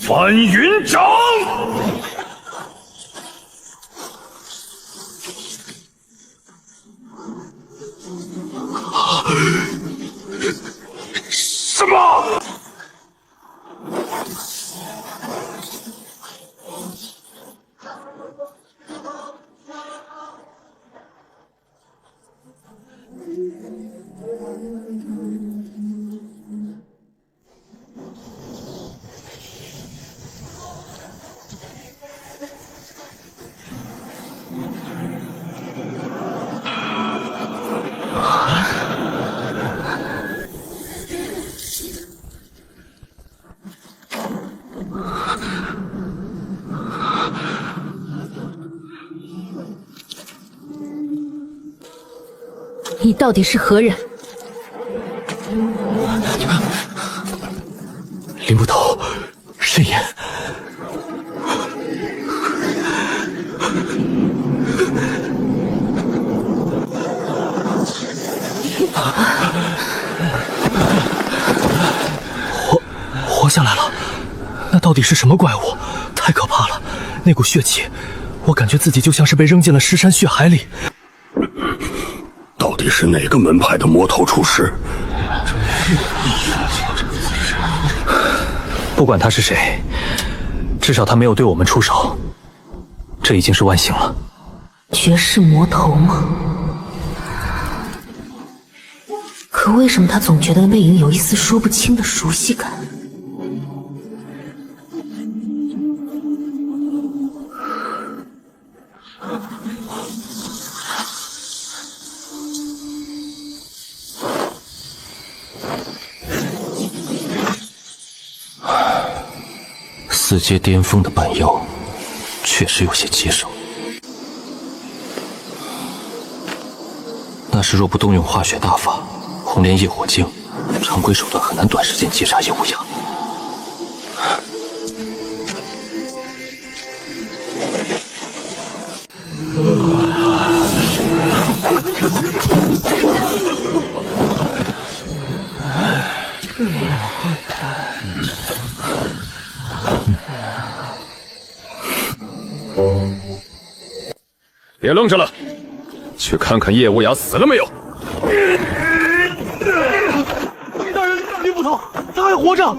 翻云掌！什么？你到底是何人？林捕头，慎言。活下来了，那到底是什么怪物？太可怕了！那股血气，我感觉自己就像是被扔进了尸山血海里。到底是哪个门派的魔头出世？不管他是谁，至少他没有对我们出手，这已经是万幸了。绝世魔头吗？可为什么他总觉得背影有一丝说不清的熟悉感？四阶巅峰的半妖，确实有些棘手。那时若不动用化血大法、红莲业火镜，常规手段很难短时间击杀叶无涯。别愣着了，去看看叶无涯死了没有。大人，林捕头，他还活着。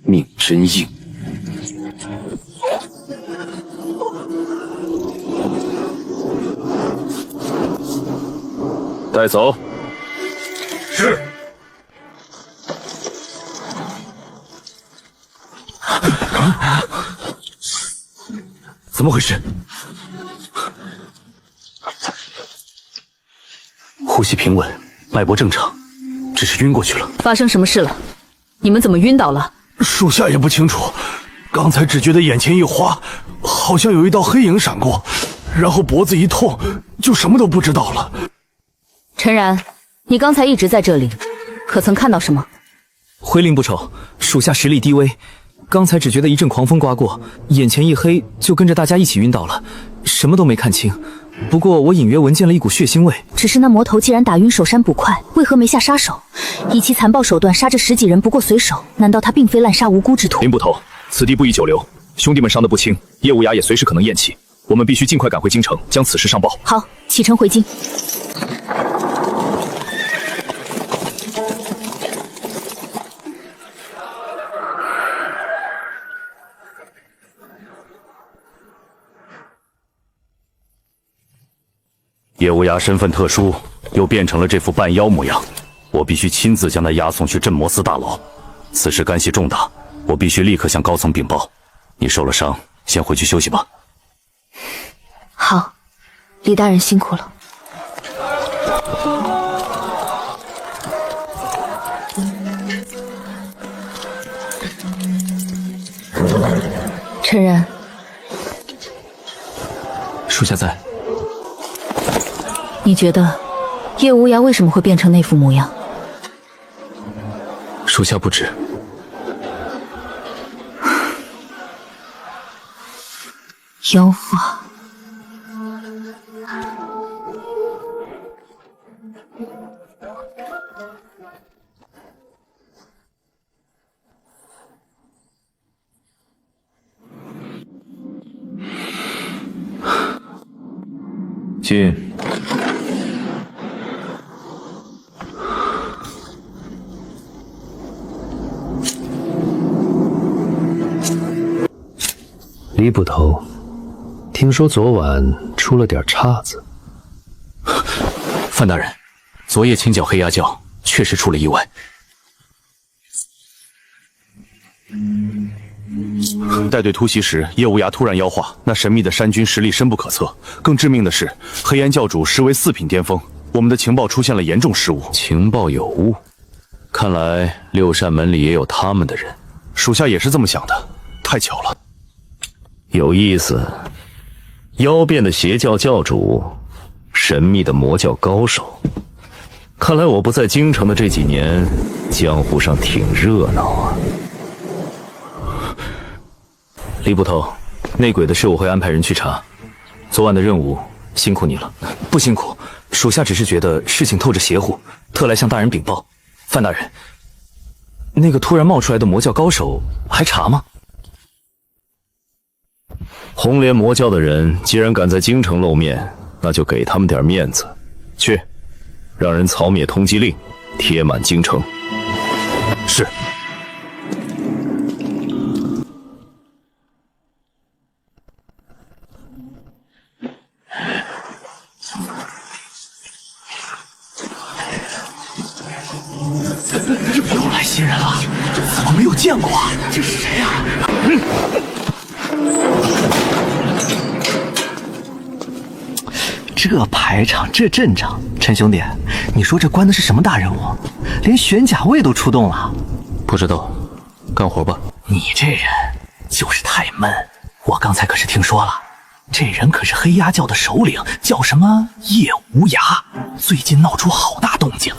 命真硬。带走。是。怎么回事？呼吸平稳，脉搏正常，只是晕过去了。发生什么事了？你们怎么晕倒了？属下也不清楚，刚才只觉得眼前一花，好像有一道黑影闪过，然后脖子一痛，就什么都不知道了。陈然，你刚才一直在这里，可曾看到什么？回灵不愁，属下实力低微，刚才只觉得一阵狂风刮过，眼前一黑，就跟着大家一起晕倒了，什么都没看清。不过我隐约闻见了一股血腥味。只是那魔头既然打晕守山捕快，为何没下杀手？以其残暴手段杀这10几人不过随手，难道他并非滥杀无辜之徒？林捕头，此地不宜久留，兄弟们伤得不轻，叶无涯也随时可能咽气，我们必须尽快赶回京城，将此事上报。好，启程回京。叶无涯身份特殊，又变成了这副半妖模样，我必须亲自将他押送去镇魔司大牢。此事干系重大，我必须立刻向高层禀报。你受了伤，先回去休息吧。好，李大人辛苦了。陈然，属下在。你觉得叶无涯为什么会变成那副模样？属下不知。妖法。进。李捕头，听说昨晚出了点岔子。范大人，昨夜清剿黑鸦教确实出了意外。带队突袭时，叶无涯突然妖化，那神秘的山军实力深不可测。更致命的是，黑岩教主实为4品巅峰，我们的情报出现了严重失误。情报有误，看来6扇门里也有他们的人。属下也是这么想的，太巧了。有意思。妖变的邪教教主，神秘的魔教高手。看来我不在京城的这几年，江湖上挺热闹啊。李捕头，内鬼的事我会安排人去查。昨晚的任务辛苦你了。不辛苦，属下只是觉得事情透着邪乎，特来向大人禀报。范大人，那个突然冒出来的魔教高手还查吗？红莲魔教的人既然敢在京城露面，那就给他们点面子。去，让人草灭通缉令，贴满京城。是。又来新人了，怎么没有见过啊？这是谁呀？这排场，这阵仗，陈兄弟，你说这关的是什么大任务？连玄甲卫都出动了。不知道，干活吧。你这人就是太闷。我刚才可是听说了，这人可是黑鸦教的首领，叫什么叶无涯，最近闹出好大动静。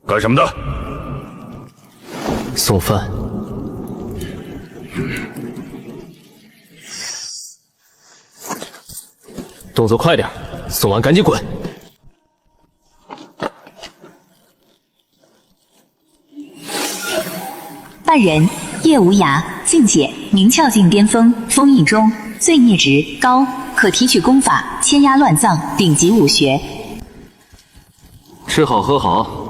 干什么的？送饭。动作快点，送完赶紧滚！犯人叶无涯，境界明窍境巅峰，封印中，罪孽值高，可提取功法千压乱葬，顶级武学。吃好喝好。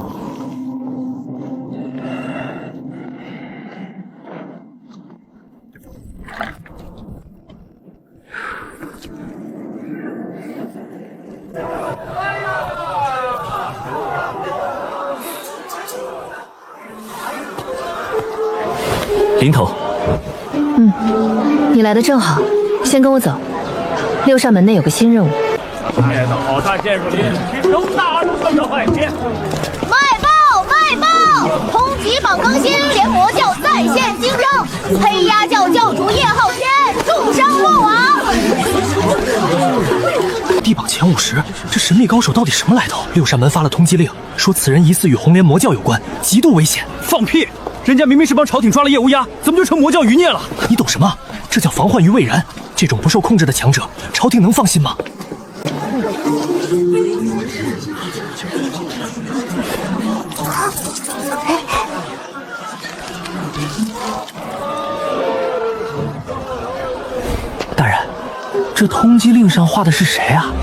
林头，你来的正好，先跟我走。六扇门内有个新任务。见到好大剑术林，去收大圣的坏剑。卖报卖报！通缉榜更新，连魔教再现新征，黑鸦教教主叶浩天重伤落网。地榜前50，这神秘高手到底什么来头？六扇门发了通缉令，说此人疑似与红莲魔教有关，极度危险。放屁！人家明明是帮朝廷抓了叶无涯，怎么就成魔教余孽了？你懂什么？这叫防患于未然。这种不受控制的强者，朝廷能放心吗？大人，这通缉令上画的是谁啊？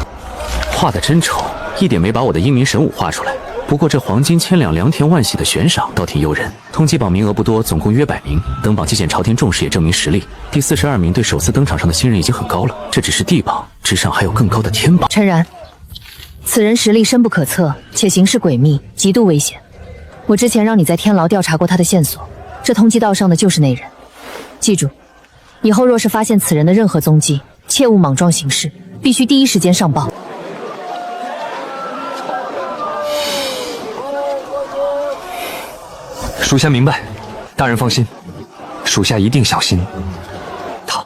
画的真丑，一点没把我的英明神武画出来。不过这黄金千两、良田万喜的悬赏倒挺诱人。通缉榜名额不多，总共约100名。登榜既显朝廷重视，也证明实力。第42名对首次登场上的新人已经很高了。这只是地榜，之上还有更高的天榜。陈然，此人实力深不可测，且行事诡秘，极度危险。我之前让你在天牢调查过他的线索，这通缉道上的就是那人。记住，以后若是发现此人的任何踪迹，切勿莽撞行事，必须第一时间上报。属下明白，大人放心，属下一定小心。他，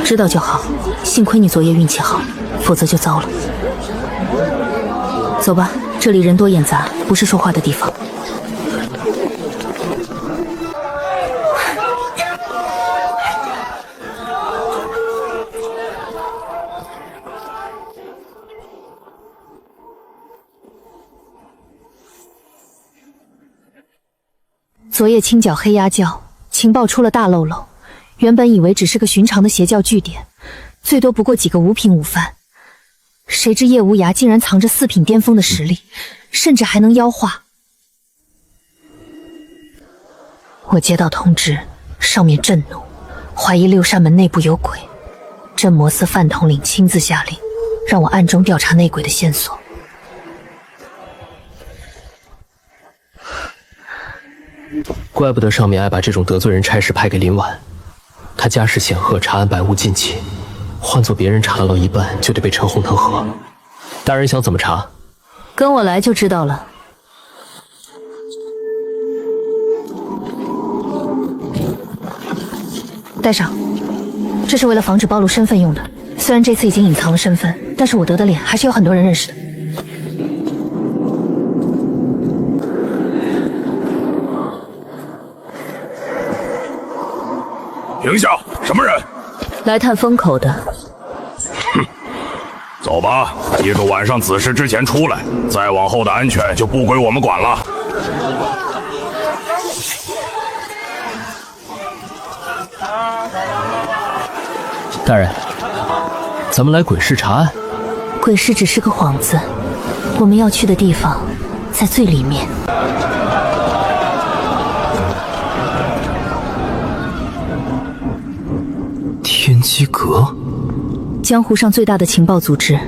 知道就好，幸亏你昨夜运气好，否则就糟了。走吧，这里人多眼杂，不是说话的地方。昨夜清剿黑鸦教，情报出了大漏漏。原本以为只是个寻常的邪教据点，最多不过几个5品午饭，谁知叶无涯竟然藏着4品巅峰的实力，甚至还能妖化。我接到通知，上面震怒，怀疑六扇门内部有鬼。镇魔司范统领亲自下令，让我暗中调查内鬼的线索。怪不得上面爱把这种得罪人差事派给林婉，他家世显赫，查案百无禁忌，换做别人查到一半就得被陈红弹劾。大人想怎么查？跟我来就知道了。带上，这是为了防止暴露身份用的。虽然这次已经隐藏了身份，但是我得的脸还是有很多人认识的。停下！什么人？来探风口的。走吧，记住晚上子时之前出来，再往后的安全就不归我们管了。大人，咱们来鬼市查案。鬼市只是个幌子，我们要去的地方在最里面。天机阁，江湖上最大的情报组织，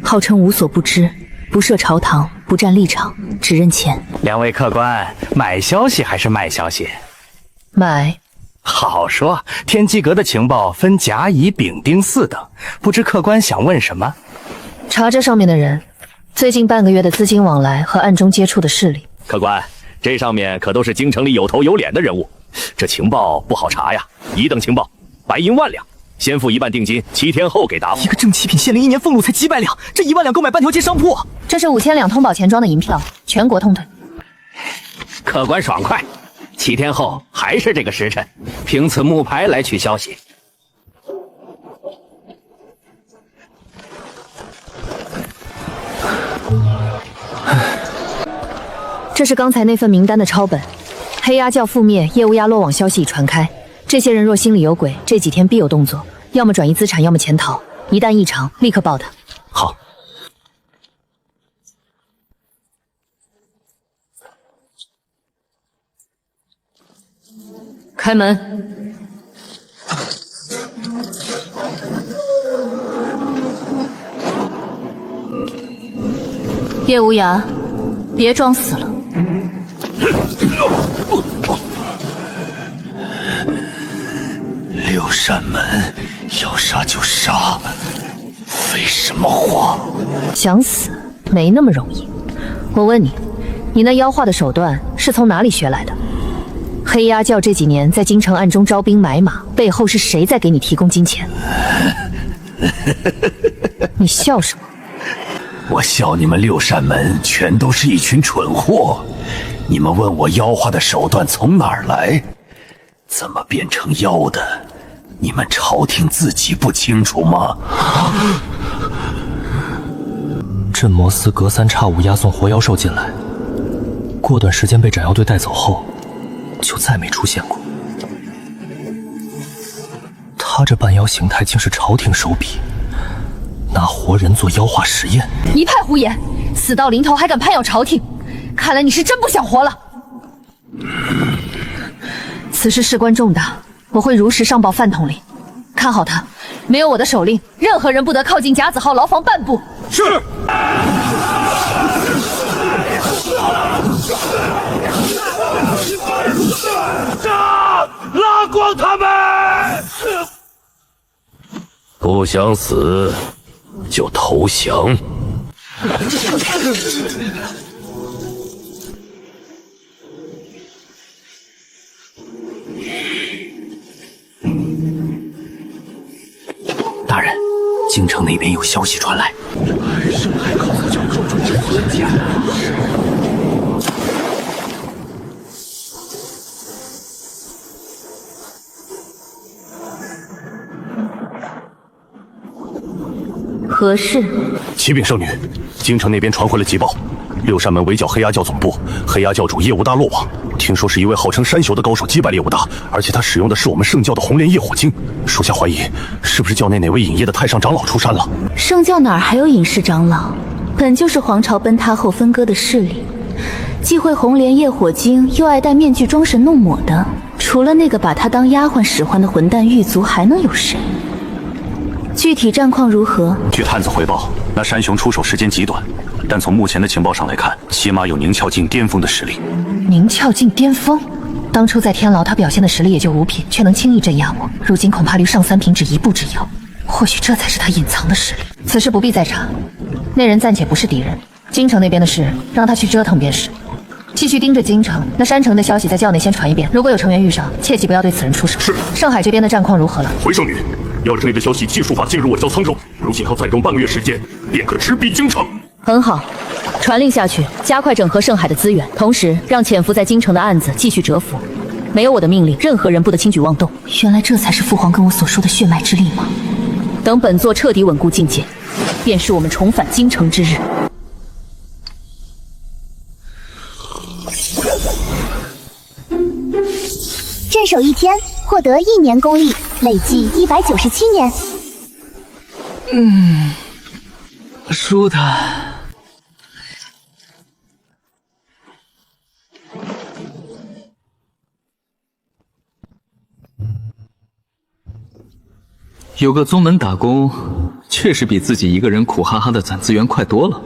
号称无所不知，不设朝堂，不站立场，只认钱。两位客官，买消息还是卖消息？买。好说，天机阁的情报分甲、乙、丙、丁4等，不知客官想问什么？查这上面的人，最近半个月的资金往来和暗中接触的势力。客官，这上面可都是京城里有头有脸的人物，这情报不好查呀。1等情报，白银1万两，先付1半定金，7天后给答复。一个正七品县令1年俸禄才几百两，这1万两够买半条街商铺。这是5000两通宝钱庄的银票，全国通退。客官爽快，7天后还是这个时辰，凭此木牌来取消息。这是刚才那份名单的抄本，黑鸭教覆灭，业务鸭落网消息已传开。这些人若心里有鬼，这几天必有动作，要么转移资产，要么潜逃。一旦异常，立刻报他。好。开门。叶无涯，别装死了。六扇门，要杀就杀，废什么话？想死没那么容易。我问你，你那妖化的手段是从哪里学来的？黑鸭教这几年在京城暗中招兵买马，背后是谁在给你提供金钱？你笑什么？我笑你们六扇门全都是一群蠢货。你们问我妖化的手段从哪儿来，怎么变成妖的，你们朝廷自己不清楚吗？镇魔司隔三差五押送活妖兽进来，过段时间被斩妖队带走后，就再没出现过。他这半妖形态竟是朝廷手笔，拿活人做妖化实验。一派胡言！死到临头还敢攀咬朝廷，看来你是真不想活了。此事事关重大，我会如实上报范统领。看好他，没有我的手令，任何人不得靠近甲子号牢房半步。是。杀！拉光他们！不想死就投降。大人，京城那边有消息传来。深海高层教授准备婚嫁。何事？启禀圣女，京城那边传回了急报，六扇门围剿黑鸭教总部，黑鸭教主业务大落网。听说是一位号称山修的高手击败了业务大，而且他使用的是我们圣教的红莲业火经。属下怀疑，是不是教内哪位隐业的太上长老出山了？圣教哪儿还有隐士长老？本就是皇朝崩塌后分割的势力，既会红莲业火经，又爱戴面具装神弄魔的，除了那个把他当丫鬟使唤的混蛋狱卒，还能有谁？具体战况如何？据探子回报，那山雄出手时间极短，但从目前的情报上来看，起码有宁俏境巅峰的实力。宁俏境巅峰？当初在天牢他表现的实力也就5品，却能轻易镇压我，如今恐怕离上3品只一步之遥。或许这才是他隐藏的实力。此事不必再查，那人暂且不是敌人。京城那边的事，让他去折腾便是。继续盯着京城，那山城的消息在教内先传一遍。如果有成员遇上，切记不要对此人出手。是。上海这边的战况如何了？回圣女，要是那的消息尽数法进入我萧沧州，如今还要再用半个月时间，便可直逼京城。很好，传令下去，加快整合盛海的资源，同时让潜伏在京城的案子继续蛰伏。没有我的命令，任何人不得轻举妄动。原来这才是父皇跟我所说的血脉之力吗？等本座彻底稳固境界，便是我们重返京城之日。镇守1天，获得1年功力，累计197年。舒坦。有个宗门打工，确实比自己一个人苦哈哈的攒资源快多了。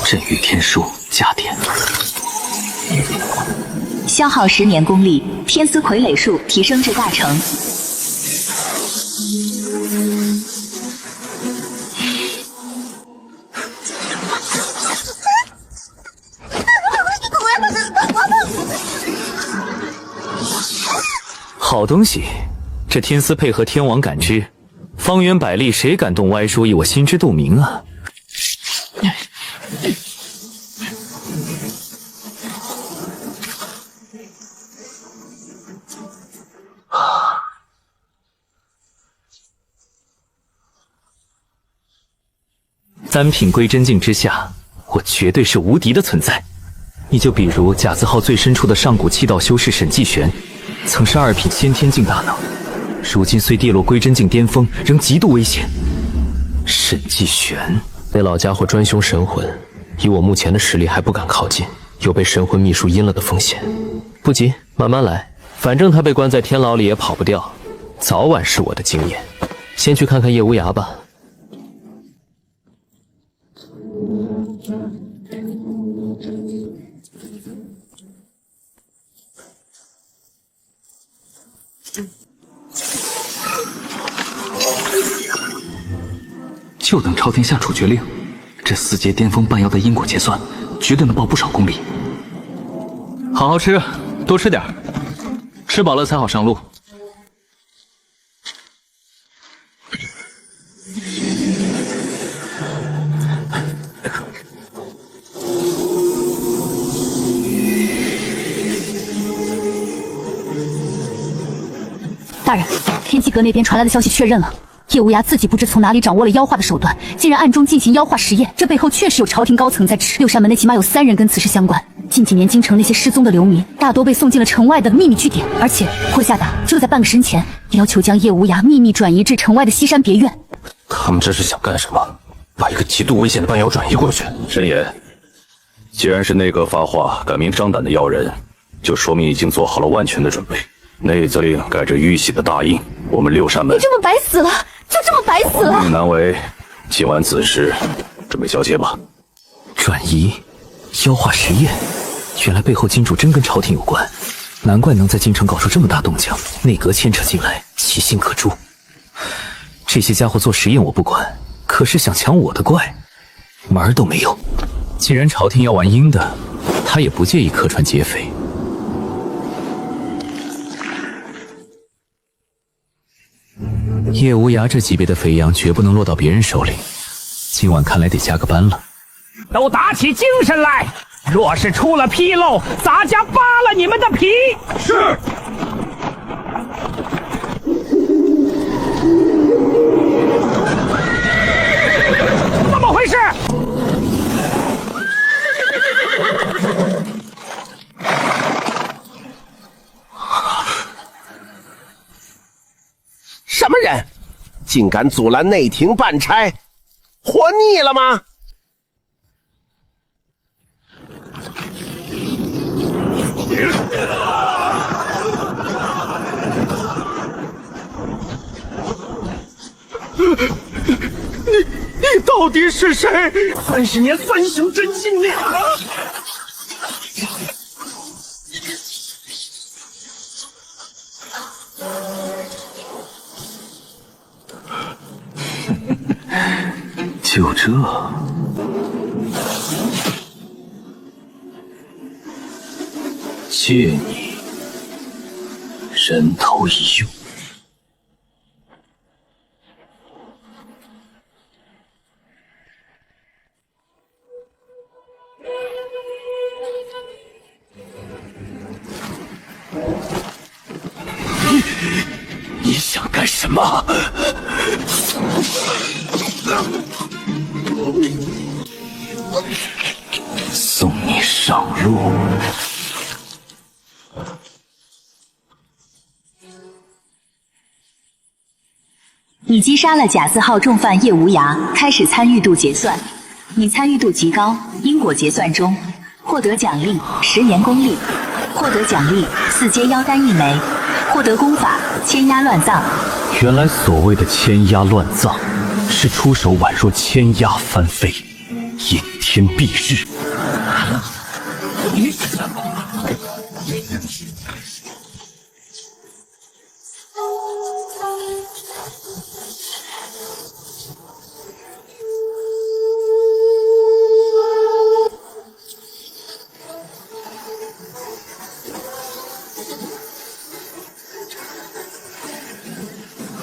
镇御天书加点，消耗10年功力，天丝傀儡术提升至大成。好东西，这天丝配合天王感知，方圆百里谁敢动歪说意，我心知肚明啊！3品归真境之下，我绝对是无敌的存在。你就比如甲字号最深处的上古气道修士沈继玄，曾是2品先天境大能，如今虽跌落归真境巅峰，仍极度危险。沈继玄，那老家伙专凶神魂，以我目前的实力还不敢靠近，有被神魂秘术阴了的风险。不急，慢慢来，反正他被关在天牢里也跑不掉，早晚是我的经验。先去看看叶无涯吧。就等朝廷下处决令，这4阶巅峰半妖的因果结算，绝对能爆不少功力。好好吃，多吃点，吃饱了才好上路。大人，天机阁那边传来的消息确认了。叶无涯自己不知从哪里掌握了妖化的手段，竟然暗中进行妖化实验。这背后确实有朝廷高层在指，六扇门内起码有3人跟此事相关。近几年京城那些失踪的流民，大多被送进了城外的秘密据点，而且会下达就在半个时辰前，要求将叶无涯秘密转移至城外的西山别院。他们这是想干什么？把一个极度危险的半妖转移过去？申爷，既然是内阁发话敢明张胆的要人，就说明已经做好了万全的准备。内责令盖着玉玺的大印，我们六扇门你这么白死了，就这么白死了。难为，今晚子时准备交接吧。转移，妖化实验，原来背后金主真跟朝廷有关，难怪能在京城搞出这么大动静。内阁牵扯进来，其心可诛。这些家伙做实验我不管，可是想抢我的怪，门儿都没有。既然朝廷要玩阴的，他也不介意客串劫匪。叶无涯这级别的肥羊绝不能落到别人手里，今晚看来得加个班了。都打起精神来！若是出了纰漏，咱家扒了你们的皮！是。怎么回事？什么人，竟敢阻拦内廷办差？活腻了吗？是谁？30年三雄真心令。就这，借你人头一用。你想干什么？送你上路。你击杀了甲字号重犯叶无涯，开始参与度结算。你参与度极高，因果结算中，获得奖励10年功力，获得奖励4阶妖丹1枚，获得功法千压乱葬。原来所谓的千压乱葬，是出手宛若千压翻飞，引天蔽日。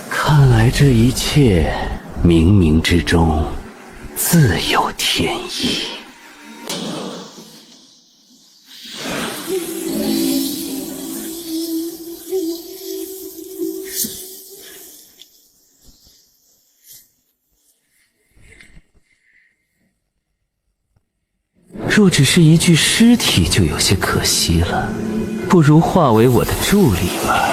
看来这一切冥冥之中自有天意。若只是一具尸体，就有些可惜了，不如化为我的助理吧。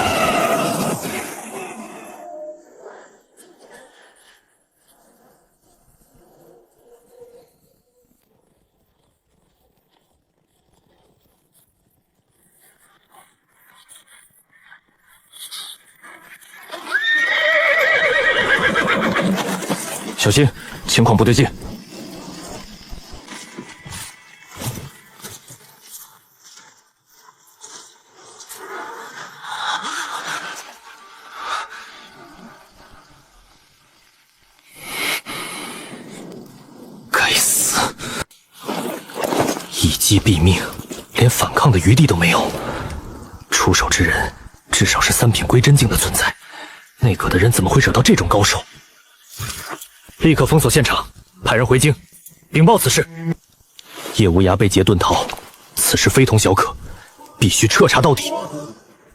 小心，情况不对劲。该死！一击毙命，连反抗的余地都没有。出手之人至少是3品归真境的存在，内阁的人怎么会惹到这种高手？立刻封锁现场，派人回京禀报此事。叶无涯被劫遁逃，此事非同小可，必须彻查到底。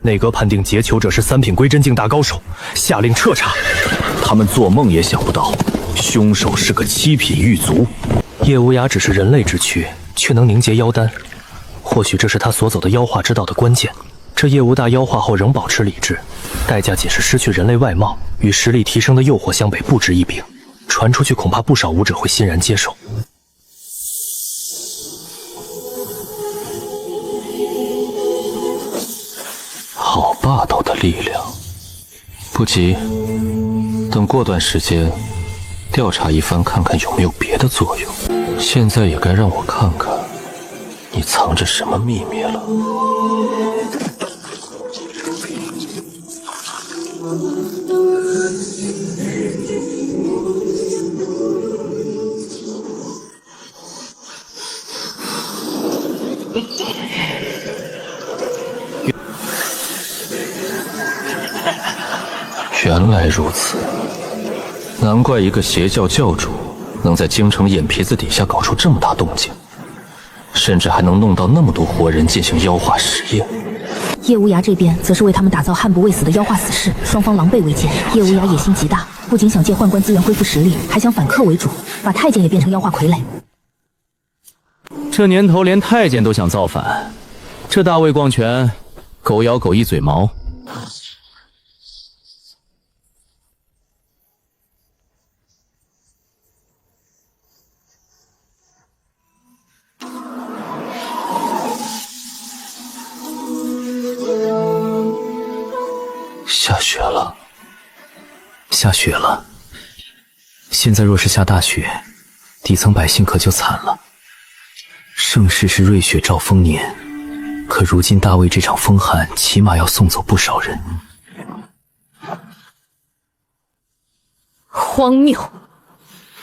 内阁判定劫囚者是3品归真境大高手，下令彻查。他们做梦也想不到，凶手是个7品狱卒。叶无涯只是人类之躯，却能凝结妖丹，或许这是他所走的妖化之道的关键。这叶无大妖化后仍保持理智，代价仅是失去人类外貌，与实力提升的诱惑相比不值一柄。传出去，恐怕不少武者会欣然接受。好霸道的力量！不急，等过段时间调查一番，看看有没有别的作用。现在也该让我看看你藏着什么秘密了。原来如此，难怪一个邪教教主能在京城眼皮子底下搞出这么大动静，甚至还能弄到那么多活人进行妖化实验。叶无涯这边则是为他们打造悍不畏死的妖化死士，双方狼狈为奸。叶无涯野心极大，不仅想借宦官资源恢复实力，还想反客为主，把太监也变成妖化傀儡。这年头连太监都想造反，这大魏光权，狗咬狗一嘴毛。下雪了，下雪了。现在若是下大雪，底层百姓可就惨了。盛世是瑞雪兆丰年，可如今大魏这场风寒，起码要送走不少人。荒谬！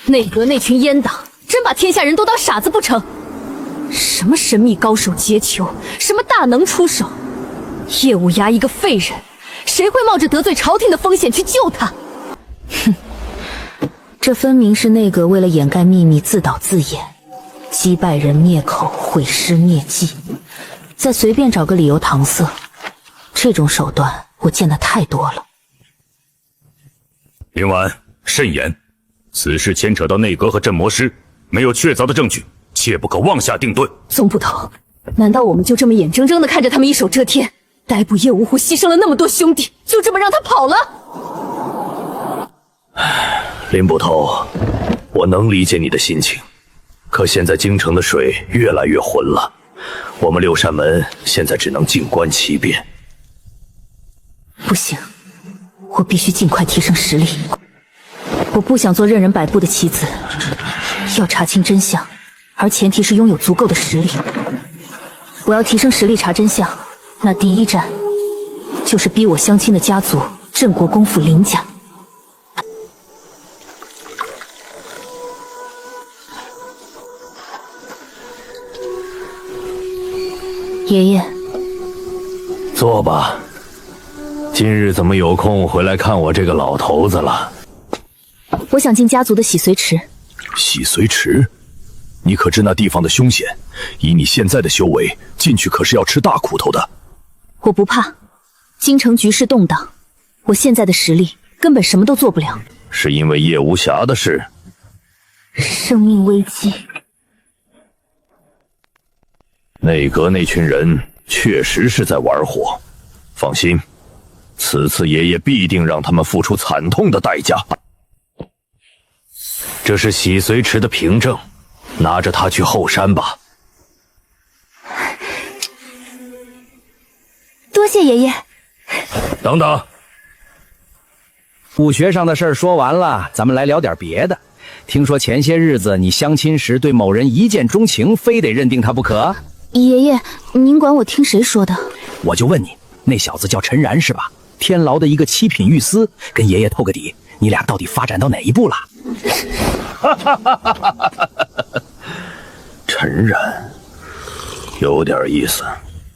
内阁那群阉党，真把天下人都当傻子不成？什么神秘高手劫囚，什么大能出手，叶无涯一个废人，谁会冒着得罪朝廷的风险去救他？哼，这分明是内阁为了掩盖秘密自导自演，击败人灭口，毁尸灭迹，再随便找个理由搪塞。这种手段我见得太多了。林婉，慎言，此事牵扯到内阁和镇魔师，没有确凿的证据，切不可妄下定论。宗捕头，难道我们就这么眼睁睁地看着他们一手遮天，逮捕叶无狐牺牲了那么多兄弟，就这么让他跑了？林捕头，我能理解你的心情，可现在京城的水越来越浑了，我们六扇门现在只能静观其变。不行，我必须尽快提升实力。我不想做任人摆布的棋子，要查清真相，而前提是拥有足够的实力。我要提升实力查真相，那第一站就是逼我相亲的家族镇国公府林家。爷爷，坐吧。今日怎么有空回来看我这个老头子了？我想进家族的洗髓池。洗髓池？你可知那地方的凶险？以你现在的修为，进去可是要吃大苦头的。我不怕，京城局势动荡，我现在的实力根本什么都做不了。是因为叶无暇的事？生命危机。内阁那群人确实是在玩火，放心，此次爷爷必定让他们付出惨痛的代价。这是洗髓池的凭证，拿着它去后山吧。多谢爷爷。等等，武学上的事儿说完了，咱们来聊点别的。听说前些日子你相亲时对某人一见钟情，非得认定他不可。爷爷，您管我听谁说的？我就问你，那小子叫陈然是吧？天牢的一个七品御司，跟爷爷透个底，你俩到底发展到哪一步了？陈然，有点意思。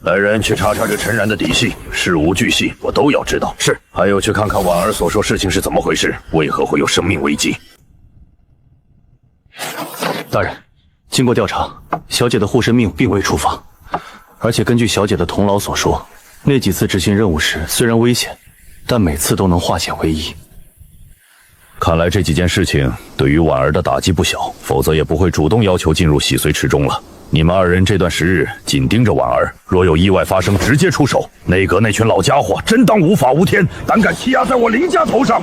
来人，去查查这陈然的底细，事无巨细，我都要知道。是，还有去看看婉儿所说事情是怎么回事，为何会有生命危机？大人，经过调查，小姐的护身命并未触发，而且根据小姐的同老所说，那几次执行任务时虽然危险，但每次都能化险为夷。看来这几件事情对于婉儿的打击不小，否则也不会主动要求进入洗髓池中了。你们二人这段时日紧盯着婉儿，若有意外发生，直接出手。内阁那群老家伙真当无法无天，胆敢欺压在我林家头上！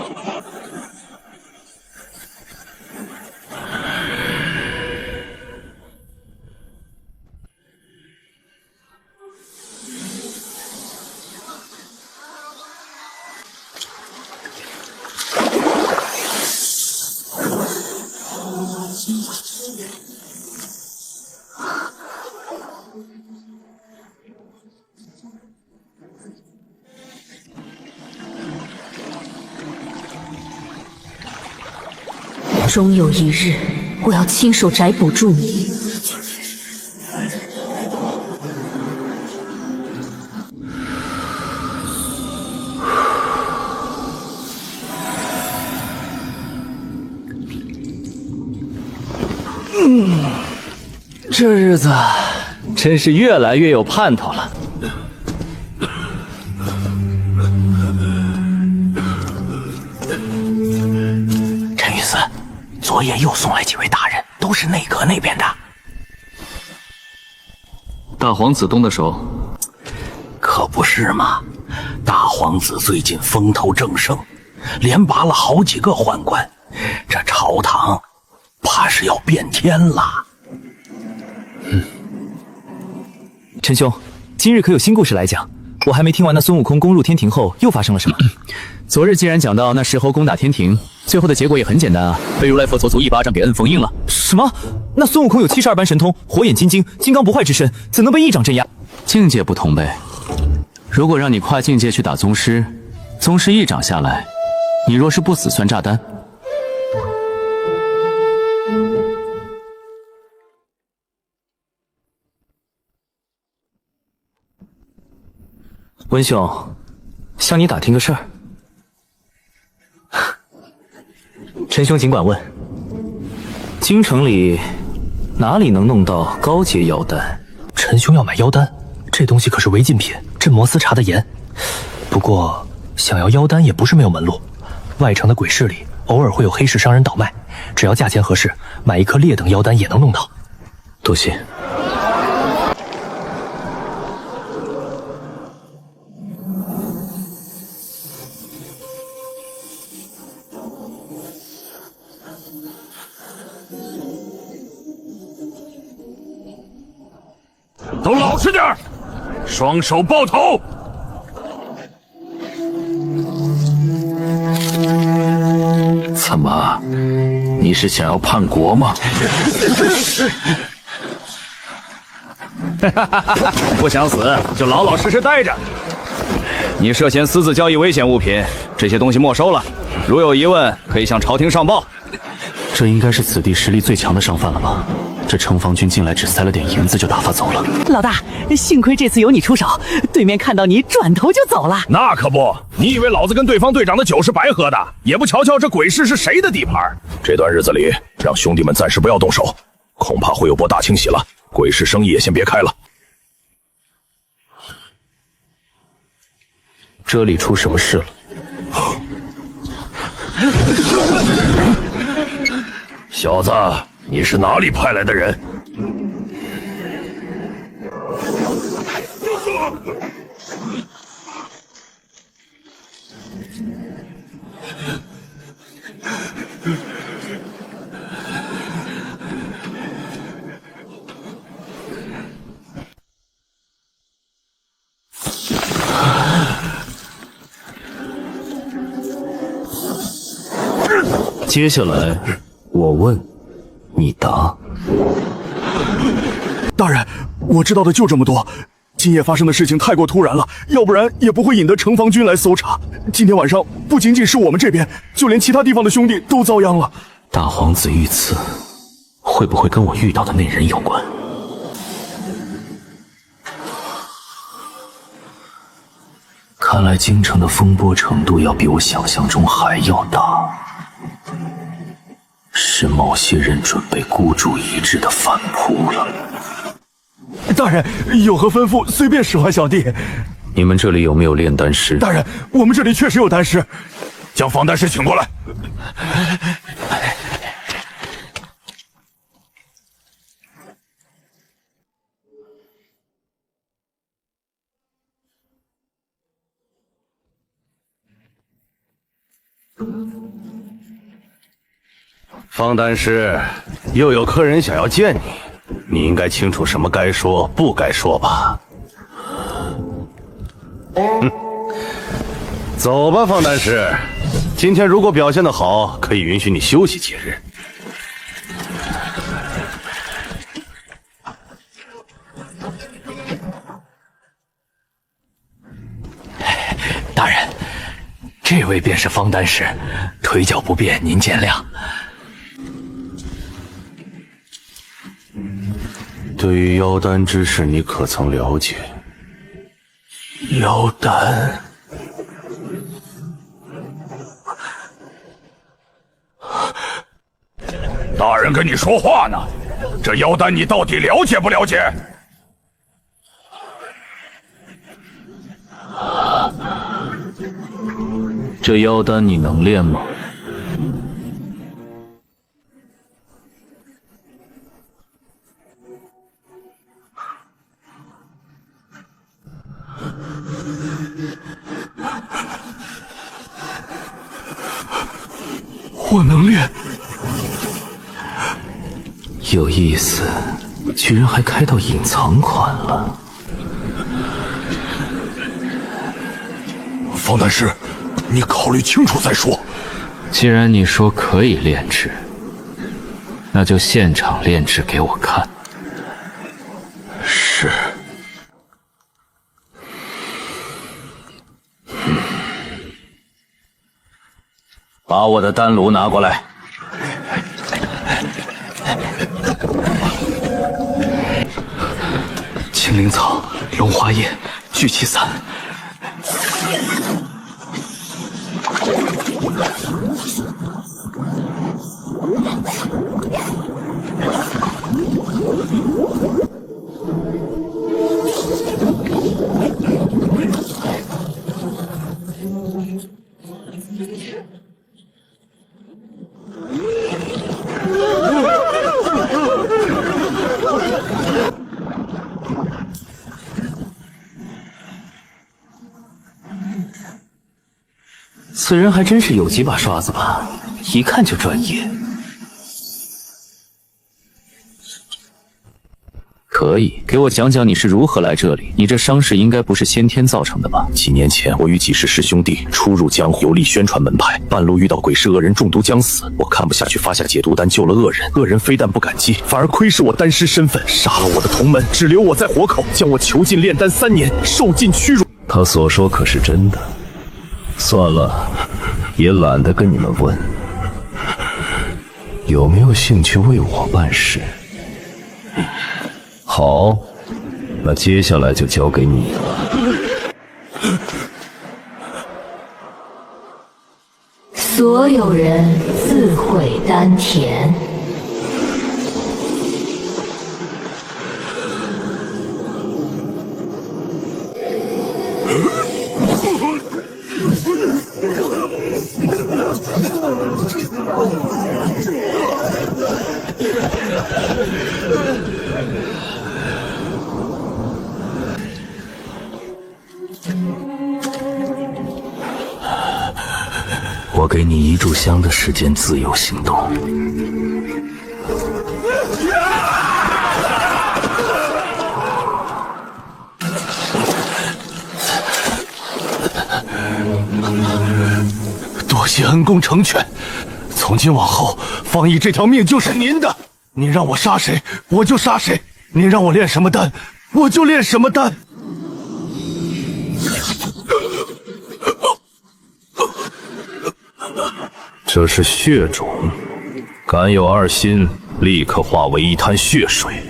终有一日，我要亲手逮捕住你。这日子真是越来越有盼头了。陈御司，昨夜又送来几位大人，都是内阁那边的。大皇子东的手，可不是嘛！大皇子最近风头正盛，连拔了好几个宦官，这朝堂怕是要变天了。陈兄，今日可有新故事来讲？我还没听完那孙悟空攻入天庭后又发生了什么。昨日既然讲到那石猴攻打天庭，最后的结果也很简单啊，被如来佛祖一巴掌给摁封印了。什么？那孙悟空有72般神通，火眼金睛，金刚不坏之身，怎能被一掌镇压？境界不同呗。如果让你跨境界去打宗师，宗师一掌下来，你若是不死算炸弹。温兄，向你打听个事儿。陈兄尽管问。京城里哪里能弄到高阶妖丹？陈兄要买妖丹，这东西可是违禁品，镇魔司查得严。不过想要妖丹也不是没有门路，外城的鬼市里偶尔会有黑市商人倒卖，只要价钱合适，买一颗劣等妖丹也能弄到。多谢。都老实点儿，双手抱头。怎么，你是想要叛国吗？不想死就老老实实待着。你涉嫌私自交易危险物品，这些东西没收了。如有疑问，可以向朝廷上报。这应该是此地实力最强的商贩了吧？这城防军进来只塞了点银子就打发走了。老大，幸亏这次有你出手，对面看到你转头就走了。那可不，你以为老子跟对方队长的酒是白喝的？也不瞧瞧这鬼市是谁的地盘。这段日子里，让兄弟们暂时不要动手，恐怕会有波大清洗了。鬼市生意也先别开了。这里出什么事了？小子，你是哪里派来的人？接下来我问，你答。大人，我知道的就这么多。今夜发生的事情太过突然了，要不然也不会引得城防军来搜查。今天晚上不仅仅是我们这边，就连其他地方的兄弟都遭殃了。大皇子遇刺，会不会跟我遇到的那人有关？看来京城的风波程度要比我想象中还要大。是某些人准备孤注一掷的反扑了。大人有何吩咐，随便使唤小弟。你们这里有没有炼丹师？大人，我们这里确实有丹师，将方丹师请过来。方丹师，又有客人想要见你，你应该清楚什么该说不该说吧？走吧，方丹师。今天如果表现得好，可以允许你休息几日。大人，这位便是方丹师，腿脚不便，您见谅。对于妖丹之事，你可曾了解？妖丹，大人跟你说话呢，这妖丹你到底了解不了解？这妖丹你能炼吗？我能练。有意思，居然还开到隐藏款了。方大师，你考虑清楚再说。既然你说可以炼制，那就现场炼制给我看。是。把我的丹炉拿过来。青灵草、龙华叶、聚气散。此人还真是有几把刷子吧，一看就专业。可以，给我讲讲你是如何来这里？你这伤势应该不是先天造成的吧？几年前，我与几十师兄弟初入江湖，有力宣传门派，半路遇到鬼市恶人中毒将死，我看不下去，发下解毒丹救了恶人。恶人非但不感激，反而窥视我丹师身份，杀了我的同门，只留我在活口，将我囚禁炼丹3年，受尽屈辱。他所说可是真的？算了，也懒得跟你们问。有没有兴趣为我办事？好，那接下来就交给你了。所有人自毁丹田。我给你1炷香的时间自由行动。多谢恩公成全，从今往后，方毅这条命就是您的。您让我杀谁，我就杀谁；您让我炼什么丹，我就炼什么丹。这是血种，敢有2心，立刻化为一滩血水。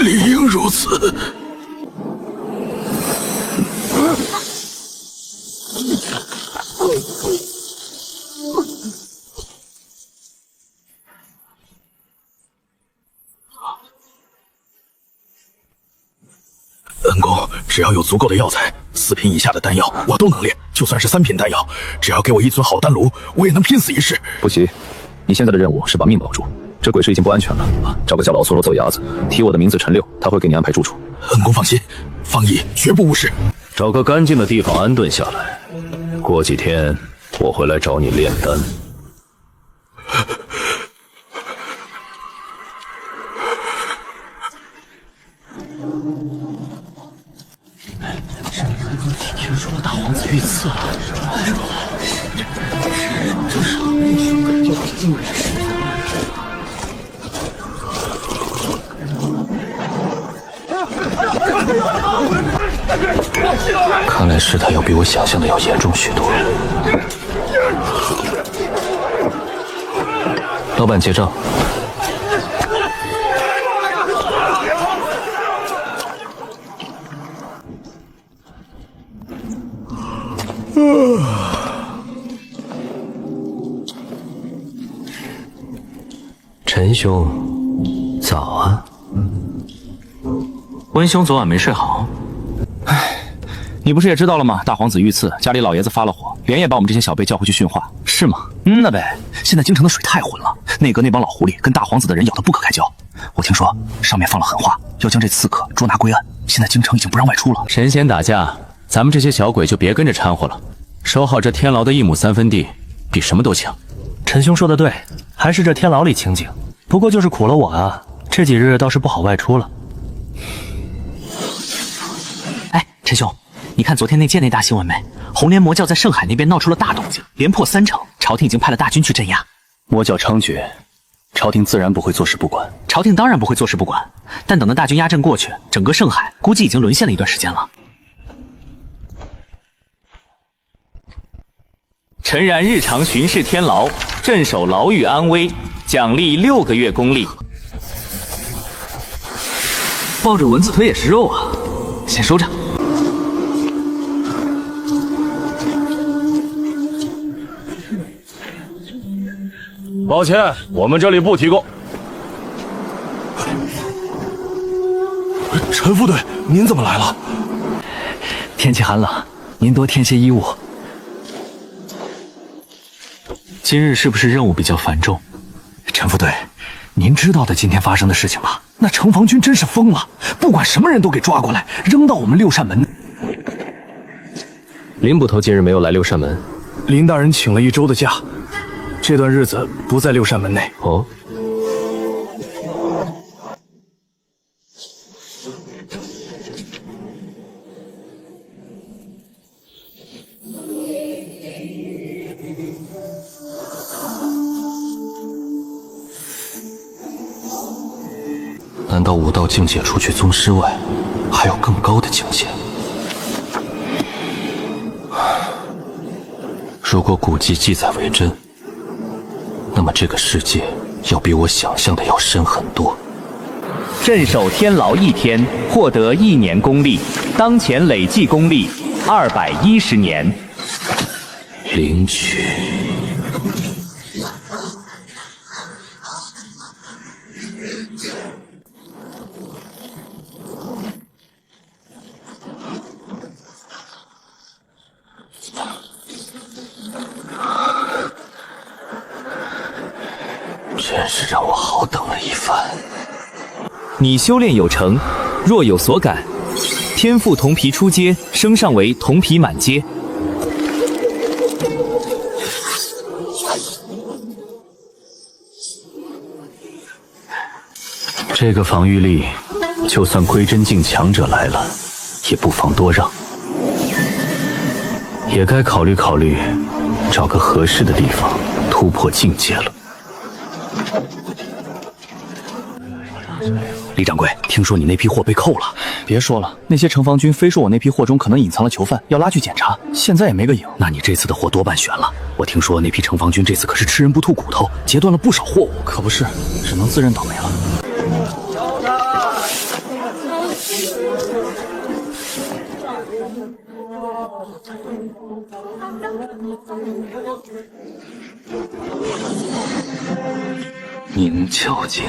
理应如此。恩公，只要有足够的药材，4品以下的丹药我都能炼，就算是3品丹药，只要给我1尊好丹炉，我也能拼死一试。不急，你现在的任务是把命保住。这鬼市已经不安全了，找个叫老梭罗走伢子，提我的名字陈六，他会给你安排住处。恩公放心，方毅绝不误事。找个干净的地方安顿下来，过几天我会来找你炼丹。听说了大皇子遇刺了，看来事态要比我想象的要严重许多。老板结账。陈兄，早啊。温兄昨晚没睡好。你不是也知道了吗？大皇子遇刺，家里老爷子发了火，连夜把我们这些小辈叫回去训话，是吗？那呗。现在京城的水太浑了，内阁那帮老狐狸跟大皇子的人咬得不可开交。我听说上面放了狠话，要将这刺客捉拿归案。现在京城已经不让外出了。神仙打架，咱们这些小鬼就别跟着掺和了，守好这天牢的1亩3分地，比什么都强。陈兄说的对，还是这天牢里清静。不过就是苦了我啊，这几日倒是不好外出了。哎，陈兄，你看昨天那件那大新闻没？红莲魔教在圣海那边闹出了大动静，连破3城，朝廷已经派了大军去镇压。魔教猖獗，朝廷自然不会坐视不管。朝廷当然不会坐视不管，但等到大军压阵过去，整个圣海估计已经沦陷了一段时间了。陈然日常巡视天牢，镇守牢狱安危，奖励6个月功力。抱着蚊子腿也是肉啊，先收着。抱歉，我们这里不提供。陈副队，您怎么来了？天气寒冷，您多添些衣物。今日是不是任务比较繁重？陈副队，您知道的今天发生的事情吗？那城防军真是疯了，不管什么人都给抓过来，扔到我们6扇门。林捕头今日没有来6扇门，林大人请了1周的假，这段日子不在6扇门内。哦。难道武道境界除去宗师外，还有更高的境界？如果古籍记载为真，那么这个世界要比我想象的要深很多。镇守天牢1天，获得1年功力，当前累计功力210年。领取。真是让我好等了一番。你修炼有成，若有所感，天赋铜皮初阶升上为铜皮满阶。这个防御力，就算归真境强者来了，也不妨多让。也该考虑考虑，找个合适的地方突破境界了。李掌柜，听说你那批货被扣了。别说了，那些城防军非说我那批货中可能隐藏了囚犯，要拉去检查，现在也没个影。那你这次的货多半悬了。我听说那批城防军这次可是吃人不吐骨头，截断了不少货物。可不是，只能自认倒霉了。明教境，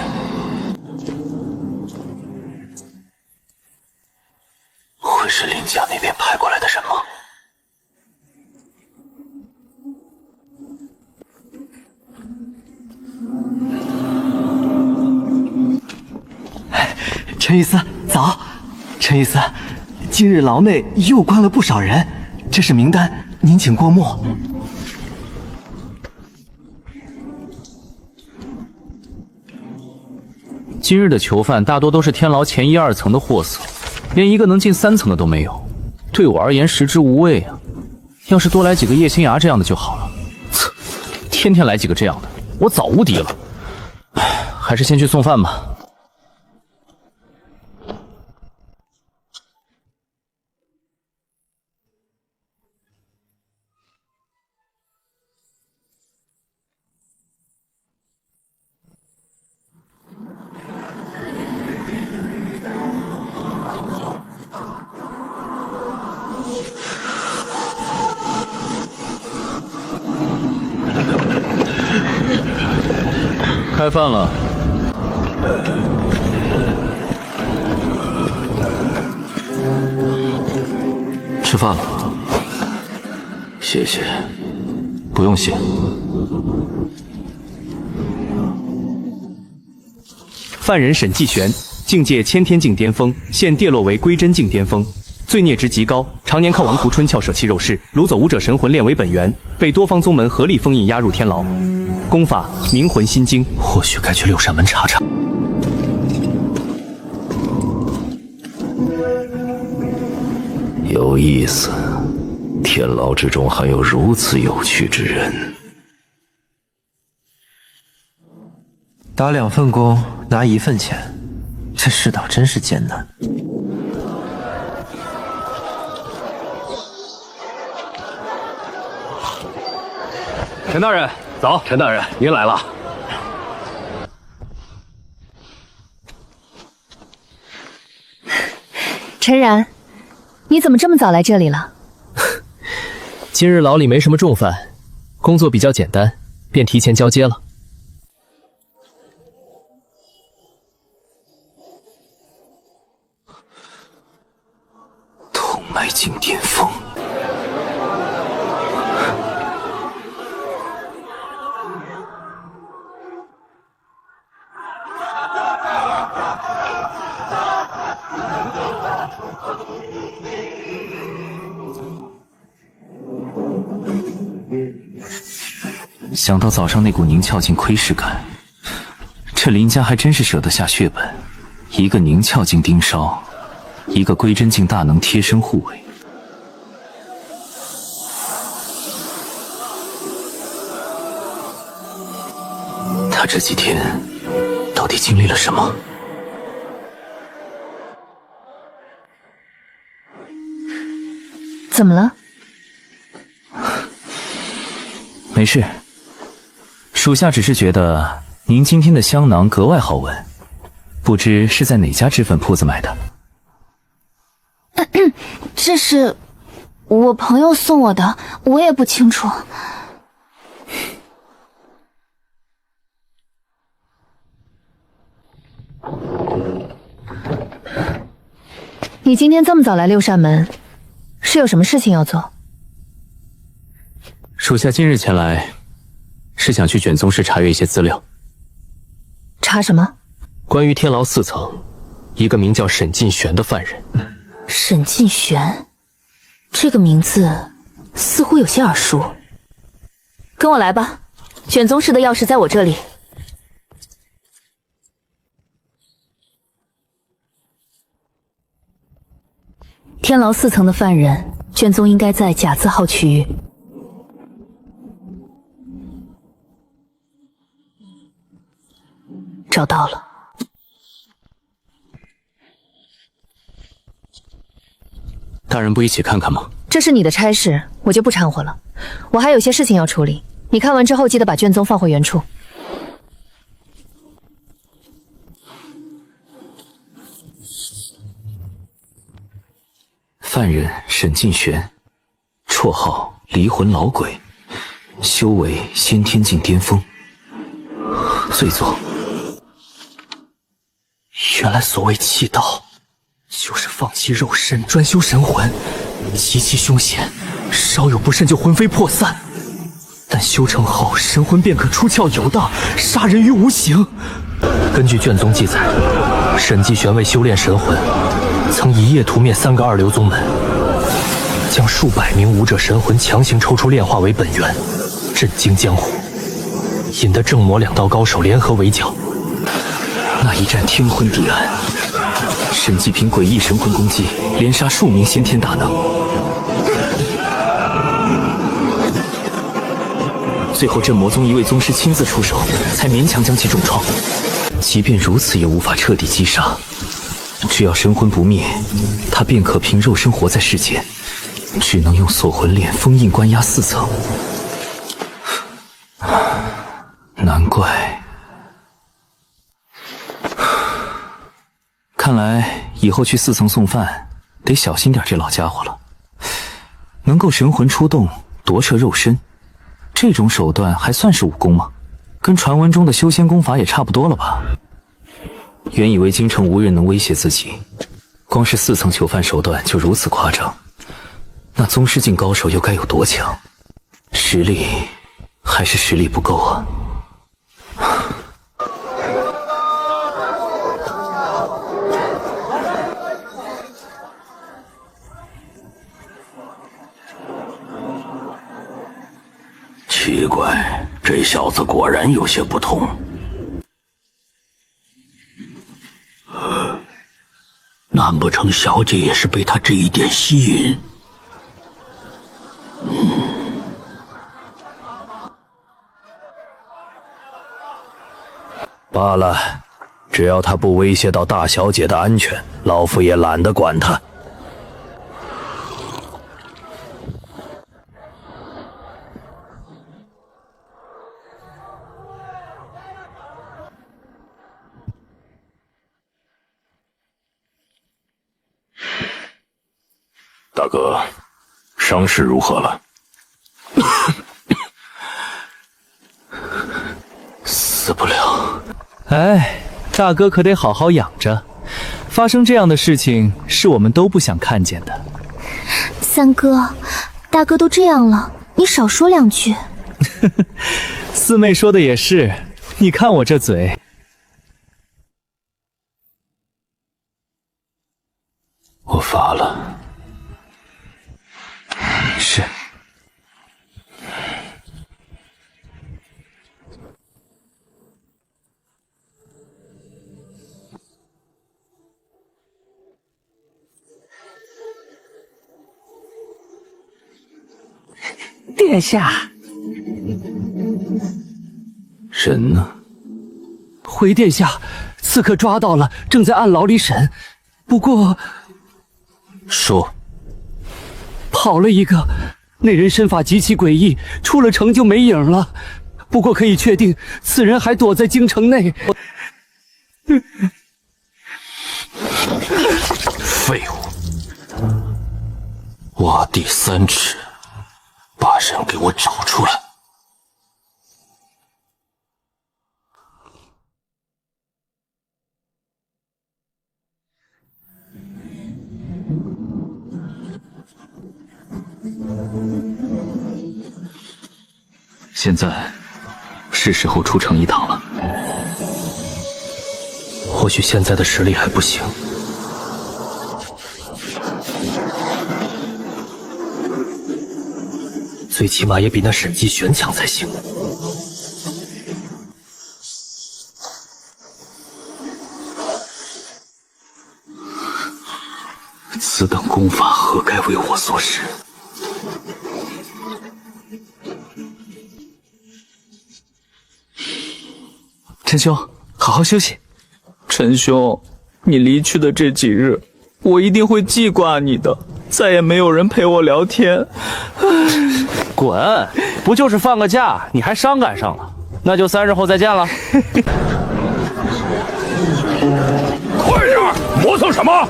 会是林家那边派过来的人吗？陈御司，早。陈御司，今日牢内又关了不少人，这是名单，您请过目。今日的囚犯大多都是天牢前1、2层的货色，连一个能进3层的都没有。对我而言食之无味啊！要是多来几个叶星崖这样的就好了。啧，天天来几个这样的，我早无敌了。唉，还是先去送饭吧。开饭了。吃饭了。谢谢。不用谢。犯人沈继玄，境界千天境巅峰，现跌落为归真境巅峰，罪孽值极高，常年靠王屠春鞘舍弃肉饰，掳走武者神魂炼为本源，被多方宗门合力封印押入天牢。功法冥魂心经，或许该去6扇门查查。有意思，天牢之中还有如此有趣之人。打2份工拿1份钱，这世道真是艰难。陈大人，早。陈大人，您来了。陈然，你怎么这么早来这里了？今日牢里没什么重犯，工作比较简单，便提前交接了。痛脉境巅峰。想到早上那股凝窍境窥视感，这林家还真是舍得下血本，一个凝窍境盯梢，一个归真境大能贴身护卫。他这几天到底经历了什么？怎么了？没事，属下只是觉得您今天的香囊格外好闻，不知是在哪家脂粉铺子买的？这是我朋友送我的，我也不清楚。你今天这么早来六扇门，是有什么事情要做？属下今日前来，是想去卷宗室查阅一些资料。查什么？关于天牢4层，一个名叫沈进玄的犯人。沈进玄，这个名字似乎有些耳熟。跟我来吧，卷宗室的钥匙在我这里。天牢4层的犯人，卷宗应该在甲字号区域。找到了。大人不一起看看吗？这是你的差事，我就不掺和了。我还有些事情要处理，你看完之后记得把卷宗放回原处。犯人沈进玄，绰号离魂老鬼，修为先天境巅峰，罪作。原来所谓弃道，就是放弃肉身，专修神魂，极其凶险，稍有不慎就魂飞魄散。但修成后，神魂便可出窍游荡，杀人于无形。根据卷宗记载，沈继玄为修炼神魂，曾一夜屠灭3个二流宗门，将数百名武者神魂强行抽出炼化为本源，震惊江湖，引得正魔2道高手联合围剿。那一战天昏地暗，沈继凭诡异神魂攻击，连杀数名先天大能。最后镇魔宗一位宗师亲自出手，才勉强将其重创。即便如此，也无法彻底击杀。只要神魂不灭，他便可凭肉身活在世间，只能用锁魂链封印关押4层。难怪。看来以后去4层送饭得小心点这老家伙了。能够神魂出动夺舍肉身，这种手段还算是武功吗？跟传闻中的修仙功法也差不多了吧？原以为京城无人能威胁自己，光是4层囚犯手段就如此夸张，那宗师境高手又该有多强？实力还是实力不够啊！奇怪，这小子果然有些不同。难不成小姐也是被他这一点吸引？罢了，只要他不威胁到大小姐的安全，老夫也懒得管他。大哥，伤势如何了？死不了。哎，大哥可得好好养着。发生这样的事情，是我们都不想看见的。三哥，大哥都这样了，你少说两句。四妹说的也是，你看我这嘴。我发了。是。殿下，人呢？回殿下，刺客抓到了，正在暗牢里审。不过，说，跑了一个，那人身法极其诡异，出了城就没影了。不过可以确定，此人还躲在京城内。废物！挖地3尺，把人给我找出来！现在是时候出城一趟了。或许现在的实力还不行，最起码也比那沈继玄强才行。此等功法何该为我所使？陈兄，好好休息。陈兄，你离去的这几日，我一定会记挂你的。再也没有人陪我聊天。滚！不就是放个假，你还伤感上了？那就3日后再见了。快点，磨蹭什么？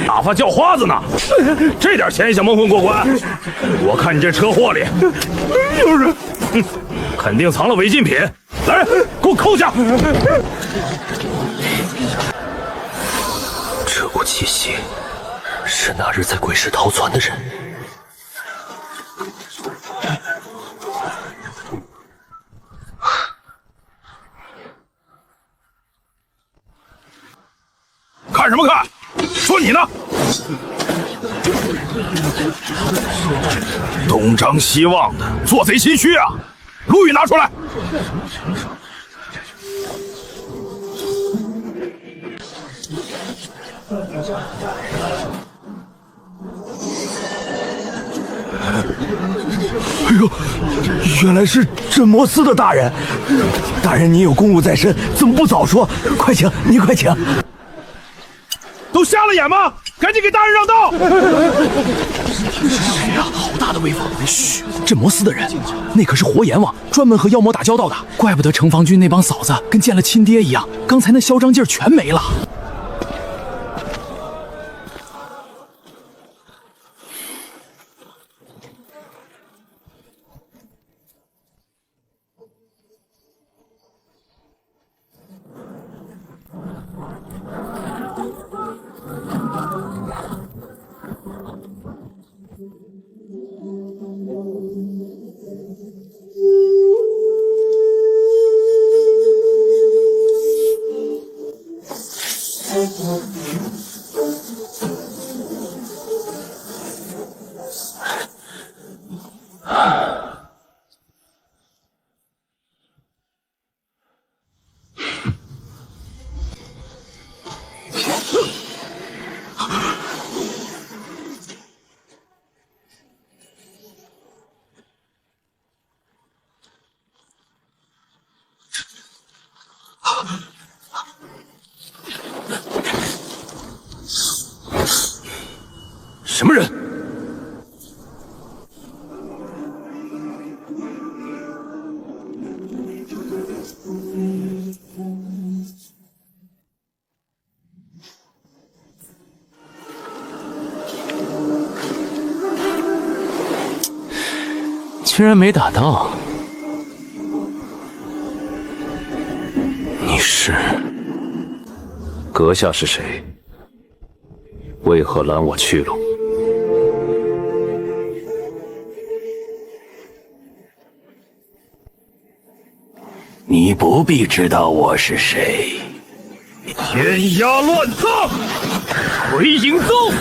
打发叫花子呢，这点钱也想蒙混过关？我看你这车祸里有人，肯定藏了违禁品。来人，给我扣下！这股气息是那日在鬼市逃窜的人。看什么看？说你呢！东张西望的，做贼心虚啊！陆羽拿出来！哎呦，原来是镇魔司的大人！大人，您有公务在身，怎么不早说？快请，你快请！都瞎了眼吗？赶紧给大人让道！是谁呀？好大的威风！嘘，镇魔司的人，那可是活阎王，专门和妖魔打交道的。怪不得城防军那帮嫂子跟见了亲爹一样，刚才那嚣张劲儿全没了。什么人？居然没打到。你是？阁下是谁？为何拦我去路？你不必知道我是谁。天压乱葬，回营宗。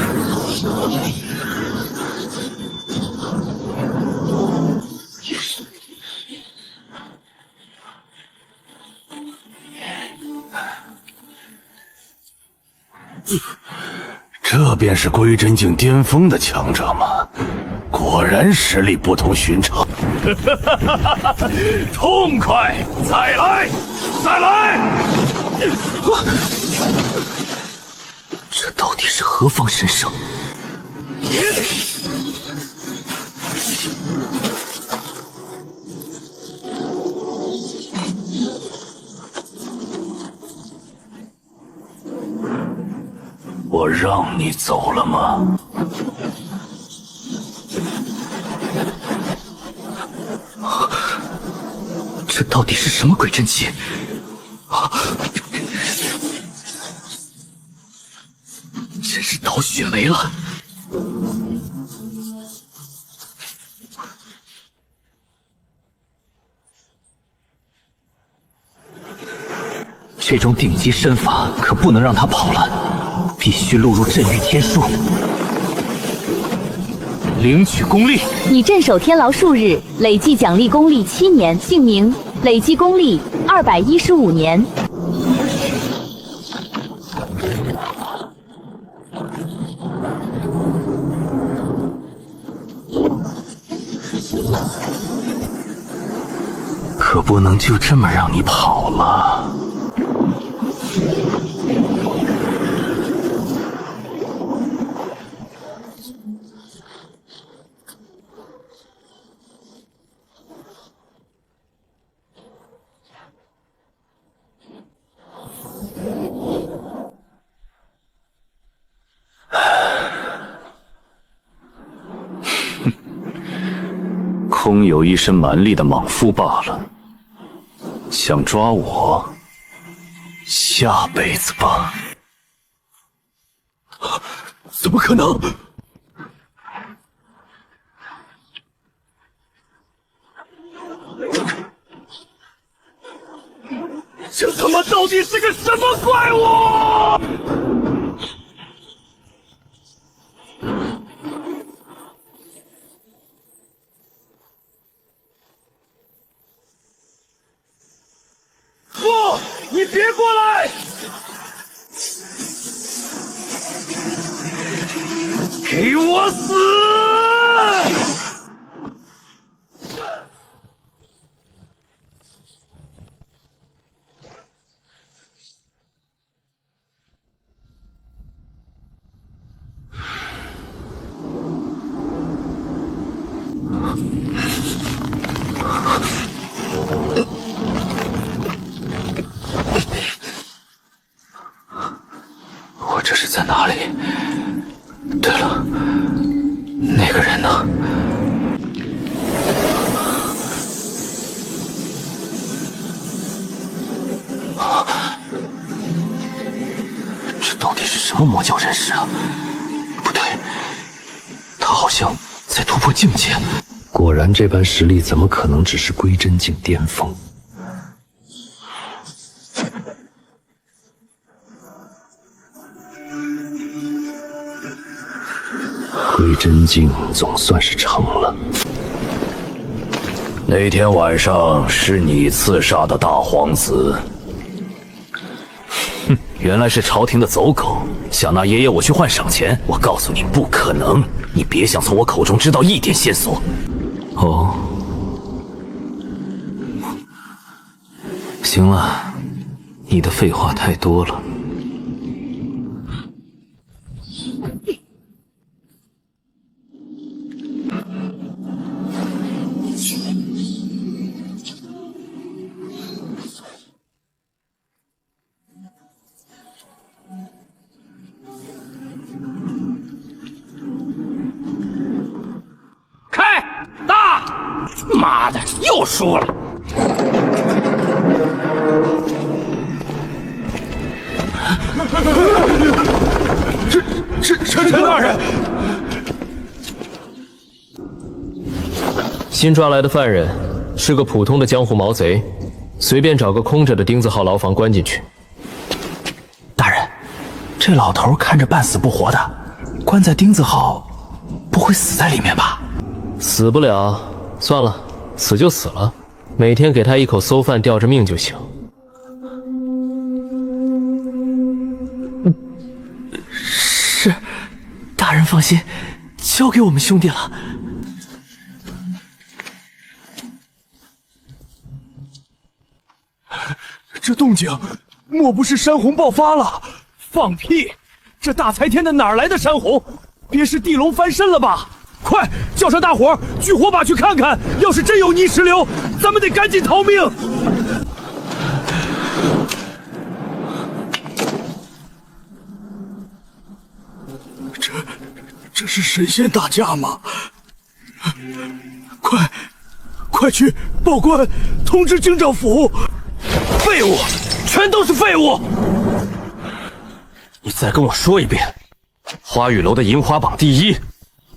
这便是归真境巅峰的强者吗？果然实力不同寻常。痛快！再来，再来！这到底是何方神圣？我让你走了吗？这到底是什么鬼真气？真是倒血霉了！这种顶级身法可不能让他跑了，必须录入镇狱天书，领取功力。你镇守天牢数日，累计奖励功力7年，姓名累计功力215年。可不能就这么让你跑了。空有一身蛮力的莽夫罢了，想抓我，下辈子吧。怎么可能？这他妈到底是个什么怪物？不，你别过来！给我死！我这是在哪里？对了，那个人呢？这到底是什么魔教人士啊？不对，他好像在突破境界。果然，这般实力怎么可能只是归真境巅峰？归真境总算是成了。那天晚上是你刺杀的大皇子。哼，原来是朝廷的走狗，想拿爷爷我去换赏钱。我告诉你，不可能！你别想从我口中知道一点线索。哦，行了，你的废话太多了。又输了。陈大人，新抓来的犯人是个普通的江湖毛贼，随便找个空着的丁字号牢房关进去。大人，这老头看着半死不活的，关在丁字号，不会死在里面吧？死不了，算了，死就死了，每天给他一口馊饭吊着命就行。是，大人放心，交给我们兄弟了。这动静，莫不是山洪爆发了？放屁！这大才天的哪儿来的山洪？别是地龙翻身了吧？快叫上大伙聚火把去看看！要是真有泥石流，咱们得赶紧逃命！这是神仙打架吗？快去报官，通知京兆府！废物，全都是废物！你再跟我说一遍，花雨楼的银花榜第一，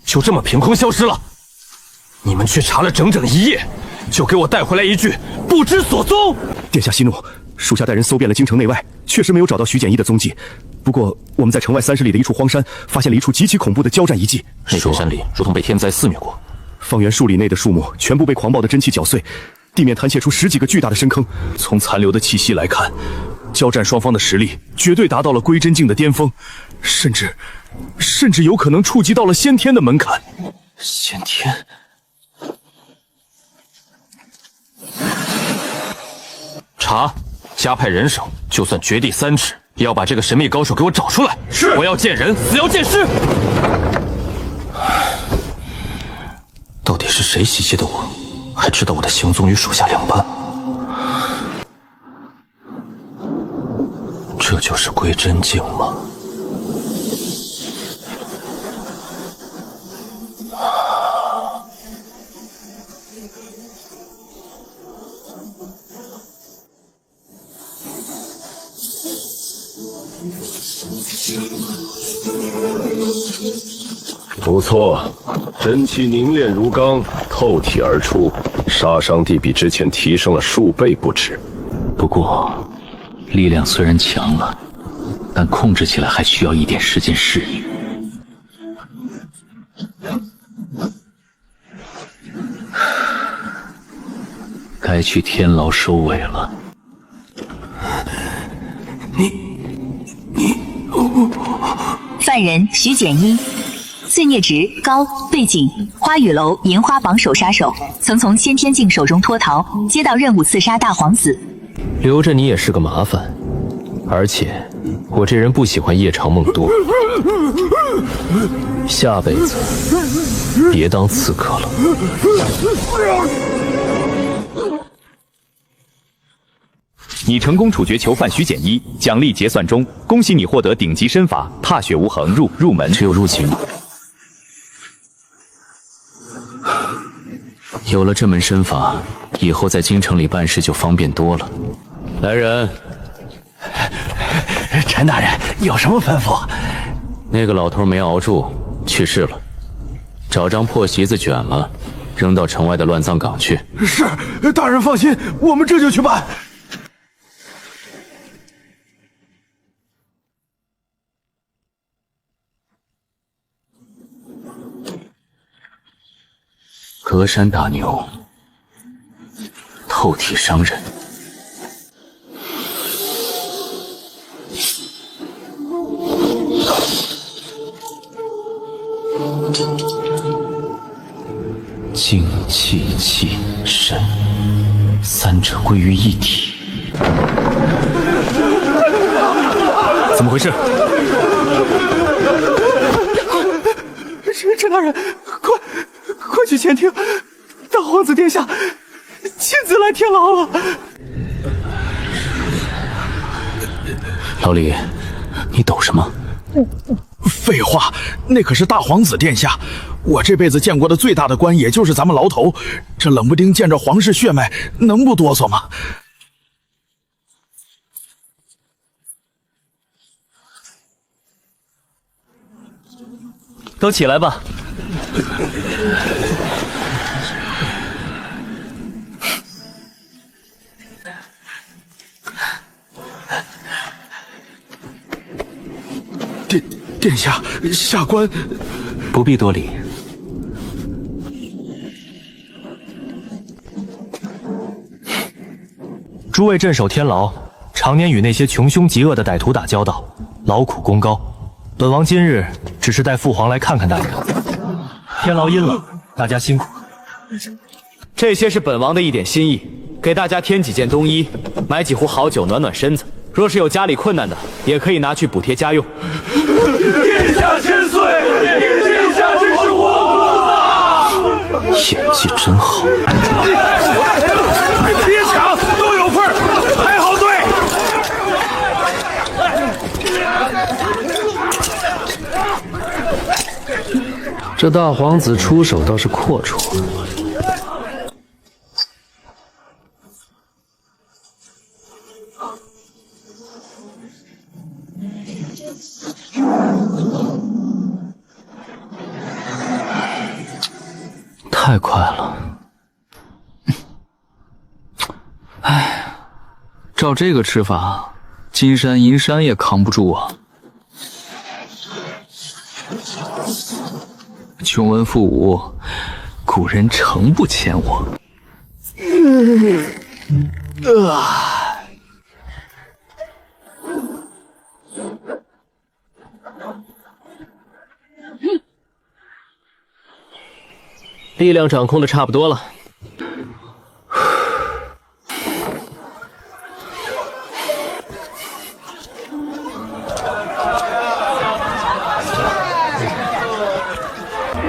就这么凭空消失了？你们去查了整整1夜，就给我带回来一句不知所踪！殿下息怒，属下带人搜遍了京城内外，确实没有找到徐简一的踪迹。不过我们在城外30里的一处荒山，发现了一处极其恐怖的交战遗迹。那片山里如同被天灾肆虐过，方圆数里内的树木全部被狂暴的真气搅碎，地面弹泄出10几个巨大的深坑。从残留的气息来看，交战双方的实力绝对达到了归真境的巅峰，甚至有可能触及到了先天的门槛。先天？查，加派人手，就算掘地3尺，也要把这个神秘高手给我找出来。是，我要见人，死要见尸。到底是谁袭击的我？还知道我的行踪与属下两般？这就是归真境吗？不错，真气凝练如钢，透体而出，杀伤力比之前提升了数倍不止。不过，力量虽然强了，但控制起来还需要一点时间适应。该去天牢收尾了。犯人徐简一，罪孽值高，背景花雨楼银花榜首杀手，曾从先天境手中脱逃，接到任务刺杀大皇子。留着你也是个麻烦，而且我这人不喜欢夜长梦多，下辈子别当刺客了。你成功处决囚犯徐简一，奖励结算中，恭喜你获得顶级身法踏雪无痕入门。只有入境。有了这门身法，以后在京城里办事就方便多了。来人，陈大人有什么吩咐？那个老头没熬住，去世了，找张破席子卷了，扔到城外的乱葬岗去。是，大人放心，我们这就去办。隔山打牛，透体伤人。精气气神，三者归于一体。怎么回事？陈大人，快去前厅，大皇子殿下亲自来天牢了。老李，你抖什么？废话，那可是大皇子殿下，我这辈子见过的最大的官，也就是咱们牢头。这冷不丁见着皇室血脉，能不哆嗦吗？都起来吧。殿下，下官不必多礼。诸位镇守天牢，常年与那些穷凶极恶的歹徒打交道，劳苦功高。本王今日只是带父皇来看看大家。天牢阴冷，大家辛苦。这些是本王的一点心意，给大家添几件冬衣，买几壶好酒暖暖身子。若是有家里困难的，也可以拿去补贴家用。殿下千岁！殿下真是活菩萨！演技真好。别抢，都有份儿，排好队。这大皇子出手倒是阔绰。太快了，哎，照这个吃法，金山银山也扛不住啊！穷文富武，古人诚不欠我。力量掌控的差不多了。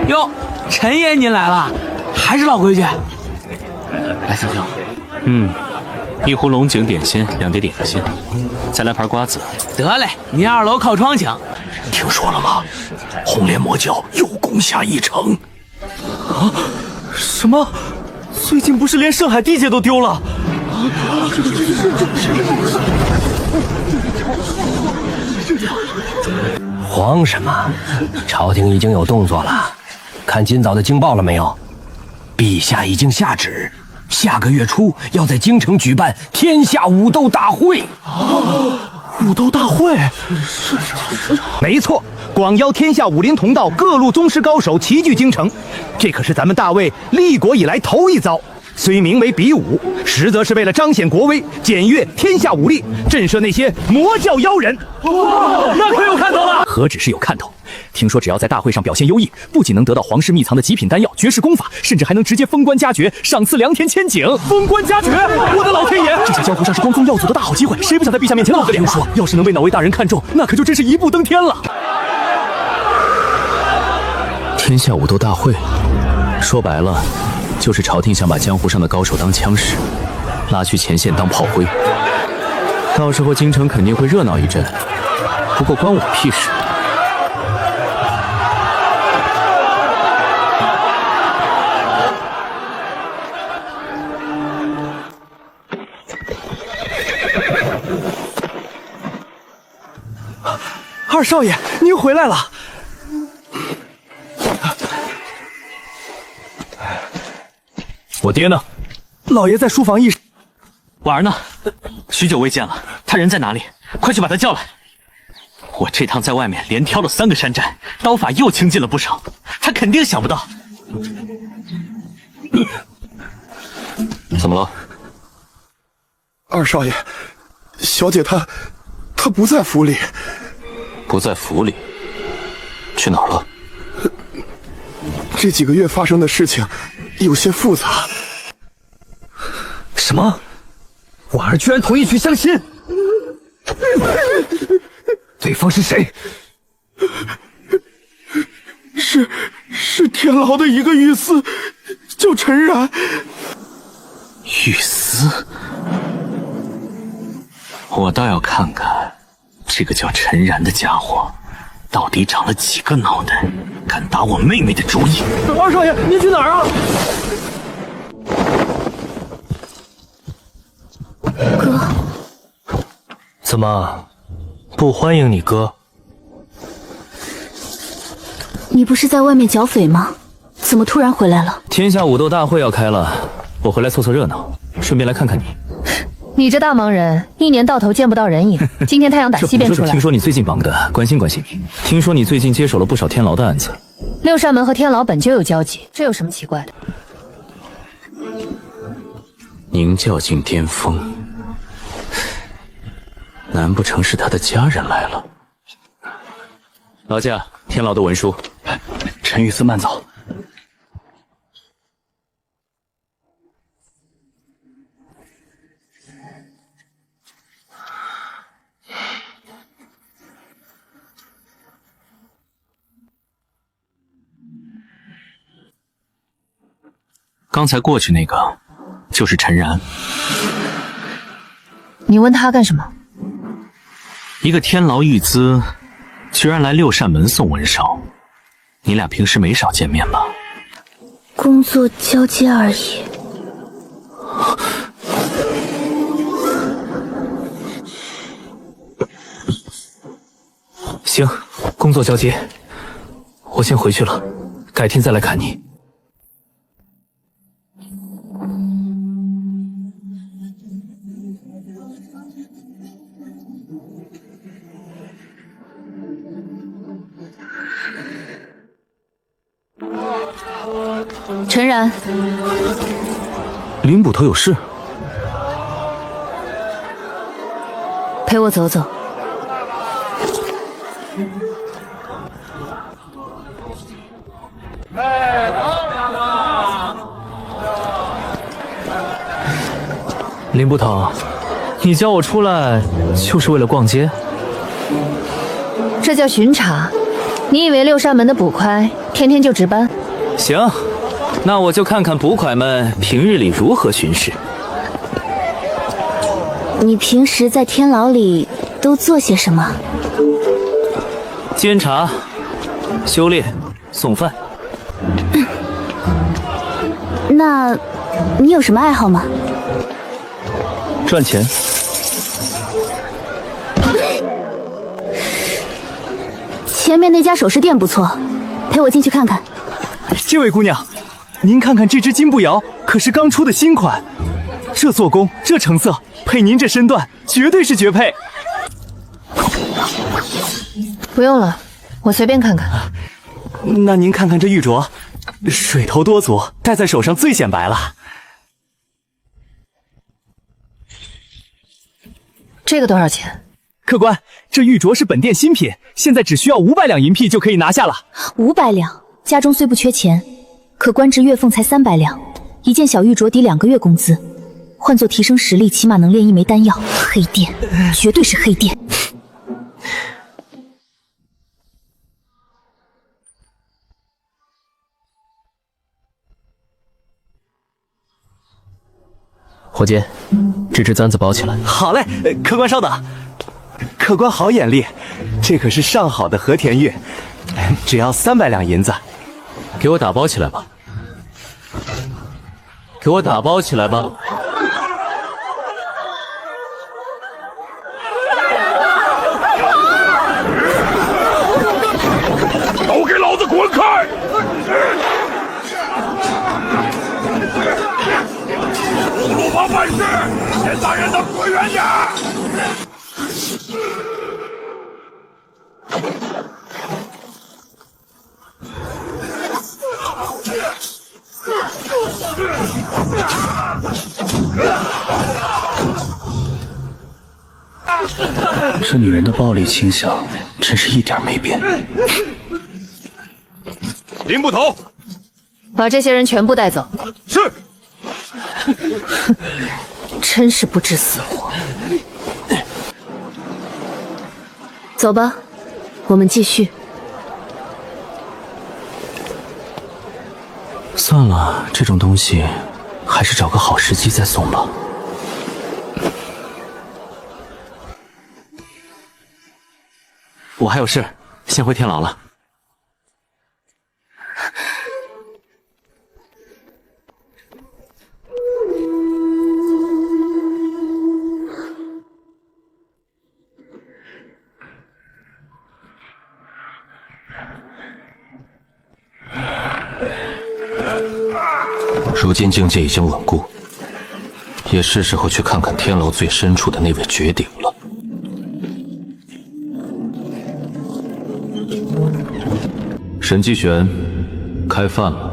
哟，陈爷您来了，还是老规矩。来，小小，一壶龙井点心，2碟点心，再来盘瓜子。得嘞，您2楼靠窗请。听说了吗？红莲魔教又攻下一城。啊！什么？最近不是连圣海地界都丢了？慌什么？朝廷已经有动作了。看今早的京报了没有？陛下已经下旨，下个月初要在京城举办天下武斗大会。武斗大会？没错，广邀天下武林同道各路宗师高手齐聚京城，这可是咱们大魏立国以来头一遭。虽名为比武，实则是为了彰显国威，检阅天下武力，震慑那些魔教妖人。那可有看头了！何止是有看头？听说只要在大会上表现优异，不仅能得到皇室秘藏的极品丹药、绝世功法，甚至还能直接封官加爵，赏赐良田千顷。封官加爵！我的老天爷！这在江湖上是光宗耀祖的大好机会，谁不想在陛下面前露个脸？听说要是能被哪位大人看中，那可就真是一步登天了。天下武斗大会，说白了，就是朝廷想把江湖上的高手当枪使，拉去前线当炮灰。到时候京城肯定会热闹一阵，不过关我屁事。二少爷，您回来了。我爹呢？老爷在书房议事。婉儿呢？许久未见了，他人在哪里？快去把他叫来。我这趟在外面连挑了3个山寨，刀法又精进了不少，他肯定想不到。怎么了？二少爷，小姐她不在府里。不在府里？去哪儿了？这几个月发生的事情有些复杂。什么？婉儿居然同意去相亲？对方是谁？是天牢的一个御司，叫陈然。御司？我倒要看看这个叫陈然的家伙到底长了几个脑袋，敢打我妹妹的主意？二少爷，您去哪儿啊？哥，怎么不欢迎你哥？你不是在外面剿匪吗？怎么突然回来了？天下武斗大会要开了，我回来凑凑热闹，顺便来看看你。你这大忙人，一年到头见不到人影。今天太阳打西边出来。听说你最近忙的，关心关心你。听说你最近接手了不少天牢的案子。六扇门和天牢本就有交集，这有什么奇怪的？宁教境巅峰，难不成是他的家人来了？劳驾，天牢的文书。陈御赐慢走。刚才过去那个就是陈然。你问他干什么？一个天牢狱资，居然来六扇门送文梢，你俩平时没少见面吧？工作交接而已。行，工作交接，我先回去了，改天再来看你。陈然，林捕头有事，陪我走走。林捕头，你叫我出来就是为了逛街？这叫巡查。你以为六扇门的捕快天天就值班？行，那我就看看捕快们平日里如何巡视。你平时在天牢里都做些什么？监察、修炼、送饭。那你有什么爱好吗？赚钱。前面那家首饰店不错，陪我进去看看。这位姑娘，您看看这只金步摇，可是刚出的新款，这做工，这成色，配您这身段，绝对是绝配。不用了，我随便看看。那您看看这玉镯，水头多足，戴在手上最显白了。这个多少钱？客官，这玉镯是本店新品，现在只需要500两银币就可以拿下了。500两，家中虽不缺钱，可官职月俸才300两，一件小玉镯抵2个月工资，换作提升实力，起码能炼1枚丹药。黑店，绝对是黑店。伙计，这只簪子包起来。好嘞，客官稍等。客官好眼力，这可是上好的和田玉，只要300两银子。给我打包起来吧，给我打包起来吧。都给老子滚开！鲁邦办事，先把人都滚远点！这女人的暴力倾向真是一点没变。林捕头，把这些人全部带走。是。真是不知死活。走吧，我们继续。算了，这种东西还是找个好时机再送吧。我还有事，先回天牢了。如今境界已经稳固，也是时候去看看天牢最深处的那位绝顶了。沈继玄，开饭了。